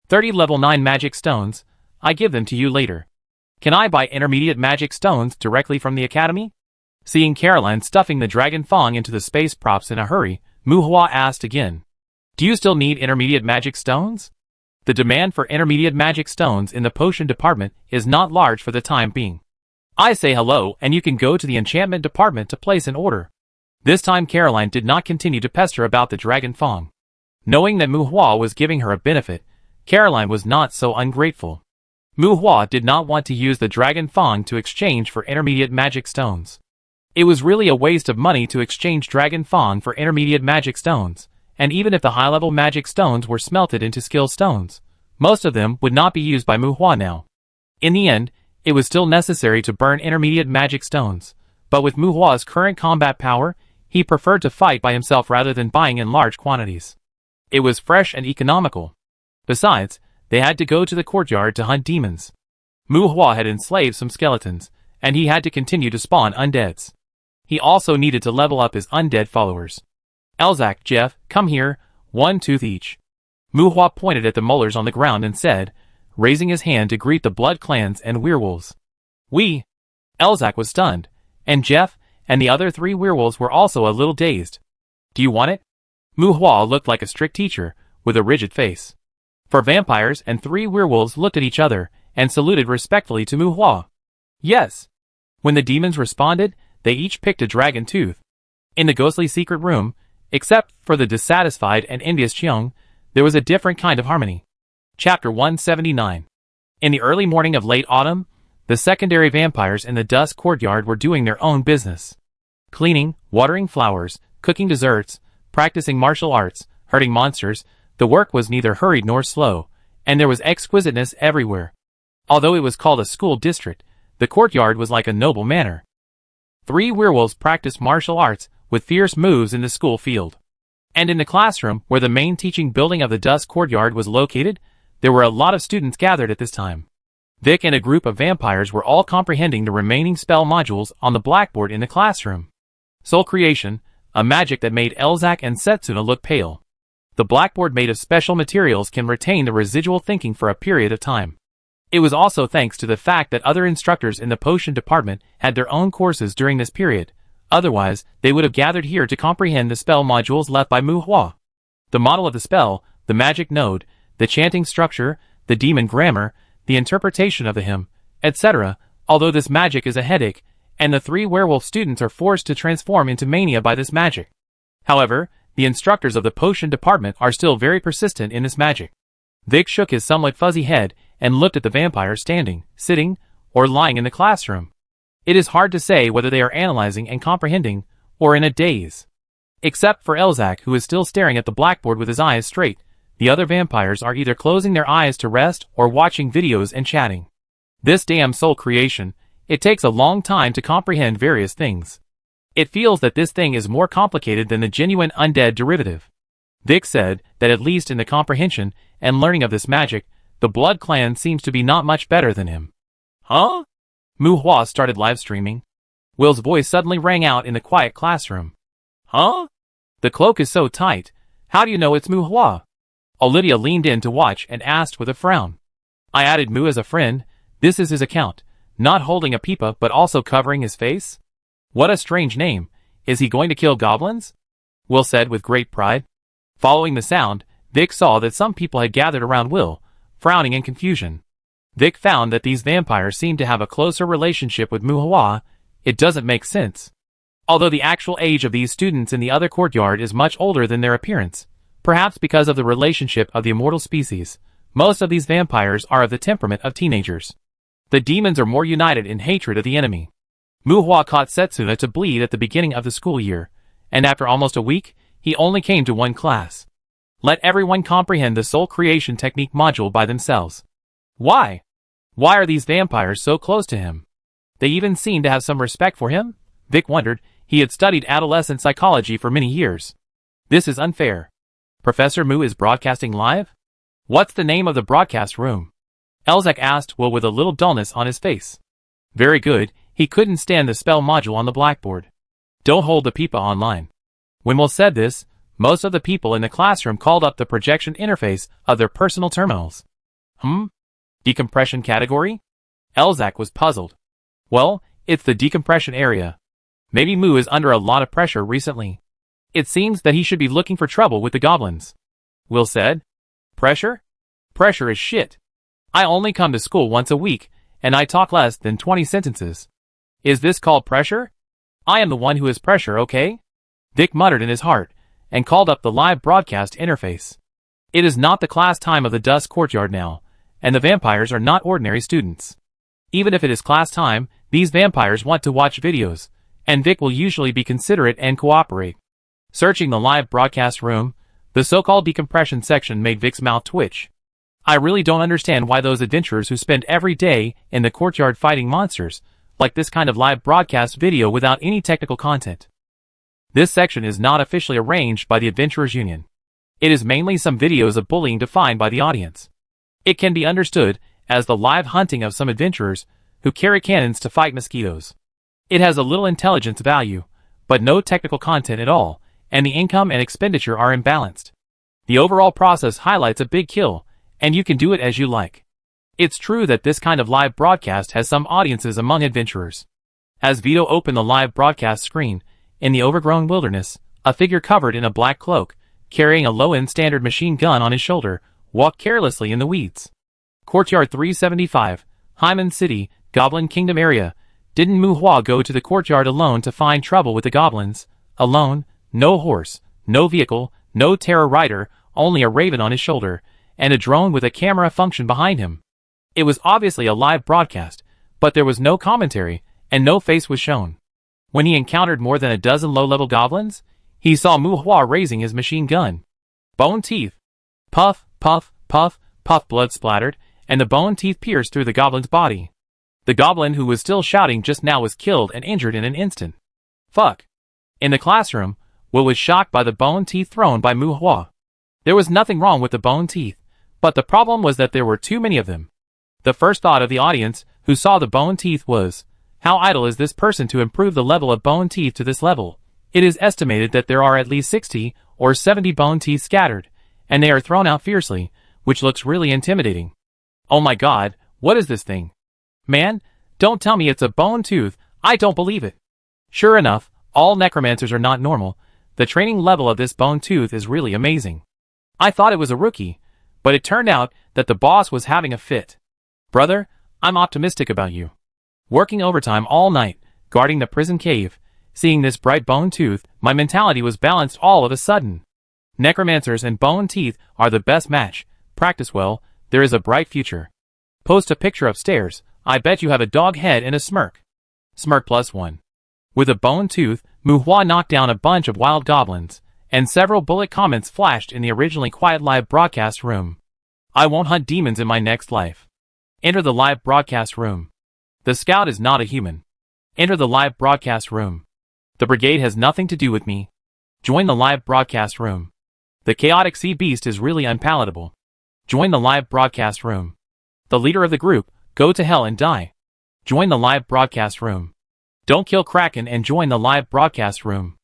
30 level 9 magic stones, I give them to you later. Can I buy intermediate magic stones directly from the academy? Seeing Caroline stuffing the dragon fang into the space props in a hurry, Mu Hua asked again. Do you still need intermediate magic stones? The demand for intermediate magic stones in the potion department is not large for the time being. I say hello and you can go to the enchantment department to place an order. This time Caroline did not continue to pester about the dragon fang. Knowing that Mu Hua was giving her a benefit, Caroline was not so ungrateful. Mu Hua did not want to use the dragon fang to exchange for intermediate magic stones. It was really a waste of money to exchange dragon fang for intermediate magic stones, and even if the high-level magic stones were smelted into skill stones, most of them would not be used by Mu Hua now. In the end, it was still necessary to burn intermediate magic stones, but with Mu Hua's current combat power, he preferred to fight by himself rather than buying in large quantities. It was fresh and economical. Besides, they had to go to the courtyard to hunt demons. Mu Hua had enslaved some skeletons, and he had to continue to spawn undeads. He also needed to level up his undead followers. Elzak, Jeff, come here, 1 tooth each. Mu Hua pointed at the molars on the ground and said, raising his hand to greet the blood clans and werewolves. We. Elzak was stunned, and Jeff and the other 3 werewolves were also a little dazed. Do you want it? Mu Hua looked like a strict teacher, with a rigid face. 4 vampires and 3 werewolves looked at each other and saluted respectfully to Mu Hua. Yes. When the demons responded, they each picked a dragon tooth. In the ghostly secret room, except for the dissatisfied and envious Cheung, there was a different kind of harmony. Chapter 179. In the early morning of late autumn, the secondary vampires in the dusk courtyard were doing their own business. Cleaning, watering flowers, cooking desserts, practicing martial arts, hurting monsters, the work was neither hurried nor slow, and there was exquisiteness everywhere. Although it was called a school district, the courtyard was like a noble manor. 3 werewolves practiced martial arts with fierce moves in the school field. And in the classroom, where the main teaching building of the dusk courtyard was located, There were a lot of students gathered at this time. Vic and a group of vampires were all comprehending the remaining spell modules on the blackboard in the classroom. Soul creation, a magic that made Elzak and Setsuna look pale. The blackboard made of special materials can retain the residual thinking for a period of time. It was also thanks to the fact that other instructors in the potion department had their own courses during this period. Otherwise, they would have gathered here to comprehend the spell modules left by Mu Hua. The model of the spell, the magic node, the chanting structure, the demon grammar, the interpretation of the hymn, etc., although this magic is a headache, and the 3 werewolf students are forced to transform into mania by this magic. However, the instructors of the potion department are still very persistent in this magic. Vic shook his somewhat fuzzy head and looked at the vampires standing, sitting, or lying in the classroom. It is hard to say whether they are analyzing and comprehending, or in a daze. Except for Elzak, who is still staring at the blackboard with his eyes straight, the other vampires are either closing their eyes to rest or watching videos and chatting. This damn soul creation, it takes a long time to comprehend various things. It feels that this thing is more complicated than the genuine undead derivative. Vic said that at least in the comprehension and learning of this magic, the Blood Clan seems to be not much better than him. Huh? Mu Hua started live streaming. Will's voice suddenly rang out in the quiet classroom. Huh? The cloak is so tight. How do you know it's Mu Hua? Olivia leaned in to watch and asked with a frown. I added Mu as a friend. This is his account. Not holding a pipa but also covering his face? What a strange name. Is he going to kill goblins? Will said with great pride. Following the sound, Vic saw that some people had gathered around Will, frowning in confusion. Vic found that these vampires seemed to have a closer relationship with Mu Hua. It doesn't make sense. Although the actual age of these students in the other courtyard is much older than their appearance, perhaps because of the relationship of the immortal species, most of these vampires are of the temperament of teenagers. The demons are more united in hatred of the enemy. Mu Hua caught Setsuna to bleed at the beginning of the school year, and after almost a week, he only came to 1 class. Let everyone comprehend the soul creation technique module by themselves. Why? Why are these vampires so close to him? They even seem to have some respect for him? Vic wondered. He had studied adolescent psychology for many years. This is unfair. Professor Mu is broadcasting live? What's the name of the broadcast room? Elzak asked Will with a little dullness on his face. Very good, he couldn't stand the spell module on the blackboard. Don't hold the pipa online. When Will said this, most of the people in the classroom called up the projection interface of their personal terminals. Decompression category? Elzak was puzzled. Well, it's the decompression area. Maybe Mu is under a lot of pressure recently. It seems that he should be looking for trouble with the goblins. Will said. Pressure? Pressure is shit. I only come to school once a week, and I talk less than 20 sentences. Is this called pressure? I am the one who is pressure, okay? Vic muttered in his heart, and called up the live broadcast interface. It is not the class time of the Dust Courtyard now, and the vampires are not ordinary students. Even if it is class time, these vampires want to watch videos, and Vic will usually be considerate and cooperate. Searching the live broadcast room, the so-called decompression section made Vic's mouth twitch. I really don't understand why those adventurers who spend every day in the courtyard fighting monsters like this kind of live broadcast video without any technical content. This section is not officially arranged by the Adventurers Union. It is mainly some videos of bullying defined by the audience. It can be understood as the live hunting of some adventurers who carry cannons to fight mosquitoes. It has a little intelligence value, but no technical content at all, and the income and expenditure are imbalanced. The overall process highlights a big kill, and you can do it as you like. It's true that this kind of live broadcast has some audiences among adventurers. As Vito opened the live broadcast screen, in the overgrown wilderness, a figure covered in a black cloak, carrying a low-end standard machine gun on his shoulder, walked carelessly in the weeds. Courtyard 375, Hyman City, Goblin Kingdom area. Didn't Mu Hua go to the courtyard alone to find trouble with the goblins? Alone, no horse, no vehicle, no terror rider, only a raven on his shoulder, and a drone with a camera function behind him. It was obviously a live broadcast, but there was no commentary, and no face was shown. When he encountered more than a dozen low-level goblins, he saw Mu Hua raising his machine gun. Bone teeth. Puff, puff, puff, puff, blood splattered, and the bone teeth pierced through the goblin's body. The goblin who was still shouting just now was killed and injured in an instant. Fuck. In the classroom, Will was shocked by the bone teeth thrown by Mu Hua. There was nothing wrong with the bone teeth, But the problem was that there were too many of them. The first thought of the audience who saw the bone teeth was, how idle is this person to improve the level of bone teeth to this level? It is estimated that there are at least 60 or 70 bone teeth scattered, and they are thrown out fiercely, which looks really intimidating. Oh my god, what is this thing? Man, don't tell me it's a bone tooth, I don't believe it. Sure enough, all necromancers are not normal. The training level of this bone tooth is really amazing. I thought it was a rookie, but it turned out that the boss was having a fit. Brother, I'm optimistic about you. Working overtime all night, guarding the prison cave, seeing this bright bone tooth, my mentality was balanced all of a sudden. Necromancers and bone teeth are the best match. Practice well, there is a bright future. Post a picture upstairs, I bet you have a dog head and a smirk. Smirk +1. With a bone tooth, Muhua knocked down a bunch of wild goblins, and several bullet comments flashed in the originally quiet live broadcast room. I won't hunt demons in my next life. Enter the live broadcast room. The scout is not a human. Enter the live broadcast room. The brigade has nothing to do with me. Join the live broadcast room. The chaotic sea beast is really unpalatable. Join the live broadcast room. The leader of the group, go to hell and die. Join the live broadcast room. Don't kill Kraken and join the live broadcast room.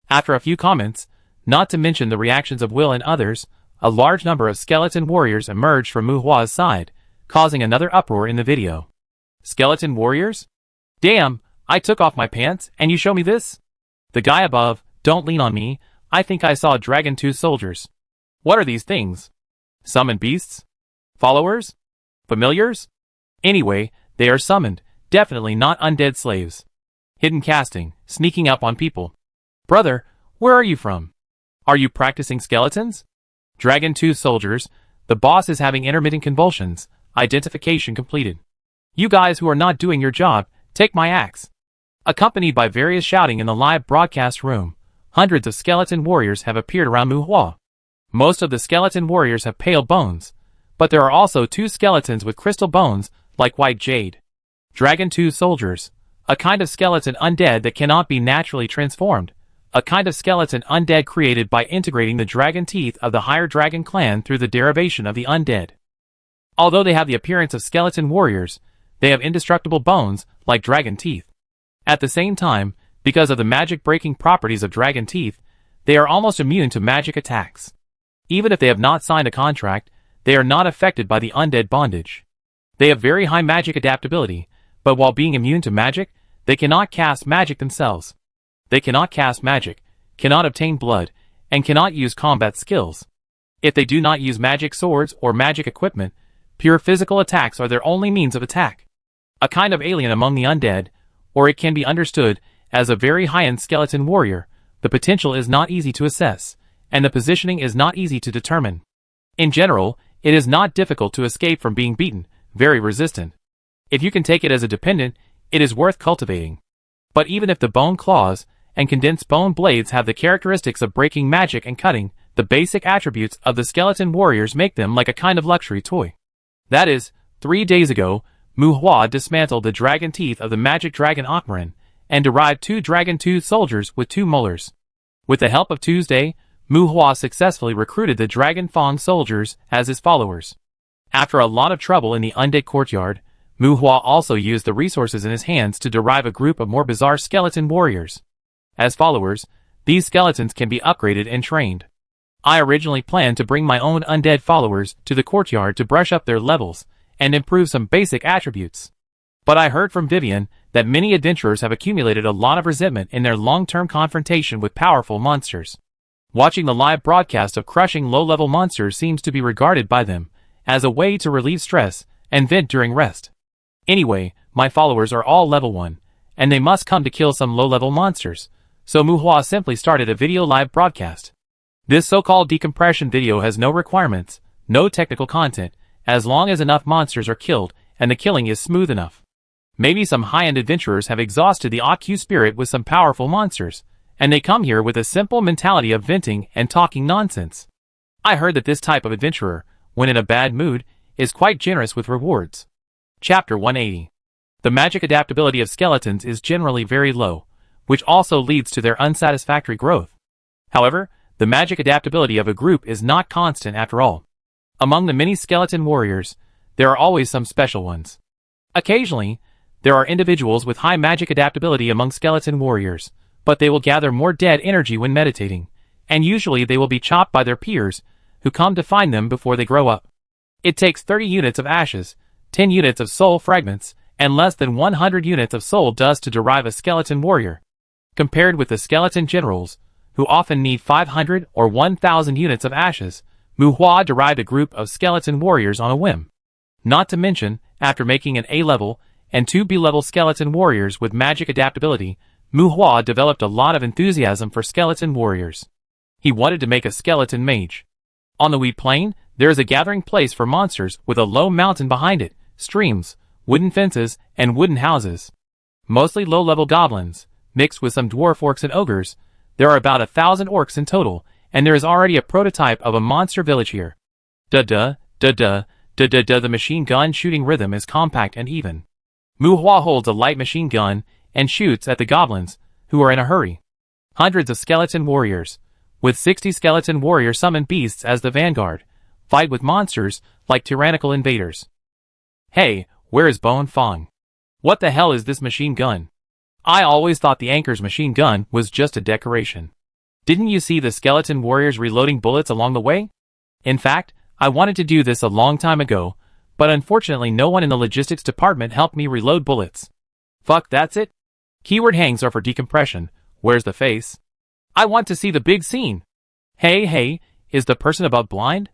After a few comments, not to mention the reactions of Will and others, a large number of skeleton warriors emerged from Muhua's side, causing another uproar in the video. Skeleton warriors? Damn, I took off my pants and you show me this? The guy above, don't lean on me, I think I saw dragon tooth soldiers. What are these things? Summoned beasts? Followers? Familiars? Anyway, they are summoned, definitely not undead slaves. Hidden casting, sneaking up on people. Brother, where are you from? Are you practicing skeletons? Dragon tooth soldiers, the boss is having intermittent convulsions, identification completed. You guys who are not doing your job, take my axe. Accompanied by various shouting in the live broadcast room, hundreds of skeleton warriors have appeared around Muhua. Most of the skeleton warriors have pale bones, but there are also 2 skeletons with crystal bones, like white jade. Dragon tooth soldiers, a kind of skeleton undead that cannot be naturally transformed, a kind of skeleton undead created by integrating the dragon teeth of the higher dragon clan through the derivation of the undead. Although they have the appearance of skeleton warriors, they have indestructible bones, like dragon teeth. At the same time, because of the magic-breaking properties of dragon teeth, they are almost immune to magic attacks. Even if they have not signed a contract, they are not affected by the undead bondage. They have very high magic adaptability, but while being immune to magic, they cannot cast magic themselves. They cannot cast magic, cannot obtain blood, and cannot use combat skills. If they do not use magic swords or magic equipment, pure physical attacks are their only means of attack. A kind of alien among the undead, or it can be understood as a very high-end skeleton warrior, the potential is not easy to assess, and the positioning is not easy to determine. In general, it is not difficult to escape from being beaten, very resistant. If you can take it as a dependent, it is worth cultivating. But even if the bone claws and condensed bone blades have the characteristics of breaking magic and cutting, the basic attributes of the skeleton warriors make them like a kind of luxury toy. That is, 3 days ago, Muhua dismantled the dragon teeth of the magic dragon Akmarin, and derived 2 dragon tooth soldiers with 2 molars. With the help of Tuesday, Muhua successfully recruited the dragon fang soldiers as his followers. After a lot of trouble in the undead courtyard, Muhua also used the resources in his hands to derive a group of more bizarre skeleton warriors. As followers, these skeletons can be upgraded and trained. I originally planned to bring my own undead followers to the courtyard to brush up their levels and improve some basic attributes. But I heard from Vivian that many adventurers have accumulated a lot of resentment in their long-term confrontation with powerful monsters. Watching the live broadcast of crushing low-level monsters seems to be regarded by them as a way to relieve stress and vent during rest. Anyway, my followers are all level 1, and they must come to kill some low-level monsters, so Muhua simply started a video live broadcast. This so-called decompression video has no requirements, no technical content, as long as enough monsters are killed and the killing is smooth enough. Maybe some high-end adventurers have exhausted the AQ spirit with some powerful monsters, and they come here with a simple mentality of venting and talking nonsense. I heard that this type of adventurer, when in a bad mood, is quite generous with rewards. Chapter 180. The magic adaptability of skeletons is generally very low, which also leads to their unsatisfactory growth. However, the magic adaptability of a group is not constant after all. Among the many skeleton warriors, there are always some special ones. Occasionally, there are individuals with high magic adaptability among skeleton warriors, but they will gather more dead energy when meditating, and usually they will be chopped by their peers, who come to find them before they grow up. It takes 30 units of ashes, 10 units of soul fragments, and less than 100 units of soul dust to derive a skeleton warrior. Compared with the skeleton generals, who often need 500 or 1,000 units of ashes, Mu Hua derived a group of skeleton warriors on a whim. Not to mention, after making an A-level and 2 B-level skeleton warriors with magic adaptability, Mu Hua developed a lot of enthusiasm for skeleton warriors. He wanted to make a skeleton mage. On the wheat plain, there is a gathering place for monsters with a low mountain behind it, streams, wooden fences, and wooden houses. Mostly low-level goblins, mixed with some dwarf orcs and ogres. There are about 1,000 orcs in total, and there is already a prototype of a monster village here. Da-da, da-da, da-da-da. The machine gun shooting rhythm is compact and even. Mu Hua holds a light machine gun and shoots at the goblins, who are in a hurry. Hundreds of skeleton warriors, with 60 skeleton warrior summoned beasts as the vanguard, fight with monsters like tyrannical invaders. Hey, where is Bone Fong? What the hell is this machine gun? I always thought the Anchor's machine gun was just a decoration. Didn't you see the skeleton warriors reloading bullets along the way? In fact, I wanted to do this a long time ago, but unfortunately no one in the logistics department helped me reload bullets. Fuck, that's it? Keyword hangs are for decompression. Where's the face? I want to see the big scene. Hey, is the person above blind?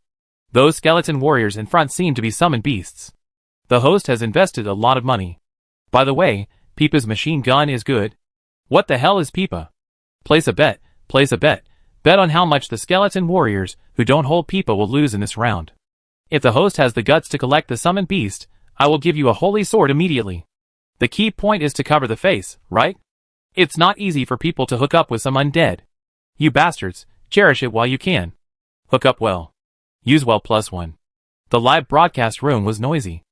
Those skeleton warriors in front seem to be summoned beasts. The host has invested a lot of money. By the way, Peepa's machine gun is good. What the hell is Peepa? Place a bet. Bet on how much the skeleton warriors who don't hold Peepa will lose in this round. If the host has the guts to collect the summoned beast, I will give you a holy sword immediately. The key point is to cover the face, right? It's not easy for people to hook up with some undead. You bastards, cherish it while you can. Hook up well. Use well +1. The live broadcast room was noisy.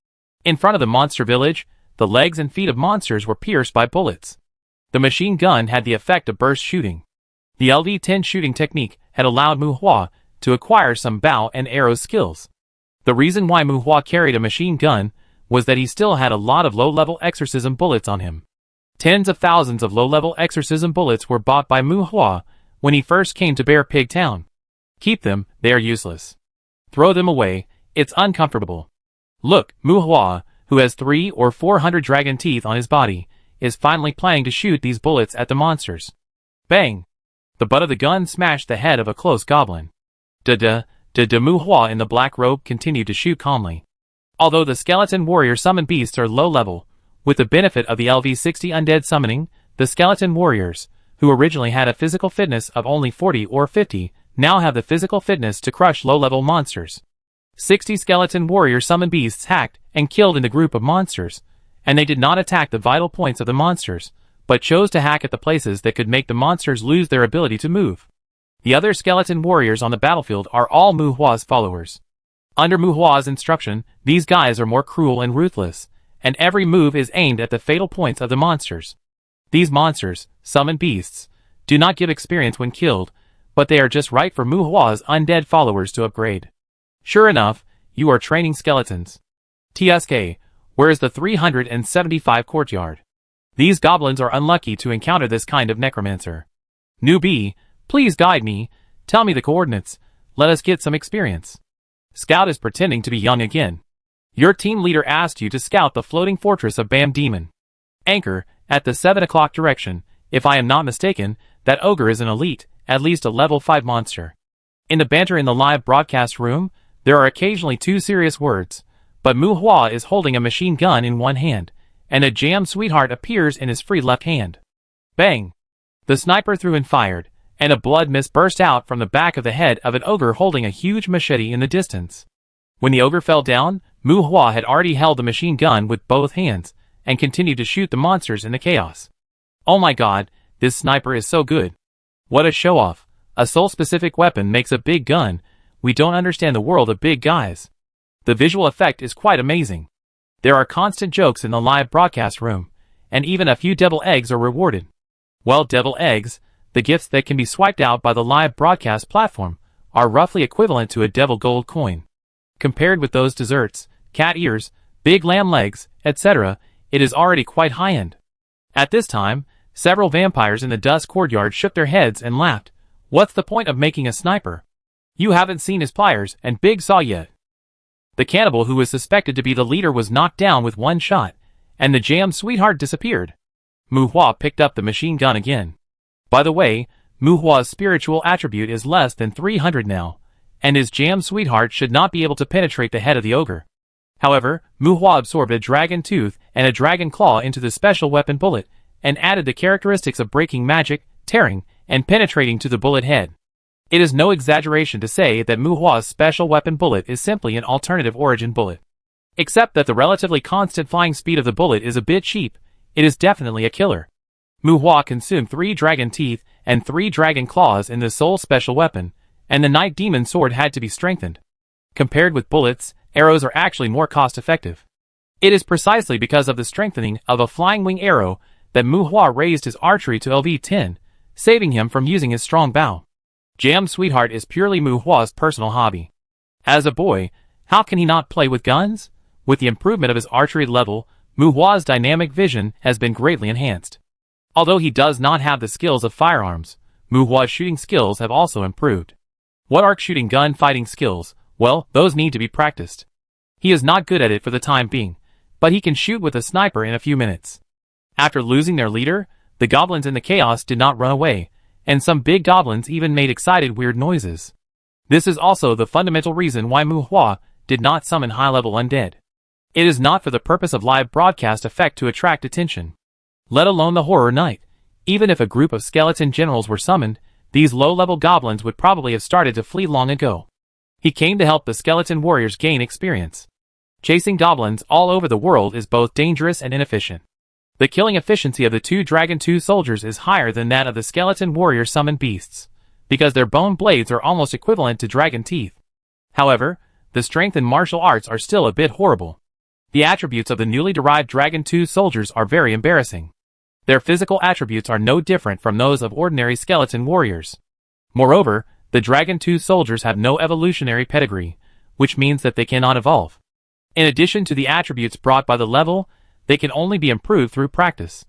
In front of the monster village, the legs and feet of monsters were pierced by bullets. The machine gun had the effect of burst shooting. The LV-10 shooting technique had allowed Mu Hua to acquire some bow and arrow skills. The reason why Mu Hua carried a machine gun was that he still had a lot of low-level exorcism bullets on him. Tens of thousands of low-level exorcism bullets were bought by Mu Hua when he first came to Bear Pig Town. Keep them, they are useless. Throw them away, it's uncomfortable. Look, Mu Hua, who has 300 or 400 dragon teeth on his body, is finally planning to shoot these bullets at the monsters. Bang! The butt of the gun smashed the head of a close goblin. Mu Hua in the black robe continued to shoot calmly. Although the skeleton warrior summoned beasts are low level, with the benefit of the LV-60 undead summoning, the skeleton warriors, who originally had a physical fitness of only 40 or 50, now have the physical fitness to crush low-level monsters. 60 skeleton warrior summoned beasts hacked and killed in the group of monsters, and they did not attack the vital points of the monsters, but chose to hack at the places that could make the monsters lose their ability to move. The other skeleton warriors on the battlefield are all Mu Hua's followers. Under Mu Hua's instruction, these guys are more cruel and ruthless, and every move is aimed at the fatal points of the monsters. These monsters, summoned beasts, do not give experience when killed, but they are just right for Mu Hua's undead followers to upgrade. Sure enough, you are training skeletons. TSK, where is the 375 courtyard? These goblins are unlucky to encounter this kind of necromancer. Newbie, please guide me, tell me the coordinates, let us get some experience. Scout is pretending to be young again. Your team leader asked you to scout the floating fortress of Bam Demon. Anchor, at the 7 o'clock direction, if I am not mistaken, that ogre is an elite, at least a level 5 monster. In the banter in the live broadcast room, there are occasionally 2 serious words, but Mu Hua is holding a machine gun in one hand, and a jam sweetheart appears in his free left hand. Bang! The sniper threw and fired, and a blood mist burst out from the back of the head of an ogre holding a huge machete in the distance. When the ogre fell down, Mu Hua had already held the machine gun with both hands, and continued to shoot the monsters in the chaos. Oh my god, this sniper is so good. What a show-off. A soul-specific weapon makes a big gun. We don't understand the world of big guys. The visual effect is quite amazing. There are constant jokes in the live broadcast room, and even a few devil eggs are rewarded. Well, devil eggs, the gifts that can be swiped out by the live broadcast platform, are roughly equivalent to a devil gold coin. Compared with those desserts, cat ears, big lamb legs, etc., it is already quite high-end. At this time, several vampires in the dust courtyard shook their heads and laughed. What's the point of making a sniper? You haven't seen his pliers and big saw yet. The cannibal who was suspected to be the leader was knocked down with one shot, and the jam sweetheart disappeared. Mu Hua picked up the machine gun again. By the way, Mu Hua's spiritual attribute is less than 300 now, and his jam sweetheart should not be able to penetrate the head of the ogre. However, Mu Hua absorbed a dragon tooth and a dragon claw into the special weapon bullet, and added the characteristics of breaking magic, tearing, and penetrating to the bullet head. It is no exaggeration to say that Mu Hua's special weapon bullet is simply an alternative origin bullet. Except that the relatively constant flying speed of the bullet is a bit cheap, it is definitely a killer. Mu Hua consumed 3 dragon teeth and 3 dragon claws in the sole special weapon, and the Night Demon sword had to be strengthened. Compared with bullets, arrows are actually more cost-effective. It is precisely because of the strengthening of a flying wing arrow that Mu Hua raised his archery to LV10, saving him from using his strong bow. Jam Sweetheart is purely Mu Hua's personal hobby. As a boy, how can he not play with guns? With the improvement of his archery level, Mu Hua's dynamic vision has been greatly enhanced. Although he does not have the skills of firearms, Mu Hua's shooting skills have also improved. What arc shooting gun fighting skills? Well, those need to be practiced. He is not good at it for the time being, but he can shoot with a sniper in a few minutes. After losing their leader, the goblins in the chaos did not run away, and some big goblins even made excited weird noises. This is also the fundamental reason why Mu Hua did not summon high-level undead. It is not for the purpose of live broadcast effect to attract attention. Let alone the horror night. Even if a group of skeleton generals were summoned, these low-level goblins would probably have started to flee long ago. He came to help the skeleton warriors gain experience. Chasing goblins all over the world is both dangerous and inefficient. The killing efficiency of the 2 Dragon 2 soldiers is higher than that of the skeleton warrior summoned beasts, because their bone blades are almost equivalent to dragon teeth. However, the strength and martial arts are still a bit horrible. The attributes of the newly derived Dragon 2 soldiers are very embarrassing. Their physical attributes are no different from those of ordinary skeleton warriors. Moreover, the Dragon 2 soldiers have no evolutionary pedigree, which means that they cannot evolve. In addition to the attributes brought by the level, they can only be improved through practice.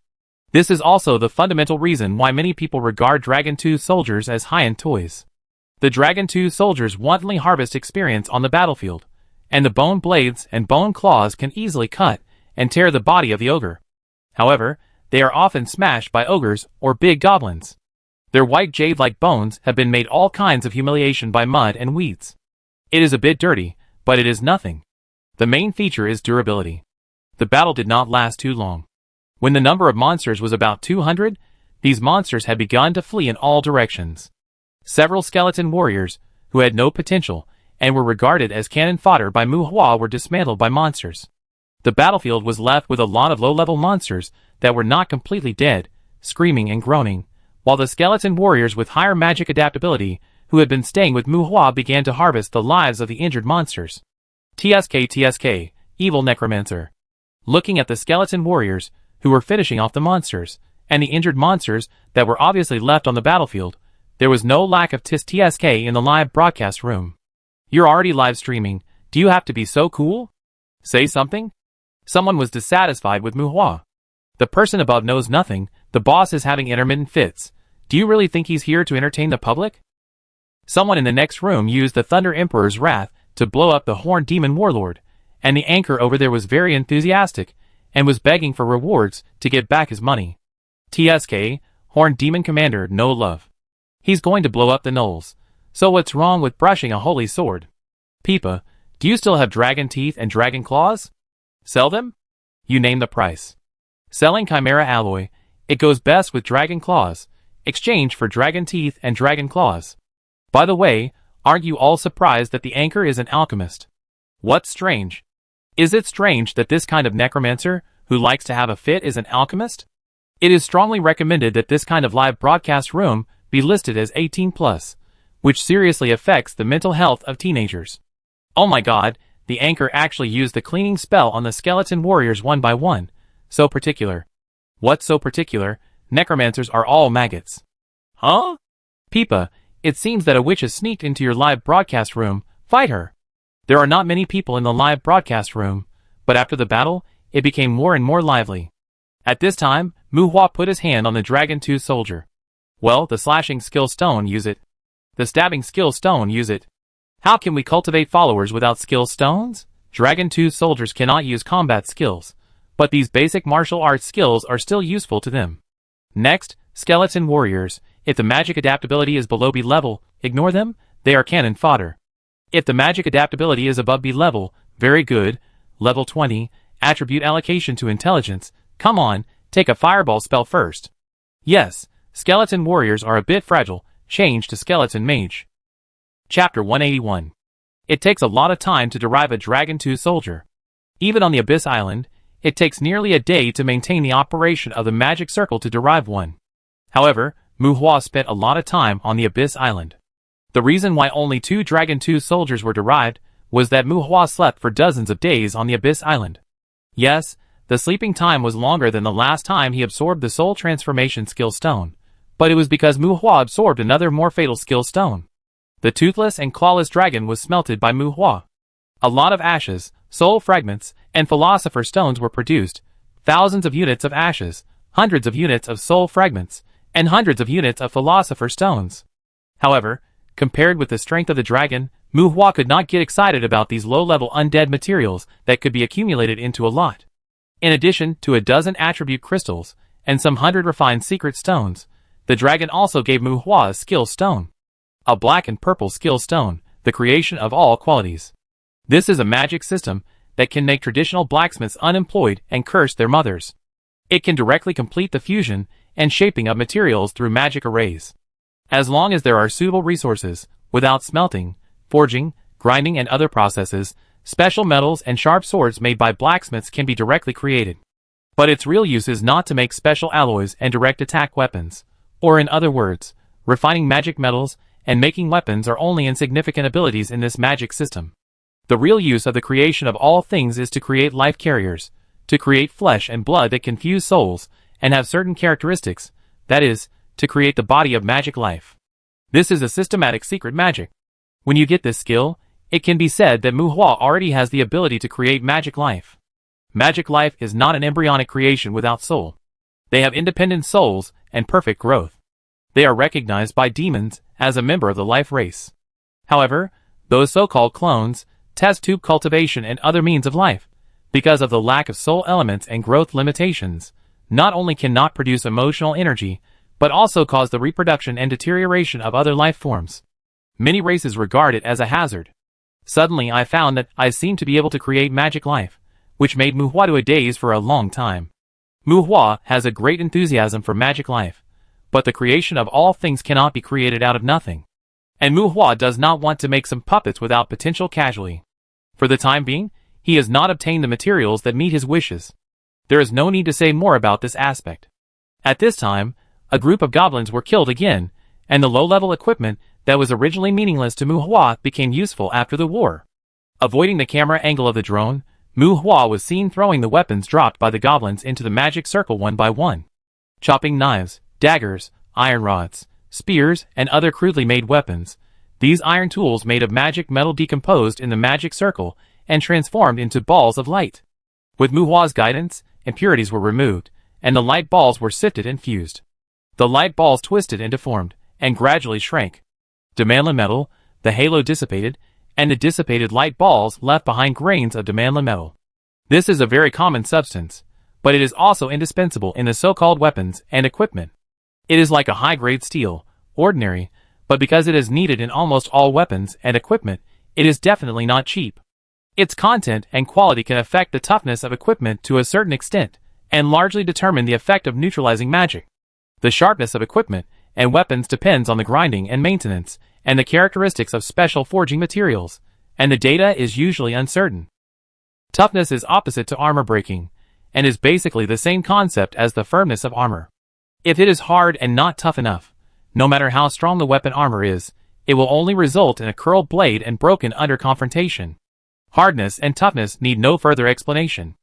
This is also the fundamental reason why many people regard Dragon 2 soldiers as high-end toys. The Dragon 2 soldiers wantonly harvest experience on the battlefield, and the bone blades and bone claws can easily cut and tear the body of the ogre. However, they are often smashed by ogres or big goblins. Their white jade-like bones have been made all kinds of humiliation by mud and weeds. It is a bit dirty, but it is nothing. The main feature is durability. The battle did not last too long. When the number of monsters was about 200, these monsters had begun to flee in all directions. Several skeleton warriors, who had no potential, and were regarded as cannon fodder by Mu Hua, were dismantled by monsters. The battlefield was left with a lot of low-level monsters that were not completely dead, screaming and groaning, while the skeleton warriors with higher magic adaptability, who had been staying with Mu Hua, began to harvest the lives of the injured monsters. TSK, Evil Necromancer. Looking at the skeleton warriors, who were finishing off the monsters, and the injured monsters that were obviously left on the battlefield, there was no lack of TSK in the live broadcast room. You're already live streaming, do you have to be so cool? Say something? Someone was dissatisfied with Mu Hua. The person above knows nothing, the boss is having intermittent fits. Do you really think he's here to entertain the public? Someone in the next room used the Thunder Emperor's wrath to blow up the Horned Demon Warlord, and the anchor over there was very enthusiastic, and was begging for rewards to get back his money. TSK, Horned Demon Commander, no love. He's going to blow up the gnolls. So what's wrong with brushing a holy sword? Peepa, do you still have dragon teeth and dragon claws? Sell them? You name the price. Selling Chimera alloy, it goes best with dragon claws. Exchange for dragon teeth and dragon claws. By the way, aren't you all surprised that the anchor is an alchemist? What's strange? Is it strange that this kind of necromancer, who likes to have a fit, is an alchemist? It is strongly recommended that this kind of live broadcast room be listed as 18+, which seriously affects the mental health of teenagers. Oh my god, the anchor actually used the cleaning spell on the skeleton warriors one by one. So particular. What's so particular? Necromancers are all maggots. Huh? Peepa, it seems that a witch has sneaked into your live broadcast room. Fight her. There are not many people in the live broadcast room, but after the battle, it became more and more lively. At this time, Mu Hua put his hand on the Dragon 2 soldier. Well, the slashing skill stone, use it. The stabbing skill stone, use it. How can we cultivate followers without skill stones? Dragon 2 soldiers cannot use combat skills, but these basic martial arts skills are still useful to them. Next, skeleton warriors. If the magic adaptability is below B level, ignore them, they are cannon fodder. If the magic adaptability is above B level, very good. Level 20, attribute allocation to intelligence. Come on, take a fireball spell first. Yes, skeleton warriors are a bit fragile, change to skeleton mage. Chapter 181. It takes a lot of time to derive a Dragon 2 soldier. Even on the Abyss Island, it takes nearly a day to maintain the operation of the magic circle to derive one. However, Mu Hua spent a lot of time on the Abyss Island. The reason why only 2 Dragon 2 soldiers were derived was that Mu Hua slept for dozens of days on the Abyss Island. Yes, the sleeping time was longer than the last time he absorbed the soul transformation skill stone, but it was because Mu Hua absorbed another more fatal skill stone. The toothless and clawless dragon was smelted by Mu Hua. A lot of ashes, soul fragments, and philosopher stones were produced, thousands of units of ashes, hundreds of units of soul fragments, and hundreds of units of philosopher stones. However, compared with the strength of the dragon, Mu Hua could not get excited about these low-level undead materials that could be accumulated into a lot. In addition to a dozen attribute crystals, and some 100 refined secret stones, the dragon also gave Mu Hua a skill stone. A black and purple skill stone, the creation of all qualities. This is a magic system that can make traditional blacksmiths unemployed and curse their mothers. It can directly complete the fusion and shaping of materials through magic arrays. As long as there are suitable resources, without smelting, forging, grinding and other processes, special metals and sharp swords made by blacksmiths can be directly created. But its real use is not to make special alloys and direct attack weapons, or in other words, refining magic metals and making weapons are only insignificant abilities in this magic system. The real use of the creation of all things is to create life carriers, to create flesh and blood that can fuse souls, and have certain characteristics, that is, to create the body of magic life. This is a systematic secret magic. When you get this skill, it can be said that Mu Hua already has the ability to create magic life. Magic life is not an embryonic creation without soul. They have independent souls and perfect growth. They are recognized by demons as a member of the life race. However, those so-called clones test tube cultivation and other means of life, because of the lack of soul elements and growth limitations, not only cannot produce emotional energy, but also cause the reproduction and deterioration of other life forms. Many races regard it as a hazard. Suddenly I found that I seemed to be able to create magic life, which made Mu Hua to a daze for a long time. Mu Hua has a great enthusiasm for magic life, but the creation of all things cannot be created out of nothing. And Mu Hua does not want to make some puppets without potential casualty. For the time being, he has not obtained the materials that meet his wishes. There is no need to say more about this aspect. At this time, a group of goblins were killed again, and the low-level equipment that was originally meaningless to Mu Hua became useful after the war. Avoiding the camera angle of the drone, Mu Hua was seen throwing the weapons dropped by the goblins into the magic circle one by one. Chopping knives, daggers, iron rods, spears, and other crudely made weapons. These iron tools made of magic metal decomposed in the magic circle and transformed into balls of light. With Mu Hua's guidance, impurities were removed, and the light balls were sifted and fused. The light balls twisted and deformed, and gradually shrank. Demanla metal, the halo dissipated, and the dissipated light balls left behind grains of Demanla metal. This is a very common substance, but it is also indispensable in the so-called weapons and equipment. It is like a high-grade steel, ordinary, but because it is needed in almost all weapons and equipment, it is definitely not cheap. Its content and quality can affect the toughness of equipment to a certain extent, and largely determine the effect of neutralizing magic. The sharpness of equipment and weapons depends on the grinding and maintenance, and the characteristics of special forging materials, and the data is usually uncertain. Toughness is opposite to armor breaking, and is basically the same concept as the firmness of armor. If it is hard and not tough enough, no matter how strong the weapon armor is, it will only result in a curled blade and broken under confrontation. Hardness and toughness need no further explanation.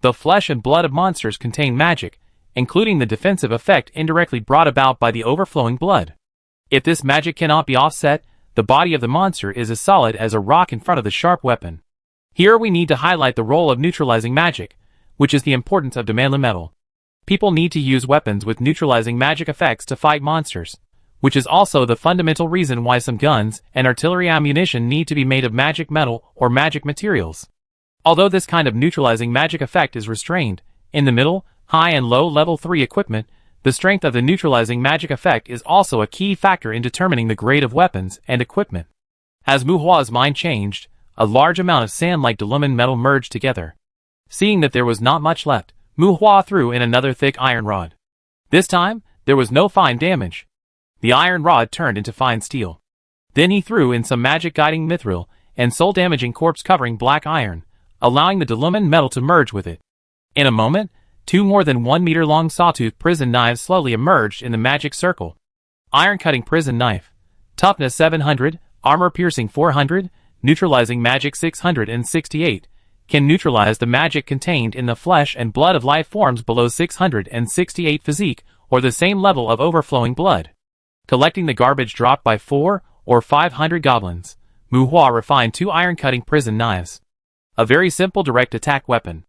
The flesh and blood of monsters contain magic, including the defensive effect indirectly brought about by the overflowing blood. If this magic cannot be offset, the body of the monster is as solid as a rock in front of the sharp weapon. Here we need to highlight the role of neutralizing magic, which is the importance of demanded metal. People need to use weapons with neutralizing magic effects to fight monsters, which is also the fundamental reason why some guns and artillery ammunition need to be made of magic metal or magic materials. Although this kind of neutralizing magic effect is restrained, in the middle, high and low level 3 equipment, the strength of the neutralizing magic effect is also a key factor in determining the grade of weapons and equipment. As Mu Hua's mind changed, a large amount of sand-like dilumen metal merged together. Seeing that there was not much left, Mu Hua threw in another thick iron rod. This time, there was no fine damage. The iron rod turned into fine steel. Then he threw in some magic guiding mithril and soul-damaging corpse-covering black iron, allowing the dilumen metal to merge with it. In a moment, 2 more than 1 meter long sawtooth prison knives slowly emerged in the magic circle. Iron-cutting prison knife. Toughness 700, armor-piercing 400, neutralizing magic 668. Can neutralize the magic contained in the flesh and blood of life forms below 668 physique, or the same level of overflowing blood. Collecting the garbage dropped by 4 or 500 goblins, Mu Hua refined 2 iron-cutting prison knives. A very simple direct attack weapon.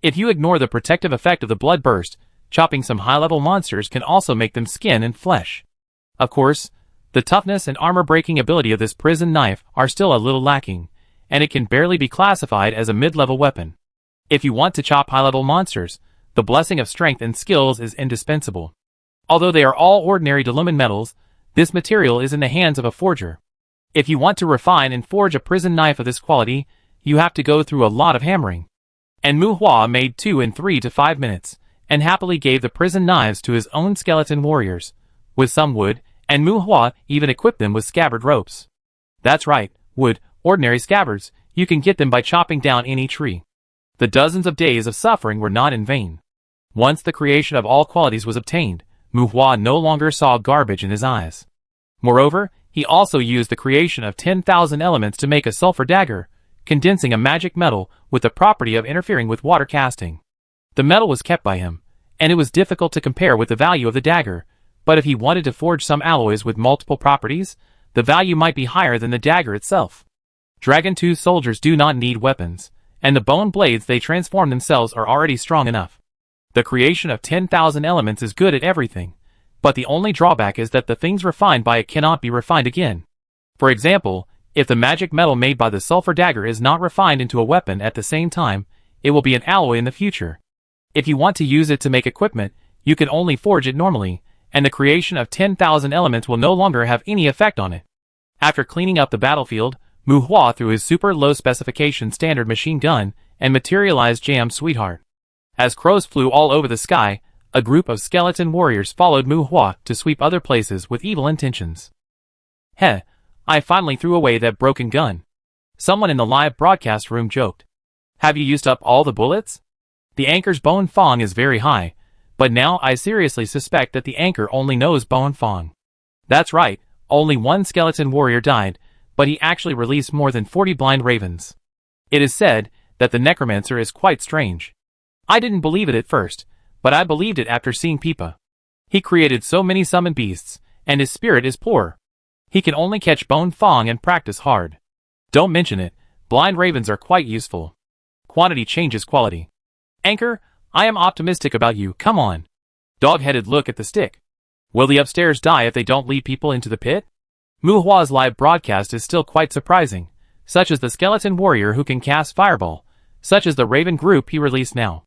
If you ignore the protective effect of the blood burst, chopping some high-level monsters can also make them skin and flesh. Of course, the toughness and armor-breaking ability of this prison knife are still a little lacking, and it can barely be classified as a mid-level weapon. If you want to chop high-level monsters, the blessing of strength and skills is indispensable. Although they are all ordinary dilumen metals, this material is in the hands of a forger. If you want to refine and forge a prison knife of this quality, you have to go through a lot of hammering. And Mu Hua made 2 in 3 to 5 minutes, and happily gave the prison knives to his own skeleton warriors, with some wood, and Mu Hua even equipped them with scabbard ropes. That's right, wood, ordinary scabbards, you can get them by chopping down any tree. The dozens of days of suffering were not in vain. Once the creation of all qualities was obtained, Mu Hua no longer saw garbage in his eyes. Moreover, he also used the creation of 10,000 elements to make a sulfur dagger, condensing a magic metal with the property of interfering with water casting. The metal was kept by him, and it was difficult to compare with the value of the dagger, but if he wanted to forge some alloys with multiple properties, the value might be higher than the dagger itself. Dragon Tooth soldiers do not need weapons, and the bone blades they transform themselves are already strong enough. The creation of 10,000 elements is good at everything, but the only drawback is that the things refined by it cannot be refined again. For example, if the magic metal made by the sulfur dagger is not refined into a weapon at the same time, it will be an alloy in the future. If you want to use it to make equipment, you can only forge it normally, and the creation of 10,000 elements will no longer have any effect on it. After cleaning up the battlefield, Mu Hua threw his super low specification standard machine gun and materialized Jam Sweetheart. As crows flew all over the sky, a group of skeleton warriors followed Mu Hua to sweep other places with evil intentions. Heh, I finally threw away that broken gun. Someone in the live broadcast room joked. Have you used up all the bullets? The anchor's bone fong is very high, but now I seriously suspect that the anchor only knows bone fong. That's right, only 1 skeleton warrior died, but he actually released more than 40 blind ravens. It is said that the necromancer is quite strange. I didn't believe it at first, but I believed it after seeing Pipa. He created so many summoned beasts, and his spirit is poor. He can only catch bone fong and practice hard. Don't mention it, blind ravens are quite useful. Quantity changes quality. Anchor, I am optimistic about you, come on. Dog-headed look at the stick. Will the upstairs die if they don't lead people into the pit? Mu Hua's live broadcast is still quite surprising, such as the skeleton warrior who can cast fireball, such as the raven group he released now.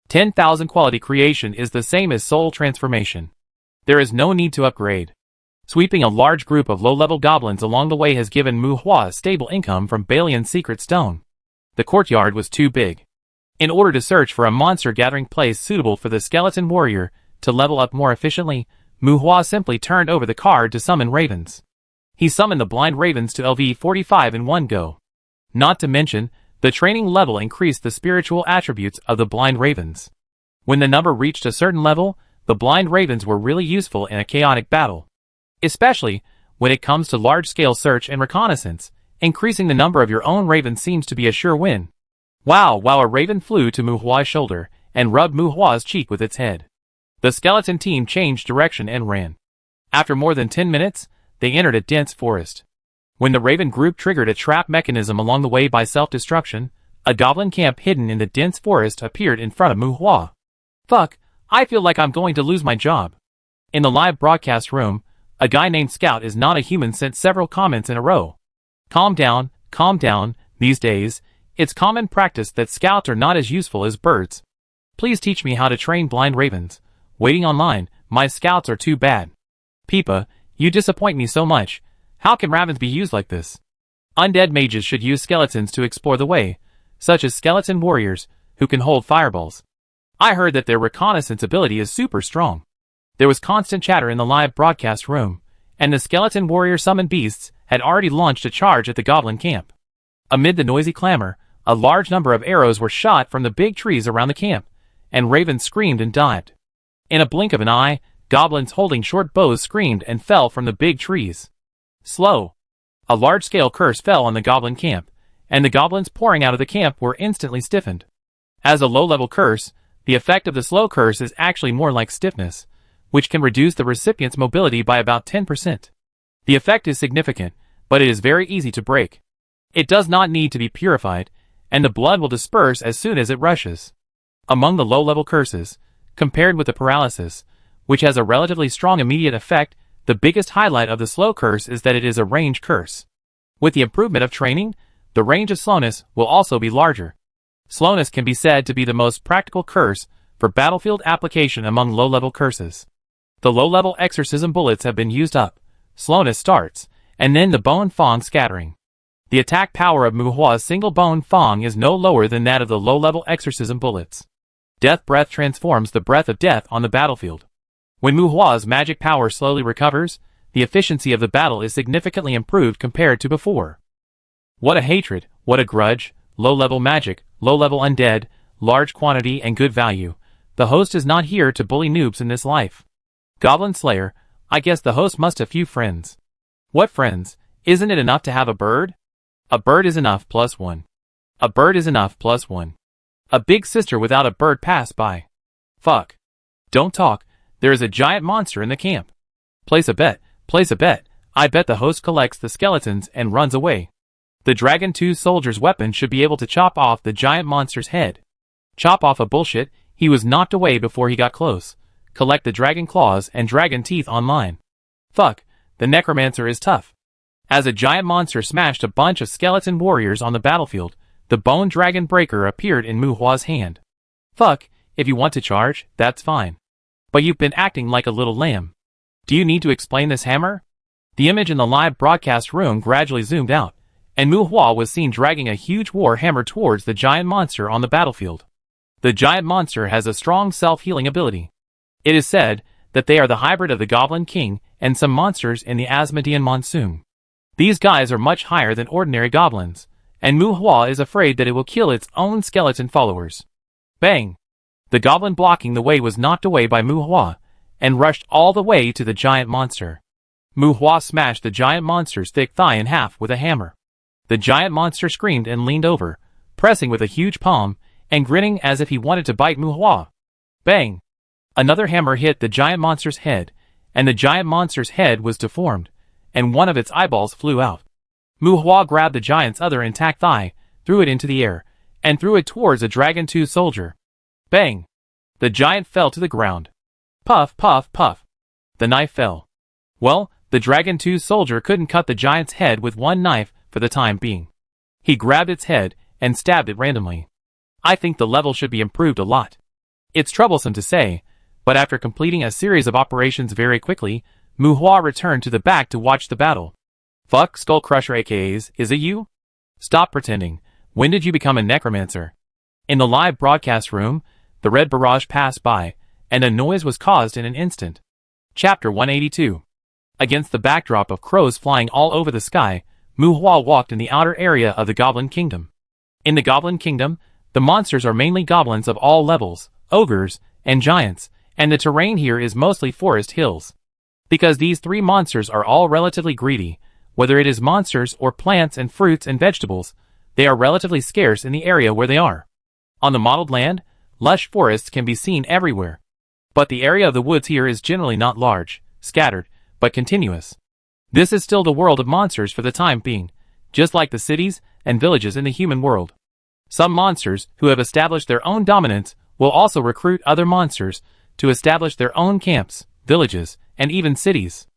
10,000 quality creation is the same as soul transformation. There is no need to upgrade. Sweeping a large group of low-level goblins along the way has given Mu Hua a stable income from Balian's secret stone. The courtyard was too big. In order to search for a monster-gathering place suitable for the skeleton warrior to level up more efficiently, Mu Hua simply turned over the card to summon ravens. He summoned the blind ravens to LV45 in one go. Not to mention, the training level increased the spiritual attributes of the blind ravens. When the number reached a certain level, the blind ravens were really useful in a chaotic battle. Especially when it comes to large-scale search and reconnaissance, increasing the number of your own ravens seems to be a sure win. Wow! A raven flew to Mu Hua's shoulder and rubbed Mu Hua's cheek with its head. The skeleton team changed direction and ran. After more than 10 minutes, they entered a dense forest. When the Raven group triggered a trap mechanism along the way by self-destruction, a goblin camp hidden in the dense forest appeared in front of Muhua. Fuck, I feel like I'm going to lose my job. In the live broadcast room, a guy named Scout is not a human sent several comments in a row. Calm down, these days, it's common practice that scouts are not as useful as birds. Please teach me how to train blind ravens. Waiting online, my scouts are too bad. Peepa, you disappoint me so much. How can ravens be used like this? Undead mages should use skeletons to explore the way, such as skeleton warriors, who can hold fireballs. I heard that their reconnaissance ability is super strong. There was constant chatter in the live broadcast room, and the skeleton warrior summoned beasts had already launched a charge at the goblin camp. Amid the noisy clamor, a large number of arrows were shot from the big trees around the camp, and ravens screamed and dived. In a blink of an eye, goblins holding short bows screamed and fell from the big trees. Slow. A large-scale curse fell on the goblin camp, and the goblins pouring out of the camp were instantly stiffened. As a low-level curse, the effect of the slow curse is actually more like stiffness, which can reduce the recipient's mobility by about 10%. The effect is significant, but it is very easy to break. It does not need to be purified, and the blood will disperse as soon as it rushes. Among the low-level curses, compared with the paralysis, which has a relatively strong immediate effect, the biggest highlight of the slow curse is that it is a range curse. With the improvement of training, the range of slowness will also be larger. Slowness can be said to be the most practical curse for battlefield application among low-level curses. The low-level exorcism bullets have been used up, slowness starts, and then the bone fong scattering. The attack power of Muhua's single bone fong is no lower than that of the low-level exorcism bullets. Death Breath transforms the breath of death on the battlefield. When Muhua's magic power slowly recovers, the efficiency of the battle is significantly improved compared to before. What a hatred, what a grudge, low-level magic, low-level undead, large quantity and good value. The host is not here to bully noobs in this life. Goblin Slayer, I guess the host must have few friends. What friends? Isn't it enough to have a bird? A bird is enough +1. A bird is enough +1. A big sister without a bird passed by. Fuck. Don't talk, there is a giant monster in the camp. Place a bet, I bet the host collects the skeletons and runs away. The Dragon 2 soldier's weapon should be able to chop off the giant monster's head. Chop off a bullshit, he was knocked away before he got close. Collect the dragon claws and dragon teeth online. Fuck, the necromancer is tough. As a giant monster smashed a bunch of skeleton warriors on the battlefield, the bone dragon breaker appeared in Muhua's hand. Fuck, if you want to charge, that's fine. But you've been acting like a little lamb. Do you need to explain this hammer? The image in the live broadcast room gradually zoomed out, and Muhua was seen dragging a huge war hammer towards the giant monster on the battlefield. The giant monster has a strong self-healing ability. It is said that they are the hybrid of the Goblin King and some monsters in the Asmodean monsoon. These guys are much higher than ordinary goblins, and Muhua is afraid that it will kill its own skeleton followers. Bang! The goblin blocking the way was knocked away by Muhua, and rushed all the way to the giant monster. Muhua smashed the giant monster's thick thigh in half with a hammer. The giant monster screamed and leaned over, pressing with a huge palm, and grinning as if he wanted to bite Muhua. Bang! Another hammer hit the giant monster's head, and the giant monster's head was deformed, and one of its eyeballs flew out. Muhua grabbed the giant's other intact thigh, threw it into the air, and threw it towards a Dragon 2 soldier. Bang! The giant fell to the ground. Puff, puff, puff. The knife fell. Well, the Dragon 2 soldier couldn't cut the giant's head with one knife for the time being. He grabbed its head and stabbed it randomly. I think the level should be improved a lot. It's troublesome to say, but after completing a series of operations very quickly, Muhua returned to the back to watch the battle. Fuck Skull Crusher AKAs, is it you? Stop pretending. When did you become a necromancer? In the live broadcast room, the red barrage passed by, and a noise was caused in an instant. Chapter 182. Against the backdrop of crows flying all over the sky, Muhua walked in the outer area of the Goblin Kingdom. In the Goblin Kingdom, the monsters are mainly goblins of all levels, ogres, and giants, and the terrain here is mostly forest hills. Because these three monsters are all relatively greedy, whether it is monsters or plants and fruits and vegetables, they are relatively scarce in the area where they are. On the modeled land, lush forests can be seen everywhere. But the area of the woods here is generally not large, scattered, but continuous. This is still the world of monsters for the time being, just like the cities and villages in the human world. Some monsters who have established their own dominance will also recruit other monsters to establish their own camps, villages, and even cities.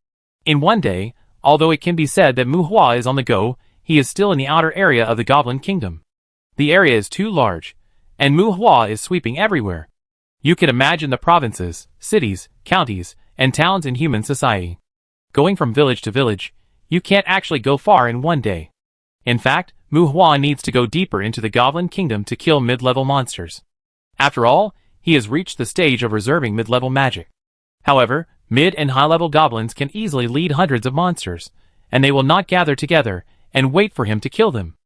In one day, although it can be said that Muhua is on the go, he is still in the outer area of the Goblin Kingdom. The area is too large, and Muhua is sweeping everywhere. You can imagine the provinces, cities, counties, and towns in human society. Going from village to village, you can't actually go far in one day. In fact, Muhua needs to go deeper into the Goblin Kingdom to kill mid-level monsters. After all, he has reached the stage of reserving mid-level magic. However, mid and high-level goblins can easily lead hundreds of monsters, and they will not gather together and wait for him to kill them.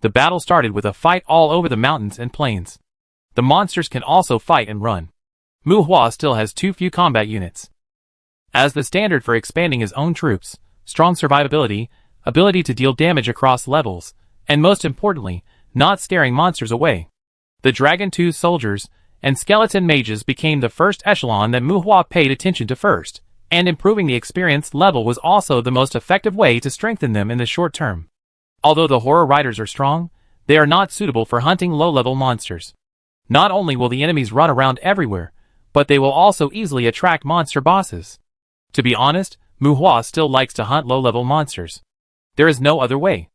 The battle started with a fight all over the mountains and plains. The monsters can also fight and run. Muhua still has too few combat units. As the standard for expanding his own troops, strong survivability, ability to deal damage across levels, and most importantly, not scaring monsters away. The Dragon 2 soldiers and skeleton mages became the first echelon that Muhua paid attention to first, and improving the experience level was also the most effective way to strengthen them in the short term. Although the horror riders are strong, they are not suitable for hunting low-level monsters. Not only will the enemies run around everywhere, but they will also easily attract monster bosses. To be honest, Muhua still likes to hunt low-level monsters. There is no other way.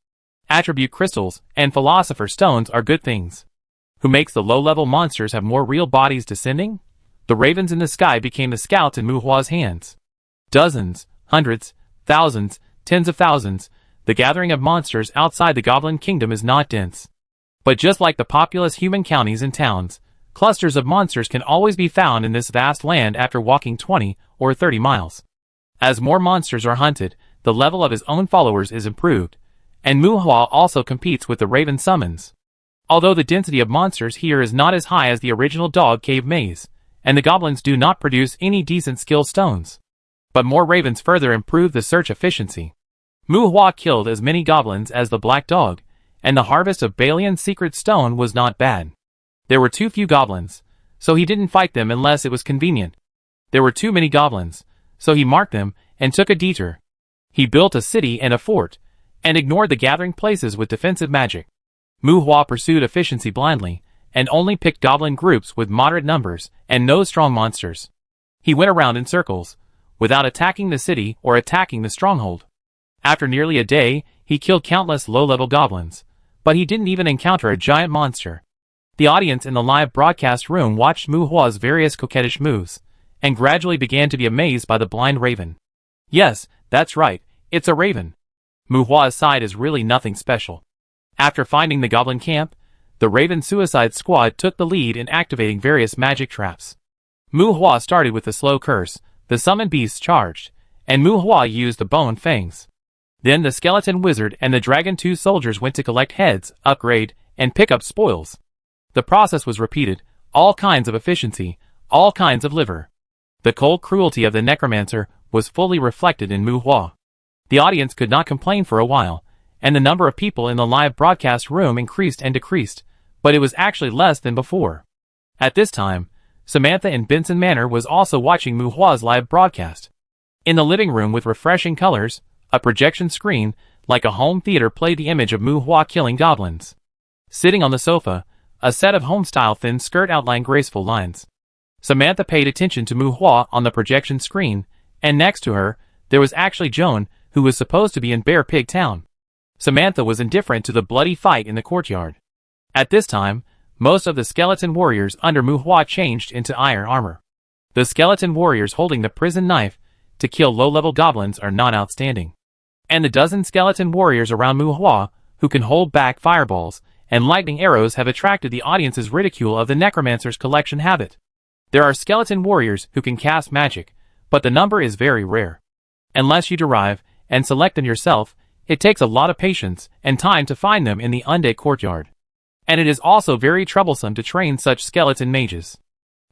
Attribute crystals and philosopher stones are good things. Who makes the low-level monsters have more real bodies descending? The ravens in the sky became the scouts in Muhua's hands. Dozens, hundreds, thousands, tens of thousands, the gathering of monsters outside the Goblin Kingdom is not dense. But just like the populous human counties and towns, clusters of monsters can always be found in this vast land after walking 20 or 30 miles. As more monsters are hunted, the level of his own followers is improved, and Muhua also competes with the raven summons. Although the density of monsters here is not as high as the original Dog Cave Maze, and the goblins do not produce any decent skill stones. But more ravens further improve the search efficiency. Muhua killed as many goblins as the Black Dog, and the harvest of Balian's secret stone was not bad. There were too few goblins, so he didn't fight them unless it was convenient. There were too many goblins, so he marked them and took a detour. He built a city and a fort, and ignored the gathering places with defensive magic. Muhua pursued efficiency blindly, and only picked goblin groups with moderate numbers and no strong monsters. He went around in circles, without attacking the city or attacking the stronghold. After nearly a day, he killed countless low-level goblins, but he didn't even encounter a giant monster. The audience in the live broadcast room watched Muhua's various coquettish moves, and gradually began to be amazed by the blind raven. Yes, that's right, it's a raven. Muhua's side is really nothing special. After finding the goblin camp, the Raven Suicide Squad took the lead in activating various magic traps. Muhua started with the slow curse, the summoned beasts charged, and Muhua used the bone fangs. Then the skeleton wizard and the Dragon 2 soldiers went to collect heads, upgrade, and pick up spoils. The process was repeated, all kinds of efficiency, all kinds of liver. The cold cruelty of the necromancer was fully reflected in Muhua. The audience could not complain for a while, and the number of people in the live broadcast room increased and decreased, but it was actually less than before. At this time, Samantha in Benson Manor was also watching Muhua's live broadcast. In the living room with refreshing colors, a projection screen, like a home theater, played the image of Muhua killing goblins. Sitting on the sofa, a set of home-style thin skirt outlined graceful lines. Samantha paid attention to Muhua on the projection screen, and next to her, there was actually Joan, who was supposed to be in Bear Pig Town. Samantha was indifferent to the bloody fight in the courtyard. At this time, most of the skeleton warriors under Muhua changed into iron armor. The skeleton warriors holding the prison knife to kill low-level goblins are not outstanding. And the dozen skeleton warriors around Muhua, who can hold back fireballs and lightning arrows, have attracted the audience's ridicule of the necromancer's collection habit. There are skeleton warriors who can cast magic, but the number is very rare. Unless you derive and select them yourself, it takes a lot of patience and time to find them in the undead courtyard. And it is also very troublesome to train such skeleton mages.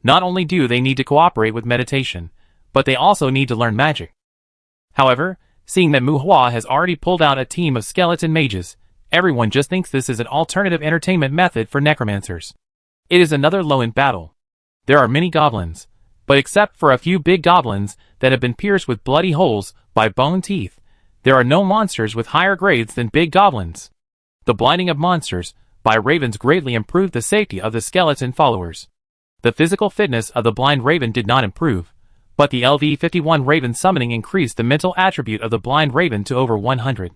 Not only do they need to cooperate with meditation, but they also need to learn magic. However, seeing that Muhua has already pulled out a team of skeleton mages, everyone just thinks this is an alternative entertainment method for necromancers. It is another low-end battle. There are many goblins, but except for a few big goblins that have been pierced with bloody holes by bone teeth, there are no monsters with higher grades than big goblins. The blinding of monsters by ravens greatly improved the safety of the skeleton followers. The physical fitness of the blind raven did not improve, but the LV-51 raven summoning increased the mental attribute of the blind raven to over 100.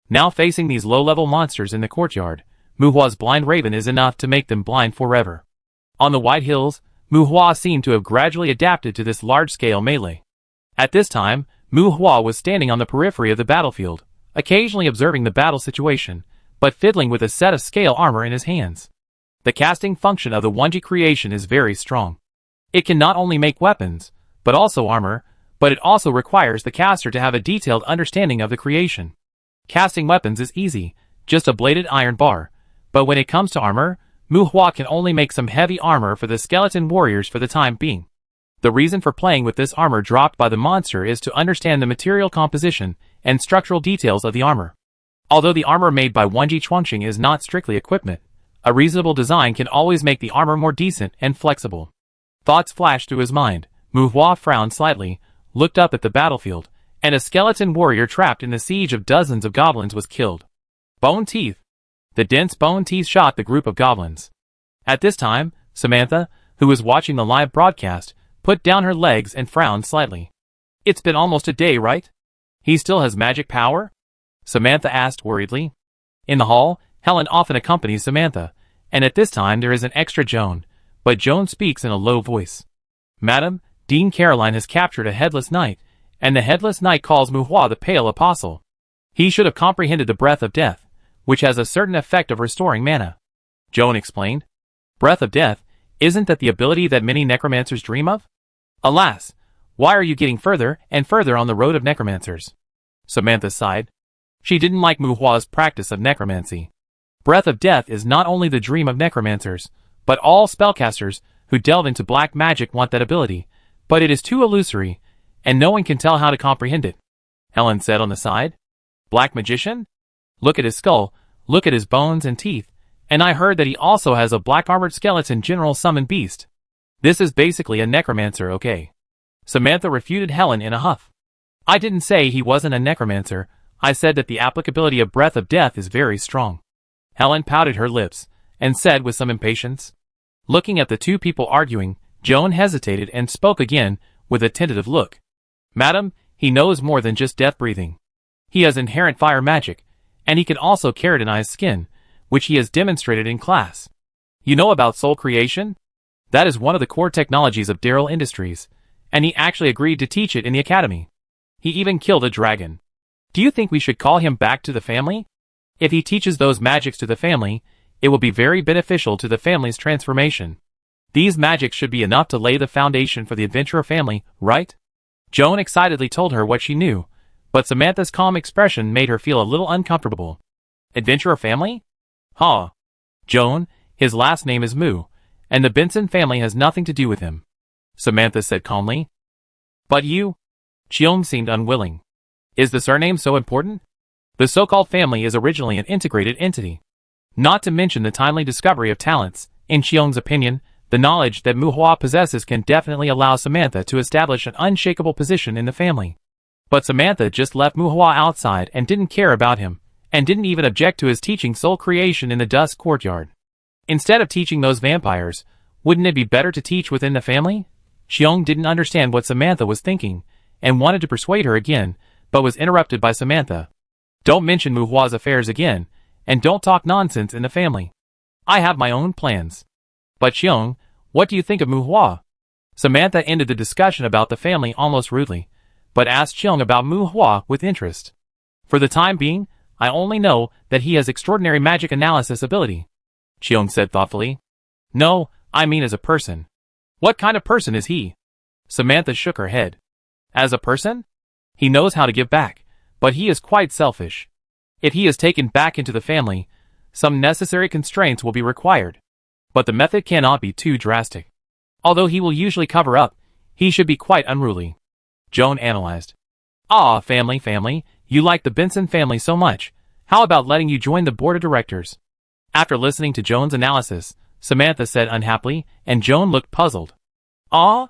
Now facing these low-level monsters in the courtyard, Muhua's blind raven is enough to make them blind forever. On the White Hills, Muhua seemed to have gradually adapted to this large-scale melee. At this time, Muhua was standing on the periphery of the battlefield, occasionally observing the battle situation, but fiddling with a set of scale armor in his hands. The casting function of the 1G creation is very strong. It can not only make weapons, but also armor, but it also requires the caster to have a detailed understanding of the creation. Casting weapons is easy, just a bladed iron bar, but when it comes to armor, Muhua can only make some heavy armor for the skeleton warriors for the time being. The reason for playing with this armor dropped by the monster is to understand the material composition and structural details of the armor. Although the armor made by 1G Chuangxing is not strictly equipment, a reasonable design can always make the armor more decent and flexible. Thoughts flashed through his mind. Muhua frowned slightly, looked up at the battlefield, and a skeleton warrior trapped in the siege of dozens of goblins was killed. Bone teeth. The dense bone teeth shot the group of goblins. At this time, Samantha, who was watching the live broadcast, put down her legs and frowned slightly. It's been almost a day, right? He still has magic power? Samantha asked worriedly. In the hall, Helen often accompanies Samantha, and at this time there is an extra Joan, but Joan speaks in a low voice. Madam, Dean Caroline has captured a headless knight, and the headless knight calls Muhua the Pale Apostle. He should have comprehended the breath of death, which has a certain effect of restoring mana. Joan explained. Breath of death, isn't that the ability that many necromancers dream of? Alas, why are you getting further and further on the road of necromancers? Samantha sighed. She didn't like Muhua's practice of necromancy. Breath of death is not only the dream of necromancers, but all spellcasters who delve into black magic want that ability, but it is too illusory, and no one can tell how to comprehend it. Helen said on the side. Black magician? Look at his skull, look at his bones and teeth, and I heard that he also has a black-armored skeleton general summon beast. This is basically a necromancer, okay? Samantha refuted Helen in a huff. I didn't say he wasn't a necromancer, I said that the applicability of breath of death is very strong. Helen pouted her lips, and said with some impatience. Looking at the two people arguing, Joan hesitated and spoke again, with a tentative look. Madam, he knows more than just death-breathing. He has inherent fire magic, and he can also keratinize skin, which he has demonstrated in class. You know about soul creation? That is one of the core technologies of Daryl Industries, and he actually agreed to teach it in the academy. He even killed a dragon. Do you think we should call him back to the family? If he teaches those magics to the family, it will be very beneficial to the family's transformation. These magics should be enough to lay the foundation for the adventurer family, right? Joan excitedly told her what she knew, but Samantha's calm expression made her feel a little uncomfortable. Adventurer family? Huh. Joan, his last name is Mu, and the Benson family has nothing to do with him. Samantha said calmly. But you? Cheong seemed unwilling. Is the surname so important? The so-called family is originally an integrated entity. Not to mention the timely discovery of talents, in Cheong's opinion, the knowledge that Muhua possesses can definitely allow Samantha to establish an unshakable position in the family. But Samantha just left Muhua outside and didn't care about him, and didn't even object to his teaching soul creation in the Dusk Courtyard. Instead of teaching those vampires, wouldn't it be better to teach within the family? Cheong didn't understand what Samantha was thinking, and wanted to persuade her again, but was interrupted by Samantha. Don't mention Muhua's affairs again, and don't talk nonsense in the family. I have my own plans. But Cheong, what do you think of Muhua? Samantha ended the discussion about the family almost rudely, but asked Cheong about Muhua with interest. For the time being, I only know that he has extraordinary magic analysis ability. Cheong said thoughtfully. No, I mean as a person. What kind of person is he? Samantha shook her head. As a person? He knows how to give back, but he is quite selfish. If he is taken back into the family, some necessary constraints will be required. But the method cannot be too drastic. Although he will usually cover up, he should be quite unruly. Joan analyzed. Ah, family, you like the Benson family so much. How about letting you join the board of directors? After listening to Joan's analysis, Samantha said unhappily, and Joan looked puzzled. Ah?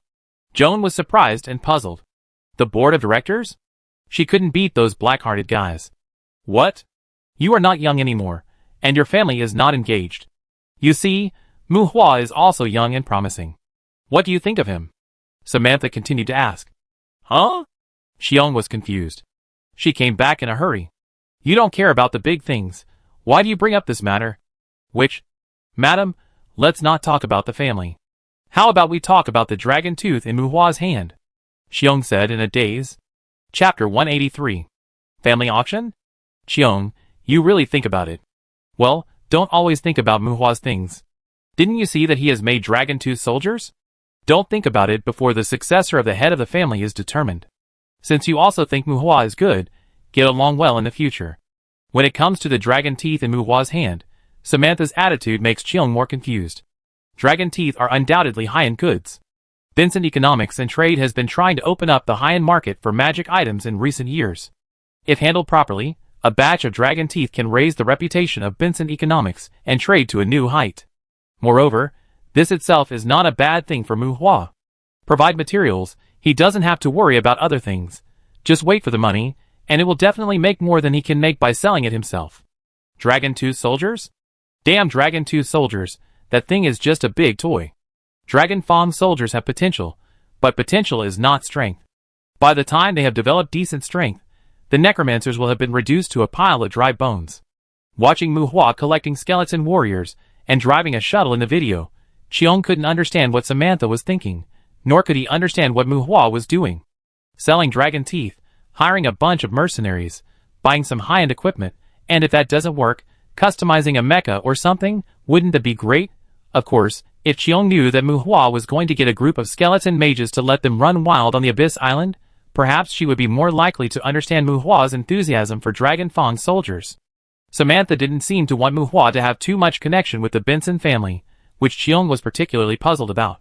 Joan was surprised and puzzled. The board of directors? She couldn't beat those black-hearted guys. What? You are not young anymore, and your family is not engaged. You see, Mu Hua is also young and promising. What do you think of him? Samantha continued to ask. Huh? Xiong was confused. She came back in a hurry. You don't care about the big things. Why do you bring up this matter? Which? Madam, let's not talk about the family. How about we talk about the dragon tooth in Mu Hua's hand? Xiong said in a daze. Chapter 183. Family auction? Xiong, you really think about it. Well, don't always think about Mu Hua's things. Didn't you see that he has made dragon tooth soldiers? Don't think about it before the successor of the head of the family is determined. Since you also think Mu Hua is good, get along well in the future. When it comes to the dragon teeth in Mu Hua's hand, Samantha's attitude makes Xiong more confused. Dragon teeth are undoubtedly high-end goods. Vincent Economics and Trade has been trying to open up the high-end market for magic items in recent years. If handled properly, a batch of dragon teeth can raise the reputation of Vincent Economics and Trade to a new height. Moreover, this itself is not a bad thing for Mu Hua. Provide materials, he doesn't have to worry about other things. Just wait for the money, and it will definitely make more than he can make by selling it himself. Dragon Tooth soldiers? Damn Dragon Tooth soldiers, that thing is just a big toy. Dragon Fawn soldiers have potential, but potential is not strength. By the time they have developed decent strength, the necromancers will have been reduced to a pile of dry bones. Watching Mu Hua collecting skeleton warriors and driving a shuttle in the video, Xiong couldn't understand what Samantha was thinking, nor could he understand what Mu Hua was doing. Selling dragon teeth, hiring a bunch of mercenaries, buying some high-end equipment, and if that doesn't work, customizing a mecha or something, wouldn't that be great? Of course, if Xiong knew that Mu Hua was going to get a group of skeleton mages to let them run wild on the Abyss Island, perhaps she would be more likely to understand Mu Hua's enthusiasm for Dragon Fang soldiers. Samantha didn't seem to want Mu Hua to have too much connection with the Benson family, which Xiong was particularly puzzled about.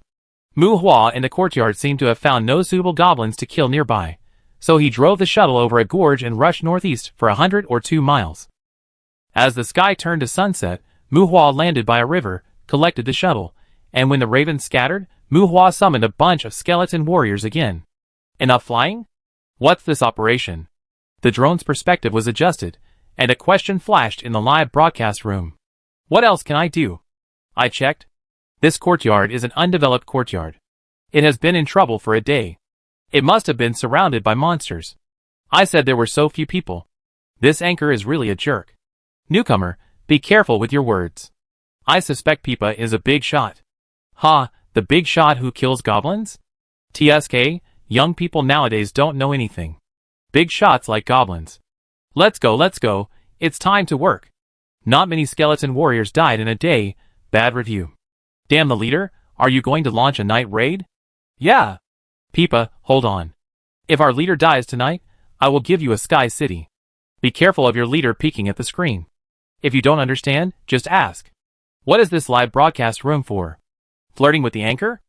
Mu Hua in the courtyard seemed to have found no suitable goblins to kill nearby, so he drove the shuttle over a gorge and rushed northeast for 100 or 2 miles. As the sky turned to sunset, Mu Hua landed by a river, collected the shuttle, and when the ravens scattered, Mu Hua summoned a bunch of skeleton warriors again. Enough flying? What's this operation? The drone's perspective was adjusted, and a question flashed in the live broadcast room. What else can I do? I checked. This courtyard is an undeveloped courtyard. It has been in trouble for a day. It must have been surrounded by monsters. I said there were so few people. This anchor is really a jerk. Newcomer, be careful with your words. I suspect Pipa is a big shot. Ha, the big shot who kills goblins? TSK, young people nowadays don't know anything. Big shots like goblins. Let's go, it's time to work. Not many skeleton warriors died in a day, bad review. Damn the leader, are you going to launch a night raid? Yeah. Pipa, hold on. If our leader dies tonight, I will give you a sky city. Be careful of your leader peeking at the screen. If you don't understand, just ask. What is this live broadcast room for? Flirting with the anchor?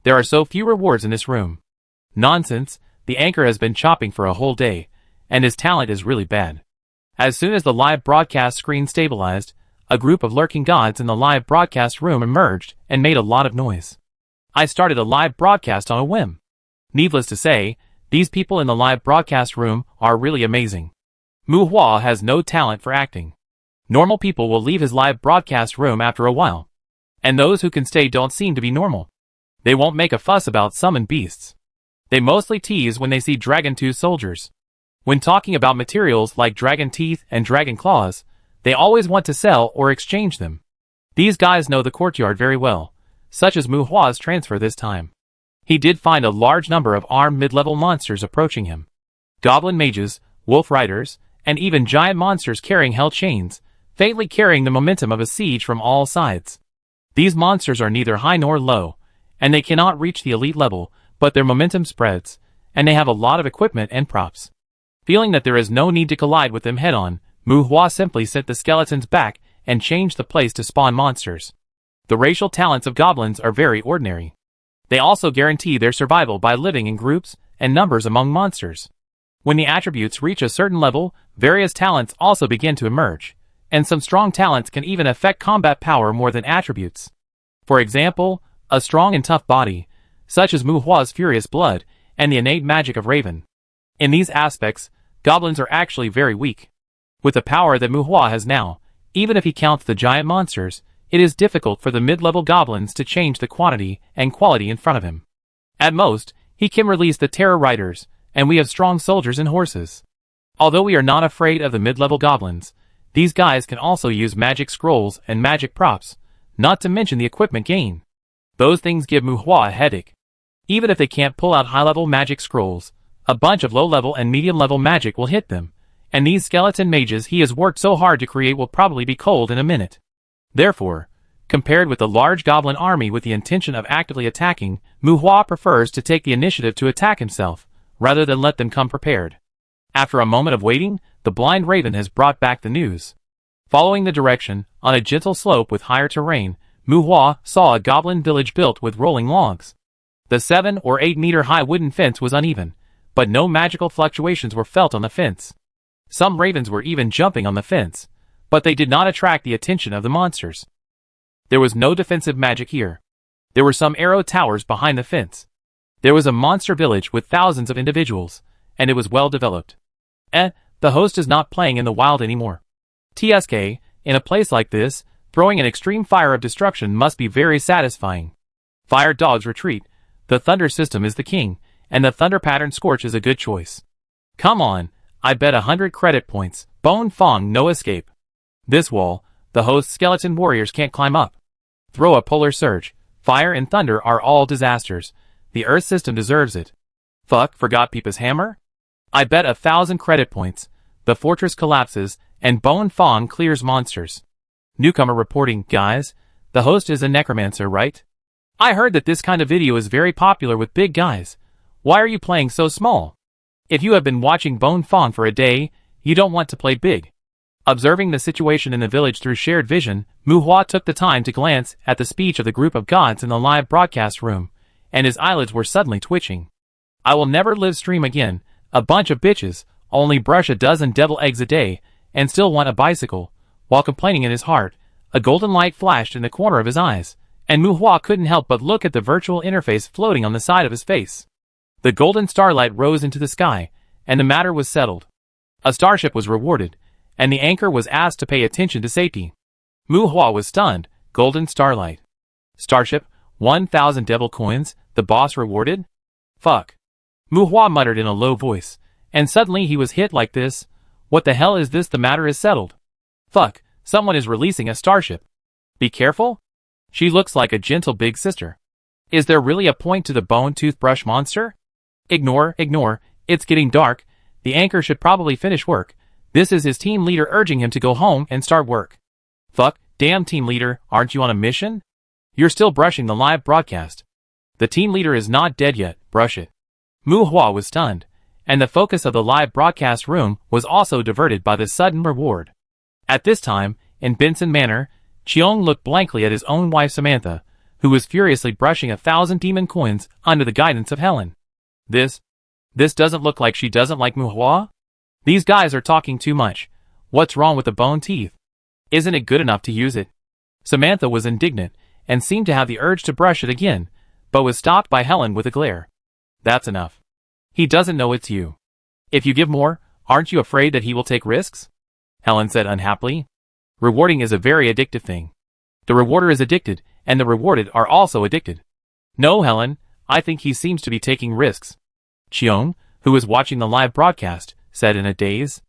There are so few rewards in this room. Nonsense, the anchor has been chopping for a whole day, and his talent is really bad. As soon as the live broadcast screen stabilized, a group of lurking gods in the live broadcast room emerged and made a lot of noise. I started a live broadcast on a whim. Needless to say, these people in the live broadcast room are really amazing. Mu Hua has no talent for acting. Normal people will leave his live broadcast room after a while. And those who can stay don't seem to be normal. They won't make a fuss about summoned beasts. They mostly tease when they see Dragon Tooth soldiers. When talking about materials like dragon teeth and dragon claws, they always want to sell or exchange them. These guys know the courtyard very well, such as Mu Hua's transfer this time. He did find a large number of armed mid-level monsters approaching him. Goblin mages, wolf riders, and even giant monsters carrying hell chains, faintly carrying the momentum of a siege from all sides. These monsters are neither high nor low, and they cannot reach the elite level, but their momentum spreads, and they have a lot of equipment and props. Feeling that there is no need to collide with them head-on, Mu Hua simply sent the skeletons back and changed the place to spawn monsters. The racial talents of goblins are very ordinary. They also guarantee their survival by living in groups and numbers among monsters. When the attributes reach a certain level, various talents also begin to emerge, and some strong talents can even affect combat power more than attributes. For example, a strong and tough body, such as Mu Hua's furious blood, and the innate magic of Raven. In these aspects, Goblins are actually very weak. With the power that Muhua has now, even if he counts the giant monsters, it is difficult for the mid-level goblins to change the quantity and quality in front of him. At most, he can release the terror riders, and we have strong soldiers and horses. Although we are not afraid of the mid-level goblins, these guys can also use magic scrolls and magic props, not to mention the equipment gain. Those things give Muhua a headache. Even if they can't pull out high-level magic scrolls, a bunch of low-level and medium-level magic will hit them, and these skeleton mages he has worked so hard to create will probably be cold in a minute. Therefore, compared with the large goblin army with the intention of actively attacking, Muhua prefers to take the initiative to attack himself, rather than let them come prepared. After a moment of waiting, the blind raven has brought back the news. Following the direction, on a gentle slope with higher terrain, Muhua saw a goblin village built with rolling logs. The 7 or 8 meter high wooden fence was uneven, but no magical fluctuations were felt on the fence. Some ravens were even jumping on the fence, but they did not attract the attention of the monsters. There was no defensive magic here. There were some arrow towers behind the fence. There was a monster village with thousands of individuals, and it was well developed. The host is not playing in the wild anymore. TSK, in a place like this, throwing an extreme fire of destruction must be very satisfying. Fire dogs retreat, the thunder system is the king, and the thunder pattern scorch is a good choice. Come on, I bet 100 credit points, Bone Fong no escape. This wall, the host's skeleton warriors can't climb up. Throw a polar surge, fire and thunder are all disasters, the earth system deserves it. Fuck, forgot Peepa's hammer? I bet 1,000 credit points, the fortress collapses, and Bone Fong clears monsters. Newcomer reporting, guys, the host is a necromancer, right? I heard that this kind of video is very popular with big guys. Why are you playing so small? If you have been watching Bone Fong for a day, you don't want to play big. Observing the situation in the village through shared vision, Muhua took the time to glance at the speech of the group of gods in the live broadcast room, and his eyelids were suddenly twitching. I will never live stream again, a bunch of bitches, only brush a dozen devil eggs a day, and still want a bicycle. While complaining in his heart, a golden light flashed in the corner of his eyes, and Muhua couldn't help but look at the virtual interface floating on the side of his face. The golden starlight rose into the sky, and the matter was settled. A starship was rewarded, and the anchor was asked to pay attention to safety. Muhua was stunned. Golden starlight. Starship, 1,000 devil coins, the boss rewarded? Fuck. Muhua muttered in a low voice, and suddenly he was hit like this. What the hell is this? The matter is settled. Fuck, someone is releasing a starship. Be careful? She looks like a gentle big sister. Is there really a point to the bone toothbrush monster? Ignore, it's getting dark. The anchor should probably finish work. This is his team leader urging him to go home and start work. Fuck, damn team leader, aren't you on a mission? You're still brushing the live broadcast. The team leader is not dead yet, brush it. Muhua was stunned, and the focus of the live broadcast room was also diverted by the sudden reward. At this time, in Benson Manor, Cheong looked blankly at his own wife Samantha, who was furiously brushing 1,000 demon coins under the guidance of Helen. This doesn't look like she doesn't like Muhua? These guys are talking too much. What's wrong with the bone teeth? Isn't it good enough to use it? Samantha was indignant, and seemed to have the urge to brush it again, but was stopped by Helen with a glare. That's enough. He doesn't know it's you. If you give more, aren't you afraid that he will take risks? Helen said unhappily. Rewarding is a very addictive thing. The rewarder is addicted, and the rewarded are also addicted. No, Helen, I think he seems to be taking risks. Cheong, who was watching the live broadcast, said in a daze.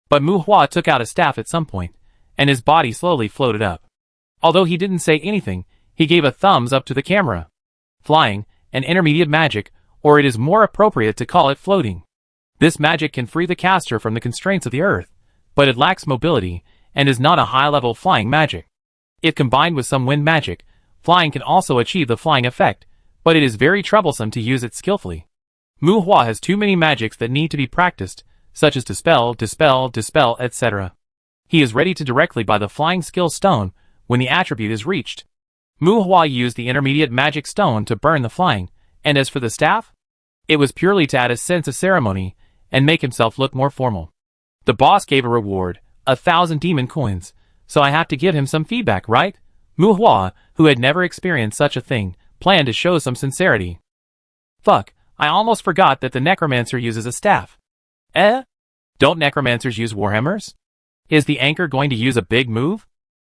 But Muhua took out a staff at some point, and his body slowly floated up. Although he didn't say anything, he gave a thumbs up to the camera. Flying, an intermediate magic, or it is more appropriate to call it floating. This magic can free the caster from the constraints of the earth, but it lacks mobility, and is not a high-level flying magic. If combined with some wind magic, flying can also achieve the flying effect, but it is very troublesome to use it skillfully. Muhua has too many magics that need to be practiced, such as dispel, etc. He is ready to directly buy the flying skill stone when the attribute is reached. Muhua used the intermediate magic stone to burn the flying, and as for the staff, it was purely to add a sense of ceremony and make himself look more formal. The boss gave a reward, 1,000 demon coins, so I have to give him some feedback, right? Muhua, who had never experienced such a thing, planned to show some sincerity. Fuck, I almost forgot that the necromancer uses a staff. Don't necromancers use warhammers? Is the anchor going to use a big move?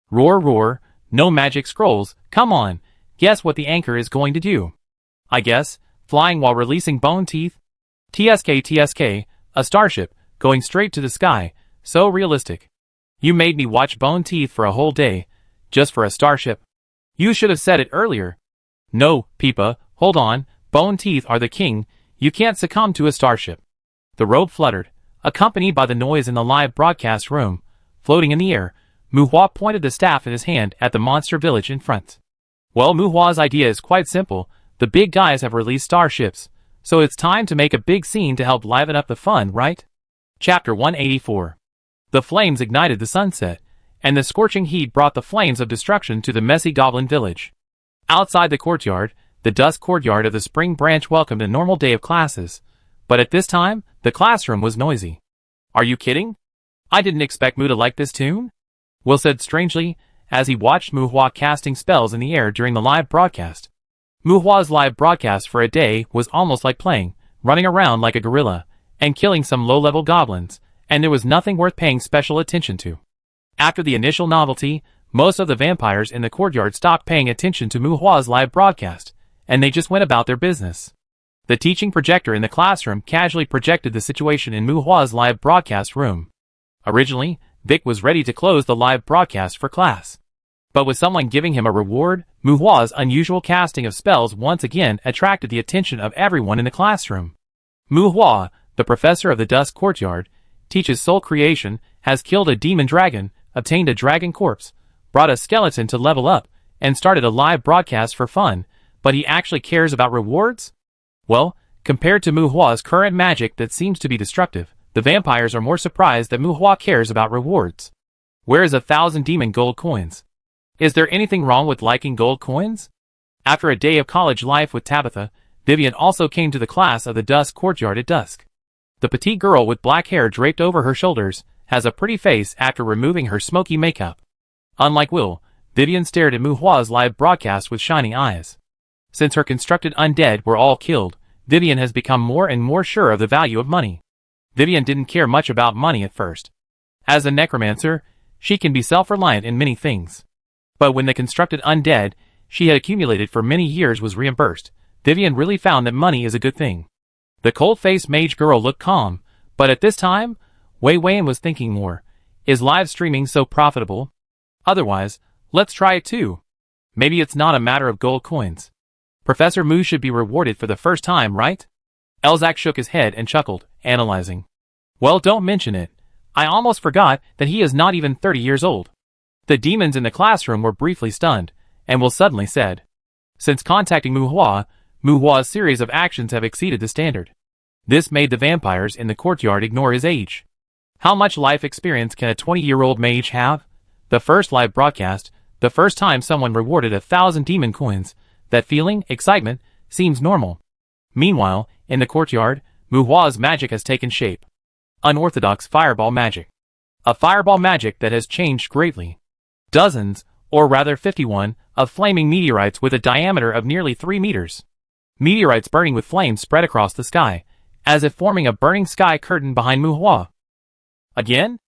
Roar roar, no magic scrolls, come on, guess what the anchor is going to do? I guess, flying while releasing bone teeth? TSK, a starship, going straight to the sky, so realistic. You made me watch bone teeth for a whole day, just for a starship. You should have said it earlier. No, Peepa, hold on, bone teeth are the king, you can't succumb to a starship. The robe fluttered, accompanied by the noise in the live broadcast room. Floating in the air, Muhua pointed the staff in his hand at the monster village in front. Well, Muhua's idea is quite simple. The big guys have released starships, so it's time to make a big scene to help liven up the fun, right? Chapter 184. The flames ignited the sunset, and the scorching heat brought the flames of destruction to the messy goblin village. Outside the courtyard, the dusk courtyard of the spring branch welcomed a normal day of classes, but at this time, the classroom was noisy. Are you kidding? I didn't expect Mu to like this tune? Will said strangely, as he watched Muhua casting spells in the air during the live broadcast. Muhua's live broadcast for a day was almost like playing, running around like a gorilla, and killing some low-level goblins, and there was nothing worth paying special attention to. After the initial novelty, most of the vampires in the courtyard stopped paying attention to Muhua's live broadcast, and they just went about their business. The teaching projector in the classroom casually projected the situation in Muhua's live broadcast room. Originally, Vic was ready to close the live broadcast for class. But with someone giving him a reward, Muhua's unusual casting of spells once again attracted the attention of everyone in the classroom. Muhua, the professor of the Dusk Courtyard, teaches soul creation, has killed a demon dragon, obtained a dragon corpse, brought a skeleton to level up, and started a live broadcast for fun, but he actually cares about rewards? Well, compared to Muhua's current magic that seems to be destructive, the vampires are more surprised that Muhua cares about rewards. Where is 1,000 demon gold coins? Is there anything wrong with liking gold coins? After a day of college life with Tabitha, Vivian also came to the class of the Dusk Courtyard at dusk. The petite girl with black hair draped over her shoulders has a pretty face after removing her smoky makeup. Unlike Will, Vivian stared at Muhua's live broadcast with shining eyes. Since her constructed undead were all killed, Vivian has become more and more sure of the value of money. Vivian didn't care much about money at first. As a necromancer, she can be self-reliant in many things. But when the constructed undead she had accumulated for many years was reimbursed, Vivian really found that money is a good thing. The cold-faced mage girl looked calm, but at this time, Wei Wan was thinking more. Is live streaming so profitable? Otherwise, let's try it too. Maybe it's not a matter of gold coins. Professor Mu should be rewarded for the first time, right? Elzak shook his head and chuckled, analyzing. Well, don't mention it. I almost forgot that he is not even 30 years old. The demons in the classroom were briefly stunned, and Will suddenly said, since contacting Muhua's series of actions have exceeded the standard. This made the vampires in the courtyard ignore his age. How much life experience can a 20-year-old mage have? The first live broadcast, the first time someone rewarded 1,000 demon coins, that feeling, excitement, seems normal. Meanwhile, in the courtyard, Muhua's magic has taken shape. Unorthodox fireball magic. A fireball magic that has changed greatly. Dozens, or rather 51, of flaming meteorites with a diameter of nearly 3 meters. Meteorites burning with flames spread across the sky, as if forming a burning sky curtain behind Muhua. Again?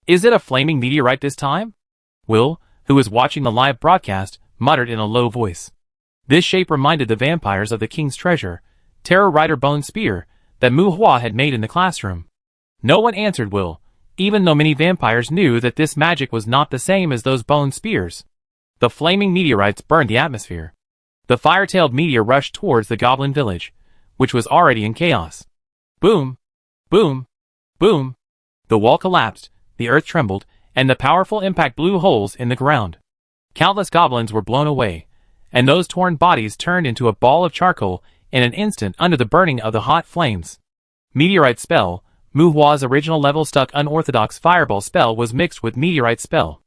Is it a flaming meteorite this time? Will, who was watching the live broadcast, muttered in a low voice. This shape reminded the vampires of the king's treasure, Terror Rider Bone Spear, that Muhua had made in the classroom. No one answered Will, even though many vampires knew that this magic was not the same as those bone spears. The flaming meteorites burned the atmosphere. The fire-tailed meteor rushed towards the goblin village, which was already in chaos. Boom! Boom! Boom! The wall collapsed, the earth trembled, and the powerful impact blew holes in the ground. Countless goblins were blown away, and those torn bodies turned into a ball of charcoal in an instant under the burning of the hot flames. Meteorite spell. Muhua's original level stuck unorthodox fireball spell was mixed with meteorite spell.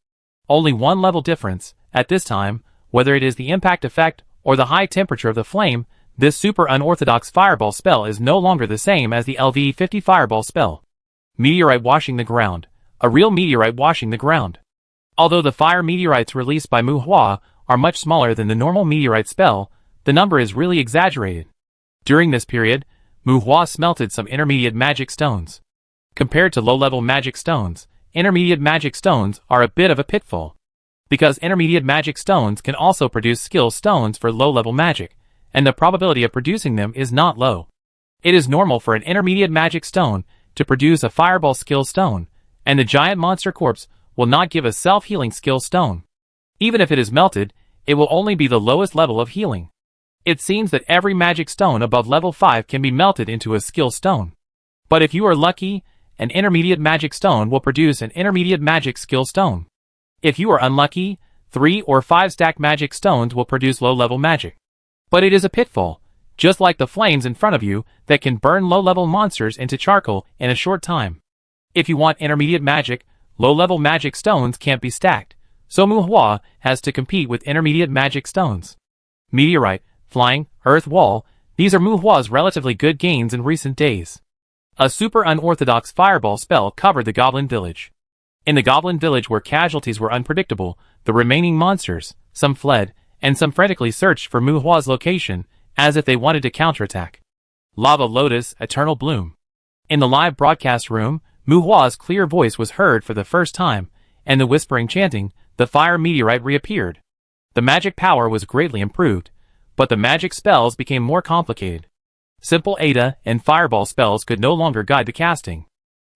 Only one level difference, at this time, whether it is the impact effect or the high temperature of the flame, this super unorthodox fireball spell is no longer the same as the LV-50 fireball spell. Meteorite washing the ground. A real meteorite washing the ground. Although the fire meteorites released by Muhua are much smaller than the normal meteorite spell, the number is really exaggerated. During this period, Muhua smelted some intermediate magic stones. Compared to low-level magic stones, intermediate magic stones are a bit of a pitfall. Because intermediate magic stones can also produce skill stones for low-level magic, and the probability of producing them is not low. It is normal for an intermediate magic stone to produce a fireball skill stone, and the giant monster corpse will not give a self-healing skill stone. Even if it is melted, it will only be the lowest level of healing. It seems that every magic stone above level 5 can be melted into a skill stone. But if you are lucky, an intermediate magic stone will produce an intermediate magic skill stone. If you are unlucky, 3 or 5 stack magic stones will produce low-level magic. But it is a pitfall, just like the flames in front of you that can burn low-level monsters into charcoal in a short time. If you want intermediate magic, low-level magic stones can't be stacked, so Muhua has to compete with intermediate magic stones. Meteorite, flying, earth wall, these are Muhua's relatively good gains in recent days. A super unorthodox fireball spell covered the Goblin Village. In the Goblin Village where casualties were unpredictable, the remaining monsters, some fled, and some frantically searched for Muhua's location, as if they wanted to counterattack. Lava Lotus, Eternal Bloom. In the live broadcast room, Muhua's clear voice was heard for the first time, and the whispering chanting, the fire meteorite reappeared. The magic power was greatly improved, but the magic spells became more complicated. Simple Ada and fireball spells could no longer guide the casting.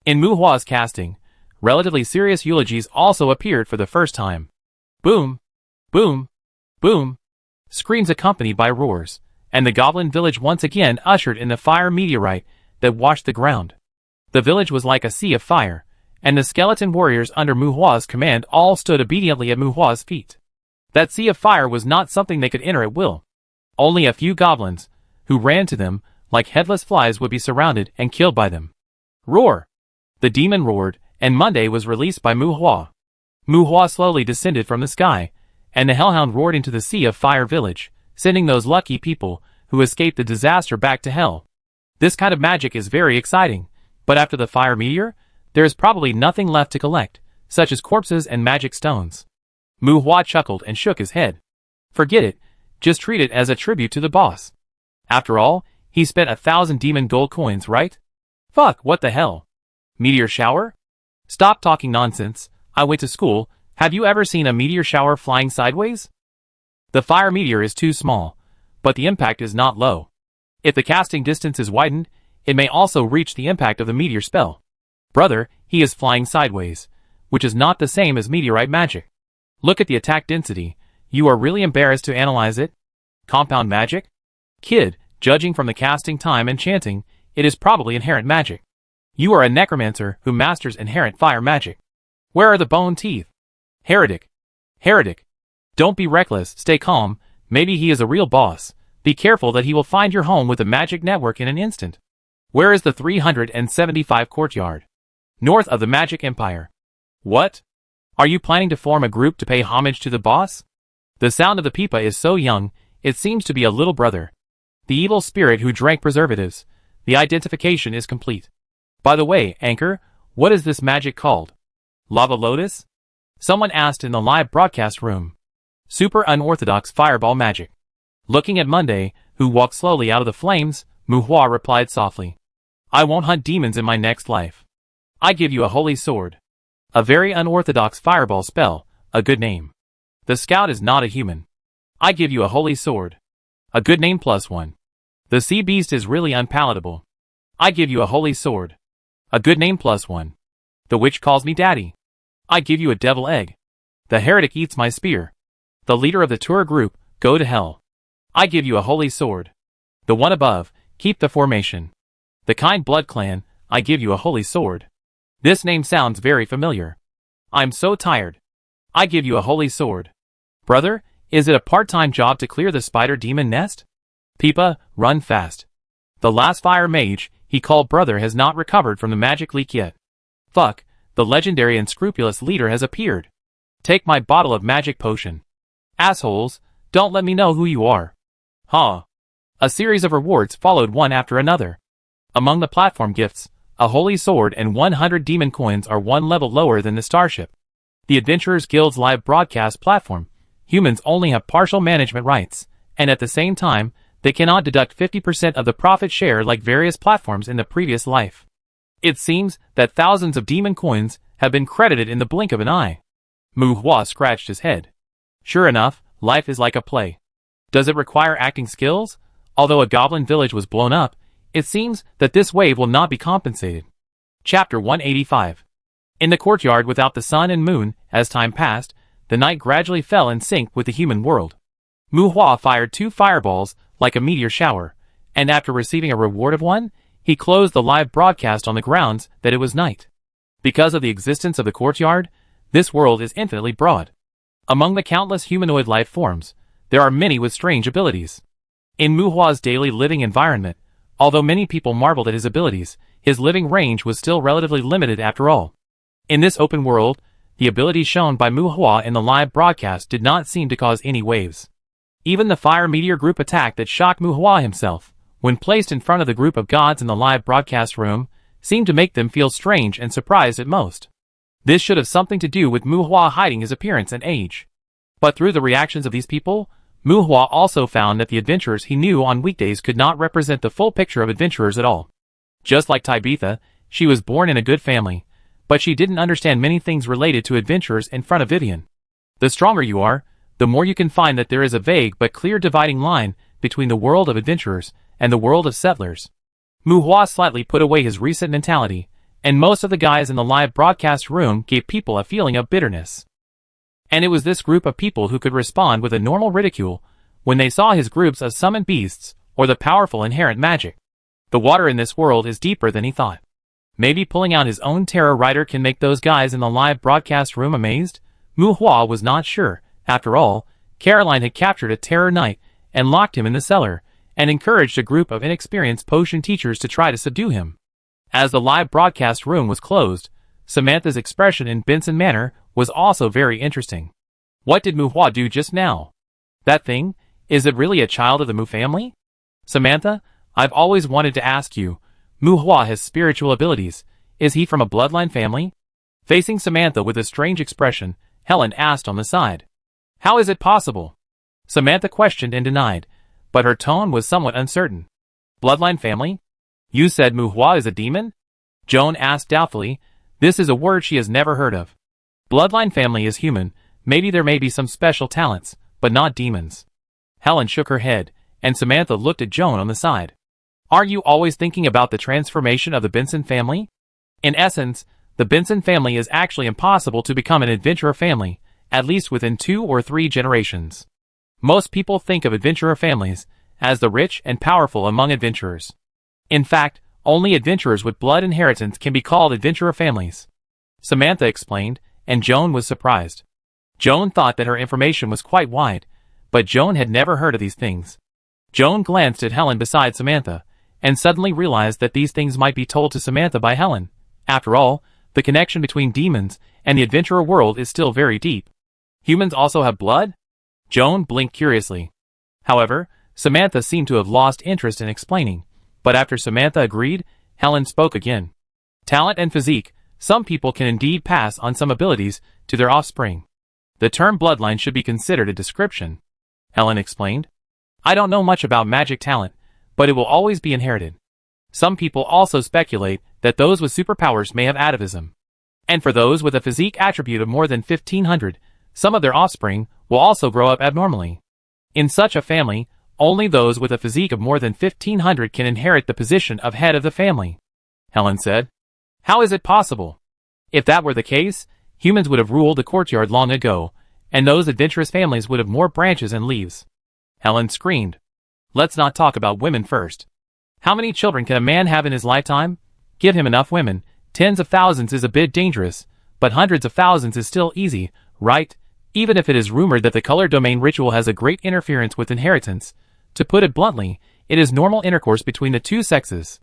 In Muhua's casting, relatively serious eulogies also appeared for the first time. Boom! Boom! Boom! Screams accompanied by roars, and the Goblin Village once again ushered in the fire meteorite that washed the ground. The village was like a sea of fire, and the skeleton warriors under Muhua's command all stood obediently at Muhua's feet. That sea of fire was not something they could enter at will. Only a few goblins, who ran to them, like headless flies, would be surrounded and killed by them. Roar! The demon roared, and Monday was released by Muhua. Muhua slowly descended from the sky, and the hellhound roared into the sea of fire village, sending those lucky people who escaped the disaster back to hell. This kind of magic is very exciting, but after the fire meteor, there is probably nothing left to collect, such as corpses and magic stones. Muhua chuckled and shook his head. Forget it, just treat it as a tribute to the boss. After all, he spent 1,000 demon gold coins, right? Fuck, what the hell? Meteor shower? Stop talking nonsense, I went to school, have you ever seen a meteor shower flying sideways? The fire meteor is too small, but the impact is not low. If the casting distance is widened, it may also reach the impact of the meteor spell. Brother, he is flying sideways, which is not the same as meteorite magic. Look at the attack density, you are really embarrassed to analyze it? Compound magic? Kid, judging from the casting time and chanting, it is probably inherent magic. You are a necromancer who masters inherent fire magic. Where are the bone teeth? Heretic. Heretic. Don't be reckless, stay calm, maybe he is a real boss. Be careful that he will find your home with a magic network in an instant. Where is the 375 courtyard? North of the Magic Empire. What? Are you planning to form a group to pay homage to the boss? The sound of the pipa is so young, it seems to be a little brother. The evil spirit who drank preservatives. The identification is complete. By the way, Anchor, what is this magic called? Lava Lotus? Someone asked in the live broadcast room. Super unorthodox fireball magic. Looking at Monday, who walked slowly out of the flames, Muhua replied softly. I won't hunt demons in my next life. I give you a holy sword. A very unorthodox fireball spell, a good name. The scout is not a human. I give you a holy sword. A good name +1. The sea beast is really unpalatable. I give you a holy sword. A good name +1. The witch calls me daddy. I give you a devil egg. The heretic eats my spear. The leader of the tour group, go to hell. I give you a holy sword. The one above, keep the formation. The kind blood clan, I give you a holy sword. This name sounds very familiar. I'm so tired. I give you a holy sword. Brother, is it a part-time job to clear the spider demon nest? Pipa, run fast. The last fire mage, he called brother, has not recovered from the magic leak yet. Fuck, the legendary and scrupulous leader has appeared. Take my bottle of magic potion. Assholes, don't let me know who you are. Huh. A series of rewards followed one after another. Among the platform gifts, a holy sword and 100 demon coins are one level lower than the starship. The Adventurers Guild's live broadcast platform, humans only have partial management rights, and at the same time, they cannot deduct 50% of the profit share like various platforms in the previous life. It seems that thousands of demon coins have been credited in the blink of an eye. Mu Hua scratched his head. Sure enough, life is like a play. Does it require acting skills? Although a goblin village was blown up, it seems that this wave will not be compensated. Chapter 185. In the courtyard without the sun and moon, as time passed, the night gradually fell in sync with the human world. Mu Hua fired 2 fireballs like a meteor shower, and after receiving a reward of 1, he closed the live broadcast on the grounds that it was night. Because of the existence of the courtyard, this world is infinitely broad. Among the countless humanoid life forms, there are many with strange abilities. In Mu Hua's daily living environment, although many people marveled at his abilities, his living range was still relatively limited after all. In this open world, the abilities shown by Mu Hua in the live broadcast did not seem to cause any waves. Even the fire meteor group attack that shocked Mu Hua himself, when placed in front of the group of gods in the live broadcast room, seemed to make them feel strange and surprised at most. This should have something to do with Mu Hua hiding his appearance and age. But through the reactions of these people, Mu Hua also found that the adventurers he knew on weekdays could not represent the full picture of adventurers at all. Just like Tabitha, she was born in a good family, but she didn't understand many things related to adventurers in front of Vivian. The stronger you are, the more you can find that there is a vague but clear dividing line between the world of adventurers and the world of settlers. Mu Hua slightly put away his recent mentality, and most of the guys in the live broadcast room gave people a feeling of bitterness. And it was this group of people who could respond with a normal ridicule when they saw his groups of summoned beasts or the powerful inherent magic. The water in this world is deeper than he thought. Maybe pulling out his own Terror Rider can make those guys in the live broadcast room amazed? Mu Hua was not sure. After all, Caroline had captured a Terror Knight and locked him in the cellar, and encouraged a group of inexperienced potion teachers to try to subdue him. As the live broadcast room was closed, Samantha's expression in Benson Manor was also very interesting. What did Mu Hua do just now? That thing? Is it really a child of the Mu family? Samantha, I've always wanted to ask you. Mu Hua has spiritual abilities. Is he from a bloodline family? Facing Samantha with a strange expression, Helen asked on the side. How is it possible? Samantha questioned and denied, but her tone was somewhat uncertain. Bloodline family? You said Mu Hua is a demon? Joan asked doubtfully. This is a word she has never heard of. Bloodline family is human. Maybe there may be some special talents, but not demons. Helen shook her head, and Samantha looked at Joan on the side. Aren't you always thinking about the transformation of the Benson family? In essence, the Benson family is actually impossible to become an adventurer family, at least within 2 or 3 generations. Most people think of adventurer families as the rich and powerful among adventurers. In fact, only adventurers with blood inheritance can be called adventurer families. Samantha explained, and Joan was surprised. Joan thought that her information was quite wide, but Joan had never heard of these things. Joan glanced at Helen beside Samantha, and suddenly realized that these things might be told to Samantha by Helen. After all, the connection between demons and the adventurer world is still very deep. Humans also have blood? Joan blinked curiously. However, Samantha seemed to have lost interest in explaining, but after Samantha agreed, Helen spoke again. Talent and physique, some people can indeed pass on some abilities to their offspring. The term bloodline should be considered a description, Helen explained. I don't know much about magic talent, but it will always be inherited. Some people also speculate that those with superpowers may have atavism. And for those with a physique attribute of more than 1500, some of their offspring will also grow up abnormally. In such a family, only those with a physique of more than 1500 can inherit the position of head of the family, Helen said. How is it possible? If that were the case, humans would have ruled the courtyard long ago, and those adventurous families would have more branches and leaves. Helen screamed. Let's not talk about women first. How many children can a man have in his lifetime? Give him enough women. Tens of thousands is a bit dangerous, but hundreds of thousands is still easy, right? Even if it is rumored that the color domain ritual has a great interference with inheritance, to put it bluntly, it is normal intercourse between the two sexes.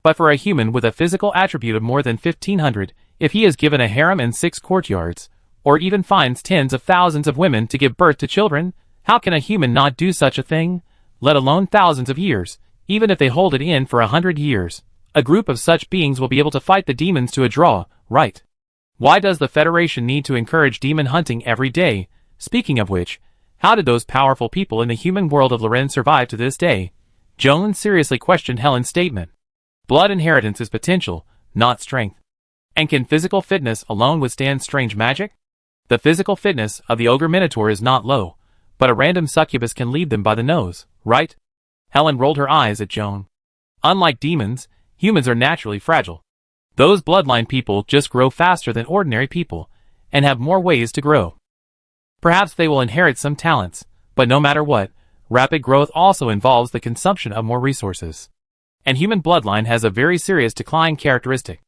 But for a human with a physical attribute of more than 1500, if he is given a harem and 6 courtyards, or even finds tens of thousands of women to give birth to children, how can a human not do such a thing? Let alone thousands of years, even if they hold it in for 100 years. A group of such beings will be able to fight the demons to a draw, right? Why does the Federation need to encourage demon hunting every day? Speaking of which, how did those powerful people in the human world of Loren survive to this day? Joan seriously questioned Helen's statement. Blood inheritance is potential, not strength. And can physical fitness alone withstand strange magic? The physical fitness of the ogre minotaur is not low, but a random succubus can lead them by the nose, right? Helen rolled her eyes at Joan. Unlike demons, humans are naturally fragile. Those bloodline people just grow faster than ordinary people, and have more ways to grow. Perhaps they will inherit some talents, but no matter what, rapid growth also involves the consumption of more resources. And human bloodline has a very serious decline characteristic.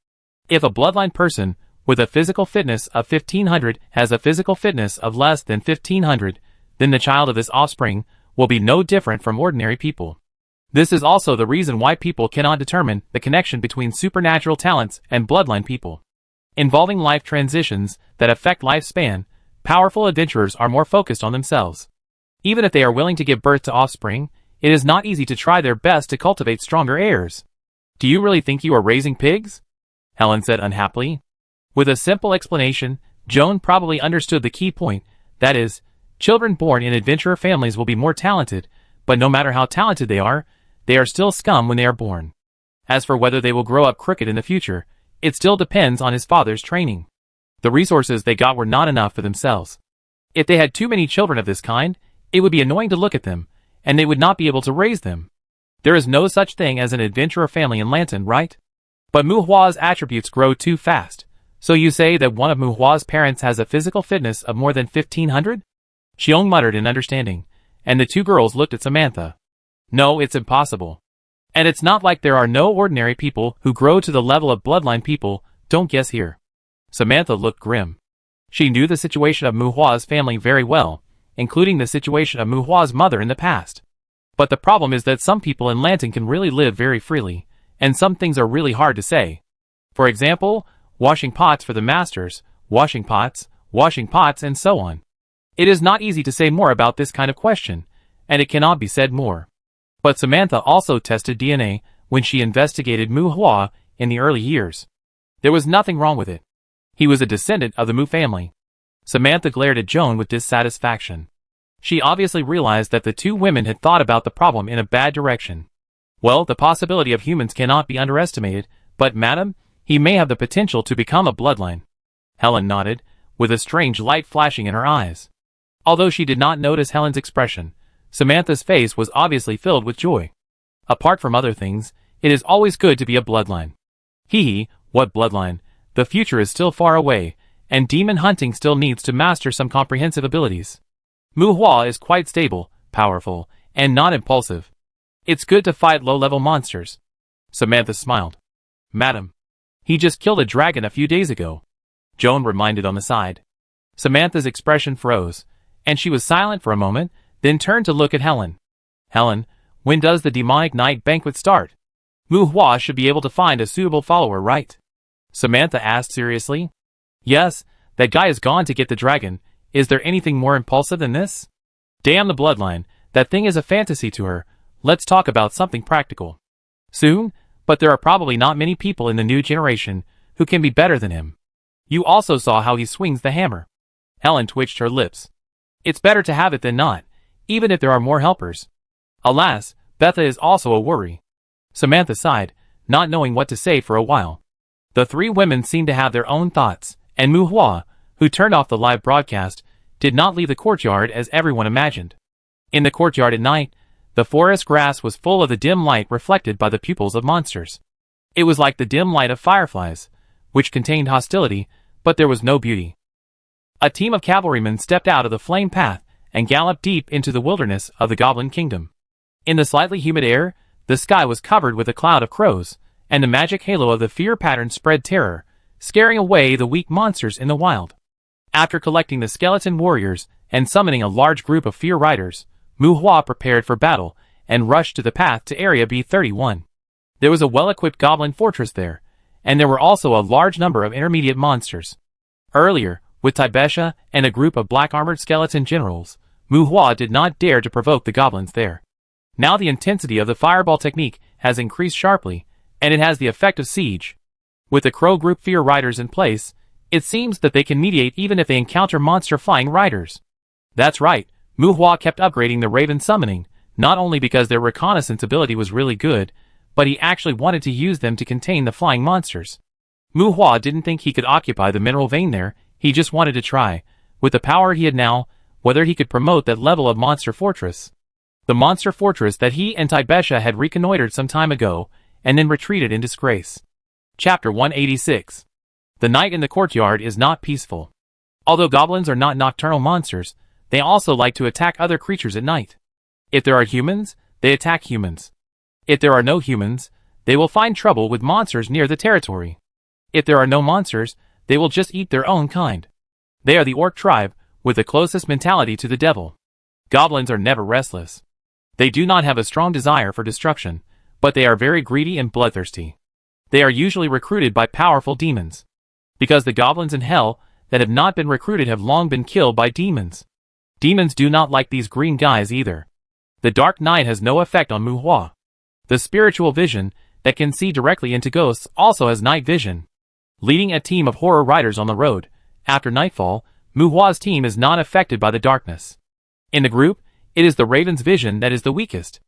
If a bloodline person with a physical fitness of 1500 has a physical fitness of less than 1500, then the child of this offspring will be no different from ordinary people. This is also the reason why people cannot determine the connection between supernatural talents and bloodline people. Involving life transitions that affect lifespan, powerful adventurers are more focused on themselves. Even if they are willing to give birth to offspring, it is not easy to try their best to cultivate stronger heirs. Do you really think you are raising pigs? Helen said unhappily. With a simple explanation, Joan probably understood the key point, that is, children born in adventurer families will be more talented, but no matter how talented they are still scum when they are born. As for whether they will grow up crooked in the future, it still depends on his father's training. The resources they got were not enough for themselves. If they had too many children of this kind, it would be annoying to look at them, and they would not be able to raise them. There is no such thing as an adventurer family in Lanton, right? But Muhua's attributes grow too fast. So you say that one of Muhua's parents has a physical fitness of more than 1500? Xiong muttered in understanding, and the two girls looked at Samantha. No, it's impossible. And it's not like there are no ordinary people who grow to the level of bloodline people, don't guess here. Samantha looked grim. She knew the situation of Muhua's family very well, including the situation of Muhua's mother in the past. But the problem is that some people in Lanton can really live very freely, and some things are really hard to say. For example, washing pots for the masters, washing pots, and so on. It is not easy to say more about this kind of question, and it cannot be said more. But Samantha also tested DNA when she investigated Muhua in the early years. There was nothing wrong with it. He was a descendant of the Mu family. Samantha glared at Joan with dissatisfaction. She obviously realized that the two women had thought about the problem in a bad direction. Well, the possibility of humans cannot be underestimated, but madam, he may have the potential to become a bloodline. Helen nodded, with a strange light flashing in her eyes. Although she did not notice Helen's expression, Samantha's face was obviously filled with joy. Apart from other things, it is always good to be a bloodline. Hee, what bloodline? The future is still far away, and demon hunting still needs to master some comprehensive abilities. Muhua is quite stable, powerful, and not impulsive. It's good to fight low-level monsters. Samantha smiled. Madam, he just killed a dragon a few days ago. Joan reminded on the side. Samantha's expression froze, and she was silent for a moment, then turned to look at Helen. Helen, when does the demonic night banquet start? Muhua should be able to find a suitable follower, right? Samantha asked seriously. Yes, that guy is gone to get the dragon. Is there anything more impulsive than this? Damn the bloodline, that thing is a fantasy to her. Let's talk about something practical. Soon, but there are probably not many people in the new generation who can be better than him. You also saw how he swings the hammer. Helen twitched her lips. It's better to have it than not, even if there are more helpers. Alas, Betha is also a worry. Samantha sighed, not knowing what to say for a while. The three women seemed to have their own thoughts, and Muhua, who turned off the live broadcast, did not leave the courtyard as everyone imagined. In the courtyard at night, the forest grass was full of the dim light reflected by the pupils of monsters. It was like the dim light of fireflies, which contained hostility, but there was no beauty. A team of cavalrymen stepped out of the flame path and galloped deep into the wilderness of the Goblin Kingdom. In the slightly humid air, the sky was covered with a cloud of crows, and the magic halo of the fear pattern spread terror, scaring away the weak monsters in the wild. After collecting the skeleton warriors and summoning a large group of fear riders, Muhua prepared for battle and rushed to the path to Area B31. There was a well-equipped goblin fortress there, and there were also a large number of intermediate monsters. Earlier, with Tibesha and a group of black-armored skeleton generals, Muhua did not dare to provoke the goblins there. Now the intensity of the fireball technique has increased sharply, and it has the effect of siege. With the Crow Group fear riders in place, it seems that they can mediate even if they encounter monster flying riders. That's right, Muhua kept upgrading the Raven summoning, not only because their reconnaissance ability was really good, but he actually wanted to use them to contain the flying monsters. Mu Hua didn't think he could occupy the mineral vein there, he just wanted to try, with the power he had now, whether he could promote that level of monster fortress. The monster fortress that he and Taibesha had reconnoitered some time ago, and then retreated in disgrace. Chapter 186. The night in the courtyard is not peaceful. Although goblins are not nocturnal monsters, they also like to attack other creatures at night. If there are humans, they attack humans. If there are no humans, they will find trouble with monsters near the territory. If there are no monsters, they will just eat their own kind. They are the orc tribe, with the closest mentality to the devil. Goblins are never restless. They do not have a strong desire for destruction, but they are very greedy and bloodthirsty. They are usually recruited by powerful demons. Because the goblins in hell that have not been recruited have long been killed by demons. Demons do not like these green guys either. The dark night has no effect on Mu Hua. The spiritual vision that can see directly into ghosts also has night vision. Leading a team of horror riders on the road, after nightfall, Mu Hua's team is not affected by the darkness. In the group, it is the Raven's vision that is the weakest.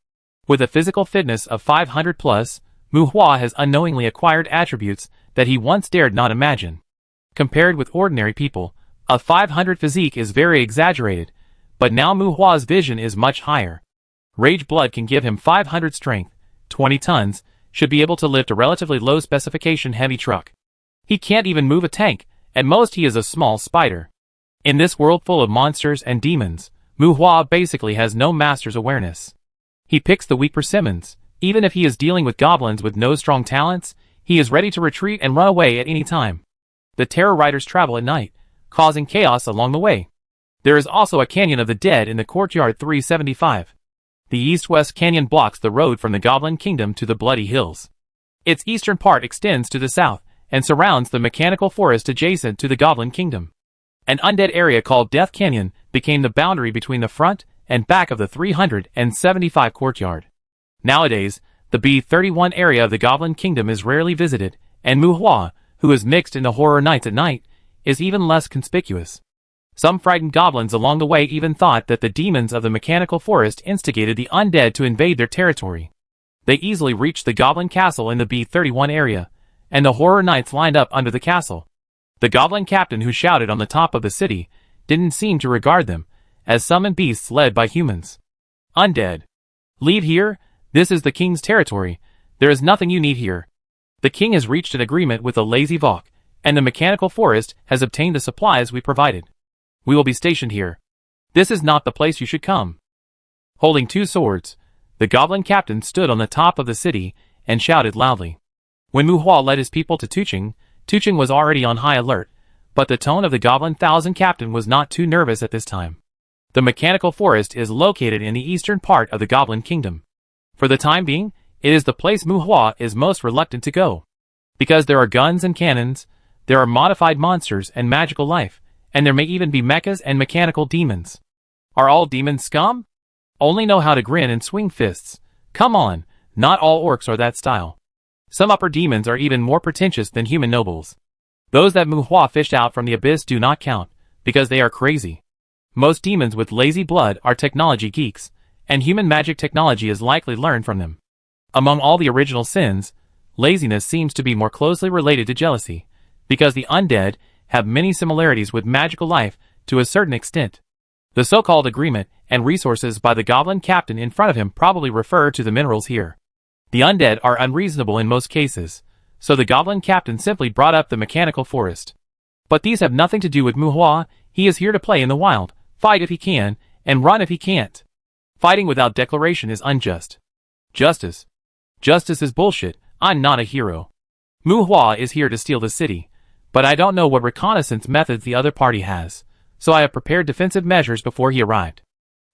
With a physical fitness of 500 plus, Mu Hua has unknowingly acquired attributes that he once dared not imagine. Compared with ordinary people, a 500 physique is very exaggerated, but now Mu Hua's vision is much higher. Rage Blood can give him 500 strength, 20 tons, should be able to lift a relatively low specification heavy truck. He can't even move a tank, at most he is a small spider. In this world full of monsters and demons, Mu Hua basically has no master's awareness. He picks the weak persimmons. Even if he is dealing with goblins with no strong talents, he is ready to retreat and run away at any time. The Terror Riders travel at night, causing chaos along the way. There is also a Canyon of the Dead in the Courtyard 375. The east-west canyon blocks the road from the Goblin Kingdom to the Bloody Hills. Its eastern part extends to the south, and surrounds the mechanical forest adjacent to the Goblin Kingdom. An undead area called Death Canyon became the boundary between the front and back of the 375 courtyard. Nowadays, the EP131 area of the Goblin Kingdom is rarely visited, and Mu Hua, who is mixed in the horror nights at night, is even less conspicuous. Some frightened goblins along the way even thought that the demons of the mechanical forest instigated the undead to invade their territory. They easily reached the Goblin Castle in the EP131 area, and the horror knights lined up under the castle. The goblin captain who shouted on the top of the city didn't seem to regard them, as summoned beasts led by humans. Undead. Leave here, this is the king's territory, there is nothing you need here. The king has reached an agreement with the lazy Vok, and the mechanical forest has obtained the supplies we provided. We will be stationed here. This is not the place you should come. Holding two swords, the goblin captain stood on the top of the city and shouted loudly. When Mu Hua led his people to Tuching, Tuching was already on high alert, but the tone of the Goblin Thousand captain was not too nervous at this time. The mechanical forest is located in the eastern part of the Goblin Kingdom. For the time being, it is the place Mu Hua is most reluctant to go. Because there are guns and cannons, there are modified monsters and magical life, and there may even be mechas and mechanical demons. Are all demons scum? Only know how to grin and swing fists. Come on, not all orcs are that style. Some upper demons are even more pretentious than human nobles. Those that Mu Hua fished out from the abyss do not count, because they are crazy. Most demons with lazy blood are technology geeks, and human magic technology is likely learned from them. Among all the original sins, laziness seems to be more closely related to jealousy, because the undead have many similarities with magical life to a certain extent. The so-called agreement and resources by the goblin captain in front of him probably refer to the minerals here. The undead are unreasonable in most cases, so the goblin captain simply brought up the mechanical forest. But these have nothing to do with Mu Hua. He is here to play in the wild, fight if he can, and run if he can't. Fighting without declaration is unjust. Justice is bullshit. I'm not a hero. Mu Hua is here to steal the city, but I don't know what reconnaissance methods the other party has, so I have prepared defensive measures before he arrived.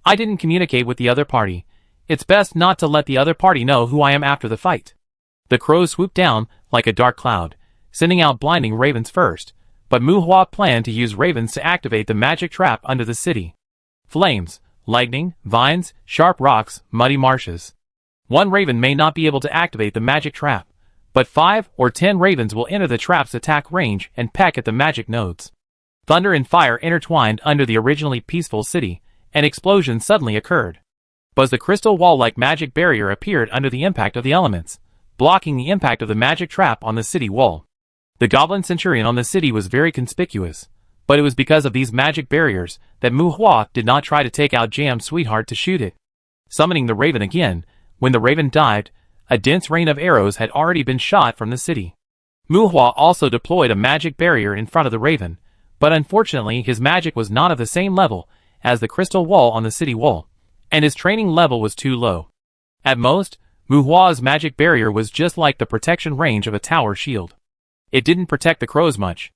I didn't communicate with the other party. It's best not to let the other party know who I am after the fight. The crows swooped down like a dark cloud, sending out blinding ravens first, but Mu Hua planned to use ravens to activate the magic trap under the city. Flames, lightning, vines, sharp rocks, muddy marshes. One raven may not be able to activate the magic trap, but 5 or 10 ravens will enter the trap's attack range and peck at the magic nodes. Thunder and fire intertwined under the originally peaceful city, and explosions suddenly occurred. But the crystal wall-like magic barrier appeared under the impact of the elements, blocking the impact of the magic trap on the city wall. The goblin centurion on the city was very conspicuous, but it was because of these magic barriers that Mu Hua did not try to take out Jam's sweetheart to shoot it. Summoning the raven again, when the raven dived, a dense rain of arrows had already been shot from the city. Mu Hua also deployed a magic barrier in front of the raven, but unfortunately his magic was not of the same level as the crystal wall on the city wall, and his training level was too low. At most, Mu Hua's magic barrier was just like the protection range of a tower shield. It didn't protect the crows much.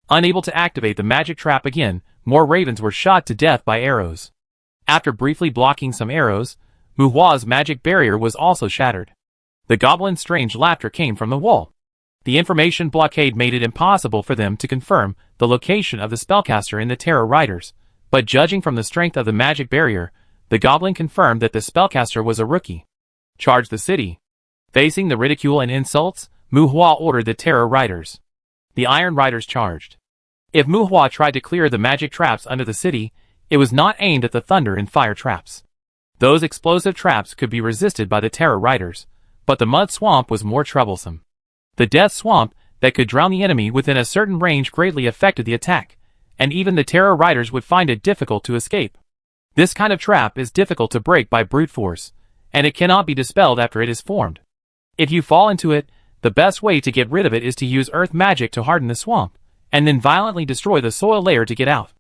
Unable to activate the magic trap again, more ravens were shot to death by arrows. After briefly blocking some arrows, Mu Hua's magic barrier was also shattered. The goblin's strange laughter came from the wall. The information blockade made it impossible for them to confirm the location of the spellcaster and the Terror Riders, but judging from the strength of the magic barrier, the goblin confirmed that the spellcaster was a rookie. Charge the city. Facing the ridicule and insults, Mu Hua ordered the Terror Riders. The Iron Riders charged. If Mu Hua tried to clear the magic traps under the city, it was not aimed at the thunder and fire traps. Those explosive traps could be resisted by the Terror Riders, but the mud swamp was more troublesome. The death swamp that could drown the enemy within a certain range greatly affected the attack, and even the Terror Riders would find it difficult to escape. This kind of trap is difficult to break by brute force, and it cannot be dispelled after it is formed. If you fall into it, the best way to get rid of it is to use earth magic to harden the swamp, and then violently destroy the soil layer to get out.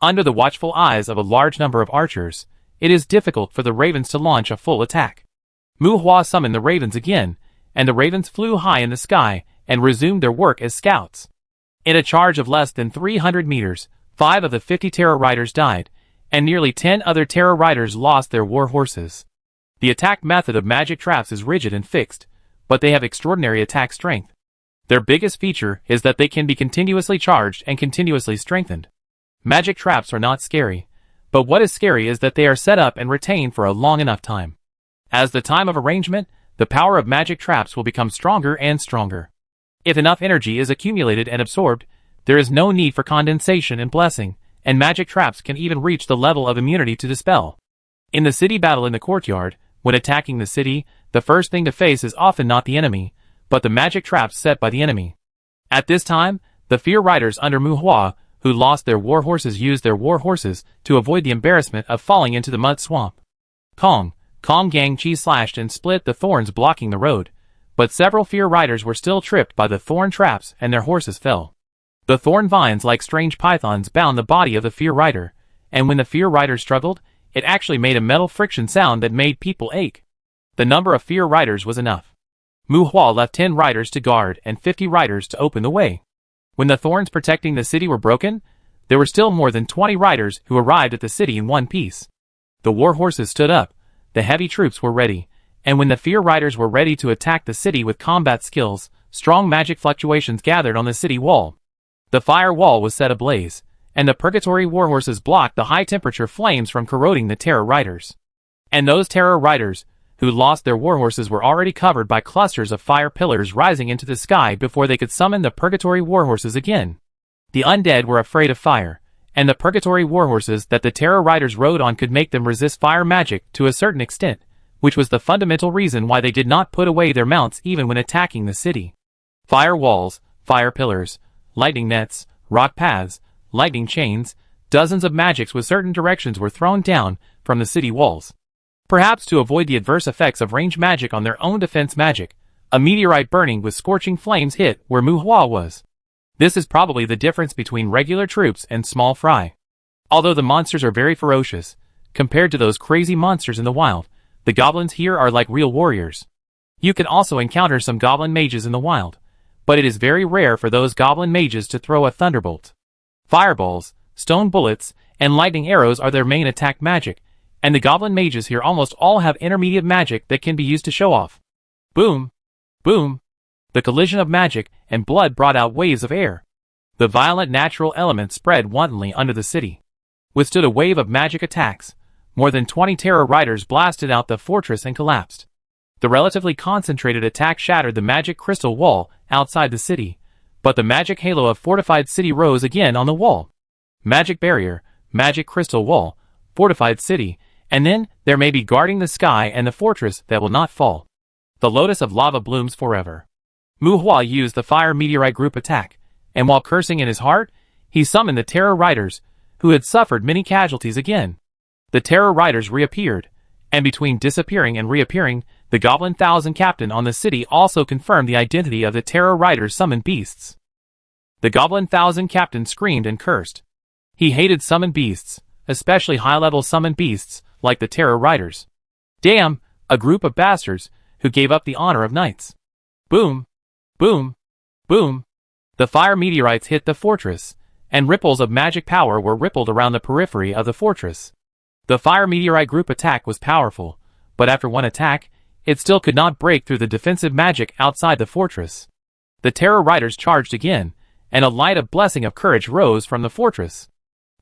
Under the watchful eyes of a large number of archers, it is difficult for the ravens to launch a full attack. Mu Hua summoned the ravens again, and the ravens flew high in the sky and resumed their work as scouts. In a charge of less than 300 meters, 5 of the 50 Terror Riders died, and nearly 10 other Terror Riders lost their war horses. The attack method of magic traps is rigid and fixed, but they have extraordinary attack strength. Their biggest feature is that they can be continuously charged and continuously strengthened. Magic traps are not scary, but what is scary is that they are set up and retained for a long enough time. As the time of arrangement, the power of magic traps will become stronger and stronger. If enough energy is accumulated and absorbed, there is no need for condensation and blessing, and magic traps can even reach the level of immunity to dispel. In the city battle in the courtyard, when attacking the city, the first thing to face is often not the enemy, but the magic traps set by the enemy. At this time, the Fear Riders under Mu Hua, who lost their war horses, used their war horses to avoid the embarrassment of falling into the mud swamp. Kong Gang Chi slashed and split the thorns blocking the road, but several Fear Riders were still tripped by the thorn traps and their horses fell. The thorn vines like strange pythons bound the body of the Fear Rider, and when the Fear Rider struggled, it actually made a metal friction sound that made people ache. The number of Fear Riders was enough. Mu Hua left 10 riders to guard and 50 riders to open the way. When the thorns protecting the city were broken, there were still more than 20 riders who arrived at the city in one piece. The war horses stood up, the heavy troops were ready, and when the Fear Riders were ready to attack the city with combat skills, strong magic fluctuations gathered on the city wall. The fire wall was set ablaze, and the Purgatory warhorses blocked the high-temperature flames from corroding the Terror Riders. And those Terror Riders, who lost their warhorses, were already covered by clusters of fire pillars rising into the sky before they could summon the Purgatory warhorses again. The undead were afraid of fire, and the Purgatory warhorses that the Terror Riders rode on could make them resist fire magic to a certain extent, which was the fundamental reason why they did not put away their mounts even when attacking the city. Fire walls, fire pillars, lightning nets, rock paths, lightning chains, dozens of magics with certain directions were thrown down from the city walls. Perhaps to avoid the adverse effects of range magic on their own defense magic, a meteorite burning with scorching flames hit where Mu Hua was. This is probably the difference between regular troops and small fry. Although the monsters are very ferocious, compared to those crazy monsters in the wild, the goblins here are like real warriors. You can also encounter some goblin mages in the wild, but it is very rare for those goblin mages to throw a thunderbolt. Fireballs, stone bullets, and lightning arrows are their main attack magic, and the goblin mages here almost all have intermediate magic that can be used to show off. Boom! Boom! The collision of magic and blood brought out waves of air. The violent natural element spread wantonly under the city. Withstood a wave of magic attacks. More than 20 Terror Riders blasted out the fortress and collapsed. The relatively concentrated attack shattered the magic crystal wall outside the city, but the magic halo of fortified city rose again on the wall. Magic barrier, magic crystal wall, fortified city, and then there may be guarding the sky and the fortress that will not fall. The lotus of lava blooms forever. Mu Hua used the fire meteorite group attack, and while cursing in his heart, he summoned the Terror Riders, who had suffered many casualties again. The Terror Riders reappeared, and between disappearing and reappearing, the Goblin Thousand Captain on the city also confirmed the identity of the Terror Riders' summoned beasts. The Goblin Thousand Captain screamed and cursed. He hated summoned beasts, especially high-level summoned beasts, like the Terror Riders. Damn, a group of bastards, who gave up the honor of knights. Boom! Boom! Boom! The fire meteorites hit the fortress, and ripples of magic power were rippled around the periphery of the fortress. The fire meteorite group attack was powerful, but after one attack, it still could not break through the defensive magic outside the fortress. The Terror Riders charged again, and a light of blessing of courage rose from the fortress.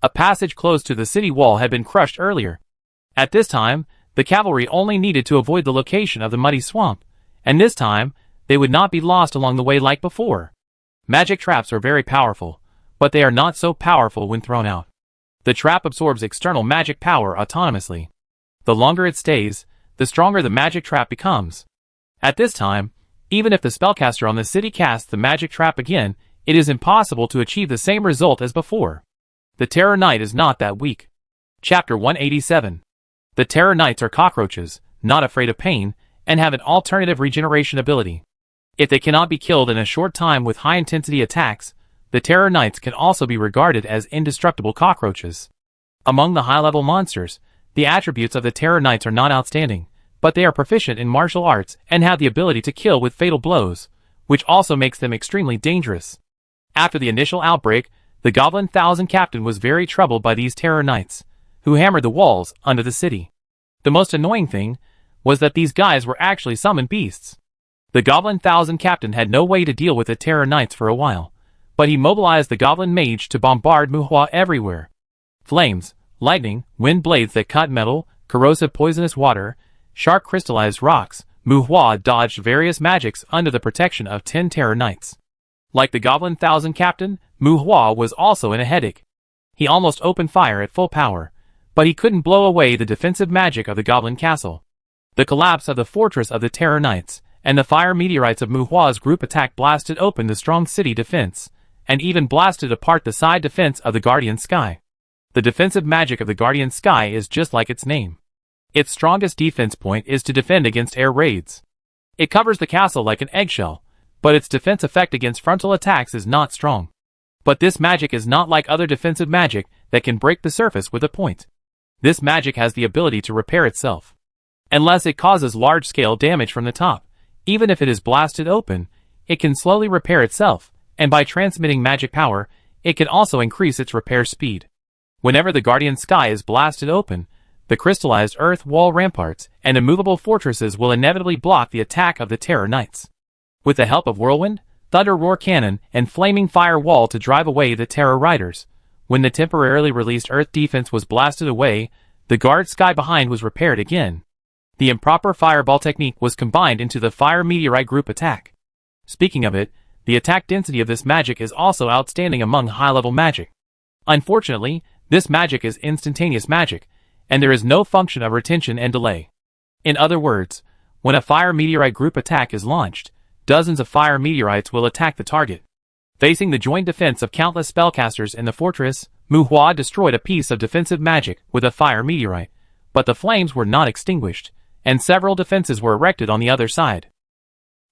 A passage close to the city wall had been crushed earlier. At this time, the cavalry only needed to avoid the location of the muddy swamp, and this time, they would not be lost along the way like before. Magic traps are very powerful, but they are not so powerful when thrown out. The trap absorbs external magic power autonomously. The longer it stays, the stronger the magic trap becomes. At this time, even if the spellcaster on the city casts the magic trap again, it is impossible to achieve the same result as before. The Terror Knight is not that weak. Chapter 187. The Terror Knights are cockroaches, not afraid of pain, and have an alternative regeneration ability. If they cannot be killed in a short time with high-intensity attacks, the Terror Knights can also be regarded as indestructible cockroaches. Among the high-level monsters, the attributes of the Terror Knights are not outstanding, but they are proficient in martial arts and have the ability to kill with fatal blows, which also makes them extremely dangerous. After the initial outbreak, the Goblin Thousand Captain was very troubled by these Terror Knights, who hammered the walls under the city. The most annoying thing was that these guys were actually summoned beasts. The Goblin Thousand Captain had no way to deal with the Terror Knights for a while, but he mobilized the Goblin Mage to bombard Mu Hua everywhere. Flames, lightning, wind blades that cut metal, corrosive poisonous water, sharp crystallized rocks, Mu Hua dodged various magics under the protection of 10 Terror Knights. Like the Goblin Thousand Captain, Mu Hua was also in a headache. He almost opened fire at full power, but he couldn't blow away the defensive magic of the Goblin Castle. The collapse of the fortress of the Terror Knights, and the fire meteorites of Mu Hua's group attack blasted open the strong city defense, and even blasted apart the side defense of the Guardian Sky. The defensive magic of the Guardian Sky is just like its name. Its strongest defense point is to defend against air raids. It covers the castle like an eggshell, but its defense effect against frontal attacks is not strong. But this magic is not like other defensive magic that can break the surface with a point. This magic has the ability to repair itself. Unless it causes large-scale damage from the top, even if it is blasted open, it can slowly repair itself, and by transmitting magic power, it can also increase its repair speed. Whenever the Guardian Sky is blasted open, the crystallized earth wall ramparts and immovable fortresses will inevitably block the attack of the Terror Knights. With the help of Whirlwind, Thunder Roar Cannon, and Flaming Fire Wall to drive away the Terror Riders, when the temporarily released earth defense was blasted away, the guard sky behind was repaired again. The improper fireball technique was combined into the fire meteorite group attack. Speaking of it, the attack density of this magic is also outstanding among high-level magic. Unfortunately, this magic is instantaneous magic, and there is no function of retention and delay. In other words, when a fire meteorite group attack is launched, dozens of fire meteorites will attack the target. Facing the joint defense of countless spellcasters in the fortress, Mu Hua destroyed a piece of defensive magic with a fire meteorite, but the flames were not extinguished, and several defenses were erected on the other side.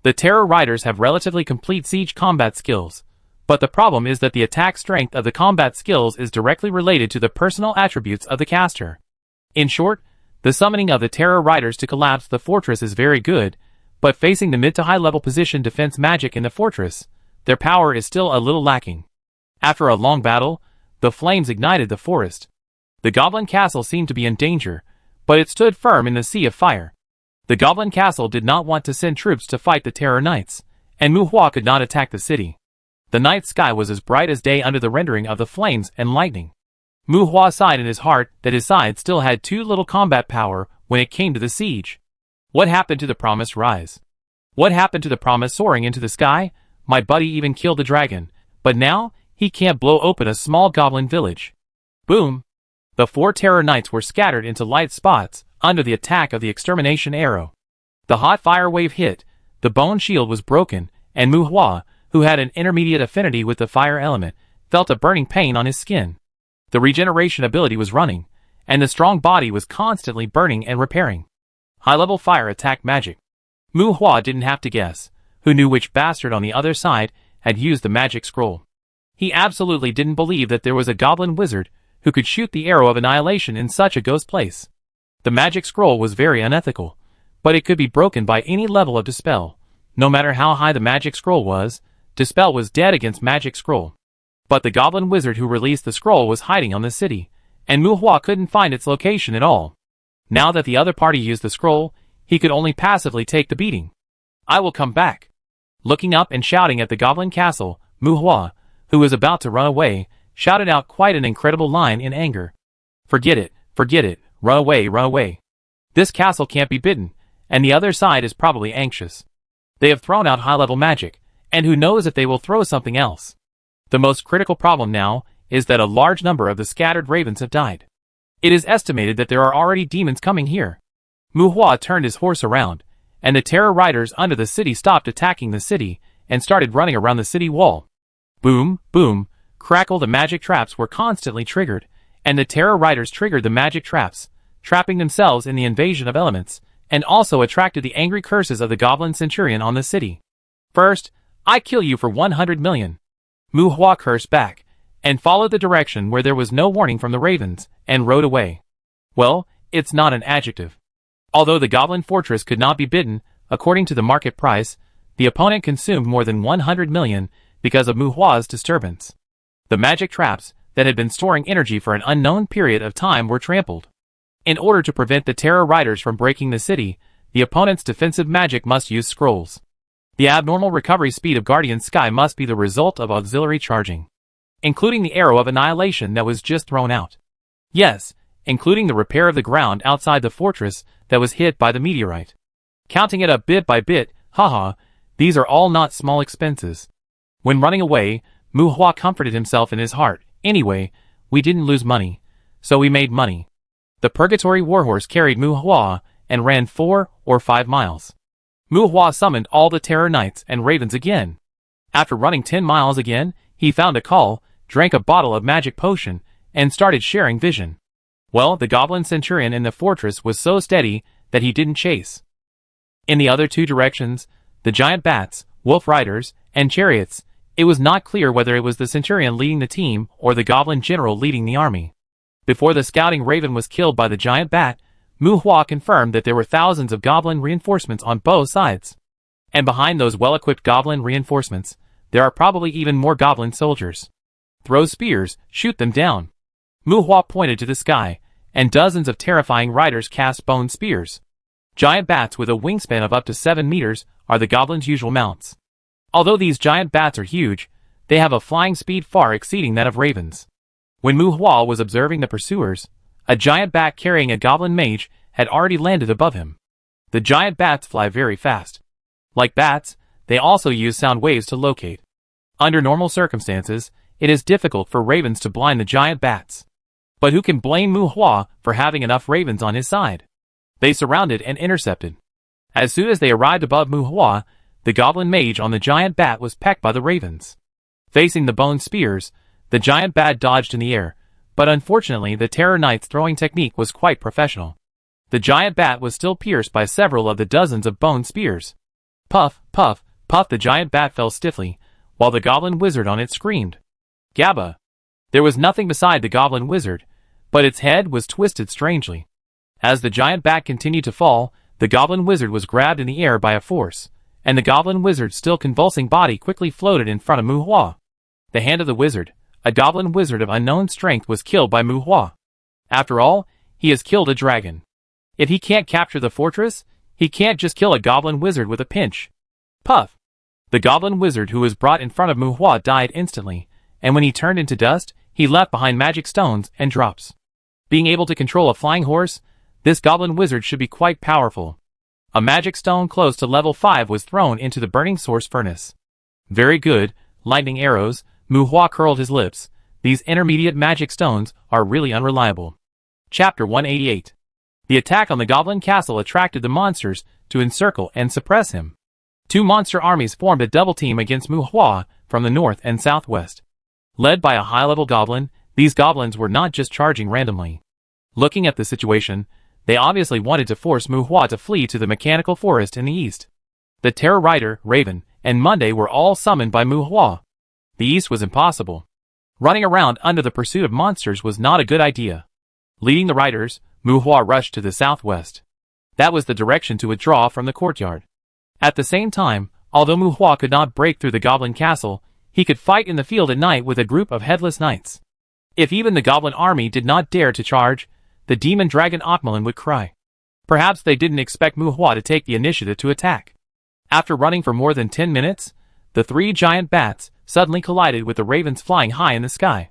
The Terror Riders have relatively complete siege combat skills, but the problem is that the attack strength of the combat skills is directly related to the personal attributes of the caster. In short, the summoning of the Terror Riders to collapse the fortress is very good, but facing the mid to high level position defense magic in the fortress, their power is still a little lacking. After a long battle, the flames ignited the forest. The Goblin Castle seemed to be in danger, but it stood firm in the sea of fire. The Goblin Castle did not want to send troops to fight the Terror Knights, and Mu Hua could not attack the city. The night sky was as bright as day under the rendering of the flames and lightning. Mu Hua sighed in his heart that his side still had too little combat power when it came to the siege. What happened to the promised rise? What happened to the promise soaring into the sky? My buddy even killed the dragon, but now he can't blow open a small goblin village. Boom! The 4 Terror Knights were scattered into light spots under the attack of the extermination arrow. The hot fire wave hit, the bone shield was broken, and Mu Hua, who had an intermediate affinity with the fire element, felt a burning pain on his skin. The regeneration ability was running, and the strong body was constantly burning and repairing. High-level fire attack magic. Mu Hua didn't have to guess who knew which bastard on the other side had used the magic scroll. He absolutely didn't believe that there was a goblin wizard who could shoot the arrow of annihilation in such a ghost place. The magic scroll was very unethical, but it could be broken by any level of dispel. No matter how high the magic scroll was, dispel was dead against magic scroll. But the goblin wizard who released the scroll was hiding on the city, and Mu Hua couldn't find its location at all. Now that the other party used the scroll, he could only passively take the beating. I will come back. Looking up and shouting at the goblin castle, Mu Hua, who was about to run away, shouted out quite an incredible line in anger. Forget it, run away, run away. This castle can't be bitten, and the other side is probably anxious. They have thrown out high-level magic, and who knows if they will throw something else. The most critical problem now is that a large number of the scattered ravens have died. It is estimated that there are already demons coming here. Mu Hua turned his horse around, and the terror riders under the city stopped attacking the city and started running around the city wall. Boom, boom, crackle, the magic traps were constantly triggered, and the terror riders triggered the magic traps, trapping themselves in the invasion of elements, and also attracted the angry curses of the goblin centurion on the city. First, I kill you for 100 million. Mu Hua cursed back, and followed the direction where there was no warning from the ravens, and rode away. Well, it's not an adjective. Although the goblin fortress could not be bidden, according to the market price, the opponent consumed more than 100 million because of Mu Hua's disturbance. The magic traps that had been storing energy for an unknown period of time were trampled. In order to prevent the terror riders from breaking the city, the opponent's defensive magic must use scrolls. The abnormal recovery speed of Guardian Sky must be the result of auxiliary charging, including the arrow of annihilation that was just thrown out. Yes, including the repair of the ground outside the fortress that was hit by the meteorite. Counting it up bit by bit, haha, these are all not small expenses. When running away, Mu Hua comforted himself in his heart. Anyway, we didn't lose money, so we made money. The Purgatory Warhorse carried Mu Hua and ran 4 or 5 miles. Mu Hua summoned all the terror knights and ravens again. After running 10 miles again, he found a call, drank a bottle of magic potion, and started sharing vision. Well, the goblin centurion in the fortress was so steady that he didn't chase. In the other two directions, the giant bats, wolf riders, and chariots, it was not clear whether it was the centurion leading the team or the goblin general leading the army. Before the scouting raven was killed by the giant bat, Mu Hua confirmed that there were thousands of goblin reinforcements on both sides. And behind those well-equipped goblin reinforcements, there are probably even more goblin soldiers. Throw spears, shoot them down. Mu Hua pointed to the sky, and dozens of terrifying riders cast bone spears. Giant bats with a wingspan of up to 7 meters are the goblins' usual mounts. Although these giant bats are huge, they have a flying speed far exceeding that of ravens. When Mu Hua was observing the pursuers, a giant bat carrying a goblin mage had already landed above him. The giant bats fly very fast. Like bats, they also use sound waves to locate. Under normal circumstances, it is difficult for ravens to blind the giant bats. But who can blame Mu Hua for having enough ravens on his side? They surrounded and intercepted. As soon as they arrived above Mu Hua, the goblin mage on the giant bat was pecked by the ravens. Facing the bone spears, the giant bat dodged in the air, but unfortunately the terror knight's throwing technique was quite professional. The giant bat was still pierced by several of the dozens of bone spears. Puff, puff, puff, the giant bat fell stiffly, while the goblin wizard on it screamed. Gabba! There was nothing beside the goblin wizard, but its head was twisted strangely. As the giant bat continued to fall, the goblin wizard was grabbed in the air by a force, and the goblin wizard's still convulsing body quickly floated in front of Mu Hua. The hand of the wizard, a goblin wizard of unknown strength, was killed by Mu Hua. After all, he has killed a dragon. If he can't capture the fortress, he can't just kill a goblin wizard with a pinch. Puff! The goblin wizard who was brought in front of Mu Hua died instantly, and when he turned into dust, he left behind magic stones and drops. Being able to control a flying horse, this goblin wizard should be quite powerful. A magic stone close to level 5 was thrown into the burning source furnace. Very good, lightning arrows. Mu Hua curled his lips. These intermediate magic stones are really unreliable. Chapter 188. The attack on the goblin castle attracted the monsters to encircle and suppress him. Two monster armies formed a double team against Mu Hua from the north and southwest. Led by a high-level goblin, these goblins were not just charging randomly. Looking at the situation, they obviously wanted to force Mu Hua to flee to the mechanical forest in the east. The Terror Rider, Raven, and Monday were all summoned by Mu Hua. The east was impossible. Running around under the pursuit of monsters was not a good idea. Leading the riders, Mu Hua rushed to the southwest. That was the direction to withdraw from the courtyard. At the same time, although Mu Hua could not break through the goblin castle, he could fight in the field at night with a group of headless knights. If even the goblin army did not dare to charge, the demon dragon Akmelin would cry. Perhaps they didn't expect Mu Hua to take the initiative to attack. After running for more than 10 minutes, the three giant bats suddenly collided with the ravens flying high in the sky.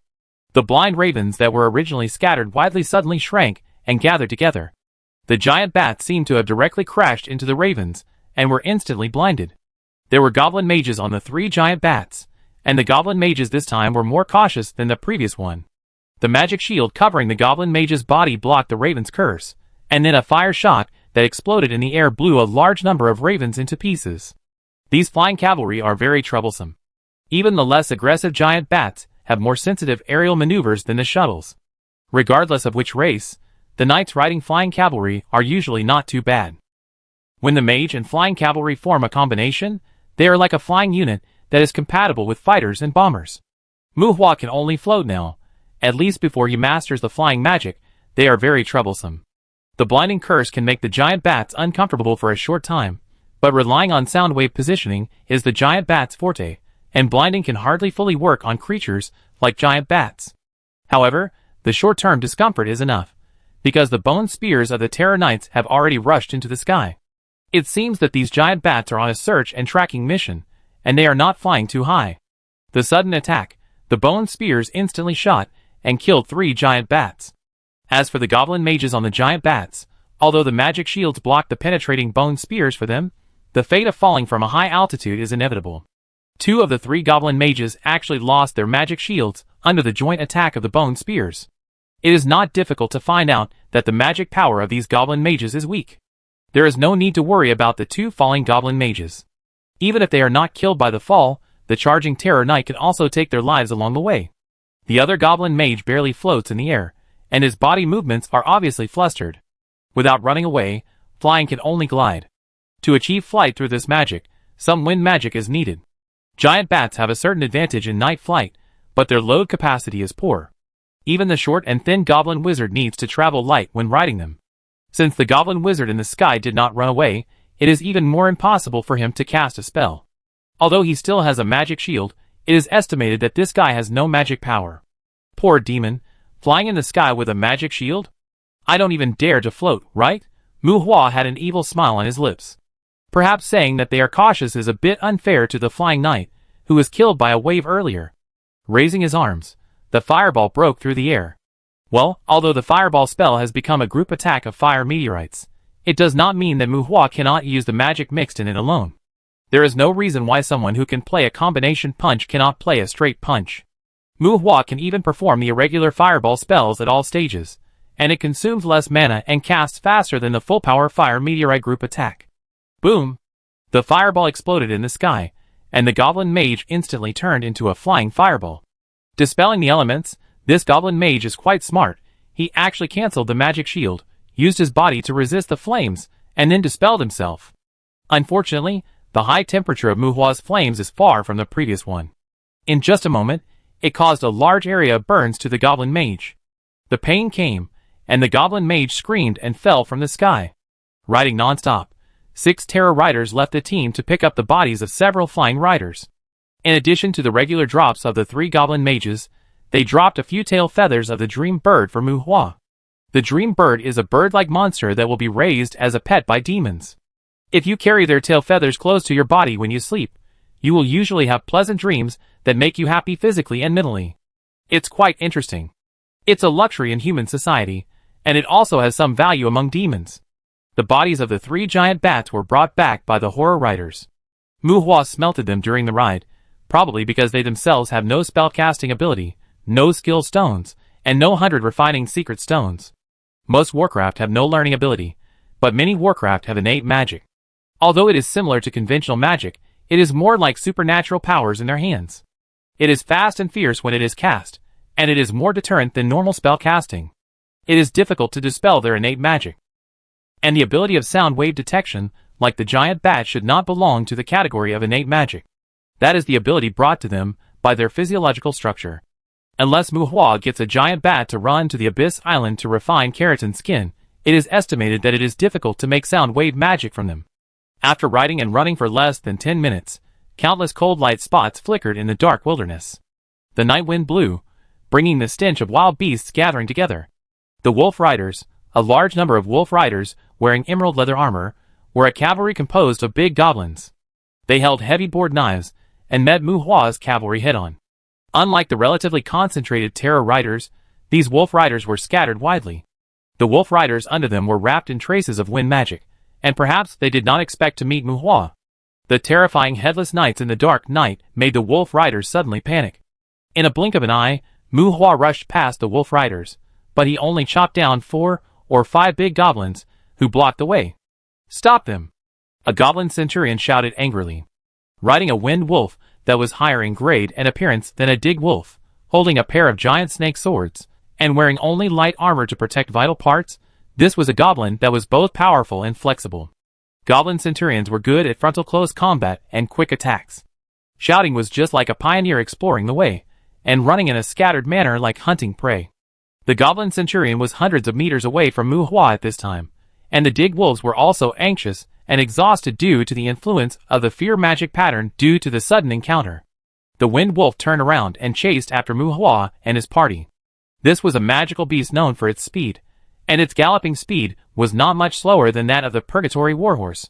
The blind ravens that were originally scattered widely suddenly shrank and gathered together. The giant bats seemed to have directly crashed into the ravens and were instantly blinded. There were goblin mages on the three giant bats, and the goblin mages this time were more cautious than the previous one. The magic shield covering the goblin mage's body blocked the raven's curse, and then a fire shot that exploded in the air blew a large number of ravens into pieces. These flying cavalry are very troublesome. Even the less aggressive giant bats have more sensitive aerial maneuvers than the shuttles. Regardless of which race, the knights riding flying cavalry are usually not too bad. When the mage and flying cavalry form a combination, they are like a flying unit that is compatible with fighters and bombers. Mu Hua can only float now. At least before he masters the flying magic, they are very troublesome. The blinding curse can make the giant bats uncomfortable for a short time, but relying on sound wave positioning is the giant bat's forte, and blinding can hardly fully work on creatures like giant bats. However, the short-term discomfort is enough, because the bone spears of the Terror Knights have already rushed into the sky. It seems that these giant bats are on a search and tracking mission, and they are not flying too high. The sudden attack, the bone spears instantly shot and killed three giant bats. As for the goblin mages on the giant bats, although the magic shields blocked the penetrating bone spears for them, the fate of falling from a high altitude is inevitable. Two of the three goblin mages actually lost their magic shields under the joint attack of the bone spears. It is not difficult to find out that the magic power of these goblin mages is weak. There is no need to worry about the two falling goblin mages. Even if they are not killed by the fall, the charging Terror Knight can also take their lives along the way. The other goblin mage barely floats in the air, and his body movements are obviously flustered. Without running away, flying can only glide. To achieve flight through this magic, some wind magic is needed. Giant bats have a certain advantage in night flight, but their load capacity is poor. Even the short and thin goblin wizard needs to travel light when riding them. Since the goblin wizard in the sky did not run away, it is even more impossible for him to cast a spell. Although he still has a magic shield, it is estimated that this guy has no magic power. Poor demon, flying in the sky with a magic shield? I don't even dare to float, right? Mu Hua had an evil smile on his lips. Perhaps saying that they are cautious is a bit unfair to the flying knight, who was killed by a wave earlier. Raising his arms, the fireball broke through the air. Well, although the fireball spell has become a group attack of fire meteorites, it does not mean that Mu Hua cannot use the magic mixed in it alone. There is no reason why someone who can play a combination punch cannot play a straight punch. Mu Hua can even perform the irregular fireball spells at all stages, and it consumes less mana and casts faster than the full-power fire meteorite group attack. Boom! The fireball exploded in the sky, and the goblin mage instantly turned into a flying fireball. Dispelling the elements, this goblin mage is quite smart. He actually cancelled the magic shield, used his body to resist the flames, and then dispelled himself. Unfortunately, the high temperature of Mu Hua's flames is far from the previous one. In just a moment, it caused a large area of burns to the goblin mage. The pain came, and the goblin mage screamed and fell from the sky. Riding non-stop, 6 Terror Riders left the team to pick up the bodies of several flying riders. In addition to the regular drops of the 3 goblin mages, they dropped a few tail feathers of the dream bird for Mu Hua. The dream bird is a bird-like monster that will be raised as a pet by demons. If you carry their tail feathers close to your body when you sleep, you will usually have pleasant dreams that make you happy physically and mentally. It's quite interesting. It's a luxury in human society, and it also has some value among demons. The bodies of the 3 giant bats were brought back by the horror riders. Mu Hua smelted them during the ride, probably because they themselves have no spell-casting ability, no skill stones, and no 100 refining secret stones. Most Warcraft have no learning ability, but many Warcraft have innate magic. Although it is similar to conventional magic, it is more like supernatural powers in their hands. It is fast and fierce when it is cast, and it is more deterrent than normal spell casting. It is difficult to dispel their innate magic. And the ability of sound wave detection, like the giant bat, should not belong to the category of innate magic. That is the ability brought to them by their physiological structure. Unless Muhua gets a giant bat to run to the Abyss Island to refine keratin skin, it is estimated that it is difficult to make sound wave magic from them. After riding and running for less than 10 minutes, countless cold light spots flickered in the dark wilderness. The night wind blew, bringing the stench of wild beasts gathering together. The wolf riders, a large number of wolf riders wearing emerald leather armor, were a cavalry composed of big goblins. They held heavy board knives and met Muhua's cavalry head-on. Unlike the relatively concentrated terror riders, these wolf riders were scattered widely. The wolf riders under them were wrapped in traces of wind magic, and perhaps they did not expect to meet Muhua. The terrifying headless knights in the dark night made the wolf riders suddenly panic. In a blink of an eye, Muhua rushed past the wolf riders, but he only chopped down 4 or 5 big goblins, who blocked the way. "Stop them!" a goblin centurion shouted angrily. Riding a wind wolf that was higher in grade and appearance than a dig wolf, holding a pair of giant snake swords, and wearing only light armor to protect vital parts, this was a goblin that was both powerful and flexible. Goblin centurions were good at frontal close combat and quick attacks. Shouting was just like a pioneer exploring the way, and running in a scattered manner like hunting prey. The goblin centurion was hundreds of meters away from Muhua at this time, and the dig wolves were also anxious and exhausted due to the influence of the fear magic pattern due to the sudden encounter. The wind wolf turned around and chased after Muhua and his party. This was a magical beast known for its speed, and its galloping speed was not much slower than that of the Purgatory warhorse.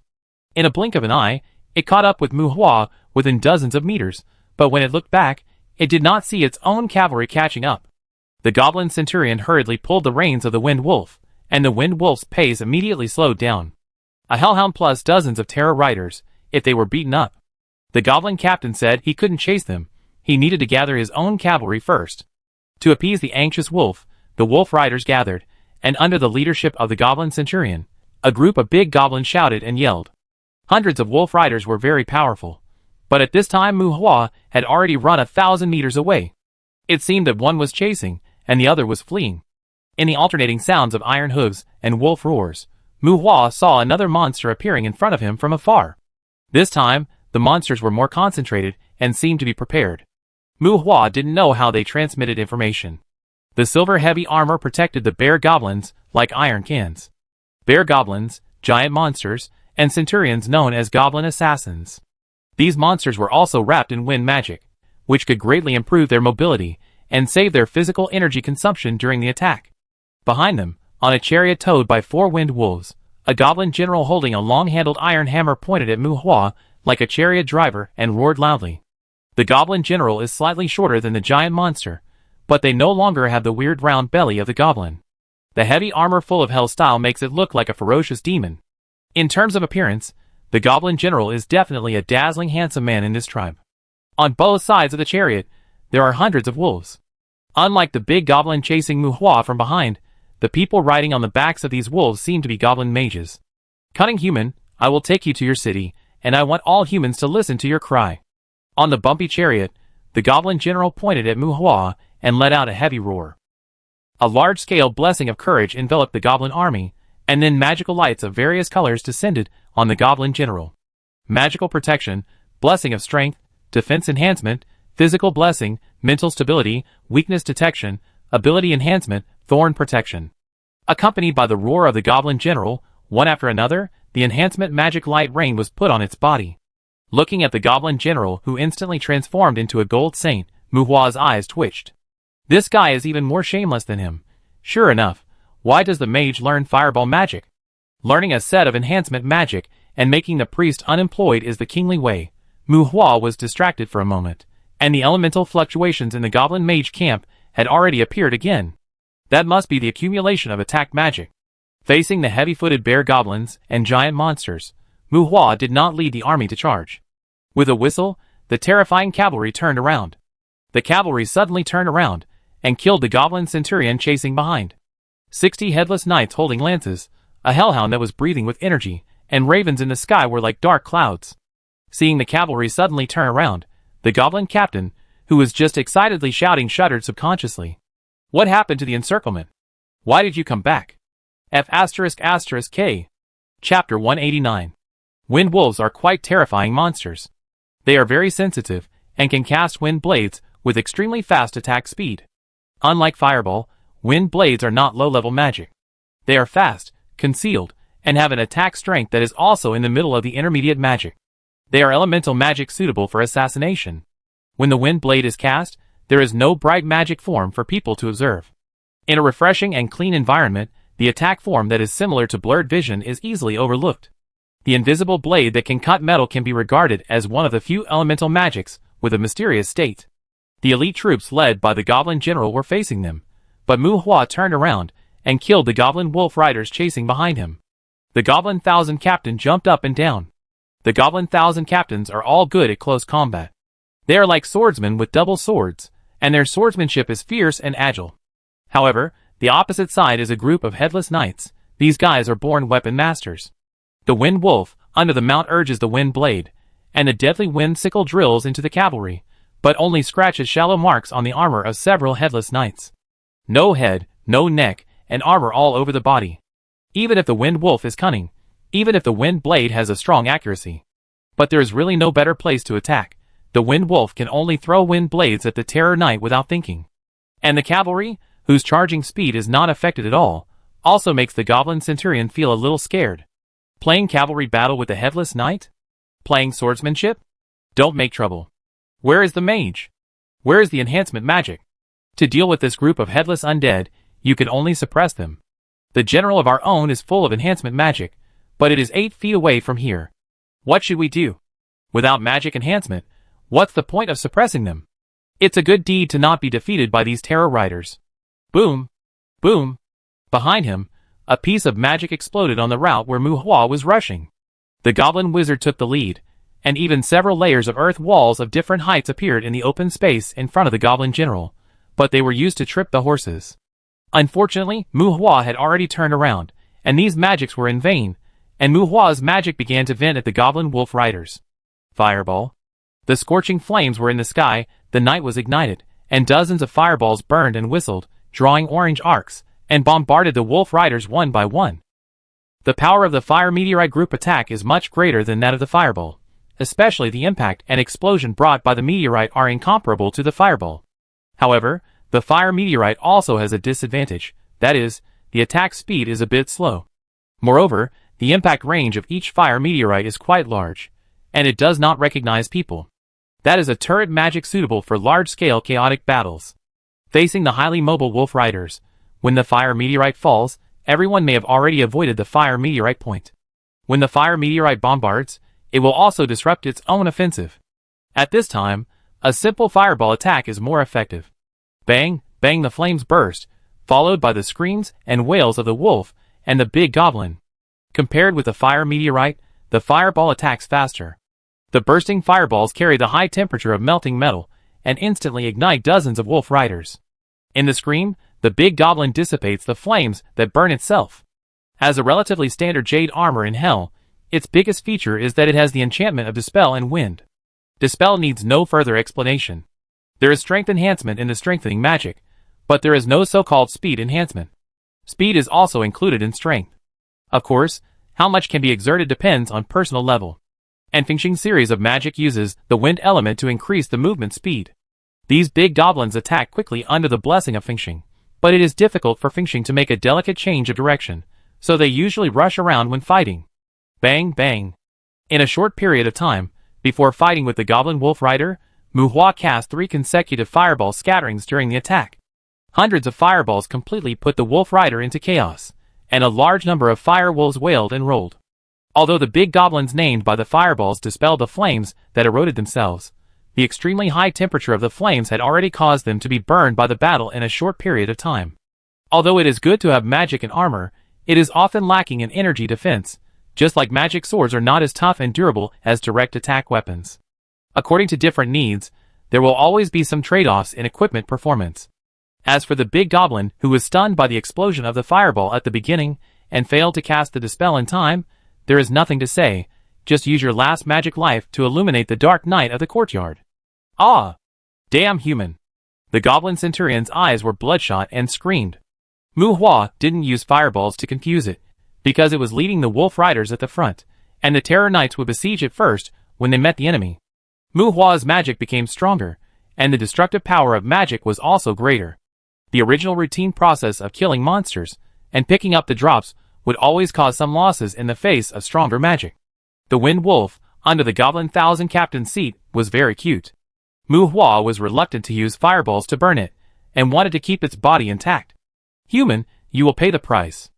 In a blink of an eye, it caught up with Muhua within dozens of meters, but when it looked back, it did not see its own cavalry catching up. The goblin centurion hurriedly pulled the reins of the wind wolf, and the wind wolf's pace immediately slowed down. A hellhound plus dozens of terror riders, if they were beaten up. The goblin captain said he couldn't chase them, he needed to gather his own cavalry first. To appease the anxious wolf, the wolf riders gathered, and under the leadership of the goblin centurion, a group of big goblins shouted and yelled. Hundreds of wolf riders were very powerful, but at this time Muhua had already run 1,000 meters away. It seemed that one was chasing, and the other was fleeing. In the alternating sounds of iron hooves and wolf roars, Muhua saw another monster appearing in front of him from afar. This time, the monsters were more concentrated and seemed to be prepared. Muhua didn't know how they transmitted information. The silver heavy armor protected the bear goblins like iron cans. Bear goblins, giant monsters, and centurions known as goblin assassins. These monsters were also wrapped in wind magic, which could greatly improve their mobility and save their physical energy consumption during the attack. Behind them, on a chariot towed by 4 wind wolves, a goblin general holding a long-handled iron hammer pointed at Muhua like a chariot driver and roared loudly. The goblin general is slightly shorter than the giant monster, but they no longer have the weird round belly of the goblin. The heavy armor full of hell style makes it look like a ferocious demon. In terms of appearance, the goblin general is definitely a dazzling handsome man in this tribe. On both sides of the chariot, there are hundreds of wolves. Unlike the big goblin chasing Muhua from behind, the people riding on the backs of these wolves seem to be goblin mages. "Cunning human, I will take you to your city, and I want all humans to listen to your cry." On the bumpy chariot, the goblin general pointed at Muhua and let out a heavy roar. A large-scale blessing of courage enveloped the goblin army, and then magical lights of various colors descended on the goblin general. Magical protection, blessing of strength, defense enhancement, physical blessing, mental stability, weakness detection, ability enhancement, thorn protection. Accompanied by the roar of the goblin general, one after another, the enhancement magic light rain was put on its body. Looking at the goblin general who instantly transformed into a gold saint, Muhua's eyes twitched. This guy is even more shameless than him. Sure enough, why does the mage learn fireball magic? Learning a set of enhancement magic and making the priest unemployed is the kingly way. Muhua was distracted for a moment, and the elemental fluctuations in the goblin mage camp had already appeared again. That must be the accumulation of attack magic. Facing the heavy-footed bear goblins and giant monsters, Muhua did not lead the army to charge. With a whistle, the terrifying cavalry turned around. The cavalry suddenly turned around and killed the goblin centurion chasing behind. 60 headless knights holding lances, a hellhound that was breathing with energy, and ravens in the sky were like dark clouds. Seeing the cavalry suddenly turn around, the goblin captain, who was just excitedly shouting, shuddered subconsciously. What happened to the encirclement? Why did you come back? F***K. Chapter 189. Wind wolves are quite terrifying monsters. They are very sensitive, and can cast wind blades with extremely fast attack speed. Unlike Fireball, wind blades are not low-level magic. They are fast, concealed, and have an attack strength that is also in the middle of the intermediate magic. They are elemental magic suitable for assassination. When the wind blade is cast, there is no bright magic form for people to observe. In a refreshing and clean environment, the attack form that is similar to blurred vision is easily overlooked. The invisible blade that can cut metal can be regarded as one of the few elemental magics with a mysterious state. The elite troops led by the goblin general were facing them, but Mu Hua turned around and killed the goblin wolf riders chasing behind him. The goblin 1,000 captain jumped up and down. The goblin 1,000 captains are all good at close combat. They are like swordsmen with double swords, and their swordsmanship is fierce and agile. However, the opposite side is a group of headless knights. These guys are born weapon masters. The wind wolf, under the mount, urges the wind blade, and the deadly wind sickle drills into the cavalry, but only scratches shallow marks on the armor of several headless knights. No head, no neck, and armor all over the body. Even if the wind wolf is cunning, even if the wind blade has a strong accuracy. But there is really no better place to attack. The wind wolf can only throw wind blades at the terror knight without thinking. And the cavalry, whose charging speed is not affected at all, also makes the goblin centurion feel a little scared. Playing cavalry battle with a headless knight? Playing swordsmanship? Don't make trouble. Where is the mage? Where is the enhancement magic? To deal with this group of headless undead, you can only suppress them. The general of our own is full of enhancement magic, but it is 8 feet away from here. What should we do? Without magic enhancement, what's the point of suppressing them? It's a good deed to not be defeated by these terror riders. Boom! Boom! Behind him, a piece of magic exploded on the route where Mu Hua was rushing. The goblin wizard took the lead, and even several layers of earth walls of different heights appeared in the open space in front of the goblin general, but they were used to trip the horses. Unfortunately, Mu Hua had already turned around, and these magics were in vain, and Mu Hua's magic began to vent at the goblin wolf riders. Fireball. The scorching flames were in the sky, the night was ignited, and dozens of fireballs burned and whistled, drawing orange arcs, and bombarded the wolf riders one by one. The power of the fire meteorite group attack is much greater than that of the fireball. Especially the impact and explosion brought by the meteorite are incomparable to the fireball. However, the fire meteorite also has a disadvantage, that is, the attack speed is a bit slow. Moreover, the impact range of each fire meteorite is quite large, and it does not recognize people. That is a turret magic suitable for large-scale chaotic battles. Facing the highly mobile wolf riders, when the fire meteorite falls, everyone may have already avoided the fire meteorite point. When the fire meteorite bombards, it will also disrupt its own offensive. At this time, a simple fireball attack is more effective. Bang, bang, the flames burst, followed by the screams and wails of the wolf and the big goblin. Compared with the fire meteorite, the fireball attacks faster. The bursting fireballs carry the high temperature of melting metal and instantly ignite dozens of wolf riders. In the scream, the big goblin dissipates the flames that burn itself. As a relatively standard jade armor in hell, its biggest feature is that it has the enchantment of Dispel and Wind. Dispel needs no further explanation. There is strength enhancement in the strengthening magic, but there is no so-called speed enhancement. Speed is also included in strength. Of course, how much can be exerted depends on personal level. And Fengxing's series of magic uses the wind element to increase the movement speed. These big goblins attack quickly under the blessing of Fengxing, but it is difficult for Fengxing to make a delicate change of direction, so they usually rush around when fighting. Bang, bang. In a short period of time, before fighting with the goblin wolf rider, Mu Hua cast 3 consecutive fireball scatterings during the attack. Hundreds of fireballs completely put the wolf rider into chaos, and a large number of fire wolves wailed and rolled. Although the big goblins named by the fireballs dispelled the flames that eroded themselves, the extremely high temperature of the flames had already caused them to be burned by the battle in a short period of time. Although it is good to have magic and armor, it is often lacking in energy defense, just like magic swords are not as tough and durable as direct attack weapons. According to different needs, there will always be some trade-offs in equipment performance. As for the big goblin who was stunned by the explosion of the fireball at the beginning and failed to cast the dispel in time, there is nothing to say, just use your last magic life to illuminate the dark night of the courtyard. Ah! Damn human! The goblin centurion's eyes were bloodshot and screamed. Mu Hua didn't use fireballs to confuse it, because it was leading the wolf riders at the front, and the terror knights would besiege it first when they met the enemy. Mu Hua's magic became stronger, and the destructive power of magic was also greater. The original routine process of killing monsters and picking up the drops would always cause some losses in the face of stronger magic. The Wind Wolf, under the Goblin Thousand Captain's seat, was very cute. Mu Hua was reluctant to use fireballs to burn it, and wanted to keep its body intact. Human, you will pay the price.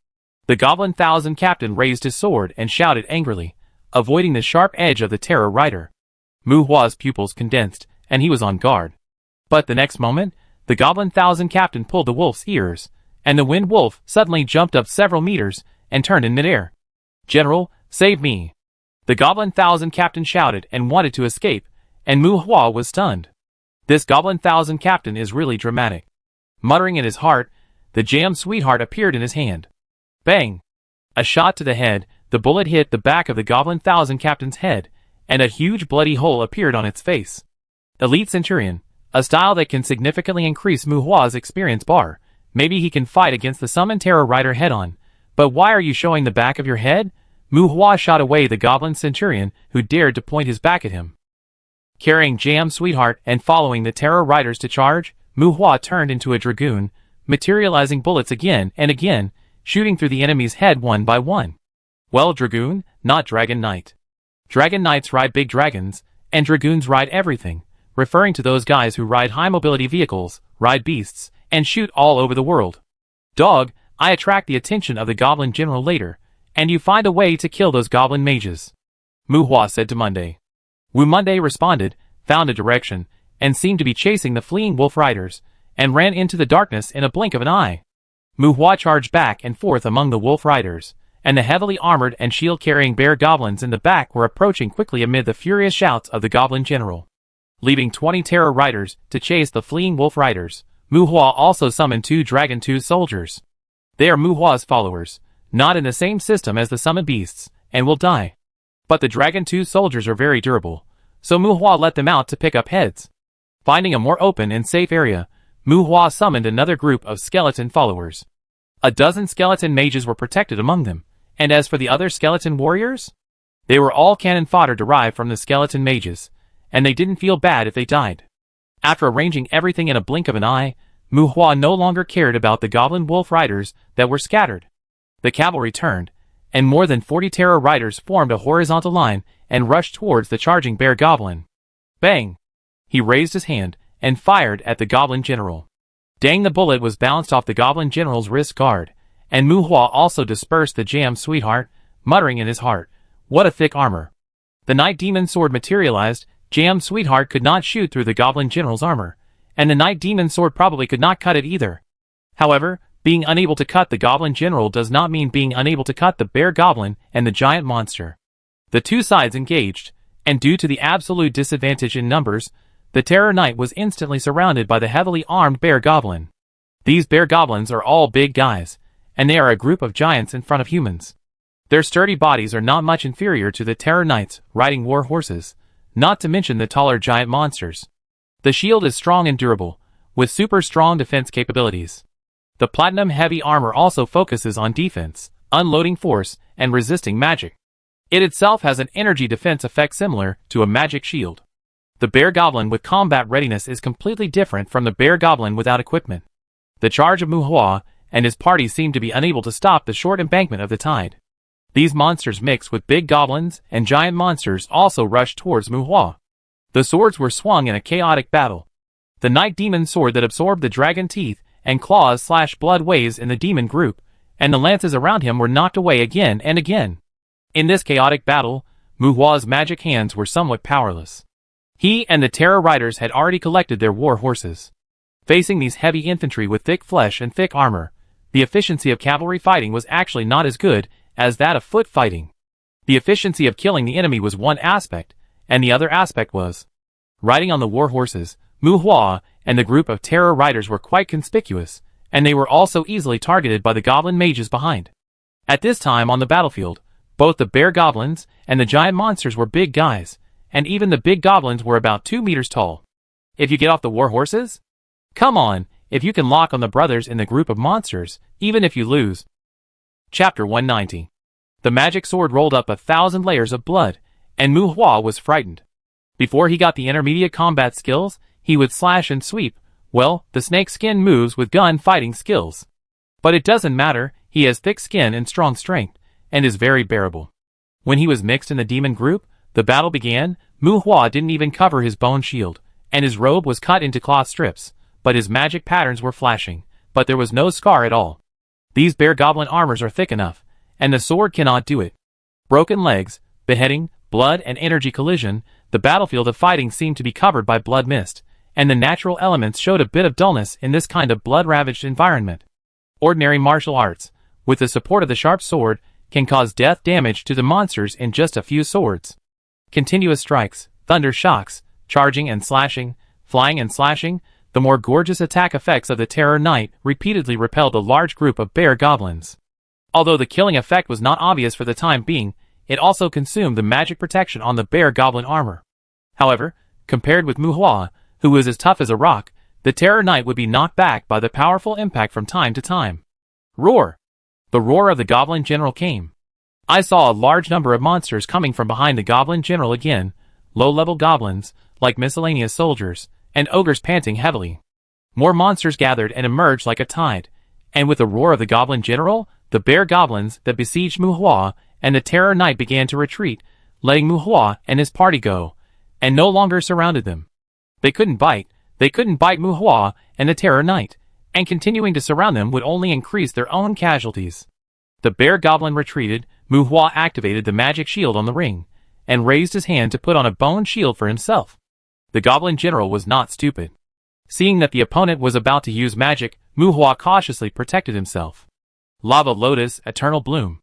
The Goblin Thousand Captain raised his sword and shouted angrily, avoiding the sharp edge of the Terror Rider. Mu Hua's pupils condensed, and he was on guard. But the next moment, the Goblin Thousand Captain pulled the wolf's ears, and the Wind Wolf suddenly jumped up several meters and turned in midair. General, save me! The Goblin Thousand Captain shouted and wanted to escape, and Mu Hua was stunned. This Goblin Thousand Captain is really dramatic. Muttering in his heart, the Jam Sweetheart appeared in his hand. Bang! A shot to the head, the bullet hit the back of the Goblin Thousand Captain's head, and a huge bloody hole appeared on its face. Elite Centurion, a style that can significantly increase Mu Hua's experience bar. Maybe he can fight against the Summon Terror Rider head-on. But why are you showing the back of your head? Mu Hua shot away the Goblin Centurion who dared to point his back at him. Carrying Jam Sweetheart and following the Terror Riders to charge, Mu Hua turned into a dragoon, materializing bullets again and again, shooting through the enemy's head one by one. Well, dragoon, not dragon knight. Dragon knights ride big dragons, and dragoons ride everything, referring to those guys who ride high-mobility vehicles, ride beasts, and shoot all over the world. Dog, I attract the attention of the Goblin General later, and you find a way to kill those Goblin mages. Mu Hua said to Monday. Wu Monday responded, found a direction, and seemed to be chasing the fleeing wolf riders, and ran into the darkness in a blink of an eye. Mu Hua charged back and forth among the wolf riders, and the heavily armored and shield-carrying bear goblins in the back were approaching quickly amid the furious shouts of the Goblin General. Leaving 20 terror riders to chase the fleeing wolf riders, Mu Hua also summoned 2 Dragon Tooth soldiers. They are Mu Hua's followers, not in the same system as the summoned beasts, and will die. But the Dragon Tooth soldiers are very durable, so Mu Hua let them out to pick up heads. Finding a more open and safe area, Mu Hua summoned another group of skeleton followers. A dozen skeleton mages were protected among them, and as for the other skeleton warriors, they were all cannon fodder derived from the skeleton mages, and they didn't feel bad if they died. After arranging everything in a blink of an eye, Mu Hua no longer cared about the goblin wolf riders that were scattered. The cavalry turned, and more than 40 terror riders formed a horizontal line and rushed towards the charging bear goblin. Bang! He raised his hand and fired at the Goblin General. Dang, the bullet was bounced off the Goblin General's wrist guard, and Mu Hua also dispersed the Jam Sweetheart, muttering in his heart, what a thick armor. The Night Demon sword materialized. Jam Sweetheart could not shoot through the Goblin General's armor, and the Night Demon sword probably could not cut it either. However, being unable to cut the Goblin General does not mean being unable to cut the Bear Goblin and the Giant Monster. The two sides engaged, and due to the absolute disadvantage in numbers, the Terror Knight was instantly surrounded by the heavily armed Bear Goblin. These Bear Goblins are all big guys, and they are a group of giants in front of humans. Their sturdy bodies are not much inferior to the Terror Knights riding war horses, not to mention the taller giant monsters. The shield is strong and durable, with super strong defense capabilities. The platinum heavy armor also focuses on defense, unloading force, and resisting magic. It itself has an energy defense effect similar to a magic shield. The Bear Goblin with combat readiness is completely different from the Bear Goblin without equipment. The charge of Mu Hua and his party seemed to be unable to stop the short embankment of the tide. These monsters mixed with big goblins and giant monsters also rushed towards Mu Hua. The swords were swung in a chaotic battle. The Night Demon sword that absorbed the dragon teeth and claws / blood waves in the demon group, and the lances around him were knocked away again and again. In this chaotic battle, Mu Hua's magic hands were somewhat powerless. He and the Terror Riders had already collected their war horses. Facing these heavy infantry with thick flesh and thick armor, the efficiency of cavalry fighting was actually not as good as that of foot fighting. The efficiency of killing the enemy was one aspect, and the other aspect was riding on the war horses. Mu Hua and the group of Terror Riders were quite conspicuous, and they were also easily targeted by the goblin mages behind. At this time on the battlefield, Both the bear goblins and the giant monsters were big guys, and even the big goblins were about 2 meters tall. If you get off the war horses? Come on, if you can lock on the brothers in the group of monsters, even if you lose. Chapter 190. The magic sword rolled up 1,000 layers of blood, and Mu Hua was frightened. Before he got the intermediate combat skills, he would slash and sweep. Well, the snake skin moves with gun fighting skills. But it doesn't matter, he has thick skin and strong strength, and is very bearable. When he was mixed in the demon group, the battle began. Mu Hua didn't even cover his bone shield, and his robe was cut into cloth strips, but his magic patterns were flashing, but there was no scar at all. These bear goblin armors are thick enough, and the sword cannot do it. Broken legs, beheading, blood and energy collision, the battlefield of fighting seemed to be covered by blood mist, and the natural elements showed a bit of dullness in this kind of blood-ravaged environment. Ordinary martial arts, with the support of the sharp sword, can cause death damage to the monsters in just a few swords. Continuous strikes, thunder shocks, charging and slashing, flying and slashing, the more gorgeous attack effects of the Terror Knight repeatedly repelled a large group of bear goblins. Although the killing effect was not obvious for the time being, it also consumed the magic protection on the bear goblin armor. However, compared with Mu Hua, who was as tough as a rock, the Terror Knight would be knocked back by the powerful impact from time to time. Roar! The roar of the Goblin General came. I saw a large number of monsters coming from behind the Goblin General again, low-level goblins, like miscellaneous soldiers, and ogres panting heavily. More monsters gathered and emerged like a tide, and with the roar of the Goblin General, the bear goblins that besieged Mu Hua and the Terror Knight began to retreat, letting Mu Hua and his party go, and no longer surrounded them. They couldn't bite Mu Hua and the Terror Knight, and continuing to surround them would only increase their own casualties. The bear goblin retreated. Mu Hua activated the magic shield on the ring, and raised his hand to put on a bone shield for himself. The Goblin General was not stupid. Seeing that the opponent was about to use magic, Mu Hua cautiously protected himself. Lava Lotus, Eternal Bloom.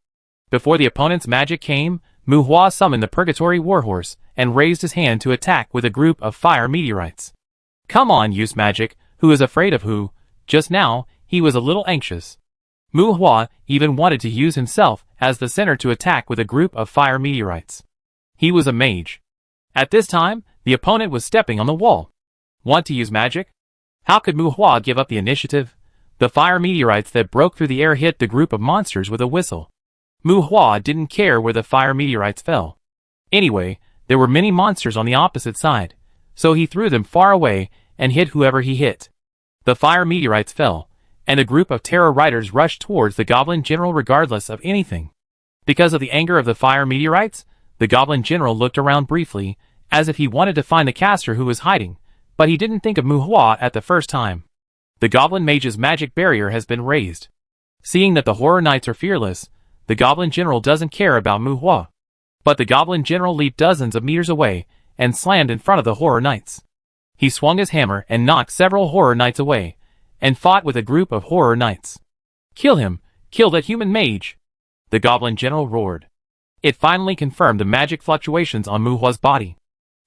Before the opponent's magic came, Mu Hua summoned the Purgatory Warhorse and raised his hand to attack with a group of fire meteorites. Come on, use magic. Who is afraid of who? Just now, he was a little anxious. Mu Hua even wanted to use himself as the center to attack with a group of fire meteorites. He was a mage. At this time, the opponent was stepping on the wall. Want to use magic? How could Mu Hua give up the initiative? The fire meteorites that broke through the air hit the group of monsters with a whistle. Mu Hua didn't care where the fire meteorites fell. Anyway, there were many monsters on the opposite side, so he threw them far away and hit whoever he hit. The fire meteorites fell, and a group of terror riders rushed towards the Goblin General regardless of anything. Because of the anger of the fire meteorites, the Goblin General looked around briefly, as if he wanted to find the caster who was hiding, but he didn't think of Mu Hua at the first time. The Goblin Mage's magic barrier has been raised. Seeing that the Horror Knights are fearless, the Goblin General doesn't care about Mu Hua. But the Goblin General leaped dozens of meters away, and slammed in front of the Horror Knights. He swung his hammer and knocked several Horror Knights away, and fought with a group of Horror Knights. Kill him! Kill that human mage! The Goblin General roared. It finally confirmed the magic fluctuations on Mu Hua's body.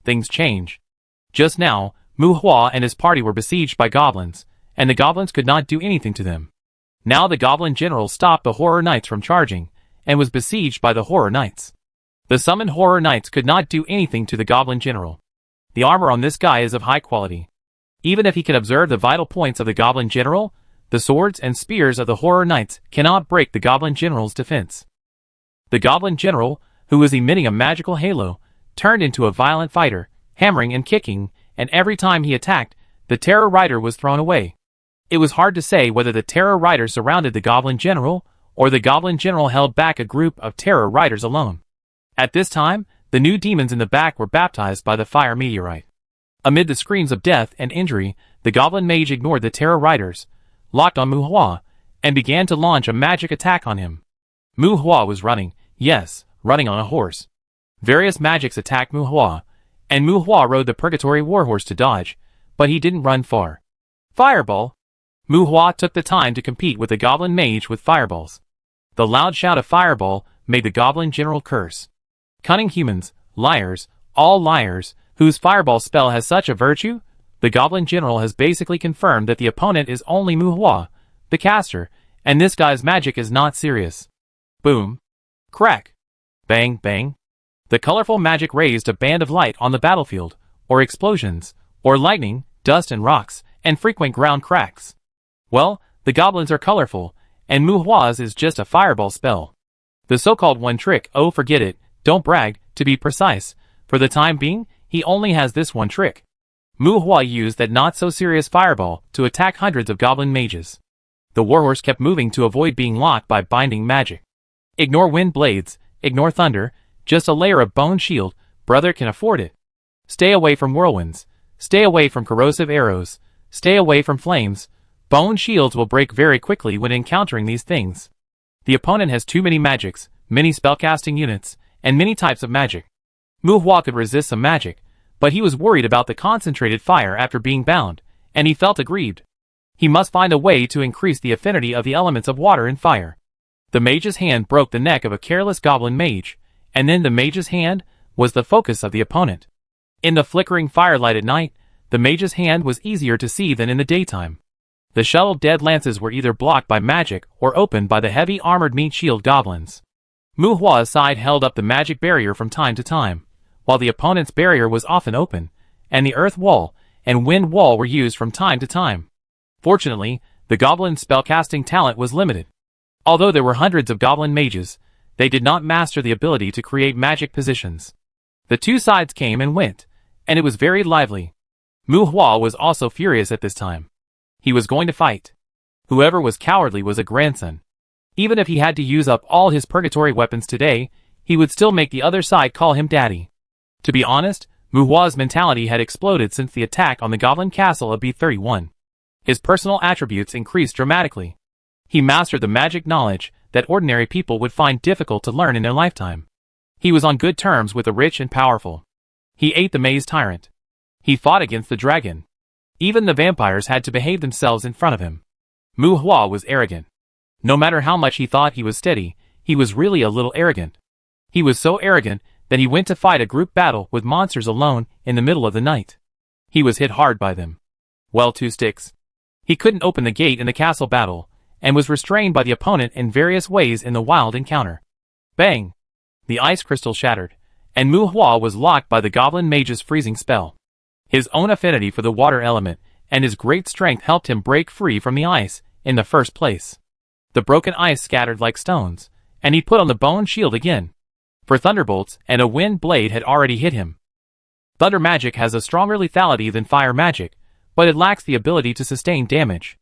Things change. Just now, Mu Hua and his party were besieged by goblins, and the goblins could not do anything to them. Now the Goblin General stopped the Horror Knights from charging, and was besieged by the Horror Knights. The summoned Horror Knights could not do anything to the Goblin General. The armor on this guy is of high quality. Even if he can observe the vital points of the Goblin General, the swords and spears of the Horror Knights cannot break the Goblin General's defense. The Goblin General, who was emitting a magical halo, turned into a violent fighter, hammering and kicking, and every time he attacked, the Terror Rider was thrown away. It was hard to say whether the Terror Rider surrounded the Goblin General, or the Goblin General held back a group of Terror Riders alone. At this time, the new demons in the back were baptized by the fire meteorite. Amid the screams of death and injury, the Goblin Mage ignored the Terror Riders, locked on Mu Hua, and began to launch a magic attack on him. Mu Hua was running, yes, running on a horse. Various magics attacked Mu Hua, and Mu Hua rode the Purgatory Warhorse to dodge, but he didn't run far. Fireball! Mu Hua took the time to compete with the Goblin Mage with fireballs. The loud shout of fireball made the Goblin General curse. Cunning humans, liars, all liars, whose fireball spell has such a virtue? The Goblin General has basically confirmed that the opponent is only Mu Hua, the caster, and this guy's magic is not serious. Boom. Crack. Bang, bang. The colorful magic raised a band of light on the battlefield, or explosions, or lightning, dust and rocks, and frequent ground cracks. Well, the goblins are colorful, and Mu Hua's is just a fireball spell. The so-called one trick, oh forget it, don't brag, to be precise, for the time being, he only has this one trick. Mu Hua used that not-so-serious fireball to attack hundreds of goblin mages. The warhorse kept moving to avoid being locked by binding magic. Ignore wind blades, ignore thunder, just a layer of bone shield, brother can afford it. Stay away from whirlwinds, stay away from corrosive arrows, stay away from flames. Bone shields will break very quickly when encountering these things. The opponent has too many magics, many spellcasting units, and many types of magic. Mu Hua could resist some magic, but he was worried about the concentrated fire after being bound, and he felt aggrieved. He must find a way to increase the affinity of the elements of water and fire. The mage's hand broke the neck of a careless goblin mage, and then the mage's hand was the focus of the opponent. In the flickering firelight at night, the mage's hand was easier to see than in the daytime. The shuttled dead lances were either blocked by magic or opened by the heavy armored meat shield goblins. Mu Hua's side held up the magic barrier from time to time, while the opponent's barrier was often open, and the earth wall and wind wall were used from time to time. Fortunately, the goblin's spellcasting talent was limited. Although there were hundreds of goblin mages, they did not master the ability to create magic positions. The two sides came and went, and it was very lively. Mu Hua was also furious at this time. He was going to fight. Whoever was cowardly was a grandson. Even if he had to use up all his purgatory weapons today, he would still make the other side call him daddy. To be honest, Mu Hua's mentality had exploded since the attack on the goblin castle of EP131. His personal attributes increased dramatically. He mastered the magic knowledge that ordinary people would find difficult to learn in their lifetime. He was on good terms with the rich and powerful. He ate the maze tyrant. He fought against the dragon. Even the vampires had to behave themselves in front of him. Mu Hua was arrogant. No matter how much he thought he was steady, he was really a little arrogant. He was so arrogant that he went to fight a group battle with monsters alone in the middle of the night. He was hit hard by them. Well, 2 sticks. He couldn't open the gate in the castle battle, and was restrained by the opponent in various ways in the wild encounter. Bang! The ice crystal shattered, and Mu Hua was locked by the goblin mage's freezing spell. His own affinity for the water element and his great strength helped him break free from the ice in the first place. The broken ice scattered like stones, and he put on the bone shield again. For thunderbolts and a wind blade had already hit him. Thunder magic has a stronger lethality than fire magic, but it lacks the ability to sustain damage.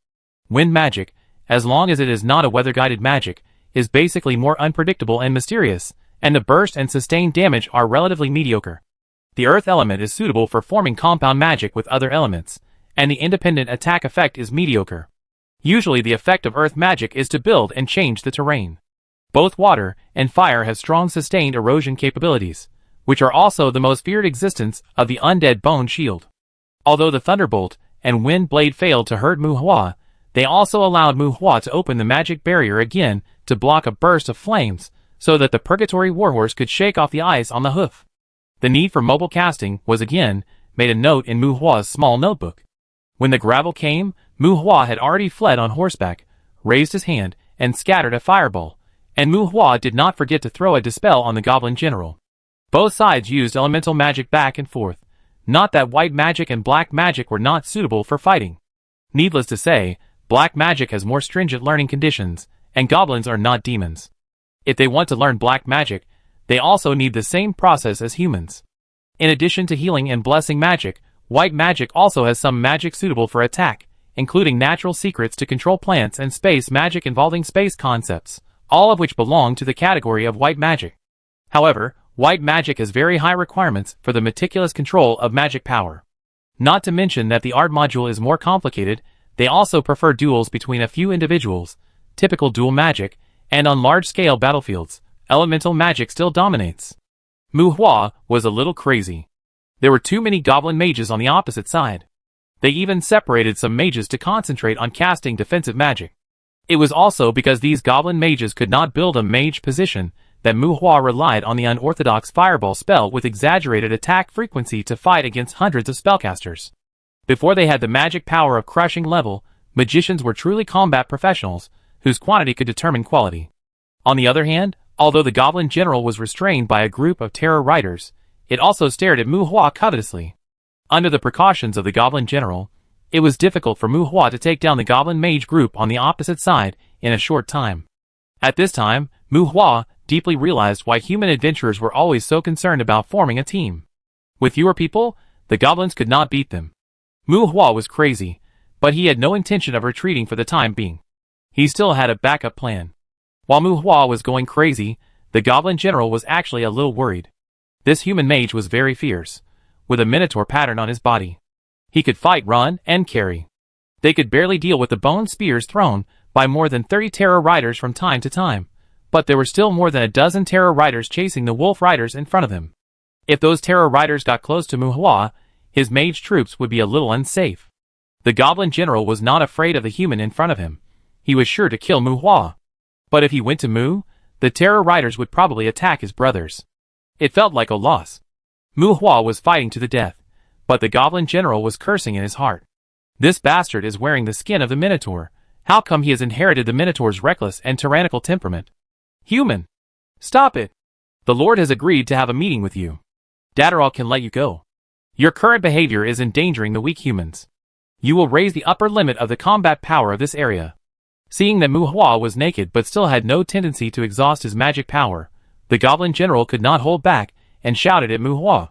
Wind magic, as long as it is not a weather-guided magic, is basically more unpredictable and mysterious, and the burst and sustained damage are relatively mediocre. The earth element is suitable for forming compound magic with other elements, and the independent attack effect is mediocre. Usually the effect of earth magic is to build and change the terrain. Both water and fire have strong sustained erosion capabilities, which are also the most feared existence of the undead bone shield. Although the thunderbolt and wind blade failed to hurt Mu Hua, they also allowed Mu Hua to open the magic barrier again to block a burst of flames, so that the purgatory warhorse could shake off the ice on the hoof. The need for mobile casting was again made a note in Mu Hua's small notebook. When the gravel came, Mu Hua had already fled on horseback, raised his hand, and scattered a fireball, and Mu Hua did not forget to throw a dispel on the goblin general. Both sides used elemental magic back and forth. Not that white magic and black magic were not suitable for fighting. Needless to say, black magic has more stringent learning conditions, and goblins are not demons. If they want to learn black magic, they also need the same process as humans. In addition to healing and blessing magic, white magic also has some magic suitable for attack, including natural secrets to control plants and space magic involving space concepts, all of which belong to the category of white magic. However, white magic has very high requirements for the meticulous control of magic power. Not to mention that the art module is more complicated, they also prefer duels between a few individuals, typical duel magic, and on large-scale battlefields, elemental magic still dominates. Mu Hua was a little crazy. There were too many goblin mages on the opposite side. They even separated some mages to concentrate on casting defensive magic. It was also because these goblin mages could not build a mage position that Mu Hua relied on the unorthodox fireball spell with exaggerated attack frequency to fight against hundreds of spellcasters. Before they had the magic power of crushing level, magicians were truly combat professionals, whose quantity could determine quality. On the other hand, Although the Goblin General was restrained by a group of terror riders, it also stared at Mu Hua covetously. Under the precautions of the Goblin General, it was difficult for Mu Hua to take down the Goblin Mage group on the opposite side in a short time. At this time, Mu Hua deeply realized why human adventurers were always so concerned about forming a team. With fewer people, the goblins could not beat them. Mu Hua was crazy, but he had no intention of retreating for the time being. He still had a backup plan. While Mu Hua was going crazy, the Goblin General was actually a little worried. This human mage was very fierce, with a minotaur pattern on his body. He could fight, run, and carry. They could barely deal with the bone spears thrown by more than 30 terror riders from time to time, but there were still more than a dozen terror riders chasing the wolf riders in front of him. If those terror riders got close to Mu Hua, his mage troops would be a little unsafe. The Goblin General was not afraid of the human in front of him. He was sure to kill Mu Hua. But if he went to Mu, the terror riders would probably attack his brothers. It felt like a loss. Mu Hua was fighting to the death, but the Goblin General was cursing in his heart. This bastard is wearing the skin of the Minotaur. How come he has inherited the Minotaur's reckless and tyrannical temperament? Human! Stop it! The Lord has agreed to have a meeting with you. Datteral can let you go. Your current behavior is endangering the weak humans. You will raise the upper limit of the combat power of this area. Seeing that Mu Hua was naked but still had no tendency to exhaust his magic power, the Goblin General could not hold back and shouted at Mu Hua.